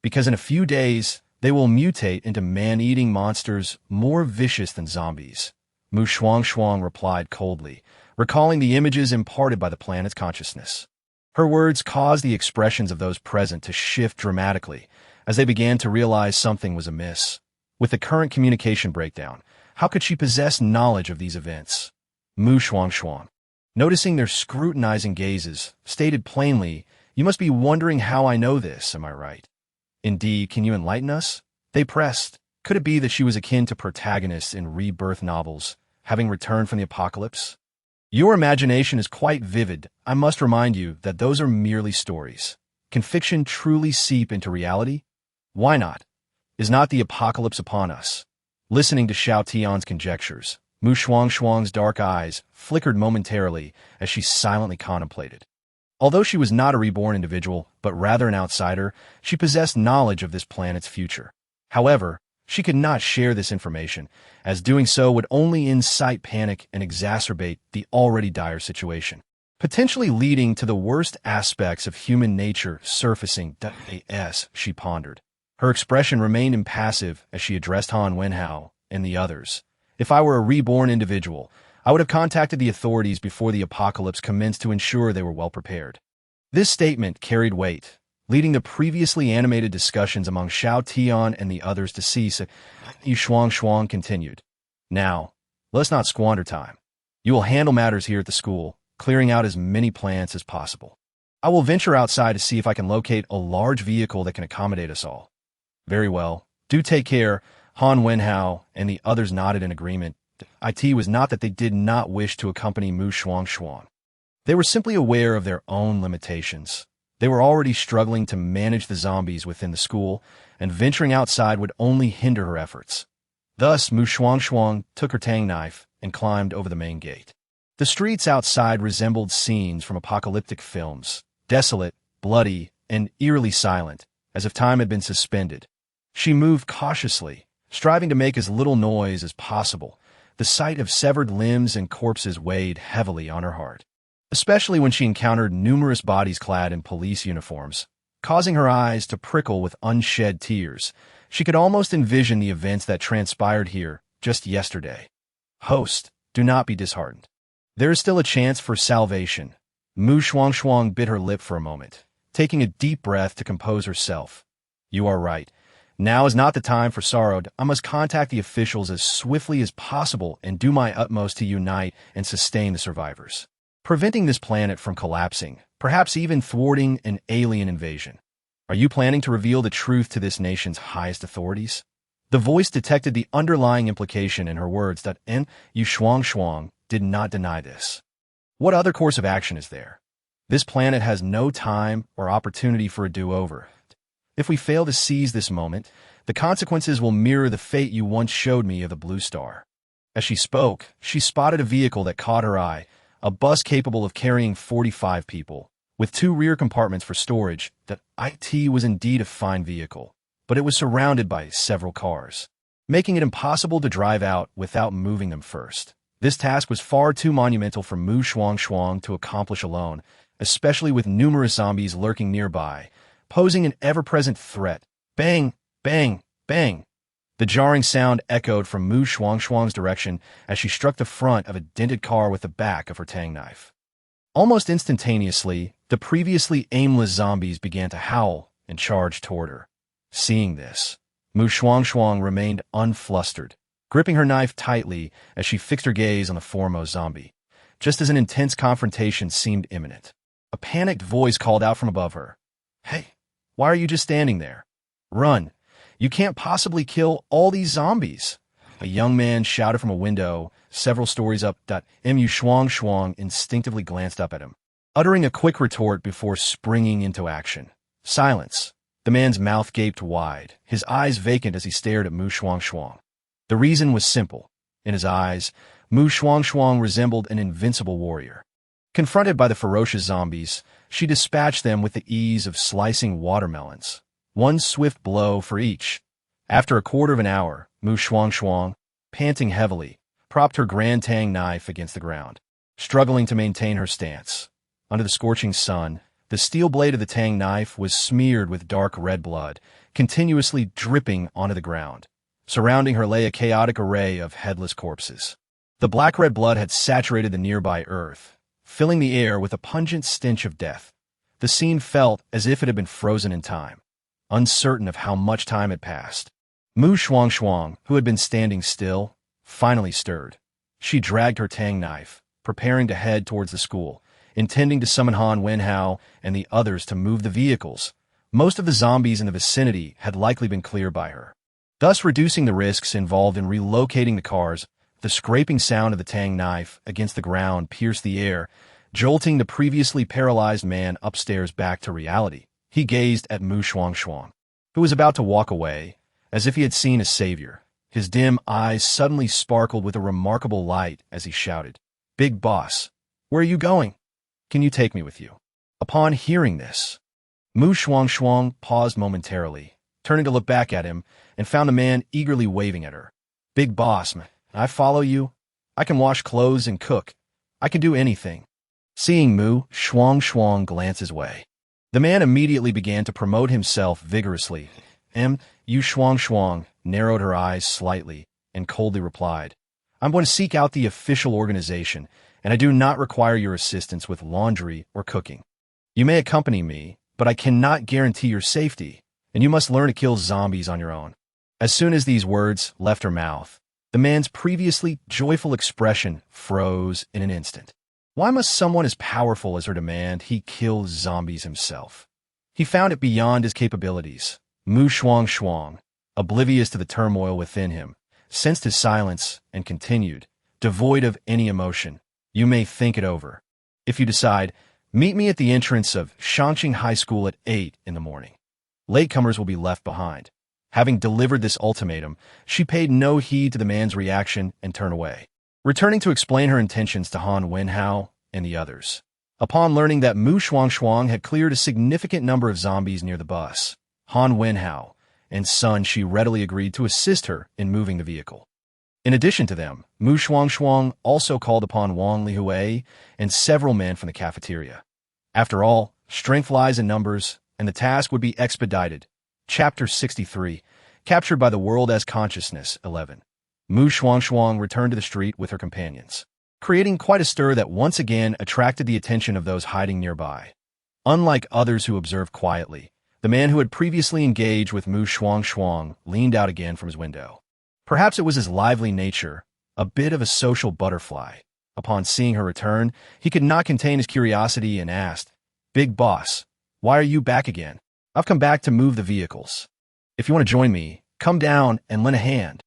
Because in a few days, they will mutate into man-eating monsters more vicious than zombies. Shuangshuang replied coldly, recalling the images imparted by the planet's consciousness. Her words caused the expressions of those present to shift dramatically as they began to realize something was amiss. With the current communication breakdown, how could she possess knowledge of these events? Shuangshuang. Noticing their scrutinizing gazes, stated plainly, "You must be wondering how I know this, am I right? Indeed, can you enlighten us?" They pressed. Could it be that she was akin to protagonists in rebirth novels, having returned from the apocalypse? Your imagination is quite vivid. I must remind you that those are merely stories. Can fiction truly seep into reality? Why not? Is not the apocalypse upon us? Listening to Xiao Tian's conjectures, Shuangshuang's dark eyes flickered momentarily as she silently contemplated. Although she was not a reborn individual, but rather an outsider, she possessed knowledge of this planet's future. However, she could not share this information, as doing so would only incite panic and exacerbate the already dire situation, potentially leading to the worst aspects of human nature surfacing. She pondered. Her expression remained impassive as she addressed Han Wenhao and the others. If I were a reborn individual, I would have contacted the authorities before the apocalypse commenced to ensure they were well prepared. This statement carried weight, leading the previously animated discussions among Xiao Tian and the others to cease. Shuangshuang continued. Now, let's not squander time. You will handle matters here at the school, clearing out as many plants as possible. I will venture outside to see if I can locate a large vehicle that can accommodate us all. Very well. Do take care. Han Wenhao and the others nodded in agreement. It was not that they did not wish to accompany Shuangshuang. They were simply aware of their own limitations. They were already struggling to manage the zombies within the school, and venturing outside would only hinder her efforts. Thus, Shuangshuang took her tang knife and climbed over the main gate. The streets outside resembled scenes from apocalyptic films, desolate, bloody, and eerily silent, as if time had been suspended. She moved cautiously, striving to make as little noise as possible. The sight of severed limbs and corpses weighed heavily on her heart, especially when she encountered numerous bodies clad in police uniforms, causing her eyes to prickle with unshed tears. She could almost envision the events that transpired here just yesterday. Host, do not be disheartened. There is still a chance for salvation. Shuangshuang bit her lip for a moment, taking a deep breath to compose herself. You are right. Now is not the time for sorrow. I must contact the officials as swiftly as possible and do my utmost to unite and sustain the survivors, preventing this planet from collapsing, perhaps even thwarting an alien invasion. Are you planning to reveal the truth to this nation's highest authorities? The voice detected the underlying implication in her words that Shuangshuang did not deny this. What other course of action is there? This planet has no time or opportunity for a do-over. If we fail to seize this moment, the consequences will mirror the fate you once showed me of the Blue Star. As she spoke, she spotted a vehicle that caught her eye, a bus capable of carrying 45 people, with 2 rear compartments for storage. That was indeed a fine vehicle, but it was surrounded by several cars, making it impossible to drive out without moving them first. This task was far too monumental for Shuangshuang to accomplish alone, especially with numerous zombies lurking nearby, posing an ever-present threat. Bang, bang, bang. The jarring sound echoed from Shuangshuang's direction as she struck the front of a dented car with the back of her tang knife. Almost instantaneously, the previously aimless zombies began to howl and charge toward her. Seeing this, Shuangshuang remained unflustered, gripping her knife tightly as she fixed her gaze on the foremost zombie, just as an intense confrontation seemed imminent. A panicked voice called out from above her. Hey, why are you just standing there? Run. You can't possibly kill all these zombies. A young man shouted from a window several stories up. Shuangshuang instinctively glanced up at him, uttering a quick retort before springing into action. Silence. The man's mouth gaped wide, his eyes vacant as he stared at Shuangshuang. The reason was simple. In his eyes, Shuangshuang resembled an invincible warrior. Confronted by the ferocious zombies, she dispatched them with the ease of slicing watermelons, 1 swift blow for each. After a quarter of an hour, Shuangshuang, panting heavily, propped her grand tang knife against the ground, struggling to maintain her stance. Under the scorching sun, the steel blade of the tang knife was smeared with dark red blood, continuously dripping onto the ground. Surrounding her lay a chaotic array of headless corpses. The black-red blood had saturated the nearby earth, filling the air with a pungent stench of death. The scene felt as if it had been frozen in time, uncertain of how much time had passed. Shuangshuang, who had been standing still, finally stirred. She dragged her tang knife, preparing to head towards the school, intending to summon Han Wenhao and the others to move the vehicles. Most of the zombies in the vicinity had likely been cleared by her, thus reducing the risks involved in relocating the cars. The scraping sound of the tang knife against the ground pierced the air, jolting the previously paralyzed man upstairs back to reality. He gazed at Shuangshuang, who was about to walk away, as if he had seen a savior. His dim eyes suddenly sparkled with a remarkable light as he shouted, "Big boss, where are you going? Can you take me with you?" Upon hearing this, Shuangshuang paused momentarily, turning to look back at him, and found the man eagerly waving at her. "Big boss, I follow you. I can wash clothes and cook. I can do anything." Seeing Shuangshuang glance his way, the man immediately began to promote himself vigorously. Shuangshuang narrowed her eyes slightly and coldly replied, "I'm going to seek out the official organization, and I do not require your assistance with laundry or cooking. You may accompany me, but I cannot guarantee your safety, and you must learn to kill zombies on your own." As soon as these words left her mouth, the man's previously joyful expression froze in an instant. Why must someone as powerful as her demand he kill zombies himself? He found it beyond his capabilities. Shuangshuang, oblivious to the turmoil within him, sensed his silence and continued, devoid of any emotion, "You may think it over. If you decide, meet me at the entrance of Shuangshuang High School at 8 in the morning. Latecomers will be left behind." Having delivered this ultimatum, she paid no heed to the man's reaction and turned away, returning to explain her intentions to Han Wenhao and the others. Upon learning that Shuangshuang had cleared a significant number of zombies near the bus, Han Wenhao and Sun Shi readily agreed to assist her in moving the vehicle. In addition to them, Shuangshuang also called upon Wang Lihui and several men from the cafeteria. After all, strength lies in numbers, and the task would be expedited. Chapter 63, Captured by the World as Consciousness, 11. Shuangshuang returned to the street with her companions, creating quite a stir that once again attracted the attention of those hiding nearby. Unlike others who observed quietly, the man who had previously engaged with Shuangshuang leaned out again from his window. Perhaps it was his lively nature, a bit of a social butterfly. Upon seeing her return, he could not contain his curiosity and asked, "Big boss, why are you back again?" "I've come back to move the vehicles. If you want to join me, come down and lend a hand."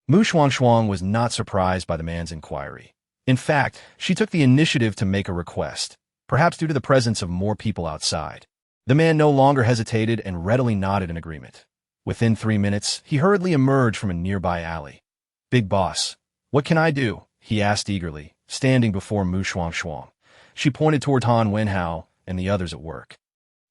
Shuangshuang was not surprised by the man's inquiry. In fact, she took the initiative to make a request, perhaps due to the presence of more people outside. The man no longer hesitated and readily nodded in agreement. Within 3 minutes, he hurriedly emerged from a nearby alley. "Big boss, what can I do?" he asked eagerly, standing before Shuangshuang. She pointed toward Han Wenhao and the others at work,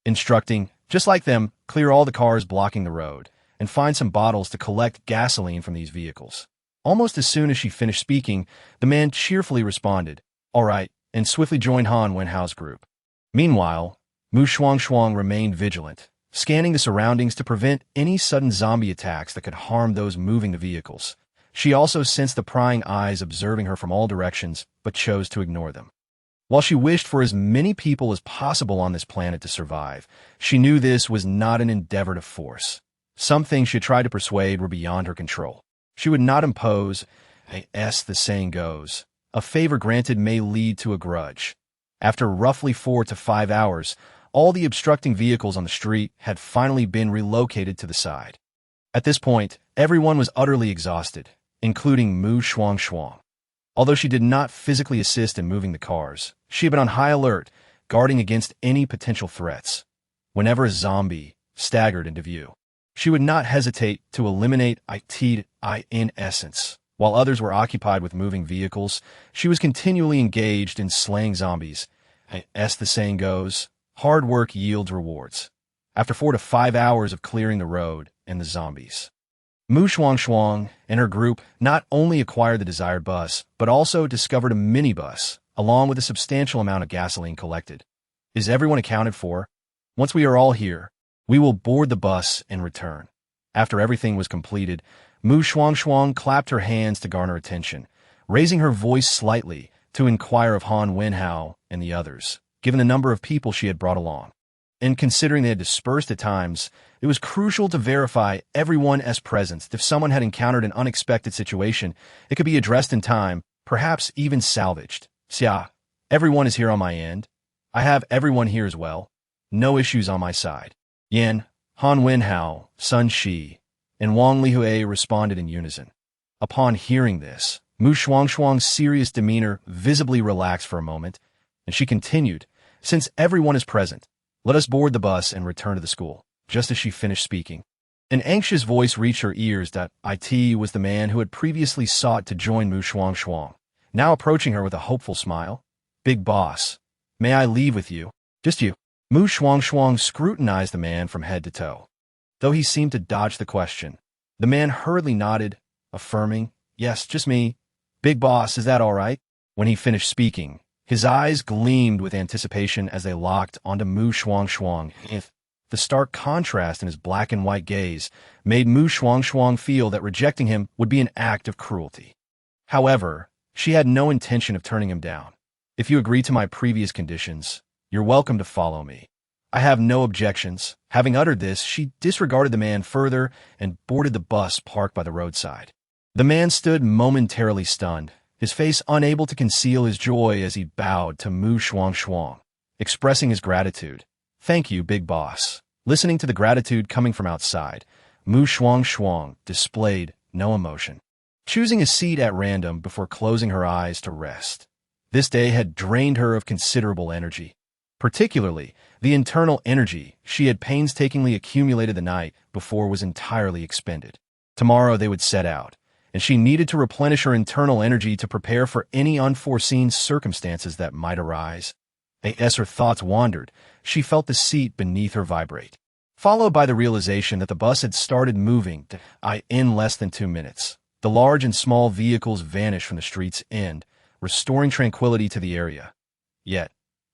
instructing, "Just like them, clear all the cars blocking the road, and find some bottles to collect gasoline from these vehicles." Almost as soon as she finished speaking, the man cheerfully responded, "All right," and swiftly joined Han Wenhao's group. Meanwhile, Shuangshuang remained vigilant, scanning the surroundings to prevent any sudden zombie attacks that could harm those moving the vehicles. She also sensed the prying eyes observing her from all directions, but chose to ignore them. While she wished for as many people as possible on this planet to survive, she knew this was not an endeavor to force. Some things she had tried to persuade were beyond her control. She would not impose, as the saying goes, a favor granted may lead to a grudge. After roughly 4 to 5 hours, all the obstructing vehicles on the street had finally been relocated to the side. At this point, everyone was utterly exhausted, including Shuangshuang. Although she did not physically assist in moving the cars, she had been on high alert, guarding against any potential threats. Whenever a zombie staggered into view, she would not hesitate to eliminate it in essence. While others were occupied with moving vehicles, she was continually engaged in slaying zombies. As the saying goes, hard work yields rewards. After 4 to 5 hours of clearing the road and the zombies, Shuangshuang and her group not only acquired the desired bus, but also discovered a minibus, along with a substantial amount of gasoline collected. "Is everyone accounted for? Once we are all here, we will board the bus and return." After everything was completed, Shuangshuang clapped her hands to garner attention, raising her voice slightly to inquire of Han Wenhao and the others, given the number of people she had brought along. And considering they had dispersed at times, it was crucial to verify everyone as present. If someone had encountered an unexpected situation, it could be addressed in time, perhaps even salvaged. Xia, everyone is here on my end. I have everyone here as well. No issues on my side. Yan, Han Wenhao, Sun Shi, and Wang Lihui responded in unison. Upon hearing this, Shuangshuang's serious demeanor visibly relaxed for a moment, and she continued, "Since everyone is present, let us board the bus and return to the school." Just as she finished speaking, an anxious voice reached her ears. It was the man who had previously sought to join Shuangshuang, now approaching her with a hopeful smile. "Big boss, may I leave with you?" "Just you." Shuangshuang scrutinized the man from head to toe. Though he seemed to dodge the question, the man hurriedly nodded, affirming, "Yes, just me. Big boss, is that all right?" When he finished speaking, his eyes gleamed with anticipation as they locked onto Shuangshuang. The stark contrast in his black and white gaze made Shuangshuang feel that rejecting him would be an act of cruelty. However, she had no intention of turning him down. "If you agree to my previous conditions, you're welcome to follow me. I have no objections." Having uttered this, she disregarded the man further and boarded the bus parked by the roadside. The man stood momentarily stunned, his face unable to conceal his joy as he bowed to Shuangshuang, expressing his gratitude. "Thank you, big boss." Listening to the gratitude coming from outside, Shuangshuang displayed no emotion, choosing a seat at random before closing her eyes to rest. This day had drained her of considerable energy, particularly the internal energy she had painstakingly accumulated the night before was entirely expended. Tomorrow they would set out, and she needed to replenish her internal energy to prepare for any unforeseen circumstances that might arise. As her thoughts wandered, she felt the seat beneath her vibrate, followed by the realization that the bus had started moving in less than 2 minutes. The large and small vehicles vanished from the street's end, restoring tranquility to the area. Yet,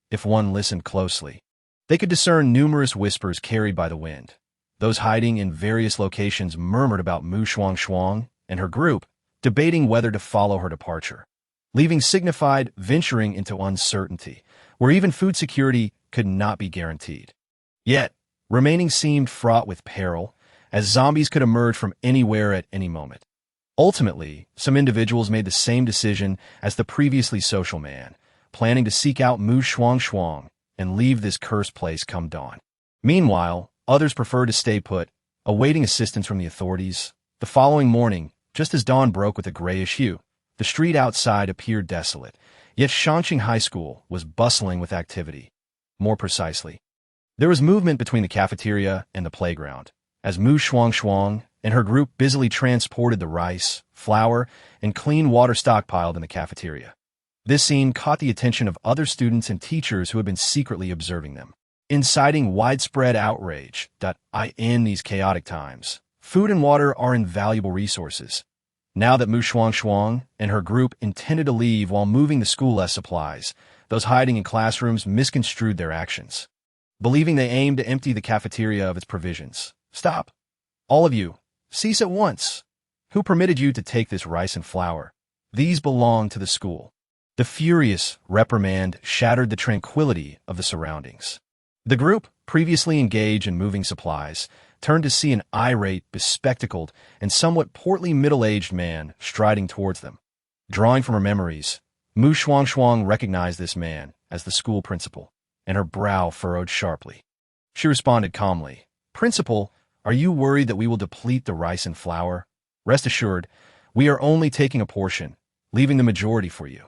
if one listened closely, they could discern numerous whispers carried by the wind. Those hiding in various locations murmured about Shuangshuang and her group, debating whether to follow her departure. Leaving signified venturing into uncertainty, where even food security could not be guaranteed. Yet, remaining seemed fraught with peril, as zombies could emerge from anywhere at any moment. Ultimately, some individuals made the same decision as the previously social man, planning to seek out Shuangshuang and leave this cursed place come dawn. Meanwhile, others preferred to stay put, awaiting assistance from the authorities. The following morning, just as dawn broke with a grayish hue, the street outside appeared desolate, yet Shuangshuang High School was bustling with activity. More precisely, there was movement between the cafeteria and the playground, as Shuangshuang and her group busily transported the rice, flour, and clean water stockpiled in the cafeteria. This scene caught the attention of other students and teachers who had been secretly observing them, inciting widespread outrage. In these chaotic times, food and water are invaluable resources. Now that Shuangshuang and her group intended to leave while moving the school supplies, those hiding in classrooms misconstrued their actions, believing they aimed to empty the cafeteria of its provisions. "Stop! All of you, cease at once! Who permitted you to take this rice and flour? These belong to the school." The furious reprimand shattered the tranquility of the surroundings. The group, previously engaged in moving supplies, turned to see an irate, bespectacled, and somewhat portly middle-aged man striding towards them. Drawing from her memories, Shuangshuang recognized this man as the school principal, and her brow furrowed sharply. She responded calmly, "Principal, are you worried that we will deplete the rice and flour? Rest assured, we are only taking a portion, leaving the majority for you.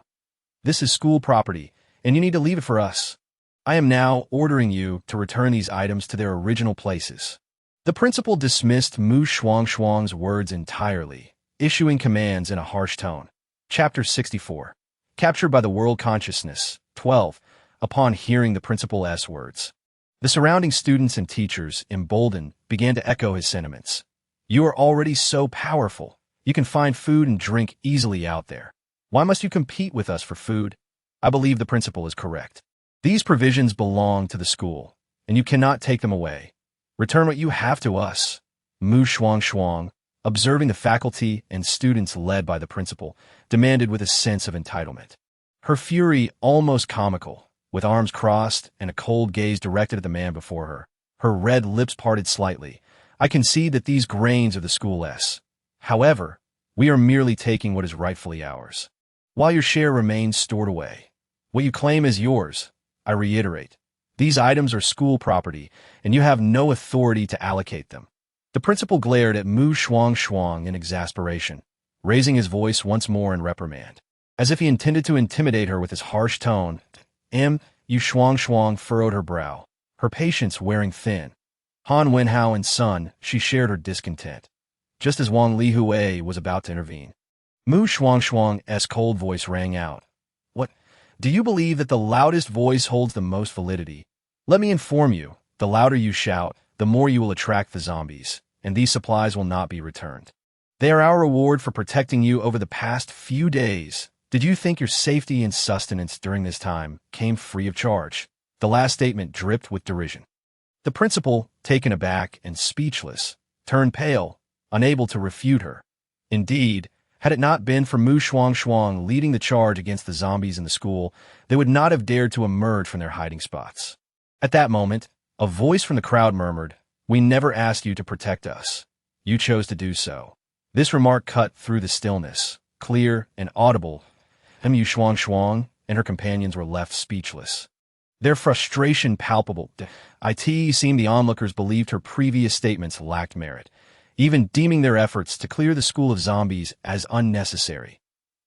This is school property, and you need to leave it for us. I am now ordering you to return these items to their original places." The principal dismissed Shuangshuang's words entirely, issuing commands in a harsh tone. Chapter 64. Captured by the World Consciousness. 12. Upon hearing the principal's words, the surrounding students and teachers, emboldened, began to echo his sentiments. "You are already so powerful. You can find food and drink easily out there. Why must you compete with us for food?" I believe the principal is correct. These provisions belong to the school, and you cannot take them away. Return what you have to us. Shuangshuang, observing the faculty and students led by the principal, demanded with a sense of entitlement. Her fury almost comical, with arms crossed and a cold gaze directed at the man before her. Her red lips parted slightly. "I concede that these grains are the school's. However, we are merely taking what is rightfully ours, while your share remains stored away." What you claim is yours. I reiterate. These items are school property, and you have no authority to allocate them. The principal glared at Shuangshuang in exasperation, raising his voice once more in reprimand. As if he intended to intimidate her with his harsh tone, Shuangshuang furrowed her brow, her patience wearing thin. Han Wenhao and son, she shared her discontent. Just as Wang Lihui was about to intervene, Shuangshuang's cold voice rang out. What? Do you believe that the loudest voice holds the most validity? Let me inform you, the louder you shout, the more you will attract the zombies, and these supplies will not be returned. They are our reward for protecting you over the past few days. Did you think your safety and sustenance during this time came free of charge? The last statement dripped with derision. The principal, taken aback and speechless, turned pale, unable to refute her. Indeed, had it not been for Shuangshuang leading the charge against the zombies in the school, they would not have dared to emerge from their hiding spots. At that moment, a voice from the crowd murmured, "We never asked you to protect us. You chose to do so." This remark cut through the stillness, clear and audible. Shuangshuang and her companions were left speechless. Their frustration palpable. It seemed the onlookers believed her previous statements lacked merit, even deeming their efforts to clear the school of zombies as unnecessary.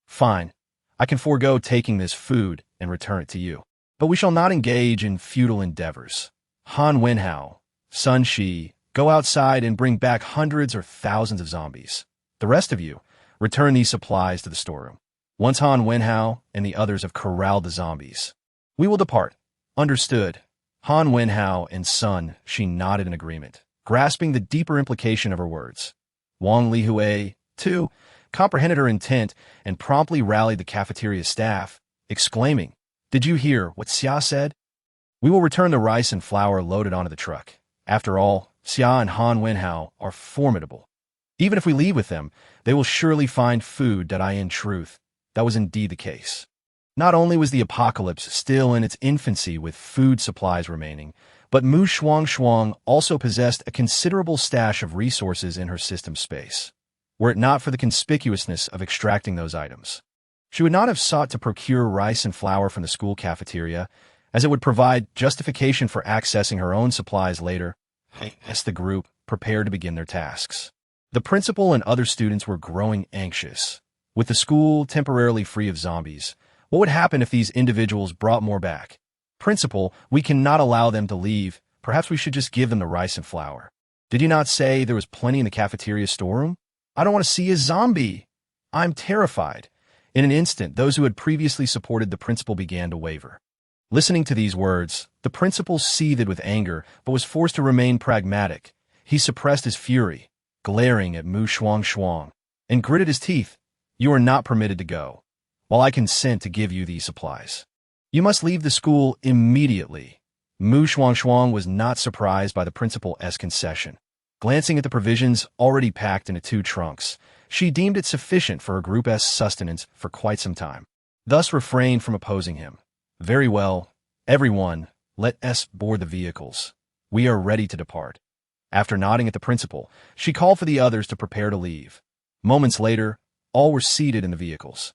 Fine, I can forego taking this food and return it to you. But we shall not engage in futile endeavors. Han Wenhao, Sun Shi, go outside and bring back hundreds or thousands of zombies. The rest of you, return these supplies to the storeroom. Once Han Wenhao and the others have corralled the zombies, we will depart. Understood. Han Wenhao and Sun Shi nodded in agreement, grasping the deeper implication of her words. Wang Lihui, too, comprehended her intent and promptly rallied the cafeteria staff, exclaiming, "Did you hear what Xia said? We will return the rice and flour loaded onto the truck. After all, Xia and Han Wenhao are formidable. Even if we leave with them, they will surely find food." In truth, that was indeed the case. Not only was the apocalypse still in its infancy with food supplies remaining, but Shuangshuang also possessed a considerable stash of resources in her system space. Were it not for the conspicuousness of extracting those items, she would not have sought to procure rice and flour from the school cafeteria, as it would provide justification for accessing her own supplies later. As the group prepared to begin their tasks, the principal and other students were growing anxious. With the school temporarily free of zombies, what would happen if these individuals brought more back? Principal, we cannot allow them to leave. Perhaps we should just give them the rice and flour. Did you not say there was plenty in the cafeteria storeroom? I don't want to see a zombie. I'm terrified. In an instant, those who had previously supported the principal began to waver. Listening to these words, the principal seethed with anger, but was forced to remain pragmatic. He suppressed his fury, glaring at Shuangshuang, and gritted his teeth. You are not permitted to go, while I consent to give you these supplies. You must leave the school immediately. Shuangshuang was not surprised by the principal's concession. Glancing at the provisions already packed into 2 trunks, she deemed it sufficient for her group's sustenance for quite some time, thus refrained from opposing him. Very well, everyone, let us board the vehicles. We are ready to depart. After nodding at the principal, she called for the others to prepare to leave. Moments later, all were seated in the vehicles.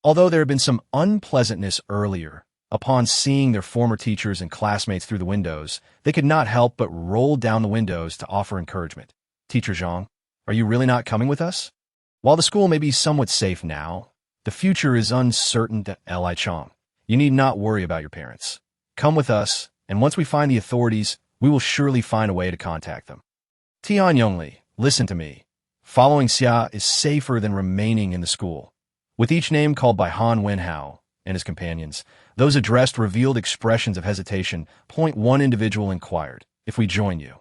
Although there had been some unpleasantness earlier, upon seeing their former teachers and classmates through the windows, they could not help but roll down the windows to offer encouragement. Teacher Zhang, are you really not coming with us? While the school may be somewhat safe now, the future is uncertain. Li Chong, you need not worry about your parents. Come with us, and once we find the authorities, we will surely find a way to contact them. Tian Yongli, listen to me. Following Xia is safer than remaining in the school. With each name called by Han Wenhao and his companions, those addressed revealed expressions of hesitation. One individual inquired, if we join you,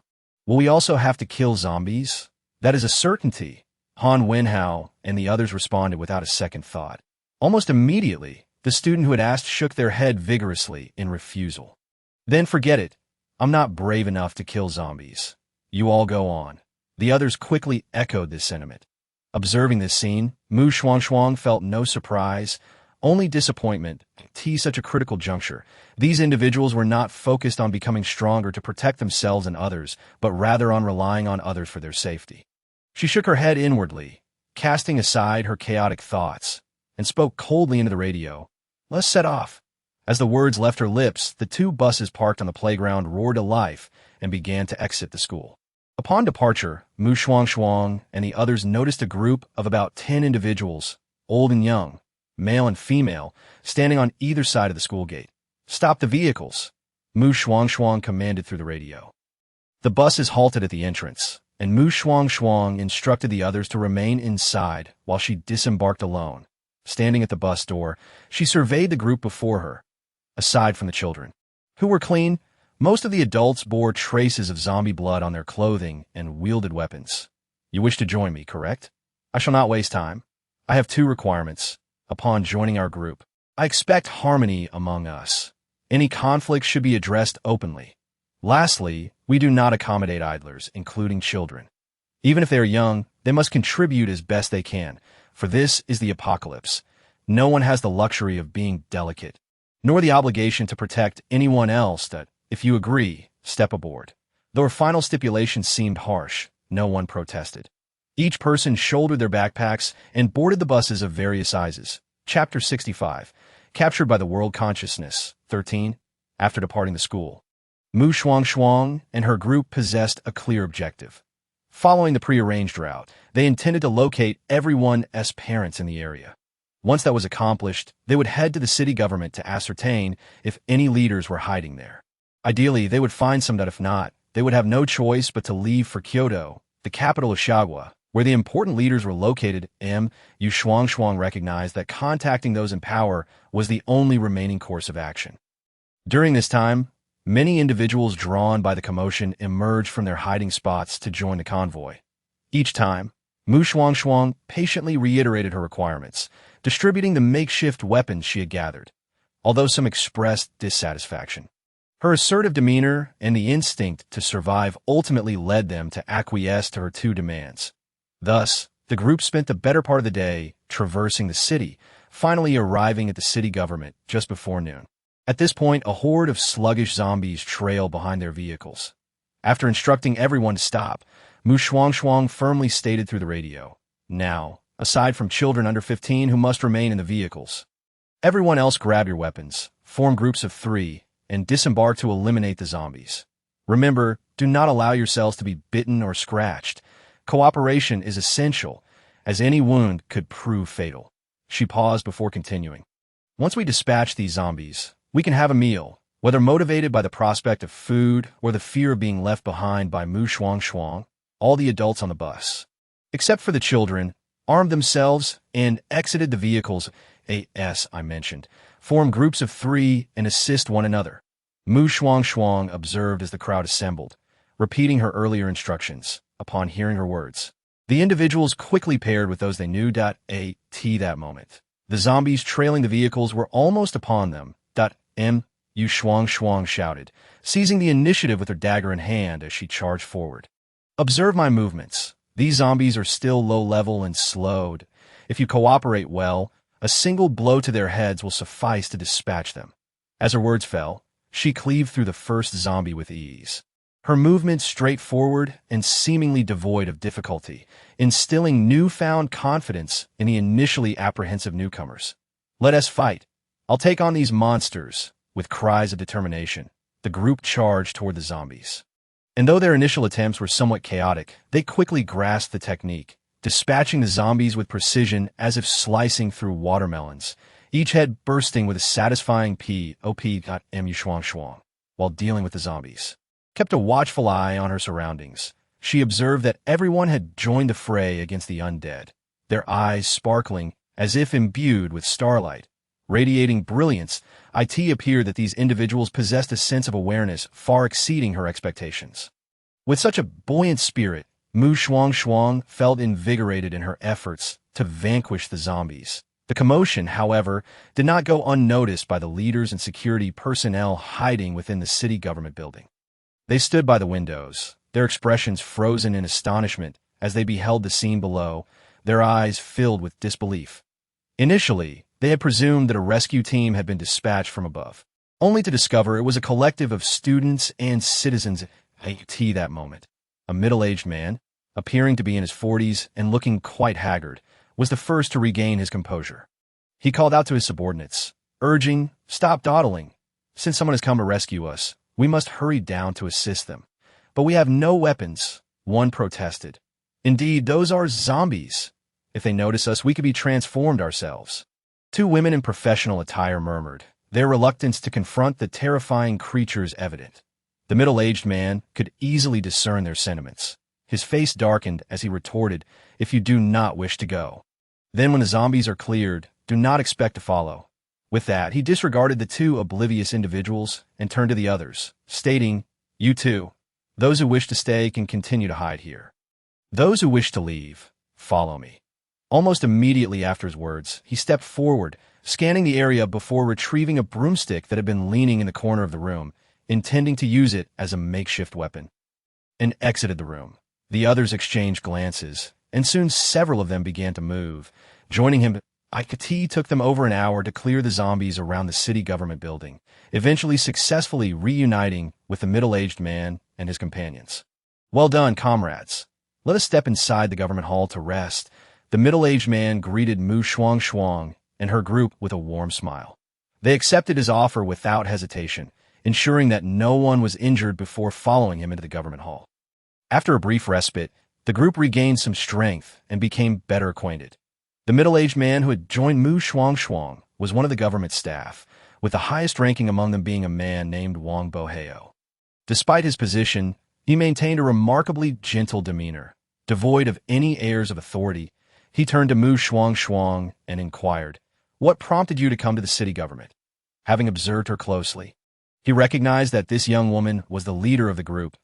will we also have to kill zombies? That is a certainty. Han Wenhao and the others responded without a second thought. Almost immediately, the student who had asked shook their head vigorously in refusal. Then forget it. I'm not brave enough to kill zombies. You all go on. The others quickly echoed this sentiment. Observing this scene, Shuangshuang felt no surprise, only disappointment. At such a critical juncture, these individuals were not focused on becoming stronger to protect themselves and others, but rather on relying on others for their safety. She shook her head inwardly, casting aside her chaotic thoughts, and spoke coldly into the radio. Let's set off. As the words left her lips, the two buses parked on the playground roared to life and began to exit the school. Upon departure, Shuangshuang and the others noticed a group of about 10 individuals, old and young, male and female, standing on either side of the school gate. "Stop the vehicles," Shuangshuang commanded through the radio. The buses halted at the entrance, and Shuangshuang instructed the others to remain inside while she disembarked alone. Standing at the bus door, she surveyed the group before her. Aside from the children, who were clean, most of the adults bore traces of zombie blood on their clothing and wielded weapons. "You wish to join me, correct? I shall not waste time. I have 2 requirements. Upon joining our group, I expect harmony among us. Any conflict should be addressed openly. Lastly, we do not accommodate idlers, including children. Even if they are young, they must contribute as best they can, for this is the apocalypse. No one has the luxury of being delicate, nor the obligation to protect anyone else that, if you agree, step aboard." Though her final stipulations seemed harsh, no one protested. Each person shouldered their backpacks and boarded the buses of various sizes. Chapter 65. Captured by the World Consciousness. 13. After departing the school, Shuangshuang and her group possessed a clear objective. Following the prearranged route, they intended to locate everyone's parents in the area. Once that was accomplished, they would head to the city government to ascertain if any leaders were hiding there. Ideally, they would find some that if not, they would have no choice but to leave for Kyoto, the capital of Shuangshuang, where the important leaders were located. Shuangshuang recognized that contacting those in power was the only remaining course of action. During this time, many individuals drawn by the commotion emerged from their hiding spots to join the convoy. Each time, Shuangshuang patiently reiterated her requirements, distributing the makeshift weapons she had gathered, although some expressed dissatisfaction. Her assertive demeanor and the instinct to survive ultimately led them to acquiesce to her 2 demands. Thus, the group spent the better part of the day traversing the city, finally arriving at the city government just before noon. At this point, a horde of sluggish zombies trailed behind their vehicles. After instructing everyone to stop, Shuangshuang firmly stated through the radio, "Now, aside from children under 15 who must remain in the vehicles, everyone else grab your weapons, form groups of 3, and disembark to eliminate the zombies. Remember, do not allow yourselves to be bitten or scratched. Cooperation is essential, as any wound could prove fatal." She paused before continuing. "Once we dispatch these zombies, we can have a meal, whether motivated by the prospect of food or the fear of being left behind by Shuangshuang. All the adults on the bus, except for the children, armed themselves and exited the vehicles I mentioned, form groups of 3 and assist one another." Shuangshuang observed as the crowd assembled, repeating her earlier instructions. Upon hearing her words, the individuals quickly paired with those they knew. That moment, the zombies trailing the vehicles were almost upon them. Shuangshuang shouted, seizing the initiative with her dagger in hand as she charged forward. "Observe my movements. These zombies are still low-level and slowed. If you cooperate well, a single blow to their heads will suffice to dispatch them." As her words fell, she cleaved through the first zombie with ease. Her movements straightforward and seemingly devoid of difficulty, instilling newfound confidence in the initially apprehensive newcomers. "Let us fight. I'll take on these monsters." With cries of determination, the group charged toward the zombies. And though their initial attempts were somewhat chaotic, they quickly grasped the technique, dispatching the zombies with precision as if slicing through watermelons, each head bursting with a satisfying pop. Shuangshuang, while dealing with the zombies, kept a watchful eye on her surroundings. She observed that everyone had joined the fray against the undead, their eyes sparkling as if imbued with starlight. Radiating brilliance, it appeared that these individuals possessed a sense of awareness far exceeding her expectations. With such a buoyant spirit, Shuangshuang felt invigorated in her efforts to vanquish the zombies. The commotion, however, did not go unnoticed by the leaders and security personnel hiding within the city government building. They stood by the windows, their expressions frozen in astonishment as they beheld the scene below, their eyes filled with disbelief. Initially, they had presumed that a rescue team had been dispatched from above, only to discover it was a collective of students and citizens. That moment, a middle-aged man, appearing to be in his 40s and looking quite haggard, was the first to regain his composure. He called out to his subordinates, urging Stop dawdling. Since someone has come to rescue us, we must hurry down to assist them. But we have no weapons, one protested. Indeed, those are zombies. If they notice us, we could be transformed ourselves. Two women in professional attire murmured, their reluctance to confront the terrifying creatures evident. The middle-aged man could easily discern their sentiments. His face darkened as he retorted, if you do not wish to go. Then when the zombies are cleared, do not expect to follow. With that, he disregarded the two oblivious individuals and turned to the others, stating, you too. Those who wish to stay can continue to hide here. Those who wish to leave, follow me. Almost immediately after his words, he stepped forward, scanning the area before retrieving a broomstick that had been leaning in the corner of the room, intending to use it as a makeshift weapon, and exited the room. The others exchanged glances, and soon several of them began to move. Joining him, it took them over an hour to clear the zombies around the city government building, eventually successfully reuniting with the middle-aged man and his companions. Well done, comrades. Let us step inside the government hall to rest. The middle-aged man greeted Shuangshuang and her group with a warm smile. They accepted his offer without hesitation, ensuring that no one was injured before following him into the government hall. After a brief respite, the group regained some strength and became better acquainted. The middle-aged man who had joined Shuangshuang was one of the government staff, with the highest ranking among them being a man named Wang Boheo. Despite his position, he maintained a remarkably gentle demeanor. Devoid of any airs of authority, he turned to Shuangshuang and inquired, what prompted you to come to the city government? Having observed her closely, he recognized that this young woman was the leader of the group.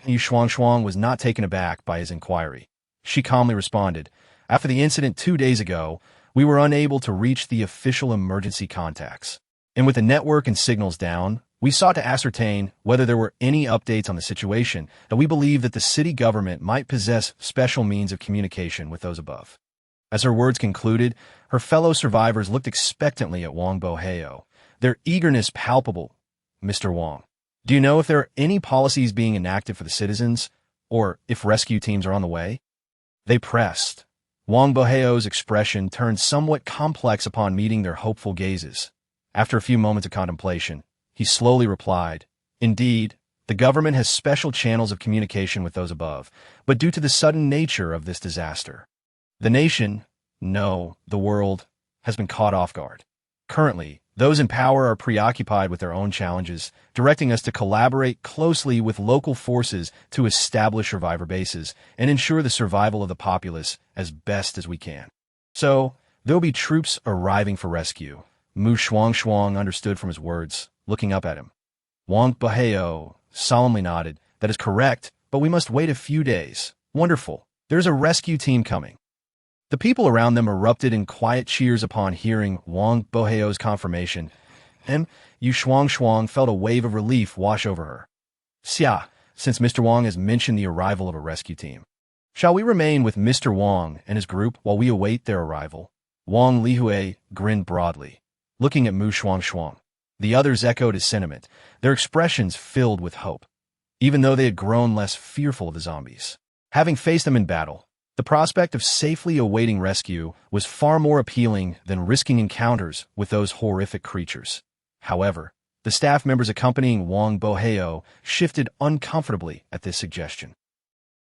Shuangshuang was not taken aback by his inquiry. She calmly responded, after the incident 2 days ago, we were unable to reach the official emergency contacts. And with the network and signals down, we sought to ascertain whether there were any updates on the situation, and we believe that the city government might possess special means of communication with those above. As her words concluded, her fellow survivors looked expectantly at Wang Boheo, their eagerness palpable. Mr. Wang, do you know if there are any policies being enacted for the citizens, or if rescue teams are on the way? They pressed. Wang Boheo's expression turned somewhat complex upon meeting their hopeful gazes. After a few moments of contemplation, he slowly replied, indeed, the government has special channels of communication with those above, but due to the sudden nature of this disaster, the nation, no, the world, has been caught off guard. Currently, those in power are preoccupied with their own challenges, directing us to collaborate closely with local forces to establish survivor bases and ensure the survival of the populace as best as we can. So, there will be troops arriving for rescue. Shuangshuang understood from his words, looking up at him. Wang Boheo solemnly nodded. That is correct, but we must wait a few days. Wonderful. There's a rescue team coming. The people around them erupted in quiet cheers upon hearing Wang Boheo's confirmation, and Shuangshuang felt a wave of relief wash over her. Xia, since Mr. Wang has mentioned the arrival of a rescue team, shall we remain with Mr. Wang and his group while we await their arrival? Wang Lihue grinned broadly, looking at Shuangshuang. The others echoed his sentiment, their expressions filled with hope, even though they had grown less fearful of the zombies. Having faced them in battle, the prospect of safely awaiting rescue was far more appealing than risking encounters with those horrific creatures. However, the staff members accompanying Wang Boheo shifted uncomfortably at this suggestion.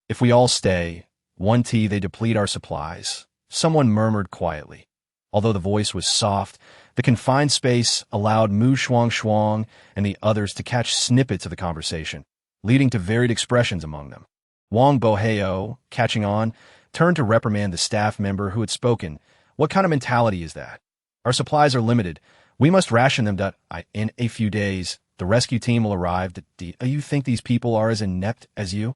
If we all stay, they deplete our supplies, someone murmured quietly. Although the voice was soft, the confined space allowed Shuangshuang and the others to catch snippets of the conversation, leading to varied expressions among them. Wang Boheo, catching on, turned to reprimand the staff member who had spoken. What kind of mentality is that? Our supplies are limited. We must ration them in a few days. The rescue team will arrive. Do you think these people are as inept as you?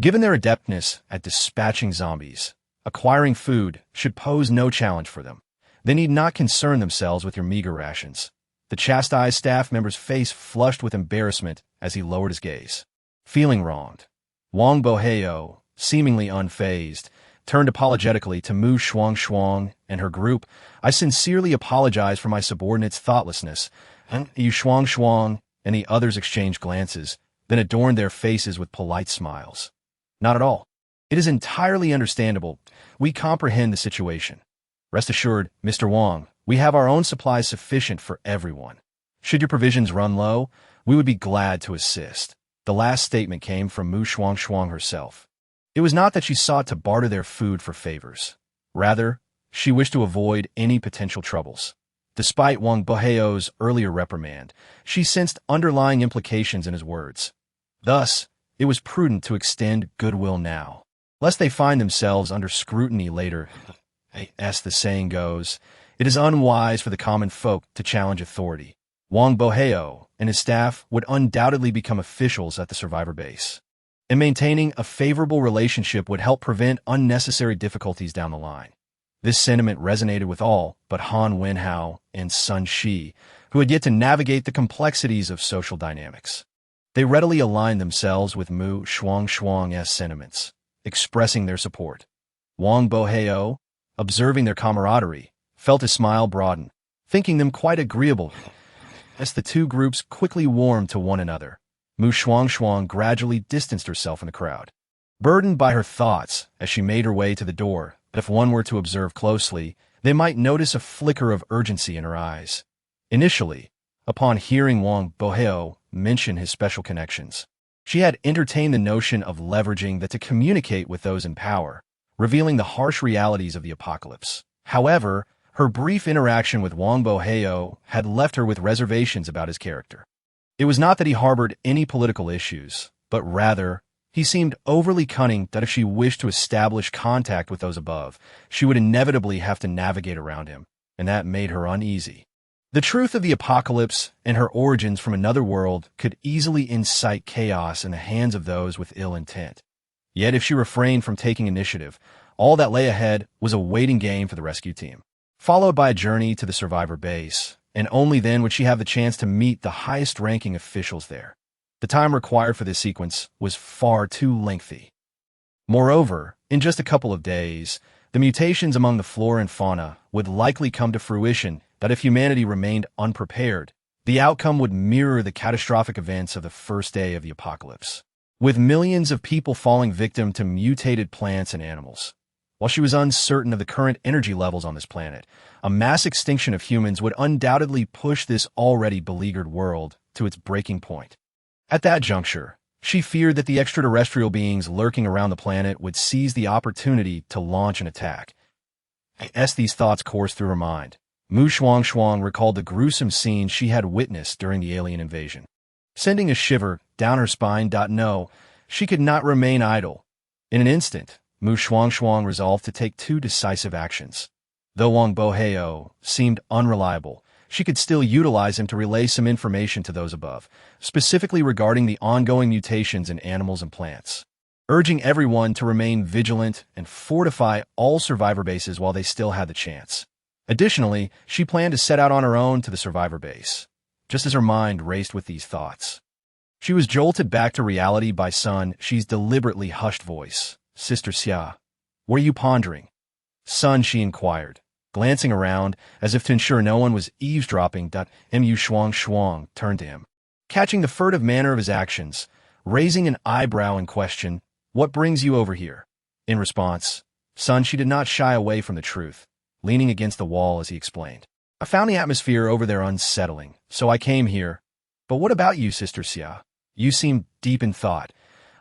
Given their adeptness at dispatching zombies, acquiring food should pose no challenge for them. They need not concern themselves with your meager rations. The chastised staff member's face flushed with embarrassment as he lowered his gaze. Feeling wronged, Wang Boheo, seemingly unfazed, turned apologetically to Shuangshuang and her group. I sincerely apologize for my subordinate's thoughtlessness. Shuangshuang and the others exchanged glances, then adorned their faces with polite smiles. Not at all. It is entirely understandable. We comprehend the situation. Rest assured, Mr. Wang, we have our own supplies sufficient for everyone. Should your provisions run low, we would be glad to assist. The last statement came from Shuangshuang herself. It was not that she sought to barter their food for favors. Rather, she wished to avoid any potential troubles. Despite Wang Boheo's earlier reprimand, she sensed underlying implications in his words. Thus, it was prudent to extend goodwill now, lest they find themselves under scrutiny later. As the saying goes, it is unwise for the common folk to challenge authority. Wang Boheo and his staff would undoubtedly become officials at the survivor base, and maintaining a favorable relationship would help prevent unnecessary difficulties down the line. This sentiment resonated with all but Han Wenhao and Sun Shi, who had yet to navigate the complexities of social dynamics. They readily aligned themselves with Shuangshuang's sentiments, expressing their support. Wang Boheo, observing their camaraderie, felt his smile broaden, thinking them quite agreeable. As the two groups quickly warmed to one another, Shuangshuang gradually distanced herself in the crowd. Burdened by her thoughts as she made her way to the door, but if one were to observe closely, they might notice a flicker of urgency in her eyes. Initially, upon hearing Wang Boheo mention his special connections, she had entertained the notion of leveraging that to communicate with those in power, revealing the harsh realities of the apocalypse. However, her brief interaction with Wang Boheo had left her with reservations about his character. It was not that he harbored any political issues, but rather, he seemed overly cunning that if she wished to establish contact with those above, she would inevitably have to navigate around him, and that made her uneasy. The truth of the apocalypse and her origins from another world could easily incite chaos in the hands of those with ill intent. Yet if she refrained from taking initiative, all that lay ahead was a waiting game for the rescue team, followed by a journey to the survivor base, and only then would she have the chance to meet the highest-ranking officials there. The time required for this sequence was far too lengthy. Moreover, in just a couple of days, the mutations among the flora and fauna would likely come to fruition that if humanity remained unprepared, the outcome would mirror the catastrophic events of the first day of the apocalypse, with millions of people falling victim to mutated plants and animals. While she was uncertain of the current energy levels on this planet, a mass extinction of humans would undoubtedly push this already beleaguered world to its breaking point. At that juncture, she feared that the extraterrestrial beings lurking around the planet would seize the opportunity to launch an attack. As these thoughts coursed through her mind, Shuangshuang recalled the gruesome scene she had witnessed during the alien invasion. Sending a shiver down her spine. No, she could not remain idle. In an instant, Shuangshuang resolved to take two decisive actions. Though Wang Boheo seemed unreliable, she could still utilize him to relay some information to those above, specifically regarding the ongoing mutations in animals and plants, urging everyone to remain vigilant and fortify all survivor bases while they still had the chance. Additionally, she planned to set out on her own to the survivor base. Just as her mind raced with these thoughts, she was jolted back to reality by Sun Shi's deliberately hushed voice. "Sister Xia, were you pondering?" "Sun," she inquired, glancing around as if to ensure no one was eavesdropping. Shuangshuang turned to him, catching the furtive manner of his actions, raising an eyebrow in question. "What brings you over here?" In response, Sun Shi did not shy away from the truth, leaning against the wall as he explained. "I found the atmosphere over there unsettling, so I came here. But what about you, Sister Xia? You seem deep in thought.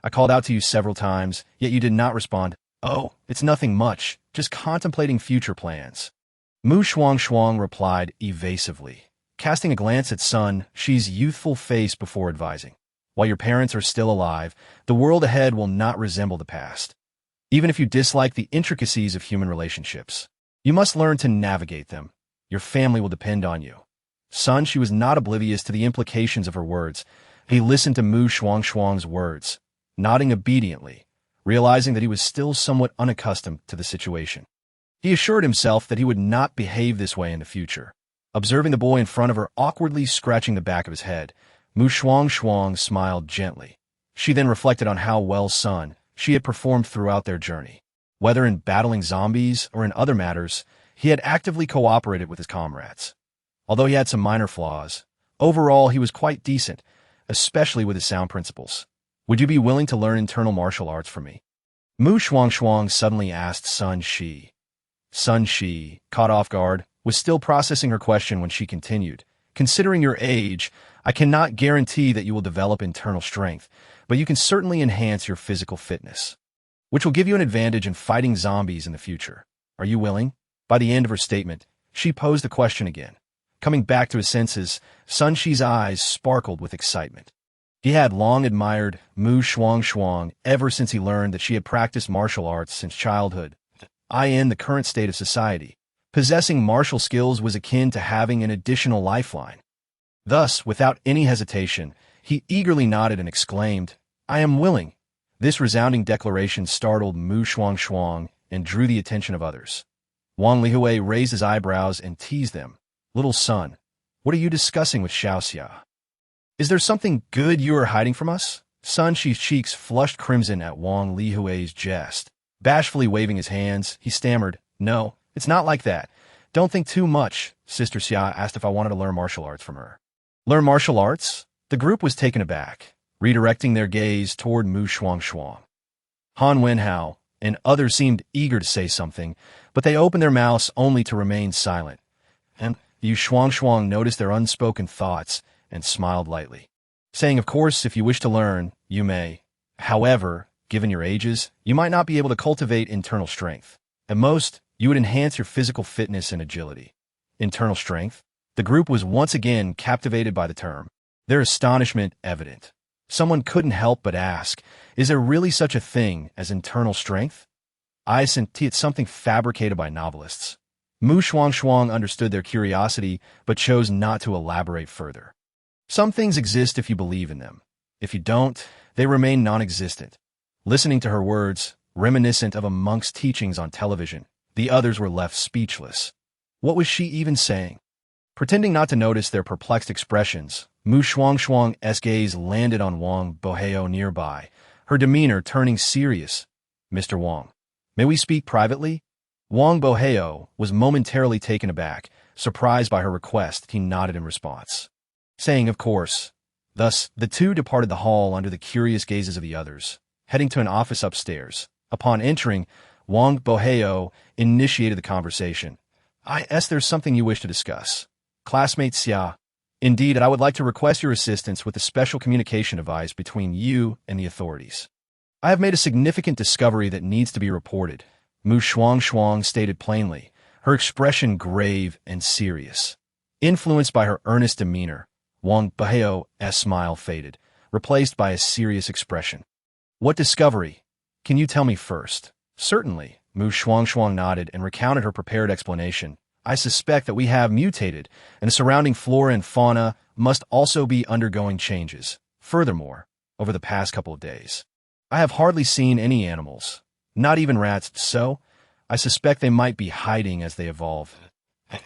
I called out to you several times, yet you did not respond." "Oh, it's nothing much, just contemplating future plans." Shuangshuang replied evasively, casting a glance at Sun Shi's youthful face before advising. "While your parents are still alive, the world ahead will not resemble the past. Even if you dislike the intricacies of human relationships, you must learn to navigate them. Your family will depend on you." Sun Shi was not oblivious to the implications of her words. He listened to Shuangshuang's words, nodding obediently, realizing that he was still somewhat unaccustomed to the situation. He assured himself that he would not behave this way in the future. Observing the boy in front of her awkwardly scratching the back of his head, Shuangshuang smiled gently. She then reflected on how well Sun Shi had performed throughout their journey. Whether in battling zombies or in other matters, he had actively cooperated with his comrades. Although he had some minor flaws, overall he was quite decent, especially with his sound principles. "Would you be willing to learn internal martial arts from me?" Shuangshuang suddenly asked Sun Shi. Sun Shi, caught off guard, was still processing her question when she continued. Considering your age, I cannot guarantee that you will develop internal strength, but you can certainly enhance your physical fitness, which will give you an advantage in fighting zombies in the future. Are you willing?" By the end of her statement, she posed the question again. Coming back to his senses, Sun Shi's eyes sparkled with excitement. He had long admired Shuangshuang ever since he learned that she had practiced martial arts since childhood. In the current state of society, possessing martial skills was akin to having an additional lifeline. Thus, without any hesitation, he eagerly nodded and exclaimed, "I am willing." This resounding declaration startled Shuangshuang and drew the attention of others. Wang Lihui raised his eyebrows and teased them. "Little son, what are you discussing with Xiaoxia? Is there something good you are hiding from us?" Sun Shi's cheeks flushed crimson at Wang Lihui's jest. Bashfully waving his hands, he stammered, "No, it's not like that. Don't think too much." Sister Xia asked if I wanted to learn martial arts from her. Learn martial arts? The group was taken aback, redirecting their gaze toward Shuangshuang. Han Wenhao and others seemed eager to say something, but they opened their mouths only to remain silent. And Shuangshuang noticed their unspoken thoughts and smiled lightly, saying, "Of course, if you wish to learn, you may. However, given your ages, you might not be able to cultivate internal strength. At most, you would enhance your physical fitness and agility." Internal strength? The group was once again captivated by the term, their astonishment evident. Someone couldn't help but ask, is there really such a thing as internal strength? I sent it's something fabricated by novelists. Shuangshuang understood their curiosity, but chose not to elaborate further. Some things exist if you believe in them. If you don't, they remain non-existent. Listening to her words, reminiscent of a monk's teachings on television, the others were left speechless. What was she even saying? Pretending not to notice their perplexed expressions, Shuangshuang's gaze landed on Wang Boheo nearby, her demeanor turning serious. "Mr. Wang, may we speak privately?" Wang Boheo was momentarily taken aback. Surprised by her request, he nodded in response, saying, "Of course." Thus, the two departed the hall under the curious gazes of the others, heading to an office upstairs. Upon entering, Wang Boheo initiated the conversation. There's something you wish to discuss." "Classmate Xia, indeed, I would like to request your assistance with a special communication device between you and the authorities. I have made a significant discovery that needs to be reported," Shuangshuang stated plainly, her expression grave and serious. Influenced by her earnest demeanor, Wang Boheo's smile faded, replaced by a serious expression. "What discovery? Can you tell me first?" "Certainly," Shuangshuang nodded and recounted her prepared explanation. "I suspect that we have mutated, and the surrounding flora and fauna must also be undergoing changes. Furthermore, over the past couple of days, I have hardly seen any animals, not even rats, so I suspect they might be hiding as they evolve."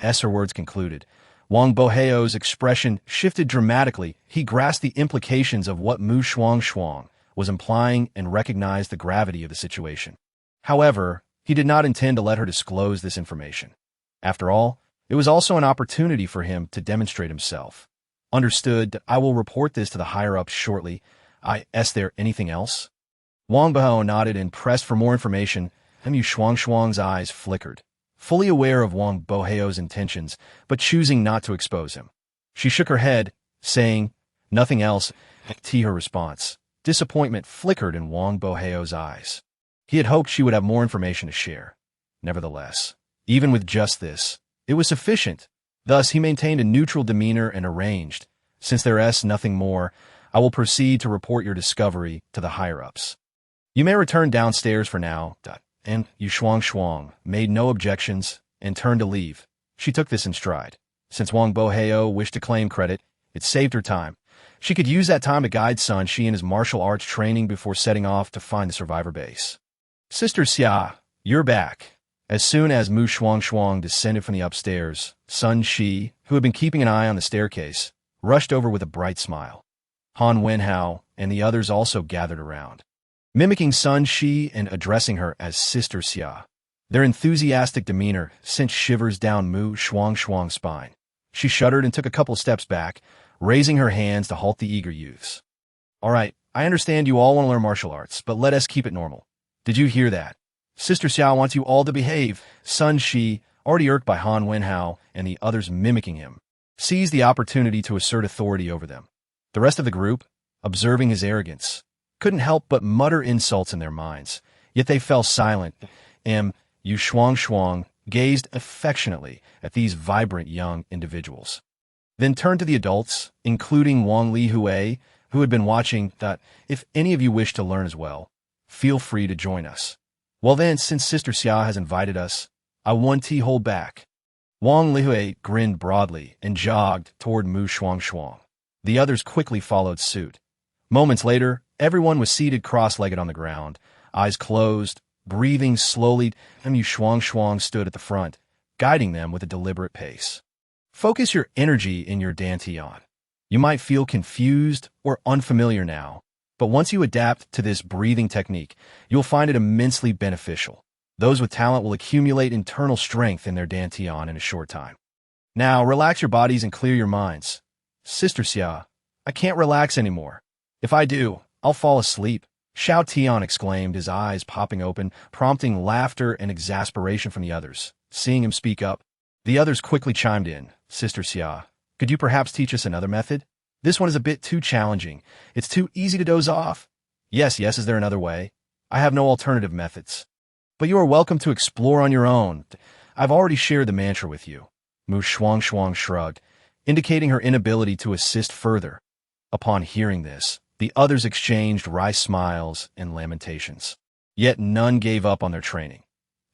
As her words concluded, Wang Boheo's expression shifted dramatically. He grasped the implications of what Shuangshuang was implying and recognized the gravity of the situation. However, he did not intend to let her disclose this information. After all, it was also an opportunity for him to demonstrate himself. "Understood. I will report this to the higher-ups shortly. Is there anything else?" Wang Boheo nodded and pressed for more information. Shuangshuang's eyes flickered, fully aware of Wang Boheo's intentions, but choosing not to expose him. She shook her head, saying, "Nothing else." Her response. Disappointment flickered in Wang Boheo's eyes. He had hoped she would have more information to share. Nevertheless, even with just this, it was sufficient. Thus, he maintained a neutral demeanor and arranged, "Since there is nothing more, I will proceed to report your discovery to the higher-ups. You may return downstairs for now." And Shuangshuang made no objections and turned to leave. She took this in stride. Since Wang Boheo wished to claim credit, it saved her time. She could use that time to guide Sun Shi in his martial arts training before setting off to find the survivor base. "Sister Xia, you're back." As soon as Shuangshuang descended from the upstairs, Sun Shi, who had been keeping an eye on the staircase, rushed over with a bright smile. Han Wenhao and the others also gathered around, mimicking Sun Shi and addressing her as Sister Xia. Their enthusiastic demeanor sent shivers down Shuangshuang's spine. She shuddered and took a couple steps back, raising her hands to halt the eager youths. "All right, I understand you all want to learn martial arts, but let us keep it normal. Did you hear that? Sister Xia wants you all to behave." Sun Shi, already irked by Han Wenhao and the others mimicking him, seized the opportunity to assert authority over them. The rest of the group, observing his arrogance, couldn't help but mutter insults in their minds, yet they fell silent. Shuangshuang gazed affectionately at these vibrant young individuals, then turned to the adults, including Wang Lihui, who had been watching, that if any of you wish to learn as well, feel free to join us. Well then, since Sister Xia has invited us, I won't hold back. Wang Lihui grinned broadly and jogged toward Shuangshuang. The others quickly followed suit. Moments later, everyone was seated cross-legged on the ground, eyes closed, breathing slowly. Shuangshuang stood at the front, guiding them with a deliberate pace. Focus your energy in your dantian. You might feel confused or unfamiliar now, but once you adapt to this breathing technique, you'll find it immensely beneficial. Those with talent will accumulate internal strength in their dantian in a short time. Now, relax your bodies and clear your minds. Sister Xia, I can't relax anymore. If I do, I'll fall asleep. Xiao Tian exclaimed, his eyes popping open, prompting laughter and exasperation from the others. Seeing him speak up, the others quickly chimed in. Sister Xia, could you perhaps teach us another method? This one is a bit too challenging. It's too easy to doze off. Yes, is there another way? I have no alternative methods. But you are welcome to explore on your own. I've already shared the mantra with you. Shuangshuang shrugged, indicating her inability to assist further. Upon hearing this, the others exchanged wry smiles and lamentations. Yet none gave up on their training.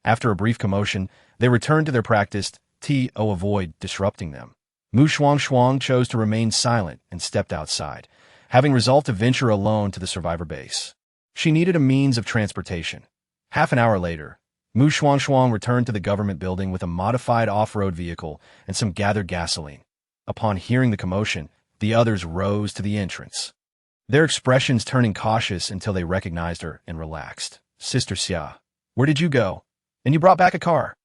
After a brief commotion, they returned to their practice to avoid disrupting them. Shuangshuang chose to remain silent and stepped outside, having resolved to venture alone to the survivor base. She needed a means of transportation. Half an hour later, Shuangshuang returned to the government building with a modified off-road vehicle and some gathered gasoline. Upon hearing the commotion, the others rose to the entrance, their expressions turning cautious until they recognized her and relaxed. Sister Xia, where did you go? And you brought back a car.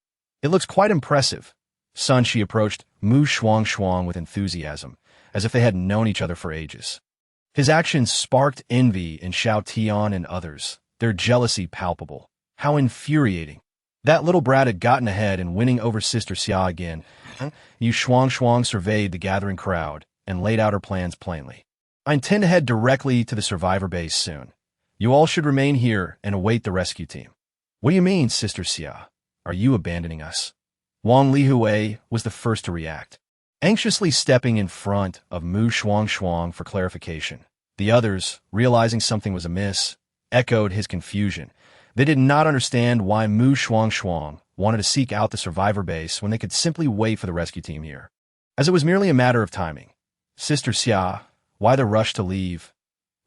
It looks quite impressive. Son, she approached Shuangshuang with enthusiasm, as if they had known each other for ages. His actions sparked envy in Xiao Tian and others, their jealousy palpable. How infuriating. That little brat had gotten ahead and winning over Sister Xia again. Shuangshuang surveyed the gathering crowd and laid out her plans plainly. I intend to head directly to the survivor base soon. You all should remain here and await the rescue team. What do you mean, Sister Xia? Are you abandoning us? Wang Lihui was the first to react, anxiously stepping in front of Shuangshuang for clarification. The others, realizing something was amiss, echoed his confusion. They did not understand why Shuangshuang wanted to seek out the survivor base when they could simply wait for the rescue team here, as it was merely a matter of timing. Sister Xia, why the rush to leave?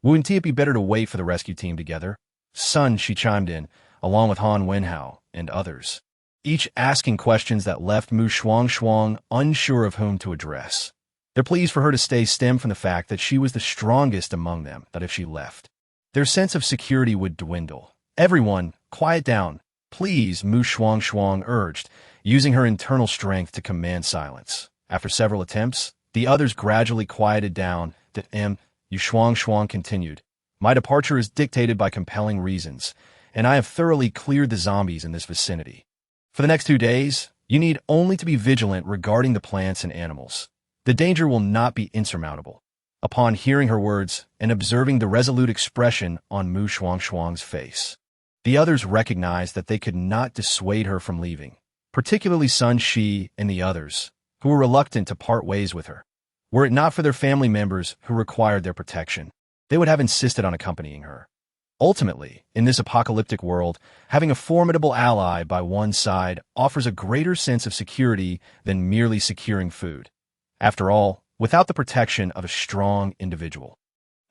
Wouldn't it be better to wait for the rescue team together? Son, she chimed in, along with Han Wenhao and others, each asking questions that left Shuangshuang unsure of whom to address. Their pleas for her to stay stemmed from the fact that she was the strongest among them, that if she left, their sense of security would dwindle. Everyone, quiet down, please, Shuangshuang urged, using her internal strength to command silence. After several attempts, the others gradually quieted down. Shuangshuang continued, my departure is dictated by compelling reasons, and I have thoroughly cleared the zombies in this vicinity. For the next 2 days, you need only to be vigilant regarding the plants and animals. The danger will not be insurmountable. Upon hearing her words and observing the resolute expression on Shuangshuang's face, the others recognized that they could not dissuade her from leaving, particularly Sun Shi and the others, who were reluctant to part ways with her. Were it not for their family members who required their protection, they would have insisted on accompanying her. Ultimately, in this apocalyptic world, having a formidable ally by one side offers a greater sense of security than merely securing food. After all, without the protection of a strong individual,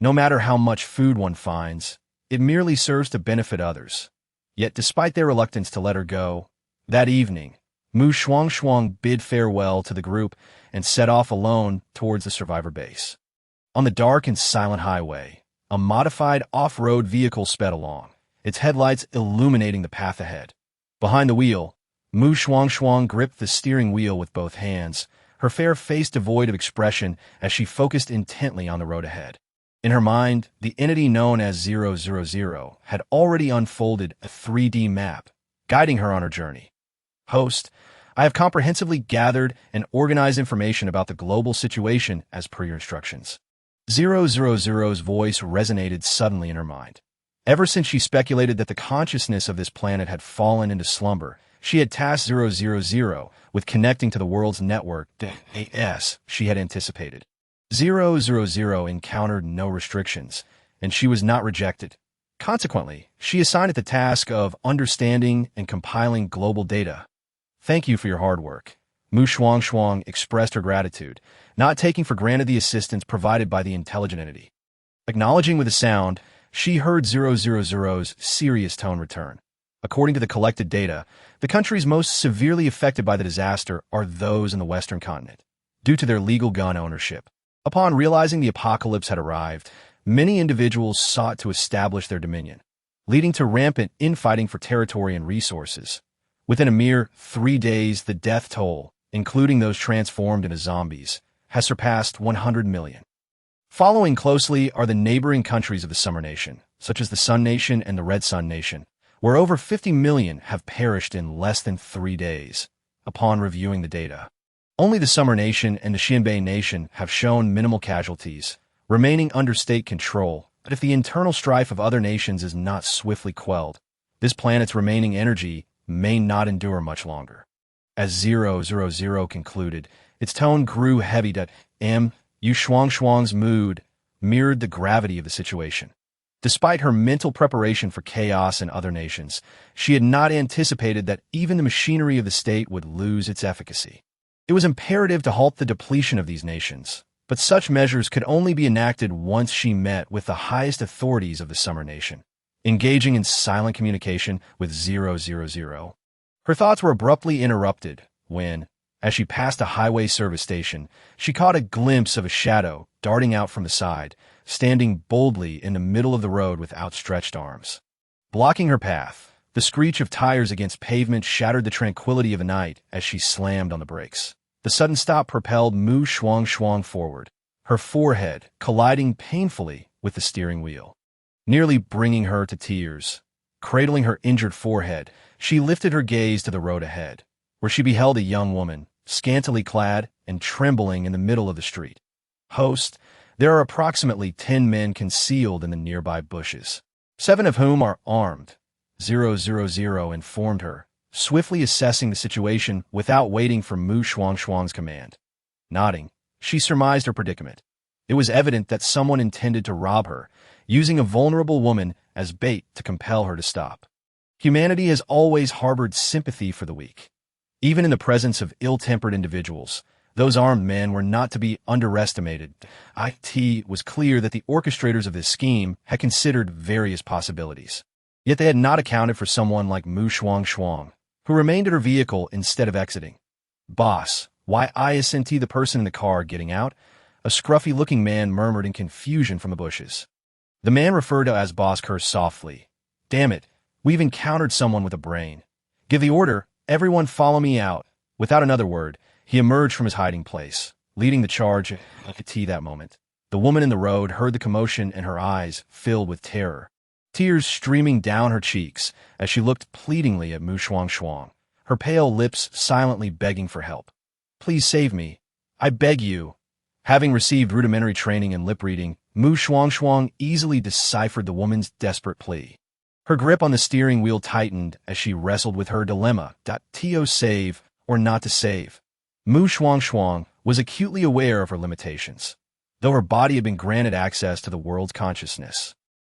no matter how much food one finds, it merely serves to benefit others. Yet despite their reluctance to let her go, that evening, Shuangshuang bid farewell to the group and set off alone towards the survivor base. On the dark and silent highway, a modified off-road vehicle sped along, its headlights illuminating the path ahead. Behind the wheel, Shuangshuang gripped the steering wheel with both hands, her fair face devoid of expression as she focused intently on the road ahead. In her mind, the entity known as 000 had already unfolded a 3D map, guiding her on her journey. Host, I have comprehensively gathered and organized information about the global situation as per your instructions. 000's voice resonated suddenly in her mind. Ever since she speculated that the consciousness of this planet had fallen into slumber, she had tasked 000 with connecting to the world's network, as she had anticipated. 000 encountered no restrictions, and she was not rejected. Consequently, she assigned it the task of understanding and compiling global data. Thank you for your hard work. Shuangshuang expressed her gratitude, not taking for granted the assistance provided by the intelligent entity. Acknowledging with a sound, she heard 000's serious tone return. According to the collected data, the countries most severely affected by the disaster are those in the Western continent, due to their legal gun ownership. Upon realizing the apocalypse had arrived, many individuals sought to establish their dominion, leading to rampant infighting for territory and resources. Within a mere 3 days, the death toll, including those transformed into zombies, has surpassed 100 million. Following closely are the neighboring countries of the Summer Nation, such as the Sun Nation and the Red Sun Nation, where over 50 million have perished in less than 3 days. Upon reviewing the data, only the Summer Nation and the Xianbei Nation have shown minimal casualties, remaining under state control. But if the internal strife of other nations is not swiftly quelled, this planet's remaining energy may not endure much longer. As 000 concluded, its tone grew heavy. Shuangshuang's mood mirrored the gravity of the situation. Despite her mental preparation for chaos in other nations, she had not anticipated that even the machinery of the state would lose its efficacy. It was imperative to halt the depletion of these nations, but such measures could only be enacted once she met with the highest authorities of the Summer Nation, engaging in silent communication with 000. Her thoughts were abruptly interrupted when, as she passed a highway service station, she caught a glimpse of a shadow darting out from the side, standing boldly in the middle of the road with outstretched arms. Blocking her path, the screech of tires against pavement shattered the tranquility of the night as she slammed on the brakes. The sudden stop propelled Shuangshuang forward, her forehead colliding painfully with the steering wheel, nearly bringing her to tears. Cradling her injured forehead, she lifted her gaze to the road ahead, where she beheld a young woman, scantily clad and trembling in the middle of the street. Host, there are approximately 10 men concealed in the nearby bushes, 7 of whom are armed, 000 informed her, swiftly assessing the situation without waiting for Shuangshuang's command. Nodding, she surmised her predicament. It was evident that someone intended to rob her, using a vulnerable woman as bait to compel her to stop. Humanity has always harbored sympathy for the weak. Even in the presence of ill-tempered individuals, those armed men were not to be underestimated. It was clear that the orchestrators of this scheme had considered various possibilities. Yet they had not accounted for someone like Shuangshuang, who remained at her vehicle instead of exiting. "Boss, why isn't the person in the car getting out?" A scruffy-looking man murmured in confusion from the bushes. The man referred to as Boss cursed softly. "Damn it, we've encountered someone with a brain. Give the order, everyone follow me out." Without another word, he emerged from his hiding place, leading the charge at that moment. The woman in the road heard the commotion and her eyes filled with terror, tears streaming down her cheeks as she looked pleadingly at Shuangshuang, her pale lips silently begging for help. "Please save me. I beg you." Having received rudimentary training in lip reading, Shuangshuang easily deciphered the woman's desperate plea. Her grip on the steering wheel tightened as she wrestled with her dilemma: to save or not to save. Shuangshuang was acutely aware of her limitations, though her body had been granted access to the world's consciousness,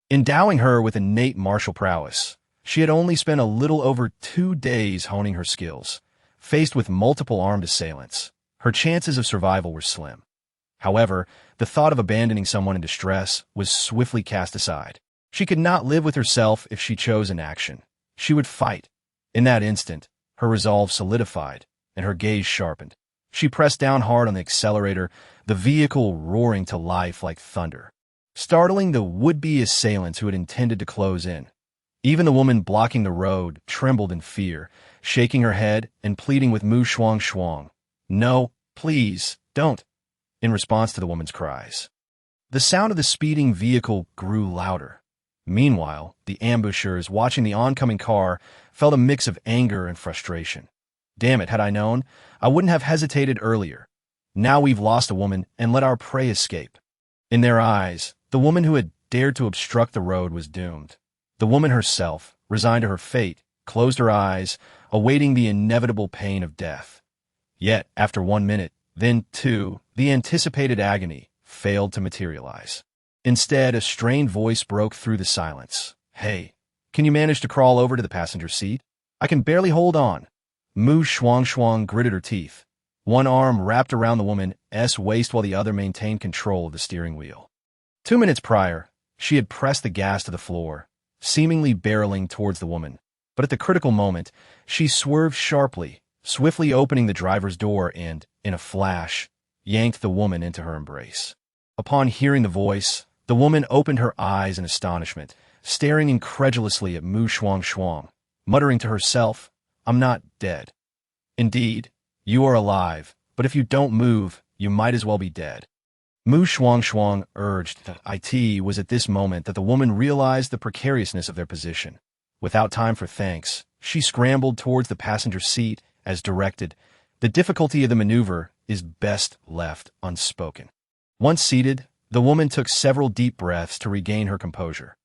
endowing her with innate martial prowess. She had only spent a little over 2 days honing her skills. Faced with multiple armed assailants, her chances of survival were slim. However, the thought of abandoning someone in distress was swiftly cast aside. She could not live with herself if she chose inaction. She would fight. In that instant, her resolve solidified, and her gaze sharpened. She pressed down hard on the accelerator, the vehicle roaring to life like thunder, startling the would-be assailants who had intended to close in. Even the woman blocking the road trembled in fear, shaking her head and pleading with Shuangshuang. "No, please, don't," in response to the woman's cries. The sound of the speeding vehicle grew louder. Meanwhile, the ambushers watching the oncoming car felt a mix of anger and frustration. Damn it, had I known, I wouldn't have hesitated earlier. Now we've lost a woman and let our prey escape. In their eyes, the woman who had dared to obstruct the road was doomed. The woman herself, resigned to her fate, closed her eyes, awaiting the inevitable pain of death. Yet, after 1 minute, then 2, the anticipated agony failed to materialize. Instead, a strained voice broke through the silence. "Hey, can you manage to crawl over to the passenger seat? I can barely hold on." Shuangshuang gritted her teeth. One arm wrapped around the woman's waist while the other maintained control of the steering wheel. 2 minutes prior, she had pressed the gas to the floor, seemingly barreling towards the woman. But at the critical moment, she swerved sharply, swiftly opening the driver's door and, in a flash, yanked the woman into her embrace. Upon hearing the voice, the woman opened her eyes in astonishment, staring incredulously at Shuangshuang, muttering to herself, "I'm not dead." "Indeed, you are alive, but if you don't move, you might as well be dead." Shuangshuang urged. It was at this moment that the woman realized the precariousness of their position. Without time for thanks, she scrambled towards the passenger seat as directed. The difficulty of the maneuver is best left unspoken. Once seated, the woman took several deep breaths to regain her composure.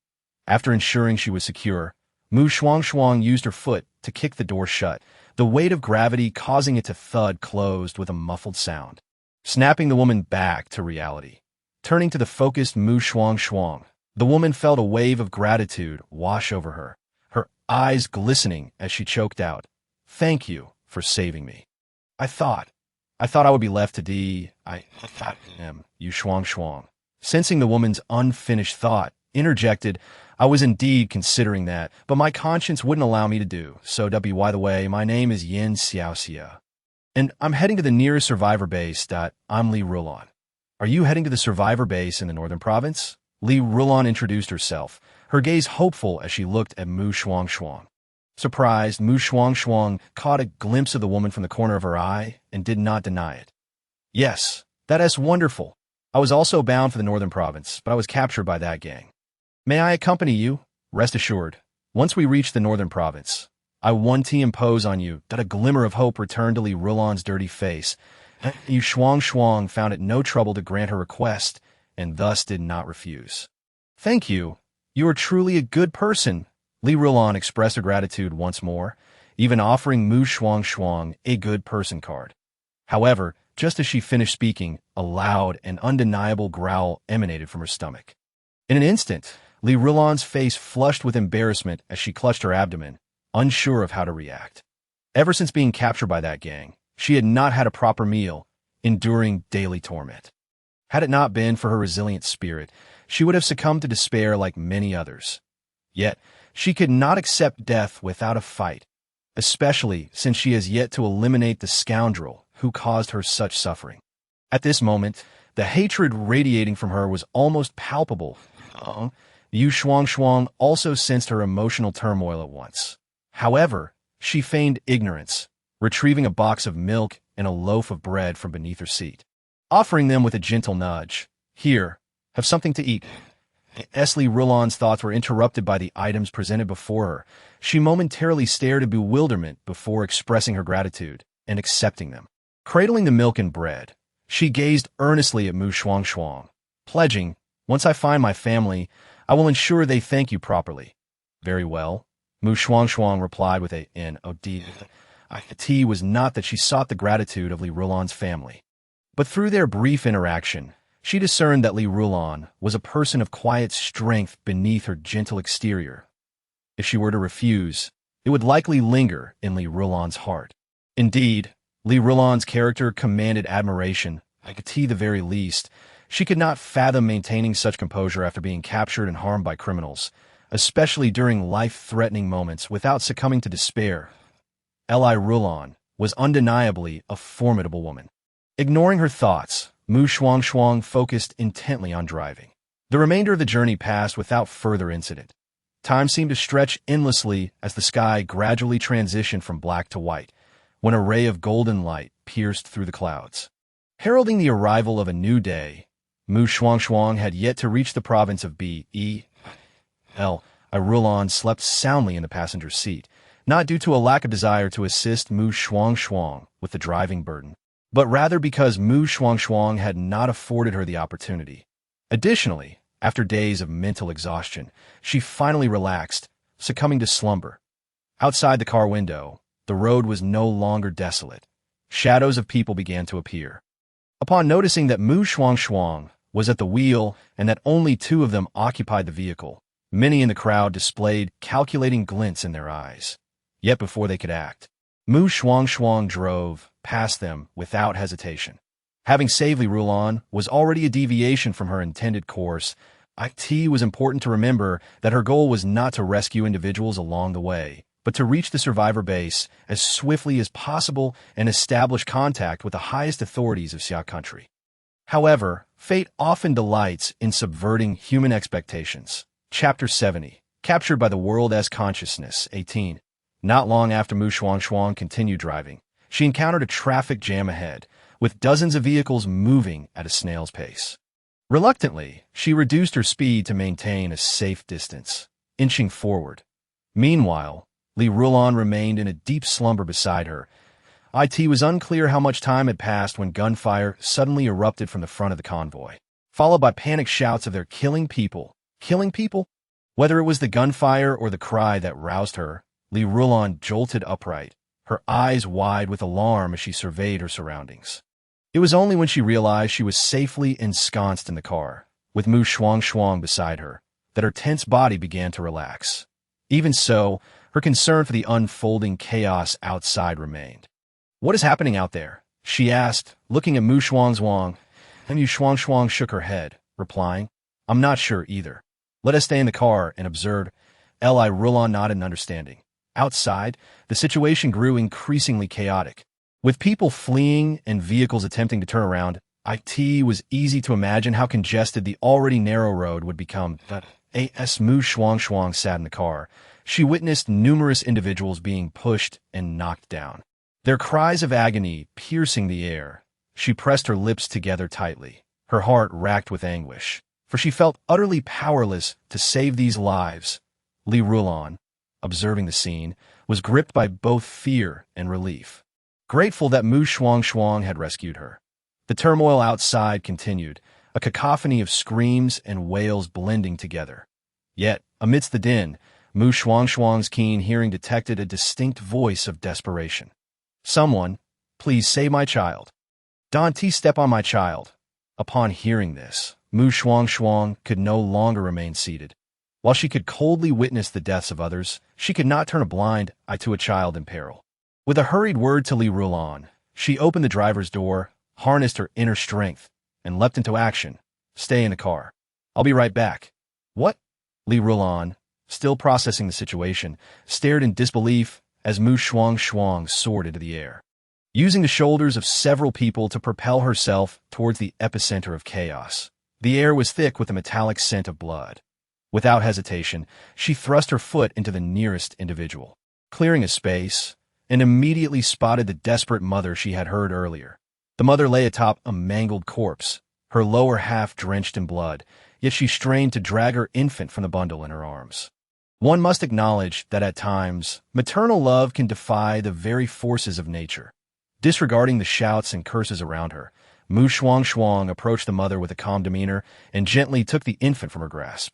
After ensuring she was secure, Shuangshuang used her foot to kick the door shut, the weight of gravity causing it to thud closed with a muffled sound, snapping the woman back to reality. Turning to the focused Shuangshuang, the woman felt a wave of gratitude wash over her, her eyes glistening as she choked out, "Thank you for saving me. I thought I would be left to die. Shuangshuang." Sensing the woman's unfinished thought, interjected, "I was indeed considering that, but my conscience wouldn't allow me to do so. By the way, my name is Yin Xiaoxia, and I'm heading to the nearest survivor base. I'm Li Rulon." "Are you heading to the survivor base in the northern province?" Li Rulon introduced herself, her gaze hopeful as she looked at Shuangshuang. Surprised, Shuangshuang caught a glimpse of the woman from the corner of her eye and did not deny it. "Yes, that's wonderful. I was also bound for the northern province, but I was captured by that gang. May I accompany you? Rest assured, once we reach the northern province, I want to impose on you." That a glimmer of hope returned to Li Rulon's dirty face. Shuangshuang found it no trouble to grant her request, and thus did not refuse. "Thank you. You are truly a good person." Li Rulon expressed her gratitude once more, even offering Shuangshuang a good person card. However, just as she finished speaking, a loud and undeniable growl emanated from her stomach. In an instant, Li Rulon's face flushed with embarrassment as she clutched her abdomen, unsure of how to react. Ever since being captured by that gang, she had not had a proper meal, enduring daily torment. Had it not been for her resilient spirit, she would have succumbed to despair like many others. Yet, she could not accept death without a fight, especially since she has yet to eliminate the scoundrel who caused her such suffering. At this moment, the hatred radiating from her was almost palpable. Shuangshuang also sensed her emotional turmoil at once. However, she feigned ignorance, retrieving a box of milk and a loaf of bread from beneath her seat, offering them with a gentle nudge. "Here, have something to eat." Li Rulon's thoughts were interrupted by the items presented before her. She momentarily stared in bewilderment before expressing her gratitude and accepting them. Cradling the milk and bread, she gazed earnestly at Shuangshuang, pledging, "Once I find my family, I will ensure they thank you properly." "Very well," Shuangshuang replied with a "N.O.D." It was not that she sought the gratitude of Li Rulon's family, but through their brief interaction, she discerned that Li Rulon was a person of quiet strength beneath her gentle exterior. If she were to refuse, it would likely linger in Li Rulon's heart. Indeed, Li Rulon's character commanded admiration. At the very least, she could not fathom maintaining such composure after being captured and harmed by criminals, especially during life-threatening moments without succumbing to despair. Li Rulon was undeniably a formidable woman. Ignoring her thoughts, Shuangshuang focused intently on driving. The remainder of the journey passed without further incident. Time seemed to stretch endlessly as the sky gradually transitioned from black to white, when a ray of golden light pierced through the clouds. Heralding the arrival of a new day, Shuangshuang had yet to reach the province of Li Rulon slept soundly in the passenger seat, not due to a lack of desire to assist Shuangshuang with the driving burden, but rather because Shuangshuang had not afforded her the opportunity. Additionally, after days of mental exhaustion, she finally relaxed, succumbing to slumber. Outside the car window, the road was no longer desolate. Shadows of people began to appear. Upon noticing that Shuangshuang was at the wheel and that only two of them occupied the vehicle, many in the crowd displayed calculating glints in their eyes. Yet before they could act, Shuangshuang drove past them without hesitation. Having saved Li Rulan was already a deviation from her intended course. It was important to remember that her goal was not to rescue individuals along the way, but to reach the survivor base as swiftly as possible and establish contact with the highest authorities of Xia country. However, fate often delights in subverting human expectations. Chapter 70. Captured by the World as Consciousness. 18. Not long after Shuangshuang continued driving, she encountered a traffic jam ahead, with dozens of vehicles moving at a snail's pace. Reluctantly, she reduced her speed to maintain a safe distance, inching forward. Meanwhile, Li Rulan remained in a deep slumber beside her. It was unclear how much time had passed when gunfire suddenly erupted from the front of the convoy, followed by panic shouts of "They're killing people! Killing people!" Whether it was the gunfire or the cry that roused her, Li Rulan jolted upright, her eyes wide with alarm as she surveyed her surroundings. It was only when she realized she was safely ensconced in the car, with Shuangshuang beside her, that her tense body began to relax. Even so, her concern for the unfolding chaos outside remained. "What is happening out there?" she asked, looking at Shuangshuang, and Shuangshuang shook her head, replying, "I'm not sure either. Let us stay in the car and observe." Li Rulan nodded in understanding. Outside, the situation grew increasingly chaotic. With people fleeing and vehicles attempting to turn around, it was easy to imagine how congested the already narrow road would become. As Shuangshuang sat in the car, she witnessed numerous individuals being pushed and knocked down, their cries of agony piercing the air. She pressed her lips together tightly, her heart racked with anguish, for she felt utterly powerless to save these lives. Li Rulan, observing the scene, was gripped by both fear and relief, grateful that Shuangshuang had rescued her. The turmoil outside continued, a cacophony of screams and wails blending together. Yet, amidst the din, Shuangshuang's keen hearing detected a distinct voice of desperation. "Someone, please save my child. Don't step on my child." Upon hearing this, Shuangshuang could no longer remain seated. While she could coldly witness the deaths of others, she could not turn a blind eye to a child in peril. With a hurried word to Li Rulan, she opened the driver's door, harnessed her inner strength, and leapt into action. "Stay in the car. I'll be right back." "What?" Li Rulan, still processing the situation, stared in disbelief as Shuangshuang soared into the air, using the shoulders of several people to propel herself towards the epicenter of chaos. The air was thick with a metallic scent of blood. Without hesitation, she thrust her foot into the nearest individual, clearing a space, and immediately spotted the desperate mother she had heard earlier. The mother lay atop a mangled corpse, her lower half drenched in blood, yet she strained to drag her infant from the bundle in her arms. One must acknowledge that at times, maternal love can defy the very forces of nature. Disregarding the shouts and curses around her, Shuangshuang approached the mother with a calm demeanor and gently took the infant from her grasp.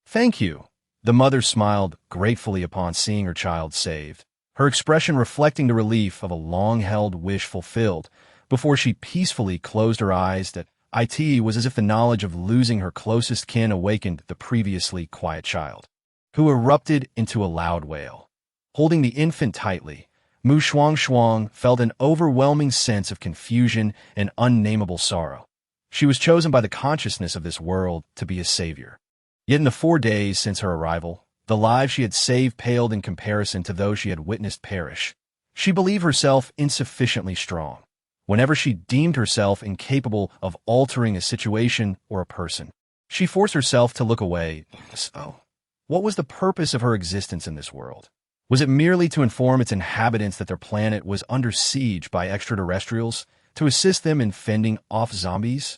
"Thank you." The mother smiled gratefully upon seeing her child saved, her expression reflecting the relief of a long-held wish fulfilled, before she peacefully closed her eyes. That it was as if the knowledge of losing her closest kin awakened the previously quiet child, who erupted into a loud wail. Holding the infant tightly, Shuangshuang felt an overwhelming sense of confusion and unnameable sorrow. She was chosen by the consciousness of this world to be a savior. Yet in the 4 days since her arrival, the lives she had saved paled in comparison to those she had witnessed perish. She believed herself insufficiently strong. Whenever she deemed herself incapable of altering a situation or a person, she forced herself to look away. So, what was the purpose of her existence in this world? Was it merely to inform its inhabitants that their planet was under siege by extraterrestrials, to assist them in fending off zombies?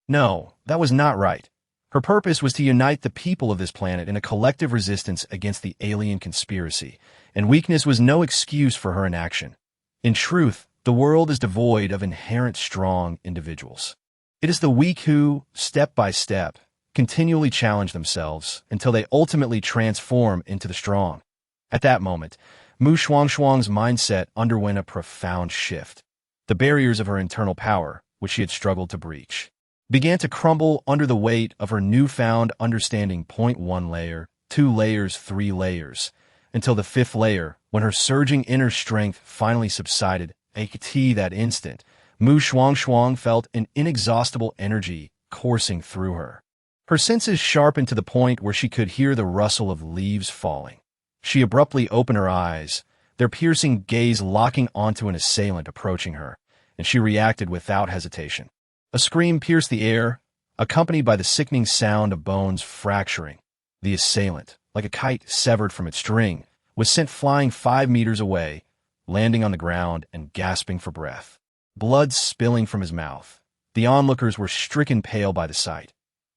No, that was not right. Her purpose was to unite the people of this planet in a collective resistance against the alien conspiracy, and weakness was no excuse for her inaction. In truth, the world is devoid of inherent strong individuals. It is the weak who, step by step, continually challenge themselves until they ultimately transform into the strong. At that moment, Shuangshuang's mindset underwent a profound shift. The barriers of her internal power, which she had struggled to breach, began to crumble under the weight of her newfound understanding. 1 layer, 2 layers, 3 layers, until the 5th layer, when her surging inner strength finally subsided. That instant, Shuangshuang felt an inexhaustible energy coursing through her. Her senses sharpened to the point where she could hear the rustle of leaves falling. She abruptly opened her eyes, their piercing gaze locking onto an assailant approaching her, and she reacted without hesitation. A scream pierced the air, accompanied by the sickening sound of bones fracturing. The assailant, like a kite severed from its string, was sent flying 5 meters away, landing on the ground and gasping for breath. Blood spilling from his mouth. The onlookers were stricken pale by the sight.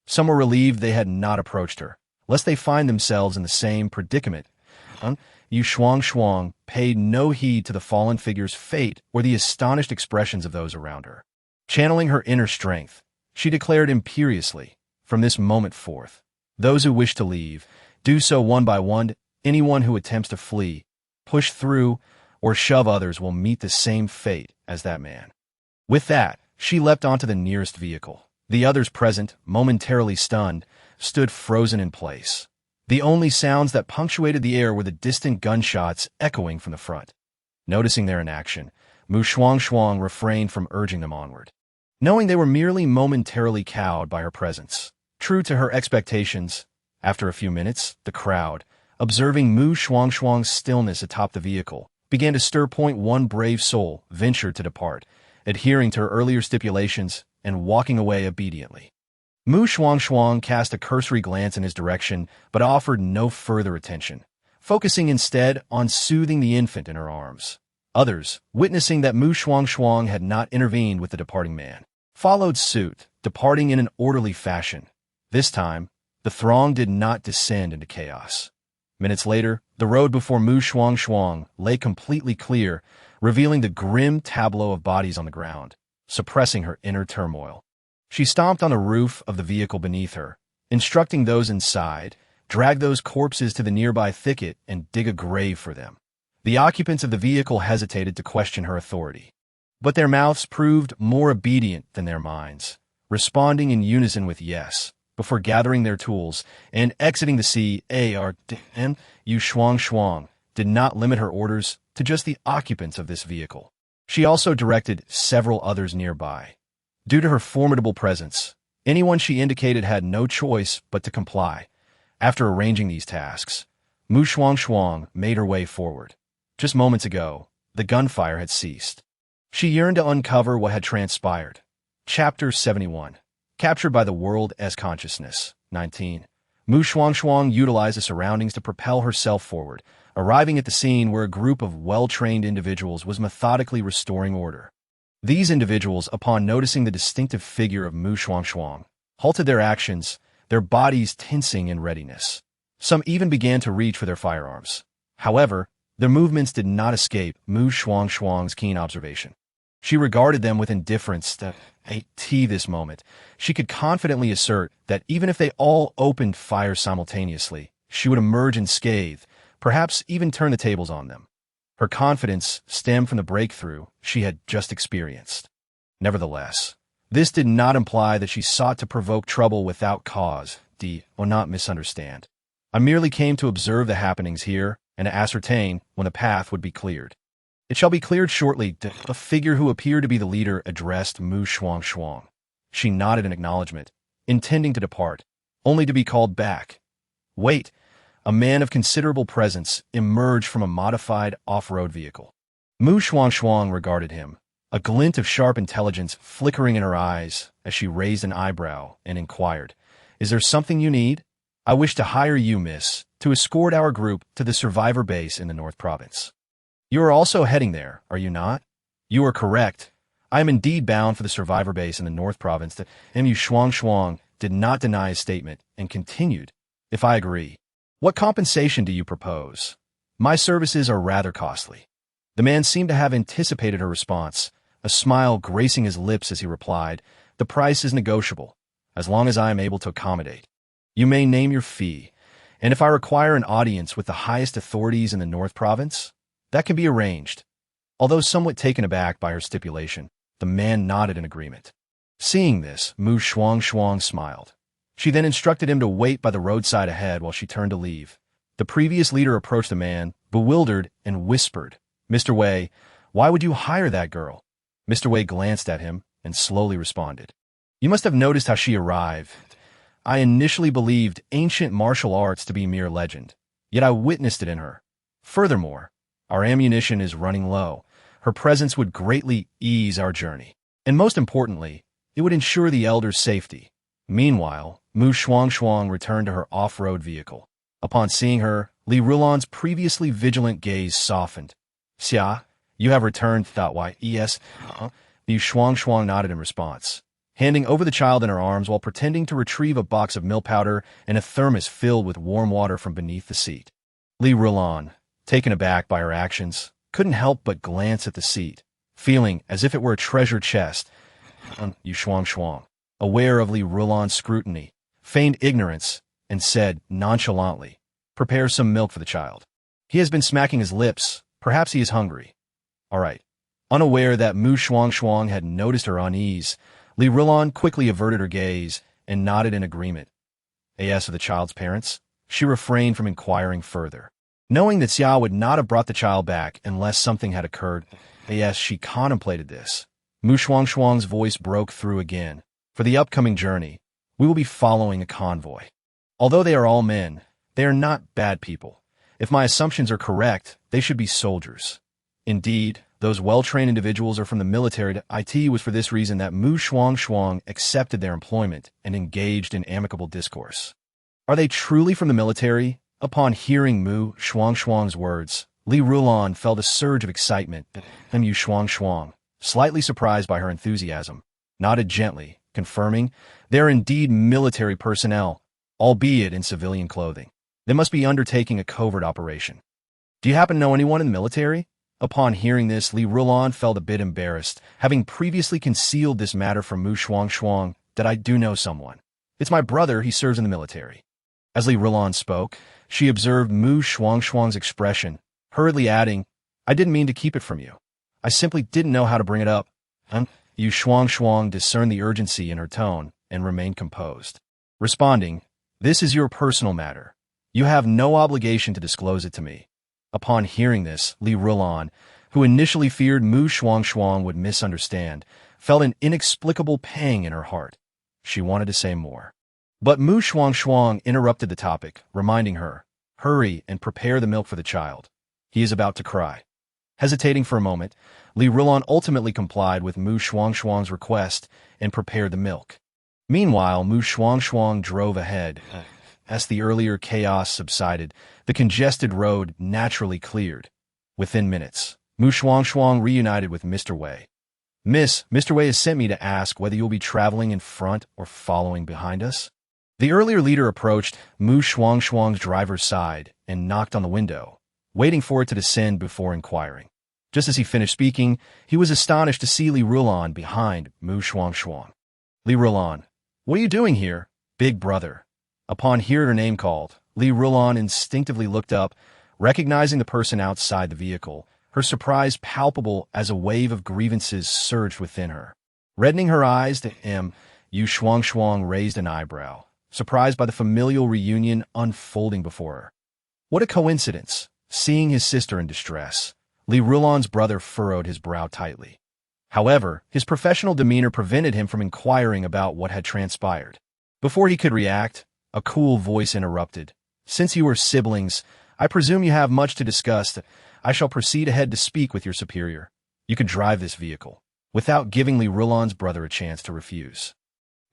Some were relieved they had not approached her, lest they find themselves in the same predicament. Shuangshuang paid no heed to the fallen figure's fate or the astonished expressions of those around her. Channeling her inner strength, she declared imperiously, from this moment forth, those who wish to leave, do so one by one. Anyone who attempts to flee, push through, or shove others will meet the same fate as that man. With that, she leapt onto the nearest vehicle. The others present, momentarily stunned, stood frozen in place. The only sounds that punctuated the air were the distant gunshots echoing from the front. Noticing their inaction, Shuangshuang refrained from urging them onward. Knowing they were merely momentarily cowed by her presence, true to her expectations, after a few minutes, the crowd, observing Shuangshuang's stillness atop the vehicle, began to stir. 1 brave soul ventured to depart, adhering to her earlier stipulations and walking away obediently. Shuangshuang cast a cursory glance in his direction, but offered no further attention, focusing instead on soothing the infant in her arms. Others, witnessing that Shuangshuang had not intervened with the departing man, followed suit, departing in an orderly fashion. This time, the throng did not descend into chaos. Minutes later, the road before Shuangshuang lay completely clear, revealing the grim tableau of bodies on the ground, suppressing her inner turmoil. She stomped on the roof of the vehicle beneath her, instructing those inside, drag those corpses to the nearby thicket and dig a grave for them. The occupants of the vehicle hesitated to question her authority, but their mouths proved more obedient than their minds, responding in unison with yes, before gathering their tools and exiting the sea. Shuangshuang did not limit her orders to just the occupants of this vehicle. She also directed several others nearby. Due to her formidable presence, anyone she indicated had no choice but to comply. After arranging these tasks, Shuangshuang made her way forward. Just moments ago, the gunfire had ceased. She yearned to uncover what had transpired. Chapter 71. Captured by the world as consciousness. 19. Shuangshuang utilized the surroundings to propel herself forward, arriving at the scene where a group of well-trained individuals was methodically restoring order. These individuals, upon noticing the distinctive figure of Shuangshuang, halted their actions, their bodies tensing in readiness. Some even began to reach for their firearms. However, their movements did not escape Shuangshuang's keen observation. She regarded them with indifference. At this moment, she could confidently assert that even if they all opened fire simultaneously, she would emerge unscathed, perhaps even turn the tables on them. Her confidence stemmed from the breakthrough she had just experienced. Nevertheless, this did not imply that she sought to provoke trouble without cause. Or not misunderstand. I merely came to observe the happenings here and to ascertain when the path would be cleared. It shall be cleared shortly. A figure who appeared to be the leader addressed Shuangshuang. She nodded in acknowledgement, intending to depart, only to be called back. Wait! A man of considerable presence emerged from a modified off-road vehicle. Shuangshuang regarded him, a glint of sharp intelligence flickering in her eyes as she raised an eyebrow and inquired, "Is there something you need? I wish to hire you, miss, to escort our group to the survivor base in the North Province." "You are also heading there, are you not?" "You are correct. I am indeed bound for the survivor base in the North Province." Shuangshuang did not deny his statement and continued, "If I agree, what compensation do you propose?" My services are rather costly. The man seemed to have anticipated her response, a smile gracing his lips as he replied, "The price is negotiable, as long as I am able to accommodate. You may name your fee, and if I require an audience with the highest authorities in the North Province, that can be arranged." Although somewhat taken aback by her stipulation, the man nodded in agreement. Seeing this, Shuangshuang smiled. She then instructed him to wait by the roadside ahead while she turned to leave. The previous leader approached the man, bewildered, and whispered, "Mr. Wei, why would you hire that girl?" Mr. Wei glanced at him and slowly responded, "You must have noticed how she arrived. I initially believed ancient martial arts to be mere legend, yet I witnessed it in her. Furthermore, our ammunition is running low. Her presence would greatly ease our journey. And most importantly, it would ensure the elder's safety." Meanwhile, Shuangshuang returned to her off-road vehicle. Upon seeing her, Li Rulan's previously vigilant gaze softened. "Xia, you have returned," thought Wai. "Yes." Shuangshuang nodded in response, handing over the child in her arms while pretending to retrieve a box of milk powder and a thermos filled with warm water from beneath the seat. Li Rulan, taken aback by her actions, couldn't help but glance at the seat, feeling as if it were a treasure chest. Shuangshuang, aware of Li Rulan's scrutiny, feigned ignorance and said nonchalantly, "Prepare some milk for the child. He has been smacking his lips. Perhaps he is hungry." "All right." Unaware that Shuangshuang had noticed her unease, Li Rulan quickly averted her gaze and nodded in agreement. As for the child's parents, she refrained from inquiring further. Knowing that Xia would not have brought the child back unless something had occurred, as she contemplated this, Shuangshuang's voice broke through again. "For the upcoming journey, we will be following a convoy. Although they are all men, they are not bad people. If my assumptions are correct, they should be soldiers. Indeed, those well-trained individuals are from the military. It was for this reason that Shuangshuang accepted their employment and engaged in amicable discourse." "Are they truly from the military?" Upon hearing Shuangshuang's words, Li Rulan felt a surge of excitement. Shuangshuang, slightly surprised by her enthusiasm, nodded gently, confirming, "They are indeed military personnel, albeit in civilian clothing. They must be undertaking a covert operation. Do you happen to know anyone in the military?" Upon hearing this, Li Rulan felt a bit embarrassed, having previously concealed this matter from Shuangshuang. "That I do know someone. It's my brother, he serves in the military." As Li Rulan spoke, she observed Shuangshuang's expression, hurriedly adding, "I didn't mean to keep it from you. I simply didn't know how to bring it up." Shuangshuang discerned the urgency in her tone and remained composed, responding, "This is your personal matter. You have no obligation to disclose it to me." Upon hearing this, Li Rulan, who initially feared Shuangshuang would misunderstand, felt an inexplicable pang in her heart. She wanted to say more, but Shuangshuang interrupted the topic, reminding her, "Hurry and prepare the milk for the child. He is about to cry." Hesitating for a moment, Li Rulan ultimately complied with Shuangshuang's request and prepared the milk. Meanwhile, Shuangshuang drove ahead. As the earlier chaos subsided, the congested road naturally cleared. Within minutes, Shuangshuang reunited with Mr. Wei. "Mr. Wei has sent me to ask whether you'll be traveling in front or following behind us." The earlier leader approached Shuangshuang's driver's side and knocked on the window, waiting for it to descend before inquiring. Just as he finished speaking, he was astonished to see Li Rulan behind Shuangshuang. "Li Rulan, what are you doing here, big brother?" Upon hearing her name called, Li Rulan instinctively looked up, recognizing the person outside the vehicle, her surprise palpable as a wave of grievances surged within her. Reddening her eyes to him, Shuangshuang raised an eyebrow, surprised by the familial reunion unfolding before her. What a coincidence! Seeing his sister in distress, Li Rulan's brother furrowed his brow tightly. However, his professional demeanor prevented him from inquiring about what had transpired. Before he could react, a cool voice interrupted. "Since you are siblings, I presume you have much to discuss. I shall proceed ahead to speak with your superior. You can drive this vehicle," without giving Li Rulan's brother a chance to refuse.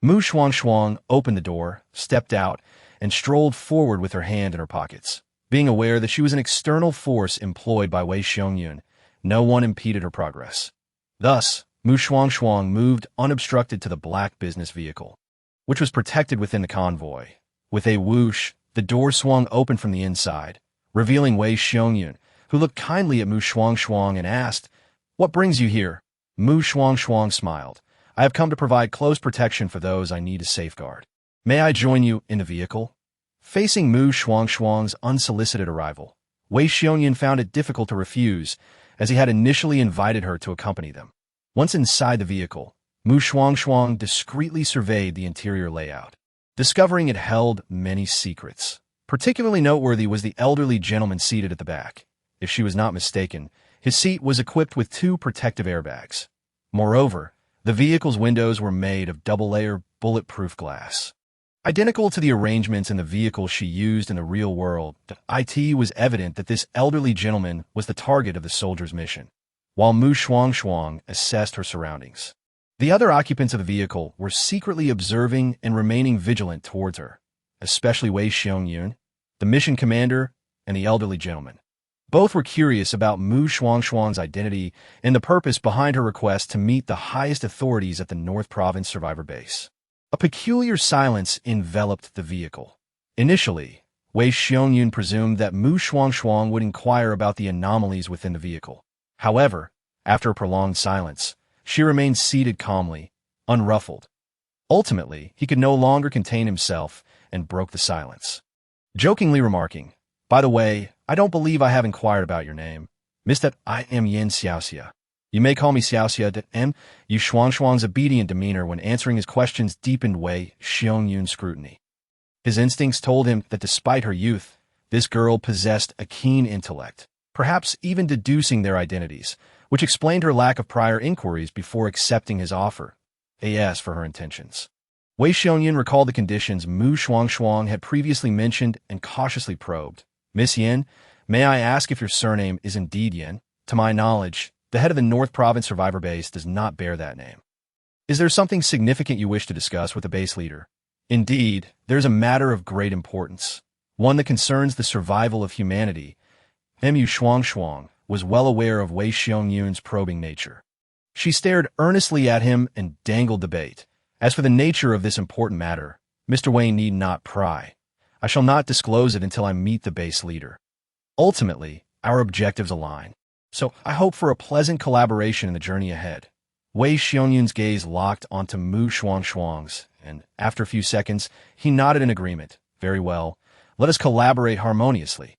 Shuangshuang opened the door, stepped out, and strolled forward with her hand in her pockets. Being aware that she was an external force employed by Wei Xiangyun, no one impeded her progress. Thus, Shuangshuang moved unobstructed to the black business vehicle, which was protected within the convoy. With a whoosh, the door swung open from the inside, revealing Wei Xiangyun, who looked kindly at Mu Shuangshuang and asked, "What brings you here?" Mu Shuangshuang smiled. "I have come to provide close protection for those I need to safeguard. May I join you in the vehicle?" Facing Mu Shuangshuang's unsolicited arrival, Wei Xiangyun found it difficult to refuse, as he had initially invited her to accompany them. Once inside the vehicle, Mu Shuangshuang discreetly surveyed the interior layout, discovering it held many secrets. Particularly noteworthy was the elderly gentleman seated at the back. If she was not mistaken, his seat was equipped with 2 protective airbags. Moreover, the vehicle's windows were made of double-layer bulletproof glass. Identical to the arrangements in the vehicle she used in the real world, it was evident that this elderly gentleman was the target of the soldier's mission, while Mu Shuangshuang assessed her surroundings. The other occupants of the vehicle were secretly observing and remaining vigilant towards her, especially Wei Xiangyun, the mission commander, and the elderly gentleman. Both were curious about Mu Shuangshuang's identity and the purpose behind her request to meet the highest authorities at the North Province survivor base. A peculiar silence enveloped the vehicle. Initially, Wei Xiangyun presumed that Mu Shuangshuang would inquire about the anomalies within the vehicle. However, after a prolonged silence, she remained seated calmly, unruffled. Ultimately, he could no longer contain himself and broke the silence, jokingly remarking, "By the way, I don't believe I have inquired about your name. Mr. I am Yin Xiaoxia. You may call me Xiaoxia. Yu Shuangshuang's obedient demeanor when answering his questions deepened Wei Xiangyun's scrutiny. His instincts told him that despite her youth, this girl possessed a keen intellect, perhaps even deducing their identities, which explained her lack of prior inquiries before accepting his offer. As for her intentions, Wei Xiangyun recalled the conditions Mu Shuangshuang had previously mentioned and cautiously probed. "Miss Yin, may I ask if your surname is indeed Yin? To my knowledge, the head of the North Province survivor base does not bear that name. Is there something significant you wish to discuss with the base leader?" "Indeed, there's a matter of great importance, one that concerns the survival of humanity." Mu Shuangshuang was well aware of Wei Xiangyun's probing nature. She stared earnestly at him and dangled the bait. "As for the nature of this important matter, Mr. Wei need not pry. I shall not disclose it until I meet the base leader. Ultimately, our objectives align, so I hope for a pleasant collaboration in the journey ahead." Wei Xiangyun's gaze locked onto Mu Shuangshuang's, and after a few seconds, he nodded in agreement. "Very well. Let us collaborate harmoniously."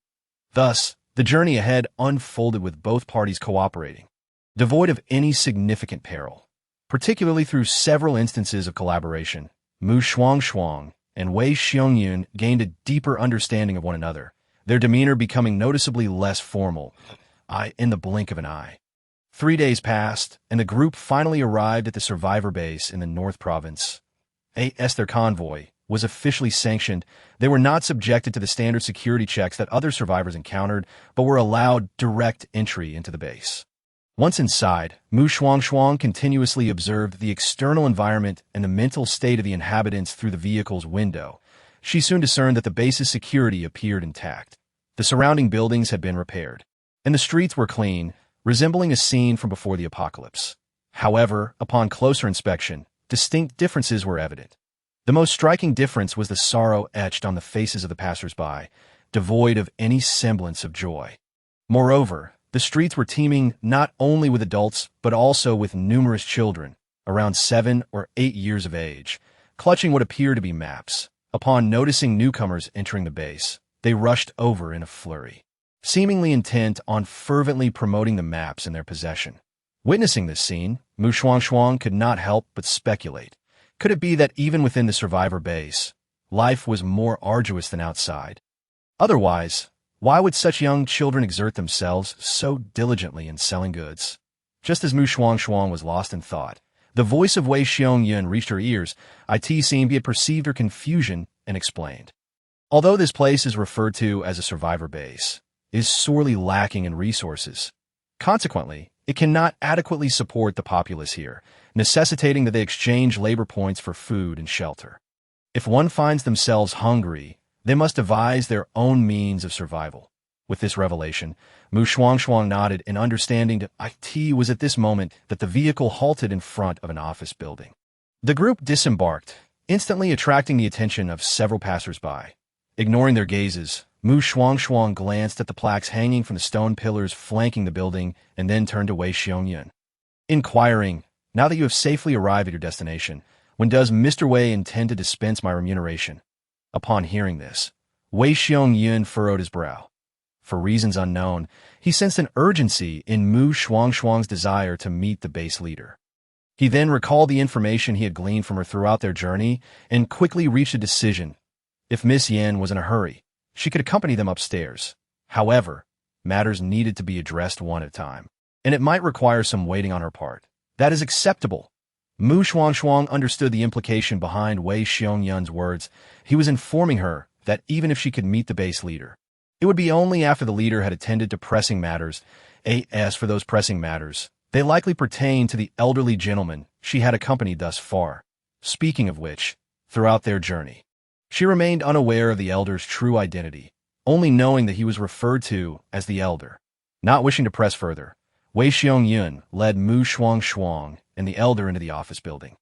Thus, the journey ahead unfolded with both parties cooperating, devoid of any significant peril. Particularly through several instances of collaboration, Mu Shuangshuang and Wei Xiangyun gained a deeper understanding of one another, their demeanor becoming noticeably less formal, in the blink of an eye. 3 days passed, and the group finally arrived at the survivor base in the North Province. As their convoy was officially sanctioned, they were not subjected to the standard security checks that other survivors encountered, but were allowed direct entry into the base. Once inside, Mu Shuangshuang continuously observed the external environment and the mental state of the inhabitants through the vehicle's window. She soon discerned that the base's security appeared intact. The surrounding buildings had been repaired, and the streets were clean, resembling a scene from before the apocalypse. However, upon closer inspection, distinct differences were evident. The most striking difference was the sorrow etched on the faces of the passers-by, devoid of any semblance of joy. Moreover, the streets were teeming not only with adults, but also with numerous children, around 7 or 8 years of age, clutching what appeared to be maps. Upon noticing newcomers entering the base, they rushed over in a flurry, seemingly intent on fervently promoting the maps in their possession. Witnessing this scene, Mu Shuangshuang could not help but speculate. Could it be that even within the survivor base, life was more arduous than outside? Otherwise, why would such young children exert themselves so diligently in selling goods? Just as Mu Shuangshuang was lost in thought, the voice of Wei Xiangyun reached her ears. It seemed he had perceived her confusion and explained. Although this place is referred to as a survivor base, it is sorely lacking in resources. Consequently, it cannot adequately support the populace here, necessitating that they exchange labor points for food and shelter. If one finds themselves hungry, they must devise their own means of survival. With this revelation, Mu Shuangshuang nodded in understanding that it was at this moment that the vehicle halted in front of an office building. The group disembarked, instantly attracting the attention of several passers-by. Ignoring their gazes, Shuangshuang glanced at the plaques hanging from the stone pillars flanking the building and then turned to Wei Xiongyan, inquiring, "Now that you have safely arrived at your destination, when does Mr. Wei intend to dispense my remuneration?" Upon hearing this, Wei Xiongyan furrowed his brow. For reasons unknown, he sensed an urgency in Shuangshuang's desire to meet the base leader. He then recalled the information he had gleaned from her throughout their journey and quickly reached a decision. If Miss Yan was in a hurry, she could accompany them upstairs. However, matters needed to be addressed one at a time, and it might require some waiting on her part. That is acceptable. Shuangshuang understood the implication behind Wei Xiongyan's words. He was informing her that even if she could meet the base leader, it would be only after the leader had attended to pressing matters. As for those pressing matters, they likely pertain to the elderly gentleman she had accompanied thus far. Speaking of which, throughout their journey, she remained unaware of the elder's true identity, only knowing that he was referred to as the elder. Not wishing to press further, Wei Xiongyan led Shuangshuang and the elder into the office building.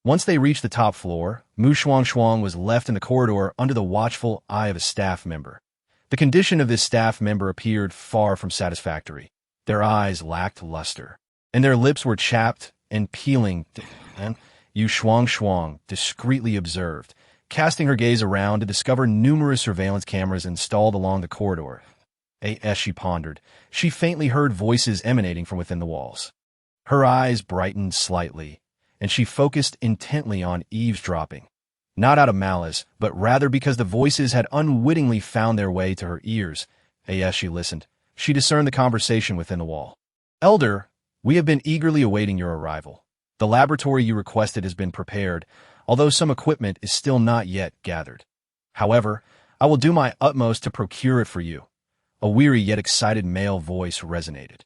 Once they reached the top floor, Shuangshuang was left in the corridor under the watchful eye of a staff member. The condition of this staff member appeared far from satisfactory. Their eyes lacked luster, and their lips were chapped and peeling. Shuangshuang discreetly observed, casting her gaze around to discover numerous surveillance cameras installed along the corridor. As she pondered, she faintly heard voices emanating from within the walls. Her eyes brightened slightly, and she focused intently on eavesdropping, not out of malice, but rather because the voices had unwittingly found their way to her ears. As she listened, she discerned the conversation within the wall. "Elder, we have been eagerly awaiting your arrival. The laboratory you requested has been prepared, although some equipment is still not yet gathered. However, I will do my utmost to procure it for you." A weary yet excited male voice resonated.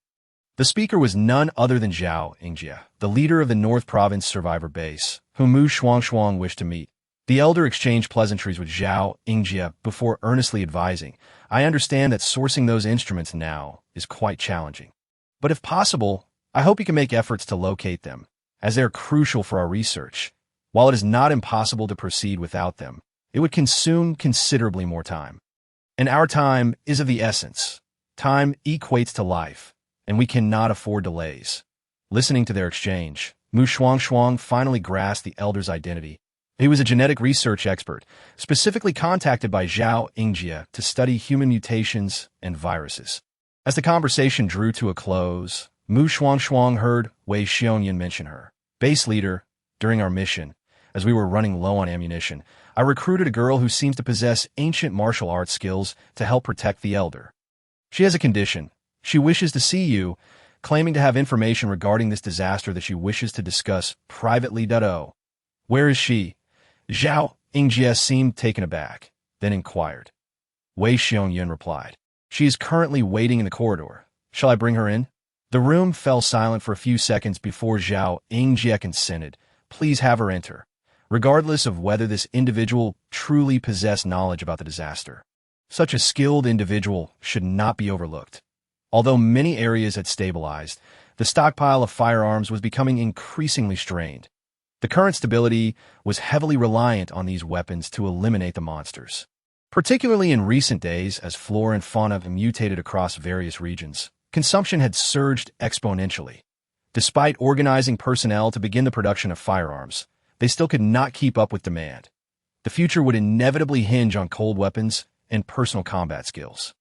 The speaker was none other than Zhao Ingjia, the leader of the North Province survivor base, whom Shuangshuang wished to meet. The elder exchanged pleasantries with Zhao Ingjia before earnestly advising, "I understand that sourcing those instruments now is quite challenging. But if possible, I hope you can make efforts to locate them, as they are crucial for our research. While it is not impossible to proceed without them, it would consume considerably more time. And our time is of the essence. Time equates to life, and we cannot afford delays." Listening to their exchange, Shuangshuang finally grasped the elder's identity. He was a genetic research expert, specifically contacted by Zhao Ingjia to study human mutations and viruses. As the conversation drew to a close, Shuangshuang heard Wei Xiongyan mention her. "Base leader, during our mission, as we were running low on ammunition, I recruited a girl who seems to possess ancient martial arts skills to help protect the elder. She has a condition. She wishes to see you, claiming to have information regarding this disaster that she wishes to discuss privately. Where is she?" Zhao Ingjia seemed taken aback, then inquired. Wei Xiongyan replied, "She is currently waiting in the corridor. Shall I bring her in?" The room fell silent for a few seconds before Zhao Ingjia consented. "Please have her enter, regardless of whether this individual truly possessed knowledge about the disaster. Such a skilled individual should not be overlooked." Although many areas had stabilized, the stockpile of firearms was becoming increasingly strained. The current stability was heavily reliant on these weapons to eliminate the monsters. Particularly in recent days, as flora and fauna have mutated across various regions, consumption had surged exponentially. Despite organizing personnel to begin the production of firearms, they still could not keep up with demand. The future would inevitably hinge on cold weapons and personal combat skills.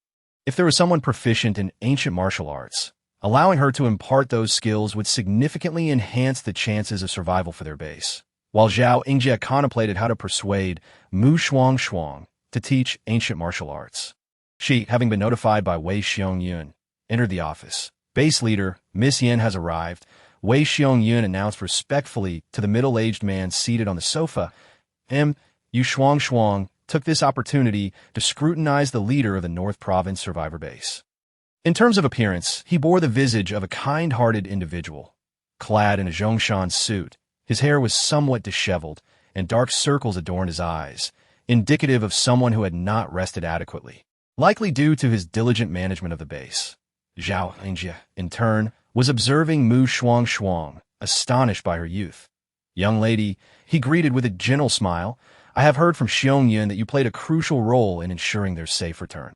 If there was someone proficient in ancient martial arts, allowing her to impart those skills would significantly enhance the chances of survival for their base. While Zhao Ingjia contemplated how to persuade Shuangshuang to teach ancient martial arts, she, having been notified by Wei Xiongyan, entered the office. "Base leader, Miss Yan has arrived," Wei Xiongyan announced respectfully to the middle-aged man seated on the sofa. Shuangshuang took this opportunity to scrutinize the leader of the North Province survivor base. In terms of appearance, he bore the visage of a kind-hearted individual. Clad in a Zhongshan suit, his hair was somewhat disheveled, and dark circles adorned his eyes, indicative of someone who had not rested adequately, likely due to his diligent management of the base. Zhao Ingjia, in turn, was observing Shuangshuang, astonished by her youth. "Young lady," he greeted with a gentle smile, I have heard from Xiong that you played a crucial role in ensuring their safe return.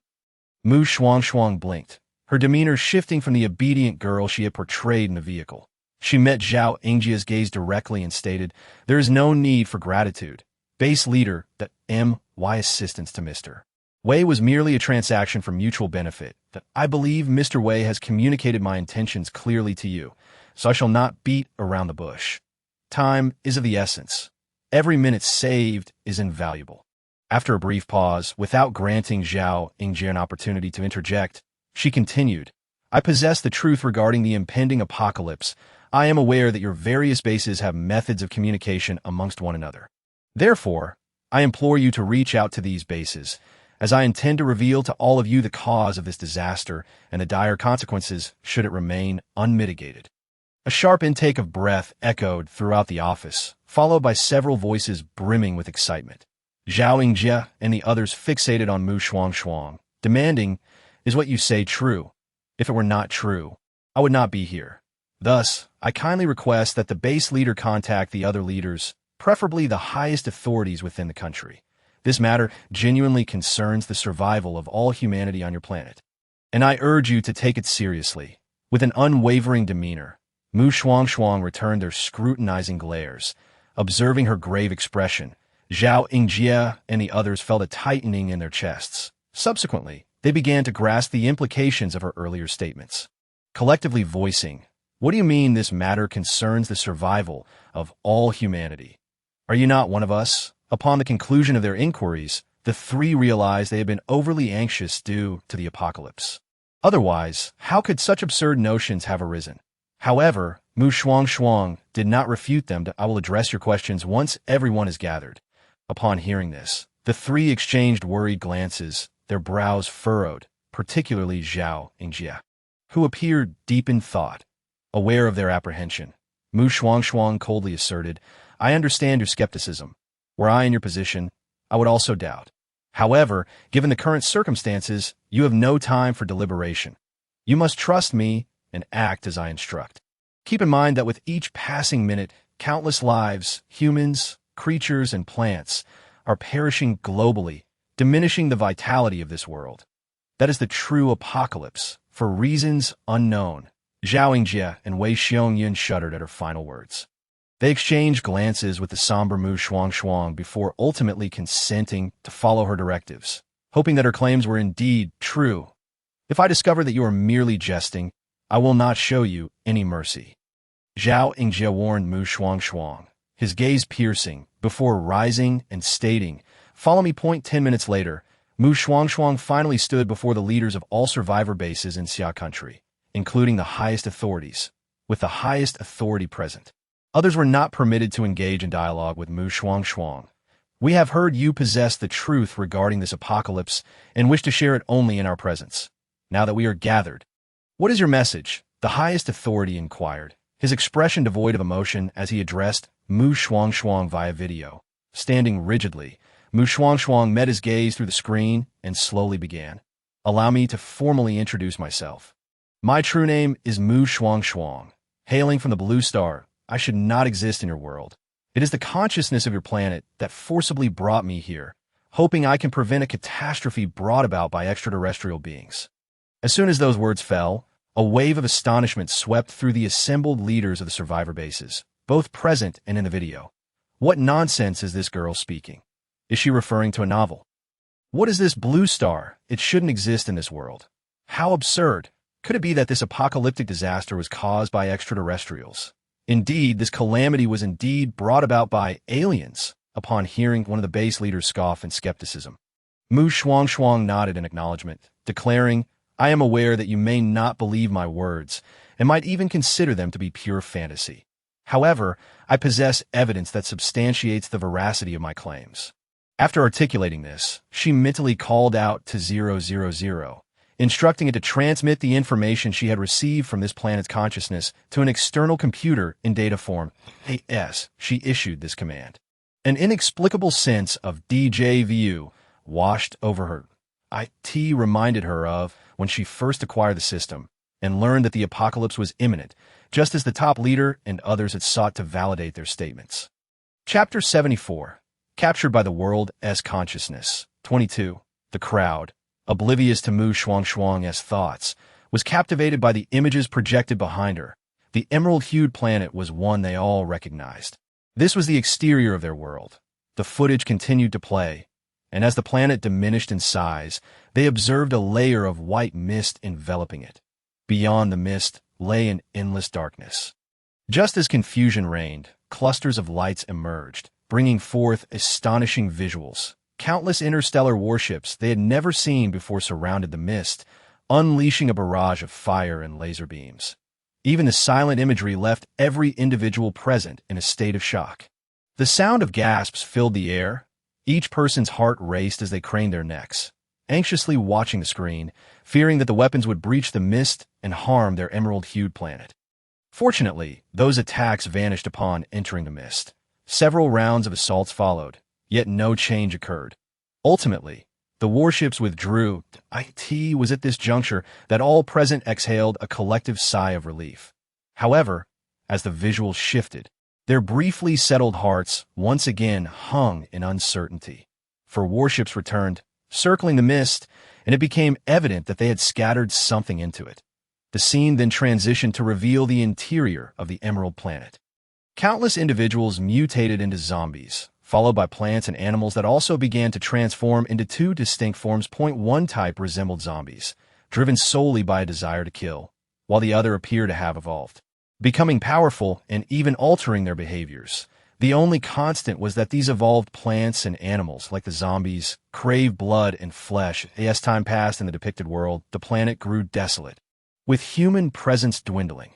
Shuangshuang blinked, her demeanor shifting from the obedient girl she had portrayed in the vehicle. She met Zhao Yingjia's gaze directly and stated, "There is no need for gratitude. Base leader, that my assistance to Mr. Wei was merely a transaction for mutual benefit. That I believe Mr. Wei has communicated my intentions clearly to you, so I shall not beat around the bush. Time is of the essence. Every minute saved is invaluable." After a brief pause, without granting Zhao Yingjia an opportunity to interject, she continued, "I possess the truth regarding the impending apocalypse. I am aware that your various bases have methods of communication amongst one another. Therefore, I implore you to reach out to these bases, as I intend to reveal to all of you the cause of this disaster and the dire consequences should it remain unmitigated." A sharp intake of breath echoed throughout the office, followed by several voices brimming with excitement. Zhao Yingjia and the others fixated on Shuangshuang, demanding, "Is what you say true? If it were not true, I would not be here. Thus, I kindly request that the base leader contact the other leaders, preferably the highest authorities within the country. This matter genuinely concerns the survival of all humanity on your planet, and I urge you to take it seriously." With an unwavering demeanor, Shuangshuang returned their scrutinizing glares. Observing her grave expression, Zhao Yingjia and the others felt a tightening in their chests. Subsequently, they began to grasp the implications of her earlier statements, collectively voicing, "What do you mean this matter concerns the survival of all humanity? Are you not one of us?" Upon the conclusion of their inquiries, the three realized they had been overly anxious due to the apocalypse. Otherwise, how could such absurd notions have arisen? However, Shuangshuang did not refute them. "I will address your questions once everyone is gathered." Upon hearing this, the three exchanged worried glances, their brows furrowed, particularly Zhao Yingjia, who appeared deep in thought. Aware of their apprehension, Shuangshuang coldly asserted, "I understand your skepticism. Were I in your position, I would also doubt. However, given the current circumstances, you have no time for deliberation. You must trust me and act as I instruct. Keep in mind that with each passing minute, countless lives, humans, creatures, and plants, are perishing globally, diminishing the vitality of this world. That is the true apocalypse, for reasons unknown." Zhao Yingjia and Wei Xiongyan shuddered at her final words. They exchanged glances with the somber Shuangshuang before ultimately consenting to follow her directives, hoping that her claims were indeed true. "If I discover that you are merely jesting, I will not show you any mercy," Zhao Yingjia warned Shuangshuang, his gaze piercing, before rising and stating, "Follow me." 10 minutes later, Shuangshuang finally stood before the leaders of all survivor bases in Xia country, including the highest authorities, with the highest authority present. Others were not permitted to engage in dialogue with Shuangshuang. "We have heard you possess the truth regarding this apocalypse and wish to share it only in our presence. Now that we are gathered, what is your message?" the highest authority inquired, his expression devoid of emotion as he addressed Shuangshuang via video. Standing rigidly, Shuangshuang met his gaze through the screen and slowly began, "Allow me to formally introduce myself. My true name is Shuangshuang. Hailing from the Blue Star, I should not exist in your world. It is the consciousness of your planet that forcibly brought me here, hoping I can prevent a catastrophe brought about by extraterrestrial beings." As soon as those words fell, a wave of astonishment swept through the assembled leaders of the survivor bases, both present and in the video. What nonsense is this girl speaking? Is she referring to a novel? What is this Blue Star? It shouldn't exist in this world. How absurd! Could it be that this apocalyptic disaster was caused by extraterrestrials? Indeed, this calamity was indeed brought about by aliens. Upon hearing one of the base leaders scoff in skepticism, Shuangshuang nodded in acknowledgement, declaring, "I am aware that you may not believe my words, and might even consider them to be pure fantasy. However, I possess evidence that substantiates the veracity of my claims." After articulating this, she mentally called out to 000, instructing it to transmit the information she had received from this planet's consciousness to an external computer in data form. As she issued this command, an inexplicable sense of déjà vu washed over her. It reminded her of when she first acquired the system and learned that the apocalypse was imminent, just as the top leader and others had sought to validate their statements. Chapter 74. captured by the world's consciousness. 22. The crowd, oblivious to Shuangshuang's thoughts, was captivated by the images projected behind her. The emerald-hued planet was one they all recognized. This was the exterior of their world. The footage continued to play, and as the planet diminished in size, they observed a layer of white mist enveloping it. Beyond the mist lay an endless darkness. Just as confusion reigned, clusters of lights emerged, bringing forth astonishing visuals. Countless interstellar warships they had never seen before surrounded the mist, unleashing a barrage of fire and laser beams. Even the silent imagery left every individual present in a state of shock. The sound of gasps filled the air. Each person's heart raced as they craned their necks, anxiously watching the screen, fearing that the weapons would breach the mist and harm their emerald-hued planet. Fortunately, those attacks vanished upon entering the mist. Several rounds of assaults followed, yet no change occurred. Ultimately, the warships withdrew. It was at this juncture that all present exhaled a collective sigh of relief. However, as the visuals shifted, their briefly settled hearts once again hung in uncertainty. For warships returned, circling the mist, and it became evident that they had scattered something into it. The scene then transitioned to reveal the interior of the Emerald Planet. Countless individuals mutated into zombies, followed by plants and animals that also began to transform into two distinct forms. One type resembled zombies, driven solely by a desire to kill, while the other appeared to have evolved, becoming powerful and even altering their behaviors. The only constant was that these evolved plants and animals, like the zombies, craved blood and flesh. As time passed in the depicted world, the planet grew desolate, with human presence dwindling,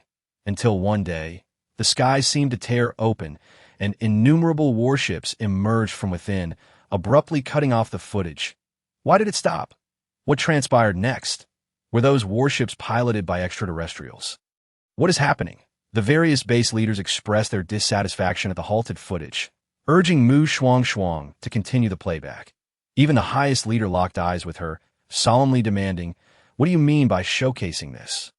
until one day, the skies seemed to tear open, and innumerable warships emerged from within, abruptly cutting off the footage. Why did it stop? What transpired next? Were those warships piloted by extraterrestrials? What is happening? The various base leaders expressed their dissatisfaction at the halted footage, urging Shuangshuang to continue the playback. Even the highest leader locked eyes with her, solemnly demanding, "What do you mean by showcasing this?"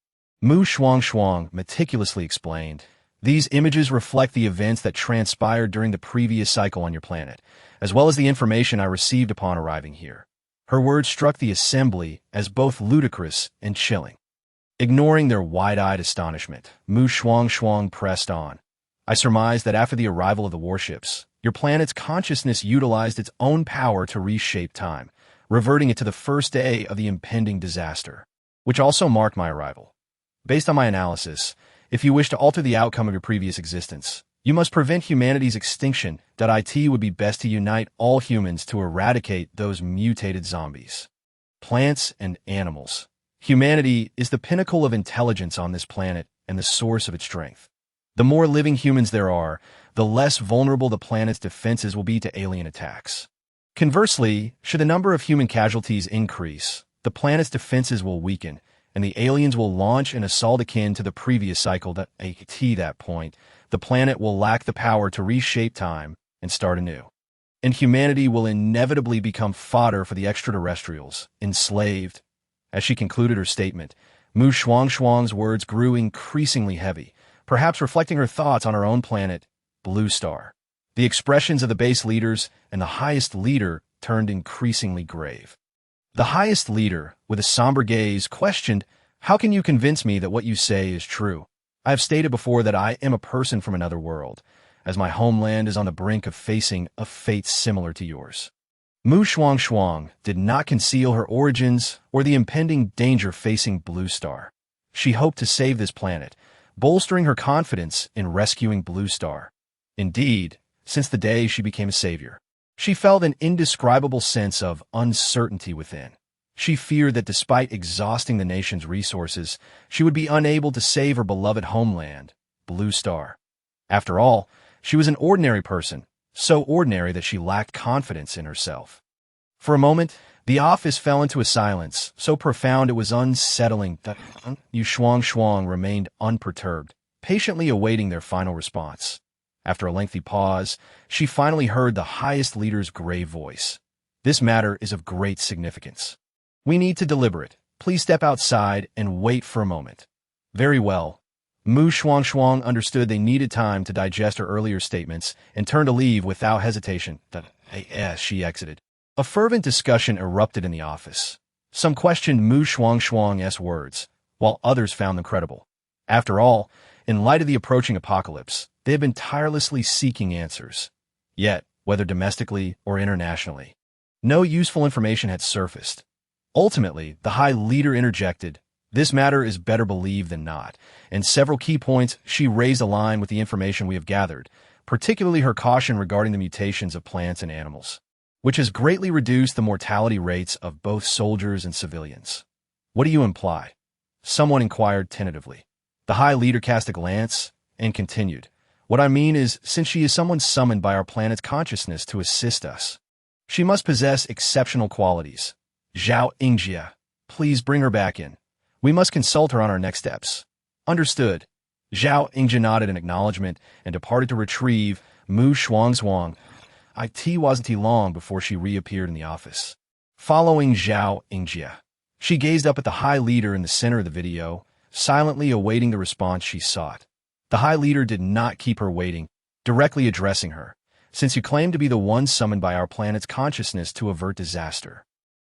Shuangshuang meticulously explained, "These images reflect the events that transpired during the previous cycle on your planet, as well as the information I received upon arriving here." Her words struck the assembly as both ludicrous and chilling. Ignoring their wide-eyed astonishment, Shuangshuang pressed on. "I surmise that after the arrival of the warships, your planet's consciousness utilized its own power to reshape time, reverting it to the first day of the impending disaster, which also marked my arrival. Based on my analysis, if you wish to alter the outcome of your previous existence, you must prevent humanity's extinction. It would be best to unite all humans to eradicate those mutated zombies. Plants and animals. Humanity is the pinnacle of intelligence on this planet and the source of its strength. The more living humans there are, the less vulnerable the planet's defenses will be to alien attacks. Conversely, should the number of human casualties increase, the planet's defenses will weaken, and the aliens will launch an assault akin to the previous cycle. At that point, the planet will lack the power to reshape time and start anew. And humanity will inevitably become fodder for the extraterrestrials, enslaved." As she concluded her statement, Shuangshuang's words grew increasingly heavy, perhaps reflecting her thoughts on her own planet, Blue Star. The expressions of the base leaders and the highest leader turned increasingly grave. The highest leader, with a somber gaze, questioned, "How can you convince me that what you say is true? I have stated before that I am a person from another world, as my homeland is on the brink of facing a fate similar to yours." Shuangshuang did not conceal her origins or the impending danger facing Blue Star. She hoped to save this planet, bolstering her confidence in rescuing Blue Star. Indeed, since the day she became a savior, she felt an indescribable sense of uncertainty within. She feared that despite exhausting the nation's resources, she would be unable to save her beloved homeland, Blue Star. After all, she was an ordinary person, so ordinary that she lacked confidence in herself. For a moment, the office fell into a silence, so profound it was unsettling that Shuangshuang remained unperturbed, patiently awaiting their final response. After a lengthy pause, she finally heard the highest leader's grave voice. "This matter is of great significance. We need to deliberate. Please step outside and wait for a moment." Very well. Shuangshuang understood they needed time to digest her earlier statements and turned to leave without hesitation. as she exited. A fervent discussion erupted in the office. Some questioned Shuangshuang's words, while others found them credible. After all, in light of the approaching apocalypse, they had been tirelessly seeking answers. Yet, whether domestically or internationally, no useful information had surfaced. Ultimately, the High Leader interjected, "This matter is better believed than not," and several key points she raised align with the information we have gathered, particularly her caution regarding the mutations of plants and animals, which has greatly reduced the mortality rates of both soldiers and civilians. "What do you imply?" someone inquired tentatively. The High Leader cast a glance and continued, "What I mean is, since she is someone summoned by our planet's consciousness to assist us, she must possess exceptional qualities. Zhao Ingjia, please bring her back in. We must consult her on our next steps." "Understood." Zhao Ingjia nodded in acknowledgement and departed to retrieve Shuangshuang. It wasn't long before she reappeared in the office. Following Zhao Ingjia, she gazed up at the High Leader in the center of the video, silently awaiting the response she sought. The High Leader did not keep her waiting, directly addressing her, "Since you claim to be the one summoned by our planet's consciousness to avert disaster,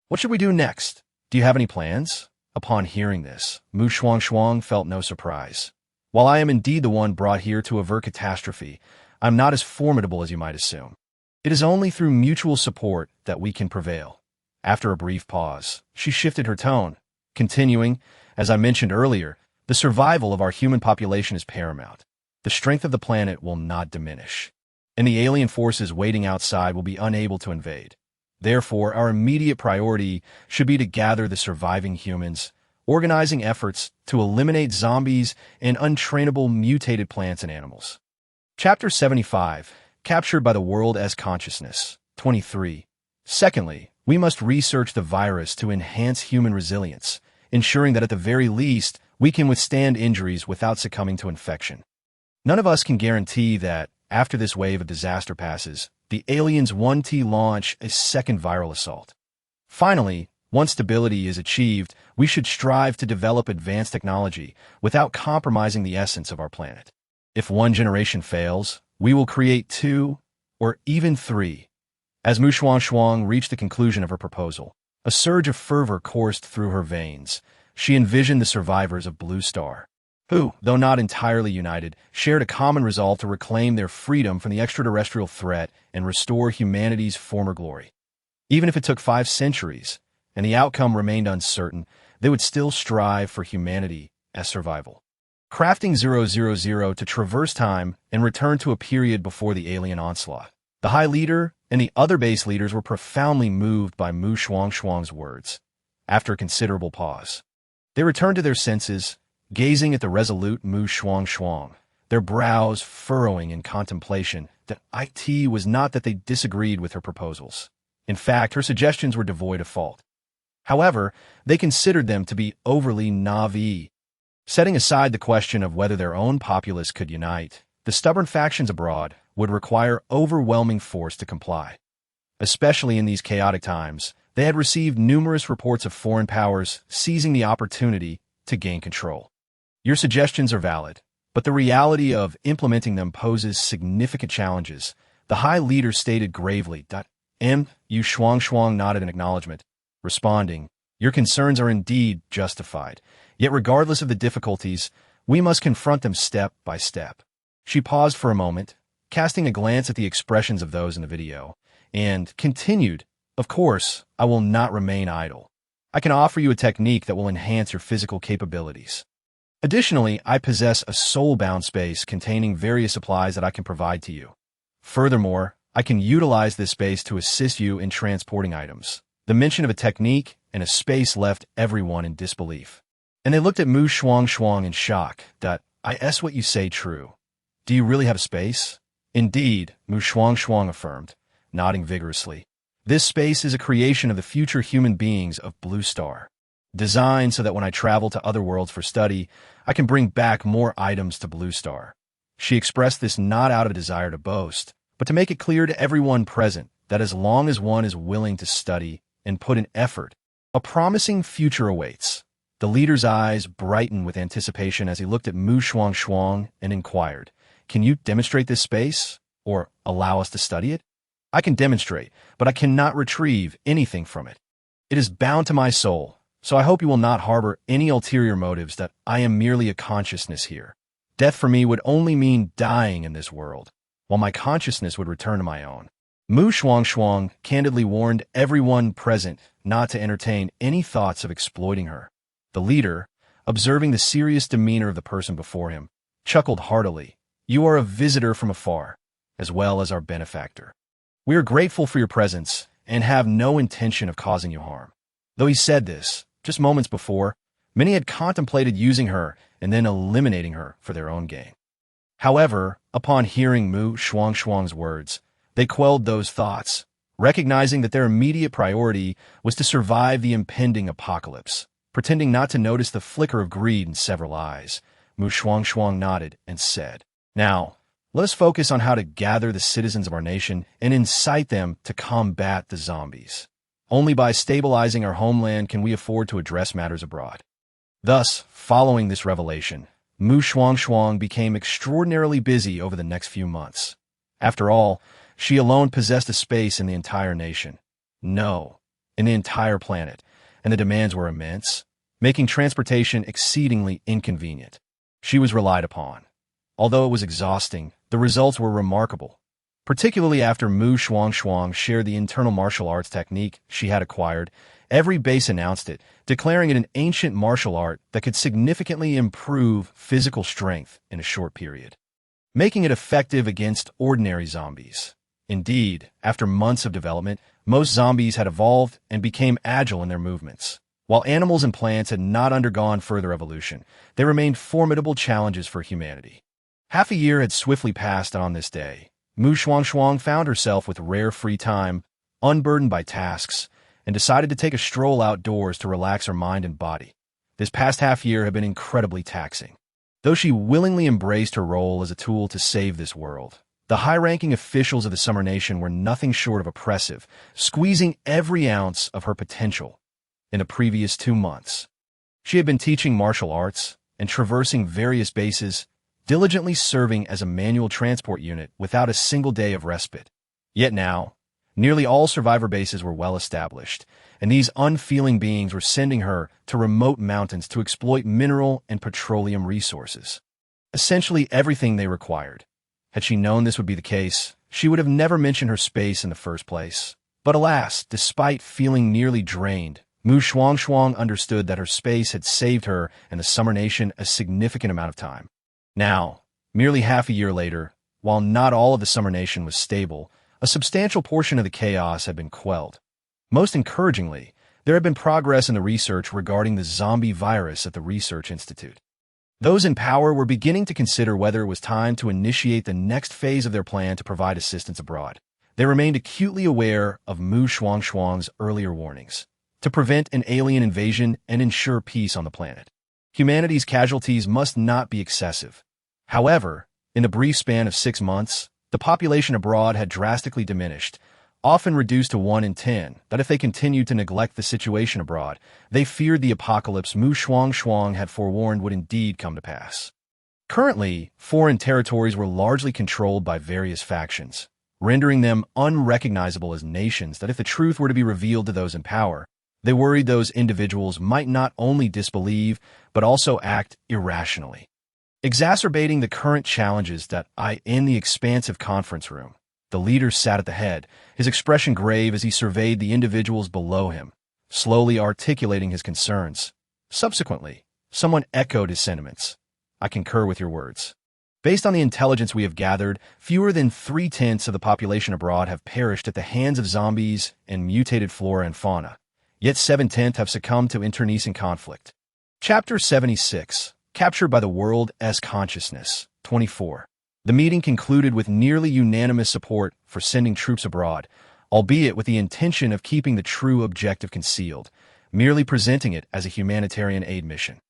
what should we do next? Do you have any plans?" Upon hearing this, Shuangshuang felt no surprise. "While I am indeed the one brought here to avert catastrophe, I'm not as formidable as you might assume. It is only through mutual support that we can prevail." After a brief pause, she shifted her tone, continuing, "As I mentioned earlier, the survival of our human population is paramount. The strength of the planet will not diminish, and the alien forces waiting outside will be unable to invade. Therefore, our immediate priority should be to gather the surviving humans, organizing efforts to eliminate zombies and untrainable mutated plants and animals." Chapter 75, Captured by the World as Consciousness, 23. Secondly, we must research the virus to enhance human resilience, ensuring that at the very least, we can withstand injuries without succumbing to infection. None of us can guarantee that, after this wave of disaster passes, the aliens won't launch a second viral assault. Finally, once stability is achieved, we should strive to develop advanced technology without compromising the essence of our planet. If one generation fails, we will create two, or even three. As Shuangshuang reached the conclusion of her proposal, a surge of fervor coursed through her veins. She envisioned the survivors of Blue Star, who, though not entirely united, shared a common resolve to reclaim their freedom from the extraterrestrial threat and restore humanity's former glory. Even if it took 5 centuries, and the outcome remained uncertain, they would still strive for humanity as survival. Crafting 000 to traverse time and return to a period before the alien onslaught. The High Leader and the other base leaders were profoundly moved by Shuangshuang's words. After a considerable pause, they returned to their senses, gazing at the resolute Shuangshuang, their brows furrowing in contemplation. That it was not that they disagreed with her proposals. In fact, her suggestions were devoid of fault. However, they considered them to be overly naive. Setting aside the question of whether their own populace could unite, the stubborn factions abroad would require overwhelming force to comply. Especially in these chaotic times, they had received numerous reports of foreign powers seizing the opportunity to gain control. Your suggestions are valid, but the reality of implementing them poses significant challenges, the High Leader stated gravely. Shuangshuang nodded in acknowledgement, responding, "Your concerns are indeed justified. Yet regardless of the difficulties, we must confront them step by step." She paused for a moment, casting a glance at the expressions of those in the video, and continued, "Of course, I will not remain idle. I can offer you a technique that will enhance your physical capabilities. Additionally, I possess a soul-bound space containing various supplies that I can provide to you. Furthermore, I can utilize this space to assist you in transporting items." The mention of a technique and a space left everyone in disbelief, and they looked at Shuangshuang in shock. "Is what you say true? Do you really have a space?" "Indeed," Shuangshuang affirmed, nodding vigorously. "This space is a creation of the future human beings of Blue Star, designed so that when I travel to other worlds for study, I can bring back more items to Blue Star." She expressed this not out of a desire to boast, but to make it clear to everyone present that as long as one is willing to study and put in effort, a promising future awaits. The leader's eyes brightened with anticipation as he looked at Shuangshuang and inquired, "Can you demonstrate this space, or allow us to study it?" I can demonstrate, but I cannot retrieve anything from it. It is bound to my soul, so I hope you will not harbor any ulterior motives that I am merely a consciousness here. Death for me would only mean dying in this world, while my consciousness would return to my own. Shuangshuang candidly warned everyone present not to entertain any thoughts of exploiting her. The leader, observing the serious demeanor of the person before him, chuckled heartily. You are a visitor from afar, as well as our benefactor. We are grateful for your presence and have no intention of causing you harm. Though he said this, just moments before, many had contemplated using her and then eliminating her for their own gain. However, upon hearing Shuangshuang's words, they quelled those thoughts, recognizing that their immediate priority was to survive the impending apocalypse. Pretending not to notice the flicker of greed in several eyes, Shuangshuang nodded and said, Now, let us focus on how to gather the citizens of our nation and incite them to combat the zombies. Only by stabilizing our homeland can we afford to address matters abroad. Thus, following this revelation, Shuangshuang became extraordinarily busy over the next few months. After all, she alone possessed a space in the entire nation. No, in the entire planet, and the demands were immense, making transportation exceedingly inconvenient. She was relied upon. Although it was exhausting, the results were remarkable, particularly after Shuangshuang shared the internal martial arts technique she had acquired. Every base announced it, declaring it an ancient martial art that could significantly improve physical strength in a short period, making it effective against ordinary zombies. Indeed, after months of development, most zombies had evolved and became agile in their movements. While animals and plants had not undergone further evolution, they remained formidable challenges for humanity. Half a year had swiftly passed on this day. Shuangshuang found herself with rare free time, unburdened by tasks, and decided to take a stroll outdoors to relax her mind and body. This past half year had been incredibly taxing. Though she willingly embraced her role as a tool to save this world, the high-ranking officials of the Summer Nation were nothing short of oppressive, squeezing every ounce of her potential. In the previous 2 months, she had been teaching martial arts and traversing various bases, diligently serving as a manual transport unit without a single day of respite. Yet now, nearly all survivor bases were well established, and these unfeeling beings were sending her to remote mountains to exploit mineral and petroleum resources. Essentially everything they required. Had she known this would be the case, she would have never mentioned her space in the first place. But alas, despite feeling nearly drained, Shuangshuang understood that her space had saved her and the Summer Nation a significant amount of time. Now, merely half a year later, while not all of the Summer Nation was stable, a substantial portion of the chaos had been quelled. Most encouragingly, there had been progress in the research regarding the zombie virus at the Research Institute. Those in power were beginning to consider whether it was time to initiate the next phase of their plan to provide assistance abroad. They remained acutely aware of Shuangshuang's earlier warnings to prevent an alien invasion and ensure peace on the planet. Humanity's casualties must not be excessive. However, in the brief span of 6 months, the population abroad had drastically diminished, often reduced to 1 in 10, that if they continued to neglect the situation abroad, they feared the apocalypse Shuangshuang had forewarned would indeed come to pass. Currently, foreign territories were largely controlled by various factions, rendering them unrecognizable as nations that if the truth were to be revealed to those in power, they worried those individuals might not only disbelieve, but also act irrationally, exacerbating the current challenges that in the expansive conference room. The leader sat at the head, his expression grave as he surveyed the individuals below him, slowly articulating his concerns. Subsequently, someone echoed his sentiments. I concur with your words. Based on the intelligence we have gathered, fewer than 3/10 of the population abroad have perished at the hands of zombies and mutated flora and fauna, yet 7/10 have succumbed to internecine conflict. Chapter 76, Captured by the World's Consciousness, 24. The meeting concluded with nearly unanimous support for sending troops abroad, albeit with the intention of keeping the true objective concealed, merely presenting it as a humanitarian aid mission.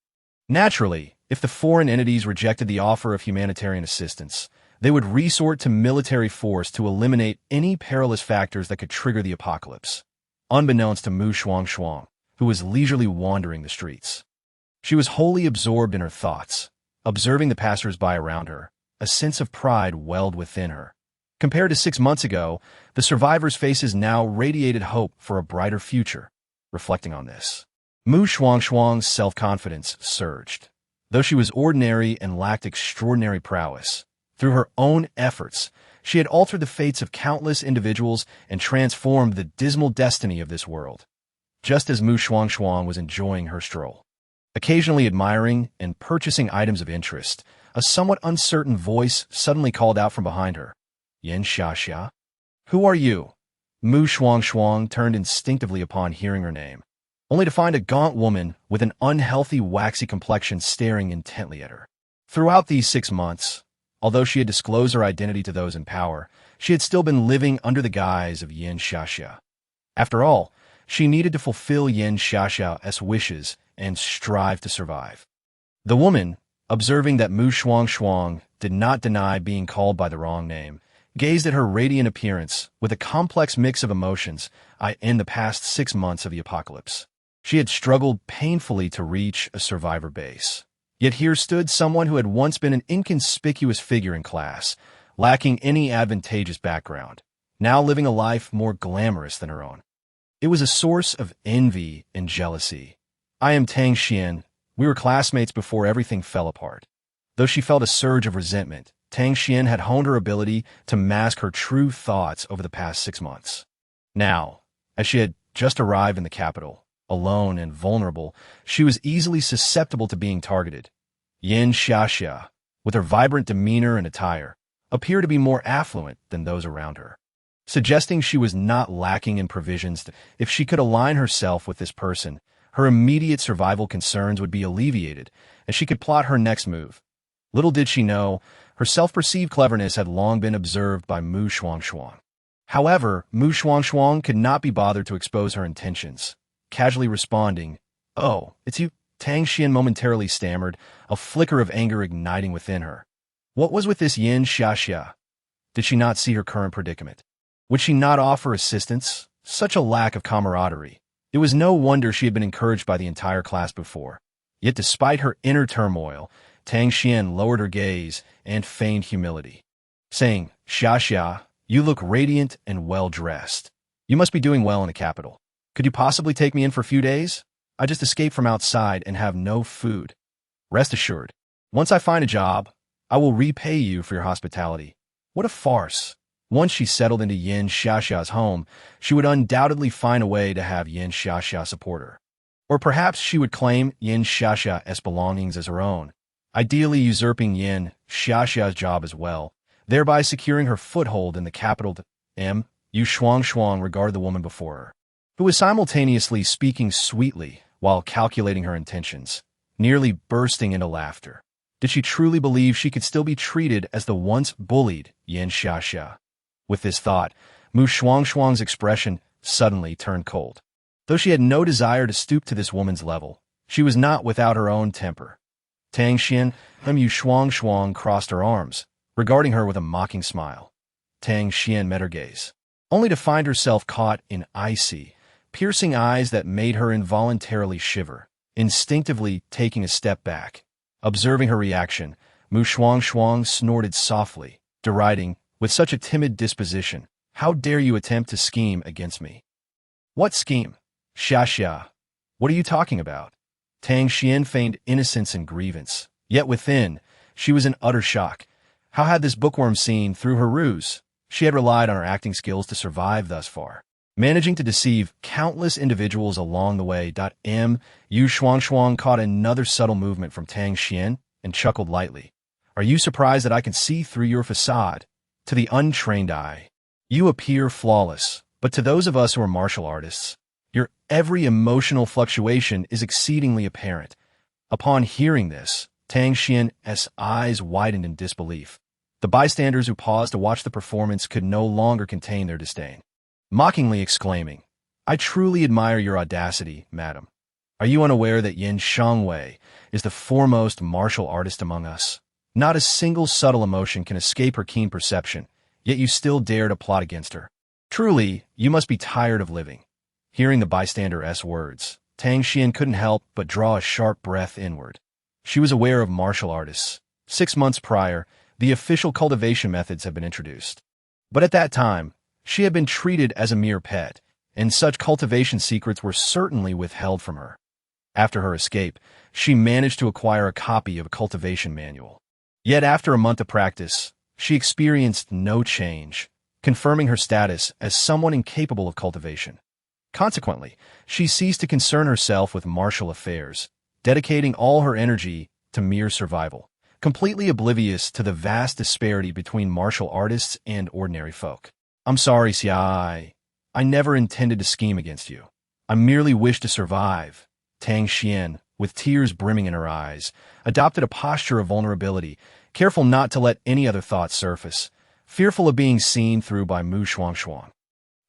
Naturally, if the foreign entities rejected the offer of humanitarian assistance, they would resort to military force to eliminate any perilous factors that could trigger the apocalypse, unbeknownst to Shuangshuang, who was leisurely wandering the streets. She was wholly absorbed in her thoughts, observing the passers-by around her. A sense of pride welled within her. Compared to 6 months ago, the survivors' faces now radiated hope for a brighter future. Reflecting on this, Shuangshuang's self-confidence surged. Though she was ordinary and lacked extraordinary prowess, through her own efforts, she had altered the fates of countless individuals and transformed the dismal destiny of this world. Just as Shuangshuang was enjoying her stroll, occasionally admiring and purchasing items of interest, a somewhat uncertain voice suddenly called out from behind her. Yin Xiaxia? Who are you? Shuangshuang turned instinctively upon hearing her name, only to find a gaunt woman with an unhealthy, waxy complexion staring intently at her. Throughout these 6 months, although she had disclosed her identity to those in power, she had still been living under the guise of Yin Xiaxia. After all, she needed to fulfill Yin Xiaxia's wishes and strive to survive. The woman, observing that Shuangshuang did not deny being called by the wrong name, gazed at her radiant appearance with a complex mix of emotions in the past 6 months of the apocalypse. She had struggled painfully to reach a survivor base. Yet here stood someone who had once been an inconspicuous figure in class, lacking any advantageous background, now living a life more glamorous than her own. It was a source of envy and jealousy. I am Tang Xian. We were classmates before everything fell apart. Though she felt a surge of resentment, Tang Xian had honed her ability to mask her true thoughts over the past 6 months. Now, as she had just arrived in the capital, alone and vulnerable, she was easily susceptible to being targeted. Yin Xiaxia, with her vibrant demeanor and attire, appeared to be more affluent than those around her, suggesting she was not lacking in provisions. If she could align herself with this person, her immediate survival concerns would be alleviated, and she could plot her next move. Little did she know, her self-perceived cleverness had long been observed by Shuangshuang. However, Shuangshuang could not be bothered to expose her intentions. Casually responding, "Oh, it's you," Tang Xian momentarily stammered, a flicker of anger igniting within her. What was with this Yin Xiaxia? Did she not see her current predicament? Would she not offer assistance? Such a lack of camaraderie. It was no wonder she had been encouraged by the entire class before. Yet despite her inner turmoil, Tang Xian lowered her gaze and feigned humility, saying, "Xiaxia, you look radiant and well-dressed. You must be doing well in the capital. Could you possibly take me in for a few days? I just escaped from outside and have no food. Rest assured, once I find a job, I will repay you for your hospitality." What a farce. Once she settled into Yin Xiaxia's home, she would undoubtedly find a way to have Yin Xiaxia support her. Or perhaps she would claim Yin Xiaxia's belongings as her own, ideally usurping Yin Xiaxia's job as well, thereby securing her foothold in the capital. Shuangshuang regarded the woman before her, who was simultaneously speaking sweetly while calculating her intentions, nearly bursting into laughter. Did she truly believe she could still be treated as the once bullied Yin Xiaxia? With this thought, Shuangshuang's expression suddenly turned cold. Though she had no desire to stoop to this woman's level, she was not without her own temper. Tang Xian, Shuangshuang crossed her arms, regarding her with a mocking smile. Tang Xian met her gaze, only to find herself caught in icy, piercing eyes that made her involuntarily shiver, instinctively taking a step back. Observing her reaction, Shuangshuang snorted softly, deriding, "With such a timid disposition, how dare you attempt to scheme against me?" "What scheme? Xiaxia, what are you talking about?" Tang Xian feigned innocence and grievance, yet within, she was in utter shock. How had this bookworm seen through her ruse? She had relied on her acting skills to survive thus far, managing to deceive countless individuals along the way. Shuangshuang caught another subtle movement from Tang Xian and chuckled lightly. "Are you surprised that I can see through your facade? To the untrained eye, you appear flawless, but to those of us who are martial artists, your every emotional fluctuation is exceedingly apparent." Upon hearing this, Tang Xian's eyes widened in disbelief. The bystanders who paused to watch the performance could no longer contain their disdain, mockingly exclaiming, "I truly admire your audacity, madam. Are you unaware that Yin Xiangwei is the foremost martial artist among us? Not a single subtle emotion can escape her keen perception, yet you still dare to plot against her. Truly, you must be tired of living." Hearing the bystander's words, Tang Xian couldn't help but draw a sharp breath inward. She was aware of martial artists. 6 months prior, the official cultivation methods had been introduced. But at that time, she had been treated as a mere pet, and such cultivation secrets were certainly withheld from her. After her escape, she managed to acquire a copy of a cultivation manual. Yet after a month of practice, she experienced no change, confirming her status as someone incapable of cultivation. Consequently, she ceased to concern herself with martial affairs, dedicating all her energy to mere survival, completely oblivious to the vast disparity between martial artists and ordinary folk. "I'm sorry, Xiai. I never intended to scheme against you. I merely wished to survive." Tang Xian, with tears brimming in her eyes, adopted a posture of vulnerability, careful not to let any other thoughts surface, fearful of being seen through by Shuangshuang.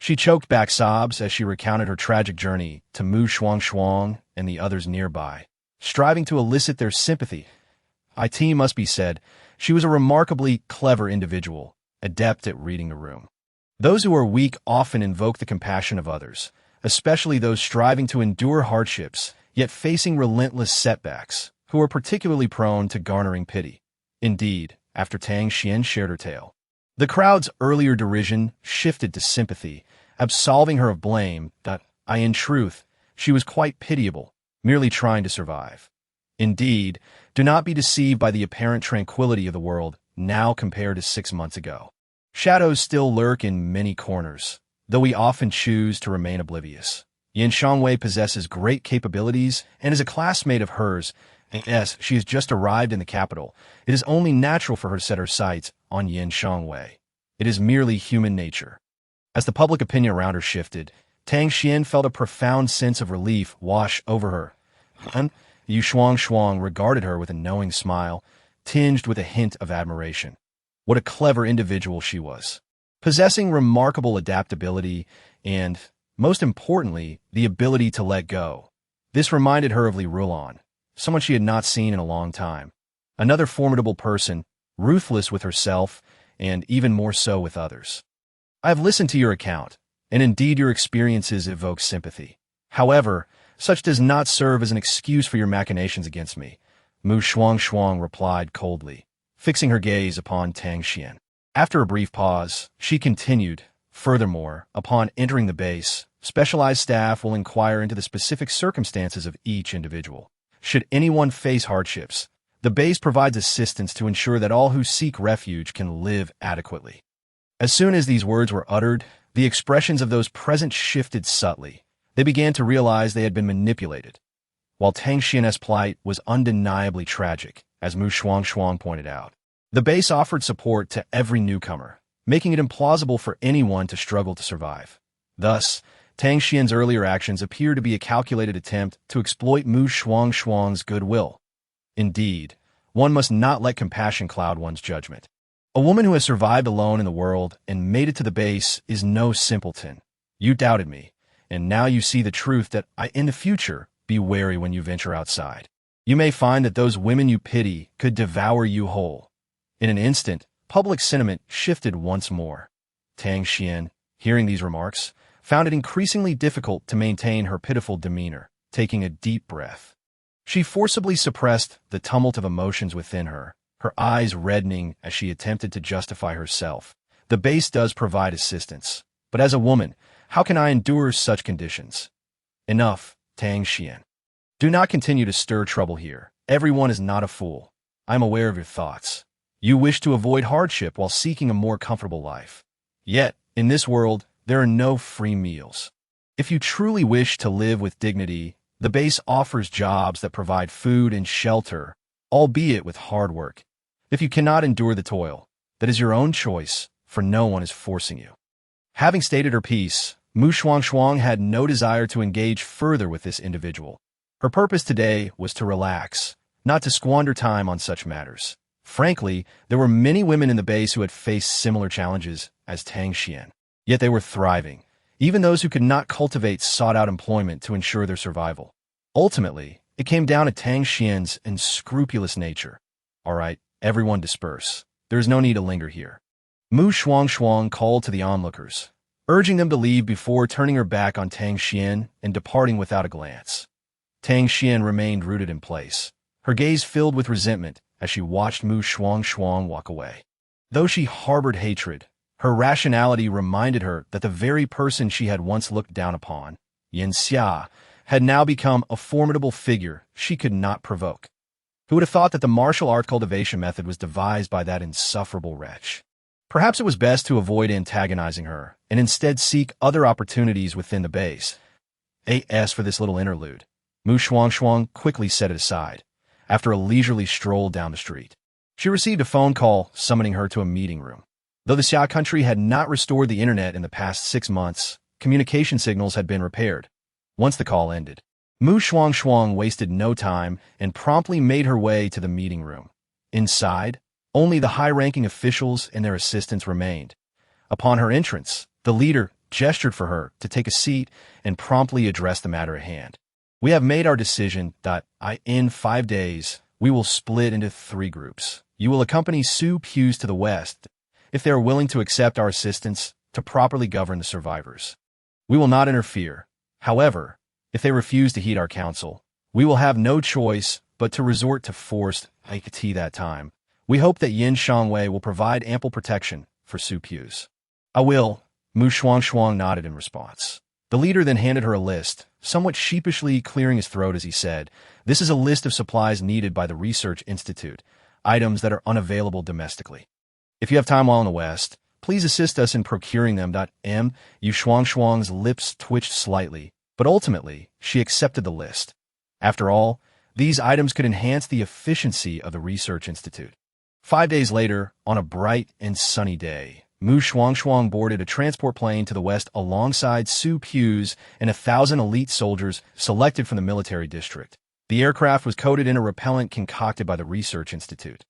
She choked back sobs as she recounted her tragic journey to Shuangshuang and the others nearby, striving to elicit their sympathy. It must be said, she was a remarkably clever individual, adept at reading the room. Those who are weak often invoke the compassion of others, especially those striving to endure hardships, yet facing relentless setbacks, who are particularly prone to garnering pity. Indeed, after Tang Xian shared her tale, the crowd's earlier derision shifted to sympathy, absolving her of blame that, in truth, she was quite pitiable, merely trying to survive. Indeed, do not be deceived by the apparent tranquility of the world now compared to 6 months ago. Shadows still lurk in many corners, though we often choose to remain oblivious. Xiangwei possesses great capabilities and is a classmate of hers, and as she has just arrived in the capital, it is only natural for her to set her sights on Xiangwei. It is merely human nature. As the public opinion around her shifted, Tang Xian felt a profound sense of relief wash over her. Shuangshuang regarded her with a knowing smile, tinged with a hint of admiration. What a clever individual she was, possessing remarkable adaptability and, most importantly, the ability to let go. This reminded her of Li Rulan, someone she had not seen in a long time. Another formidable person, ruthless with herself, and even more so with others. "I have listened to your account, and indeed your experiences evoke sympathy. However, such does not serve as an excuse for your machinations against me," Shuangshuang replied coldly, fixing her gaze upon Tang Xian. After a brief pause, she continued, "Furthermore, upon entering the base, specialized staff will inquire into the specific circumstances of each individual. Should anyone face hardships, the base provides assistance to ensure that all who seek refuge can live adequately." As soon as these words were uttered, the expressions of those present shifted subtly. They began to realize they had been manipulated. While Tang Xian's plight was undeniably tragic, as Shuangshuang pointed out, the base offered support to every newcomer, making it implausible for anyone to struggle to survive. Thus, Tang Xian's earlier actions appear to be a calculated attempt to exploit Shuangshuang's goodwill. Indeed, one must not let compassion cloud one's judgment. A woman who has survived alone in the world and made it to the base is no simpleton. You doubted me, and now you see the truth that in the future, be wary when you venture outside. You may find that those women you pity could devour you whole. In an instant, public sentiment shifted once more. Tang Xian, hearing these remarks, found it increasingly difficult to maintain her pitiful demeanor, taking a deep breath. She forcibly suppressed the tumult of emotions within her, her eyes reddening as she attempted to justify herself. "The base does provide assistance, but as a woman, how can I endure such conditions?" "Enough, Tang Xian. Do not continue to stir trouble here. Everyone is not a fool. I am aware of your thoughts. You wish to avoid hardship while seeking a more comfortable life. Yet, in this world, there are no free meals. If you truly wish to live with dignity, the base offers jobs that provide food and shelter, albeit with hard work. If you cannot endure the toil, that is your own choice, for no one is forcing you." Having stated her piece, Shuangshuang had no desire to engage further with this individual. Her purpose today was to relax, not to squander time on such matters. Frankly, there were many women in the base who had faced similar challenges as Tang Xian. Yet they were thriving. Even those who could not cultivate sought out employment to ensure their survival. Ultimately, it came down to Tang Xian's unscrupulous nature. "All right, everyone disperse. There is no need to linger here." Shuangshuang called to the onlookers, urging them to leave before turning her back on Tang Xian and departing without a glance. Tang Xian remained rooted in place, her gaze filled with resentment as she watched Shuangshuang walk away. Though she harbored hatred, Her rationality reminded her that the very person she had once looked down upon, Yin Xia, had now become a formidable figure she could not provoke. Who would have thought that the martial art cultivation method was devised by that insufferable wretch? Perhaps it was best to avoid antagonizing her, and instead seek other opportunities within the base. As for this little interlude, Shuangshuang quickly set it aside, after a leisurely stroll down the street. She received a phone call summoning her to a meeting room. Though the Xia country had not restored the internet in the past 6 months, communication signals had been repaired. Once the call ended, Shuangshuang wasted no time and promptly made her way to the meeting room. Inside, only the high-ranking officials and their assistants remained. Upon her entrance, the leader gestured for her to take a seat and promptly addressed the matter at hand. We have made our decision. In 5 days, we will split into 3 groups. You will accompany Su Pews to the west, if they are willing to accept our assistance to properly govern the survivors. We will not interfere. However, if they refuse to heed our counsel, we will have no choice but to resort to forced IKT that time. We hope that Yin Shangwei will provide ample protection for Su Pews. I will, Shuangshuang nodded in response. The leader then handed her a list, somewhat sheepishly clearing his throat as he said, "This is a list of supplies needed by the Research Institute, items that are unavailable domestically. If you have time while in the West, please assist us in procuring them." Shuangshuang's lips twitched slightly, but ultimately, she accepted the list. After all, these items could enhance the efficiency of the Research Institute. 5 days later, on a bright and sunny day, Shuangshuang boarded a transport plane to the west alongside Su Pews and 1,000 elite soldiers selected from the military district. The aircraft was coated in a repellent concocted by the Research Institute,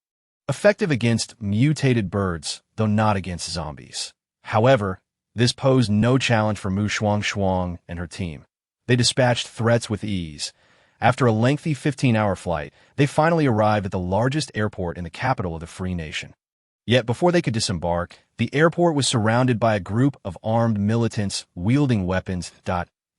effective against mutated birds, though not against zombies. However, this posed no challenge for Shuangshuang and her team. They dispatched threats with ease. After a lengthy 15-hour flight, they finally arrived at the largest airport in the capital of the free nation. Yet before they could disembark, the airport was surrounded by a group of armed militants wielding weapons.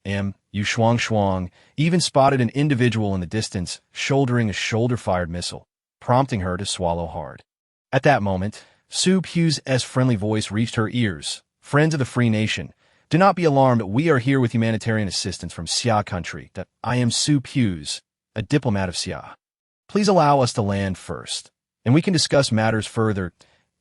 Shuangshuang even spotted an individual in the distance shouldering a shoulder-fired missile, prompting her to swallow hard. At that moment, Su Pew's friendly voice reached her ears. "Friends of the free nation, do not be alarmed. We are here with humanitarian assistance from Xia country. I am Su Pews, a diplomat of Xia. Please allow us to land first, and we can discuss matters further."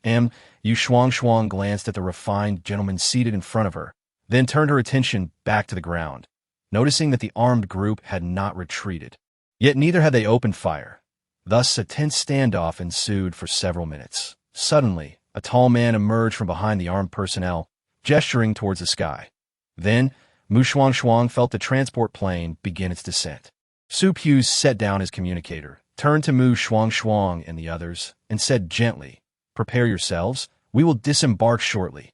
Shuangshuang glanced at the refined gentleman seated in front of her, then turned her attention back to the ground, noticing that the armed group had not retreated. Yet neither had they opened fire. Thus, a tense standoff ensued for several minutes. Suddenly, a tall man emerged from behind the armed personnel, gesturing towards the sky. Then, Shuangshuang felt the transport plane begin its descent. Su Pews set down his communicator, turned to Shuangshuang and the others, and said gently, "Prepare yourselves. We will disembark shortly."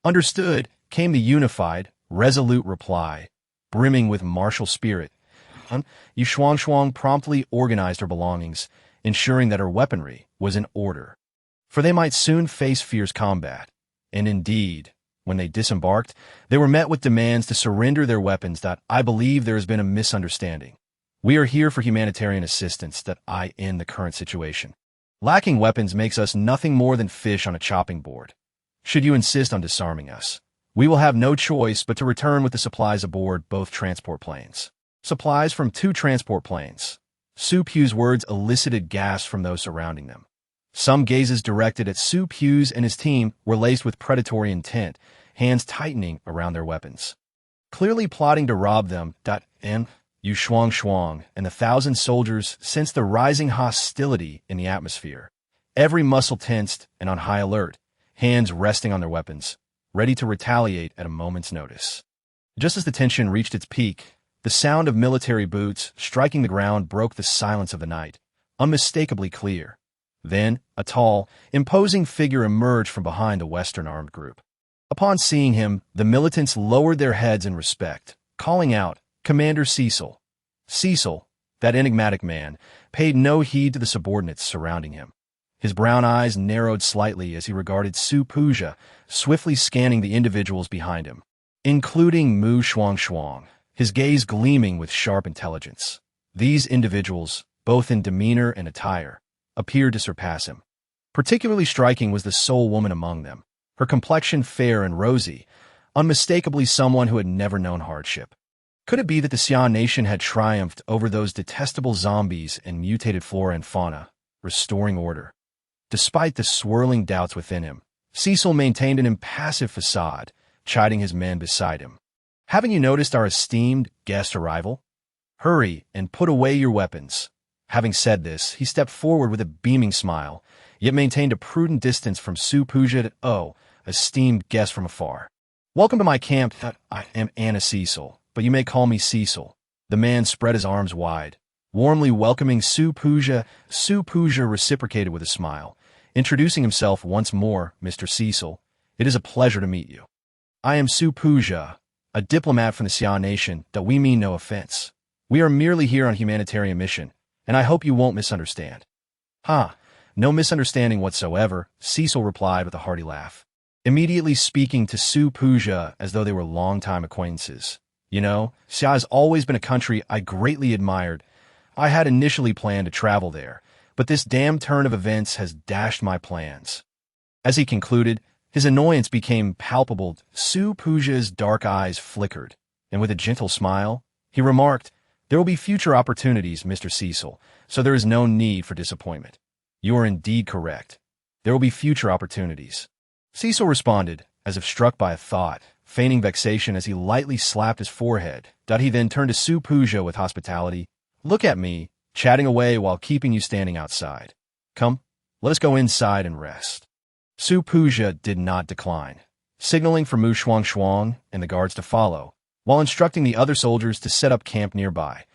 "Understood," came the unified, resolute reply, brimming with martial spirit. Shuangshuang promptly organized her belongings, ensuring that her weaponry was in order, for they might soon face fierce combat. And indeed, when they disembarked, they were met with demands to surrender their weapons. "I believe there has been a misunderstanding. We are here for humanitarian assistance in the current situation. Lacking weapons makes us nothing more than fish on a chopping board. Should you insist on disarming us, we will have no choice but to return with the supplies aboard both transport planes." Supplies from 2 transport planes. Su Pew's words elicited gasps from those surrounding them. Some gazes directed at Su Pews and his team were laced with predatory intent, hands tightening around their weapons, clearly plotting to rob them. Shuangshuang and the 1,000 soldiers sensed the rising hostility in the atmosphere, every muscle tensed and on high alert, hands resting on their weapons, ready to retaliate at a moment's notice. Just as the tension reached its peak, the sound of military boots striking the ground broke the silence of the night, unmistakably clear. Then, a tall, imposing figure emerged from behind the Western armed group. Upon seeing him, the militants lowered their heads in respect, calling out, "Commander Cecil." Cecil, that enigmatic man, paid no heed to the subordinates surrounding him. His brown eyes narrowed slightly as he regarded Su Puja, swiftly scanning the individuals behind him, including Shuangshuang, his gaze gleaming with sharp intelligence. These individuals, both in demeanor and attire, appeared to surpass him. Particularly striking was the sole woman among them, her complexion fair and rosy, unmistakably someone who had never known hardship. Could it be that the Xian nation had triumphed over those detestable zombies and mutated flora and fauna, restoring order? Despite the swirling doubts within him, Cecil maintained an impassive facade, chiding his men beside him. "Haven't you noticed our esteemed guest arrival? Hurry and put away your weapons." Having said this, he stepped forward with a beaming smile, yet maintained a prudent distance from Shuangshuang. "Oh, esteemed guest from afar. Welcome to my camp. I am Anna Cecil, but you may call me Cecil." The man spread his arms wide, warmly welcoming Shuangshuang. Shuangshuang reciprocated with a smile, introducing himself once more. "Mr. Cecil, it is a pleasure to meet you. I am Shuangshuang, a diplomat from the Xian nation. That we mean no offense. We are merely here on a humanitarian mission, and I hope you won't misunderstand." No misunderstanding whatsoever," Cecil replied with a hearty laugh, immediately speaking to Shuangshuang as though they were longtime acquaintances. "You know, Xia has always been a country I greatly admired. I had initially planned to travel there, but this damn turn of events has dashed my plans." As he concluded, his annoyance became palpable. Shuangshuang's dark eyes flickered, and with a gentle smile, he remarked, "There will be future opportunities, Mr. Cecil, so there is no need for disappointment." "You are indeed correct. There will be future opportunities," Cecil responded, as if struck by a thought, feigning vexation as he lightly slapped his forehead. He then turned to Shuangshuang with hospitality. "Look at me, chatting away while keeping you standing outside. Come, let us go inside and rest." Shuangshuang did not decline, signaling for Shuangshuang and the guards to follow, while instructing the other soldiers to set up camp nearby.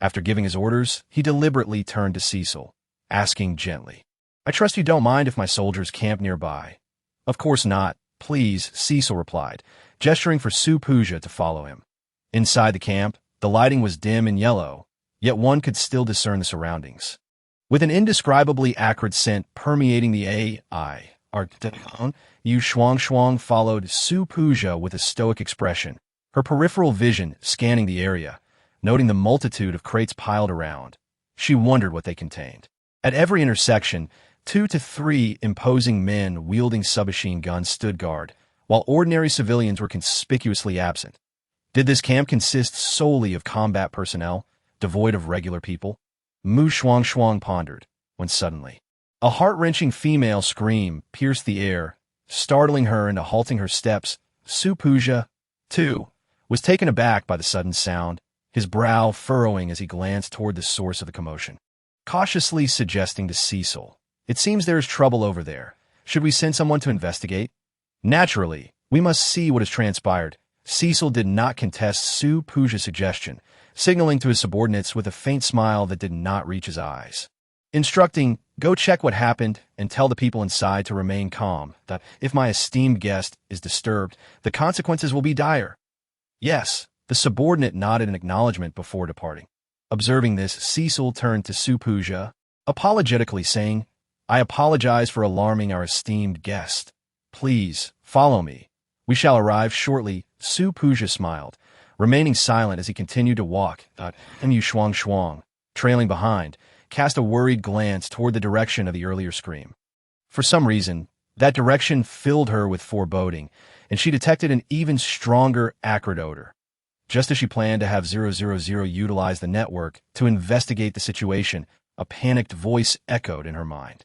After giving his orders, he deliberately turned to Cecil, asking gently, "I trust you don't mind if my soldiers camp nearby?" "Of course not, please," Cecil replied, gesturing for Shuangshuang to follow him. Inside the camp, the lighting was dim and yellow, yet one could still discern the surroundings. With an indescribably acrid scent permeating the air, Shuangshuang followed Shuangshuang with a stoic expression, her peripheral vision scanning the area, noting the multitude of crates piled around. She wondered what they contained. At every intersection, 2 to 3 imposing men wielding submachine guns stood guard, while ordinary civilians were conspicuously absent. Did this camp consist solely of combat personnel, devoid of regular people? Shuangshuang pondered, when suddenly, a heart-wrenching female scream pierced the air, startling her into halting her steps. Shuangshuang, too, was taken aback by the sudden sound, his brow furrowing as he glanced toward the source of the commotion, cautiously suggesting to Cecil, "It seems there is trouble over there. Should we send someone to investigate?" "Naturally, we must see what has transpired." Cecil did not contest Shuangshuang's suggestion, signaling to his subordinates with a faint smile that did not reach his eyes, instructing, "Go check what happened and tell the people inside to remain calm. That if my esteemed guest is disturbed, the consequences will be dire." "Yes," the subordinate nodded in acknowledgement before departing. Observing this, Cecil turned to Shuangshuang, apologetically saying, "I apologize for alarming our esteemed guest. Please, follow me. We shall arrive shortly." Shuangshuang smiled, remaining silent as he continued to walk. Shuangshuang, trailing behind, cast a worried glance toward the direction of the earlier scream. For some reason, that direction filled her with foreboding, and she detected an even stronger acrid odor. Just as she planned to have 000 utilize the network to investigate the situation, a panicked voice echoed in her mind.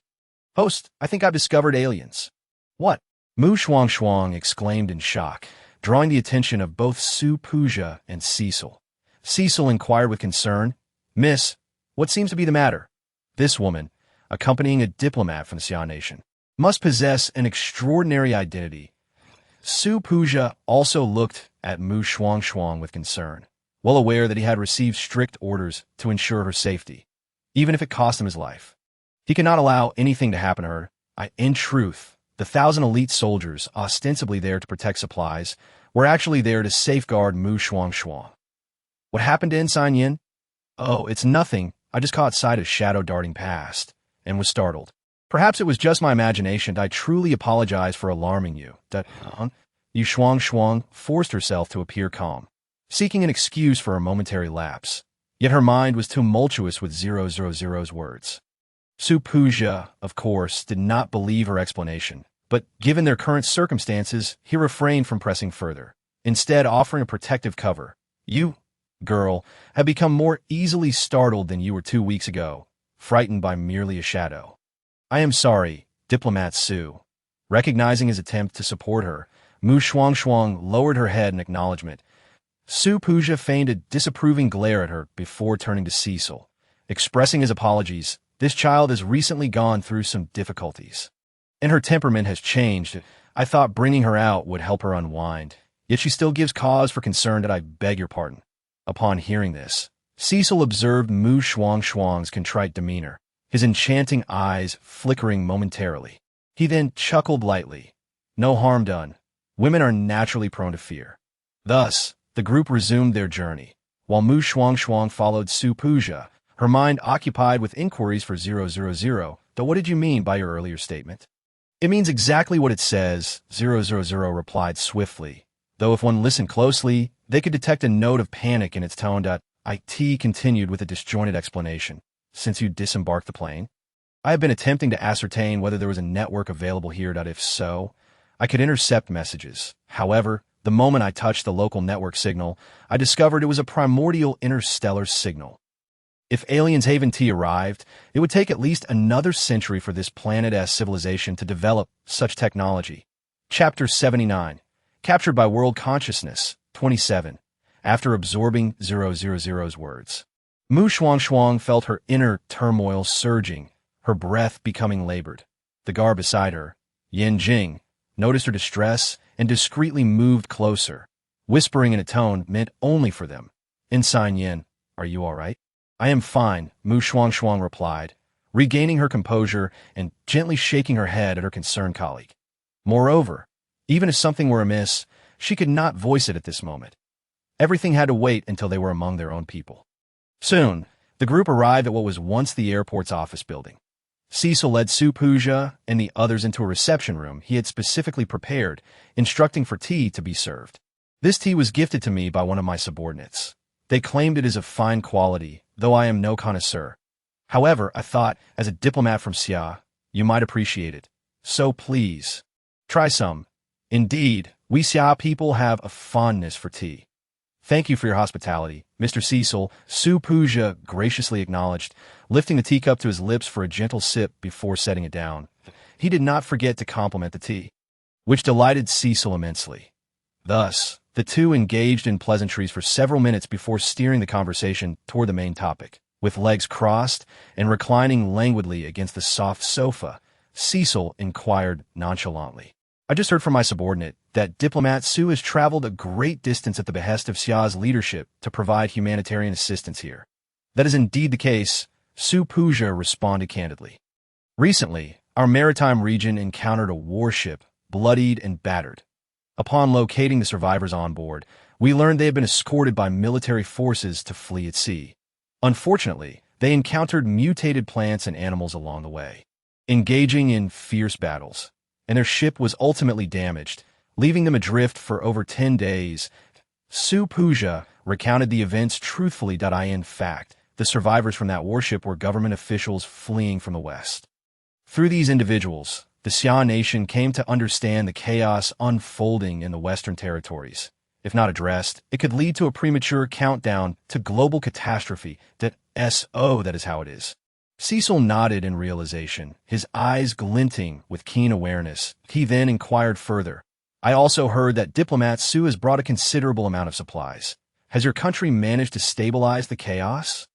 "Host, I think I've discovered aliens." "What?" Shuangshuang exclaimed in shock, drawing the attention of both Shuangshuang and Cecil. Cecil inquired with concern, "Miss, what seems to be the matter?" This woman, accompanying a diplomat from the Xian nation, must possess an extraordinary identity. Shuangshuang also looked at Shuangshuang with concern, well aware that he had received strict orders to ensure her safety, even if it cost him his life. He could not allow anything to happen to her. In truth, the 1,000 elite soldiers, ostensibly there to protect supplies, were actually there to safeguard Shuangshuang. "What happened to Ensign Yin?" "Oh, it's nothing. I just caught sight of Shadow darting past, and was startled. Perhaps it was just my imagination. I truly apologize for alarming you." Shuangshuang forced herself to appear calm, seeking an excuse for a momentary lapse. Yet her mind was tumultuous with 000's words. Shuangshuang, of course, did not believe her explanation, But given their current circumstances, he refrained from pressing further, instead offering a protective cover. You, girl, have become more easily startled than you were 2 weeks ago, frightened by merely a shadow. I am sorry, diplomat Su. Recognizing his attempt to support her, Shuangshuang lowered her head in acknowledgement. Su Puja feigned a disapproving glare at her before turning to Cecil, expressing his apologies. This child has recently gone through some difficulties, and her temperament has changed. I thought bringing her out would help her unwind, yet she still gives cause for concern that I beg your pardon. Upon hearing this, Cecil observed Shuangshuang's contrite demeanor, his enchanting eyes flickering momentarily. He then chuckled lightly. No harm done. Women are naturally prone to fear. Thus, the group resumed their journey, while Shuangshuang followed Su Puja, her mind occupied with inquiries for 000. Though what did you mean by your earlier statement? It means exactly what it says, 000 replied swiftly, though if one listened closely, they could detect a note of panic in its tone. It continued with a disjointed explanation. Since you disembarked the plane, I have been attempting to ascertain whether there was a network available here. If so, I could intercept messages. However, the moment I touched the local network signal, I discovered it was a primordial interstellar signal. If Aliens Haven T arrived, it would take at least another century for this planet's civilization to develop such technology. Chapter 79. Captured by World Consciousness, 27. After absorbing 000's words, Shuangshuang felt her inner turmoil surging, her breath becoming labored. The guard beside her, Yin Jing, noticed her distress and discreetly moved closer, whispering in a tone meant only for them. Ensign Yin, are you all right? I am fine, Shuangshuang replied, regaining her composure and gently shaking her head at her concerned colleague. Moreover, even if something were amiss, she could not voice it at this moment. Everything had to wait until they were among their own people. Soon, the group arrived at what was once the airport's office building. Cecil led Su Puja and the others into a reception room he had specifically prepared, instructing for tea to be served. This tea was gifted to me by one of my subordinates. They claimed it is of fine quality, though I am no connoisseur. However, I thought, as a diplomat from Xia, you might appreciate it. So please, try some. Indeed, we Xia people have a fondness for tea. Thank you for your hospitality, Mr. Cecil, Su Puja graciously acknowledged, lifting the teacup to his lips for a gentle sip before setting it down. He did not forget to compliment the tea, which delighted Cecil immensely. Thus, the two engaged in pleasantries for several minutes before steering the conversation toward the main topic. With legs crossed and reclining languidly against the soft sofa, Cecil inquired nonchalantly. I just heard from my subordinate that diplomat Su has traveled a great distance at the behest of Xia's leadership to provide humanitarian assistance here. That is indeed the case, Su Puja responded candidly. Recently, our maritime region encountered a warship, bloodied and battered. Upon locating the survivors on board, we learned they had been escorted by military forces to flee at sea. Unfortunately, they encountered mutated plants and animals along the way, engaging in fierce battles, and their ship was ultimately damaged, leaving them adrift for over 10 days. Su Puja recounted the events truthfully. In fact, the survivors from that warship were government officials fleeing from the West. Through these individuals, the Xia nation came to understand the chaos unfolding in the Western territories. If not addressed, it could lead to a premature countdown to global catastrophe. That is how it is. Cecil nodded in realization, his eyes glinting with keen awareness. He then inquired further. I also heard that diplomat Su has brought a considerable amount of supplies. Has your country managed to stabilize the chaos?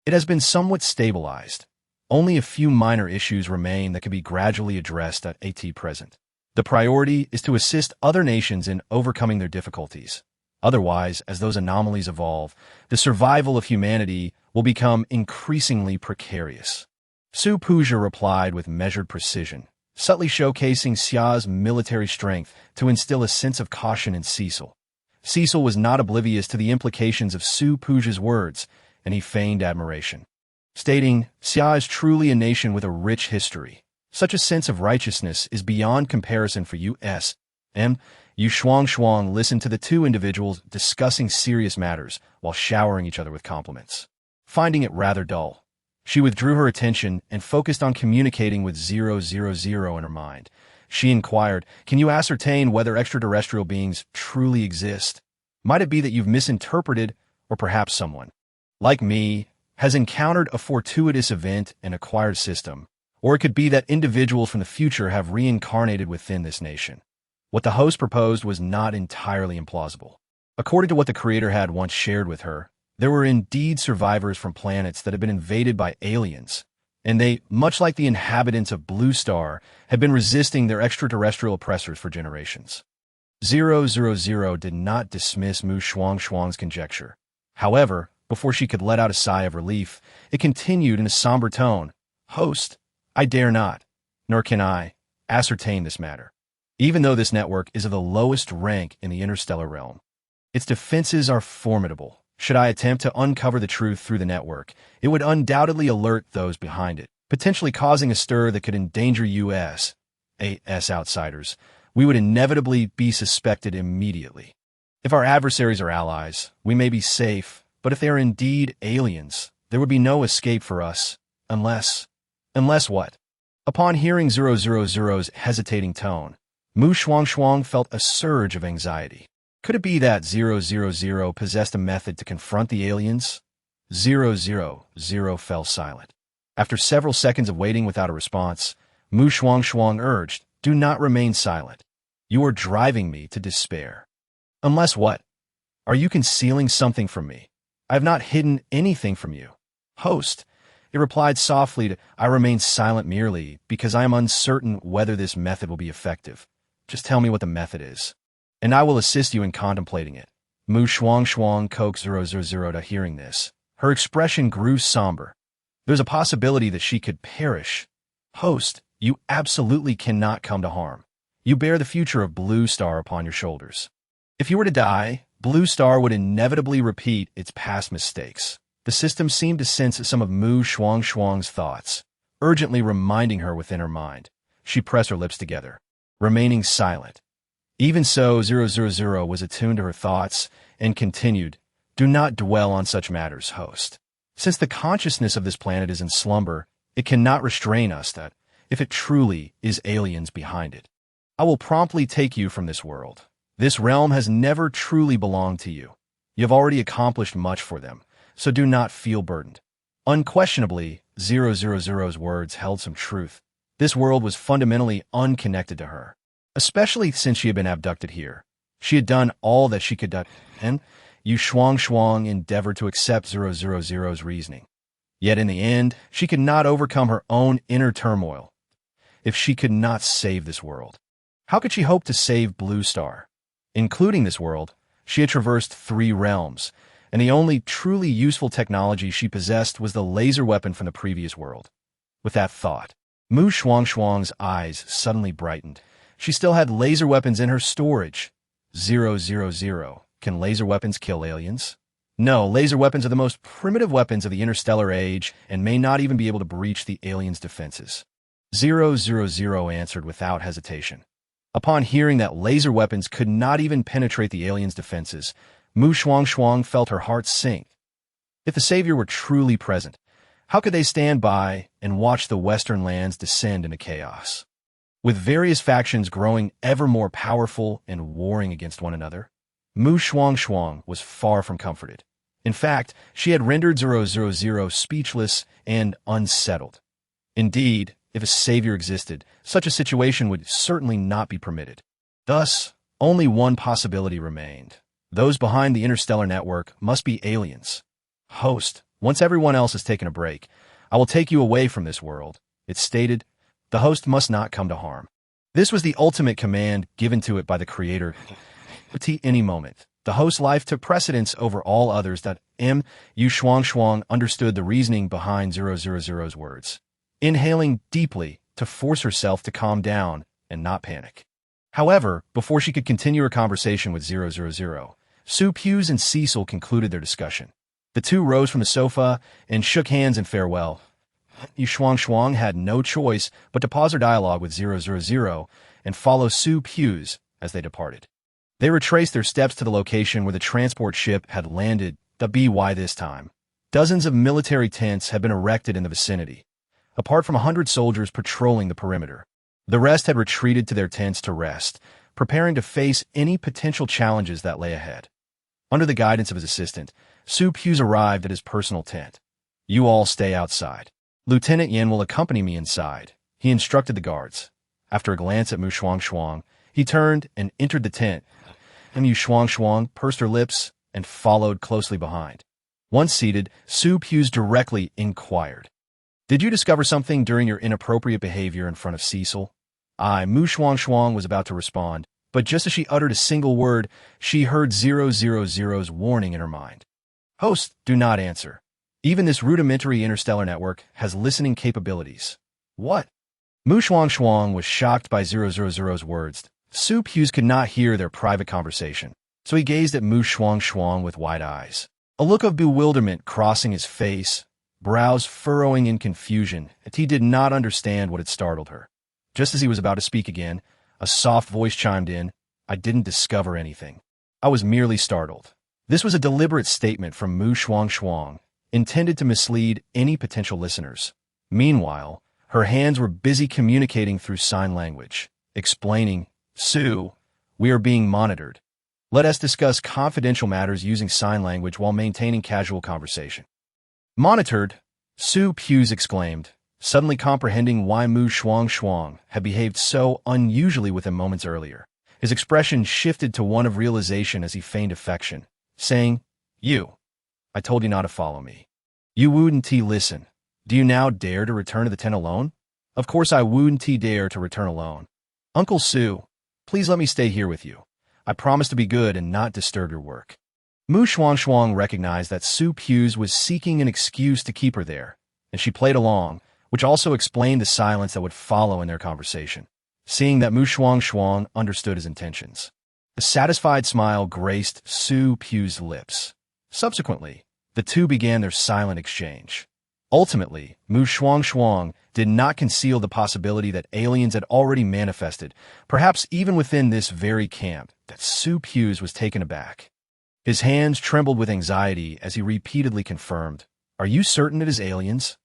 It has been somewhat stabilized. Only a few minor issues remain that can be gradually addressed at present. The priority is to assist other nations in overcoming their difficulties. Otherwise, as those anomalies evolve, the survival of humanity will become increasingly precarious. Su Puja replied with measured precision, subtly showcasing Xia's military strength to instill a sense of caution in Cecil. Cecil was not oblivious to the implications of Su Puja's words, and he feigned admiration, stating, Xia is truly a nation with a rich history. Such a sense of righteousness is beyond comparison for Shuangshuang listened to the two individuals discussing serious matters while showering each other with compliments. Finding it rather dull, She withdrew her attention and focused on communicating with 000 in her mind. She inquired, "Can you ascertain whether extraterrestrial beings truly exist? Might it be that you've misinterpreted, or perhaps someone, like me, has encountered a fortuitous event and acquired system? Or it could be that individuals from the future have reincarnated within this nation." What the host proposed was not entirely implausible. According to what the creator had once shared with her, there were indeed survivors from planets that had been invaded by aliens, and they, much like the inhabitants of Blue Star, had been resisting their extraterrestrial oppressors for generations. 000 did not dismiss Shuangshuang's conjecture. However, before she could let out a sigh of relief, it continued in a somber tone, "Host, I dare not, nor can I, ascertain this matter. Even though this network is of the lowest rank in the interstellar realm, its defenses are formidable. Should I attempt to uncover the truth through the network, it would undoubtedly alert those behind it, potentially causing a stir that could endanger US outsiders. We would inevitably be suspected immediately. If our adversaries are allies, we may be safe, but if they are indeed aliens, there would be no escape for us, unless what?" Upon hearing 000's hesitating tone, Shuangshuang felt a surge of anxiety. Could it be that 000 possessed a method to confront the aliens? 000 fell silent. After several seconds of waiting without a response, Shuangshuang urged, "Do not remain silent. You are driving me to despair." "Unless what? Are you concealing something from me? I have not hidden anything from you." "Host," it replied softly, "I remain silent merely because I am uncertain whether this method will be effective. Just tell me what the method is, and I will assist you in contemplating it." Shuangshuang coaxed 000 to hearing this. Her expression grew somber. There's a possibility that she could perish. "Host, you absolutely cannot come to harm. You bear the future of Blue Star upon your shoulders. If you were to die, Blue Star would inevitably repeat its past mistakes." The system seemed to sense some of Shuangshuang's thoughts, urgently reminding her within her mind. She pressed her lips together, remaining silent. Even so, 000 was attuned to her thoughts and continued, "Do not dwell on such matters, host. Since the consciousness of this planet is in slumber, it cannot restrain us that, if it truly is aliens behind it, I will promptly take you from this world. This realm has never truly belonged to you. You have already accomplished much for them, so do not feel burdened." Unquestionably, 000's words held some truth. This world was fundamentally unconnected to her, especially since she had been abducted here. She had done all that she could do, and Shuangshuang endeavored to accept 000's reasoning. Yet in the end, she could not overcome her own inner turmoil. If she could not save this world, how could she hope to save Blue Star? Including this world, she had traversed 3 realms, and the only truly useful technology she possessed was the laser weapon from the previous world. With that thought, Shuangshuang's eyes suddenly brightened. She still had laser weapons in her storage. 000. Can laser weapons kill aliens? No, laser weapons are the most primitive weapons of the interstellar age and may not even be able to breach the aliens' defenses. 000 answered without hesitation. Upon hearing that laser weapons could not even penetrate the aliens' defenses, Shuangshuang felt her heart sink. If the Savior were truly present, how could they stand by and watch the Western lands descend into chaos? With various factions growing ever more powerful and warring against one another, Shuangshuang was far from comforted. In fact, she had rendered 000 speechless and unsettled. Indeed, if a savior existed, such a situation would certainly not be permitted. Thus, only one possibility remained. Those behind the interstellar network must be aliens. "Host, once everyone else has taken a break, I will take you away from this world," it stated. The host must not come to harm. This was the ultimate command given to it by the Creator. At any moment, the host's life took precedence over all others. Shuangshuang understood the reasoning behind 000's words, inhaling deeply to force herself to calm down and not panic. However, before she could continue her conversation with 000, Sue Hughes and Cecil concluded their discussion. The two rose from the sofa and shook hands in farewell. Shuangshuang had no choice but to pause her dialogue with 000 and follow Sue Hughes as they departed. They retraced their steps to the location where the transport ship had landed, the BY this time. Dozens of military tents had been erected in the vicinity, apart from 100 soldiers patrolling the perimeter. The rest had retreated to their tents to rest, preparing to face any potential challenges that lay ahead. Under the guidance of his assistant, Su Hughes arrived at his personal tent. "You all stay outside. Lieutenant Yin will accompany me inside," he instructed the guards. After a glance at Shuangshuang, he turned and entered the tent. Shuangshuang pursed her lips and followed closely behind. Once seated, Su Hughes directly inquired, "Did you discover something during your inappropriate behavior in front of Cecil?" Shuangshuang was about to respond, but just as she uttered a single word, she heard 000's warning in her mind. "Host, do not answer. Even this rudimentary interstellar network has listening capabilities." "What?" Shuangshuang was shocked by 000's words. Su Hughes could not hear their private conversation, so he gazed at Shuangshuang with wide eyes, a look of bewilderment crossing his face, brows furrowing in confusion, as he did not understand what had startled her. Just as he was about to speak again, a soft voice chimed in, "I didn't discover anything. I was merely startled." This was a deliberate statement from Shuangshuang, intended to mislead any potential listeners. Meanwhile, her hands were busy communicating through sign language, explaining, "Su, we are being monitored. Let us discuss confidential matters using sign language while maintaining casual conversation." "Monitored?" Su Hughes exclaimed, suddenly comprehending why Shuangshuang had behaved so unusually with him moments earlier. His expression shifted to one of realization as he feigned affection, saying, I told you not to follow me. You wouldn't listen. Do you now dare to return to the tent alone?" "Of course I wouldn't dare to return alone. Uncle Su, please let me stay here with you. I promise to be good and not disturb your work." Shuangshuang recognized that Su Hughes was seeking an excuse to keep her there, and she played along, which also explained the silence that would follow in their conversation. Seeing that Shuangshuang understood his intentions, a satisfied smile graced Su Hughes' lips. Subsequently, the two began their silent exchange. Ultimately, Shuangshuang did not conceal the possibility that aliens had already manifested, perhaps even within this very camp, that Su Hughes was taken aback. His hands trembled with anxiety as he repeatedly confirmed, "Are you certain it is aliens?"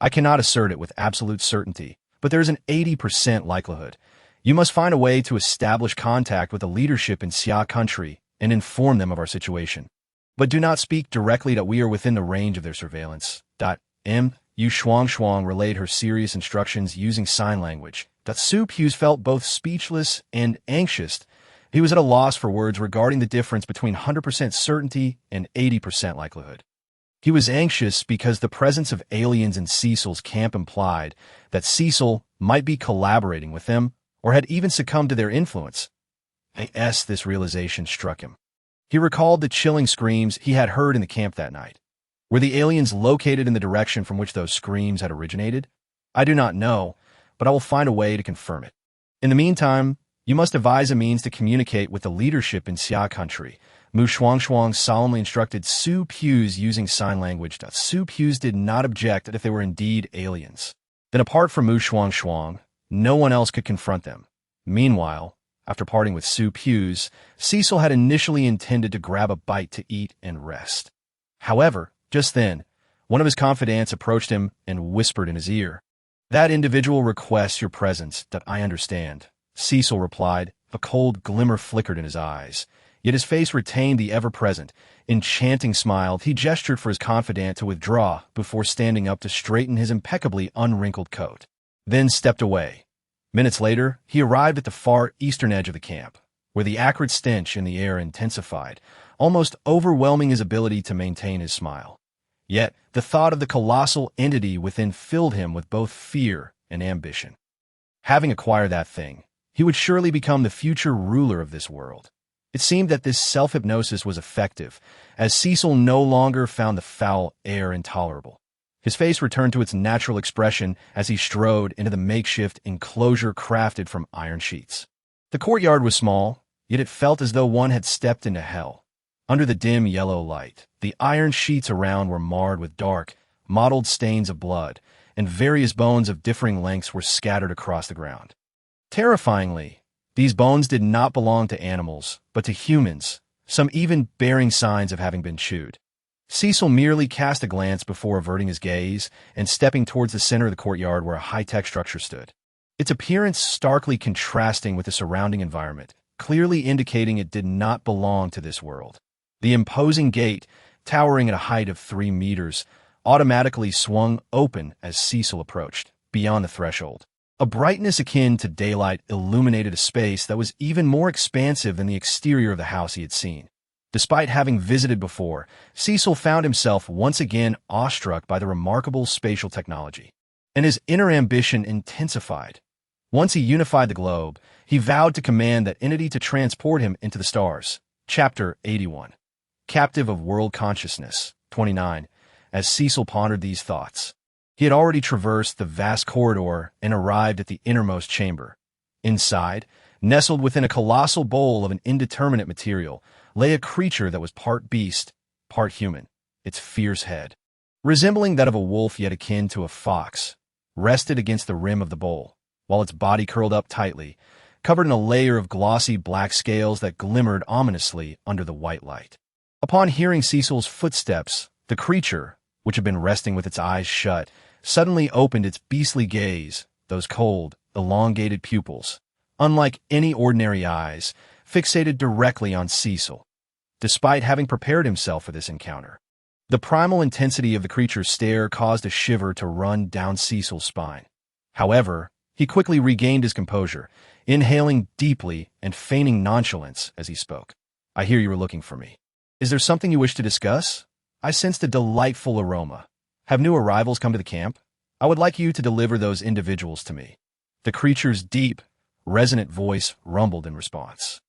"I cannot assert it with absolute certainty, but there is an 80% likelihood. You must find a way to establish contact with the leadership in Xia country and inform them of our situation. But do not speak directly that we are within the range of their surveillance." Shuangshuang relayed her serious instructions using sign language. Su Hughes felt both speechless and anxious. He was at a loss for words regarding the difference between 100% certainty and 80% likelihood. He was anxious because the presence of aliens in Cecil's camp implied that Cecil might be collaborating with them or had even succumbed to their influence. This realization struck him. He recalled the chilling screams he had heard in the camp that night. Were the aliens located in the direction from which those screams had originated? "I do not know, but I will find a way to confirm it. In the meantime, you must devise a means to communicate with the leadership in Xia country." Shuangshuang solemnly instructed Su Hughes using sign language. Su Hughes did not object if they were indeed aliens. Then apart from Shuangshuang, no one else could confront them. Meanwhile, after parting with Su Hughes, Cecil had initially intended to grab a bite to eat and rest. However, just then, one of his confidants approached him and whispered in his ear, "That individual requests your presence." "I understand," Cecil replied. A cold glimmer flickered in his eyes, yet his face retained the ever-present, enchanting smile. He gestured for his confidant to withdraw before standing up to straighten his impeccably unwrinkled coat, then stepped away. Minutes later, he arrived at the far eastern edge of the camp, where the acrid stench in the air intensified, almost overwhelming his ability to maintain his smile. Yet, the thought of the colossal entity within filled him with both fear and ambition. Having acquired that thing, he would surely become the future ruler of this world. It seemed that this self-hypnosis was effective, as Cecil no longer found the foul air intolerable. His face returned to its natural expression as he strode into the makeshift enclosure crafted from iron sheets. The courtyard was small, yet it felt as though one had stepped into hell. Under the dim yellow light, the iron sheets around were marred with dark, mottled stains of blood, and various bones of differing lengths were scattered across the ground. Terrifyingly, these bones did not belong to animals, but to humans, some even bearing signs of having been chewed. Cecil merely cast a glance before averting his gaze and stepping towards the center of the courtyard where a high-tech structure stood. Its appearance starkly contrasting with the surrounding environment, clearly indicating it did not belong to this world. The imposing gate, towering at a height of 3 meters, automatically swung open as Cecil approached, beyond the threshold. A brightness akin to daylight illuminated a space that was even more expansive than the exterior of the house he had seen. Despite having visited before, Cecil found himself once again awestruck by the remarkable spatial technology, and his inner ambition intensified. Once he unified the globe, he vowed to command that entity to transport him into the stars. Chapter 81. Captive of World Consciousness. 29. As Cecil pondered these thoughts, he had already traversed the vast corridor and arrived at the innermost chamber. Inside, nestled within a colossal bowl of an indeterminate material, lay a creature that was part beast, part human, its fierce head, resembling that of a wolf yet akin to a fox, rested against the rim of the bowl, while its body curled up tightly, covered in a layer of glossy black scales that glimmered ominously under the white light. Upon hearing Cecil's footsteps, the creature, which had been resting with its eyes shut, suddenly opened its beastly gaze, those cold, elongated pupils, unlike any ordinary eyes, fixated directly on Cecil. Despite having prepared himself for this encounter, the primal intensity of the creature's stare caused a shiver to run down Cecil's spine. However, he quickly regained his composure, inhaling deeply and feigning nonchalance as he spoke. "I hear you were looking for me. Is there something you wish to discuss?" I sensed a delightful aroma. "Have new arrivals come to the camp? I would like you to deliver those individuals to me." The creature's deep, resonant voice rumbled in response.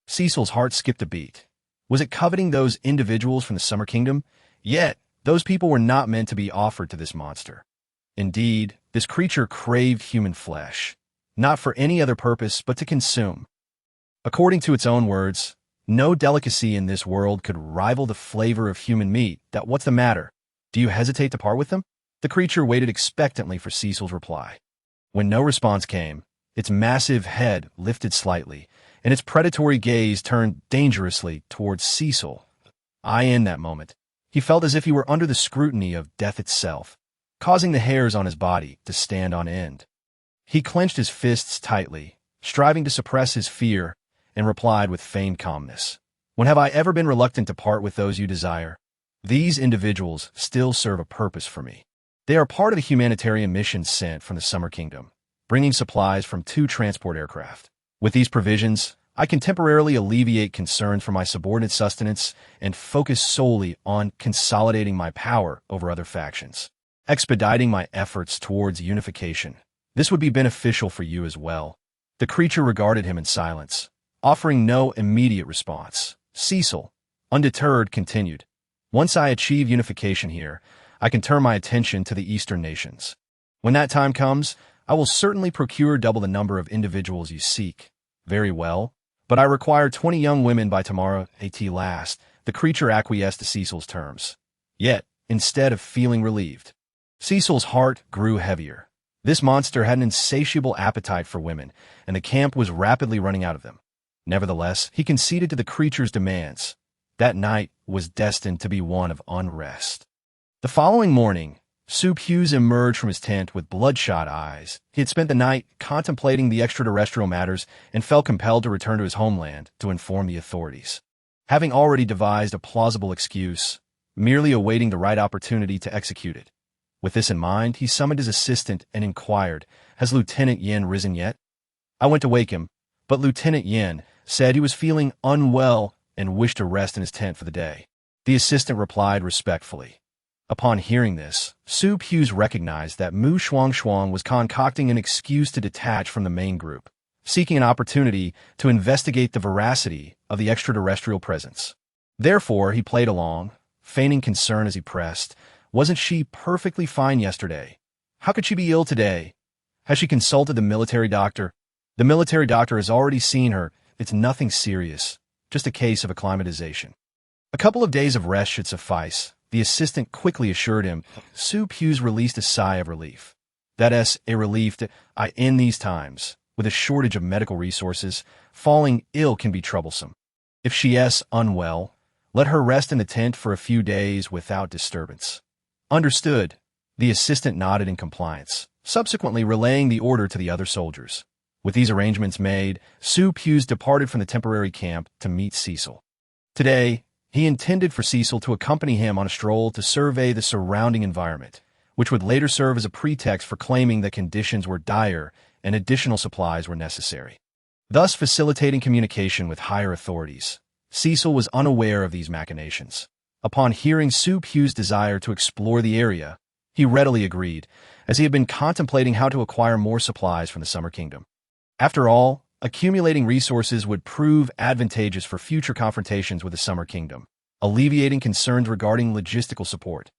Cecil's heart skipped a beat. Was it coveting those individuals from the Summer Kingdom? Yet, those people were not meant to be offered to this monster. Indeed, this creature craved human flesh, not for any other purpose but to consume. According to its own words, no delicacy in this world could rival the flavor of human meat. That what's the matter? Do you hesitate to part with them? The creature waited expectantly for Cecil's reply. When no response came, its massive head lifted slightly, and its predatory gaze turned dangerously towards Cecil. In that moment, he felt as if he were under the scrutiny of death itself, causing the hairs on his body to stand on end. He clenched his fists tightly, striving to suppress his fear, and replied with feigned calmness. "When have I ever been reluctant to part with those you desire? These individuals still serve a purpose for me. They are part of the humanitarian mission sent from the Summer Kingdom, bringing supplies from 2 transport aircraft. With these provisions, I can temporarily alleviate concerns for my subordinate sustenance and focus solely on consolidating my power over other factions, expediting my efforts towards unification. This would be beneficial for you as well." The creature regarded him in silence, offering no immediate response. Cecil, undeterred, continued. "Once I achieve unification here, I can turn my attention to the Eastern nations. When that time comes, I will certainly procure double the number of individuals you seek." "Very well, but I require 20 young women by tomorrow at last." The creature acquiesced to Cecil's terms. Yet, instead of feeling relieved, Cecil's heart grew heavier. This monster had an insatiable appetite for women, and the camp was rapidly running out of them. Nevertheless, he conceded to the creature's demands. That night was destined to be one of unrest. The following morning, Soup Hughes emerged from his tent with bloodshot eyes. He had spent the night contemplating the extraterrestrial matters and felt compelled to return to his homeland to inform the authorities. Having already devised a plausible excuse, merely awaiting the right opportunity to execute it. With this in mind, he summoned his assistant and inquired, "Has Lieutenant Yin risen yet?" I went to wake him, but Lieutenant Yin said he was feeling unwell and wished to rest in his tent for the day. The assistant replied respectfully. Upon hearing this, Soup Hughes recognized that Shuangshuang was concocting an excuse to detach from the main group, seeking an opportunity to investigate the veracity of the extraterrestrial presence. Therefore, he played along, feigning concern as he pressed. "Wasn't she perfectly fine yesterday? How could she be ill today? Has she consulted the military doctor?" "The military doctor has already seen her. It's nothing serious, just a case of acclimatization. A couple of days of rest should suffice," the assistant quickly assured him. Soup Hughes released a sigh of relief. "That's a relief that in these times, with a shortage of medical resources, falling ill can be troublesome. If she is unwell, Let her rest in the tent for a few days without disturbance. Understood. The assistant nodded in compliance, subsequently relaying the order to the other soldiers. With these arrangements made, Su Pews departed from the temporary camp to meet Cecil. Today, he intended for Cecil to accompany him on a stroll to survey the surrounding environment, which would later serve as a pretext for claiming that conditions were dire and additional supplies were necessary, thus facilitating communication with higher authorities. Cecil was unaware of these machinations. Upon hearing Su Pew's desire to explore the area, he readily agreed, as he had been contemplating how to acquire more supplies from the Summer Kingdom. After all, accumulating resources would prove advantageous for future confrontations with the Summer Kingdom, alleviating concerns regarding logistical support.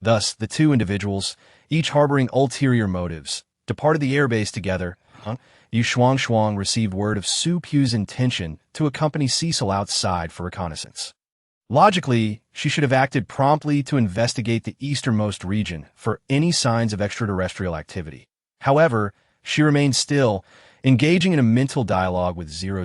Thus, the two individuals, each harboring ulterior motives, departed the airbase together. Shuangshuang received word of Su Pew's intention to accompany Cecil outside for reconnaissance. Logically, she should have acted promptly to investigate the easternmost region for any signs of extraterrestrial activity. However, she remained still, engaging in a mental dialogue with 000.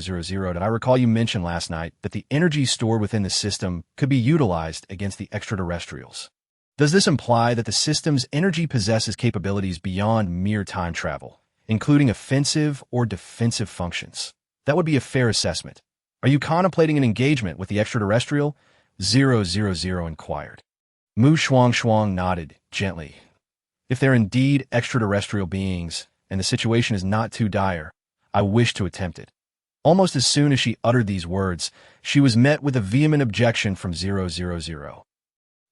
I recall you mentioned last night that the energy stored within the system could be utilized against the extraterrestrials. Does this imply that the system's energy possesses capabilities beyond mere time travel, including offensive or defensive functions? That would be a fair assessment. Are you contemplating an engagement with the extraterrestrial? 000 inquired. Shuangshuang nodded gently. If they're indeed extraterrestrial beings, and the situation is not too dire, I wish to attempt it. Almost as soon as she uttered these words, she was met with a vehement objection from 000.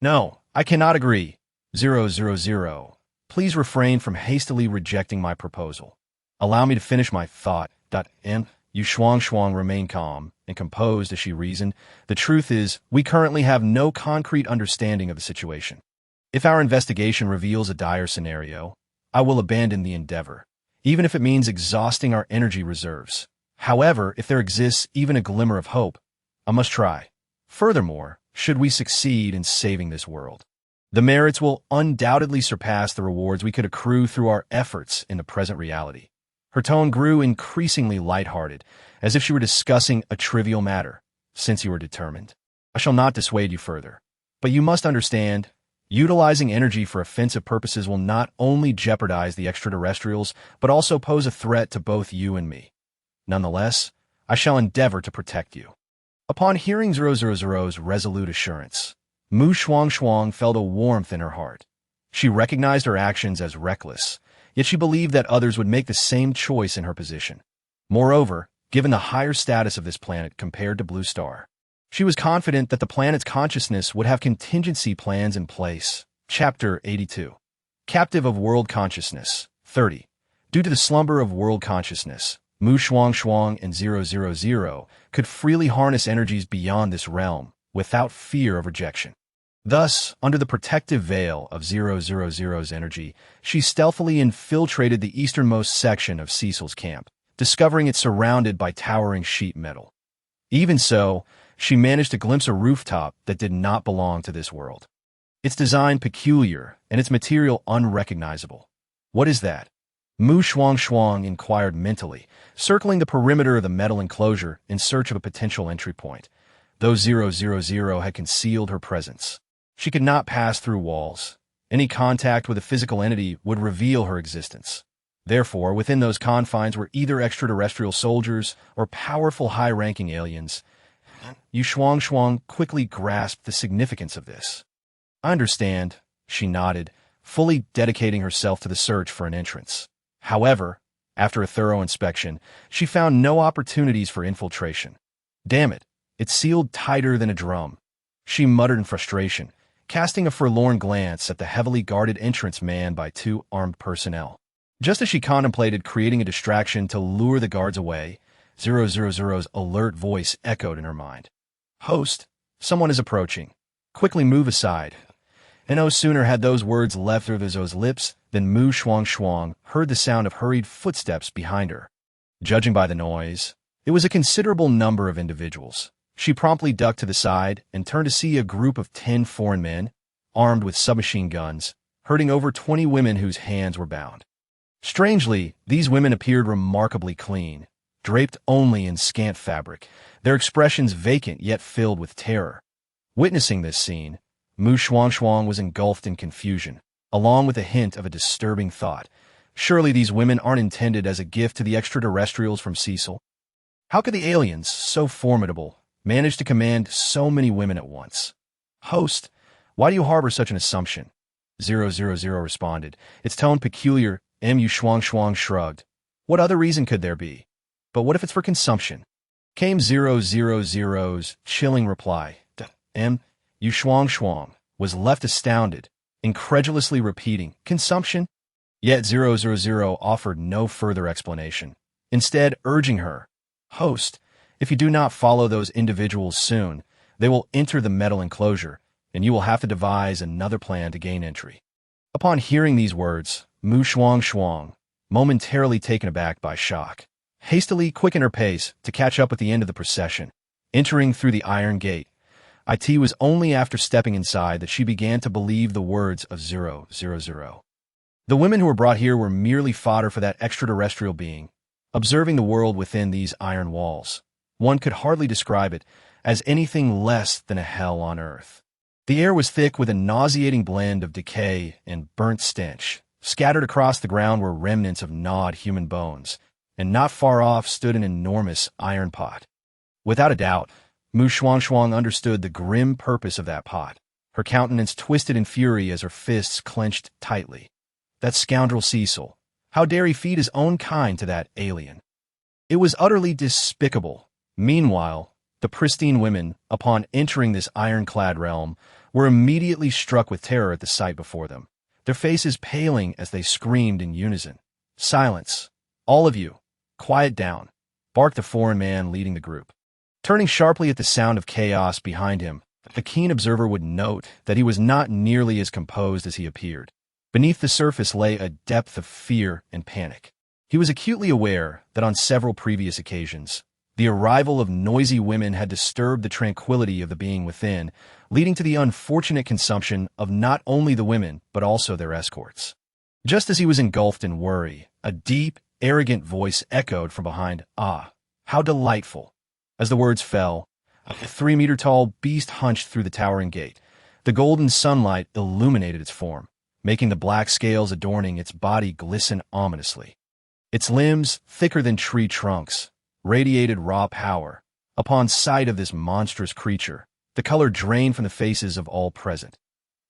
No, I cannot agree. 000. Please refrain from hastily rejecting my proposal. Allow me to finish my thought. Shuangshuang remained calm and composed as she reasoned. The truth is, we currently have no concrete understanding of the situation. If our investigation reveals a dire scenario, I will abandon the endeavor, even if it means exhausting our energy reserves. However, if there exists even a glimmer of hope, I must try. Furthermore, should we succeed in saving this world, the merits will undoubtedly surpass the rewards we could accrue through our efforts in the present reality. Her tone grew increasingly lighthearted, as if she were discussing a trivial matter. Since you are determined, I shall not dissuade you further. But you must understand, utilizing energy for offensive purposes will not only jeopardize the extraterrestrials, but also pose a threat to both you and me. Nonetheless, I shall endeavor to protect you. Upon hearing 000's resolute assurance, Shuangshuang felt a warmth in her heart. She recognized her actions as reckless, yet she believed that others would make the same choice in her position. Moreover, given the higher status of this planet compared to Blue Star, she was confident that the planet's consciousness would have contingency plans in place. Chapter 82. Captive of World Consciousness. 30. Due to the slumber of world consciousness, Shuangshuang and 000 could freely harness energies beyond this realm without fear of rejection. Thus, under the protective veil of 000's energy, she stealthily infiltrated the easternmost section of Cecil's camp, discovering it surrounded by towering sheet metal. Even so, she managed to glimpse a rooftop that did not belong to this world. Its design peculiar and its material unrecognizable. What is that? Shuangshuang inquired mentally, circling the perimeter of the metal enclosure in search of a potential entry point. Though 000 had concealed her presence, she could not pass through walls. Any contact with a physical entity would reveal her existence. Therefore, within those confines were either extraterrestrial soldiers or powerful high-ranking aliens. Shuangshuang quickly grasped the significance of this. I understand, she nodded, fully dedicating herself to the search for an entrance. However, after a thorough inspection, she found no opportunities for infiltration. Damn it, it's sealed tighter than a drum. She muttered in frustration, casting a forlorn glance at the heavily guarded entrance manned by two armed personnel. Just as she contemplated creating a distraction to lure the guards away, 000's alert voice echoed in her mind. Host, someone is approaching. Quickly move aside. And no sooner had those words left 000's lips than Shuangshuang heard the sound of hurried footsteps behind her. Judging by the noise, it was a considerable number of individuals. She promptly ducked to the side and turned to see a group of 10 foreign men, armed with submachine guns, herding over 20 women whose hands were bound. Strangely, these women appeared remarkably clean, draped only in scant fabric, their expressions vacant yet filled with terror. Witnessing this scene, Shuangshuang was engulfed in confusion, along with a hint of a disturbing thought. Surely these women aren't intended as a gift to the extraterrestrials from Cecil? How could the aliens, so formidable, manage to command so many women at once? Host, why do you harbor such an assumption? 000 responded, its tone peculiar. Shuangshuang shrugged. What other reason could there be? But what if it's for consumption? Came 000's chilling reply. Shuangshuang was left astounded, incredulously repeating, consumption? Yet 000 offered no further explanation, instead urging her, Host, if you do not follow those individuals soon, they will enter the metal enclosure, and you will have to devise another plan to gain entry. Upon hearing these words, Shuangshuang, momentarily taken aback by shock, hastily quickened her pace to catch up with the end of the procession. Entering through the iron gate, it was only after stepping inside that she began to believe the words of 000. The women who were brought here were merely fodder for that extraterrestrial being, observing the world within these iron walls. One could hardly describe it as anything less than a hell on earth. The air was thick with a nauseating blend of decay and burnt stench. Scattered across the ground were remnants of gnawed human bones, and not far off stood an enormous iron pot. Without a doubt, Shuangshuang understood the grim purpose of that pot. Her countenance twisted in fury as her fists clenched tightly. That scoundrel Cecil. How dare he feed his own kind to that alien? It was utterly despicable. Meanwhile, the pristine women, upon entering this ironclad realm, were immediately struck with terror at the sight before them, their faces paling as they screamed in unison. Silence. All of you. Quiet down, barked the foreign man leading the group. Turning sharply at the sound of chaos behind him, a keen observer would note that he was not nearly as composed as he appeared. Beneath the surface lay a depth of fear and panic. He was acutely aware that on several previous occasions, the arrival of noisy women had disturbed the tranquility of the being within, leading to the unfortunate consumption of not only the women, but also their escorts. Just as he was engulfed in worry, a deep, arrogant voice echoed from behind. Ah, how delightful! As the words fell, a 3-meter-tall beast hunched through the towering gate. The golden sunlight illuminated its form, making the black scales adorning its body glisten ominously. Its limbs, thicker than tree trunks, radiated raw power. Upon sight of this monstrous creature, the color drained from the faces of all present.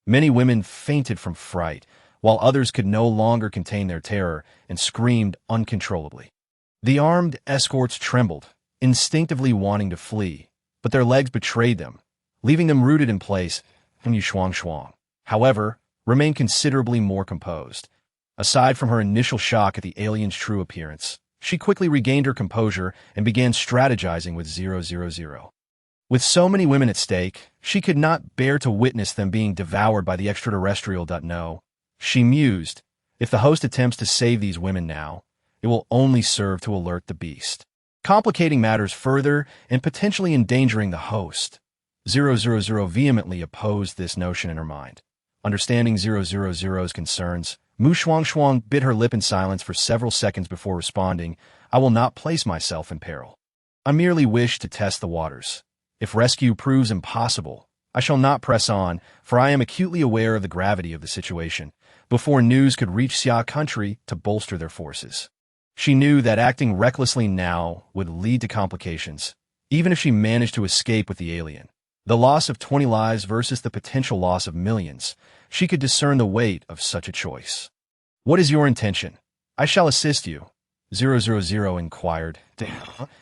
Many women fainted from fright, while others could no longer contain their terror and screamed uncontrollably. The armed escorts trembled, instinctively wanting to flee, but their legs betrayed them, leaving them rooted in place. Shuangshuang, however, remained considerably more composed. Aside from her initial shock at the alien's true appearance, she quickly regained her composure and began strategizing with 000. With so many women at stake, she could not bear to witness them being devoured by the extraterrestrial. No, she mused, if the host attempts to save these women now, it will only serve to alert the beast, complicating matters further and potentially endangering the host. 000 vehemently opposed this notion in her mind. Understanding 000's concerns, Shuangshuang bit her lip in silence for several seconds before responding, I will not place myself in peril. I merely wish to test the waters. If rescue proves impossible, I shall not press on, for I am acutely aware of the gravity of the situation, before news could reach Xia country to bolster their forces. She knew that acting recklessly now would lead to complications, even if she managed to escape with the alien. The loss of 20 lives versus the potential loss of millions, she could discern the weight of such a choice. What is your intention? I shall assist you, 000 inquired.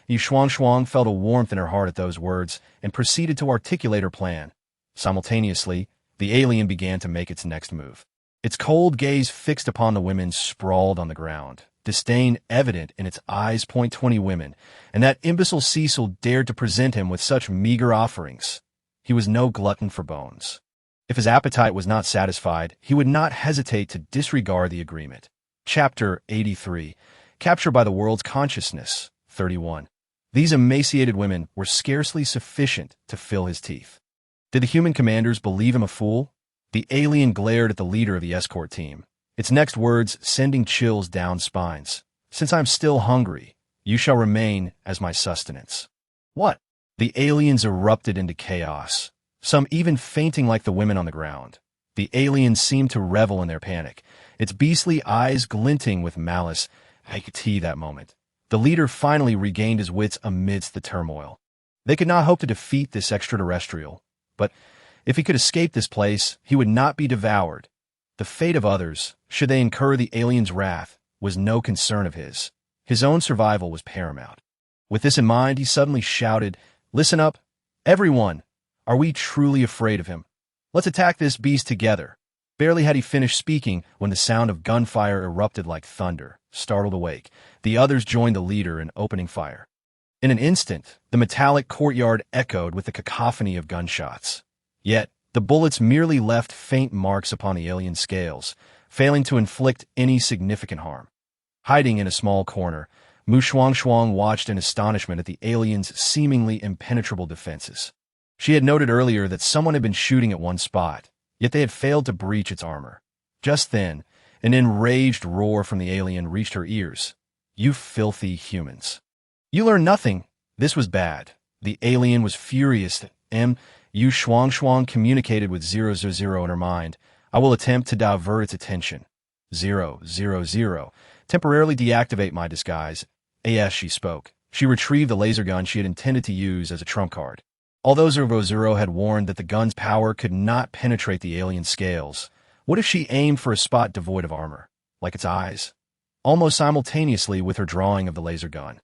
Shuangshuang felt a warmth in her heart at those words and proceeded to articulate her plan. Simultaneously, the alien began to make its next move. Its cold gaze fixed upon the women sprawled on the ground, disdain evident in its eyes. 20 women, and that imbecile Cecil dared to present him with such meager offerings. He was no glutton for bones. If his appetite was not satisfied, he would not hesitate to disregard the agreement. Chapter 83. Captured by the world's consciousness. 31. These emaciated women were scarcely sufficient to fill his teeth. Did the human commanders believe him a fool? The alien glared at the leader of the escort team, its next words sending chills down spines. Since I'm still hungry, you shall remain as my sustenance. What? The aliens erupted into chaos, some even fainting like the women on the ground. The alien seemed to revel in their panic, its beastly eyes glinting with malice. I could see that moment. The leader finally regained his wits amidst the turmoil. They could not hope to defeat this extraterrestrial, but if he could escape this place, he would not be devoured. The fate of others, should they incur the alien's wrath, was no concern of his. His own survival was paramount. With this in mind, he suddenly shouted, "Listen up, everyone! Are we truly afraid of him? Let's attack this beast together." Barely had he finished speaking when the sound of gunfire erupted like thunder. Startled awake, the others joined the leader in opening fire. In an instant, the metallic courtyard echoed with the cacophony of gunshots. Yet, the bullets merely left faint marks upon the alien scales, failing to inflict any significant harm. Hiding in a small corner, Shuangshuang watched in astonishment at the alien's seemingly impenetrable defenses. She had noted earlier that someone had been shooting at one spot, yet they had failed to breach its armor. Just then, an enraged roar from the alien reached her ears. "You filthy humans. You learn nothing." This was bad. The alien was furious. Shuangshuang communicated with 000 in her mind. "I will attempt to divert its attention. 000. Temporarily deactivate my disguise." As she spoke, she retrieved the laser gun she had intended to use as a trump card. Although 000 had warned that the gun's power could not penetrate the alien's scales, what if she aimed for a spot devoid of armor, like its eyes? Almost simultaneously with her drawing of the laser gun,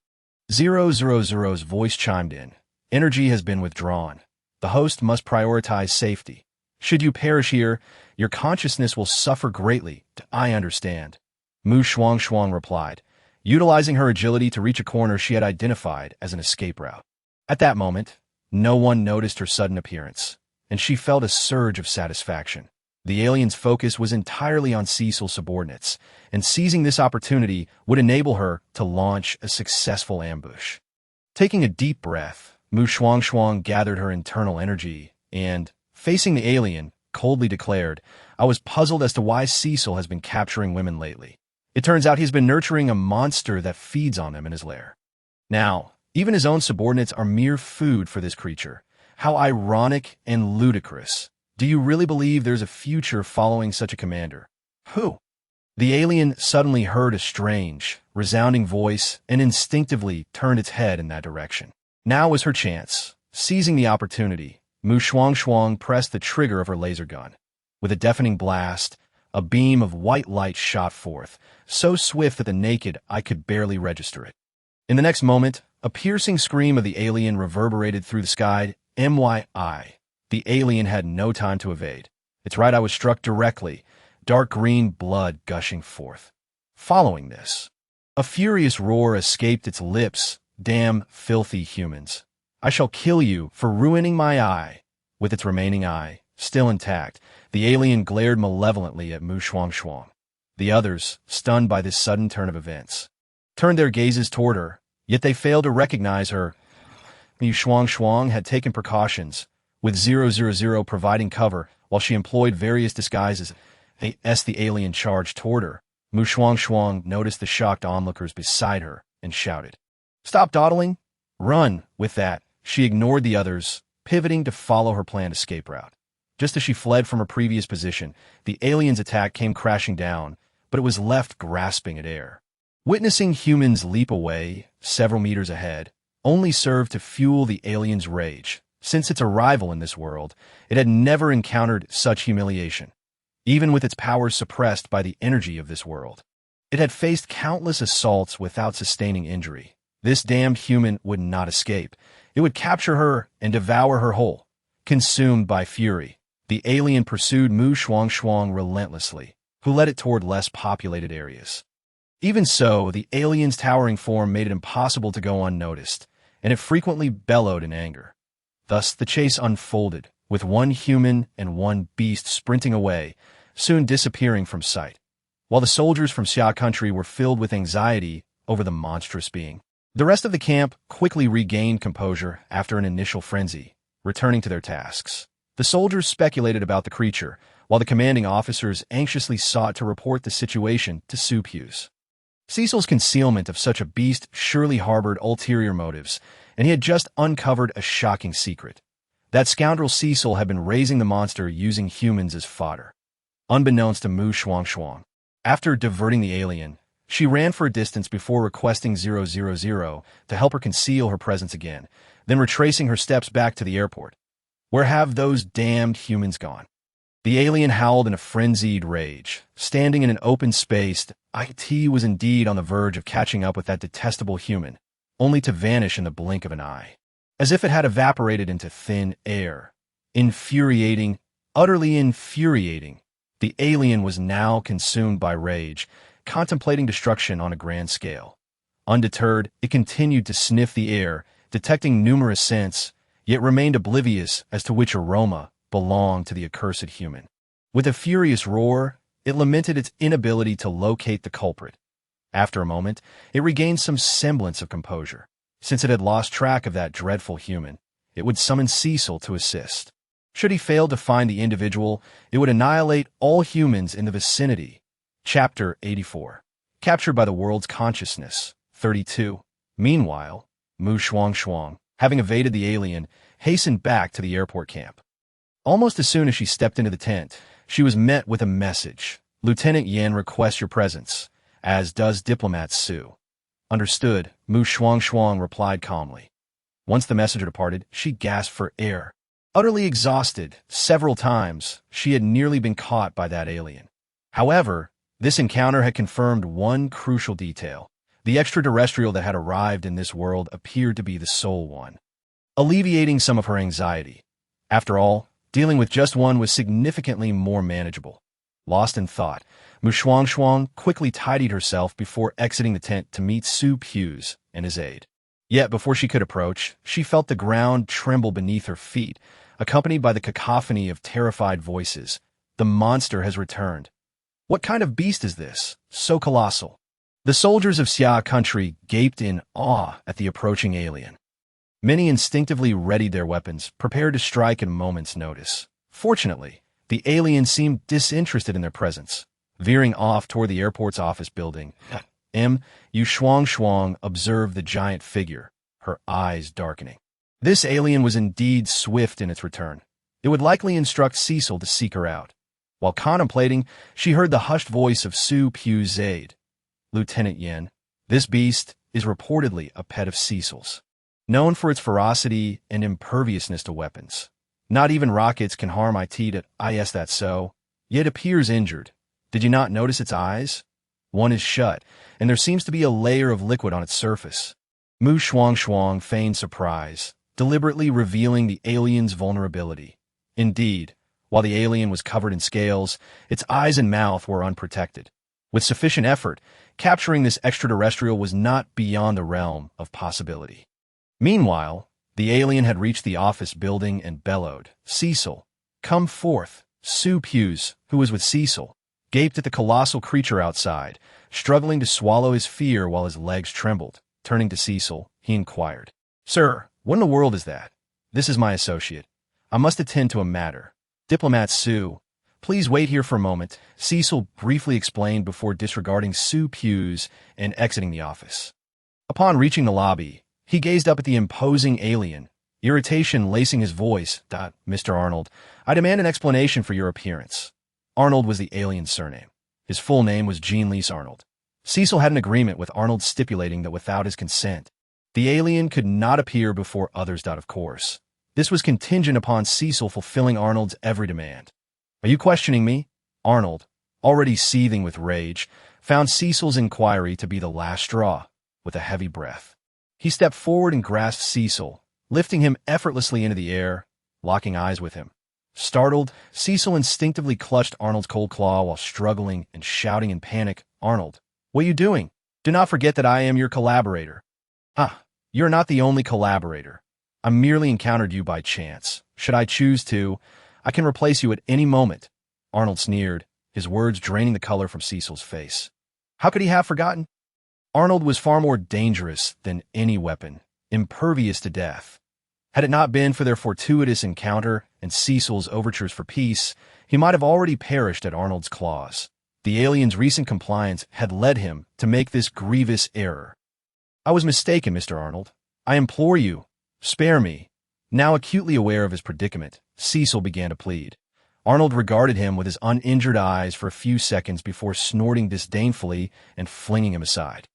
000's voice chimed in. "Energy has been withdrawn. The host must prioritize safety. Should you perish here, your consciousness will suffer greatly. I understand." Shuangshuang replied, utilizing her agility to reach a corner she had identified as an escape route. At that moment, no one noticed her sudden appearance, and she felt a surge of satisfaction. The alien's focus was entirely on Cecil's subordinates, and seizing this opportunity would enable her to launch a successful ambush. Taking a deep breath, Shuangshuang gathered her internal energy and, facing the alien, coldly declared, "I was puzzled as to why Cecil has been capturing women lately. It turns out he's been nurturing a monster that feeds on them in his lair. Now, even his own subordinates are mere food for this creature. How ironic and ludicrous. Do you really believe there's a future following such a commander?" "Who?" The alien suddenly heard a strange, resounding voice and instinctively turned its head in that direction. Now was her chance. Seizing the opportunity, Shuangshuang pressed the trigger of her laser gun. With a deafening blast, a beam of white light shot forth, so swift that the naked eye could barely register it. In the next moment, a piercing scream of the alien reverberated through the sky. "MYI." The alien had no time to evade. Its right eye was struck directly, dark green blood gushing forth. Following this, a furious roar escaped its lips. "Damn filthy humans. I shall kill you for ruining my eye." With its remaining eye still intact, the alien glared malevolently at Shuangshuang. The others, stunned by this sudden turn of events, turned their gazes toward her, yet they failed to recognize her. Shuangshuang had taken precautions, with 000 providing cover while she employed various disguises. As the alien charged toward her, Shuangshuang noticed the shocked onlookers beside her and shouted, "Stop dawdling! Run!" With that, she ignored the others, pivoting to follow her planned escape route. Just as she fled from her previous position, the alien's attack came crashing down, but it was left grasping at air. Witnessing humans leap away several meters ahead only served to fuel the alien's rage. Since its arrival in this world, it had never encountered such humiliation. Even with its powers suppressed by the energy of this world, it had faced countless assaults without sustaining injury. This damned human would not escape. It would capture her and devour her whole. Consumed by fury, the alien pursued Shuangshuang relentlessly, who led it toward less populated areas. Even so, the alien's towering form made it impossible to go unnoticed, and it frequently bellowed in anger. Thus the chase unfolded, with one human and one beast sprinting away, soon disappearing from sight, while the soldiers from Xia country were filled with anxiety over the monstrous being. The rest of the camp quickly regained composure after an initial frenzy, returning to their tasks. The soldiers speculated about the creature, while the commanding officers anxiously sought to report the situation to Supus. Cecil's concealment of such a beast surely harbored ulterior motives, and he had just uncovered a shocking secret. That scoundrel Cecil had been raising the monster using humans as fodder. Unbeknownst to Shuangshuang, after diverting the alien, she ran for a distance before requesting 000 to help her conceal her presence again, then retracing her steps back to the airport. Where have those damned humans gone? The alien howled in a frenzied rage. Standing in an open space, IT was indeed on the verge of catching up with that detestable human, only to vanish in the blink of an eye, as if it had evaporated into thin air. Infuriating, utterly infuriating. The alien was now consumed by rage, contemplating destruction on a grand scale. Undeterred, it continued to sniff the air, detecting numerous scents, yet remained oblivious as to which aroma belonged to the accursed human. With a furious roar, it lamented its inability to locate the culprit. After a moment, it regained some semblance of composure. Since it had lost track of that dreadful human, it would summon Cecil to assist. Should he fail to find the individual, it would annihilate all humans in the vicinity. Chapter 84. Captured by the world's consciousness. 32. Meanwhile, Shuangshuang, having evaded the alien, hastened back to the airport camp. Almost as soon as she stepped into the tent, she was met with a message. Lieutenant Yan requests your presence, as does diplomat Su. Understood, Shuangshuang replied calmly. Once the messenger departed, she gasped for air. Utterly exhausted, several times, she had nearly been caught by that alien. However, this encounter had confirmed one crucial detail. The extraterrestrial that had arrived in this world appeared to be the sole one, alleviating some of her anxiety. After all, dealing with just one was significantly more manageable. Lost in thought, Shuangshuang quickly tidied herself before exiting the tent to meet Su Pues and his aide. Yet before she could approach, she felt the ground tremble beneath her feet, accompanied by the cacophony of terrified voices. The monster has returned. What kind of beast is this, so colossal? The soldiers of Xia country gaped in awe at the approaching alien. Many instinctively readied their weapons, prepared to strike at a moment's notice. Fortunately, the alien seemed disinterested in their presence. Veering off toward the airport's office building, Shuangshuang observed the giant figure, her eyes darkening. This alien was indeed swift in its return. It would likely instruct Cecil to seek her out. While contemplating, she heard the hushed voice of Su Pu's aide. Lieutenant Yan, this beast is reportedly a pet of Cecil's, known for its ferocity and imperviousness to weapons. Not even rockets can harm it. Yes, that's so. Yet appears injured. Did you not notice its eyes? One is shut, and there seems to be a layer of liquid on its surface. Shuangshuang feigned surprise, deliberately revealing the alien's vulnerability. Indeed, while the alien was covered in scales, its eyes and mouth were unprotected. With sufficient effort, capturing this extraterrestrial was not beyond the realm of possibility. Meanwhile, the alien had reached the office building and bellowed, "Cecil, come forth." Su Pues, who was with Cecil, gaped at the colossal creature outside, struggling to swallow his fear while his legs trembled. Turning to Cecil, he inquired, "Sir, what in the world is that?" "This is my associate. I must attend to a matter." "Diplomat Su, please wait here for a moment," Cecil briefly explained before disregarding Su Pues and exiting the office. Upon reaching the lobby, he gazed up at the imposing alien, irritation lacing his voice. "Mr. Arnold, I demand an explanation for your appearance." Arnold was the alien's surname. His full name was Jean-Lise Arnold. Cecil had an agreement with Arnold stipulating that without his consent, the alien could not appear before others. Of course, this was contingent upon Cecil fulfilling Arnold's every demand. "Are you questioning me?" Arnold, already seething with rage, found Cecil's inquiry to be the last straw. With a heavy breath, he stepped forward and grasped Cecil, lifting him effortlessly into the air, locking eyes with him. Startled, Cecil instinctively clutched Arnold's cold claw while struggling and shouting in panic, "Arnold, what are you doing? Do not forget that I am your collaborator." "Ah, you're not the only collaborator. I merely encountered you by chance. Should I choose to, I can replace you at any moment." Arnold sneered, his words draining the color from Cecil's face. How could he have forgotten? Arnold was far more dangerous than any weapon, impervious to death. Had it not been for their fortuitous encounter and Cecil's overtures for peace, he might have already perished at Arnold's claws. The alien's recent compliance had led him to make this grievous error. "I was mistaken, Mr. Arnold. I implore you, spare me." Now acutely aware of his predicament, Cecil began to plead. Arnold regarded him with his uninjured eyes for a few seconds before snorting disdainfully and flinging him aside.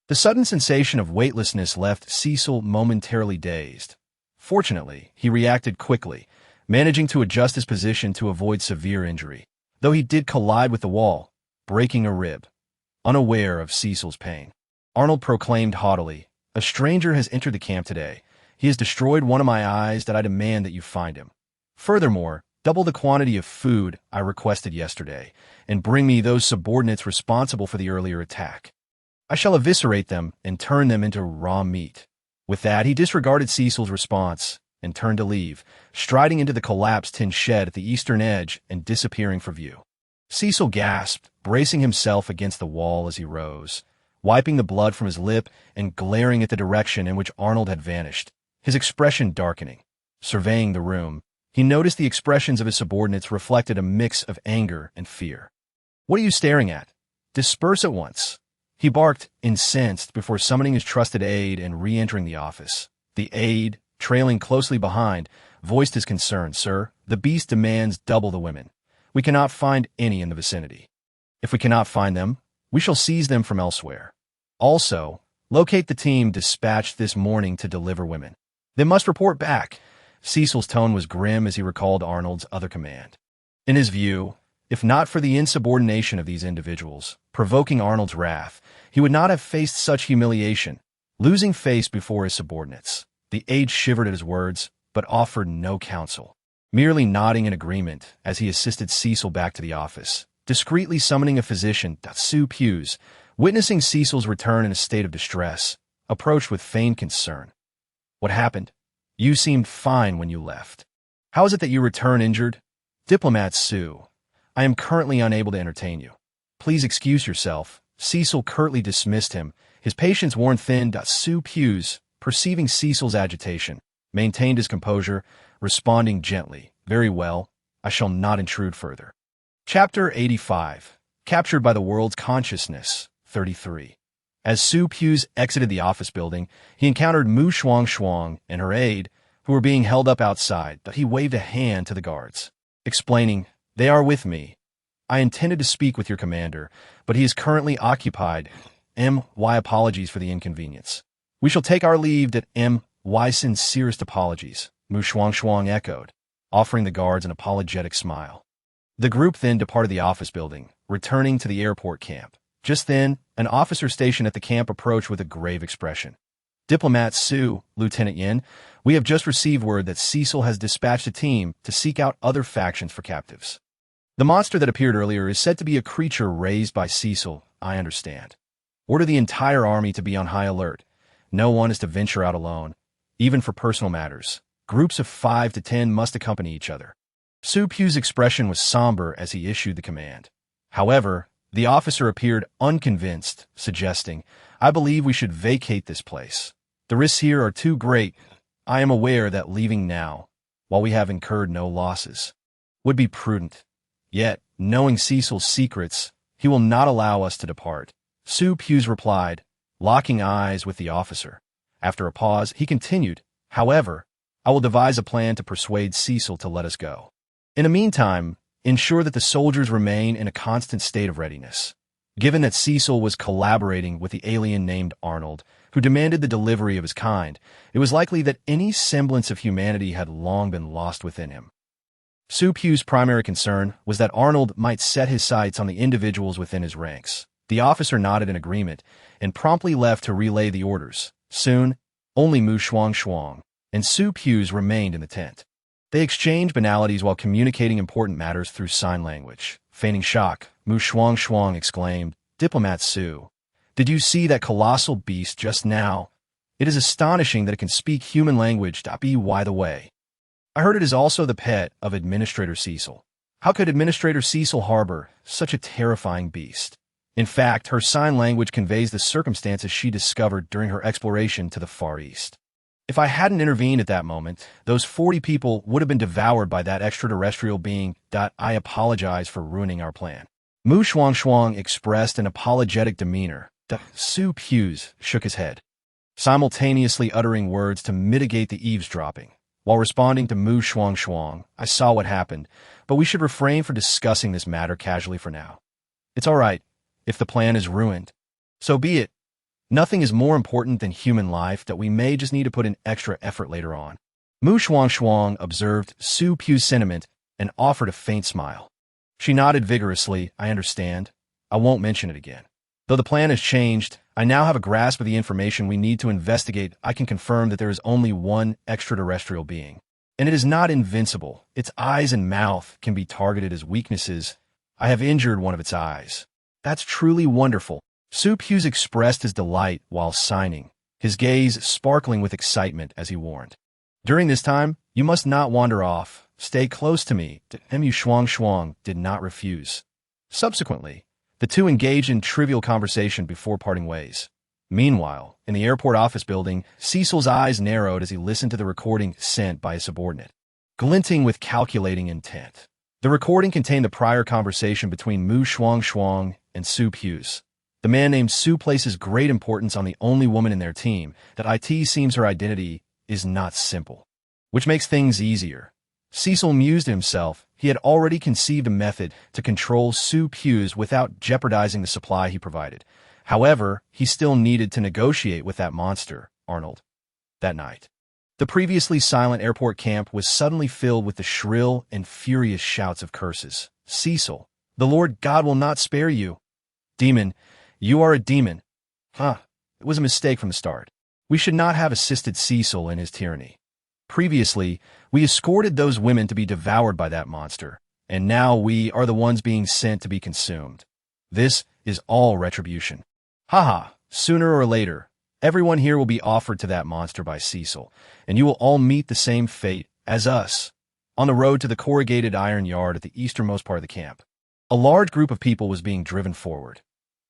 The sudden sensation of weightlessness left Cecil momentarily dazed. Fortunately, he reacted quickly, managing to adjust his position to avoid severe injury, though he did collide with the wall, breaking a rib. Unaware of Cecil's pain, Arnold proclaimed haughtily, "A stranger has entered the camp today. He has destroyed one of my eyes that I demand that you find him. Furthermore, double the quantity of food I requested yesterday, and bring me those subordinates responsible for the earlier attack. I shall eviscerate them and turn them into raw meat." With that, he disregarded Cecil's response and turned to leave, striding into the collapsed tin shed at the eastern edge and disappearing from view. Cecil gasped, bracing himself against the wall as he rose, wiping the blood from his lip and glaring at the direction in which Arnold had vanished, his expression darkening. Surveying the room, he noticed the expressions of his subordinates reflected a mix of anger and fear. "What are you staring at? Disperse at once," he barked, incensed, before summoning his trusted aide and re-entering the office. The aide, trailing closely behind, voiced his concern. "Sir, the beast demands double the women. We cannot find any in the vicinity. If we cannot find them, we shall seize them from elsewhere. Also, locate the team dispatched this morning to deliver women. They must report back." Cecil's tone was grim as he recalled Arnold's other command. In his view, if not for the insubordination of these individuals, provoking Arnold's wrath, he would not have faced such humiliation, losing face before his subordinates. The aide shivered at his words, but offered no counsel, merely nodding in agreement as he assisted Cecil back to the office, discreetly summoning a physician, Sue Hughes, witnessing Cecil's return in a state of distress, approached with feigned concern. "What happened? You seemed fine when you left. How is it that you return injured?" "Diplomat Sue, I am currently unable to entertain you. Please excuse yourself." Cecil curtly dismissed him, his patience worn thin. Sue Hughes, perceiving Cecil's agitation, maintained his composure, responding gently, "Very well, I shall not intrude further." Chapter 85. Captured by the World's Consciousness, 33. As Sue Hughes exited the office building, he encountered Shuangshuang and her aide, who were being held up outside, but he waved a hand to the guards, explaining, "They are with me. I intended to speak with your commander, but he is currently occupied. My apologies for the inconvenience. We shall take our leave. My sincerest apologies," Shuangshuang echoed, offering the guards an apologetic smile. The group then departed the office building, returning to the airport camp. Just then, an officer stationed at the camp approached with a grave expression. "Diplomat Sue, Lieutenant Yin, we have just received word that Cecil has dispatched a team to seek out other factions for captives. The monster that appeared earlier is said to be a creature raised by Cecil, I understand. Order the entire army to be on high alert. No one is to venture out alone, even for personal matters. Groups of 5 to 10 must accompany each other." Sue Pugh's expression was somber as he issued the command. However, the officer appeared unconvinced, suggesting, "I believe we should vacate this place. The risks here are too great. I am aware that leaving now, while we have incurred no losses, would be prudent. Yet, knowing Cecil's secrets, he will not allow us to depart." Sue Hughes replied, locking eyes with the officer. After a pause, he continued, "However, I will devise a plan to persuade Cecil to let us go. In the meantime, ensure that the soldiers remain in a constant state of readiness." Given that Cecil was collaborating with the alien named Arnold, who demanded the delivery of his kind, it was likely that any semblance of humanity had long been lost within him. Sue Pugh's primary concern was that Arnold might set his sights on the individuals within his ranks. The officer nodded in agreement and promptly left to relay the orders. Soon, only Shuangshuang and Sue Hughes remained in the tent. They exchanged banalities while communicating important matters through sign language. Feigning shock, Shuangshuang exclaimed, "Diplomat Sue, did you see that colossal beast just now? It is astonishing that it can speak human language. By the way, I heard it is also the pet of Administrator Cecil. How could Administrator Cecil harbor such a terrifying beast? In fact, her sign language conveys the circumstances she discovered during her exploration to the Far East. If I hadn't intervened at that moment, those 40 people would have been devoured by that extraterrestrial being. I apologize for ruining our plan." Shuangshuang expressed an apologetic demeanor. Sue Hughes shook his head, simultaneously uttering words to mitigate the eavesdropping, While responding to Shuangshuang, I saw what happened, but we should refrain from discussing this matter casually for now. It's all right. If the plan is ruined, so be it. Nothing is more important than human life that we may just need to put in extra effort later on. Shuangshuang observed Su Pu's sentiment and offered a faint smile. She nodded vigorously. I understand. I won't mention it again. Though the plan has changed, I now have a grasp of the information we need to investigate. I can confirm that there is only one extraterrestrial being. And it is not invincible. Its eyes and mouth can be targeted as weaknesses. I have injured one of its eyes. That's truly wonderful. Su Pu's expressed his delight while signing, his gaze sparkling with excitement as he warned. During this time, you must not wander off. Stay close to me. Shuangshuang did not refuse. Subsequently, the two engaged in trivial conversation before parting ways. Meanwhile, in the airport office building, Cecil's eyes narrowed as he listened to the recording sent by his subordinate, glinting with calculating intent. The recording contained the prior conversation between Shuangshuang and Su Pu's. The man named Su places great importance on the only woman in their team. That it seems her identity is not simple, which makes things easier. Cecil mused to himself. He had already conceived a method to control Su Pu's without jeopardizing the supply he provided. However, he still needed to negotiate with that monster, Arnold. That night, the previously silent airport camp was suddenly filled with the shrill and furious shouts of curses. Cecil, the Lord God will not spare you. Demon, you are a demon. It was a mistake from the start. We should not have assisted Cecil in his tyranny. Previously, we escorted those women to be devoured by that monster, and now we are the ones being sent to be consumed. This is all retribution. Sooner or later, everyone here will be offered to that monster by Cecil, and you will all meet the same fate as us. On the road to the corrugated iron yard at the easternmost part of the camp, a large group of people was being driven forward.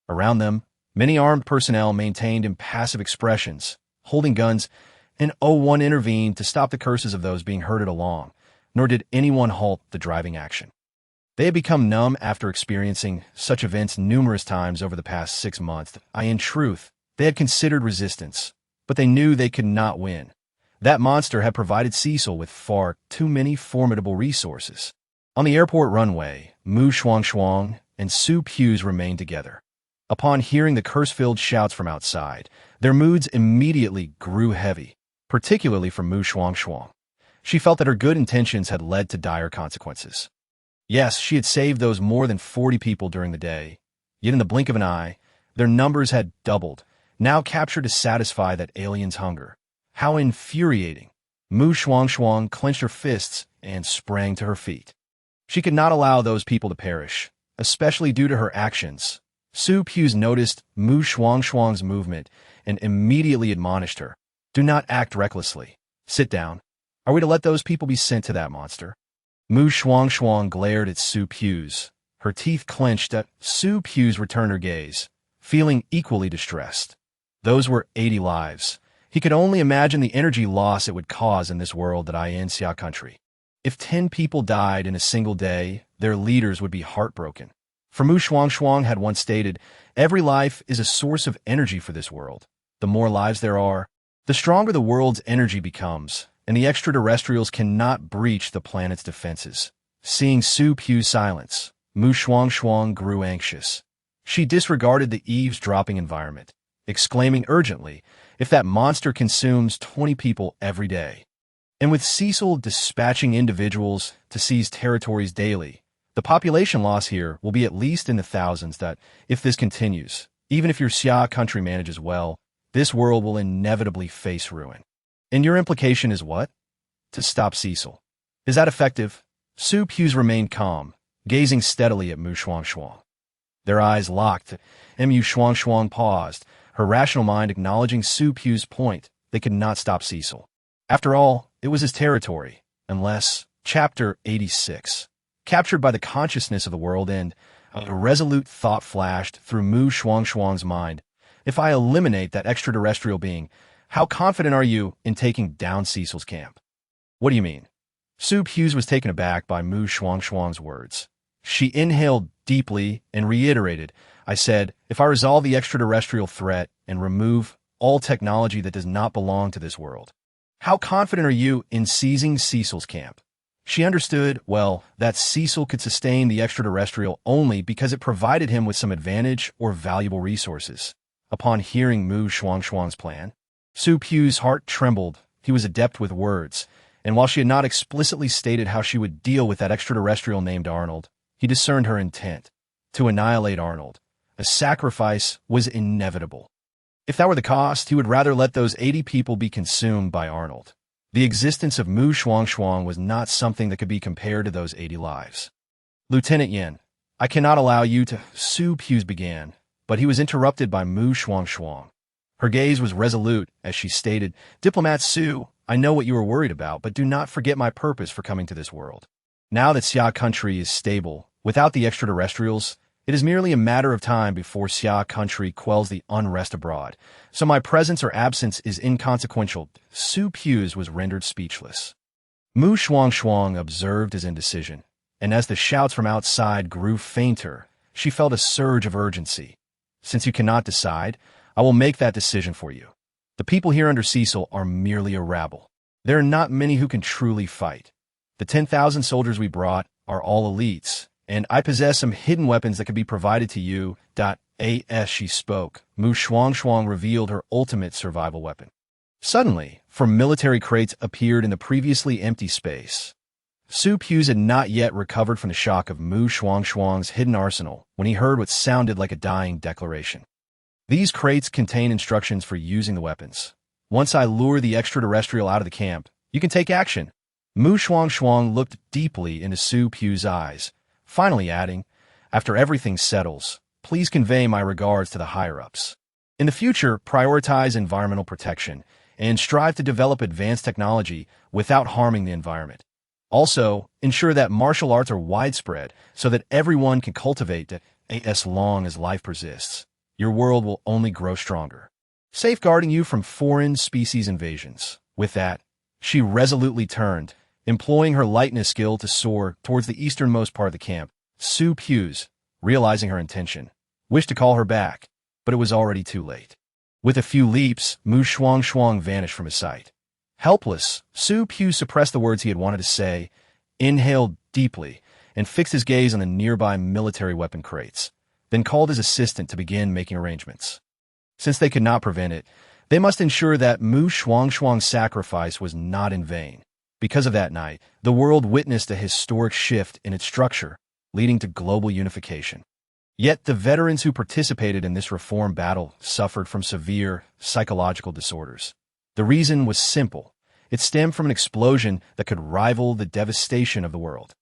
Around them, many armed personnel maintained impassive expressions, holding guns, and one intervened to stop the curses of those being herded along, nor did anyone halt the driving action. They had become numb after experiencing such events numerous times over the past 6 months. In truth, they had considered resistance, but they knew they could not win. That monster had provided Cecil with far too many formidable resources. On the airport runway, Shuangshuang and Su Pu's remained together. Upon hearing the curse-filled shouts from outside, their moods immediately grew heavy, particularly from Shuangshuang. She felt that her good intentions had led to dire consequences. Yes, she had saved those more than 40 people during the day, yet in the blink of an eye, their numbers had doubled, now captured to satisfy that alien's hunger. How infuriating! Shuangshuang clenched her fists and sprang to her feet. She could not allow those people to perish, especially due to her actions. Su Pu's noticed Shuangshuang's movement and immediately admonished her. Do not act recklessly. Sit down. Are we to let those people be sent to that monster? Shuangshuang glared at Su Pu's. Her teeth clenched. Su Pu's returned her gaze, feeling equally distressed. Those were 80 lives. He could only imagine the energy loss it would cause in this world that in Xia country. If 10 people died in a single day, their leaders would be heartbroken. For Shuangshuang had once stated, every life is a source of energy for this world. The more lives there are, the stronger the world's energy becomes, and the extraterrestrials cannot breach the planet's defenses. Seeing Su Pu's silence, Shuangshuang grew anxious. She disregarded the eavesdropping environment, exclaiming urgently, if that monster consumes 20 people every day, and with Cecil dispatching individuals to seize territories daily, the population loss here will be at least in the thousands. That if this continues, even if your Xia country manages well, this world will inevitably face ruin. And your implication is what? To stop Cecil. Is that effective? Su Pu's remained calm, gazing steadily at Shuangshuang. Their eyes locked, and Shuangshuang paused, her rational mind acknowledging Su Pu's point. They could not stop Cecil. After all, it was his territory, unless... Chapter 86. Captured by the consciousness of the world end, a resolute thought flashed through Shuangshuang's mind. If I eliminate that extraterrestrial being, how confident are you in taking down Cecil's camp? What do you mean? Su Pu's was taken aback by Shuangshuang's words. She inhaled deeply and reiterated, I said, if I resolve the extraterrestrial threat and remove all technology that does not belong to this world, How confident are you in seizing Cecil's camp? She understood, well, that Cecil could sustain the extraterrestrial only because it provided him with some advantage or valuable resources. Upon hearing Shuangshuang's plan, Su Pu's heart trembled. He was adept with words, and while she had not explicitly stated how she would deal with that extraterrestrial named Arnold, he discerned her intent. To annihilate Arnold, a sacrifice was inevitable. If that were the cost, he would rather let those 80 people be consumed by Arnold. The existence of Shuangshuang was not something that could be compared to those 80 lives. Lieutenant Yin, I cannot allow you to, Su Pu's began, but he was interrupted by Shuangshuang. Her gaze was resolute as she stated, Diplomat Su, I know what you are worried about, but do not forget my purpose for coming to this world. Now that Xia country is stable, without the extraterrestrials, it is merely a matter of time before Xia country quells the unrest abroad, so my presence or absence is inconsequential. Su Pu's was rendered speechless. Shuangshuang observed his indecision, and as the shouts from outside grew fainter, she felt a surge of urgency. Since you cannot decide, I will make that decision for you. The people here under Cecil are merely a rabble. There are not many who can truly fight. The 10,000 soldiers we brought are all elites, and I possess some hidden weapons that could be provided to you. As she spoke, Shuangshuang revealed her ultimate survival weapon. Suddenly, from military crates appeared in the previously empty space. Su Pu's had not yet recovered from the shock of Shuangshuang's hidden arsenal when he heard what sounded like a dying declaration. These crates contain instructions for using the weapons. Once I lure the extraterrestrial out of the camp, you can take action. Shuangshuang looked deeply into Su Pu's eyes, finally adding, after everything settles, please convey my regards to the higher-ups. In the future, prioritize environmental protection and strive to develop advanced technology without harming the environment. Also, ensure that martial arts are widespread so that everyone can cultivate it as long as life persists. Your world will only grow stronger, safeguarding you from foreign species invasions. With that, she resolutely turned, employing her lightness skill to soar towards the easternmost part of the camp. Su Pu's, realizing her intention, wished to call her back, but it was already too late. With a few leaps, Shuangshuang vanished from his sight. Helpless, Su Pu suppressed the words he had wanted to say, inhaled deeply, and fixed his gaze on the nearby military weapon crates, then called his assistant to begin making arrangements. Since they could not prevent it, they must ensure that Shuangshuang's sacrifice was not in vain. Because of that night, the world witnessed a historic shift in its structure, leading to global unification. Yet the veterans who participated in this reform battle suffered from severe psychological disorders. The reason was simple. It stemmed from an explosion that could rival the devastation of the world.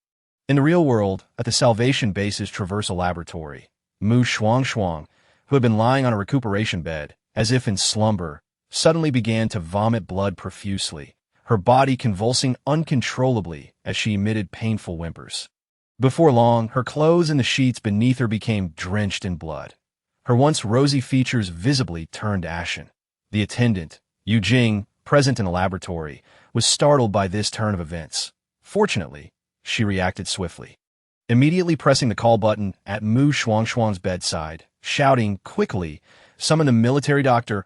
In the real world, at the Salvation Base's Traversal Laboratory, Shuangshuang, who had been lying on a recuperation bed, as if in slumber, suddenly began to vomit blood profusely, her body convulsing uncontrollably as she emitted painful whimpers. Before long, her clothes and the sheets beneath her became drenched in blood. Her once rosy features visibly turned ashen. The attendant, Yu Jing, present in the laboratory, was startled by this turn of events. Fortunately, she reacted swiftly, immediately pressing the call button at Shuangshuang's bedside, shouting quickly, summon the military doctor.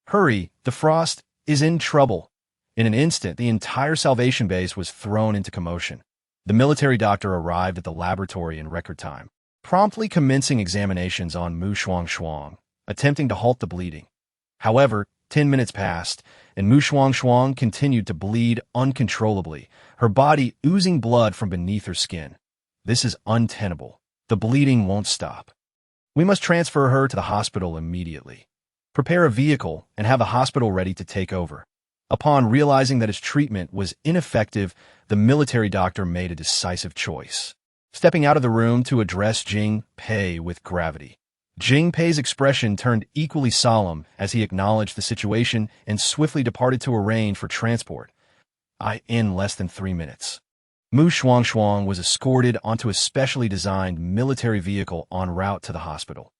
Hurry, the Frost is in trouble. In an instant, the entire Salvation Base was thrown into commotion. The military doctor arrived at the laboratory in record time, promptly commencing examinations on Shuangshuang, attempting to halt the bleeding. However, 10 minutes passed, and Shuangshuang continued to bleed uncontrollably, her body oozing blood from beneath her skin. This is untenable. The bleeding won't stop. We must transfer her to the hospital immediately. Prepare a vehicle and have the hospital ready to take over. Upon realizing that his treatment was ineffective, the military doctor made a decisive choice, stepping out of the room to address Jing Pei with gravity. Jing Pei's expression turned equally solemn as he acknowledged the situation and swiftly departed to arrange for transport. In less than 3 minutes, Shuangshuang was escorted onto a specially designed military vehicle en route to the hospital.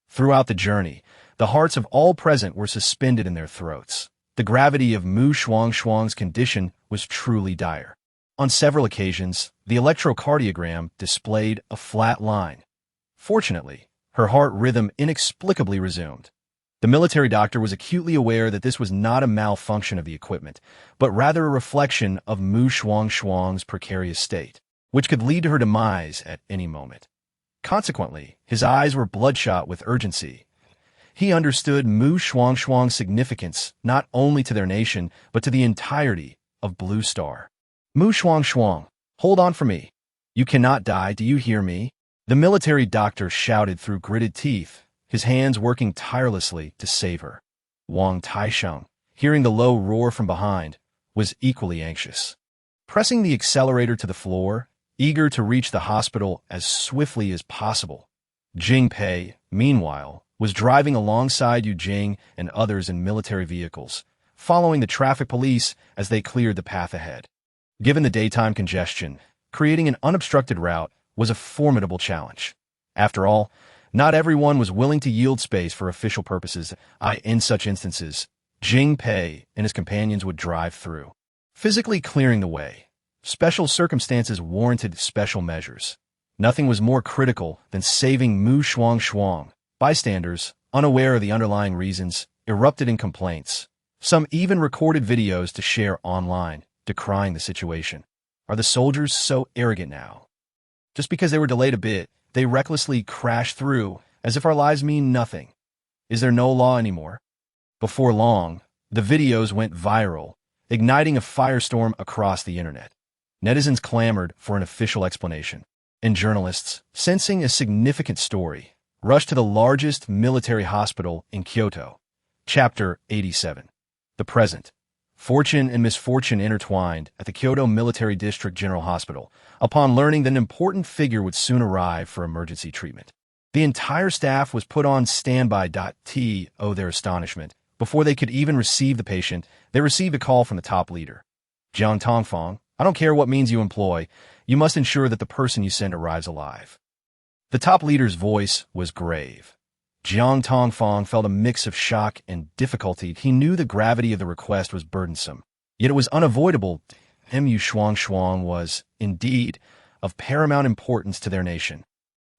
Throughout the journey, the hearts of all present were suspended in their throats. The gravity of Shuangshuang's condition was truly dire. On several occasions, the electrocardiogram displayed a flat line. Fortunately, her heart rhythm inexplicably resumed. The The military doctor was acutely aware that this was not a malfunction of the equipment, but rather a reflection of Shuangshuang's precarious state, which could lead to her demise at any moment. Consequently, his eyes were bloodshot with urgency. He understood Shuangshuang's significance not only to their nation, but to the entirety of Blue Star. Shuangshuang, hold on for me. You cannot die, do you hear me? The military doctor shouted through gritted teeth, his hands working tirelessly to save her. Wang Taisheng, hearing the low roar from behind, was equally anxious. Pressing the accelerator to the floor, eager to reach the hospital as swiftly as possible, Jing Pei, meanwhile, was driving alongside Yu Jing and others in military vehicles, following the traffic police as they cleared the path ahead. Given the daytime congestion, creating an unobstructed route was a formidable challenge. After all, not everyone was willing to yield space for official purposes. In such instances, Jing Pei and his companions would drive through, physically clearing the way. Special circumstances warranted special measures. Nothing was more critical than saving Shuangshuang. Bystanders, unaware of the underlying reasons, erupted in complaints. Some even recorded videos to share online, decrying the situation. Are the soldiers so arrogant now? Just because they were delayed a bit, they recklessly crashed through, as if our lives mean nothing. Is there no law anymore? Before long, the videos went viral, igniting a firestorm across the internet. Netizens clamored for an official explanation, and journalists, sensing a significant story, rushed to the largest military hospital in Kyoto. Chapter 87. The Present. Fortune and misfortune intertwined at the Kyoto Military District General Hospital, upon learning that an important figure would soon arrive for emergency treatment. The entire staff was put on standby. To their astonishment, before they could even receive the patient, they received a call from the top leader. Jiang Tongfang, I don't care what means you employ, you must ensure that the person you send arrives alive. The top leader's voice was grave. Jiang Tongfang felt a mix of shock and difficulty. He knew the gravity of the request was burdensome, yet it was unavoidable. Shuangshuang was, indeed, of paramount importance to their nation.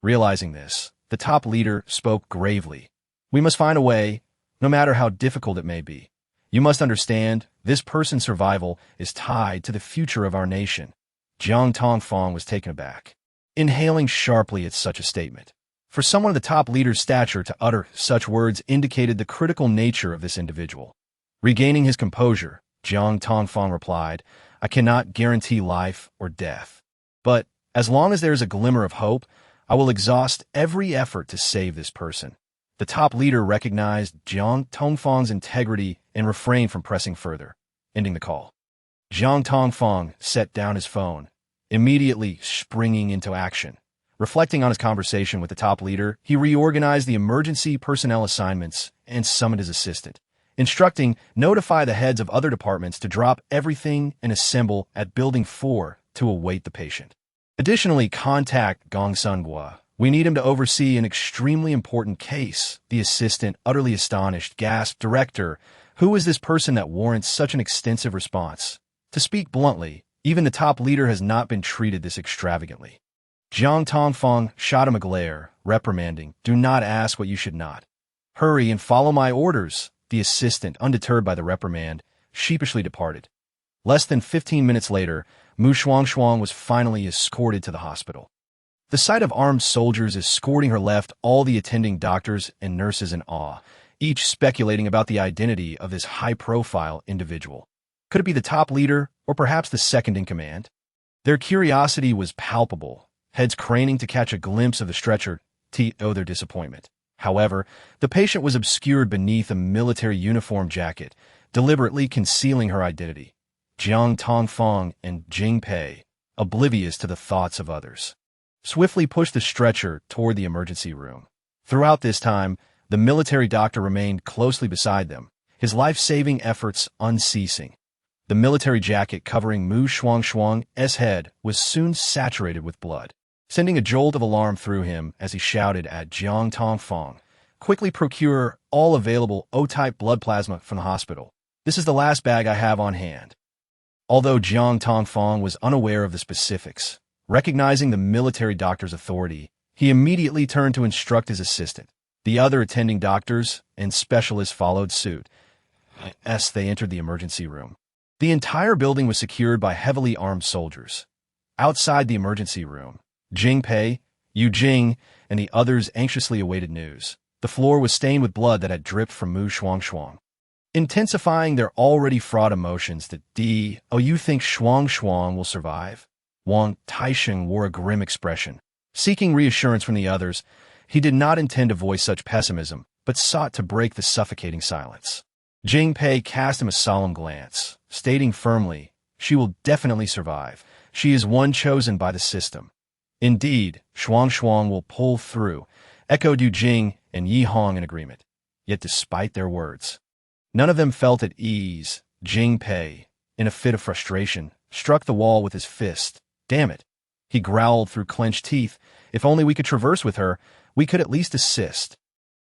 Realizing this, the top leader spoke gravely. We must find a way, no matter how difficult it may be. You must understand, this person's survival is tied to the future of our nation. Jiang Tongfang was taken aback, inhaling sharply at such a statement. For someone of the top leader's stature to utter such words indicated the critical nature of this individual. Regaining his composure, Jiang Tongfang replied, I cannot guarantee life or death. But, as long as there is a glimmer of hope, I will exhaust every effort to save this person. The top leader recognized Jiang Tongfang's integrity and refrained from pressing further, ending the call. Jiang Tongfang set down his phone, immediately springing into action. Reflecting on his conversation with the top leader, he reorganized the emergency personnel assignments and summoned his assistant, instructing, notify the heads of other departments to drop everything and assemble at Building 4 to await the patient. Additionally, contact Gong Sunghua. We need him to oversee an extremely important case. The assistant, utterly astonished, gasped, Director, who is this person that warrants such an extensive response? To speak bluntly, even the top leader has not been treated this extravagantly. Jiang Tongfang shot him a glare, reprimanding, do not ask what you should not. Hurry and follow my orders. The assistant, undeterred by the reprimand, sheepishly departed. Less than 15 minutes later, Shuangshuang was finally escorted to the hospital. The sight of armed soldiers escorting her left all the attending doctors and nurses in awe, each speculating about the identity of this high-profile individual. Could it be the top leader, or perhaps the second in command? Their curiosity was palpable, heads craning to catch a glimpse of the stretcher, to their disappointment. However, the patient was obscured beneath a military uniform jacket, deliberately concealing her identity. Jiang Tongfang and Jing Pei, oblivious to the thoughts of others, swiftly pushed the stretcher toward the emergency room. Throughout this time, the military doctor remained closely beside them, his life-saving efforts unceasing. The military jacket covering Shuangshuang's head was soon saturated with blood, sending a jolt of alarm through him as he shouted at Jiang Tongfang, quickly procure all available O-type blood plasma from the hospital. This is the last bag I have on hand. Although Jiang Tongfang was unaware of the specifics, recognizing the military doctor's authority, he immediately turned to instruct his assistant. The other attending doctors and specialists followed suit. As they entered the emergency room, the entire building was secured by heavily armed soldiers. Outside the emergency room, Jing Pei, Yu Jing, and the others anxiously awaited news. The floor was stained with blood that had dripped from Shuangshuang. Intensifying their already fraught emotions, you think Shuangshuang will survive? Wang Taisheng wore a grim expression. Seeking reassurance from the others, he did not intend to voice such pessimism, but sought to break the suffocating silence. Jing Pei cast him a solemn glance, stating firmly, "She will definitely survive. She is one chosen by the system." "Indeed, Shuangshuang will pull through," echoed Yu Jing and Yi Hong in agreement. Yet despite their words, none of them felt at ease. Jing Pei, in a fit of frustration, struck the wall with his fist. "Damn it," he growled through clenched teeth. "If only we could traverse with her, we could at least assist.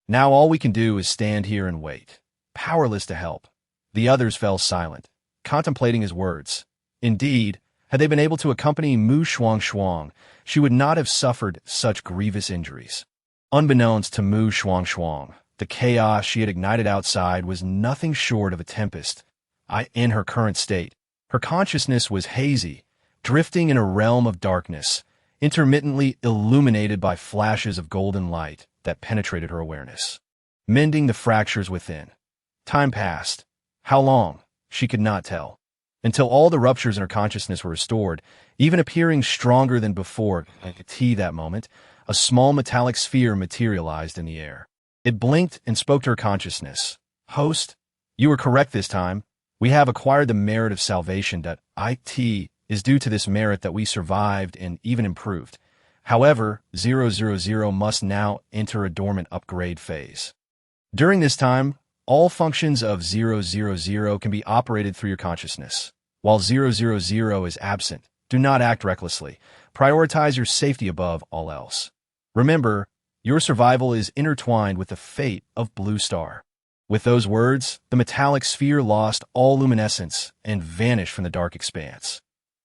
Now all we can do is stand here and wait, powerless to help." The others fell silent, contemplating his words. Indeed, had they been able to accompany Shuangshuang, she would not have suffered such grievous injuries. Unbeknownst to Shuangshuang, the chaos she had ignited outside was nothing short of a tempest. In her current state, her consciousness was hazy, drifting in a realm of darkness, intermittently illuminated by flashes of golden light that penetrated her awareness, mending the fractures within. Time passed. How long? She could not tell. Until all the ruptures in her consciousness were restored, even appearing stronger than before. At that moment, a small metallic sphere materialized in the air. It blinked and spoke to her consciousness. "Host, you were correct this time. We have acquired the merit of salvation. It is due to this merit that we survived and even improved. However, 000 must now enter a dormant upgrade phase. During this time, all functions of 000 can be operated through your consciousness. While 000 is absent, do not act recklessly. Prioritize your safety above all else. Remember, your survival is intertwined with the fate of Blue Star." With those words, the metallic sphere lost all luminescence and vanished from the dark expanse.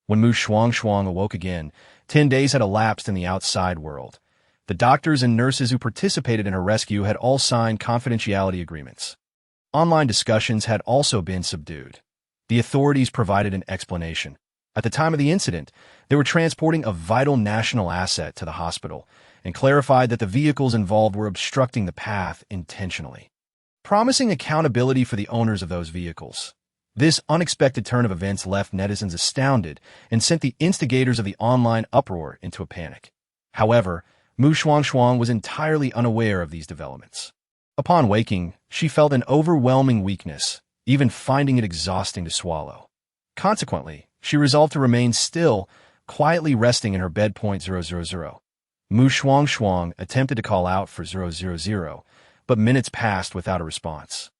When Shuangshuang awoke again, 10 days had elapsed in the outside world. The doctors and nurses who participated in her rescue had all signed confidentiality agreements. Online discussions had also been subdued. The authorities provided an explanation. At the time of the incident, they were transporting a vital national asset to the hospital and clarified that the vehicles involved were obstructing the path intentionally, promising accountability for the owners of those vehicles. This unexpected turn of events left netizens astounded and sent the instigators of the online uproar into a panic. However, Shuangshuang was entirely unaware of these developments. Upon waking, she felt an overwhelming weakness, even finding it exhausting to swallow. Consequently, she resolved to remain still, quietly resting in her bed. 000. Shuangshuang attempted to call out for 000, but minutes passed without a response.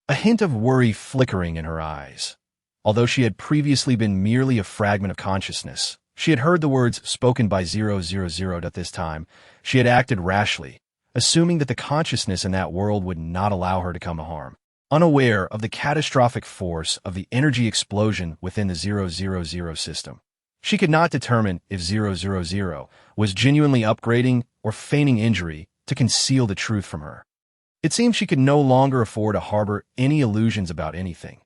A hint of worry flickering in her eyes. Although she had previously been merely a fragment of consciousness, she had heard the words spoken by 000 at this time. She had acted rashly, assuming that the consciousness in that world would not allow her to come to harm, unaware of the catastrophic force of the energy explosion within the 000 system. She could not determine if 000 was genuinely upgrading or feigning injury to conceal the truth from her. It seemed she could no longer afford to harbor any illusions about anything.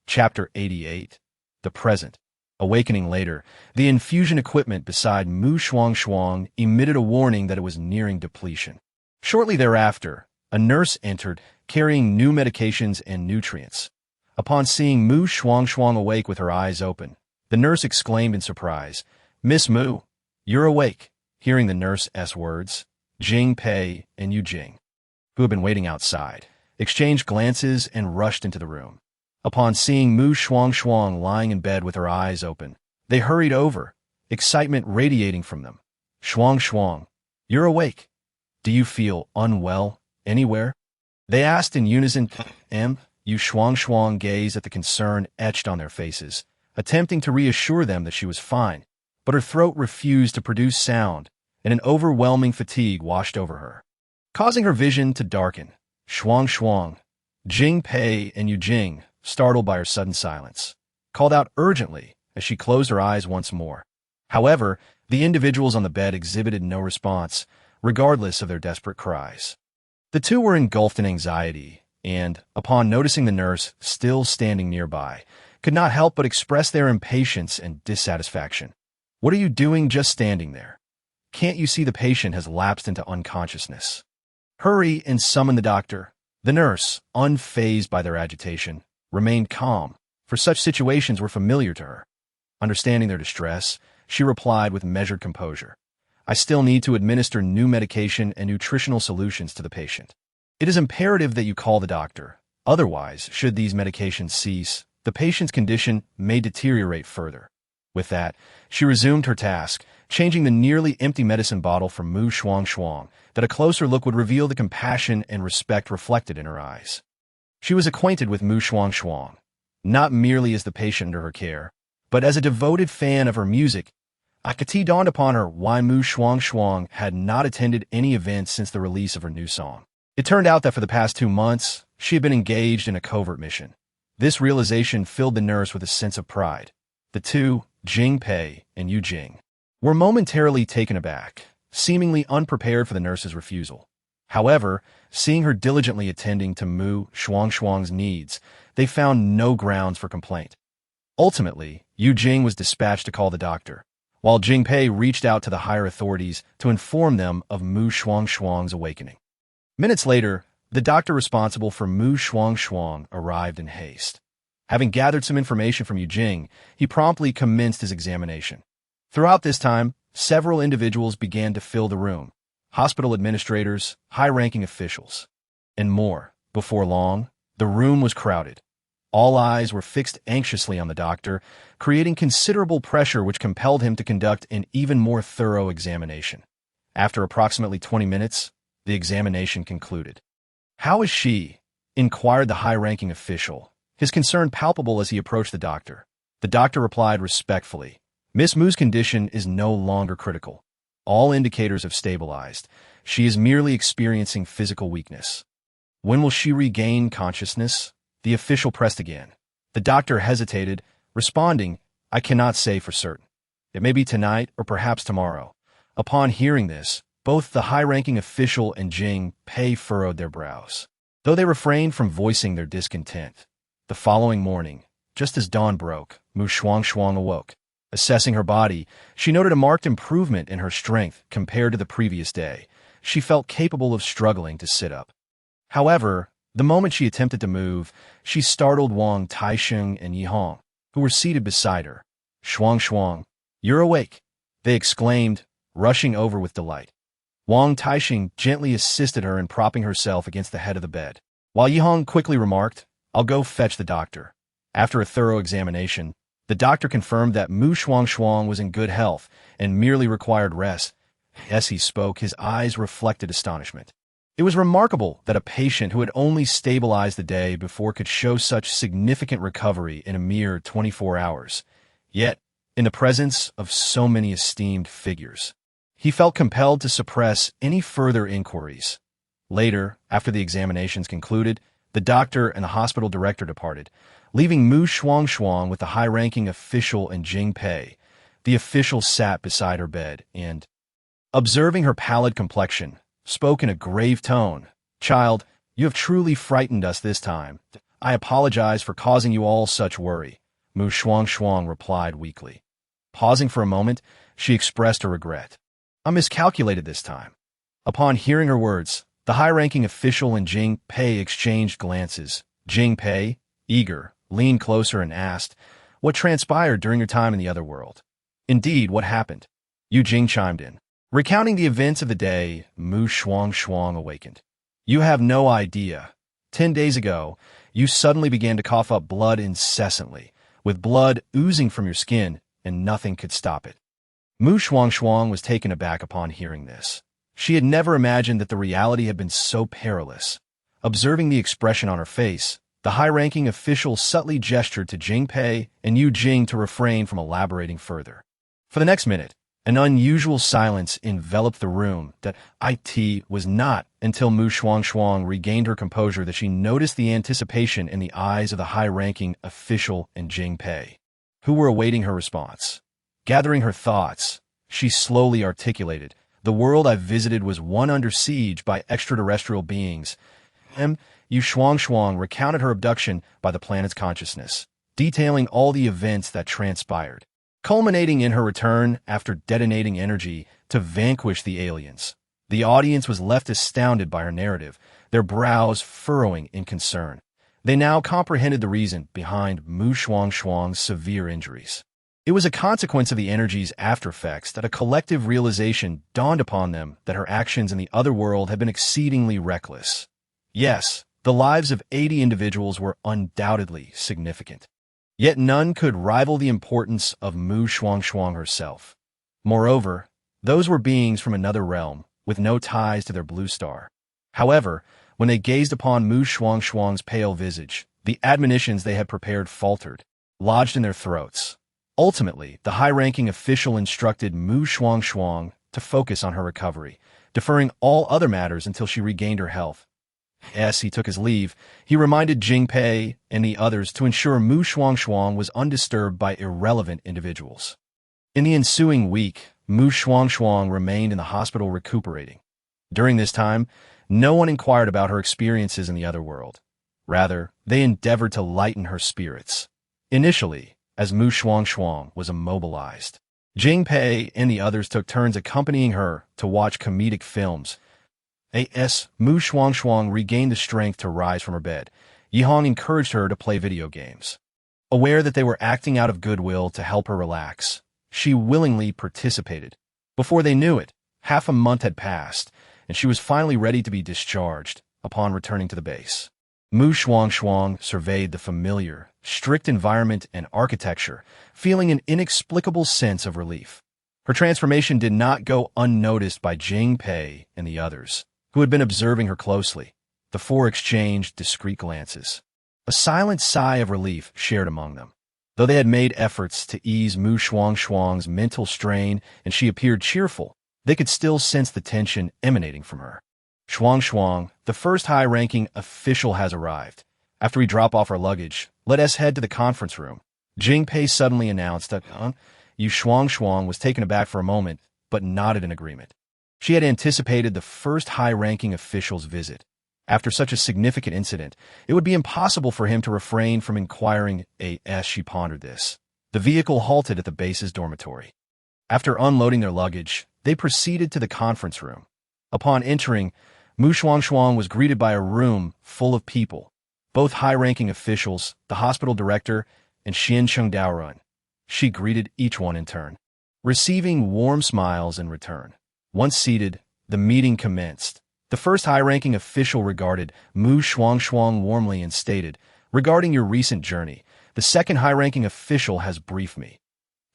Chapter 88. The Present. Awakening later, the infusion equipment beside Shuangshuang emitted a warning that it was nearing depletion. Shortly thereafter, a nurse entered, carrying new medications and nutrients. Upon seeing Shuangshuang awake with her eyes open, the nurse exclaimed in surprise, "Miss Mu, you're awake." Hearing the nurse's words, Jing Pei and Yu Jing, who had been waiting outside, exchanged glances and rushed into the room. Upon seeing Shuangshuang lying in bed with her eyes open, they hurried over, excitement radiating from them. "Shuangshuang, you're awake. Do you feel unwell anywhere?" they asked in unison. Shuangshuang gazed at the concern etched on their faces, attempting to reassure them that she was fine, but her throat refused to produce sound, and an overwhelming fatigue washed over her, causing her vision to darken. Shuangshuang, Jing Pei and Yu Jing, startled by her sudden silence, called out urgently as she closed her eyes once more. However, the individuals on the bed exhibited no response, regardless of their desperate cries. The two were engulfed in anxiety, and, upon noticing the nurse still standing nearby, could not help but express their impatience and dissatisfaction. "What are you doing just standing there? Can't you see the patient has lapsed into unconsciousness? Hurry and summon the doctor." The nurse, unfazed by their agitation, remained calm, for such situations were familiar to her. Understanding their distress, she replied with measured composure, "I still need to administer new medication and nutritional solutions to the patient. It is imperative that you call the doctor. Otherwise, should these medications cease, the patient's condition may deteriorate further." With that, she resumed her task, changing the nearly empty medicine bottle for Shuangshuang, that a closer look would reveal the compassion and respect reflected in her eyes. She was acquainted with Shuangshuang, not merely as the patient under her care, but as a devoted fan of her music. It dawned upon her why Shuangshuang had not attended any events since the release of her new song. It turned out that for the past 2 months, she had been engaged in a covert mission. This realization filled the nurse with a sense of pride. The two, Jing Pei and Yu Jing, were momentarily taken aback, seemingly unprepared for the nurse's refusal. However, seeing her diligently attending to Shuangshuang's needs, they found no grounds for complaint. Ultimately, Yu Jing was dispatched to call the doctor, while Jing Pei reached out to the higher authorities to inform them of Shuangshuang's awakening. Minutes later, the doctor responsible for Shuangshuang arrived in haste. Having gathered some information from Yu Jing, he promptly commenced his examination. Throughout this time, several individuals began to fill the room: hospital administrators, high-ranking officials, and more. Before long, the room was crowded. All eyes were fixed anxiously on the doctor, creating considerable pressure which compelled him to conduct an even more thorough examination. After approximately 20 minutes, the examination concluded. "How is she?" inquired the high-ranking official, his concern palpable as he approached the doctor. The doctor replied respectfully, "Miss Mu's condition is no longer critical. All indicators have stabilized. She is merely experiencing physical weakness." "When will she regain consciousness?" the official pressed again. The doctor hesitated, responding, "I cannot say for certain. It may be tonight or perhaps tomorrow." Upon hearing this, both the high-ranking official and Jing Pei furrowed their brows, though they refrained from voicing their discontent. The following morning, just as dawn broke, Shuangshuang awoke. Assessing her body, she noted a marked improvement in her strength compared to the previous day. She felt capable of struggling to sit up. However, the moment she attempted to move, she startled Wang Taisheng and Yihong, who were seated beside her. "Shuangshuang, you're awake!" they exclaimed, rushing over with delight. Wang Taisheng gently assisted her in propping herself against the head of the bed, while Yihong quickly remarked, "I'll go fetch the doctor." After a thorough examination, the doctor confirmed that Shuangshuang was in good health and merely required rest. As he spoke, his eyes reflected astonishment. It was remarkable that a patient who had only stabilized the day before could show such significant recovery in a mere 24 hours. Yet, in the presence of so many esteemed figures, he felt compelled to suppress any further inquiries. Later, after the examinations concluded, the doctor and the hospital director departed, leaving Shuangshuang with the high-ranking official and Jing Pei. The official sat beside her bed and, observing her pallid complexion, spoke in a grave tone. "Child, you have truly frightened us this time. I apologize for causing you all such worry," Shuangshuang replied weakly. Pausing for a moment, she expressed her regret. "I miscalculated this time." Upon hearing her words, the high-ranking official and Jing Pei exchanged glances. Jing Pei, eager, leaned closer and asked, "What transpired during your time in the other world?" "Indeed, what happened?" Yu Jing chimed in, recounting the events of the day Shuangshuang awakened. "You have no idea. 10 days ago, you suddenly began to cough up blood incessantly, with blood oozing from your skin, and nothing could stop it." Shuangshuang was taken aback upon hearing this. She had never imagined that the reality had been so perilous. Observing the expression on her face, the high-ranking official subtly gestured to Jing Pei and Yu Jing to refrain from elaborating further. For the next minute, an unusual silence enveloped the room. It was not until Shuangshuang regained her composure that she noticed the anticipation in the eyes of the high-ranking official and Jing Pei, who were awaiting her response. Gathering her thoughts, she slowly articulated, The world I visited was one under siege by extraterrestrial beings. Shuangshuang recounted her abduction by the planet's consciousness, detailing all the events that transpired, culminating in her return after detonating energy to vanquish the aliens. The audience was left astounded by her narrative, their brows furrowing in concern. They now comprehended the reason behind Shuangshuang's severe injuries. It was a consequence of the energy's aftereffects that a collective realization dawned upon them that her actions in the other world had been exceedingly reckless. Yes, the lives of 80 individuals were undoubtedly significant. Yet none could rival the importance of Shuangshuang herself. Moreover, those were beings from another realm, with no ties to their blue star. However, when they gazed upon Shuangshuang's pale visage, the admonitions they had prepared faltered, lodged in their throats. Ultimately, the high-ranking official instructed Shuangshuang to focus on her recovery, deferring all other matters until she regained her health. As he took his leave, he reminded Jingpei and the others to ensure Shuangshuang was undisturbed by irrelevant individuals. In the ensuing week, Shuangshuang remained in the hospital recuperating. During this time, no one inquired about her experiences in the other world. Rather, they endeavored to lighten her spirits. Initially, as Shuangshuang was immobilized, Jingpei and the others took turns accompanying her to watch comedic films. As Shuangshuang regained the strength to rise from her bed, Yihong encouraged her to play video games. Aware that they were acting out of goodwill to help her relax, she willingly participated. Before they knew it, half a month had passed, and she was finally ready to be discharged upon returning to the base. Shuangshuang surveyed the familiar, strict environment and architecture, feeling an inexplicable sense of relief. Her transformation did not go unnoticed by Jingpei and the others, who had been observing her closely. The four exchanged discreet glances. A silent sigh of relief shared among them. Though they had made efforts to ease Shuangshuang's mental strain and she appeared cheerful, they could still sense the tension emanating from her. Shuangshuang, the first high-ranking official, has arrived. After we drop off our luggage, let us head to the conference room. Jingpei suddenly announced that Shuangshuang was taken aback for a moment, but nodded in agreement. She had anticipated the first high-ranking official's visit. After such a significant incident, it would be impossible for him to refrain from inquiring as she pondered this. The vehicle halted at the base's dormitory. After unloading their luggage, they proceeded to the conference room. Upon entering, Shuangshuang was greeted by a room full of people, both high-ranking officials, the hospital director, and Xiancheng Daorun. She greeted each one in turn, receiving warm smiles in return. Once seated, the meeting commenced. The first high-ranking official regarded Shuangshuang warmly and stated, "Regarding your recent journey, the second high-ranking official has briefed me.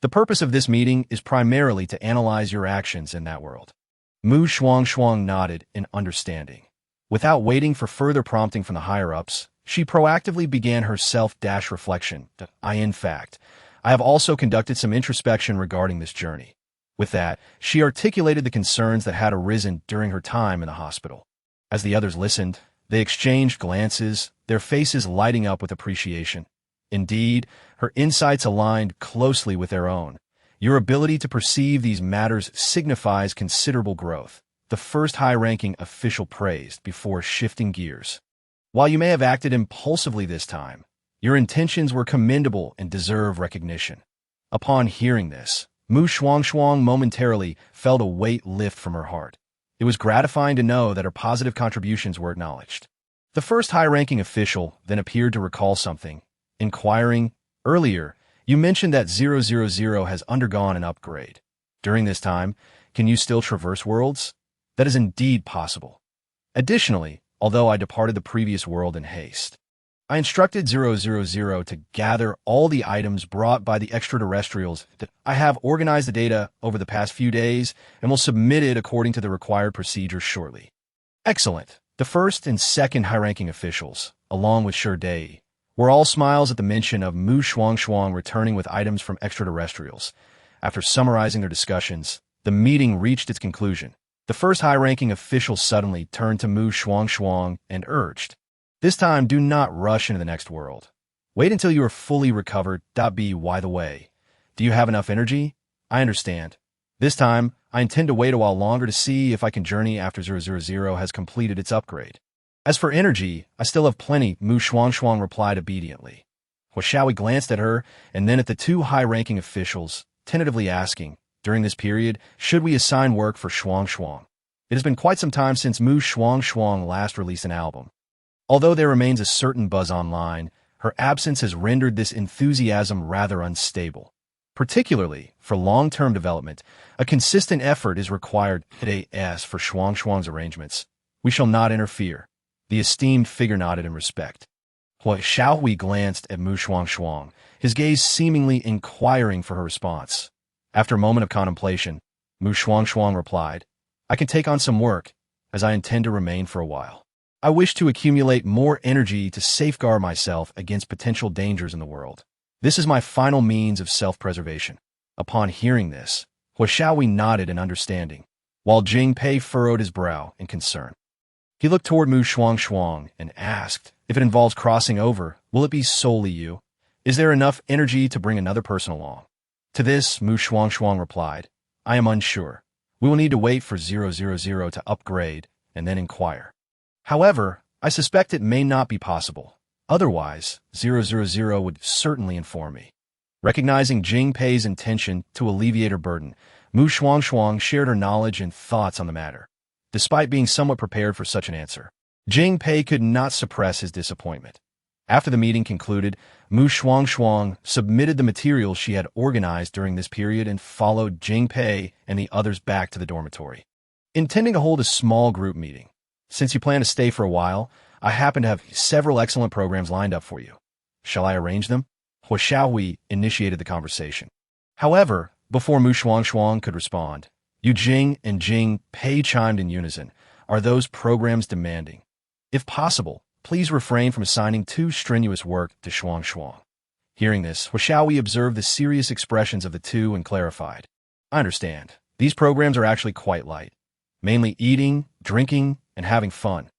The purpose of this meeting is primarily to analyze your actions in that world." Shuangshuang nodded in understanding. Without waiting for further prompting from the higher-ups, she proactively began her self-reflection. In fact, I have also conducted some introspection regarding this journey. With that, she articulated the concerns that had arisen during her time in the hospital. As the others listened, they exchanged glances, their faces lighting up with appreciation. Indeed, her insights aligned closely with their own. Your ability to perceive these matters signifies considerable growth, the first high-ranking official praised before shifting gears. While you may have acted impulsively this time, your intentions were commendable and deserve recognition. Upon hearing this, Shuangshuang momentarily felt a weight lift from her heart. It was gratifying to know that her positive contributions were acknowledged. The first high-ranking official then appeared to recall something, inquiring, "Earlier, you mentioned that 000 has undergone an upgrade. During this time, can you still traverse worlds?" "That is indeed possible. Additionally, although I departed the previous world in haste, I instructed 000 to gather all the items brought by the extraterrestrials. I have organized the data over the past few days and will submit it according to the required procedures shortly." "Excellent." The first and second high-ranking officials, along with Shurdei, were all smiles at the mention of Shuangshuang returning with items from extraterrestrials. After summarizing their discussions, the meeting reached its conclusion. The first high-ranking official suddenly turned to Shuangshuang and urged, "This time, do not rush into the next world. Wait until you are fully recovered. By the way, do you have enough energy? I understand. This time, I intend to wait a while longer to see if I can journey after 000 has completed its upgrade. As for energy, I still have plenty, Shuangshuang replied obediently. Shuangshuang glanced at her and then at the two high-ranking officials, tentatively asking, during this period, should we assign work for Shuangshuang? It has been quite some time since Shuangshuang last released an album. Although there remains a certain buzz online, her absence has rendered this enthusiasm rather unstable. Particularly for long-term development, a consistent effort is required as for Shuangshuang's arrangements. We shall not interfere. The esteemed figure nodded in respect. Xiaohui glanced at Shuangshuang, his gaze seemingly inquiring for her response. After a moment of contemplation, Shuangshuang replied, I can take on some work, as I intend to remain for a while. I wish to accumulate more energy to safeguard myself against potential dangers in the world. This is my final means of self-preservation. Upon hearing this, Xiaohui nodded in understanding, while Jing Pei furrowed his brow in concern. He looked toward Shuangshuang and asked, if it involves crossing over, will it be solely you? Is there enough energy to bring another person along? To this, Shuangshuang replied, I am unsure. We will need to wait for 000 to upgrade and then inquire. However, I suspect it may not be possible. Otherwise, 000 would certainly inform me. Recognizing Jing Pei's intention to alleviate her burden, Shuangshuang shared her knowledge and thoughts on the matter. Despite being somewhat prepared for such an answer, Jing Pei could not suppress his disappointment. After the meeting concluded, Shuangshuang submitted the materials she had organized during this period and followed Jing Pei and the others back to the dormitory. Intending to hold a small group meeting. Since you plan to stay for a while, I happen to have several excellent programs lined up for you. Shall I arrange them? Xiaohui initiated the conversation. However, before Shuangshuang could respond, Yu Jing and Jing Pei chimed in unison. Are those programs demanding? If possible, please refrain from assigning too strenuous work to Shuangshuang. Hearing this, Xiaohui observed the serious expressions of the two and clarified. I understand. These programs are actually quite light. Mainly eating, drinking, and having fun.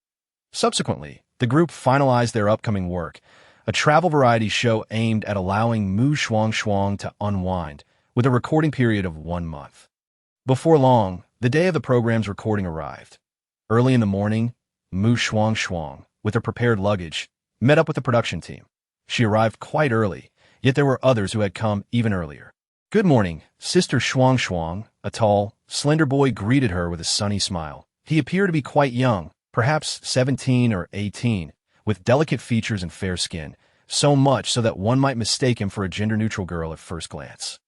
Subsequently, the group finalized their upcoming work, a travel variety show aimed at allowing Shuangshuang to unwind, with a recording period of 1 month. Before long, the day of the program's recording arrived. Early in the morning, Shuangshuang, with her prepared luggage, met up with the production team. She arrived quite early, yet there were others who had come even earlier. Good morning, Sister Shuangshuang, a tall, slender boy greeted her with a sunny smile. He appeared to be quite young, perhaps 17 or 18, with delicate features and fair skin, so much so that one might mistake him for a gender-neutral girl at first glance.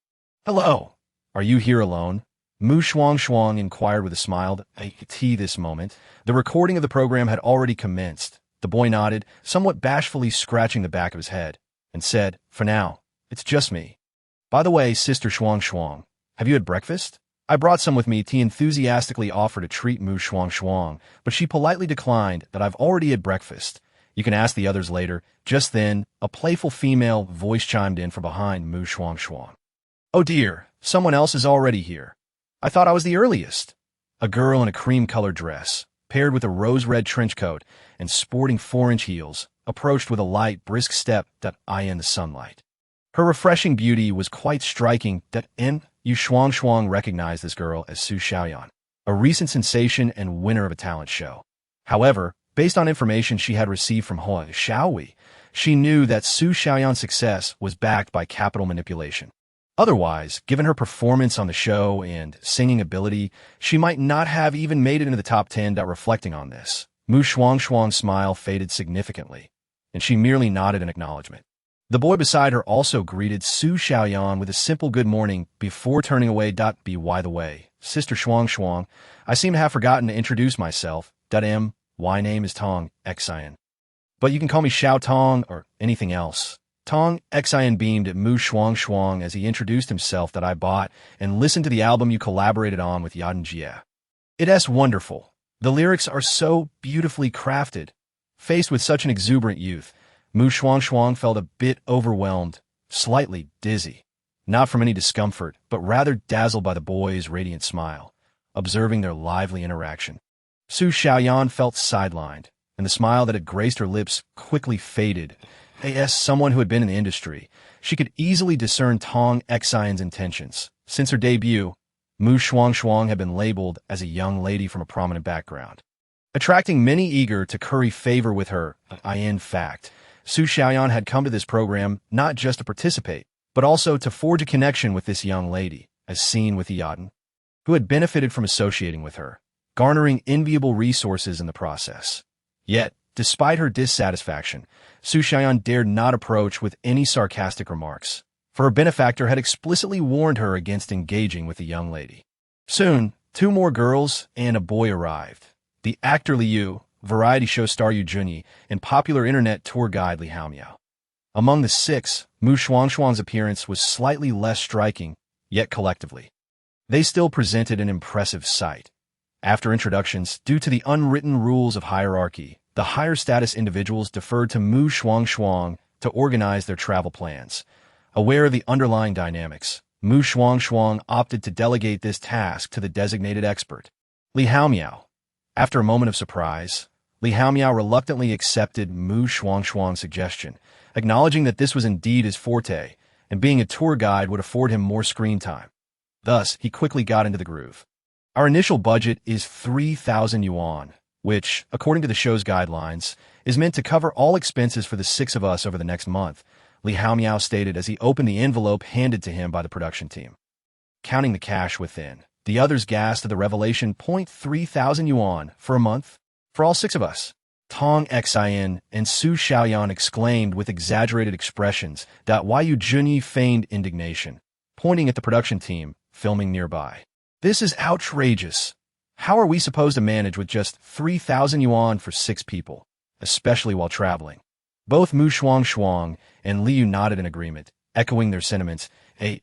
Hello, are you here alone? Shuangshuang inquired with a smile. This moment, the recording of the program had already commenced. The boy nodded, somewhat bashfully scratching the back of his head, and said, for now, it's just me. By the way, Sister Shuangshuang, have you had breakfast? I brought some with me. He enthusiastically offered to treat Shuangshuang, but she politely declined that I've already had breakfast. You can ask the others later. Just then, a playful female voice chimed in from behind Shuangshuang. Oh dear, someone else is already here. I thought I was the earliest. A girl in a cream-colored dress, paired with a rose-red trench coat and sporting 4-inch heels, approached with a light, brisk step in the sunlight. Her refreshing beauty was quite striking. Shuangshuang recognized this girl as Su Xiaoyan, a recent sensation and winner of a talent show. However, based on information she had received from Xiaohui, she knew that Su Xiaoyan's success was backed by capital manipulation. Otherwise, given her performance on the show and singing ability, she might not have even made it into the top 10. Reflecting on this, Shuangshuang's smile faded significantly, and she merely nodded in acknowledgement. The boy beside her also greeted Su Xiaoyan with a simple good morning before turning away. By the way, Sister Shuangshuang, I seem to have forgotten to introduce myself. My name is Tong Xian. But you can call me Xiao Tong or anything else. Tong Xian beamed at Shuangshuang as he introduced himself. That I bought and listened to the album you collaborated on with Yadan Jie. It's wonderful. The lyrics are so beautifully crafted. Faced with such an exuberant youth, Shuangshuang felt a bit overwhelmed, slightly dizzy. Not from any discomfort, but rather dazzled by the boy's radiant smile, observing their lively interaction. Su Xiaoyan felt sidelined, and the smile that had graced her lips quickly faded. As someone who had been in the industry, she could easily discern Tong Xian's intentions. Since her debut, Shuangshuang had been labeled as a young lady from a prominent background, attracting many eager to curry favor with her. In fact, Su Xiaoyan had come to this program not just to participate, but also to forge a connection with this young lady, as seen with Yaden, who had benefited from associating with her, garnering enviable resources in the process. Yet, despite her dissatisfaction, Su Xiaoyan dared not approach with any sarcastic remarks, for her benefactor had explicitly warned her against engaging with the young lady. Soon, 2 more girls and a boy arrived. The actor Liu, variety show star Yu Junyi, and popular internet tour guide Li Haomiao. Among the 6, Shuangshuang's appearance was slightly less striking, yet collectively, they still presented an impressive sight. After introductions, due to the unwritten rules of hierarchy, the higher status individuals deferred to Shuangshuang to organize their travel plans. Aware of the underlying dynamics, Shuangshuang opted to delegate this task to the designated expert, Li Haomiao. After a moment of surprise, Li Haomiao reluctantly accepted Shuangshuang's suggestion, acknowledging that this was indeed his forte, and being a tour guide would afford him more screen time. Thus, he quickly got into the groove. Our initial budget is 3,000 yuan, which, according to the show's guidelines, is meant to cover all expenses for the 6 of us over the next month, Li Haomiao stated as he opened the envelope handed to him by the production team. Counting the cash within, the others gasped at the revelation. 3,000 yuan for a month? For all 6 of us? Tong Xin and Su Xiaoyan exclaimed with exaggerated expressions. Yu Junyi feigned indignation, pointing at the production team, filming nearby. This is outrageous. How are we supposed to manage with just 3,000 yuan for 6 people, especially while traveling? Both Shuangshuang and Liu nodded in agreement, echoing their sentiments. A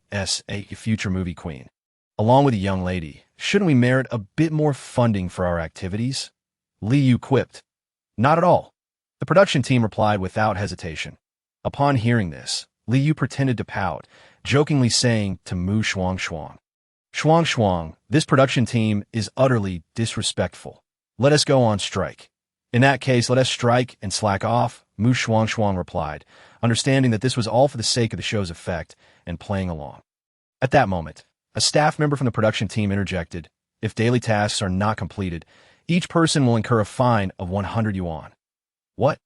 future movie queen. Along with a young lady, shouldn't we merit a bit more funding for our activities? Liu quipped. Not at all. The production team replied without hesitation. Upon hearing this, Liu pretended to pout, jokingly saying to Shuangshuang, Shuangshuang, this production team is utterly disrespectful. Let us go on strike. In that case, let us strike and slack off, Shuangshuang replied, understanding that this was all for the sake of the show's effect and playing along. At that moment, a staff member from the production team interjected, if daily tasks are not completed, each person will incur a fine of 100 yuan. What?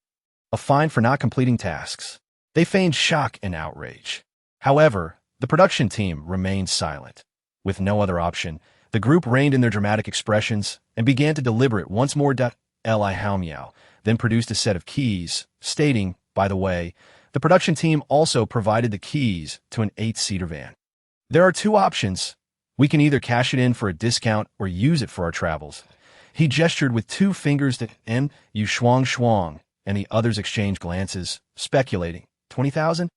A fine for not completing tasks? They feigned shock and outrage. However, the production team remained silent. With no other option, the group reined in their dramatic expressions and began to deliberate once more. Li Haomiao then produced a set of keys, stating, by the way, the production team also provided the keys to an 8-seater van. There are 2 options. We can either cash it in for a discount or use it for our travels. He gestured with 2 fingers to Shuangshuang, and the others exchanged glances, speculating. 20,000?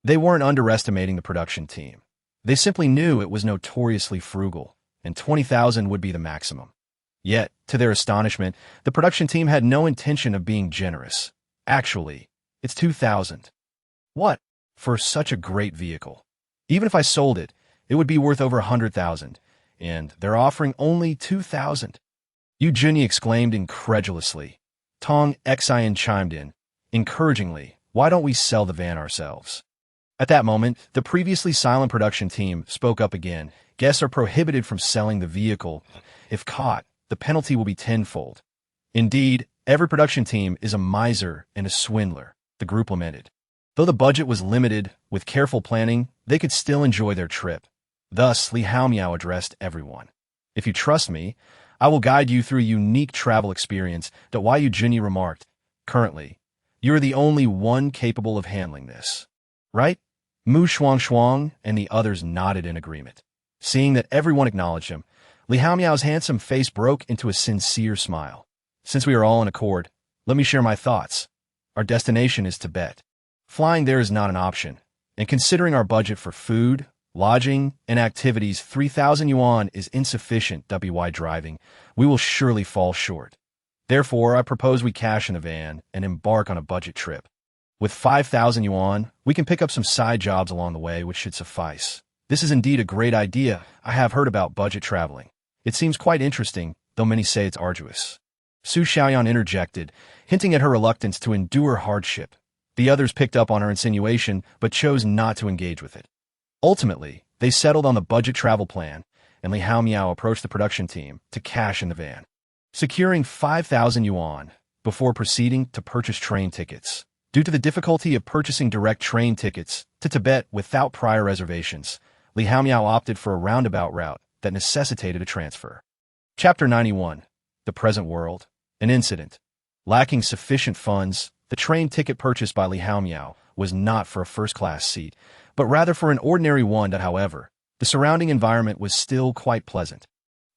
They weren't underestimating the production team. They simply knew it was notoriously frugal, and 20,000 would be the maximum. Yet, to their astonishment, the production team had no intention of being generous. Actually, it's 2,000. What? For such a great vehicle. Even if I sold it, it would be worth over 100,000, and they're offering only 2,000. Yu Junyi exclaimed incredulously. Tong Xin chimed in, encouragingly, why don't we sell the van ourselves? At that moment, the previously silent production team spoke up again. Guests are prohibited from selling the vehicle. If caught, the penalty will be tenfold. Indeed, every production team is a miser and a swindler, the group lamented. Though the budget was limited, with careful planning, they could still enjoy their trip. Thus, Li Haomiao addressed everyone. If you trust me, I will guide you through a unique travel experience. Yu Junyi remarked. Currently, you are the only one capable of handling this. Right? Shuangshuang and the others nodded in agreement. Seeing that everyone acknowledged him, Li Haomiao's handsome face broke into a sincere smile. Since we are all in accord, let me share my thoughts. Our destination is Tibet. Flying there is not an option, and considering our budget for food, lodging, and activities, 3,000 yuan is insufficient. While driving, we will surely fall short. Therefore, I propose we cash in the van and embark on a budget trip. With 5,000 yuan, we can pick up some side jobs along the way, which should suffice. This is indeed a great idea. I have heard about budget traveling. It seems quite interesting, though many say it's arduous. Su Xiaoyan interjected, hinting at her reluctance to endure hardship. The others picked up on her insinuation, but chose not to engage with it. Ultimately, they settled on the budget travel plan, and Li Haomiao approached the production team to cash in the van, securing 5,000 yuan before proceeding to purchase train tickets. Due to the difficulty of purchasing direct train tickets to Tibet without prior reservations, Li Haomiao opted for a roundabout route that necessitated a transfer. Chapter 91. The Present World. An incident. Lacking sufficient funds, the train ticket purchased by Li Haomiao was not for a first-class seat, but rather for an ordinary one. However, the surrounding environment was still quite pleasant.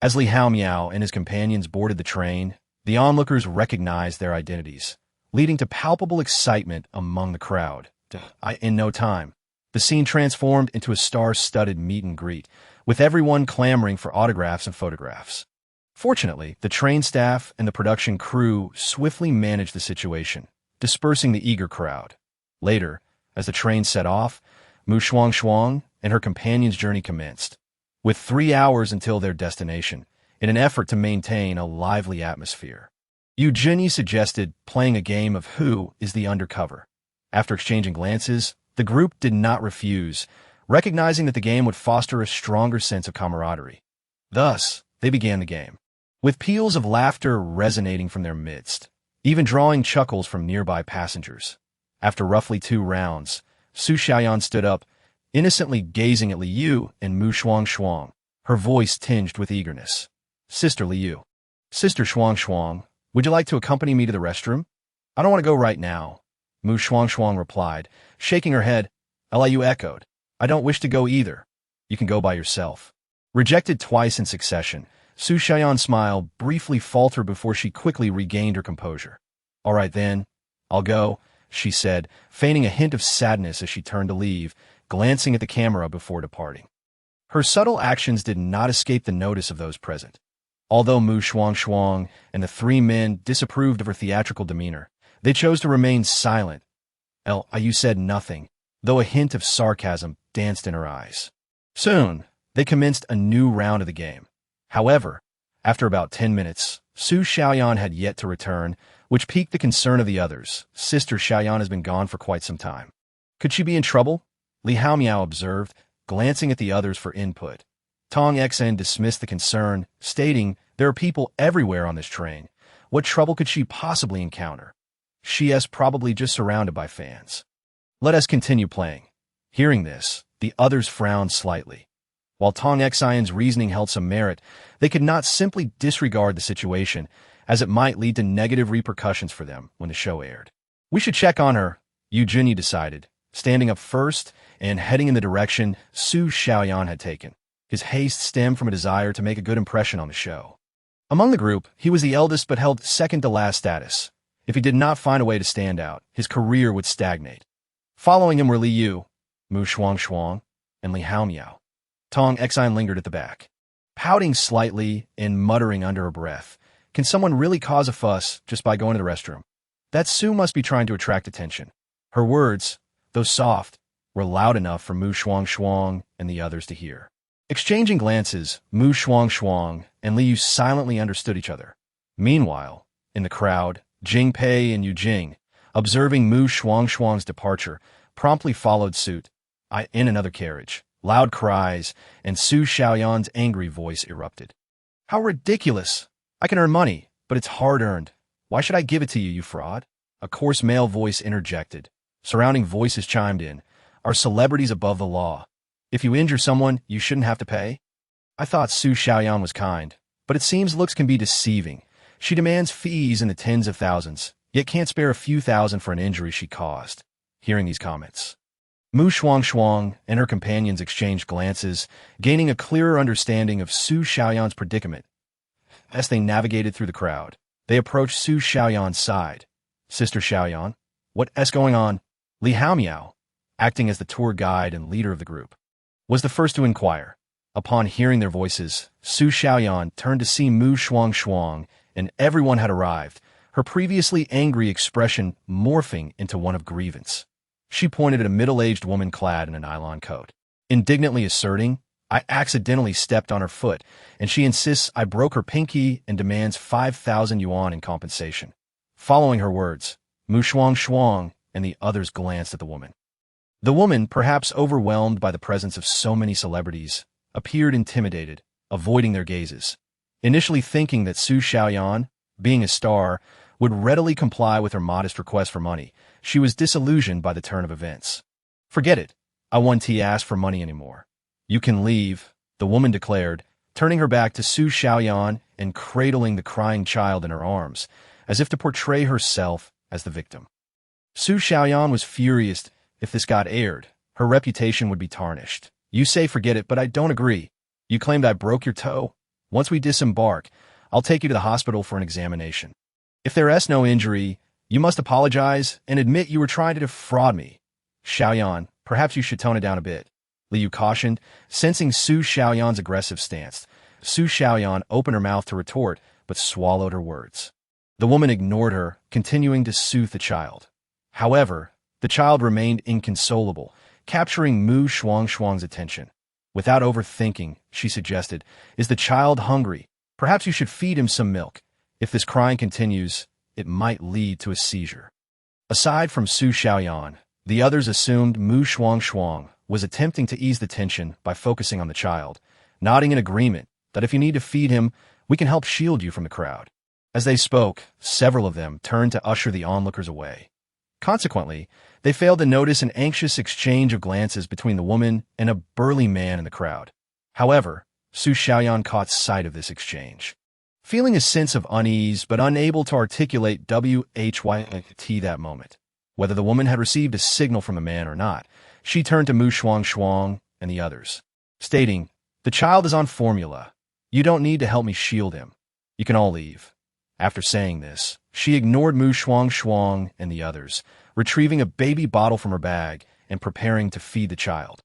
As Li Haomiao and his companions boarded the train, the onlookers recognized their identities, leading to palpable excitement among the crowd. In no time, the scene transformed into a star-studded meet and greet, with everyone clamoring for autographs and photographs. Fortunately, the train staff and the production crew swiftly managed the situation, dispersing the eager crowd. Later, as the train set off, Shuangshuang and her companions' journey commenced, with 3 hours until their destination, in an effort to maintain a lively atmosphere. Eugenie suggested playing a game of Who is the Undercover. After exchanging glances, the group did not refuse, recognizing that the game would foster a stronger sense of camaraderie. Thus, they began the game, with peals of laughter resonating from their midst, even drawing chuckles from nearby passengers. After roughly 2 rounds, Su Xiaoyan stood up, innocently gazing at Liu and Shuangshuang, her voice tinged with eagerness. Sister Liu. Sister Shuangshuang, would you like to accompany me to the restroom? I don't want to go right now, Shuangshuang replied, shaking her head. Liu echoed. I don't wish to go either. You can go by yourself. Rejected twice in succession, Su Xiaoyan's smile briefly faltered before she quickly regained her composure. All right then, I'll go, she said, feigning a hint of sadness as she turned to leave, glancing at the camera before departing. Her subtle actions did not escape the notice of those present. Although Shuangshuang and the 3 men disapproved of her theatrical demeanor, they chose to remain silent. Liu said nothing, though a hint of sarcasm danced in her eyes. Soon, they commenced a new round of the game. However, after about 10 minutes, Su Xiaoyan had yet to return, which piqued the concern of the others. Sister Xiaoyan has been gone for quite some time. Could she be in trouble? Li Haomiao observed, glancing at the others for input. Tong Xen dismissed the concern, stating, there are people everywhere on this train. What trouble could she possibly encounter? She is probably just surrounded by fans. Let us continue playing. Hearing this, the others frowned slightly. While Tong Xen's reasoning held some merit, they could not simply disregard the situation, as it might lead to negative repercussions for them when the show aired. We should check on her, Eugenie decided, standing up first and heading in the direction Su Xiaoyan had taken. His haste stemmed from a desire to make a good impression on the show. Among the group, he was the eldest but held second-to-last status. If he did not find a way to stand out, his career would stagnate. Following him were Liu, Shuangshuang, and Li Haomiao. Tong Xen lingered at the back, pouting slightly and muttering under her breath. Can someone really cause a fuss just by going to the restroom? That Su must be trying to attract attention. Her words, though soft, were loud enough for Shuangshuang and the others to hear. Exchanging glances, Shuangshuang and Liu silently understood each other. Meanwhile, in the crowd, Jingpei and Yujing, observing Shuangshuang's departure, promptly followed suit. In another carriage, loud cries, and Su Xiaoyan's angry voice erupted. How ridiculous! I can earn money, but it's hard-earned. Why should I give it to you, you fraud? A coarse male voice interjected. Surrounding voices chimed in. Are celebrities above the law? If you injure someone, you shouldn't have to pay? I thought Su Xiaoyan was kind, but it seems looks can be deceiving. She demands fees in the tens of thousands, yet can't spare a few thousand for an injury she caused. Hearing these comments, Shuangshuang and her companions exchanged glances, gaining a clearer understanding of Su Xiaoyan's predicament. As they navigated through the crowd, they approached Su Xiaoyan's side. Sister Xiaoyan, what's going on? Li Haomiao, acting as the tour guide and leader of the group, was the first to inquire. Upon hearing their voices, Su Xiaoyan turned to see Shuangshuang, and everyone had arrived, her previously angry expression morphing into one of grievance. She pointed at a middle-aged woman clad in a nylon coat, indignantly asserting, I accidentally stepped on her foot, and she insists I broke her pinky and demands 5,000 yuan in compensation. Following her words, Shuangshuang and the others glanced at the woman. The woman, perhaps overwhelmed by the presence of so many celebrities, appeared intimidated, avoiding their gazes. Initially thinking that Su Xiaoyan, being a star, would readily comply with her modest request for money, she was disillusioned by the turn of events. "Forget it. I won't ask for money anymore. You can leave," the woman declared, turning her back to Su Xiaoyan and cradling the crying child in her arms, as if to portray herself as the victim. Su Xiaoyan was furious. If this got aired, her reputation would be tarnished. "You say forget it, but I don't agree. You claimed I broke your toe. Once we disembark, I'll take you to the hospital for an examination. If there is no injury, you must apologize and admit you were trying to defraud me." "Xiaoyan, perhaps you should tone it down a bit," Liu cautioned, sensing Su Xiaoyan's aggressive stance. Su Xiaoyan opened her mouth to retort, but swallowed her words. The woman ignored her, continuing to soothe the child. However, the child remained inconsolable, capturing Shuangshuang's attention. Without overthinking, she suggested, "Is the child hungry? Perhaps you should feed him some milk. If this crying continues, it might lead to a seizure." Aside from Su Xiaoyan, the others assumed Shuangshuang was attempting to ease the tension by focusing on the child, nodding in agreement that if you need to feed him, we can help shield you from the crowd. As they spoke, several of them turned to usher the onlookers away. Consequently, they failed to notice an anxious exchange of glances between the woman and a burly man in the crowd. However, Su Xiaoyan caught sight of this exchange. Feeling a sense of unease but unable to articulate WHYT that moment, whether the woman had received a signal from the man or not, she turned to Shuangshuang and the others, stating, "The child is on formula. You don't need to help me shield him. You can all leave." After saying this, she ignored Shuangshuang and the others, retrieving a baby bottle from her bag and preparing to feed the child.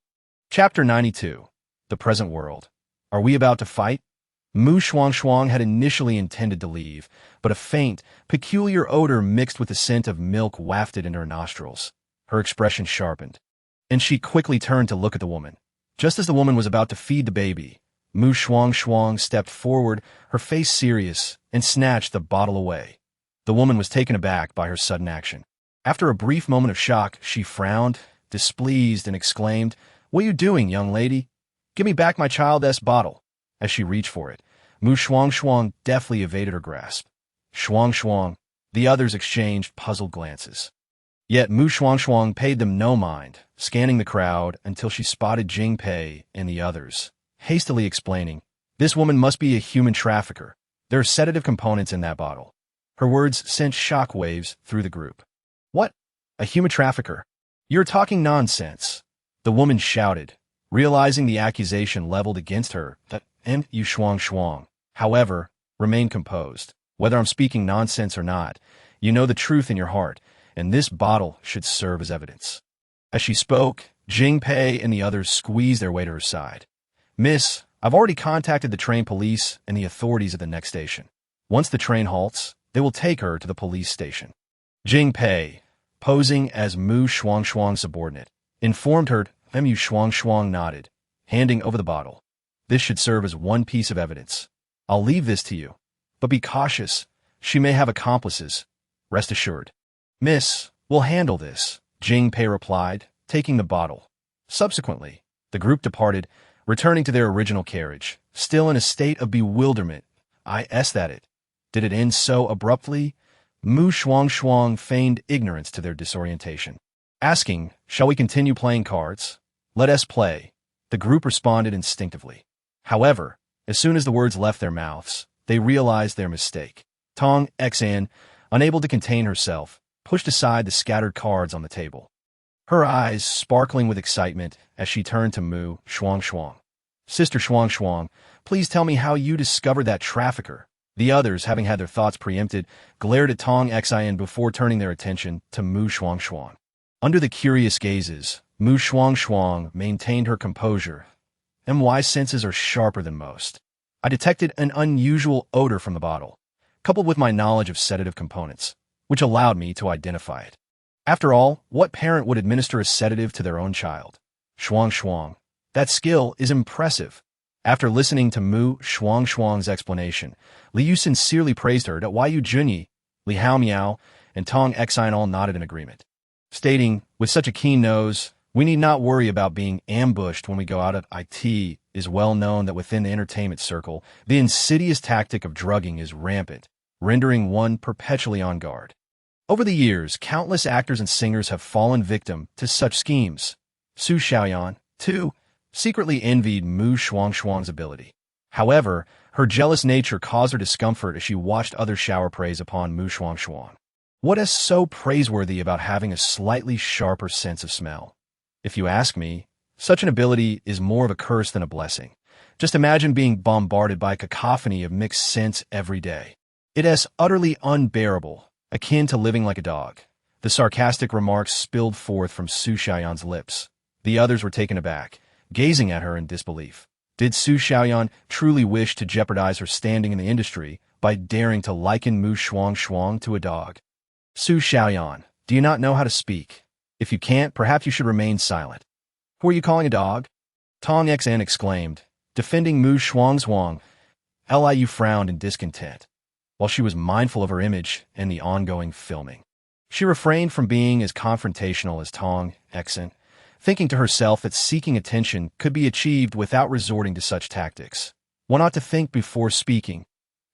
Chapter 92. The Present World. Are we about to fight? Shuangshuang had initially intended to leave, but a faint, peculiar odor mixed with the scent of milk wafted into her nostrils. Her expression sharpened, and she quickly turned to look at the woman. Just as the woman was about to feed the baby, Shuangshuang stepped forward, her face serious, and snatched the bottle away. The woman was taken aback by her sudden action. After a brief moment of shock, she frowned, displeased, and exclaimed, "What are you doing, young lady? Give me back my child's bottle." As she reached for it, Shuangshuang deftly evaded her grasp. "Shuangshuang." The others exchanged puzzled glances. Yet Shuangshuang paid them no mind, scanning the crowd until she spotted Jingpei and the others, hastily explaining, "This woman must be a human trafficker. There are sedative components in that bottle." Her words sent shockwaves through the group. "What? A human trafficker? You're talking nonsense," the woman shouted, realizing the accusation leveled against her that Shuangshuang, however, remained composed. "Whether I'm speaking nonsense or not, you know the truth in your heart, and this bottle should serve as evidence." As she spoke, Jingpei and the others squeezed their way to her side. "Miss, I've already contacted the train police and the authorities at the next station. Once the train halts, they will take her to the police station." Jingpei, posing as Shuangshuang's subordinate, informed her. Shuangshuang nodded, handing over the bottle. "This should serve as one piece of evidence. I'll leave this to you. But be cautious. She may have accomplices. Rest assured." "Miss, we'll handle this," Jingpei replied, taking the bottle. Subsequently, the group departed, returning to their original carriage, still in a state of bewilderment. Did it end so abruptly? Shuangshuang feigned ignorance to their disorientation. Asking, "Shall we continue playing cards?" "Let us play," the group responded instinctively. However, as soon as the words left their mouths, they realized their mistake. Tong Xan, unable to contain herself, pushed aside the scattered cards on the table, her eyes sparkling with excitement as she turned to Shuangshuang. "Sister Shuangshuang, please tell me how you discovered that trafficker." The others, having had their thoughts preempted, glared at Tong Xian before turning their attention to Shuangshuang. Under the curious gazes, Shuangshuang maintained her composure. "My senses are sharper than most. I detected an unusual odor from the bottle, coupled with my knowledge of sedative components, which allowed me to identify it. After all, what parent would administer a sedative to their own child?" "Shuangshuang, that skill is impressive." After listening to Shuangshuang's explanation, Liu sincerely praised her. Yu Junyi, Li Hao Miao, and Tong Xian all nodded in agreement, stating, "With such a keen nose, We need not worry about being ambushed when we go out. At it is well known that within the entertainment circle, the insidious tactic of drugging is rampant, rendering one perpetually on guard. Over the years, countless actors and singers have fallen victim to such schemes. Shuangshuang, too, secretly envied Shuangshuang's ability. However, her jealous nature caused her discomfort as she watched others shower praise upon Shuangshuang. What is so praiseworthy about having a slightly sharper sense of smell? If you ask me, such an ability is more of a curse than a blessing. Just imagine being bombarded by a cacophony of mixed scents every day. It is utterly unbearable, akin to living like a dog. The sarcastic remarks spilled forth from Shuangshuang's lips. The others were taken aback, gazing at her in disbelief. Did Shuangshuang truly wish to jeopardize her standing in the industry by daring to liken Shuangshuang to a dog? Shuangshuang, do you not know how to speak? If you can't, perhaps you should remain silent. Who are you calling a dog? Tong Xn exclaimed, defending Shuangshuang. Liu frowned in discontent. While she was mindful of her image and the ongoing filming, she refrained from being as confrontational as Tong Xn, thinking to herself that seeking attention could be achieved without resorting to such tactics. One ought to think before speaking.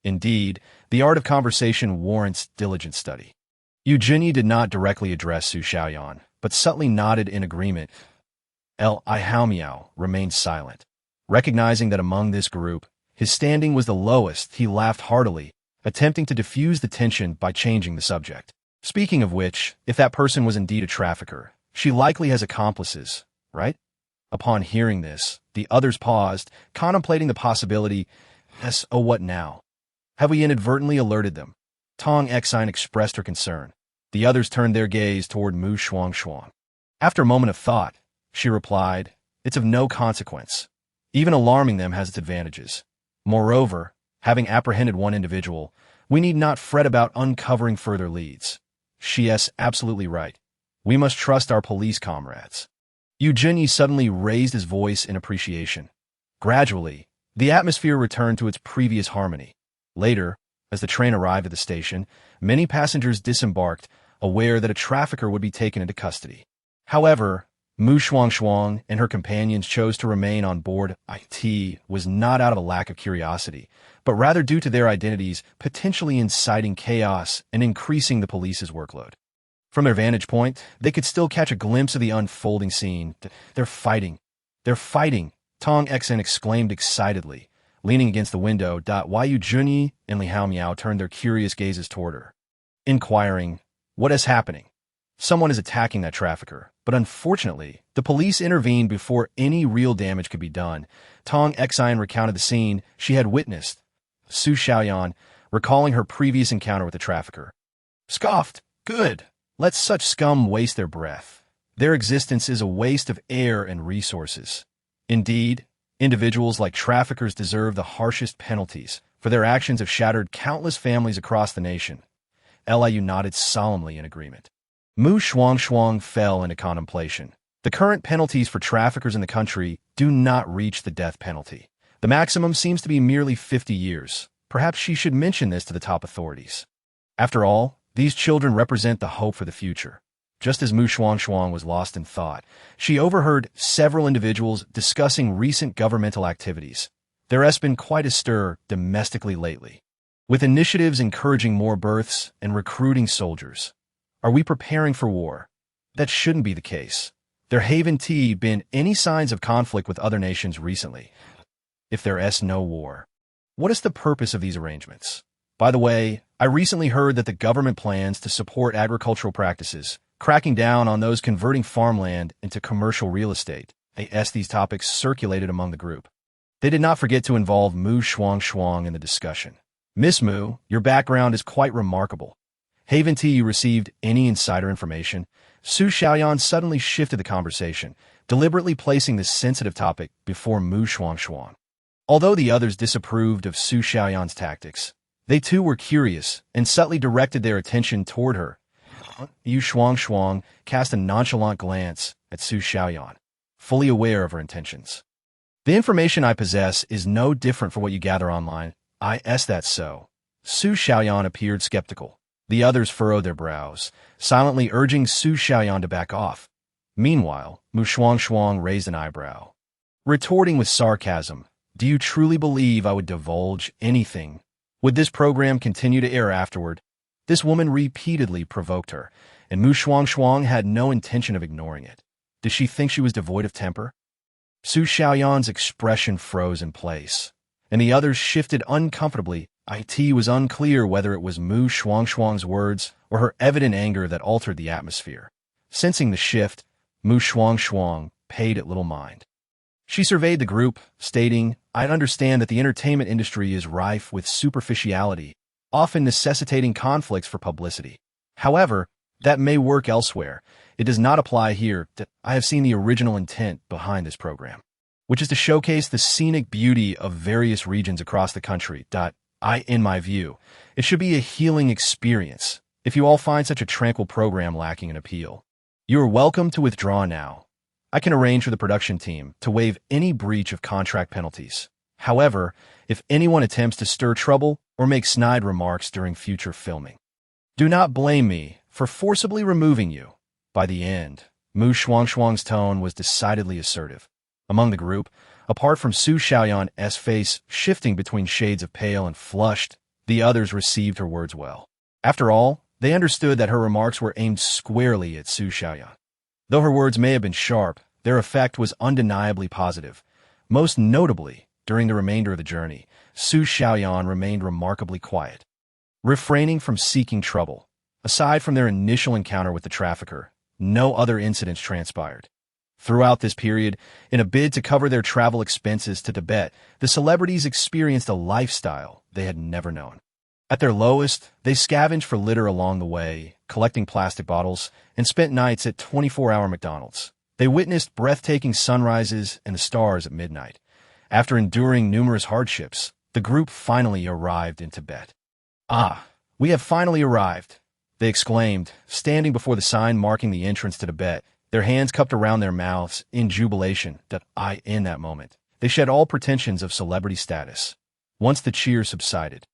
Indeed, the art of conversation warrants diligent study. Eugenie did not directly address Shuangshuang, but subtly nodded in agreement. Liu remained silent. Recognizing that among this group, his standing was the lowest, he laughed heartily, attempting to diffuse the tension by changing the subject. Speaking of which, if that person was indeed a trafficker, she likely has accomplices, right? Upon hearing this, the others paused, contemplating the possibility. Oh, what now? Have we inadvertently alerted them? Tong Xine expressed her concern. The others turned their gaze toward Shuangshuang. After a moment of thought, she replied, it's of no consequence. Even alarming them has its advantages. Moreover, having apprehended one individual, we need not fret about uncovering further leads. She is absolutely right. We must trust our police comrades. Eugenie suddenly raised his voice in appreciation. Gradually, the atmosphere returned to its previous harmony. Later, as the train arrived at the station, many passengers disembarked, aware that a trafficker would be taken into custody. However, Shuangshuang and her companions chose to remain on board. It was not out of a lack of curiosity, but rather due to their identities potentially inciting chaos and increasing the police's workload. From their vantage point, they could still catch a glimpse of the unfolding scene. They're fighting. They're fighting, Tong Xn exclaimed excitedly, leaning against the window. Why Eugenie and Liu turned their curious gazes toward her, inquiring, what is happening? Someone is attacking that trafficker, but unfortunately, the police intervened before any real damage could be done. Tong Xine recounted the scene she had witnessed. Shuangshuang, recalling her previous encounter with the trafficker, scoffed, good. Let such scum waste their breath. Their existence is a waste of air and resources. Indeed, individuals like traffickers deserve the harshest penalties, for their actions have shattered countless families across the nation. Liu nodded solemnly in agreement. Shuangshuang fell into contemplation. The current penalties for traffickers in the country do not reach the death penalty. The maximum seems to be merely 50 years. Perhaps she should mention this to the top authorities. After all, these children represent the hope for the future. Just as Shuangshuang was lost in thought, she overheard several individuals discussing recent governmental activities. There has been quite a stir domestically lately, with initiatives encouraging more births and recruiting soldiers. Are we preparing for war? That shouldn't be the case. There haven't been any signs of conflict with other nations recently. If there is no war, what is the purpose of these arrangements? By the way, I recently heard that the government plans to support agricultural practices, cracking down on those converting farmland into commercial real estate. These topics circulated among the group. They did not forget to involve Shuangshuang in the discussion. Miss Mu, your background is quite remarkable. Haven't you received any insider information? Shuangshuang suddenly shifted the conversation, deliberately placing this sensitive topic before Shuangshuang. Although the others disapproved of Shuangshuang's tactics, they too were curious and subtly directed their attention toward her. Shuangshuang cast a nonchalant glance at Shuangshuang, fully aware of her intentions. The information I possess is no different from what you gather online. That's so. Shuangshuang appeared skeptical. The others furrowed their brows, silently urging Shuangshuang to back off. Meanwhile, Shuangshuang raised an eyebrow, retorting with sarcasm, "Do you truly believe I would divulge anything? Would this program continue to air afterward?" This woman repeatedly provoked her, and Shuangshuang had no intention of ignoring it. Did she think she was devoid of temper? Su Xiaoyan's expression froze in place, and the others shifted uncomfortably. It was unclear whether it was Shuangshuang's words or her evident anger that altered the atmosphere. Sensing the shift, Shuangshuang paid it little mind. She surveyed the group, stating, "I understand that the entertainment industry is rife with superficiality, often necessitating conflicts for publicity. However, that may work elsewhere. It does not apply here. That I have seen the original intent behind this program, which is to showcase the scenic beauty of various regions across the country. In my view, it should be a healing experience. If you all find such a tranquil program lacking in appeal, you are welcome to withdraw now. I can arrange for the production team to waive any breach of contract penalties. However, if anyone attempts to stir trouble or make snide remarks during future filming, do not blame me for forcibly removing you." By the end, Shuangshuang's tone was decidedly assertive. Among the group, apart from Su Xiaoyan's face shifting between shades of pale and flushed, the others received her words well. After all, they understood that her remarks were aimed squarely at Su Xiaoyan. Though her words may have been sharp, their effect was undeniably positive. Most notably, during the remainder of the journey, Su Xiaoyan remained remarkably quiet, refraining from seeking trouble. Aside from their initial encounter with the trafficker, no other incidents transpired. Throughout this period, in a bid to cover their travel expenses to Tibet, the celebrities experienced a lifestyle they had never known. At their lowest, they scavenged for litter along the way, collecting plastic bottles, and spent nights at 24-hour McDonald's. They witnessed breathtaking sunrises and the stars at midnight. After enduring numerous hardships, the group finally arrived in Tibet. "Ah, we have finally arrived," they exclaimed, standing before the sign marking the entrance to Tibet, their hands cupped around their mouths in jubilation. In that moment, they shed all pretensions of celebrity status. Once the cheers subsided,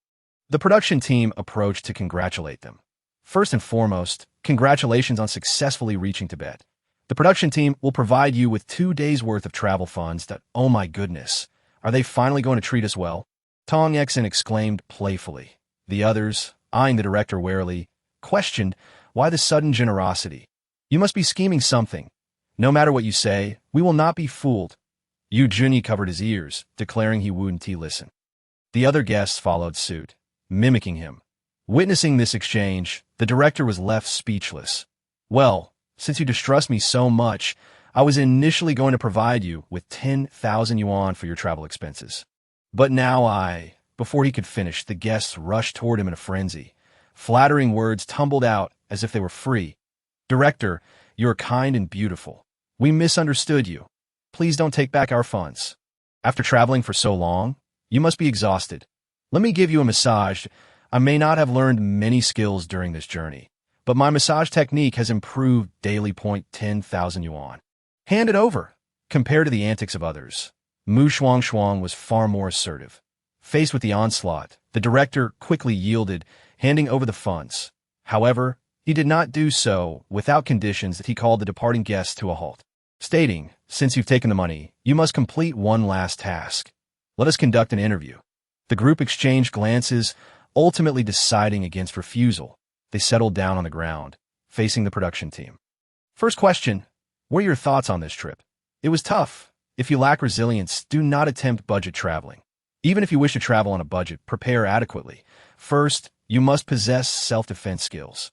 the production team approached to congratulate them. First and foremost, congratulations on successfully reaching Tibet. The production team will provide you with 2 days' worth of travel funds. Oh my goodness, are they finally going to treat us well? Tong Exen exclaimed playfully. The others, eyeing the director warily, questioned, "Why the sudden generosity? You must be scheming something. No matter what you say, we will not be fooled." Yu Junyi covered his ears, declaring he wouldn't listen. The other guests followed suit, mimicking him. Witnessing this exchange, the director was left speechless. "Well, since you distrust me so much, I was initially going to provide you with 10,000 yuan for your travel expenses. But now Before he could finish, the guests rushed toward him in a frenzy. Flattering words tumbled out as if they were free. "Director, you're kind and beautiful. We misunderstood you. Please don't take back our funds. After traveling for so long, you must be exhausted. Let me give you a massage. I may not have learned many skills during this journey, but my massage technique has improved daily. 10,000 yuan. Hand it over." Compared to the antics of others, Shuangshuang was far more assertive. Faced with the onslaught, the director quickly yielded, handing over the funds. However, he did not do so without conditions that he called the departing guests to a halt, stating, "Since you've taken the money, you must complete one last task. Let us conduct an interview." The group exchanged glances, ultimately deciding against refusal. They settled down on the ground, facing the production team. "First question, what are your thoughts on this trip? It was tough. If you lack resilience, do not attempt budget traveling. Even if you wish to travel on a budget, prepare adequately. First, you must possess self-defense skills.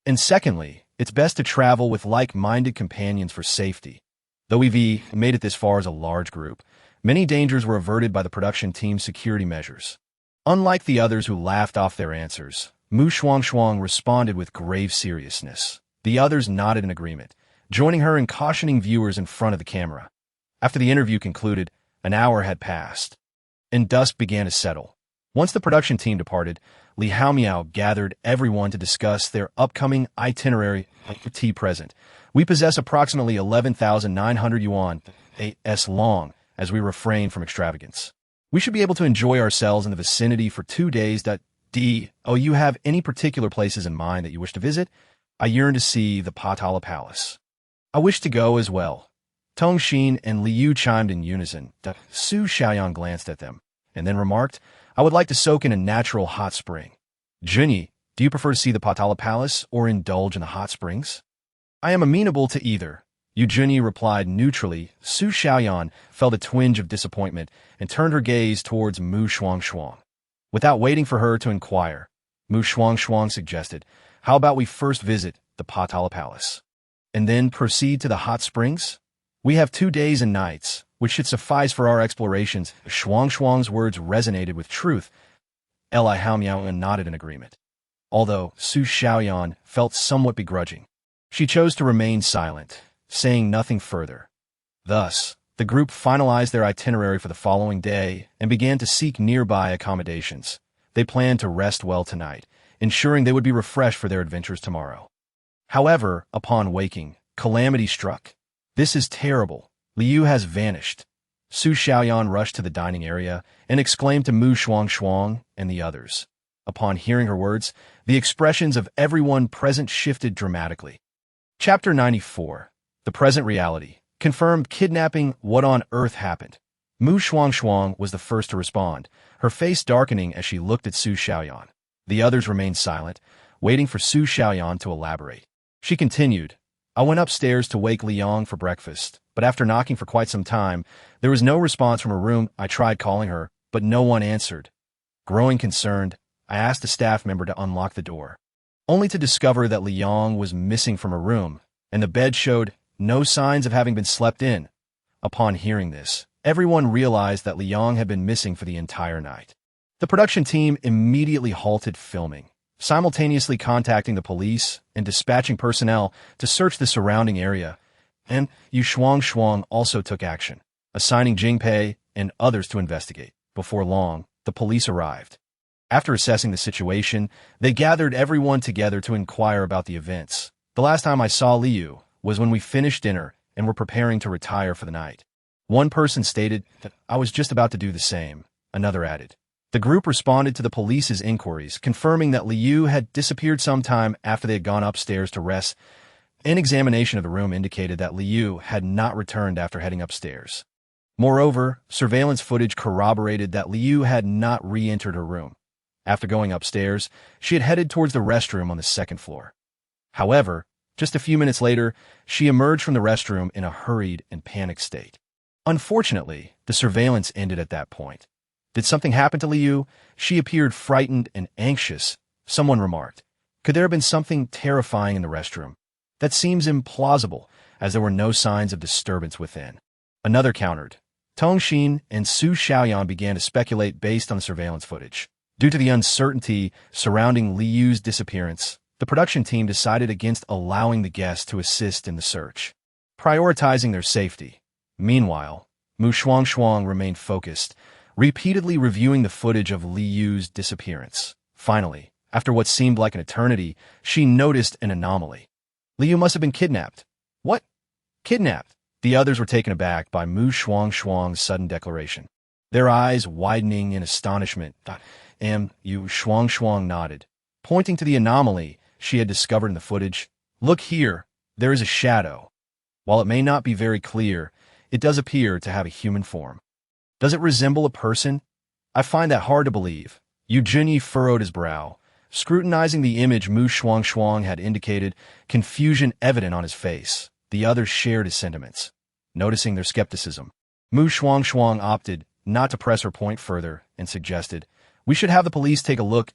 And secondly, it's best to travel with like-minded companions for safety." Though we've made it this far as a large group, many dangers were averted by the production team's security measures. Unlike the others who laughed off their answers, Shuangshuang responded with grave seriousness. The others nodded in agreement, joining her in cautioning viewers in front of the camera. After the interview concluded, an hour had passed, and dusk began to settle. Once the production team departed, Li Haomiao gathered everyone to discuss their upcoming itinerary. Present, we possess approximately 11,900 yuan, as long as we refrain from extravagance. We should be able to enjoy ourselves in the vicinity for 2 days. You have any particular places in mind that you wish to visit? I yearn to see the Potala Palace. I wish to go as well. Tong Xin and Liu chimed in unison. Su Xiaoyan glanced at them, and then remarked, I would like to soak in a natural hot spring. Junyi, do you prefer to see the Patala Palace or indulge in the hot springs? I am amenable to either. Yu Junyi replied neutrally. Su Xiaoyan felt a twinge of disappointment and turned her gaze towards Mu Shuangshuang. Without waiting for her to inquire, Mu Shuangshuang suggested, how about we first visit the Patala Palace, and then proceed to the hot springs? We have 2 days and nights, which should suffice for our explorations. Shuangshuang's words resonated with truth. Li Haomiao nodded in agreement, although Su Xiaoyan felt somewhat begrudging. She chose to remain silent, saying nothing further. Thus, the group finalized their itinerary for the following day and began to seek nearby accommodations. They planned to rest well tonight, ensuring they would be refreshed for their adventures tomorrow. However, upon waking, calamity struck. This is terrible. Liu has vanished. Su Xiaoyan rushed to the dining area and exclaimed to Mu Shuangshuang and the others. Upon hearing her words, the expressions of everyone present shifted dramatically. Chapter 94. The Present Reality. Confirmed kidnapping. What on earth happened? Mu Shuangshuang was the first to respond, her face darkening as she looked at Su Xiaoyan. The others remained silent, waiting for Su Xiaoyan to elaborate. She continued, I went upstairs to wake Liang for breakfast, but after knocking for quite some time, there was no response from her room. I tried calling her, but no one answered. Growing concerned, I asked a staff member to unlock the door, only to discover that Liang was missing from her room, and the bed showed no signs of having been slept in. Upon hearing this, everyone realized that Liang had been missing for the entire night. The production team immediately halted filming, simultaneously contacting the police and dispatching personnel to search the surrounding area, and Shuangshuang also took action, assigning Jingpei and others to investigate. Before long, the police arrived. After assessing the situation, they gathered everyone together to inquire about the events. The last time I saw Liu was when we finished dinner and were preparing to retire for the night. One person stated that I was just about to do the same. Another added. The group responded to the police's inquiries, confirming that Liu had disappeared sometime after they had gone upstairs to rest. An examination of the room indicated that Liu had not returned after heading upstairs. Moreover, surveillance footage corroborated that Liu had not re-entered her room. After going upstairs, she had headed towards the restroom on the second floor. However, just a few minutes later, she emerged from the restroom in a hurried and panicked state. Unfortunately, the surveillance ended at that point. Did something happen to Liu? She appeared frightened and anxious. Someone remarked, could there have been something terrifying in the restroom? That seems implausible, as there were no signs of disturbance within. Another countered. Tong Xin and Su Xiaoyan began to speculate based on the surveillance footage. Due to the uncertainty surrounding Liu's disappearance, the production team decided against allowing the guests to assist in the search, prioritizing their safety. Meanwhile, Mu Shuangshuang remained focused, repeatedly reviewing the footage of Liu's disappearance. Finally, after what seemed like an eternity, she noticed an anomaly. Liu must have been kidnapped. What? Kidnapped? The others were taken aback by Mu Shuangshuang's sudden declaration, their eyes widening in astonishment. Shuangshuang nodded, pointing to the anomaly she had discovered in the footage. Look here, there is a shadow. While it may not be very clear, it does appear to have a human form. Does it resemble a person? I find that hard to believe. Yu Junyi furrowed his brow, scrutinizing the image. Mu Shuangshuang had indicated, confusion evident on his face. The others shared his sentiments. Noticing their skepticism, Mu Shuangshuang opted not to press her point further and suggested, we should have the police take a look.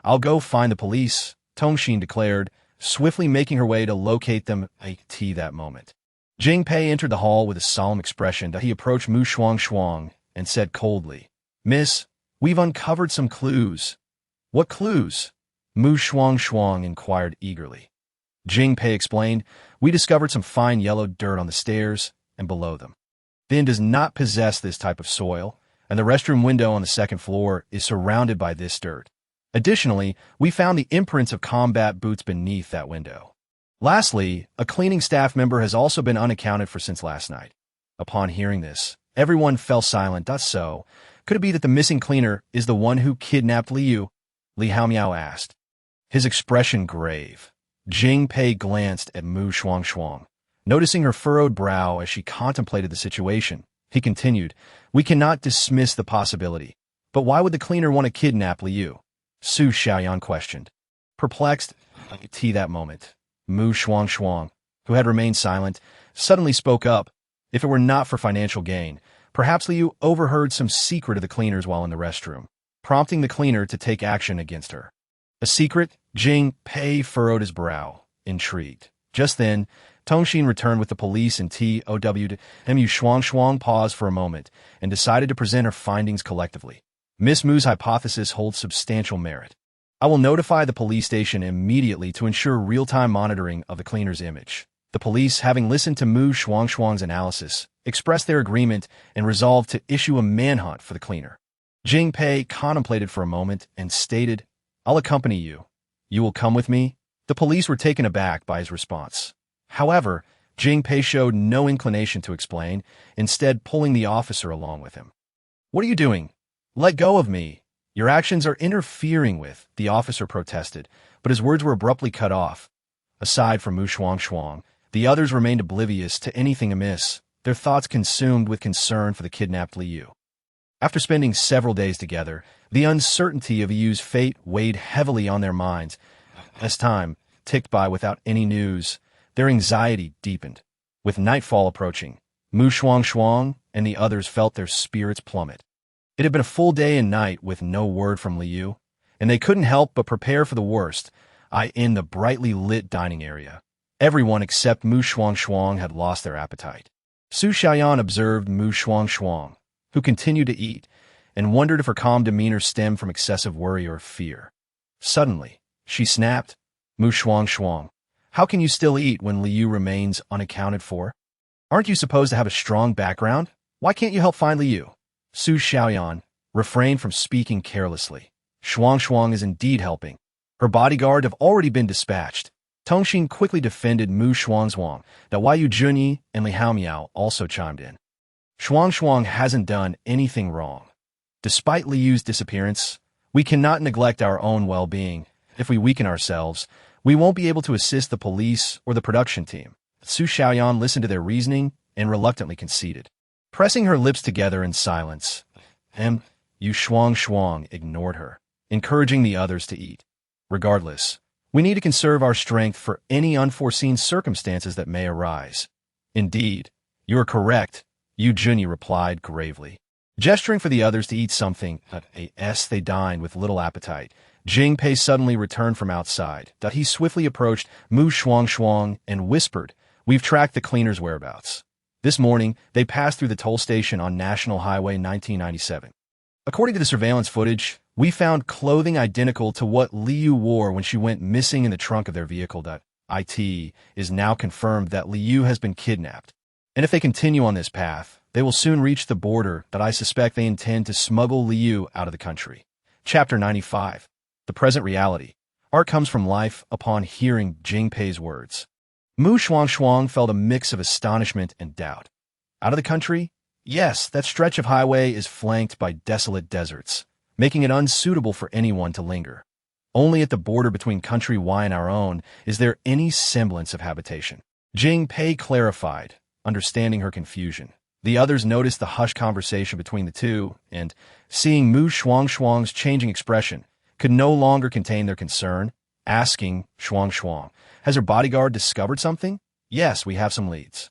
I'll go find the police, Tongxin declared, swiftly making her way to locate them. That moment, Jingpei entered the hall with a solemn expression. He approached Mu Shuangshuang and said coldly, Miss, we've uncovered some clues. What clues? Mu Shuangshuang inquired eagerly. Jingpei explained, we discovered some fine yellow dirt on the stairs and below them. The inn does not possess this type of soil, and the restroom window on the second floor is surrounded by this dirt. Additionally, we found the imprints of combat boots beneath that window. Lastly, a cleaning staff member has also been unaccounted for since last night. Upon hearing this, everyone fell silent. So, could it be that the missing cleaner is the one who kidnapped Liu? Li Haomiao asked, his expression grave. Jingpei glanced at Mu Shuangshuang, Noticing her furrowed brow as she contemplated the situation, he continued, "We cannot dismiss the possibility. But why would the cleaner want to kidnap Liu?" Su Xiaoyan questioned. Perplexed, that moment, Shuangshuang, who had remained silent, suddenly spoke up. If it were not for financial gain, perhaps Liu overheard some secret of the cleaner's while in the restroom, prompting the cleaner to take action against her. A secret? Jing Pei furrowed his brow, intrigued. Just then, Tongxin returned with the police and TOW. Shuangshuang paused for a moment and decided to present her findings collectively. Miss Mu's hypothesis holds substantial merit. I will notify the police station immediately to ensure real-time monitoring of the cleaner's image. The police, having listened to Shuangshuang's analysis, expressed their agreement and resolved to issue a manhunt for the cleaner. Jing Pei contemplated for a moment and stated, "I'll accompany you. You will come with me?" The police were taken aback by his response. However, Jing Pei showed no inclination to explain, instead pulling the officer along with him. "What are you doing? Let go of me. Your actions are interfering with," the officer protested, but his words were abruptly cut off. Aside from Shuangshuang, the others remained oblivious to anything amiss, their thoughts consumed with concern for the kidnapped Liu. After spending several days together, the uncertainty of Liu's fate weighed heavily on their minds. As time ticked by without any news, their anxiety deepened. With nightfall approaching, Shuangshuang and the others felt their spirits plummet. It had been a full day and night with no word from Liu, and they couldn't help but prepare for the worst. In the brightly lit dining area, everyone except Shuangshuang had lost their appetite. Su Xiaoyan observed Shuangshuang, who continued to eat, and wondered if her calm demeanor stemmed from excessive worry or fear. Suddenly, she snapped, "Shuangshuang, how can you still eat when Liu remains unaccounted for? Aren't you supposed to have a strong background? Why can't you help find Liu?" Su Xiaoyan refrained from speaking carelessly. Shuangshuang is indeed helping. Her bodyguard have already been dispatched. Tongxin quickly defended Shuangshuang, that Yu Junyi and Li Haomiao also chimed in. Shuangshuang hasn't done anything wrong. Despite Liu's disappearance, we cannot neglect our own well-being. If we weaken ourselves, we won't be able to assist the police or the production team. Su Xiaoyan listened to their reasoning and reluctantly conceded. Pressing her lips together in silence, Shuangshuang ignored her, encouraging the others to eat. Regardless, we need to conserve our strength for any unforeseen circumstances that may arise. Indeed, you are correct, Yu Junyi replied gravely. Gesturing for the others to eat something, they dined with little appetite. Jing Pei suddenly returned from outside. He swiftly approached Shuangshuang and whispered, "We've tracked the cleaner's whereabouts. This morning, they passed through the toll station on National Highway 1997. According to the surveillance footage, we found clothing identical to what Liu wore when she went missing in the trunk of their vehicle. It is now confirmed that Liu has been kidnapped. And if they continue on this path, they will soon reach the border. I suspect they intend to smuggle Liu out of the country." Chapter 95. The Present Reality. Art comes from life upon hearing Jing Pei's words. Shuangshuang felt a mix of astonishment and doubt. Out of the country? Yes, that stretch of highway is flanked by desolate deserts, making it unsuitable for anyone to linger. Only at the border between country Y and our own is there any semblance of habitation. Jing Pei clarified, understanding her confusion. The others noticed the hushed conversation between the two, and, seeing Shuangshuang's changing expression, could no longer contain their concern, asking Shuangshuang, "Has her bodyguard discovered something?" "Yes, we have some leads.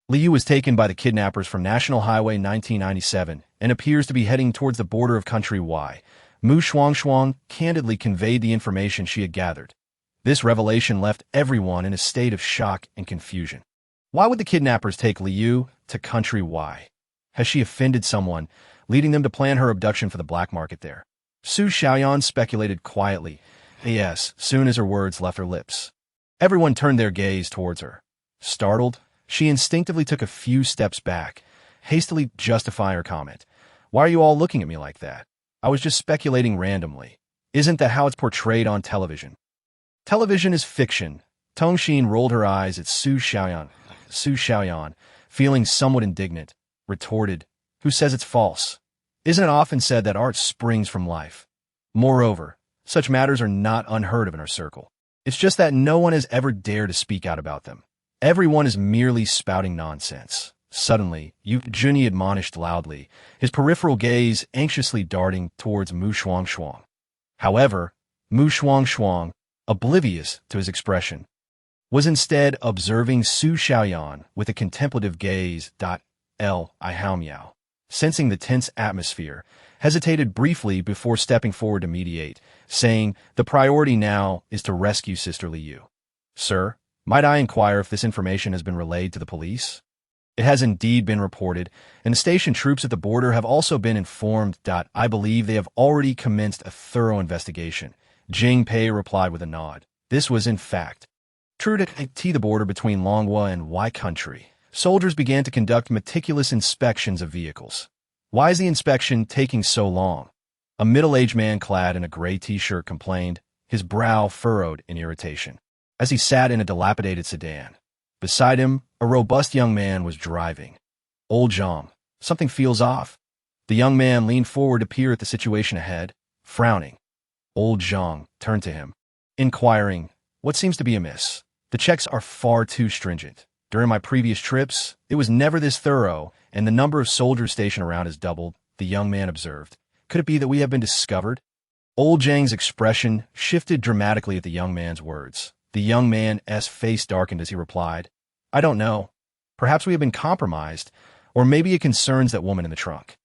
Liu was taken by the kidnappers from National Highway 1997 and appears to be heading towards the border of country Y." Shuangshuang candidly conveyed the information she had gathered. This revelation left everyone in a state of shock and confusion. Why would the kidnappers take Liu to country Y? Has she offended someone, leading them to plan her abduction for the black market there? Su Xiaoyan speculated quietly. Yes, soon as her words left her lips. Everyone turned their gaze towards her. Startled, she instinctively took a few steps back, hastily justifying her comment. "Why are you all looking at me like that? I was just speculating randomly. Isn't that how it's portrayed on television?" "Television is fiction." Tongxin rolled her eyes at Su Xiaoyan. Su Xiaoyan, feeling somewhat indignant, retorted, "Who says it's false? Isn't it often said that art springs from life? Moreover, such matters are not unheard of in our circle. It's just that no one has ever dared to speak out about them. Everyone is merely spouting nonsense. Suddenly, Juni admonished loudly, his peripheral gaze anxiously darting towards Shuangshuang. However, Shuangshuang, oblivious to his expression, was instead observing Su Xiaoyan with a contemplative gaze. I Hao Miao, sensing the tense atmosphere, hesitated briefly before stepping forward to mediate, saying, "The priority now is to rescue Sister Liu. Sir, might I inquire if this information has been relayed to the police?" "It has indeed been reported, and the station troops at the border have also been informed. I believe they have already commenced a thorough investigation," Jing Pei replied with a nod. This was, in fact, true to the border between Longhua and Wei country. Soldiers began to conduct meticulous inspections of vehicles. "Why is the inspection taking so long?" A middle-aged man clad in a gray t-shirt complained, his brow furrowed in irritation, as he sat in a dilapidated sedan. Beside him, a robust young man was driving. "Old Zhang, something feels off." The young man leaned forward to peer at the situation ahead, frowning. Old Zhang turned to him, inquiring, "What seems to be amiss?" "The checks are far too stringent. During my previous trips, it was never this thorough, and the number of soldiers stationed around has doubled," the young man observed. "Could it be that we have been discovered?" Old Zhang's expression shifted dramatically at the young man's words. The young man's face darkened as he replied, "I don't know. Perhaps we have been compromised, or maybe it concerns that woman in the trunk.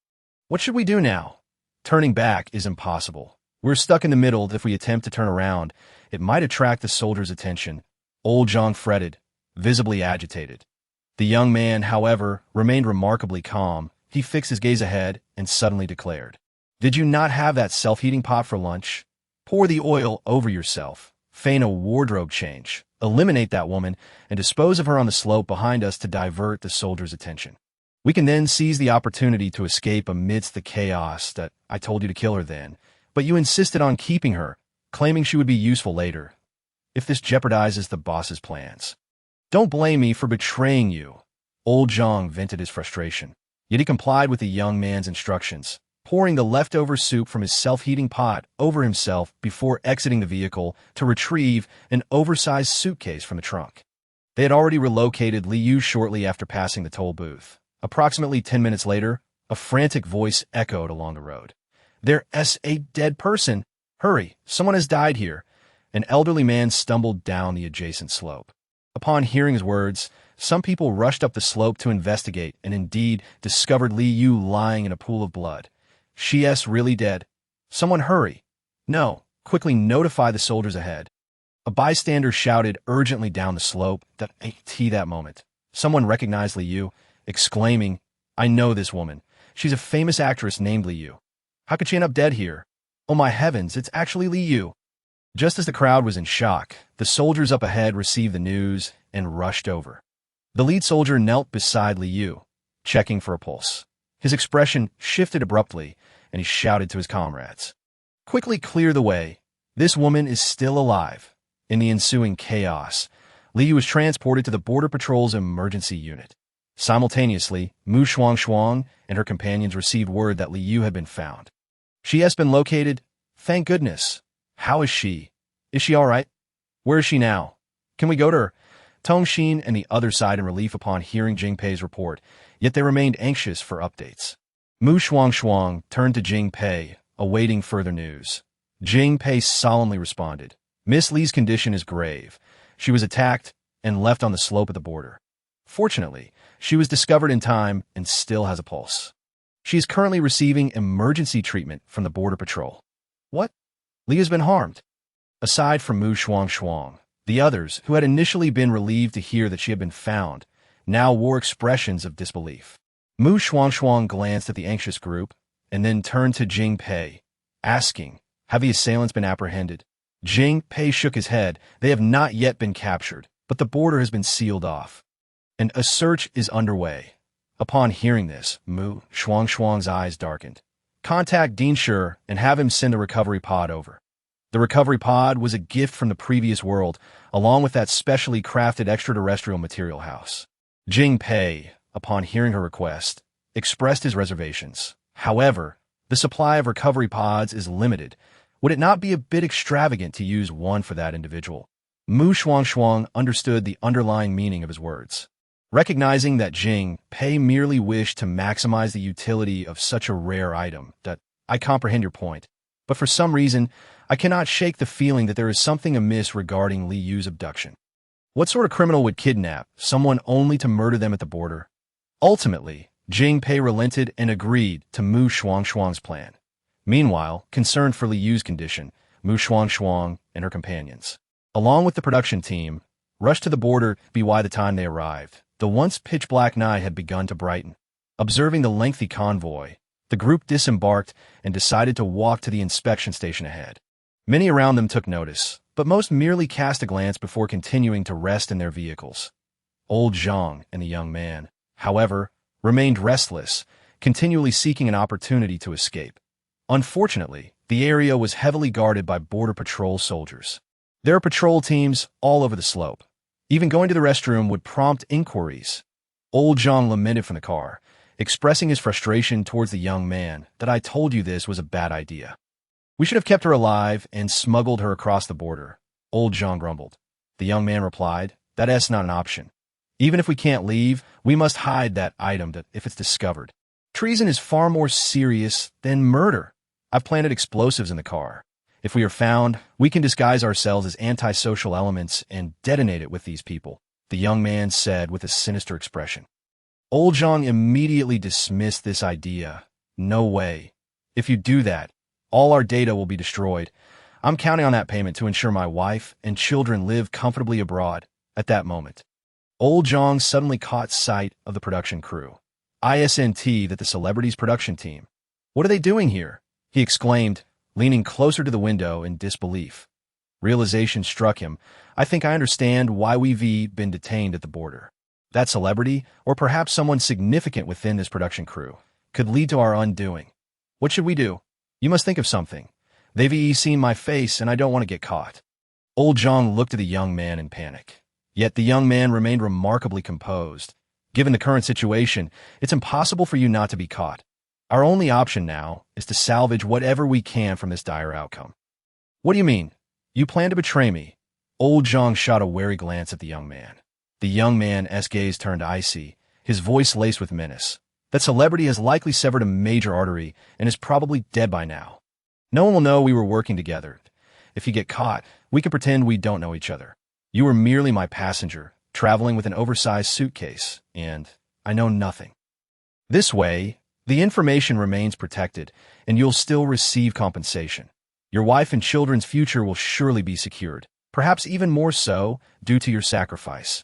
What should we do now? Turning back is impossible. We're stuck in the middle. If we attempt to turn around, it might attract the soldiers' attention." Old Zhang fretted, visibly agitated. The young man, however, remained remarkably calm. He fixed his gaze ahead and suddenly declared, "Did you not have that self-heating pot for lunch? Pour the oil over yourself. Feign a wardrobe change. Eliminate that woman and dispose of her on the slope behind us to divert the soldiers' attention. We can then seize the opportunity to escape amidst the chaos. That I told you to kill her then, but you insisted on keeping her, claiming she would be useful later. If this jeopardizes the boss's plans, don't blame me for betraying you." Old Zhang vented his frustration, yet he complied with the young man's instructions, pouring the leftover soup from his self-heating pot over himself before exiting the vehicle to retrieve an oversized suitcase from the trunk. They had already relocated Liu shortly after passing the toll booth. Approximately 10 minutes later, a frantic voice echoed along the road. "There's a dead person. Hurry, someone has died here." An elderly man stumbled down the adjacent slope. Upon hearing his words, some people rushed up the slope to investigate and indeed discovered Liu lying in a pool of blood. "She's really dead. Someone hurry. No, quickly notify the soldiers ahead." A bystander shouted urgently down the slope. That moment, someone recognized Liu, exclaiming, "I know this woman. She's a famous actress named Liu. How could she end up dead here? Oh my heavens, it's actually Liu." Just as the crowd was in shock, the soldiers up ahead received the news and rushed over. The lead soldier knelt beside Liu, checking for a pulse. His expression shifted abruptly, and he shouted to his comrades, "Quickly clear the way. This woman is still alive." In the ensuing chaos, Liu was transported to the Border Patrol's emergency unit. Simultaneously, Shuangshuang and her companions received word that Liu had been found. "She has been located. Thank goodness. How is she? Is she all right? Where is she now? Can we go to her?" Tong Xin and the other sighed in relief upon hearing Jing Pei's report, yet they remained anxious for updates. Shuangshuang turned to Jing Pei, awaiting further news. Jing Pei solemnly responded, "Miss Li's condition is grave. She was attacked and left on the slope of the border. Fortunately, she was discovered in time and still has a pulse. She is currently receiving emergency treatment from the Border Patrol." "What? Li has been harmed?" Aside from Shuangshuang, the others, who had initially been relieved to hear that she had been found, now wore expressions of disbelief. Shuangshuang glanced at the anxious group and then turned to Jing Pei, asking, "Have the assailants been apprehended?" Jing Pei shook his head. "They have not yet been captured, but the border has been sealed off, and a search is underway." Upon hearing this, Shuangshuang's eyes darkened. "Contact Dean Sher and have him send a recovery pod over." The recovery pod was a gift from the previous world, along with that specially crafted extraterrestrial material house. Jing Pei, upon hearing her request, expressed his reservations. "However, the supply of recovery pods is limited. Would it not be a bit extravagant to use one for that individual?" Shuangshuang understood the underlying meaning of his words. Recognizing that Jing Pei merely wished to maximize the utility of such a rare item, that I comprehend your point, but for some reason, I cannot shake the feeling that there is something amiss regarding Li Yu's abduction. What sort of criminal would kidnap someone only to murder them at the border? Ultimately, Jing Pei relented and agreed to Shuangshuang's plan. Meanwhile, concerned for Li Yu's condition, Shuangshuang and her companions, along with the production team, rushed to the border. By the time they arrived, the once pitch-black night had begun to brighten. Observing the lengthy convoy, the group disembarked and decided to walk to the inspection station ahead. Many around them took notice, but most merely cast a glance before continuing to rest in their vehicles. Old Zhang and the young man, however, remained restless, continually seeking an opportunity to escape. Unfortunately, the area was heavily guarded by Border Patrol soldiers. There are patrol teams all over the slope. Even going to the restroom would prompt inquiries. Old Zhang lamented from the car, expressing his frustration towards the young man that I told you this was a bad idea. We should have kept her alive and smuggled her across the border, Old Zhang grumbled. The young man replied, that's not an option. Even if we can't leave, we must hide that item if it's discovered. Treason is far more serious than murder. I've planted explosives in the car. If we are found, we can disguise ourselves as antisocial elements and detonate it with these people, the young man said with a sinister expression. Old Zhang immediately dismissed this idea. No way. If you do that, all our data will be destroyed. I'm counting on that payment to ensure my wife and children live comfortably abroad. At that moment, Old Zhang suddenly caught sight of the production crew. ISNT, that the celebrity's production team. What are they doing here? He exclaimed, leaning closer to the window in disbelief. Realization struck him. I think I understand why we've been detained at the border. That celebrity, or perhaps someone significant within this production crew, could lead to our undoing. What should we do? You must think of something. They've seen my face and I don't want to get caught. Old Zhang looked at the young man in panic. Yet the young man remained remarkably composed. Given the current situation, it's impossible for you not to be caught. Our only option now is to salvage whatever we can from this dire outcome. What do you mean? You plan to betray me? Old Zhang shot a wary glance at the young man. The young man's gaze turned icy, his voice laced with menace. That celebrity has likely severed a major artery and is probably dead by now. No one will know we were working together. If you get caught, we can pretend we don't know each other. You were merely my passenger, traveling with an oversized suitcase, and I know nothing. This way, the information remains protected, and you'll still receive compensation. Your wife and children's future will surely be secured, perhaps even more so due to your sacrifice.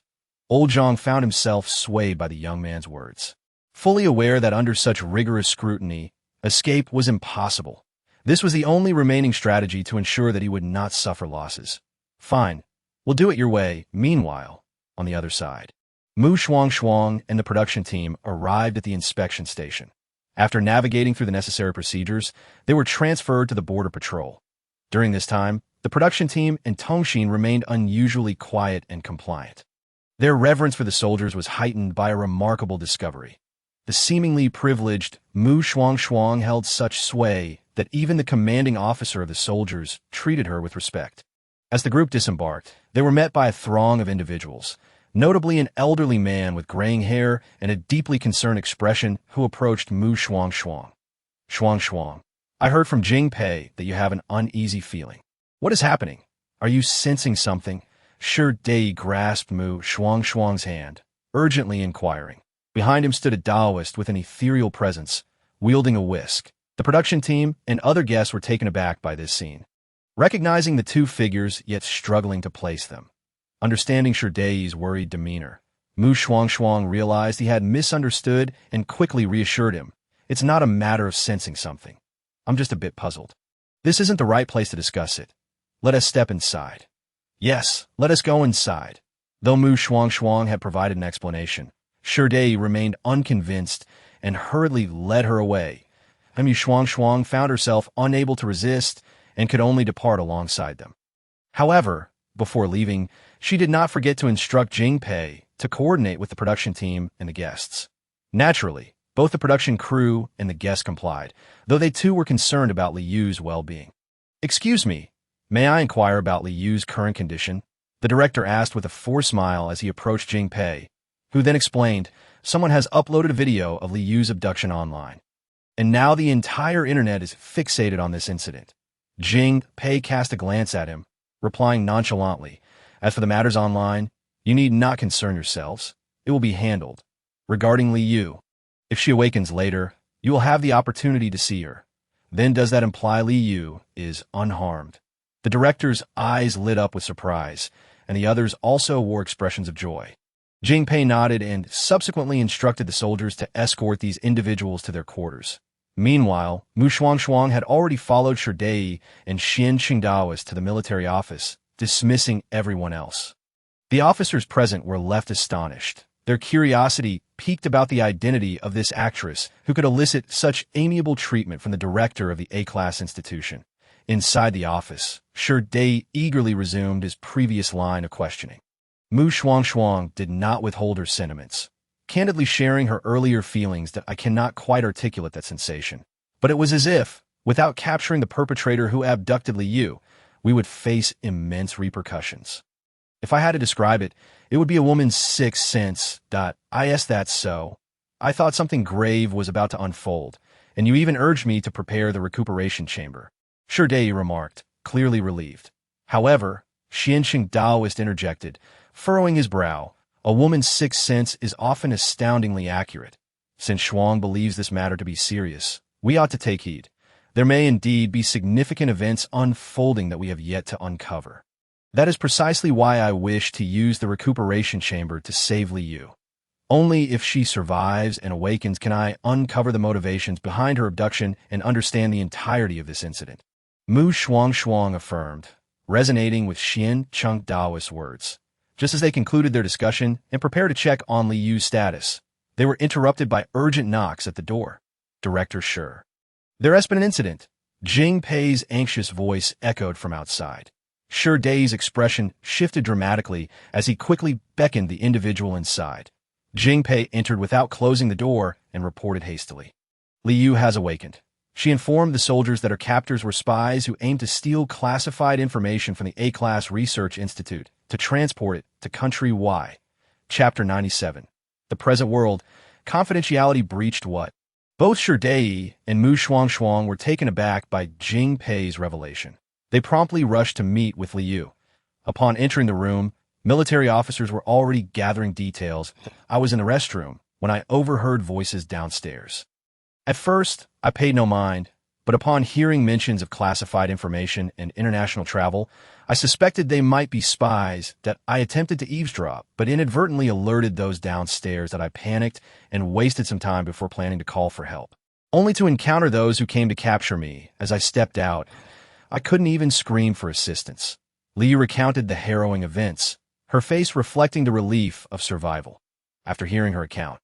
Old Zhang found himself swayed by the young man's words. Fully aware that under such rigorous scrutiny, escape was impossible. This was the only remaining strategy to ensure that he would not suffer losses. Fine, we'll do it your way. Meanwhile, on the other side, Shuangshuang and the production team arrived at the inspection station. After navigating through the necessary procedures, they were transferred to the Border Patrol. During this time, the production team and Tongxin remained unusually quiet and compliant. Their reverence for the soldiers was heightened by a remarkable discovery. The seemingly privileged Shuangshuang held such sway that even the commanding officer of the soldiers treated her with respect. As the group disembarked, they were met by a throng of individuals, notably an elderly man with graying hair and a deeply concerned expression who approached Shuangshuang. Shuangshuang, I heard from Jing Pei that you have an uneasy feeling. What is happening? Are you sensing something? Dai grasped Shuangshuang's hand, urgently inquiring. Behind him stood a Taoist with an ethereal presence, wielding a whisk. The production team and other guests were taken aback by this scene, recognizing the two figures yet struggling to place them. Understanding Dai's worried demeanor, Shuangshuang realized he had misunderstood and quickly reassured him. It's not a matter of sensing something. I'm just a bit puzzled. This isn't the right place to discuss it. Let us step inside. Yes, let us go inside. Though Shuangshuang had provided an explanation, Dai remained unconvinced and hurriedly led her away. Shuangshuang found herself unable to resist and could only depart alongside them. However, before leaving, she did not forget to instruct Jing Pei to coordinate with the production team and the guests. Naturally, both the production crew and the guests complied, though they too were concerned about Li Yu's well-being. Excuse me, may I inquire about Li Yu's current condition? The director asked with a forced smile as he approached Jing Pei, who then explained, someone has uploaded a video of Li Yu's abduction online. And now the entire internet is fixated on this incident. Jing Pei cast a glance at him, replying nonchalantly, as for the matters online, you need not concern yourselves. It will be handled. Regarding Li Yu, if she awakens later, you will have the opportunity to see her. Then does that imply Li Yu is unharmed? The director's eyes lit up with surprise, and the others also wore expressions of joy. Jing Pei nodded and subsequently instructed the soldiers to escort these individuals to their quarters. Meanwhile, Shuangshuang had already followed Sherdei and Shuangshuang Daoist to the military office, dismissing everyone else. The officers present were left astonished. Their curiosity piqued about the identity of this actress who could elicit such amiable treatment from the director of the A-class institution. Inside the office, Sherdei eagerly resumed his previous line of questioning. Shuangshuang did not withhold her sentiments, candidly sharing her earlier feelings that I cannot quite articulate that sensation. But it was as if, without capturing the perpetrator who abducted Li Yu, we would face immense repercussions. If I had to describe it, it would be a woman's sixth sense. Is that so? I thought something grave was about to unfold, and you even urged me to prepare the recuperation chamber. Sherdei remarked, clearly relieved. However, Shuangshuang Daoist interjected, furrowing his brow, a woman's sixth sense is often astoundingly accurate. Since Shuang believes this matter to be serious, we ought to take heed. There may indeed be significant events unfolding that we have yet to uncover. That is precisely why I wish to use the recuperation chamber to save Li Yu. Only if she survives and awakens can I uncover the motivations behind her abduction and understand the entirety of this incident. Shuangshuang affirmed, resonating with Shuangshuang Daoist's words. Just as they concluded their discussion and prepared to check on Li Yu's status, they were interrupted by urgent knocks at the door. Director Sure. There has been an incident. Jing Pei's anxious voice echoed from outside. Sherdei's expression shifted dramatically as he quickly beckoned the individual inside. Jing Pei entered without closing the door and reported hastily. Li Yu has awakened. She informed the soldiers that her captors were spies who aimed to steal classified information from the A-class Research Institute to transport it to Country Y. Chapter 97. The Present World. Confidentiality breached what? Both Sherdei and Shuangshuang were taken aback by Jing Pei's revelation. They promptly rushed to meet with Li Yu. Upon entering the room, military officers were already gathering details. I was in the restroom when I overheard voices downstairs. At first, I paid no mind, but upon hearing mentions of classified information and international travel, I suspected they might be spies. That I attempted to eavesdrop, but inadvertently alerted those downstairs that I panicked and wasted some time before planning to call for help, only to encounter those who came to capture me. As I stepped out, I couldn't even scream for assistance. Li Yu recounted the harrowing events, her face reflecting the relief of survival. After hearing her account,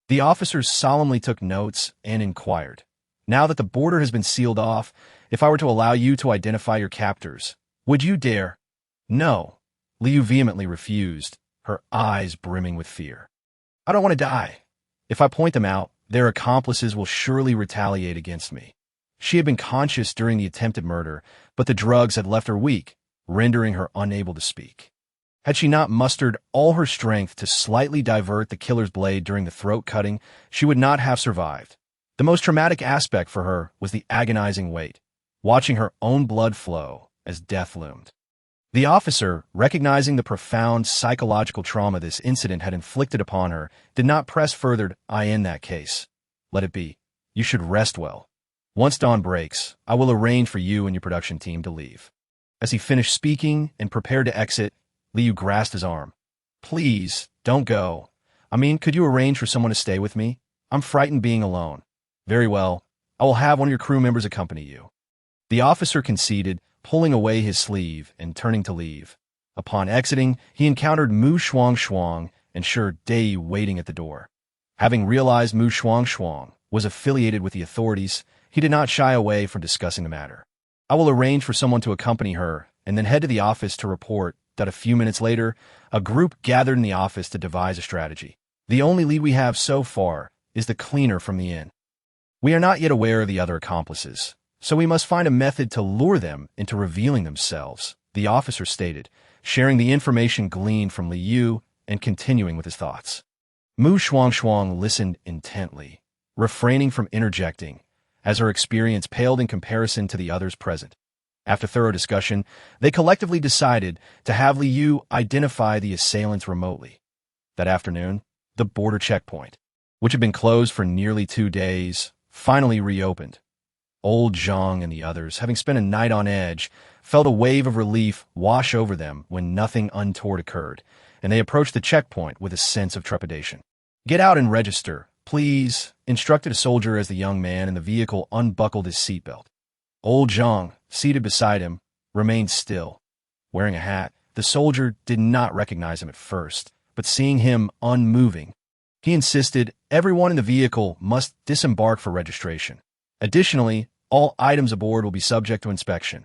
the officers solemnly took notes and inquired, now that the border has been sealed off, if I were to allow you to identify your captors, would you dare? No. Li Yu vehemently refused, her eyes brimming with fear. I don't want to die. If I point them out, their accomplices will surely retaliate against me. She had been conscious during the attempted murder, but the drugs had left her weak, rendering her unable to speak. Had she not mustered all her strength to slightly divert the killer's blade during the throat cutting, she would not have survived. The most traumatic aspect for her was the agonizing wait, watching her own blood flow as death loomed. The officer, recognizing the profound psychological trauma this incident had inflicted upon her, did not press further. In that case, let it be. You should rest well. Once dawn breaks, I will arrange for you and your production team to leave. As he finished speaking and prepared to exit, Li Yu grasped his arm. Please, don't go. Could you arrange for someone to stay with me? I'm frightened being alone. Very well. I will have one of your crew members accompany you. The officer conceded, pulling away his sleeve and turning to leave. Upon exiting, he encountered Shuangshuang and Sherdei waiting at the door. Having realized Shuangshuang was affiliated with the authorities, he did not shy away from discussing the matter. I will arrange for someone to accompany her and then head to the office to report. That a few minutes later, a group gathered in the office to devise a strategy. The only lead we have so far is the cleaner from the inn. We are not yet aware of the other accomplices, so we must find a method to lure them into revealing themselves. the officer stated, sharing the information gleaned from Liu and continuing with his thoughts. Shuangshuang listened intently, refraining from interjecting, as her experience paled in comparison to the others present. After thorough discussion, they collectively decided to have Liu identify the assailants remotely. That afternoon, the border checkpoint, which had been closed for nearly 2 days, finally reopened. Old Zhang and the others, having spent a night on edge, felt a wave of relief wash over them when nothing untoward occurred, and they approached the checkpoint with a sense of trepidation. "Get out and register, please," instructed a soldier as the young man in the vehicle unbuckled his seatbelt. Old Zhang, seated beside him, remained still. Wearing a hat, the soldier did not recognize him at first, but seeing him unmoving, he insisted everyone in the vehicle must disembark for registration. Additionally, all items aboard will be subject to inspection.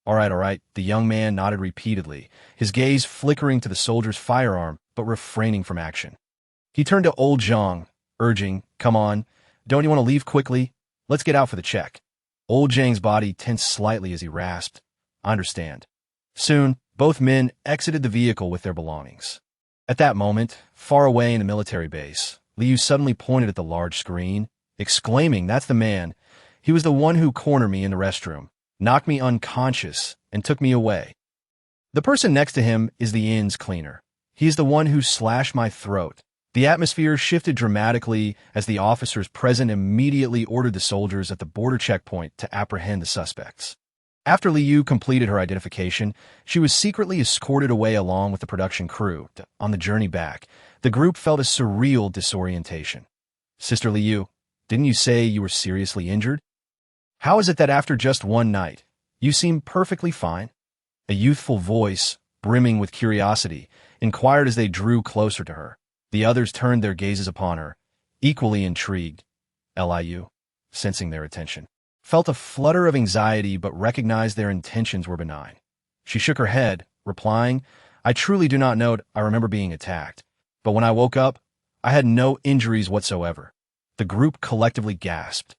All right, the young man nodded repeatedly, his gaze flickering to the soldier's firearm but refraining from action. He turned to Old Zhang, urging, "Come on, don't you want to leave quickly? Let's get out for the check." Old Zhang's body tensed slightly as he rasped, "I understand." Soon, both men exited the vehicle with their belongings. At that moment, far away in the military base, Liu suddenly pointed at the large screen, exclaiming, "That's the man. He was the one who cornered me in the restroom, knocked me unconscious, and took me away. The person next to him is the inn's cleaner. He is the one who slashed my throat." The atmosphere shifted dramatically as the officers present immediately ordered the soldiers at the border checkpoint to apprehend the suspects. After Liu completed her identification, she was secretly escorted away along with the production crew. On the journey back, the group felt a surreal disorientation. "Sister Liu, didn't you say you were seriously injured? How is it that after just one night, you seem perfectly fine?" A youthful voice, brimming with curiosity, inquired as they drew closer to her. The others turned their gazes upon her, equally intrigued. Liu, sensing their attention, felt a flutter of anxiety but recognized their intentions were benign. She shook her head, replying, "I truly do not know. I remember being attacked, but when I woke up, I had no injuries whatsoever." The group collectively gasped,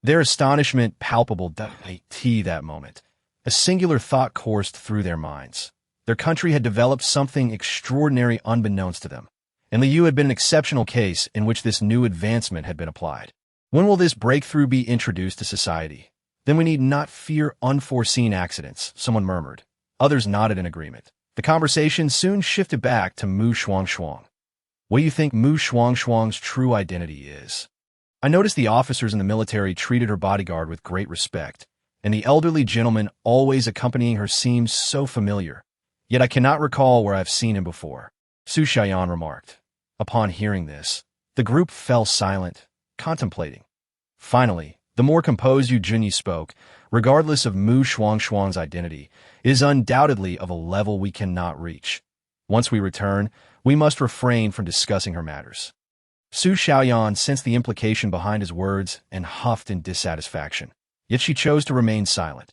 their astonishment palpable that moment. A singular thought coursed through their minds. Their country had developed something extraordinary unbeknownst to them, and Liu had been an exceptional case in which this new advancement had been applied. When will this breakthrough be introduced to society? Then we need not fear unforeseen accidents, someone murmured. Others nodded in agreement. The conversation soon shifted back to Shuangshuang. "What do you think Shuangshuang's true identity is?" I noticed the officers in the military treated her bodyguard with great respect, and the elderly gentleman always accompanying her seemed so familiar. Yet I cannot recall where I've seen him before, Su Xiaoyan remarked. Upon hearing this, the group fell silent, contemplating. Finally, the more composed Yu Junyi spoke. "Regardless of Shuangshuang's identity, it is undoubtedly of a level we cannot reach. Once we return, we must refrain from discussing her matters." Su Xiaoyan sensed the implication behind his words and huffed in dissatisfaction. Yet she chose to remain silent.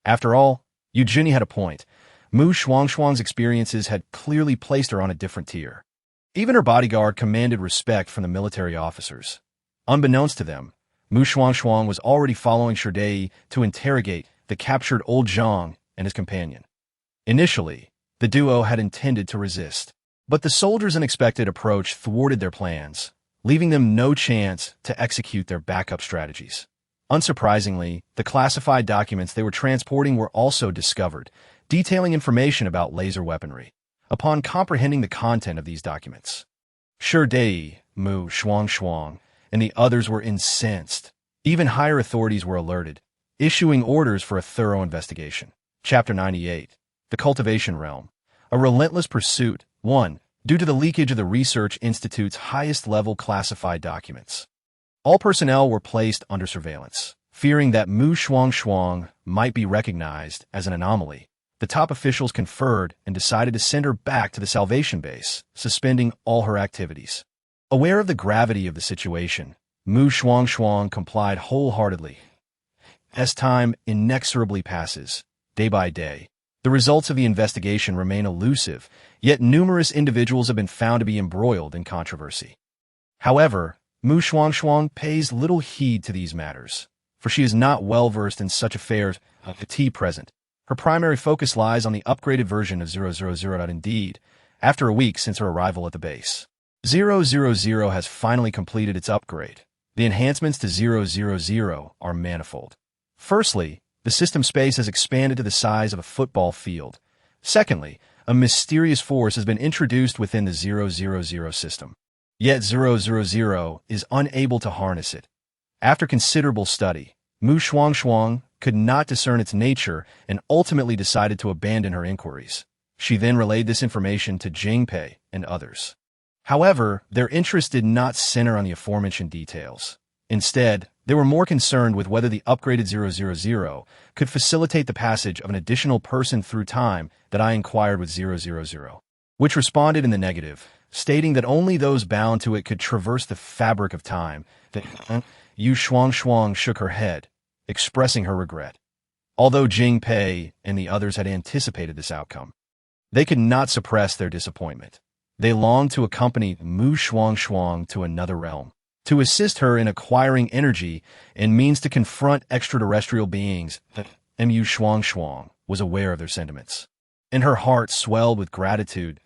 After all, Yu Junyi had a point. Shuangshuang's experiences had clearly placed her on a different tier. Even her bodyguard commanded respect from the military officers. Unbeknownst to them, Shuangshuang was already following Sherdei to interrogate the captured Old Zhang and his companion. Initially, the duo had intended to resist, but the soldiers' unexpected approach thwarted their plans, leaving them no chance to execute their backup strategies. Unsurprisingly, the classified documents they were transporting were also discovered, detailing information about laser weaponry. Upon comprehending the content of these documents, Sherdei, Shuangshuang, and the others were incensed. Even higher authorities were alerted, issuing orders for a thorough investigation. Chapter 98. The Cultivation Realm. A relentless pursuit. 1. Due to the leakage of the Research Institute's highest-level classified documents, all personnel were placed under surveillance. Fearing that Shuangshuang might be recognized as an anomaly, the top officials conferred and decided to send her back to the Salvation Base, suspending all her activities. Aware of the gravity of the situation, Shuangshuang complied wholeheartedly. As time inexorably passes, day by day, the results of the investigation remain elusive, yet numerous individuals have been found to be embroiled in controversy. However, Shuangshuang pays little heed to these matters, for she is not well versed in such affairs at present. Her primary focus lies on the upgraded version of 000. Indeed, after a week since her arrival at the base, 000 has finally completed its upgrade. The enhancements to 000 are manifold. Firstly, the system space has expanded to the size of a football field. Secondly, a mysterious force has been introduced within the 000 system. Yet 000 is unable to harness it. After considerable study, Shuangshuang could not discern its nature and ultimately decided to abandon her inquiries. She then relayed this information to Jingpei and others. However, their interest did not center on the aforementioned details. Instead, they were more concerned with whether the upgraded 000 could facilitate the passage of an additional person through time that I inquired with 000, which responded in the negative, stating that only those bound to it could traverse the fabric of time. That Shuangshuang shook her head, expressing her regret. Although Jingpei and the others had anticipated this outcome, they could not suppress their disappointment. They longed to accompany Shuangshuang to another realm, to assist her in acquiring energy and means to confront extraterrestrial beings. Shuangshuang was aware of their sentiments, and her heart swelled with gratitude.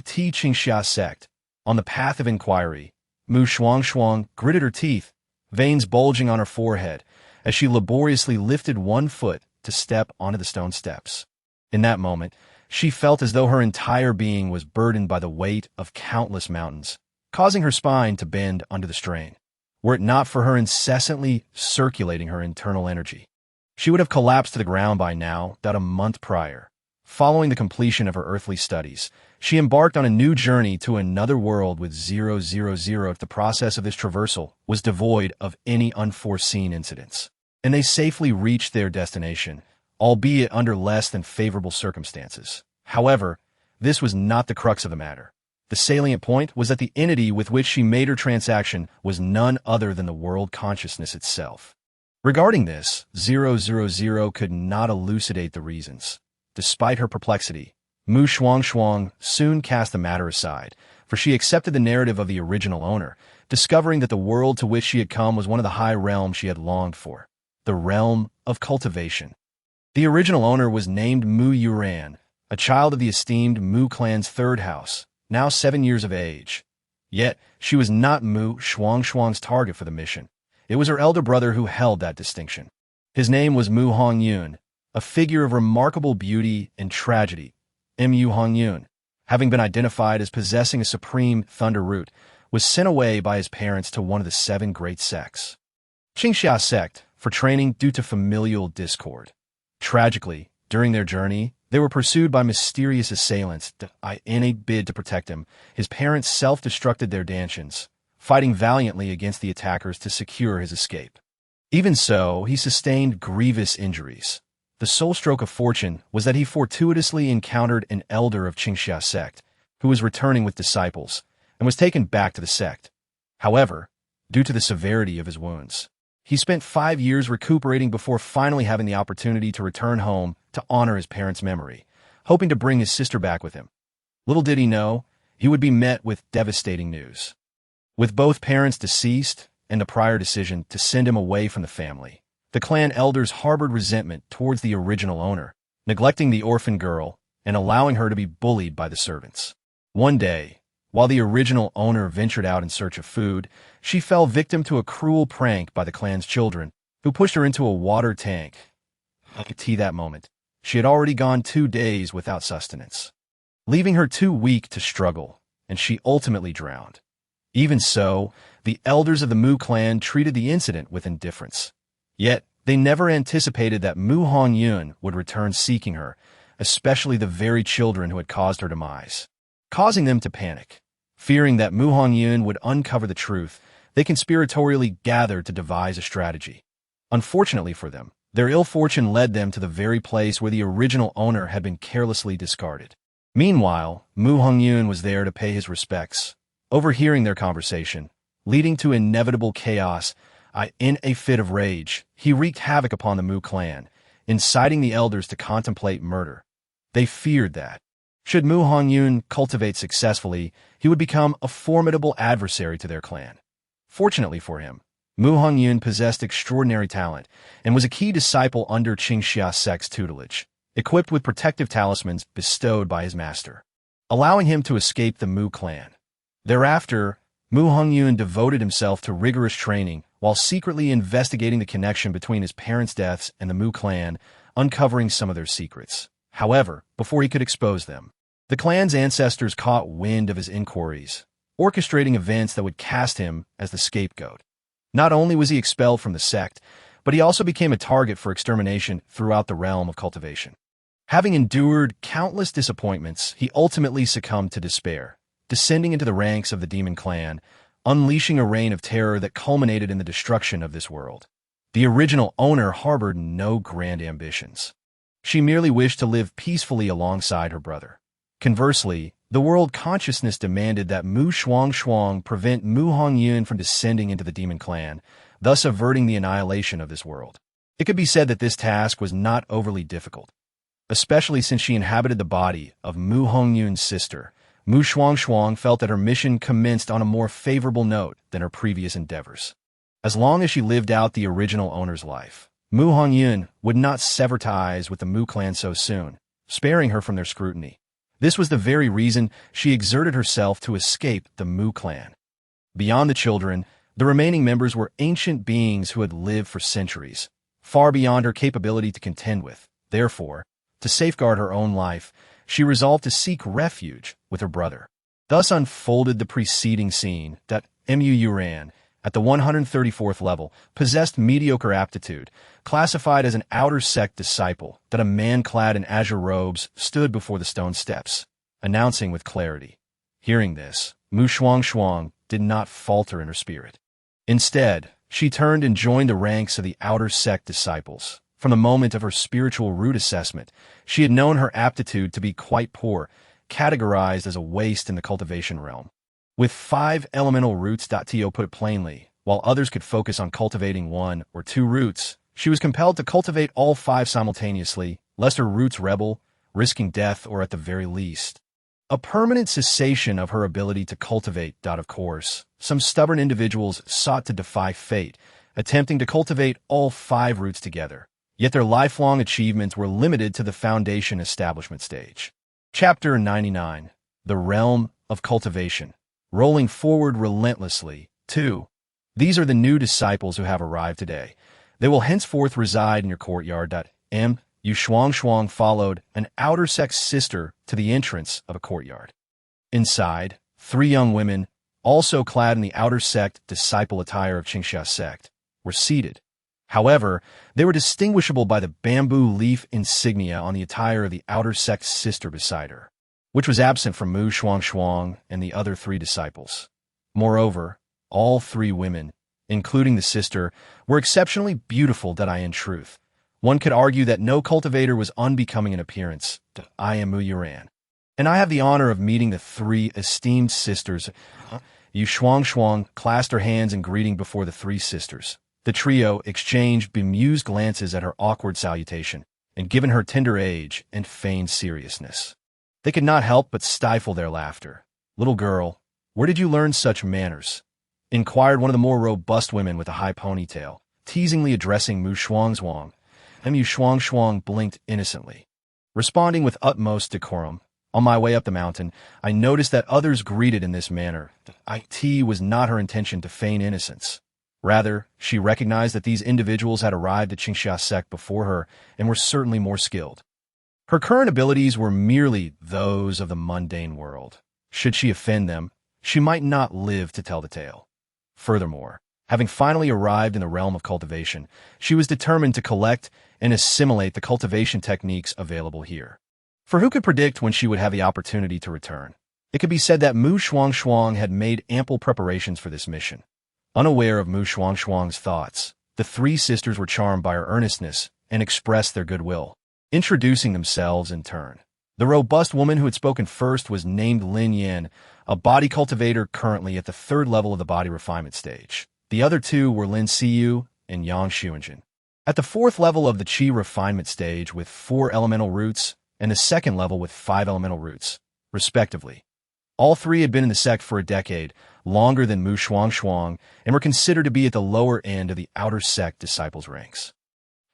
Qingxia sect. On the path of inquiry, Shuangshuang gritted her teeth, veins bulging on her forehead, as she laboriously lifted one foot to step onto the stone steps. In that moment, she felt as though her entire being was burdened by the weight of countless mountains, causing her spine to bend under the strain. Were it not for her incessantly circulating her internal energy, she would have collapsed to the ground by now, about a month prior. Following the completion of her earthly studies, she embarked on a new journey to another world with 000. The process of this traversal was devoid of any unforeseen incidents, and they safely reached their destination, albeit under less than favorable circumstances. However, this was not the crux of the matter. The salient point was that the entity with which she made her transaction was none other than the world consciousness itself. Regarding this, 000 could not elucidate the reasons. Despite her perplexity, Shuangshuang soon cast the matter aside, for she accepted the narrative of the original owner, discovering that the world to which she had come was one of the high realms she had longed for, the realm of cultivation. The original owner was named Mu Yuran, a child of the esteemed Mu clan's third house, now 7 years of age. Yet, she was not Shuangshuang's target for the mission. It was her elder brother who held that distinction. His name was Mu Hongyun, a figure of remarkable beauty and tragedy. Mu Hongyun, having been identified as possessing a supreme thunder root, was sent away by his parents to one of the 7 great sects, Qingxia sect, for training due to familial discord. Tragically, during their journey, they were pursued by mysterious assailants. In a bid to protect him, his parents self-destructed their dantians, fighting valiantly against the attackers to secure his escape. Even so, he sustained grievous injuries. The sole stroke of fortune was that he fortuitously encountered an elder of Qingxia sect, who was returning with disciples, and was taken back to the sect. However, due to the severity of his wounds, he spent 5 years recuperating before finally having the opportunity to return home to honor his parents' memory, hoping to bring his sister back with him. Little did he know, he would be met with devastating news. With both parents deceased and the prior decision to send him away from the family, the clan elders harbored resentment towards the original owner, neglecting the orphan girl and allowing her to be bullied by the servants. One day, while the original owner ventured out in search of food, she fell victim to a cruel prank by the clan's children, who pushed her into a water tank. At that moment, she had already gone 2 days without sustenance, leaving her too weak to struggle, and she ultimately drowned. Even so, the elders of the Mu clan treated the incident with indifference. Yet, they never anticipated that Mu Hongyun would return seeking her, especially the very children who had caused her demise, causing them to panic. Fearing that Mu Hongyun would uncover the truth, they conspiratorially gathered to devise a strategy. Unfortunately for them, their ill fortune led them to the very place where the original owner had been carelessly discarded. Meanwhile, Mu Hongyun was there to pay his respects. Overhearing their conversation, leading to inevitable chaos, in a fit of rage, he wreaked havoc upon the Mu clan, inciting the elders to contemplate murder. They feared that, should Mu Hongyun cultivate successfully, he would become a formidable adversary to their clan. Fortunately for him, Mu Hongyun possessed extraordinary talent and was a key disciple under Qingxia sect's tutelage, equipped with protective talismans bestowed by his master, allowing him to escape the Mu clan. Thereafter, Mu Hongyun devoted himself to rigorous training while secretly investigating the connection between his parents' deaths and the Mu clan, uncovering some of their secrets. However, before he could expose them, the clan's ancestors caught wind of his inquiries, orchestrating events that would cast him as the scapegoat. Not only was he expelled from the sect, but he also became a target for extermination throughout the realm of cultivation. Having endured countless disappointments, he ultimately succumbed to despair, descending into the ranks of the demon clan, unleashing a reign of terror that culminated in the destruction of this world. The original owner harbored no grand ambitions. She merely wished to live peacefully alongside her brother. Conversely, the world consciousness demanded that Shuangshuang prevent Mu Hongyun from descending into the demon clan, thus averting the annihilation of this world. It could be said that this task was not overly difficult, especially since she inhabited the body of Mu Hongyun's sister. Shuangshuang felt that her mission commenced on a more favorable note than her previous endeavors. As long as she lived out the original owner's life, Mu Hongyun would not sever ties with the Mu clan so soon, sparing her from their scrutiny. This was the very reason she exerted herself to escape the Mu clan. Beyond the children, the remaining members were ancient beings who had lived for centuries, far beyond her capability to contend with. Therefore, to safeguard her own life, she resolved to seek refuge with her brother. Thus unfolded the preceding scene that Mu ran, at the 134th level, possessed mediocre aptitude, classified as an outer sect disciple, that a man clad in azure robes stood before the stone steps, announcing with clarity. Hearing this, Shuangshuang did not falter in her spirit. Instead, she turned and joined the ranks of the outer sect disciples. From the moment of her spiritual root assessment, she had known her aptitude to be quite poor, categorized as a waste in the cultivation realm. With 5 elemental roots, to put it plainly, while others could focus on cultivating 1 or 2 roots, she was compelled to cultivate all 5 simultaneously, lest her roots rebel, risking death or at the very least, a permanent cessation of her ability to cultivate. Of course, some stubborn individuals sought to defy fate, attempting to cultivate all 5 roots together, yet their lifelong achievements were limited to the foundation establishment stage. Chapter 99. The Realm of Cultivation. Rolling forward relentlessly. 2. These are the new disciples who have arrived today. They will henceforth reside in your courtyard. Shuangshuang followed an outer sect sister to the entrance of a courtyard. Inside, 3 young women, also clad in the outer sect disciple attire of Qingxia sect, were seated. However, they were distinguishable by the bamboo leaf insignia on the attire of the outer sect sister beside her, which was absent from Shuangshuang and the other 3 disciples. Moreover, all 3 women, including the sister, were exceptionally beautiful. In truth, one could argue that no cultivator was unbecoming in appearance. I am Mu Yuran, and I have the honor of meeting the 3 esteemed sisters. Shuangshuang clasped her hands in greeting before the 3 sisters. The trio exchanged bemused glances at her awkward salutation, and given her tender age and feigned seriousness, they could not help but stifle their laughter. "Little girl, where did you learn such manners?" inquired one of the more robust women with a high ponytail, teasingly addressing Shuangshuang. Shuangshuang blinked innocently, responding with utmost decorum. "On my way up the mountain, I noticed that others greeted in this manner." It was not her intention to feign innocence. Rather, she recognized that these individuals had arrived at Qingxia sect before her and were certainly more skilled. Her current abilities were merely those of the mundane world. Should she offend them, she might not live to tell the tale. Furthermore, having finally arrived in the realm of cultivation, she was determined to collect and assimilate the cultivation techniques available here. For who could predict when she would have the opportunity to return? It could be said that Shuangshuang had made ample preparations for this mission. Unaware of Shuangshuang's thoughts, the 3 sisters were charmed by her earnestness and expressed their goodwill, introducing themselves in turn. The robust woman who had spoken first was named Lin Yan, a body cultivator currently at the 3rd level of the body refinement stage. The other 2 were Lin Siyu and Yang Xuanjin, at the 4th level of the Qi refinement stage with 4 elemental roots, and the 2nd level with 5 elemental roots, respectively. All three had been in the sect for a decade, longer than Shuangshuang, and were considered to be at the lower end of the outer sect disciples' ranks.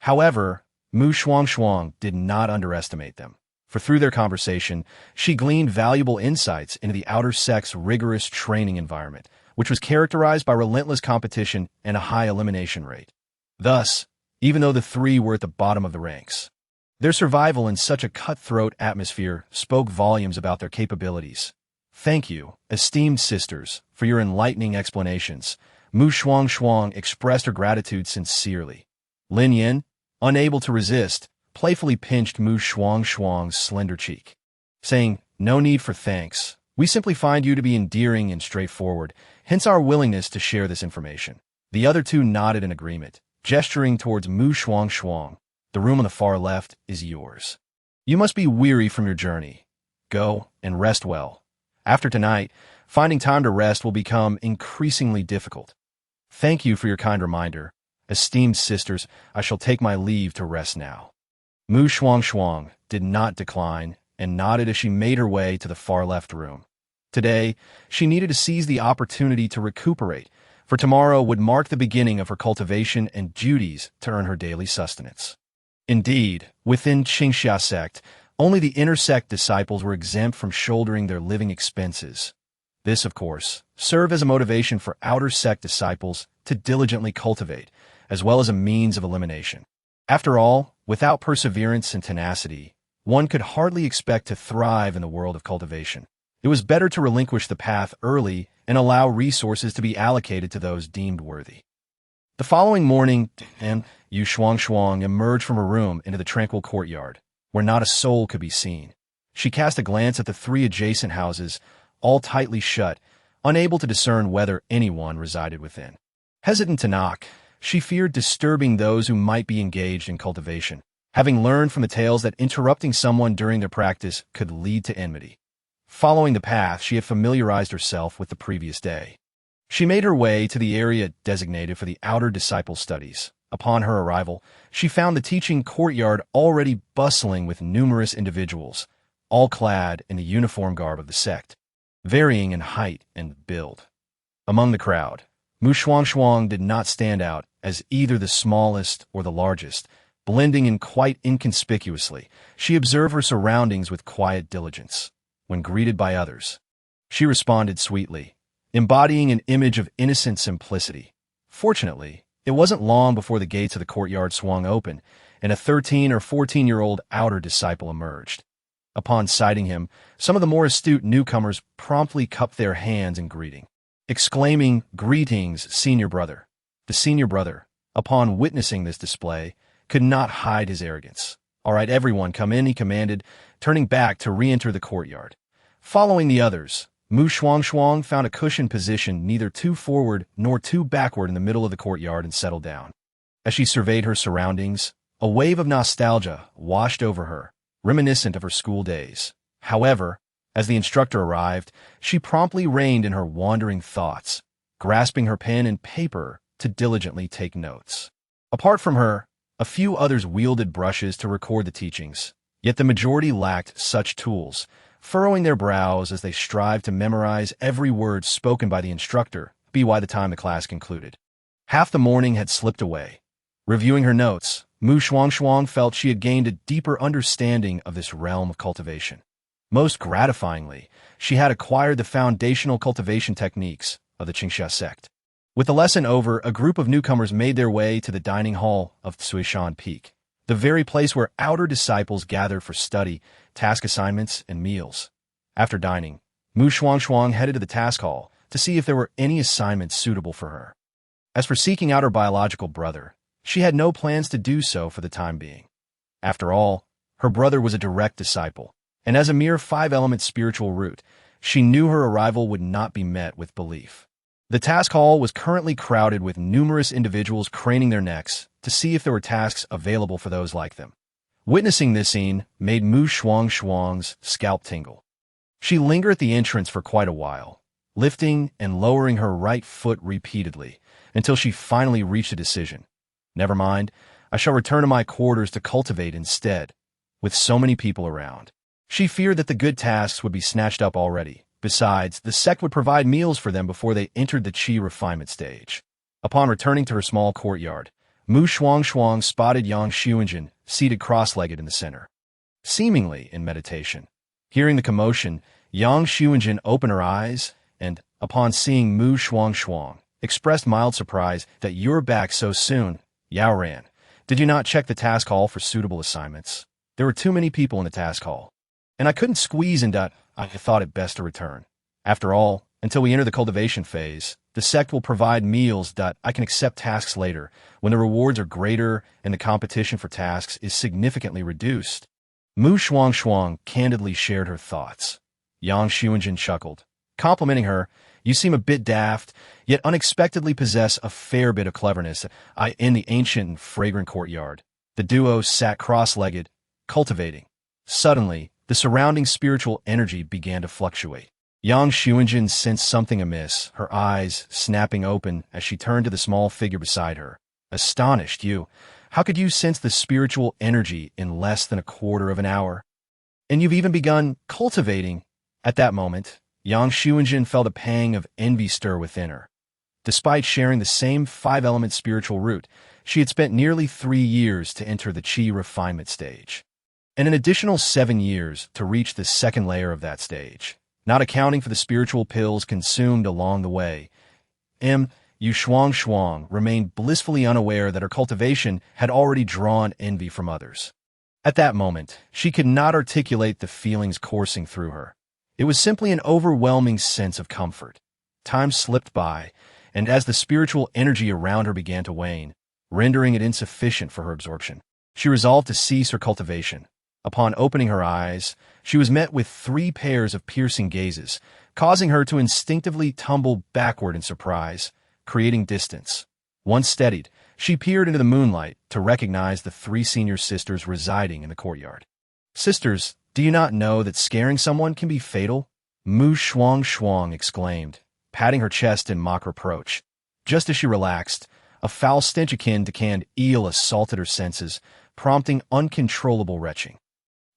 However, Shuangshuang did not underestimate them, for through their conversation, she gleaned valuable insights into the outer sect's rigorous training environment, which was characterized by relentless competition and a high elimination rate. Thus, even though the three were at the bottom of the ranks, their survival in such a cutthroat atmosphere spoke volumes about their capabilities. Thank you, esteemed sisters, for your enlightening explanations. Shuangshuang expressed her gratitude sincerely. Lin Yin, unable to resist, playfully pinched Shuangshuang's slender cheek, saying, "No need for thanks. We simply find you to be endearing and straightforward, hence our willingness to share this information." The other two nodded in agreement, gesturing towards Shuangshuang. "The room on the far left is yours. You must be weary from your journey. Go and rest well. After tonight, finding time to rest will become increasingly difficult. Thank you for your kind reminder. Esteemed sisters, I shall take my leave to rest now." Shuangshuang did not decline and nodded as she made her way to the far left room. Today, she needed to seize the opportunity to recuperate, for tomorrow would mark the beginning of her cultivation and duties to earn her daily sustenance. Indeed, within Qingxia sect, only the inner sect disciples were exempt from shouldering their living expenses. This, of course, served as a motivation for outer sect disciples to diligently cultivate, as well as a means of elimination. After all, without perseverance and tenacity, one could hardly expect to thrive in the world of cultivation. It was better to relinquish the path early and allow resources to be allocated to those deemed worthy. The following morning, Shuangshuang emerged from her room into the tranquil courtyard, where not a soul could be seen. She cast a glance at the three adjacent houses, all tightly shut, unable to discern whether anyone resided within. Hesitant to knock, she feared disturbing those who might be engaged in cultivation, having learned from the tales that interrupting someone during their practice could lead to enmity. Following the path she had familiarized herself with the previous day, she made her way to the area designated for the outer disciple studies. Upon her arrival, she found the teaching courtyard already bustling with numerous individuals, all clad in the uniform garb of the sect, varying in height and build. Among the crowd, Shuangshuang did not stand out as either the smallest or the largest. Blending in quite inconspicuously, she observed her surroundings with quiet diligence. When greeted by others, she responded sweetly, embodying an image of innocent simplicity. Fortunately, it wasn't long before the gates of the courtyard swung open, and a 13 or 14-year-old outer disciple emerged. Upon sighting him, some of the more astute newcomers promptly cupped their hands in greeting, exclaiming, "Greetings, senior brother." The senior brother, upon witnessing this display, could not hide his arrogance. "All right, everyone, come in," he commanded, turning back to re-enter the courtyard. Following the others, Shuangshuang found a cushioned position neither too forward nor too backward in the middle of the courtyard and settled down. As she surveyed her surroundings, a wave of nostalgia washed over her, reminiscent of her school days. However, as the instructor arrived, she promptly reined in her wandering thoughts, grasping her pen and paper to diligently take notes. Apart from her, a few others wielded brushes to record the teachings, yet the majority lacked such tools, furrowing their brows as they strived to memorize every word spoken by the instructor by the time the class concluded. Half the morning had slipped away. Reviewing her notes, Shuangshuang felt she had gained a deeper understanding of this realm of cultivation. Most gratifyingly, she had acquired the foundational cultivation techniques of the Qingxia sect. With the lesson over, a group of newcomers made their way to the dining hall of Suishan Peak, the very place where outer disciples gathered for study, task assignments, and meals. After dining, Shuangshuang headed to the task hall to see if there were any assignments suitable for her. As for seeking out her biological brother, she had no plans to do so for the time being. After all, her brother was a direct disciple, and as a mere five-element spiritual root, she knew her arrival would not be met with belief. The task hall was currently crowded with numerous individuals craning their necks to see if there were tasks available for those like them. Witnessing this scene made Shuangshuang's scalp tingle. She lingered at the entrance for quite a while, lifting and lowering her right foot repeatedly, until she finally reached a decision. Never mind, I shall return to my quarters to cultivate instead. With so many people around, she feared that the good tasks would be snatched up already, Besides, the sect would provide meals for them before they entered the chi refinement stage. Upon returning to her small courtyard, Shuangshuang spotted Yang Xuanjin seated cross-legged in the center, seemingly in meditation. Hearing the commotion, Yang Xuanjin opened her eyes and, upon seeing Shuangshuang, expressed mild surprise that you're back so soon. Yao ran. Did you not check the task hall for suitable assignments? There were too many people in the task hall, and I couldn't squeeze in. I thought it best to return. After all, until we enter the cultivation phase, the sect will provide meals. I can accept tasks later, when the rewards are greater and the competition for tasks is significantly reduced. Shuangshuang candidly shared her thoughts. Yang Xuanjin chuckled, complimenting her. You seem a bit daft, yet unexpectedly possess a fair bit of cleverness. In the ancient and fragrant courtyard, the duo sat cross-legged, cultivating. Suddenly, the surrounding spiritual energy began to fluctuate. Yang Xuanjin sensed something amiss, her eyes snapping open as she turned to the small figure beside her. Astonished, how could you sense the spiritual energy in less than a quarter of an hour? And you've even begun cultivating. At that moment, Yang Xuanjin felt a pang of envy stir within her. Despite sharing the same five-element spiritual root, she had spent nearly 3 years to enter the chi refinement stage, and an additional 7 years to reach the second layer of that stage, not accounting for the spiritual pills consumed along the way. Shuangshuang remained blissfully unaware that her cultivation had already drawn envy from others. At that moment, she could not articulate the feelings coursing through her. It was simply an overwhelming sense of comfort. Time slipped by, and as the spiritual energy around her began to wane, rendering it insufficient for her absorption, she resolved to cease her cultivation. Upon opening her eyes, she was met with 3 pairs of piercing gazes, causing her to instinctively tumble backward in surprise, creating distance. Once steadied, she peered into the moonlight to recognize the 3 senior sisters residing in the courtyard. Sisters, do you not know that scaring someone can be fatal? Shuangshuang exclaimed, patting her chest in mock reproach. Just as she relaxed, a foul stench akin to canned eel assaulted her senses, prompting uncontrollable retching.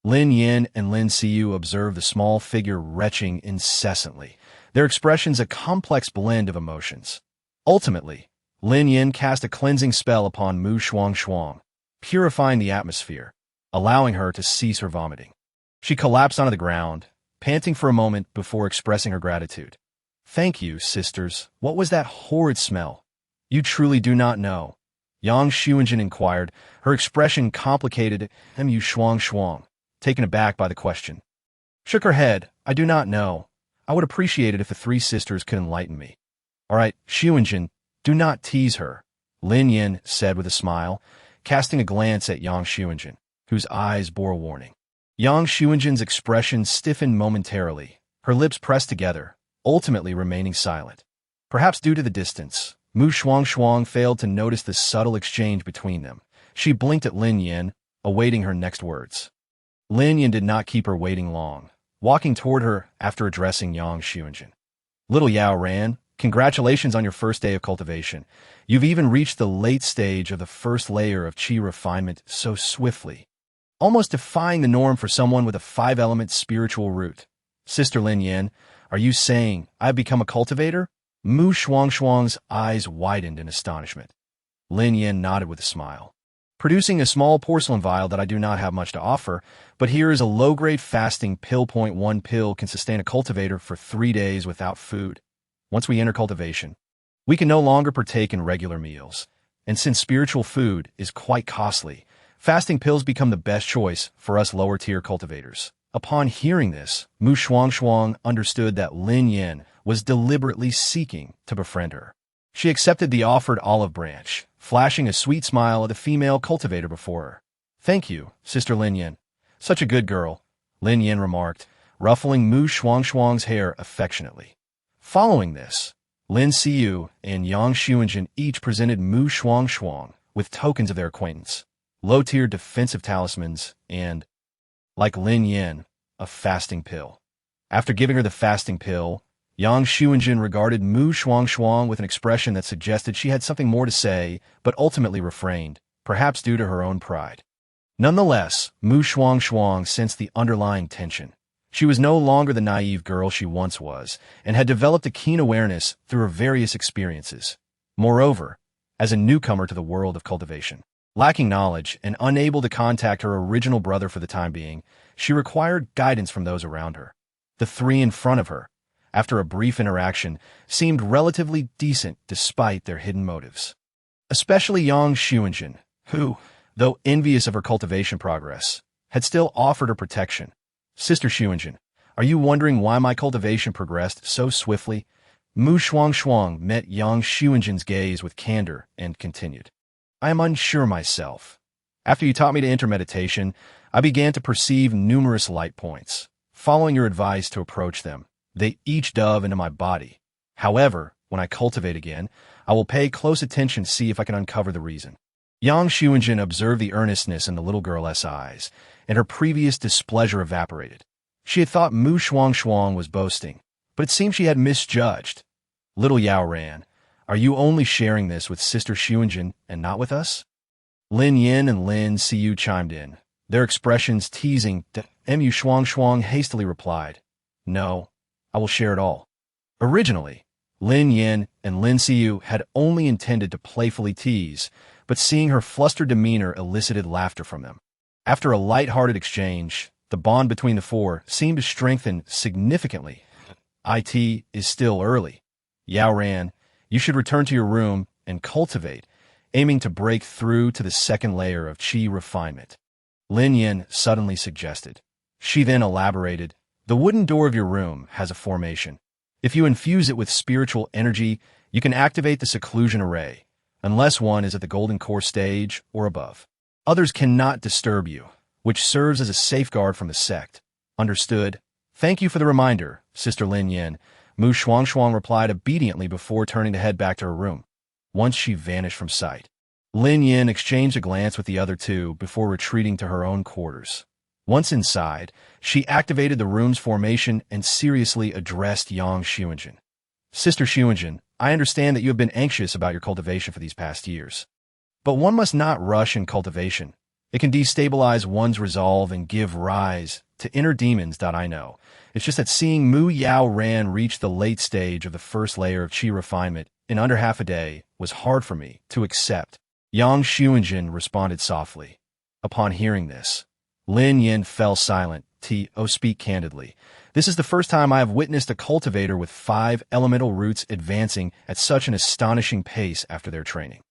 Lin Yin and Lin Xiu observed the small figure retching incessantly, their expressions a complex blend of emotions. Ultimately, Lin Yin cast a cleansing spell upon Shuangshuang, purifying the atmosphere, allowing her to cease her vomiting. She collapsed onto the ground, panting for a moment before expressing her gratitude. Thank you, sisters. What was that horrid smell? You truly do not know. Yang Xuanjin inquired, her expression complicated. Shuangshuang, taken aback by the question, shook her head. I do not know. I would appreciate it if the 3 sisters could enlighten me. All right, Xuanjin, do not tease her, Lin Yin said with a smile, casting a glance at Yang Xuanjin, whose eyes bore warning. Yang Xuanjin's expression stiffened momentarily, her lips pressed together, ultimately remaining silent. Perhaps due to the distance, Shuangshuang failed to notice the subtle exchange between them. She blinked at Lin Yin, awaiting her next words. Lin Yin did not keep her waiting long, walking toward her after addressing Yang Xuanjin. Little Yao ran, congratulations on your first day of cultivation. You've even reached the late stage of the first layer of chi refinement so swiftly, almost defying the norm for someone with a 5-element spiritual root. Sister Lin Yin, are you saying I've become a cultivator? Shuangshuang's eyes widened in astonishment. Lin Yin nodded with a smile. Producing a small porcelain vial that I do not have much to offer, but here is a low-grade fasting pill. 1 pill can sustain a cultivator for 3 days without food. Once we enter cultivation, we can no longer partake in regular meals, and since spiritual food is quite costly, fasting pills become the best choice for us lower-tier cultivators. Upon hearing this, Shuangshuang understood that Lin Yin was deliberately seeking to befriend her. She accepted the offered olive branch, flashing a sweet smile at the female cultivator before her. Thank you, Sister Lin Yin. Such a good girl, Lin Yin remarked, ruffling Shuangshuang's hair affectionately. Following this, Lin Xiu and Yang Xuanjin each presented Shuangshuang with tokens of their acquaintance, low-tier defensive talismans, and, like Lin Yin, a fasting pill. After giving her the fasting pill, Yang Xuanjin regarded Shuangshuang with an expression that suggested she had something more to say, but ultimately refrained, perhaps due to her own pride. Nonetheless, Shuangshuang sensed the underlying tension. She was no longer the naive girl she once was, and had developed a keen awareness through her various experiences. Moreover, as a newcomer to the world of cultivation, lacking knowledge and unable to contact her original brother for the time being, she required guidance from those around her. The three in front of her, after a brief interaction, seemed relatively decent despite their hidden motives. Especially young Shuangshuang, who, though envious of her cultivation progress, had still offered her protection. Sister Shuangshuang, are you wondering why my cultivation progressed so swiftly? Shuangshuang met young Shuangshuang's gaze with candor and continued. I am unsure myself. After you taught me to enter meditation, I began to perceive numerous light points. Following your advice to approach them, they each dove into my body. However, when I cultivate again, I will pay close attention to see if I can uncover the reason. Yang Shuangshuang observed the earnestness in the little girl's eyes, and her previous displeasure evaporated. She had thought Shuangshuang was boasting, but it seemed she had misjudged. Little Yao ran, are you only sharing this with Sister Shuangshuang and not with us? Lin Yin and Lin Xiu chimed in, their expressions teasing. Shuangshuang hastily replied, no, I will share it all. Originally, Lin Yin and Lin Xiu had only intended to playfully tease, but seeing her flustered demeanor elicited laughter from them. After a light-hearted exchange, the bond between the four seemed to strengthen significantly. It is still early. Yao ran, you should return to your room and cultivate, aiming to break through to the second layer of qi refinement. Lin Yin suddenly suggested. She then elaborated, the wooden door of your room has a formation. If you infuse it with spiritual energy, you can activate the seclusion array, unless one is at the golden core stage or above. Others cannot disturb you, which serves as a safeguard from the sect. Understood? Thank you for the reminder, Sister Lin Yin. Shuangshuang replied obediently before turning to head back to her room. Once she vanished from sight, Lin Yin exchanged a glance with the other two before retreating to her own quarters. Once inside, she activated the room's formation and seriously addressed young Shuangshuang. Sister Shuangshuang, I understand that you have been anxious about your cultivation for these past years. But one must not rush in cultivation. It can destabilize one's resolve and give rise to inner demons. I know. It's just that seeing Mu Yao Ran reach the late stage of the first layer of qi refinement in under half a day was hard for me to accept. Yang Shuangshuang responded softly. Upon hearing this, Lin Yin fell silent. Speak candidly. This is the first time I have witnessed a cultivator with 5 elemental roots advancing at such an astonishing pace after their training.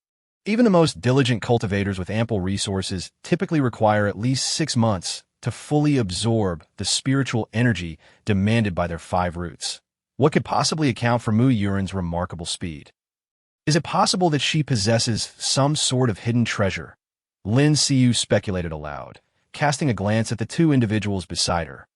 Even the most diligent cultivators with ample resources typically require at least 6 months to fully absorb the spiritual energy demanded by their 5 roots. What could possibly account for Mu Yuren's remarkable speed? Is it possible that she possesses some sort of hidden treasure? Lin Xiu speculated aloud, casting a glance at the 2 individuals beside her.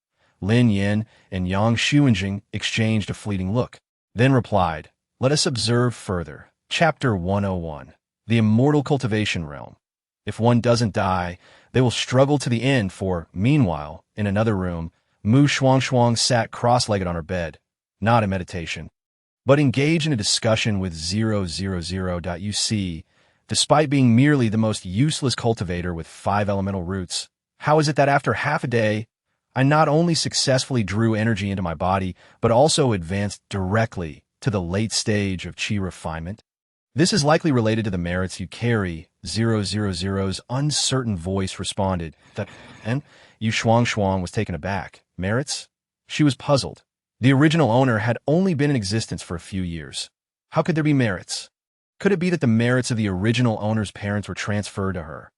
Lin Yin and Yang Shuangshuang exchanged a fleeting look, then replied, let us observe further. Chapter 101. The Immortal Cultivation Realm. If one doesn't die, they will struggle to the end for, meanwhile, in another room, Shuangshuang sat cross-legged on her bed, not in meditation, but engaged in a discussion with 000.UC. Despite being merely the most useless cultivator with 5 elemental roots, how is it that after half a day, I not only successfully drew energy into my body, but also advanced directly to the late stage of qi refinement? This is likely related to the merits you carry. 000's uncertain voice responded. And Shuangshuang was taken aback. Merits? She was puzzled. The original owner had only been in existence for a few years. How could there be merits? Could it be that the merits of the original owner's parents were transferred to her?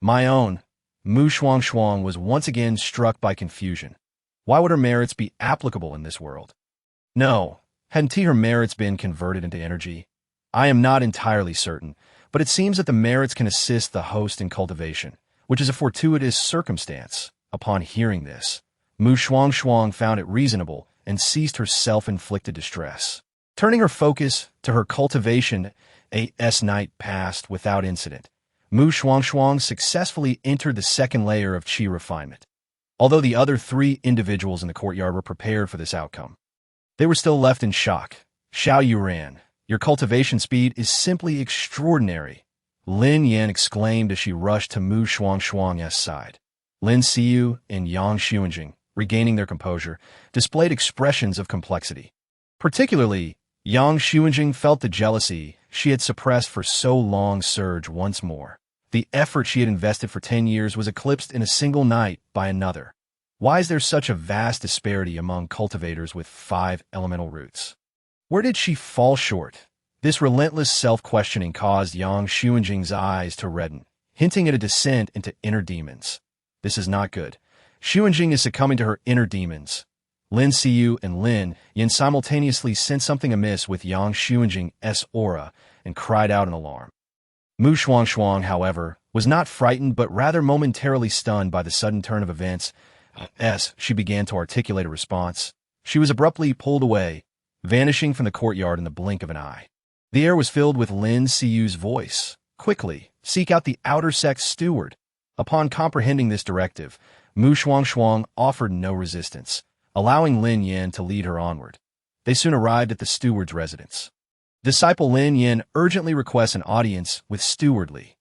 My own, Shuangshuang was once again struck by confusion. Why would her merits be applicable in this world? No, hadn't her merits been converted into energy? I am not entirely certain, but it seems that the merits can assist the host in cultivation, which is a fortuitous circumstance. Upon hearing this, Shuangshuang found it reasonable and ceased her self-inflicted distress. Turning her focus to her cultivation, a night passed without incident. Shuangshuang successfully entered the second layer of qi refinement. Although the other 3 individuals in the courtyard were prepared for this outcome, they were still left in shock. Xiao Yuran, your cultivation speed is simply extraordinary, Lin Yin exclaimed as she rushed to Shuangshuang's side. Lin Xiu and Yang Shuangshuang regaining their composure, displayed expressions of complexity. Particularly, Yang Shuangshuang felt the jealousy she had suppressed for so long surge once more. The effort she had invested for 10 years was eclipsed in a single night by another. Why is there such a vast disparity among cultivators with 5 elemental roots? Where did she fall short? This relentless self-questioning caused Yang Shuangshuang's eyes to redden, hinting at a descent into inner demons. This is not good. Shuangshuang is succumbing to her inner demons. Lin Xiu and Lin Yin simultaneously sensed something amiss with Yang Shuangshuang's aura and cried out in alarm. Shuangshuang, however, was not frightened but rather momentarily stunned by the sudden turn of events. As she began to articulate a response, she was abruptly pulled away, vanishing from the courtyard in the blink of an eye. The air was filled with Lin Xiu's voice. Quickly, seek out the outer sex steward. Upon comprehending this directive, Shuangshuang offered no resistance, allowing Lin Yin to lead her onward. They soon arrived at the steward's residence. Disciple Lin Yin urgently requests an audience with Steward Li.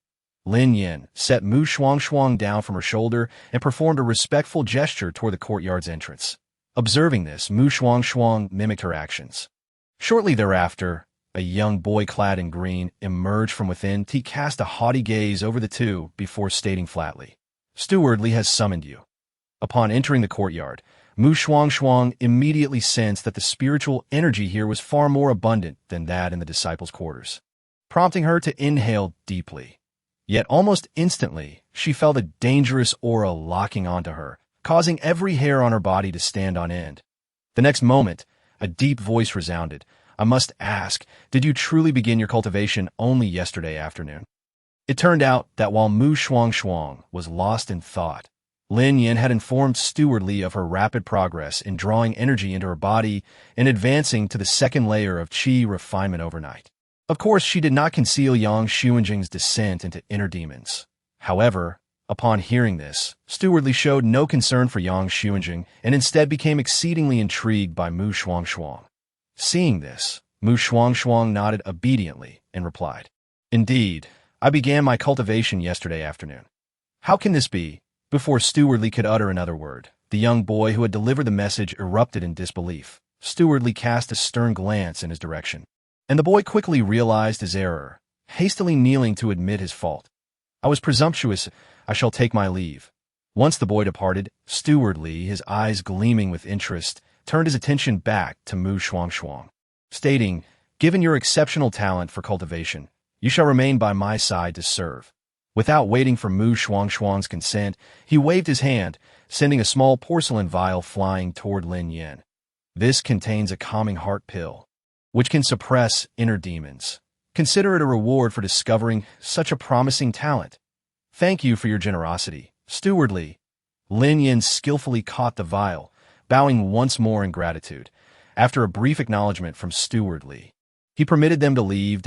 Lin Yin set Shuangshuang down from her shoulder and performed a respectful gesture toward the courtyard's entrance. Observing this, Shuangshuang mimicked her actions. Shortly thereafter, a young boy clad in green emerged from within. He cast a haughty gaze over the two before stating flatly, "Steward Li has summoned you." Upon entering the courtyard, Shuangshuang immediately sensed that the spiritual energy here was far more abundant than that in the disciples' quarters, prompting her to inhale deeply. Yet almost instantly, she felt a dangerous aura locking onto her, causing every hair on her body to stand on end. The next moment, a deep voice resounded. "I must ask, did you truly begin your cultivation only yesterday afternoon?" It turned out that while Shuangshuang was lost in thought, Lin Yin had informed Steward Li of her rapid progress in drawing energy into her body and advancing to the second layer of qi refinement overnight. Of course, she did not conceal Yang Shuangshuang's descent into inner demons. However, upon hearing this, Steward Li showed no concern for Yang Shuangshuang and instead became exceedingly intrigued by Shuangshuang. Seeing this, Shuangshuang nodded obediently and replied, "Indeed, I began my cultivation yesterday afternoon." "How can this be?" Before Steward Li could utter another word, the young boy who had delivered the message erupted in disbelief. Steward Li cast a stern glance in his direction, and the boy quickly realized his error, hastily kneeling to admit his fault. "I was presumptuous. I shall take my leave." Once the boy departed, Steward Li, his eyes gleaming with interest, turned his attention back to Shuangshuang, stating, "Given your exceptional talent for cultivation, you shall remain by my side to serve." Without waiting for Shuangshuang's consent, he waved his hand, sending a small porcelain vial flying toward Lin Yin. "This contains a calming heart pill, which can suppress inner demons. Consider it a reward for discovering such a promising talent." "Thank you for your generosity, Steward Li." Lin Yin skillfully caught the vial, bowing once more in gratitude. After a brief acknowledgement from Steward Li, he permitted them to leave.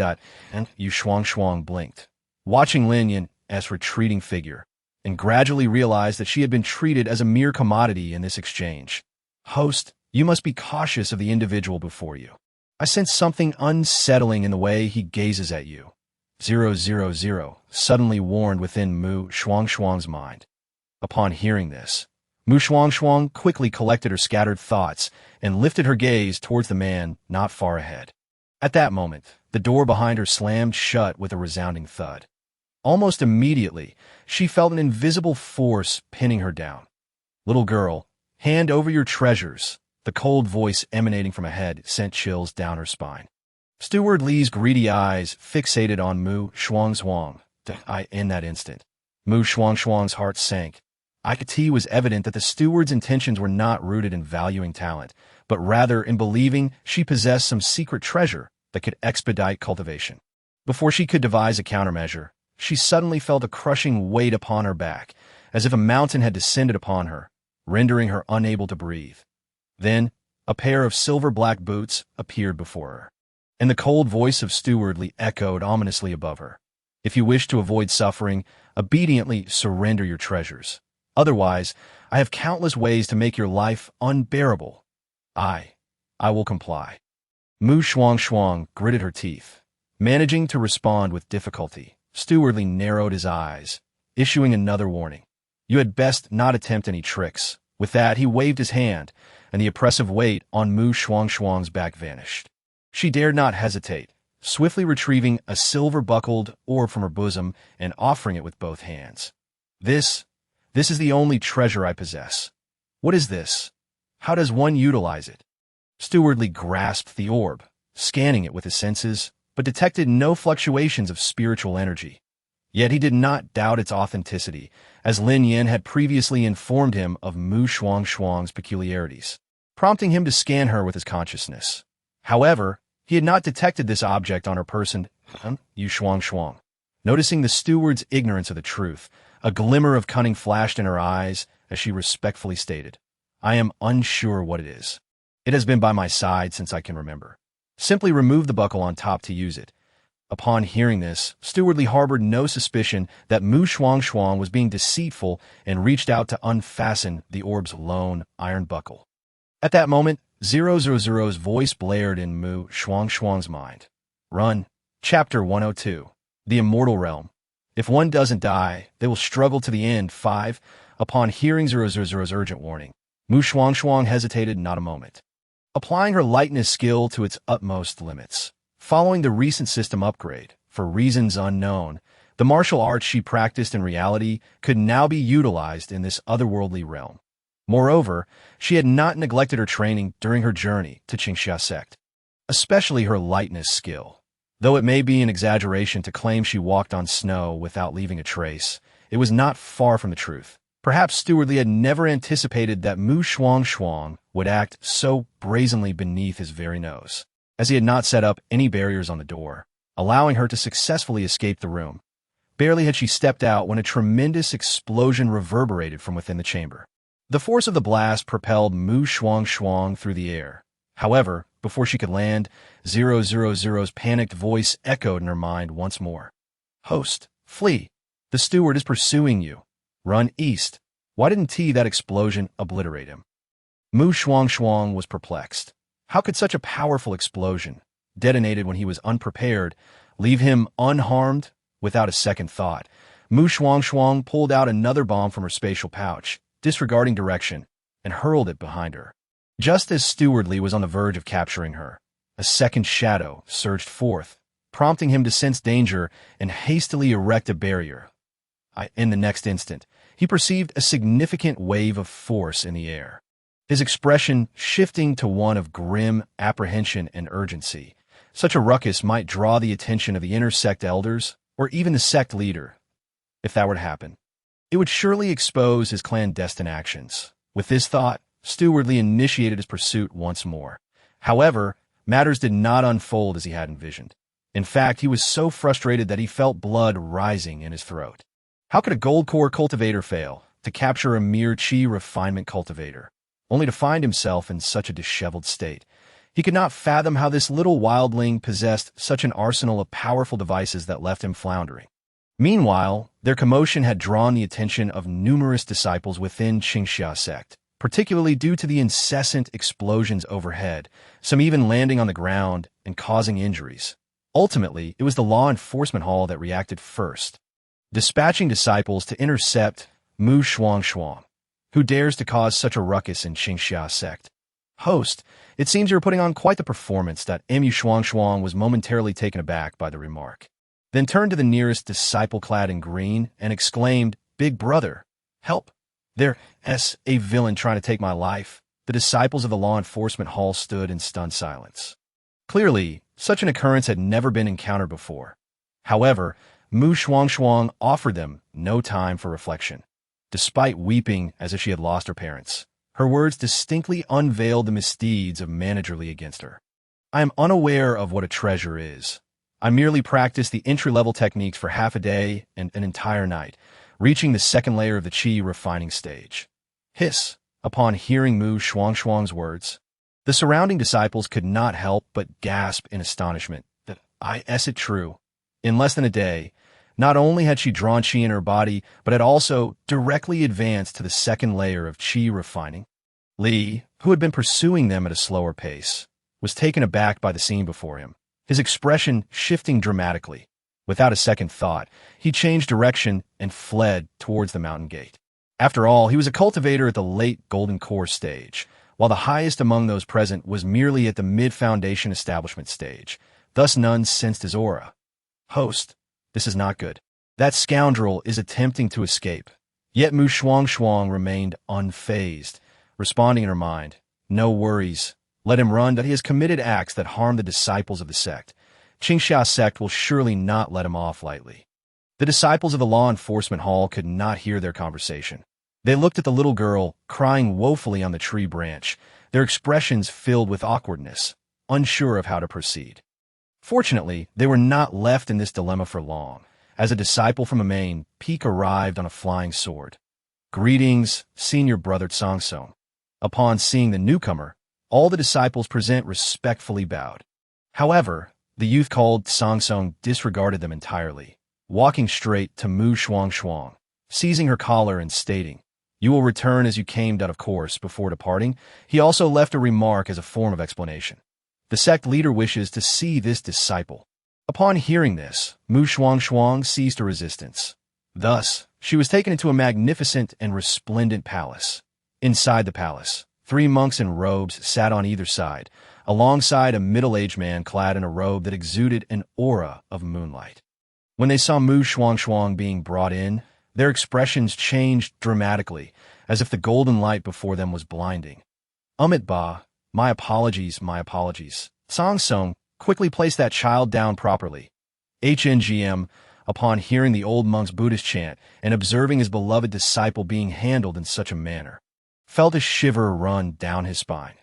And Shuangshuang blinked, watching Lin Yin's retreating figure, and gradually realized that she had been treated as a mere commodity in this exchange. "Host, you must be cautious of the individual before you. I sense something unsettling in the way he gazes at you." 000 suddenly warned within Shuangshuang's mind. Upon hearing this, Shuangshuang quickly collected her scattered thoughts and lifted her gaze towards the man not far ahead. At that moment, the door behind her slammed shut with a resounding thud. Almost immediately, she felt an invisible force pinning her down. "Little girl, hand over your treasures." The cold voice emanating from ahead sent chills down her spine. Steward Li's greedy eyes fixated on Shuangshuang. In that instant, Shuangshuang's heart sank. It was evident that the steward's intentions were not rooted in valuing talent, but rather in believing she possessed some secret treasure that could expedite cultivation. Before she could devise a countermeasure, she suddenly felt a crushing weight upon her back, as if a mountain had descended upon her, rendering her unable to breathe. Then, a pair of silver-black boots appeared before her, and the cold voice of Steward Li echoed ominously above her. "If you wish to avoid suffering, obediently surrender your treasures. Otherwise, I have countless ways to make your life unbearable. I will comply." Shuangshuang gritted her teeth, managing to respond with difficulty. Steward Li narrowed his eyes, issuing another warning. "You had best not attempt any tricks. With that, he waved his hand, and the oppressive weight on Shuangshuang's back vanished. She dared not hesitate, swiftly retrieving a silver-buckled orb from her bosom and offering it with both hands. This is the only treasure I possess. What is this? How does one utilize it? Stewardly grasped the orb, scanning it with his senses, but detected no fluctuations of spiritual energy. Yet he did not doubt its authenticity, as Lin Yin had previously informed him of Shuangshuang's peculiarities, prompting him to scan her with his consciousness. However, he had not detected this object on her person, Shuangshuang. Noticing the steward's ignorance of the truth, a glimmer of cunning flashed in her eyes as she respectfully stated, "I am unsure what it is. It has been by my side since I can remember. Simply remove the buckle on top to use it." Upon hearing this, Stewardly harbored no suspicion that Shuangshuang was being deceitful and reached out to unfasten the orb's lone iron buckle. At that moment, 000's voice blared in Shuangshuang's mind. Run. Chapter 102. The Immortal Realm. If one doesn't die, they will struggle to the end. 5. Upon hearing 000's urgent warning, Shuangshuang hesitated not a moment. Applying her lightness skill to its utmost limits. Following the recent system upgrade, for reasons unknown, the martial arts she practiced in reality could now be utilized in this otherworldly realm. Moreover, she had not neglected her training during her journey to Qingxia sect, especially her lightness skill. Though it may be an exaggeration to claim she walked on snow without leaving a trace, it was not far from the truth. Perhaps Stewardly had never anticipated that Shuangshuang would act so brazenly beneath his very nose, as he had not set up any barriers on the door, allowing her to successfully escape the room. Barely had she stepped out when a tremendous explosion reverberated from within the chamber. The force of the blast propelled Shuangshuang through the air. However, before she could land, 000's panicked voice echoed in her mind once more. "Host, flee! The steward is pursuing you. Run east." Why didn't that explosion obliterate him? Shuangshuang was perplexed. How could such a powerful explosion, detonated when he was unprepared, leave him unharmed? Without a second thought, Shuangshuang pulled out another bomb from her spatial pouch, disregarding direction, and hurled it behind her. Just as Stewardly was on the verge of capturing her, a second shadow surged forth, prompting him to sense danger and hastily erect a barrier. In the next instant, he perceived a significant wave of force in the air, his expression shifting to one of grim apprehension and urgency. Such a ruckus might draw the attention of the inner sect elders, or even the sect leader. If that were to happen, it would surely expose his clandestine actions. With this thought, Stewardly initiated his pursuit once more. However, matters did not unfold as he had envisioned. In fact, he was so frustrated that he felt blood rising in his throat. How could a gold core cultivator fail to capture a mere chi refinement cultivator, only to find himself in such a disheveled state? He could not fathom how this little wildling possessed such an arsenal of powerful devices that left him floundering. Meanwhile, their commotion had drawn the attention of numerous disciples within Qingxia sect, particularly due to the incessant explosions overhead, some even landing on the ground and causing injuries. Ultimately, it was the law enforcement hall that reacted first, dispatching disciples to intercept Shuangshuang, who dares to cause such a ruckus in Qingxia sect. "Host, it seems you're putting on quite the performance." That Shuangshuang was momentarily taken aback by the remark, then turned to the nearest disciple clad in green and exclaimed, "Big brother, help! There's a villain trying to take my life." The disciples of the law enforcement hall stood in stunned silence. Clearly, such an occurrence had never been encountered before. However, Shuangshuang offered them no time for reflection. Despite weeping as if she had lost her parents, her words distinctly unveiled the misdeeds of managerly against her. "I am unaware of what a treasure is. I merely practiced the entry-level techniques for half a day and an entire night, reaching the second layer of the chi refining stage." Hiss! Upon hearing Shuangshuang's words, the surrounding disciples could not help but gasp in astonishment. Is it true? In less than a day, not only had she drawn chi in her body, but had also directly advanced to the second layer of chi refining. Li, who had been pursuing them at a slower pace, was taken aback by the scene before him, his expression shifting dramatically. Without a second thought, he changed direction and fled towards the mountain gate. After all, he was a cultivator at the late Golden Core stage, while the highest among those present was merely at the mid-foundation establishment stage. Thus none sensed his aura. Host, this is not good. That scoundrel is attempting to escape. Yet Shuangshuang remained unfazed, responding in her mind, no worries. Let him run, that he has committed acts that harm the disciples of the sect. Qingxia sect will surely not let him off lightly. The disciples of the law enforcement hall could not hear their conversation. They looked at the little girl, crying woefully on the tree branch, their expressions filled with awkwardness, unsure of how to proceed. Fortunately, they were not left in this dilemma for long. As a disciple from Amain, Peak arrived on a flying sword. Greetings, senior brother Song. Upon seeing the newcomer, all the disciples present respectfully bowed. However, the youth called Song disregarded them entirely, walking straight to Shuangshuang, seizing her collar and stating, "You will return as you came out of course." Before departing, he also left a remark as a form of explanation. The sect leader wishes to see this disciple. Upon hearing this, Shuangshuang ceased her resistance. Thus, she was taken into a magnificent and resplendent palace. Inside the palace, 3 monks in robes sat on either side, alongside a middle-aged man clad in a robe that exuded an aura of moonlight. When they saw Shuangshuang being brought in, their expressions changed dramatically, as if the golden light before them was blinding. Ba, my apologies. Song quickly placed that child down properly. HNGM, upon hearing the old monk's Buddhist chant and observing his beloved disciple being handled in such a manner, felt a shiver run down his spine.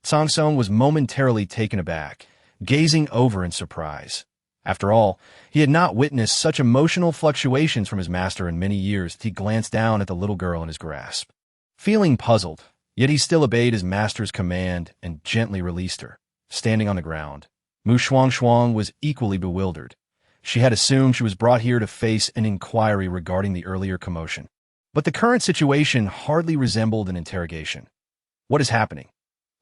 Song was momentarily taken aback, gazing over in surprise. After all, he had not witnessed such emotional fluctuations from his master in many years that he glanced down at the little girl in his grasp. Feeling puzzled, yet he still obeyed his master's command and gently released her, standing on the ground. Shuangshuang was equally bewildered. She had assumed she was brought here to face an inquiry regarding the earlier commotion. But the current situation hardly resembled an interrogation. What is happening?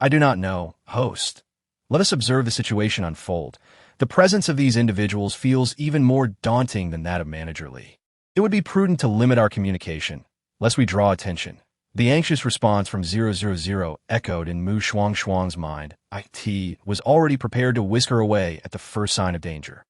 I do not know, host. Let us observe the situation unfold. The presence of these individuals feels even more daunting than that of Manager Lee. It would be prudent to limit our communication, lest we draw attention. The anxious response from 000 echoed in Shuangshuang's mind. IT was already prepared to whisk her away at the first sign of danger.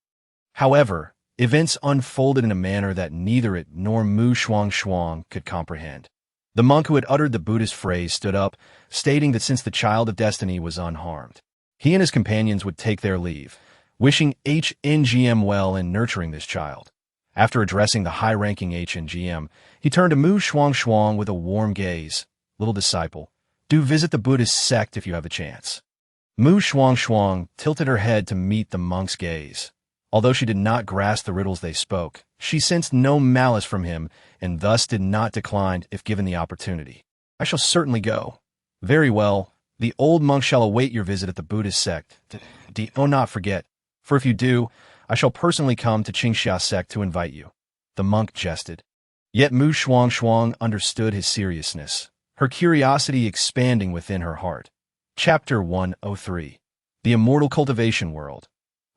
However, events unfolded in a manner that neither it nor Shuangshuang could comprehend. The monk who had uttered the Buddhist phrase stood up, stating that since the child of destiny was unharmed, he and his companions would take their leave, wishing HNGM well in nurturing this child. After addressing the high-ranking HNGM, he turned to Shuangshuang with a warm gaze. Little disciple, do visit the Buddhist sect if you have a chance. Shuangshuang tilted her head to meet the monk's gaze. Although she did not grasp the riddles they spoke, she sensed no malice from him and thus did not decline if given the opportunity. I shall certainly go. Very well. The old monk shall await your visit at the Buddhist sect. Do not forget, for if you do, I shall personally come to Qingxia sect to invite you. The monk jested. Yet Shuangshuang understood his seriousness, her curiosity expanding within her heart. Chapter 103. The Immortal Cultivation World.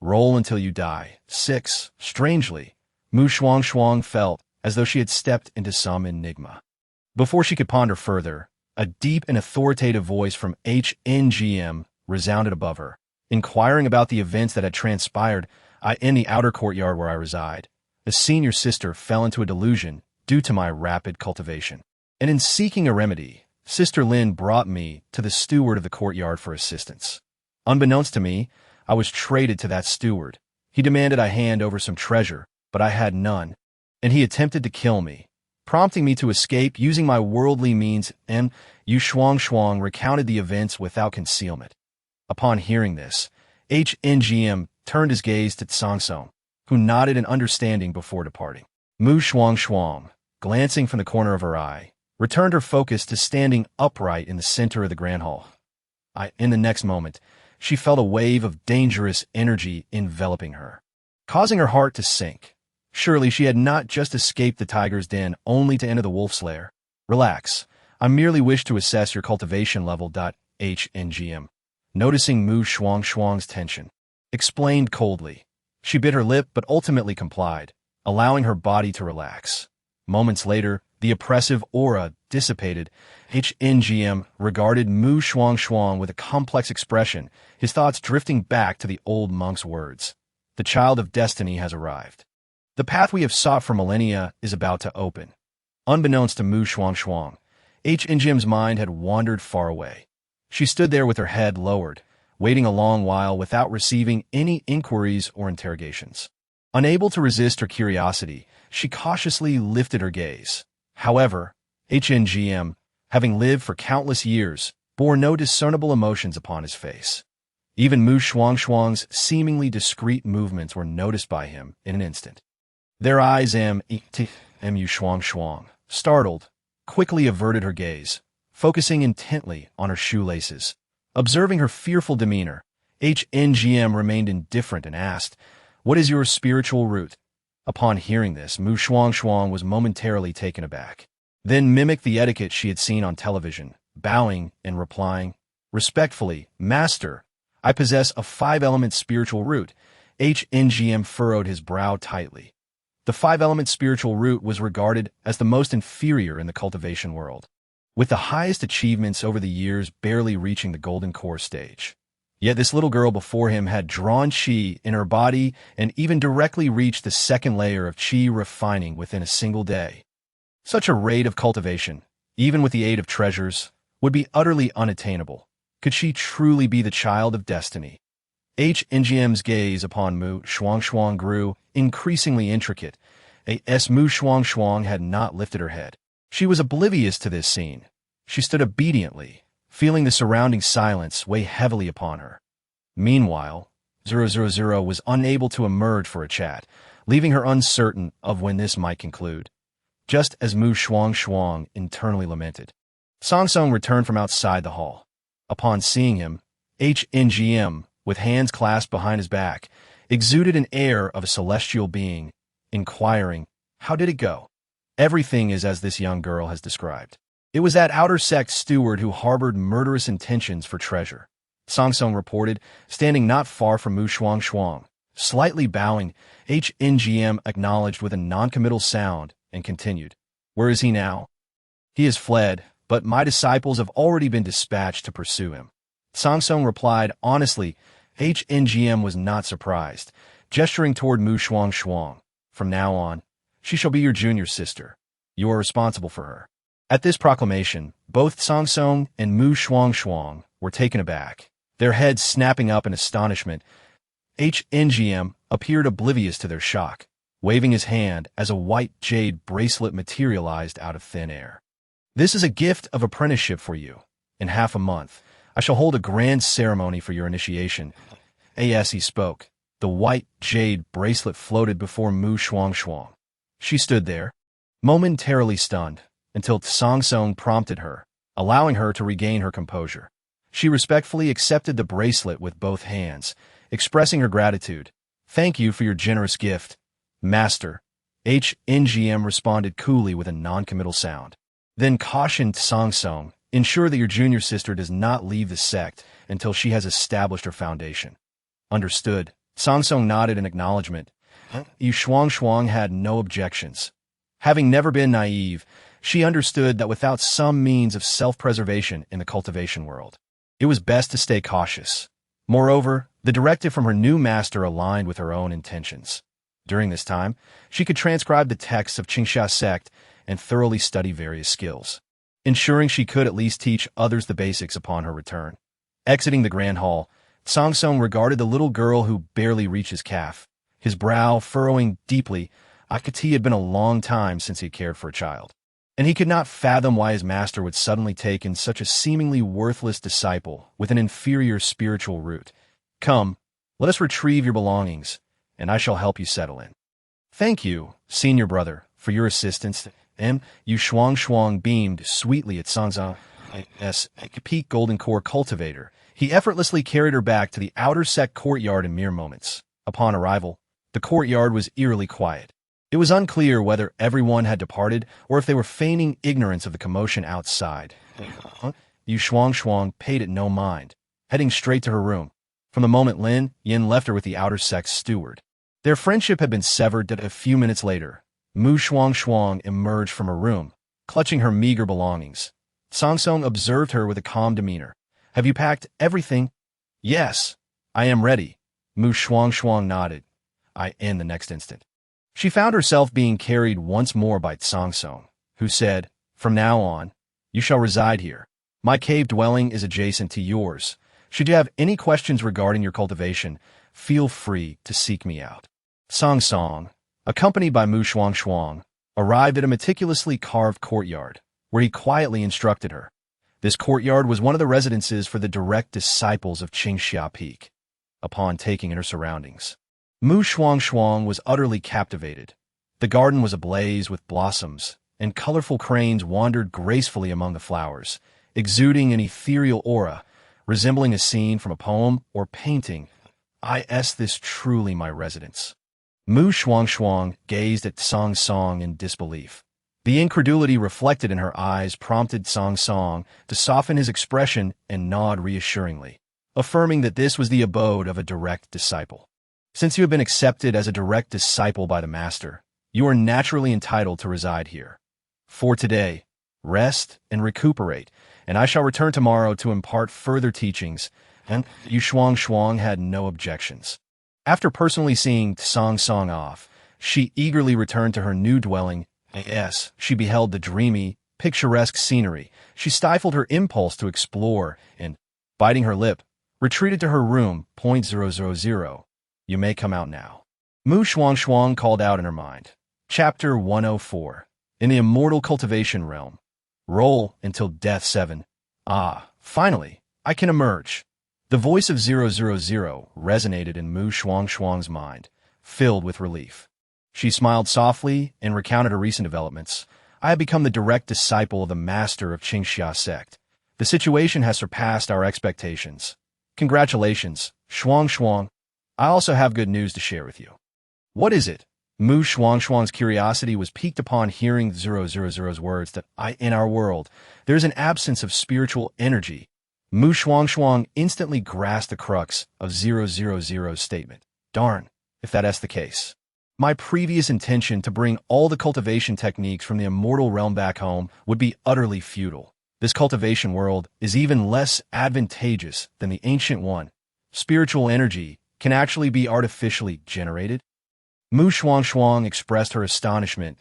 Roll until you die. 6. Strangely, Shuangshuang felt as though she had stepped into some enigma. Before she could ponder further, a deep and authoritative voice from HNGM resounded above her, inquiring about the events that had transpired in the outer courtyard where I reside. The senior sister fell into a delusion due to my rapid cultivation, and in seeking a remedy, Sister Lin brought me to the steward of the courtyard for assistance. Unbeknownst to me, I was traded to that steward. He demanded I hand over some treasure, but I had none, and he attempted to kill me, prompting me to escape using my worldly means, and Shuangshuang recounted the events without concealment. Upon hearing this, HNGM turned his gaze to Song, who nodded in understanding before departing. Shuangshuang, glancing from the corner of her eye, returned her focus to standing upright in the center of the grand hall. In the next moment, she felt a wave of dangerous energy enveloping her, causing her heart to sink. Surely she had not just escaped the tiger's den only to enter the wolf's lair. Relax. I merely wish to assess your cultivation level. HNGM, noticing Shuangshuang's tension, explained coldly. She bit her lip but ultimately complied, allowing her body to relax. Moments later, the oppressive aura dissipated, HNGM regarded Shuangshuang with a complex expression, his thoughts drifting back to the old monk's words. The child of destiny has arrived. The path we have sought for millennia is about to open. Unbeknownst to Shuangshuang, HNGM's mind had wandered far away. She stood there with her head lowered, waiting a long while without receiving any inquiries or interrogations. Unable to resist her curiosity, she cautiously lifted her gaze. However, HNGM, having lived for countless years, bore no discernible emotions upon his face. Even Shuangshuang's seemingly discreet movements were noticed by him in an instant. Their eyes, Shuangshuang, startled, quickly averted her gaze, focusing intently on her shoelaces. Observing her fearful demeanor, HNGM remained indifferent and asked, "What is your spiritual root?" Upon hearing this, Shuangshuang was momentarily taken aback. Then mimicked the etiquette she had seen on television, bowing and replying, "Respectfully, Master, I possess a 5-element spiritual root." HNGM furrowed his brow tightly. The 5-element spiritual root was regarded as the most inferior in the cultivation world, with the highest achievements over the years barely reaching the golden core stage. Yet this little girl before him had drawn chi in her body and even directly reached the second layer of chi refining within a single day. Such a rate of cultivation, even with the aid of treasures, would be utterly unattainable. Could she truly be the child of destiny? HNGM's gaze upon Shuangshuang grew increasingly intricate. Shuangshuang had not lifted her head. She was oblivious to this scene. She stood obediently, feeling the surrounding silence weigh heavily upon her. Meanwhile, 000 was unable to emerge for a chat, leaving her uncertain of when this might conclude. Just as Shuangshuang internally lamented, Song returned from outside the hall. Upon seeing him, HNGM, with hands clasped behind his back, exuded an air of a celestial being, inquiring, "How did it go?" "Everything is as this young girl has described. It was that outer sect steward who harbored murderous intentions for treasure," Song reported, standing not far from Shuangshuang. Slightly bowing, HNGM acknowledged with a noncommittal sound and continued, "Where is he now?" "He has fled, but my disciples have already been dispatched to pursue him." Song replied honestly. HNGM was not surprised, gesturing toward Shuangshuang. "From now on, she shall be your junior sister. You are responsible for her." At this proclamation, both Song and Shuangshuang were taken aback, their heads snapping up in astonishment. HNGM appeared oblivious to their shock, waving his hand as a white jade bracelet materialized out of thin air. "This is a gift of apprenticeship for you. In half a month, I shall hold a grand ceremony for your initiation." As he spoke, the white jade bracelet floated before Shuangshuang. She stood there, momentarily stunned, until Song prompted her, allowing her to regain her composure. She respectfully accepted the bracelet with both hands, expressing her gratitude. "Thank you for your generous gift, Master." HNGM responded coolly with a noncommittal sound. Then cautioned Song, "Ensure that your junior sister does not leave the sect until she has established her foundation." "Understood." Song nodded in acknowledgement. Shuangshuang had no objections. Having never been naive, she understood that without some means of self-preservation in the cultivation world, it was best to stay cautious. Moreover, the directive from her new master aligned with her own intentions. During this time, she could transcribe the texts of Qingsha sect and thoroughly study various skills, ensuring she could at least teach others the basics upon her return. Exiting the grand hall, Song regarded the little girl who barely reached his calf, his brow furrowing deeply. Akati had been a long time since he had cared for a child, and he could not fathom why his master would suddenly take in such a seemingly worthless disciple with an inferior spiritual root. "Come, let us retrieve your belongings, and I shall help you settle in." "Thank you, senior brother, for your assistance." Shuangshuang beamed sweetly at Song's peak golden core cultivator. He effortlessly carried her back to the outer sect courtyard in mere moments. Upon arrival, the courtyard was eerily quiet. It was unclear whether everyone had departed or if they were feigning ignorance of the commotion outside. Shuangshuang paid it no mind, heading straight to her room. From the moment Yin left her with the outer sect's steward, their friendship had been severed. A few minutes later, Shuangshuang emerged from her room, clutching her meager belongings. Song observed her with a calm demeanor. "Have you packed everything?" "Yes, I am ready." Shuangshuang nodded. In the next instant. She found herself being carried once more by Song, who said, "From now on, you shall reside here. My cave dwelling is adjacent to yours. Should you have any questions regarding your cultivation, feel free to seek me out." Song, accompanied by Shuangshuang, arrived at a meticulously carved courtyard, where he quietly instructed her. This courtyard was one of the residences for the direct disciples of Qingxia Peak. Upon taking in her surroundings, Shuangshuang was utterly captivated. The garden was ablaze with blossoms, and colorful cranes wandered gracefully among the flowers, exuding an ethereal aura, resembling a scene from a poem or painting. Is this truly my residence? Shuangshuang gazed at Song in disbelief. The incredulity reflected in her eyes prompted Song to soften his expression and nod reassuringly, affirming that this was the abode of a direct disciple. Since you have been accepted as a direct disciple by the Master, you are naturally entitled to reside here. For today, rest and recuperate, and I shall return tomorrow to impart further teachings. And Shuangshuang had no objections. After personally seeing Song off, she eagerly returned to her new dwelling. As she beheld the dreamy, picturesque scenery, she stifled her impulse to explore and, biting her lip, retreated to her room. 000. You may come out now. Shuangshuang called out in her mind. Chapter 104. In the immortal cultivation realm. Roll until death 7. Finally, I can emerge. The voice of 000 resonated in Shuangshuang's mind, filled with relief. She smiled softly and recounted her recent developments. I have become the direct disciple of the master of Qingxia sect. The situation has surpassed our expectations. Congratulations, Shuangshuang. I also have good news to share with you. What is it? Shuangshuang's curiosity was piqued upon hearing 000's words that in our world, there is an absence of spiritual energy. Shuangshuang instantly grasped the crux of 000's statement. Darn, if that's the case. My previous intention to bring all the cultivation techniques from the immortal realm back home would be utterly futile. This cultivation world is even less advantageous than the ancient one. Spiritual energy can actually be artificially generated. Shuangshuang expressed her astonishment.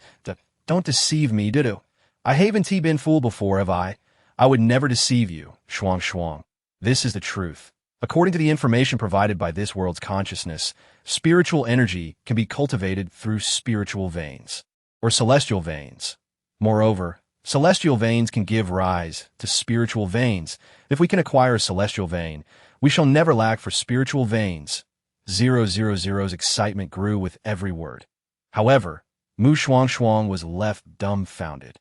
Don't deceive me, Dudu. I haven't been fooled before, have I? I would never deceive you, Shuangshuang. This is the truth. According to the information provided by this world's consciousness, spiritual energy can be cultivated through spiritual veins, or celestial veins. Moreover, celestial veins can give rise to spiritual veins. If we can acquire a celestial vein, we shall never lack for spiritual veins. 000's excitement grew with every word. However, Shuangshuang was left dumbfounded.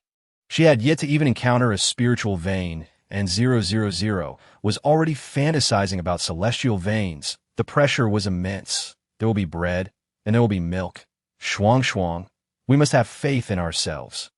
She had yet to even encounter a spiritual vein, and 000 was already fantasizing about celestial veins. The pressure was immense. There will be bread, and there will be milk. Shuangshuang, we must have faith in ourselves.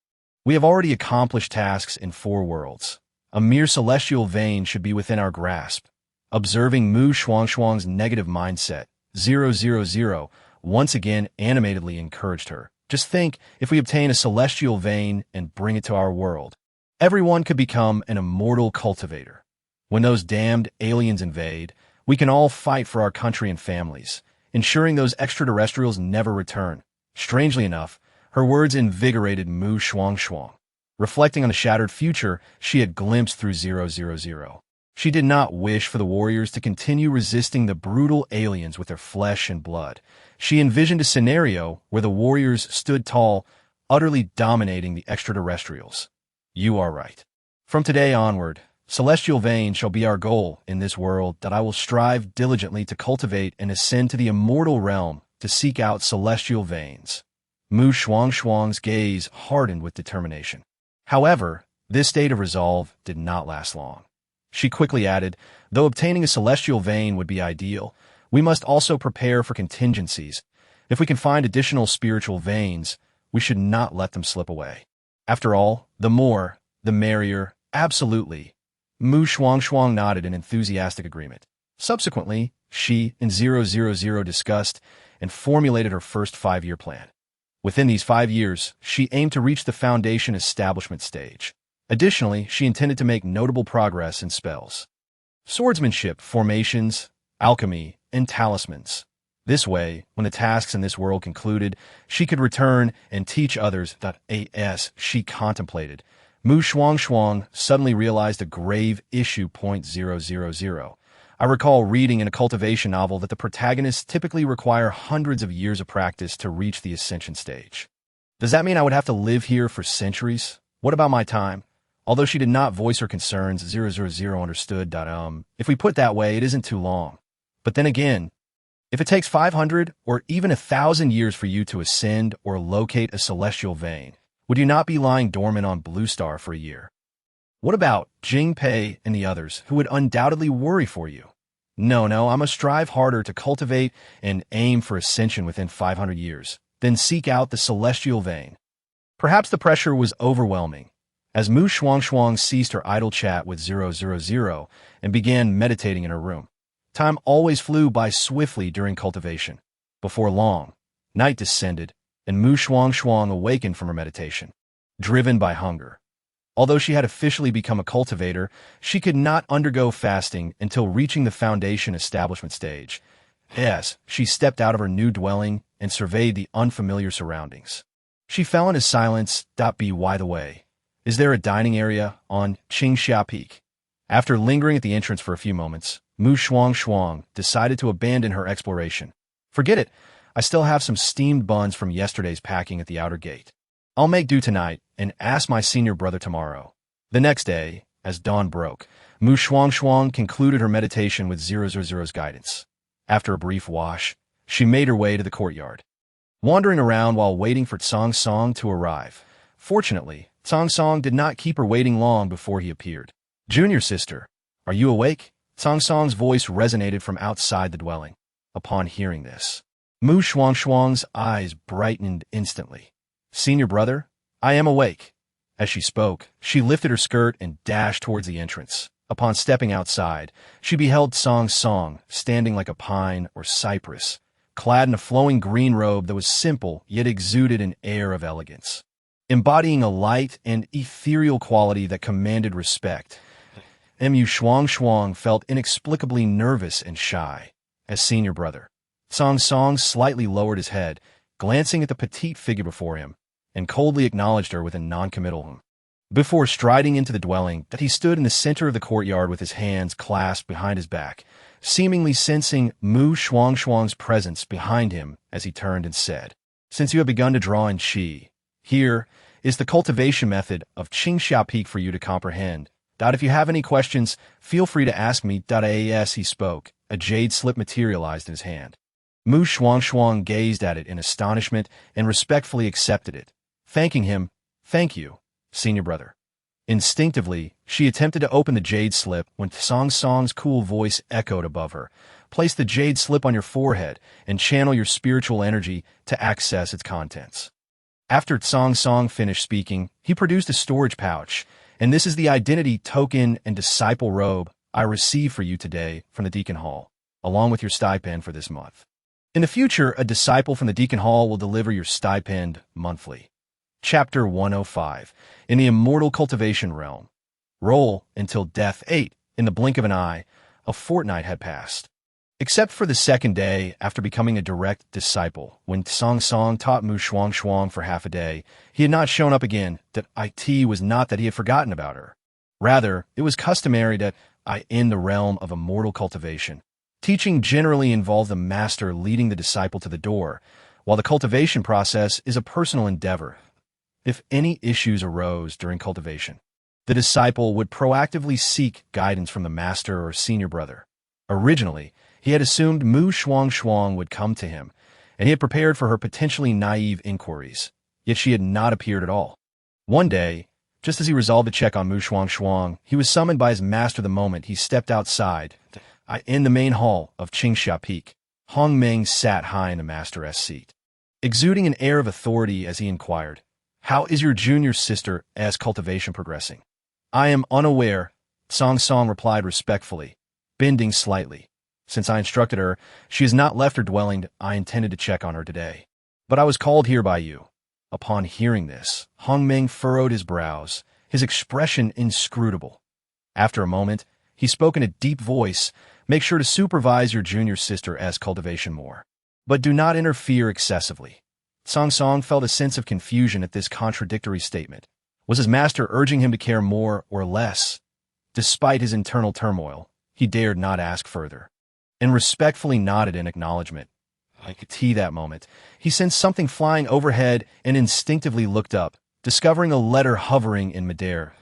We have already accomplished tasks in 4 worlds. A mere celestial vein should be within our grasp. Observing Shuangshuang's negative mindset, 000 once again animatedly encouraged her. Just think, if we obtain a celestial vein and bring it to our world, everyone could become an immortal cultivator. When those damned aliens invade, we can all fight for our country and families, ensuring those extraterrestrials never return. Strangely enough, her words invigorated Shuangshuang. Reflecting on the shattered future she had glimpsed through 000. She did not wish for the warriors to continue resisting the brutal aliens with their flesh and blood. She envisioned a scenario where the warriors stood tall, utterly dominating the extraterrestrials. You are right. From today onward, celestial veins shall be our goal in this world that I will strive diligently to cultivate and ascend to the immortal realm to seek out celestial veins. Shuangshuang's gaze hardened with determination. However, this state of resolve did not last long. She quickly added, though obtaining a celestial vein would be ideal, we must also prepare for contingencies. If we can find additional spiritual veins, we should not let them slip away. After all, the more, the merrier, absolutely. Shuangshuang nodded in enthusiastic agreement. Subsequently, she and 000 discussed and formulated her first 5-year plan. Within these 5 years, she aimed to reach the foundation establishment stage. Additionally, she intended to make notable progress in spells, swordsmanship, formations, alchemy, and talismans. This way, when the tasks in this world concluded, she could return and teach others. As she contemplated, Shuangshuang suddenly realized a grave issue. 000. I recall reading in a cultivation novel that the protagonists typically require hundreds of years of practice to reach the ascension stage. Does that mean I would have to live here for centuries? What about my time? Although she did not voice her concerns, 000 understood. If we put it that way, it isn't too long. But then again, if it takes 500 or even 1,000 years for you to ascend or locate a celestial vein, would you not be lying dormant on Blue Star for a year? What about Jingpei and the others who would undoubtedly worry for you? No, I must strive harder to cultivate and aim for ascension within 500 years, then seek out the celestial vein. Perhaps the pressure was overwhelming, as Shuangshuang ceased her idle chat with 000 and began meditating in her room. Time always flew by swiftly during cultivation. Before long, night descended, and Shuangshuang awakened from her meditation, driven by hunger. Although she had officially become a cultivator, she could not undergo fasting until reaching the foundation establishment stage. Yes, she stepped out of her new dwelling and surveyed the unfamiliar surroundings. She fell into silence. By the way, is there a dining area on Qingxia Peak? After lingering at the entrance for a few moments, Shuangshuang decided to abandon her exploration. Forget it, I still have some steamed buns from yesterday's packing at the outer gate. I'll make do tonight and ask my senior brother tomorrow. The next day, as dawn broke, Shuangshuang concluded her meditation with 000's guidance. After a brief wash, she made her way to the courtyard, wandering around while waiting for Song to arrive. Fortunately, Song did not keep her waiting long before he appeared. "Junior sister, are you awake?" Song's voice resonated from outside the dwelling. Upon hearing this, Shuangshuang's eyes brightened instantly. "Senior brother, I am awake." As she spoke, she lifted her skirt and dashed towards the entrance. Upon stepping outside, she beheld Song standing like a pine or cypress, clad in a flowing green robe that was simple yet exuded an air of elegance, embodying a light and ethereal quality that commanded respect. Shuangshuang felt inexplicably nervous and shy. As senior brother, Song slightly lowered his head, glancing at the petite figure before him, and coldly acknowledged her with a non-committal before striding into the dwelling. That he stood in the center of the courtyard with his hands clasped behind his back, seemingly sensing Shuangshuang's presence behind him as he turned and said, "Since you have begun to draw in qi, here is the cultivation method of Qingxia Peak for you to comprehend. If you have any questions, feel free to ask me." As he spoke, a jade slip materialized in his hand. Shuangshuang gazed at it in astonishment and respectfully accepted it, thanking him. "Thank you, senior brother." Instinctively, she attempted to open the jade slip when Song's cool voice echoed above her. "Place the jade slip on your forehead and channel your spiritual energy to access its contents." After Song finished speaking, he produced a storage pouch. "And this is the identity token and disciple robe I receive for you today from the Deacon Hall, along with your stipend for this month. In the future, a disciple from the Deacon Hall will deliver your stipend monthly." Chapter 105. In the Immortal Cultivation Realm. Roll until death. 8. In the blink of an eye, a fortnight had passed. Except for the second day after becoming a direct disciple, when Song taught Shuangshuang for half a day, he had not shown up again. That it was not that he had forgotten about her. Rather, it was customary that in the realm of immortal cultivation, teaching generally involved the master leading the disciple to the door, while the cultivation process is a personal endeavor. If any issues arose during cultivation, the disciple would proactively seek guidance from the master or senior brother. Originally, he had assumed Shuangshuang would come to him, and he had prepared for her potentially naive inquiries, yet she had not appeared at all. One day, just as he resolved to check on Shuangshuang, he was summoned by his master the moment he stepped outside. In the main hall of Qingxia Peak, Hong Meng sat high in the master's seat, exuding an air of authority as he inquired, "How is your junior sister's cultivation progressing?" "I am unaware," Song replied respectfully, bending slightly. "Since I instructed her, she has not left her dwelling. I intended to check on her today, but I was called here by you." Upon hearing this, Hong Meng furrowed his brows, his expression inscrutable. After a moment, he spoke in a deep voice, "Make sure to supervise your junior sister's cultivation more. But do not interfere excessively." Shuangshuang felt a sense of confusion at this contradictory statement. Was his master urging him to care more or less? Despite his internal turmoil, he dared not ask further, and respectfully nodded in acknowledgement. Like that moment, he sensed something flying overhead and instinctively looked up, discovering a letter hovering in midair.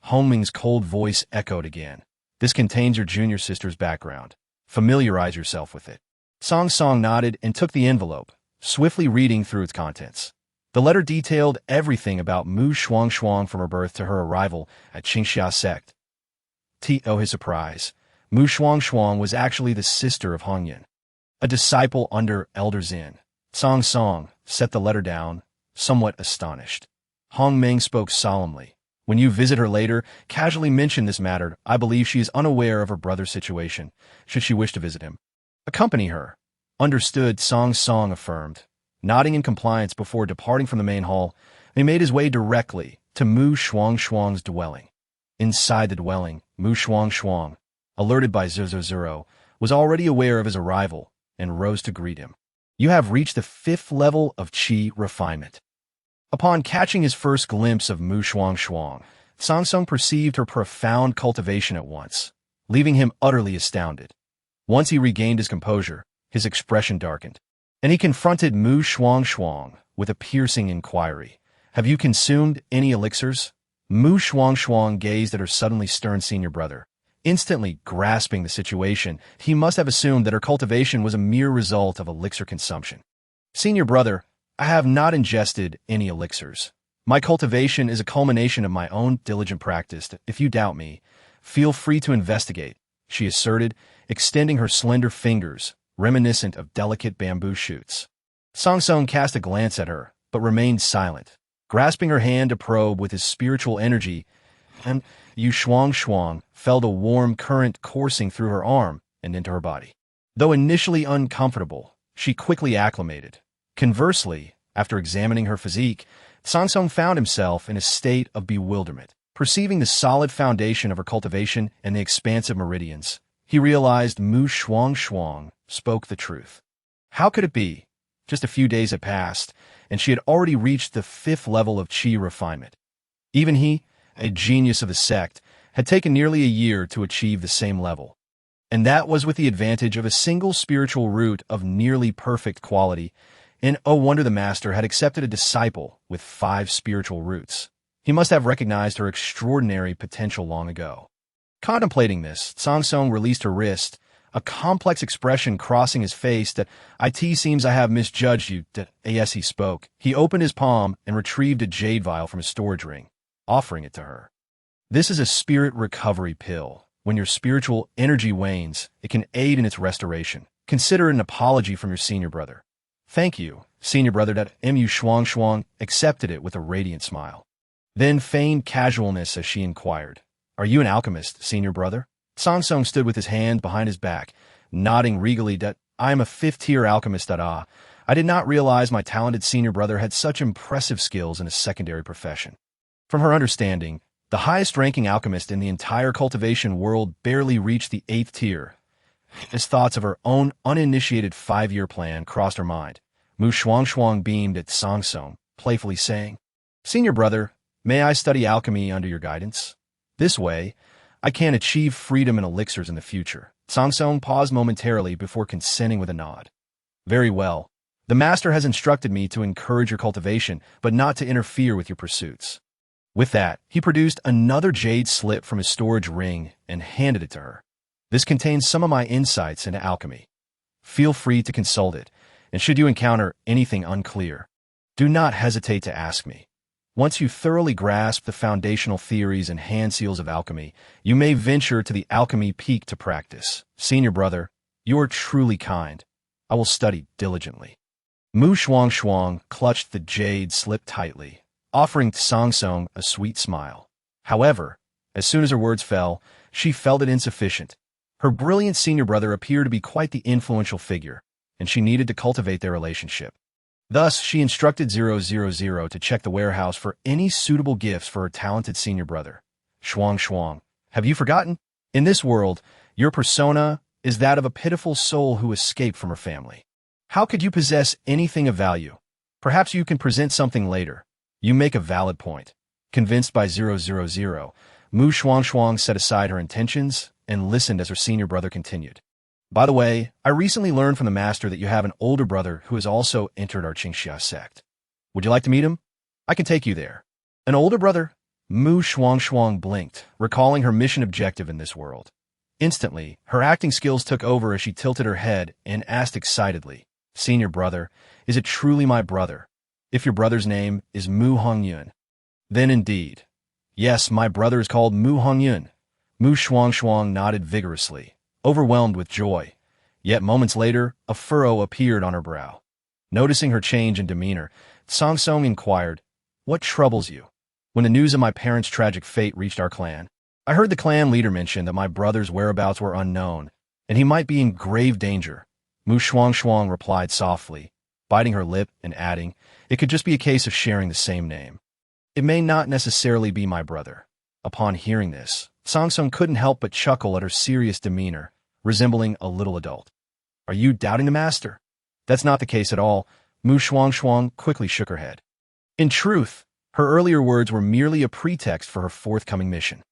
Hong Meng's cold voice echoed again. "This contains your junior sister's background. Familiarize yourself with it." Shuangshuang nodded and took the envelope, swiftly reading through its contents. The letter detailed everything about Shuangshuang from her birth to her arrival at Qingxia sect. To his surprise, Shuangshuang was actually the sister of Hong Yan, a disciple under Elder Zin. Shuangshuang set the letter down, somewhat astonished. Hong Meng spoke solemnly. "When you visit her later, casually mention this matter. I believe she is unaware of her brother's situation, should she wish to visit him. Accompany her." "Understood," Shuangshuang affirmed. Nodding in compliance before departing from the main hall, he made his way directly to Shuangshuang's dwelling. Inside the dwelling, Shuangshuang, alerted by 000, was already aware of his arrival and rose to greet him. "You have reached the 5th level of qi refinement." Upon catching his first glimpse of Shuangshuang, Shuangshuang perceived her profound cultivation at once, leaving him utterly astounded. Once he regained his composure, his expression darkened, and he confronted Shuangshuang with a piercing inquiry. "Have you consumed any elixirs?" Shuangshuang gazed at her suddenly stern senior brother. Instantly grasping the situation, he must have assumed that her cultivation was a mere result of elixir consumption. "Senior brother, I have not ingested any elixirs. My cultivation is a culmination of my own diligent practice. If you doubt me, feel free to investigate," she asserted, extending her slender fingers, reminiscent of delicate bamboo shoots. Shuangshuang cast a glance at her, but remained silent, grasping her hand to probe with his spiritual energy, and Shuangshuang felt a warm current coursing through her arm and into her body. Though initially uncomfortable, she quickly acclimated. Conversely, after examining her physique, Shuangshuang found himself in a state of bewilderment. Perceiving the solid foundation of her cultivation and the expansive meridians, he realized Shuangshuang spoke the truth. How could it be? Just a few days had passed, and she had already reached the 5th level of qi refinement. Even he, a genius of the sect, had taken nearly a year to achieve the same level. And that was with the advantage of a single spiritual root of nearly perfect quality, and oh wonder the master had accepted a disciple with 5 spiritual roots. He must have recognized her extraordinary potential long ago. Contemplating this, Shuangshuang released her wrist, a complex expression crossing his face. "That it seems I have misjudged you." As he spoke, he opened his palm and retrieved a jade vial from his storage ring, offering it to her. "This is a spirit recovery pill. When your spiritual energy wanes, it can aid in its restoration. Consider it an apology from your senior brother." "Thank you, senior brother." Shuangshuang accepted it with a radiant smile. Then feigned casualness as she inquired, "Are you an alchemist, senior brother?" Shuangshuang stood with his hand behind his back, nodding regally. "I am a 5th-tier alchemist. I did not realize my talented senior brother had such impressive skills in a secondary profession." From her understanding, the highest-ranking alchemist in the entire cultivation world barely reached the 8th tier. As thoughts of her own uninitiated 5-year plan crossed her mind, Shuangshuang beamed at Shuangshuang, playfully saying, "Senior brother, may I study alchemy under your guidance? This way, I can achieve freedom and elixirs in the future." Shuangshuang paused momentarily before consenting with a nod. "Very well. The master has instructed me to encourage your cultivation, but not to interfere with your pursuits." With that, he produced another jade slip from his storage ring and handed it to her. "This contains some of my insights into alchemy. Feel free to consult it, and should you encounter anything unclear, do not hesitate to ask me. Once you thoroughly grasp the foundational theories and hand seals of alchemy, you may venture to the alchemy peak to practice. Senior brother, you are truly kind. I will study diligently." Shuangshuang clutched the jade slip tightly, offering Shuangshuang a sweet smile. However, as soon as her words fell, she felt it insufficient. Her brilliant senior brother appeared to be quite the influential figure, and she needed to cultivate their relationship. Thus, she instructed 000 to check the warehouse for any suitable gifts for her talented senior brother, Shuangshuang. Have you forgotten? In this world, your persona is that of a pitiful soul who escaped from her family. How could you possess anything of value? Perhaps you can present something later. You make a valid point. Convinced by 000, Shuangshuang set aside her intentions and listened as her senior brother continued. By the way, I recently learned from the master that you have an older brother who has also entered our Qingxia sect. Would you like to meet him? I can take you there. An older brother? Shuangshuang blinked, recalling her mission objective in this world. Instantly, her acting skills took over as she tilted her head and asked excitedly, Senior brother, is it truly my brother? If your brother's name is Hongyun, then indeed. Yes, my brother is called Hongyun. Shuangshuang nodded vigorously, overwhelmed with joy. Yet moments later, a furrow appeared on her brow. Noticing her change in demeanor, Song inquired, What troubles you? When the news of my parents' tragic fate reached our clan, I heard the clan leader mention that my brother's whereabouts were unknown, and he might be in grave danger. Shuangshuang replied softly, biting her lip and adding, It could just be a case of sharing the same name. It may not necessarily be my brother. Upon hearing this, Song couldn't help but chuckle at her serious demeanor, resembling a little adult. Are you doubting the master? That's not the case at all. Shuangshuang quickly shook her head. In truth, her earlier words were merely a pretext for her forthcoming mission.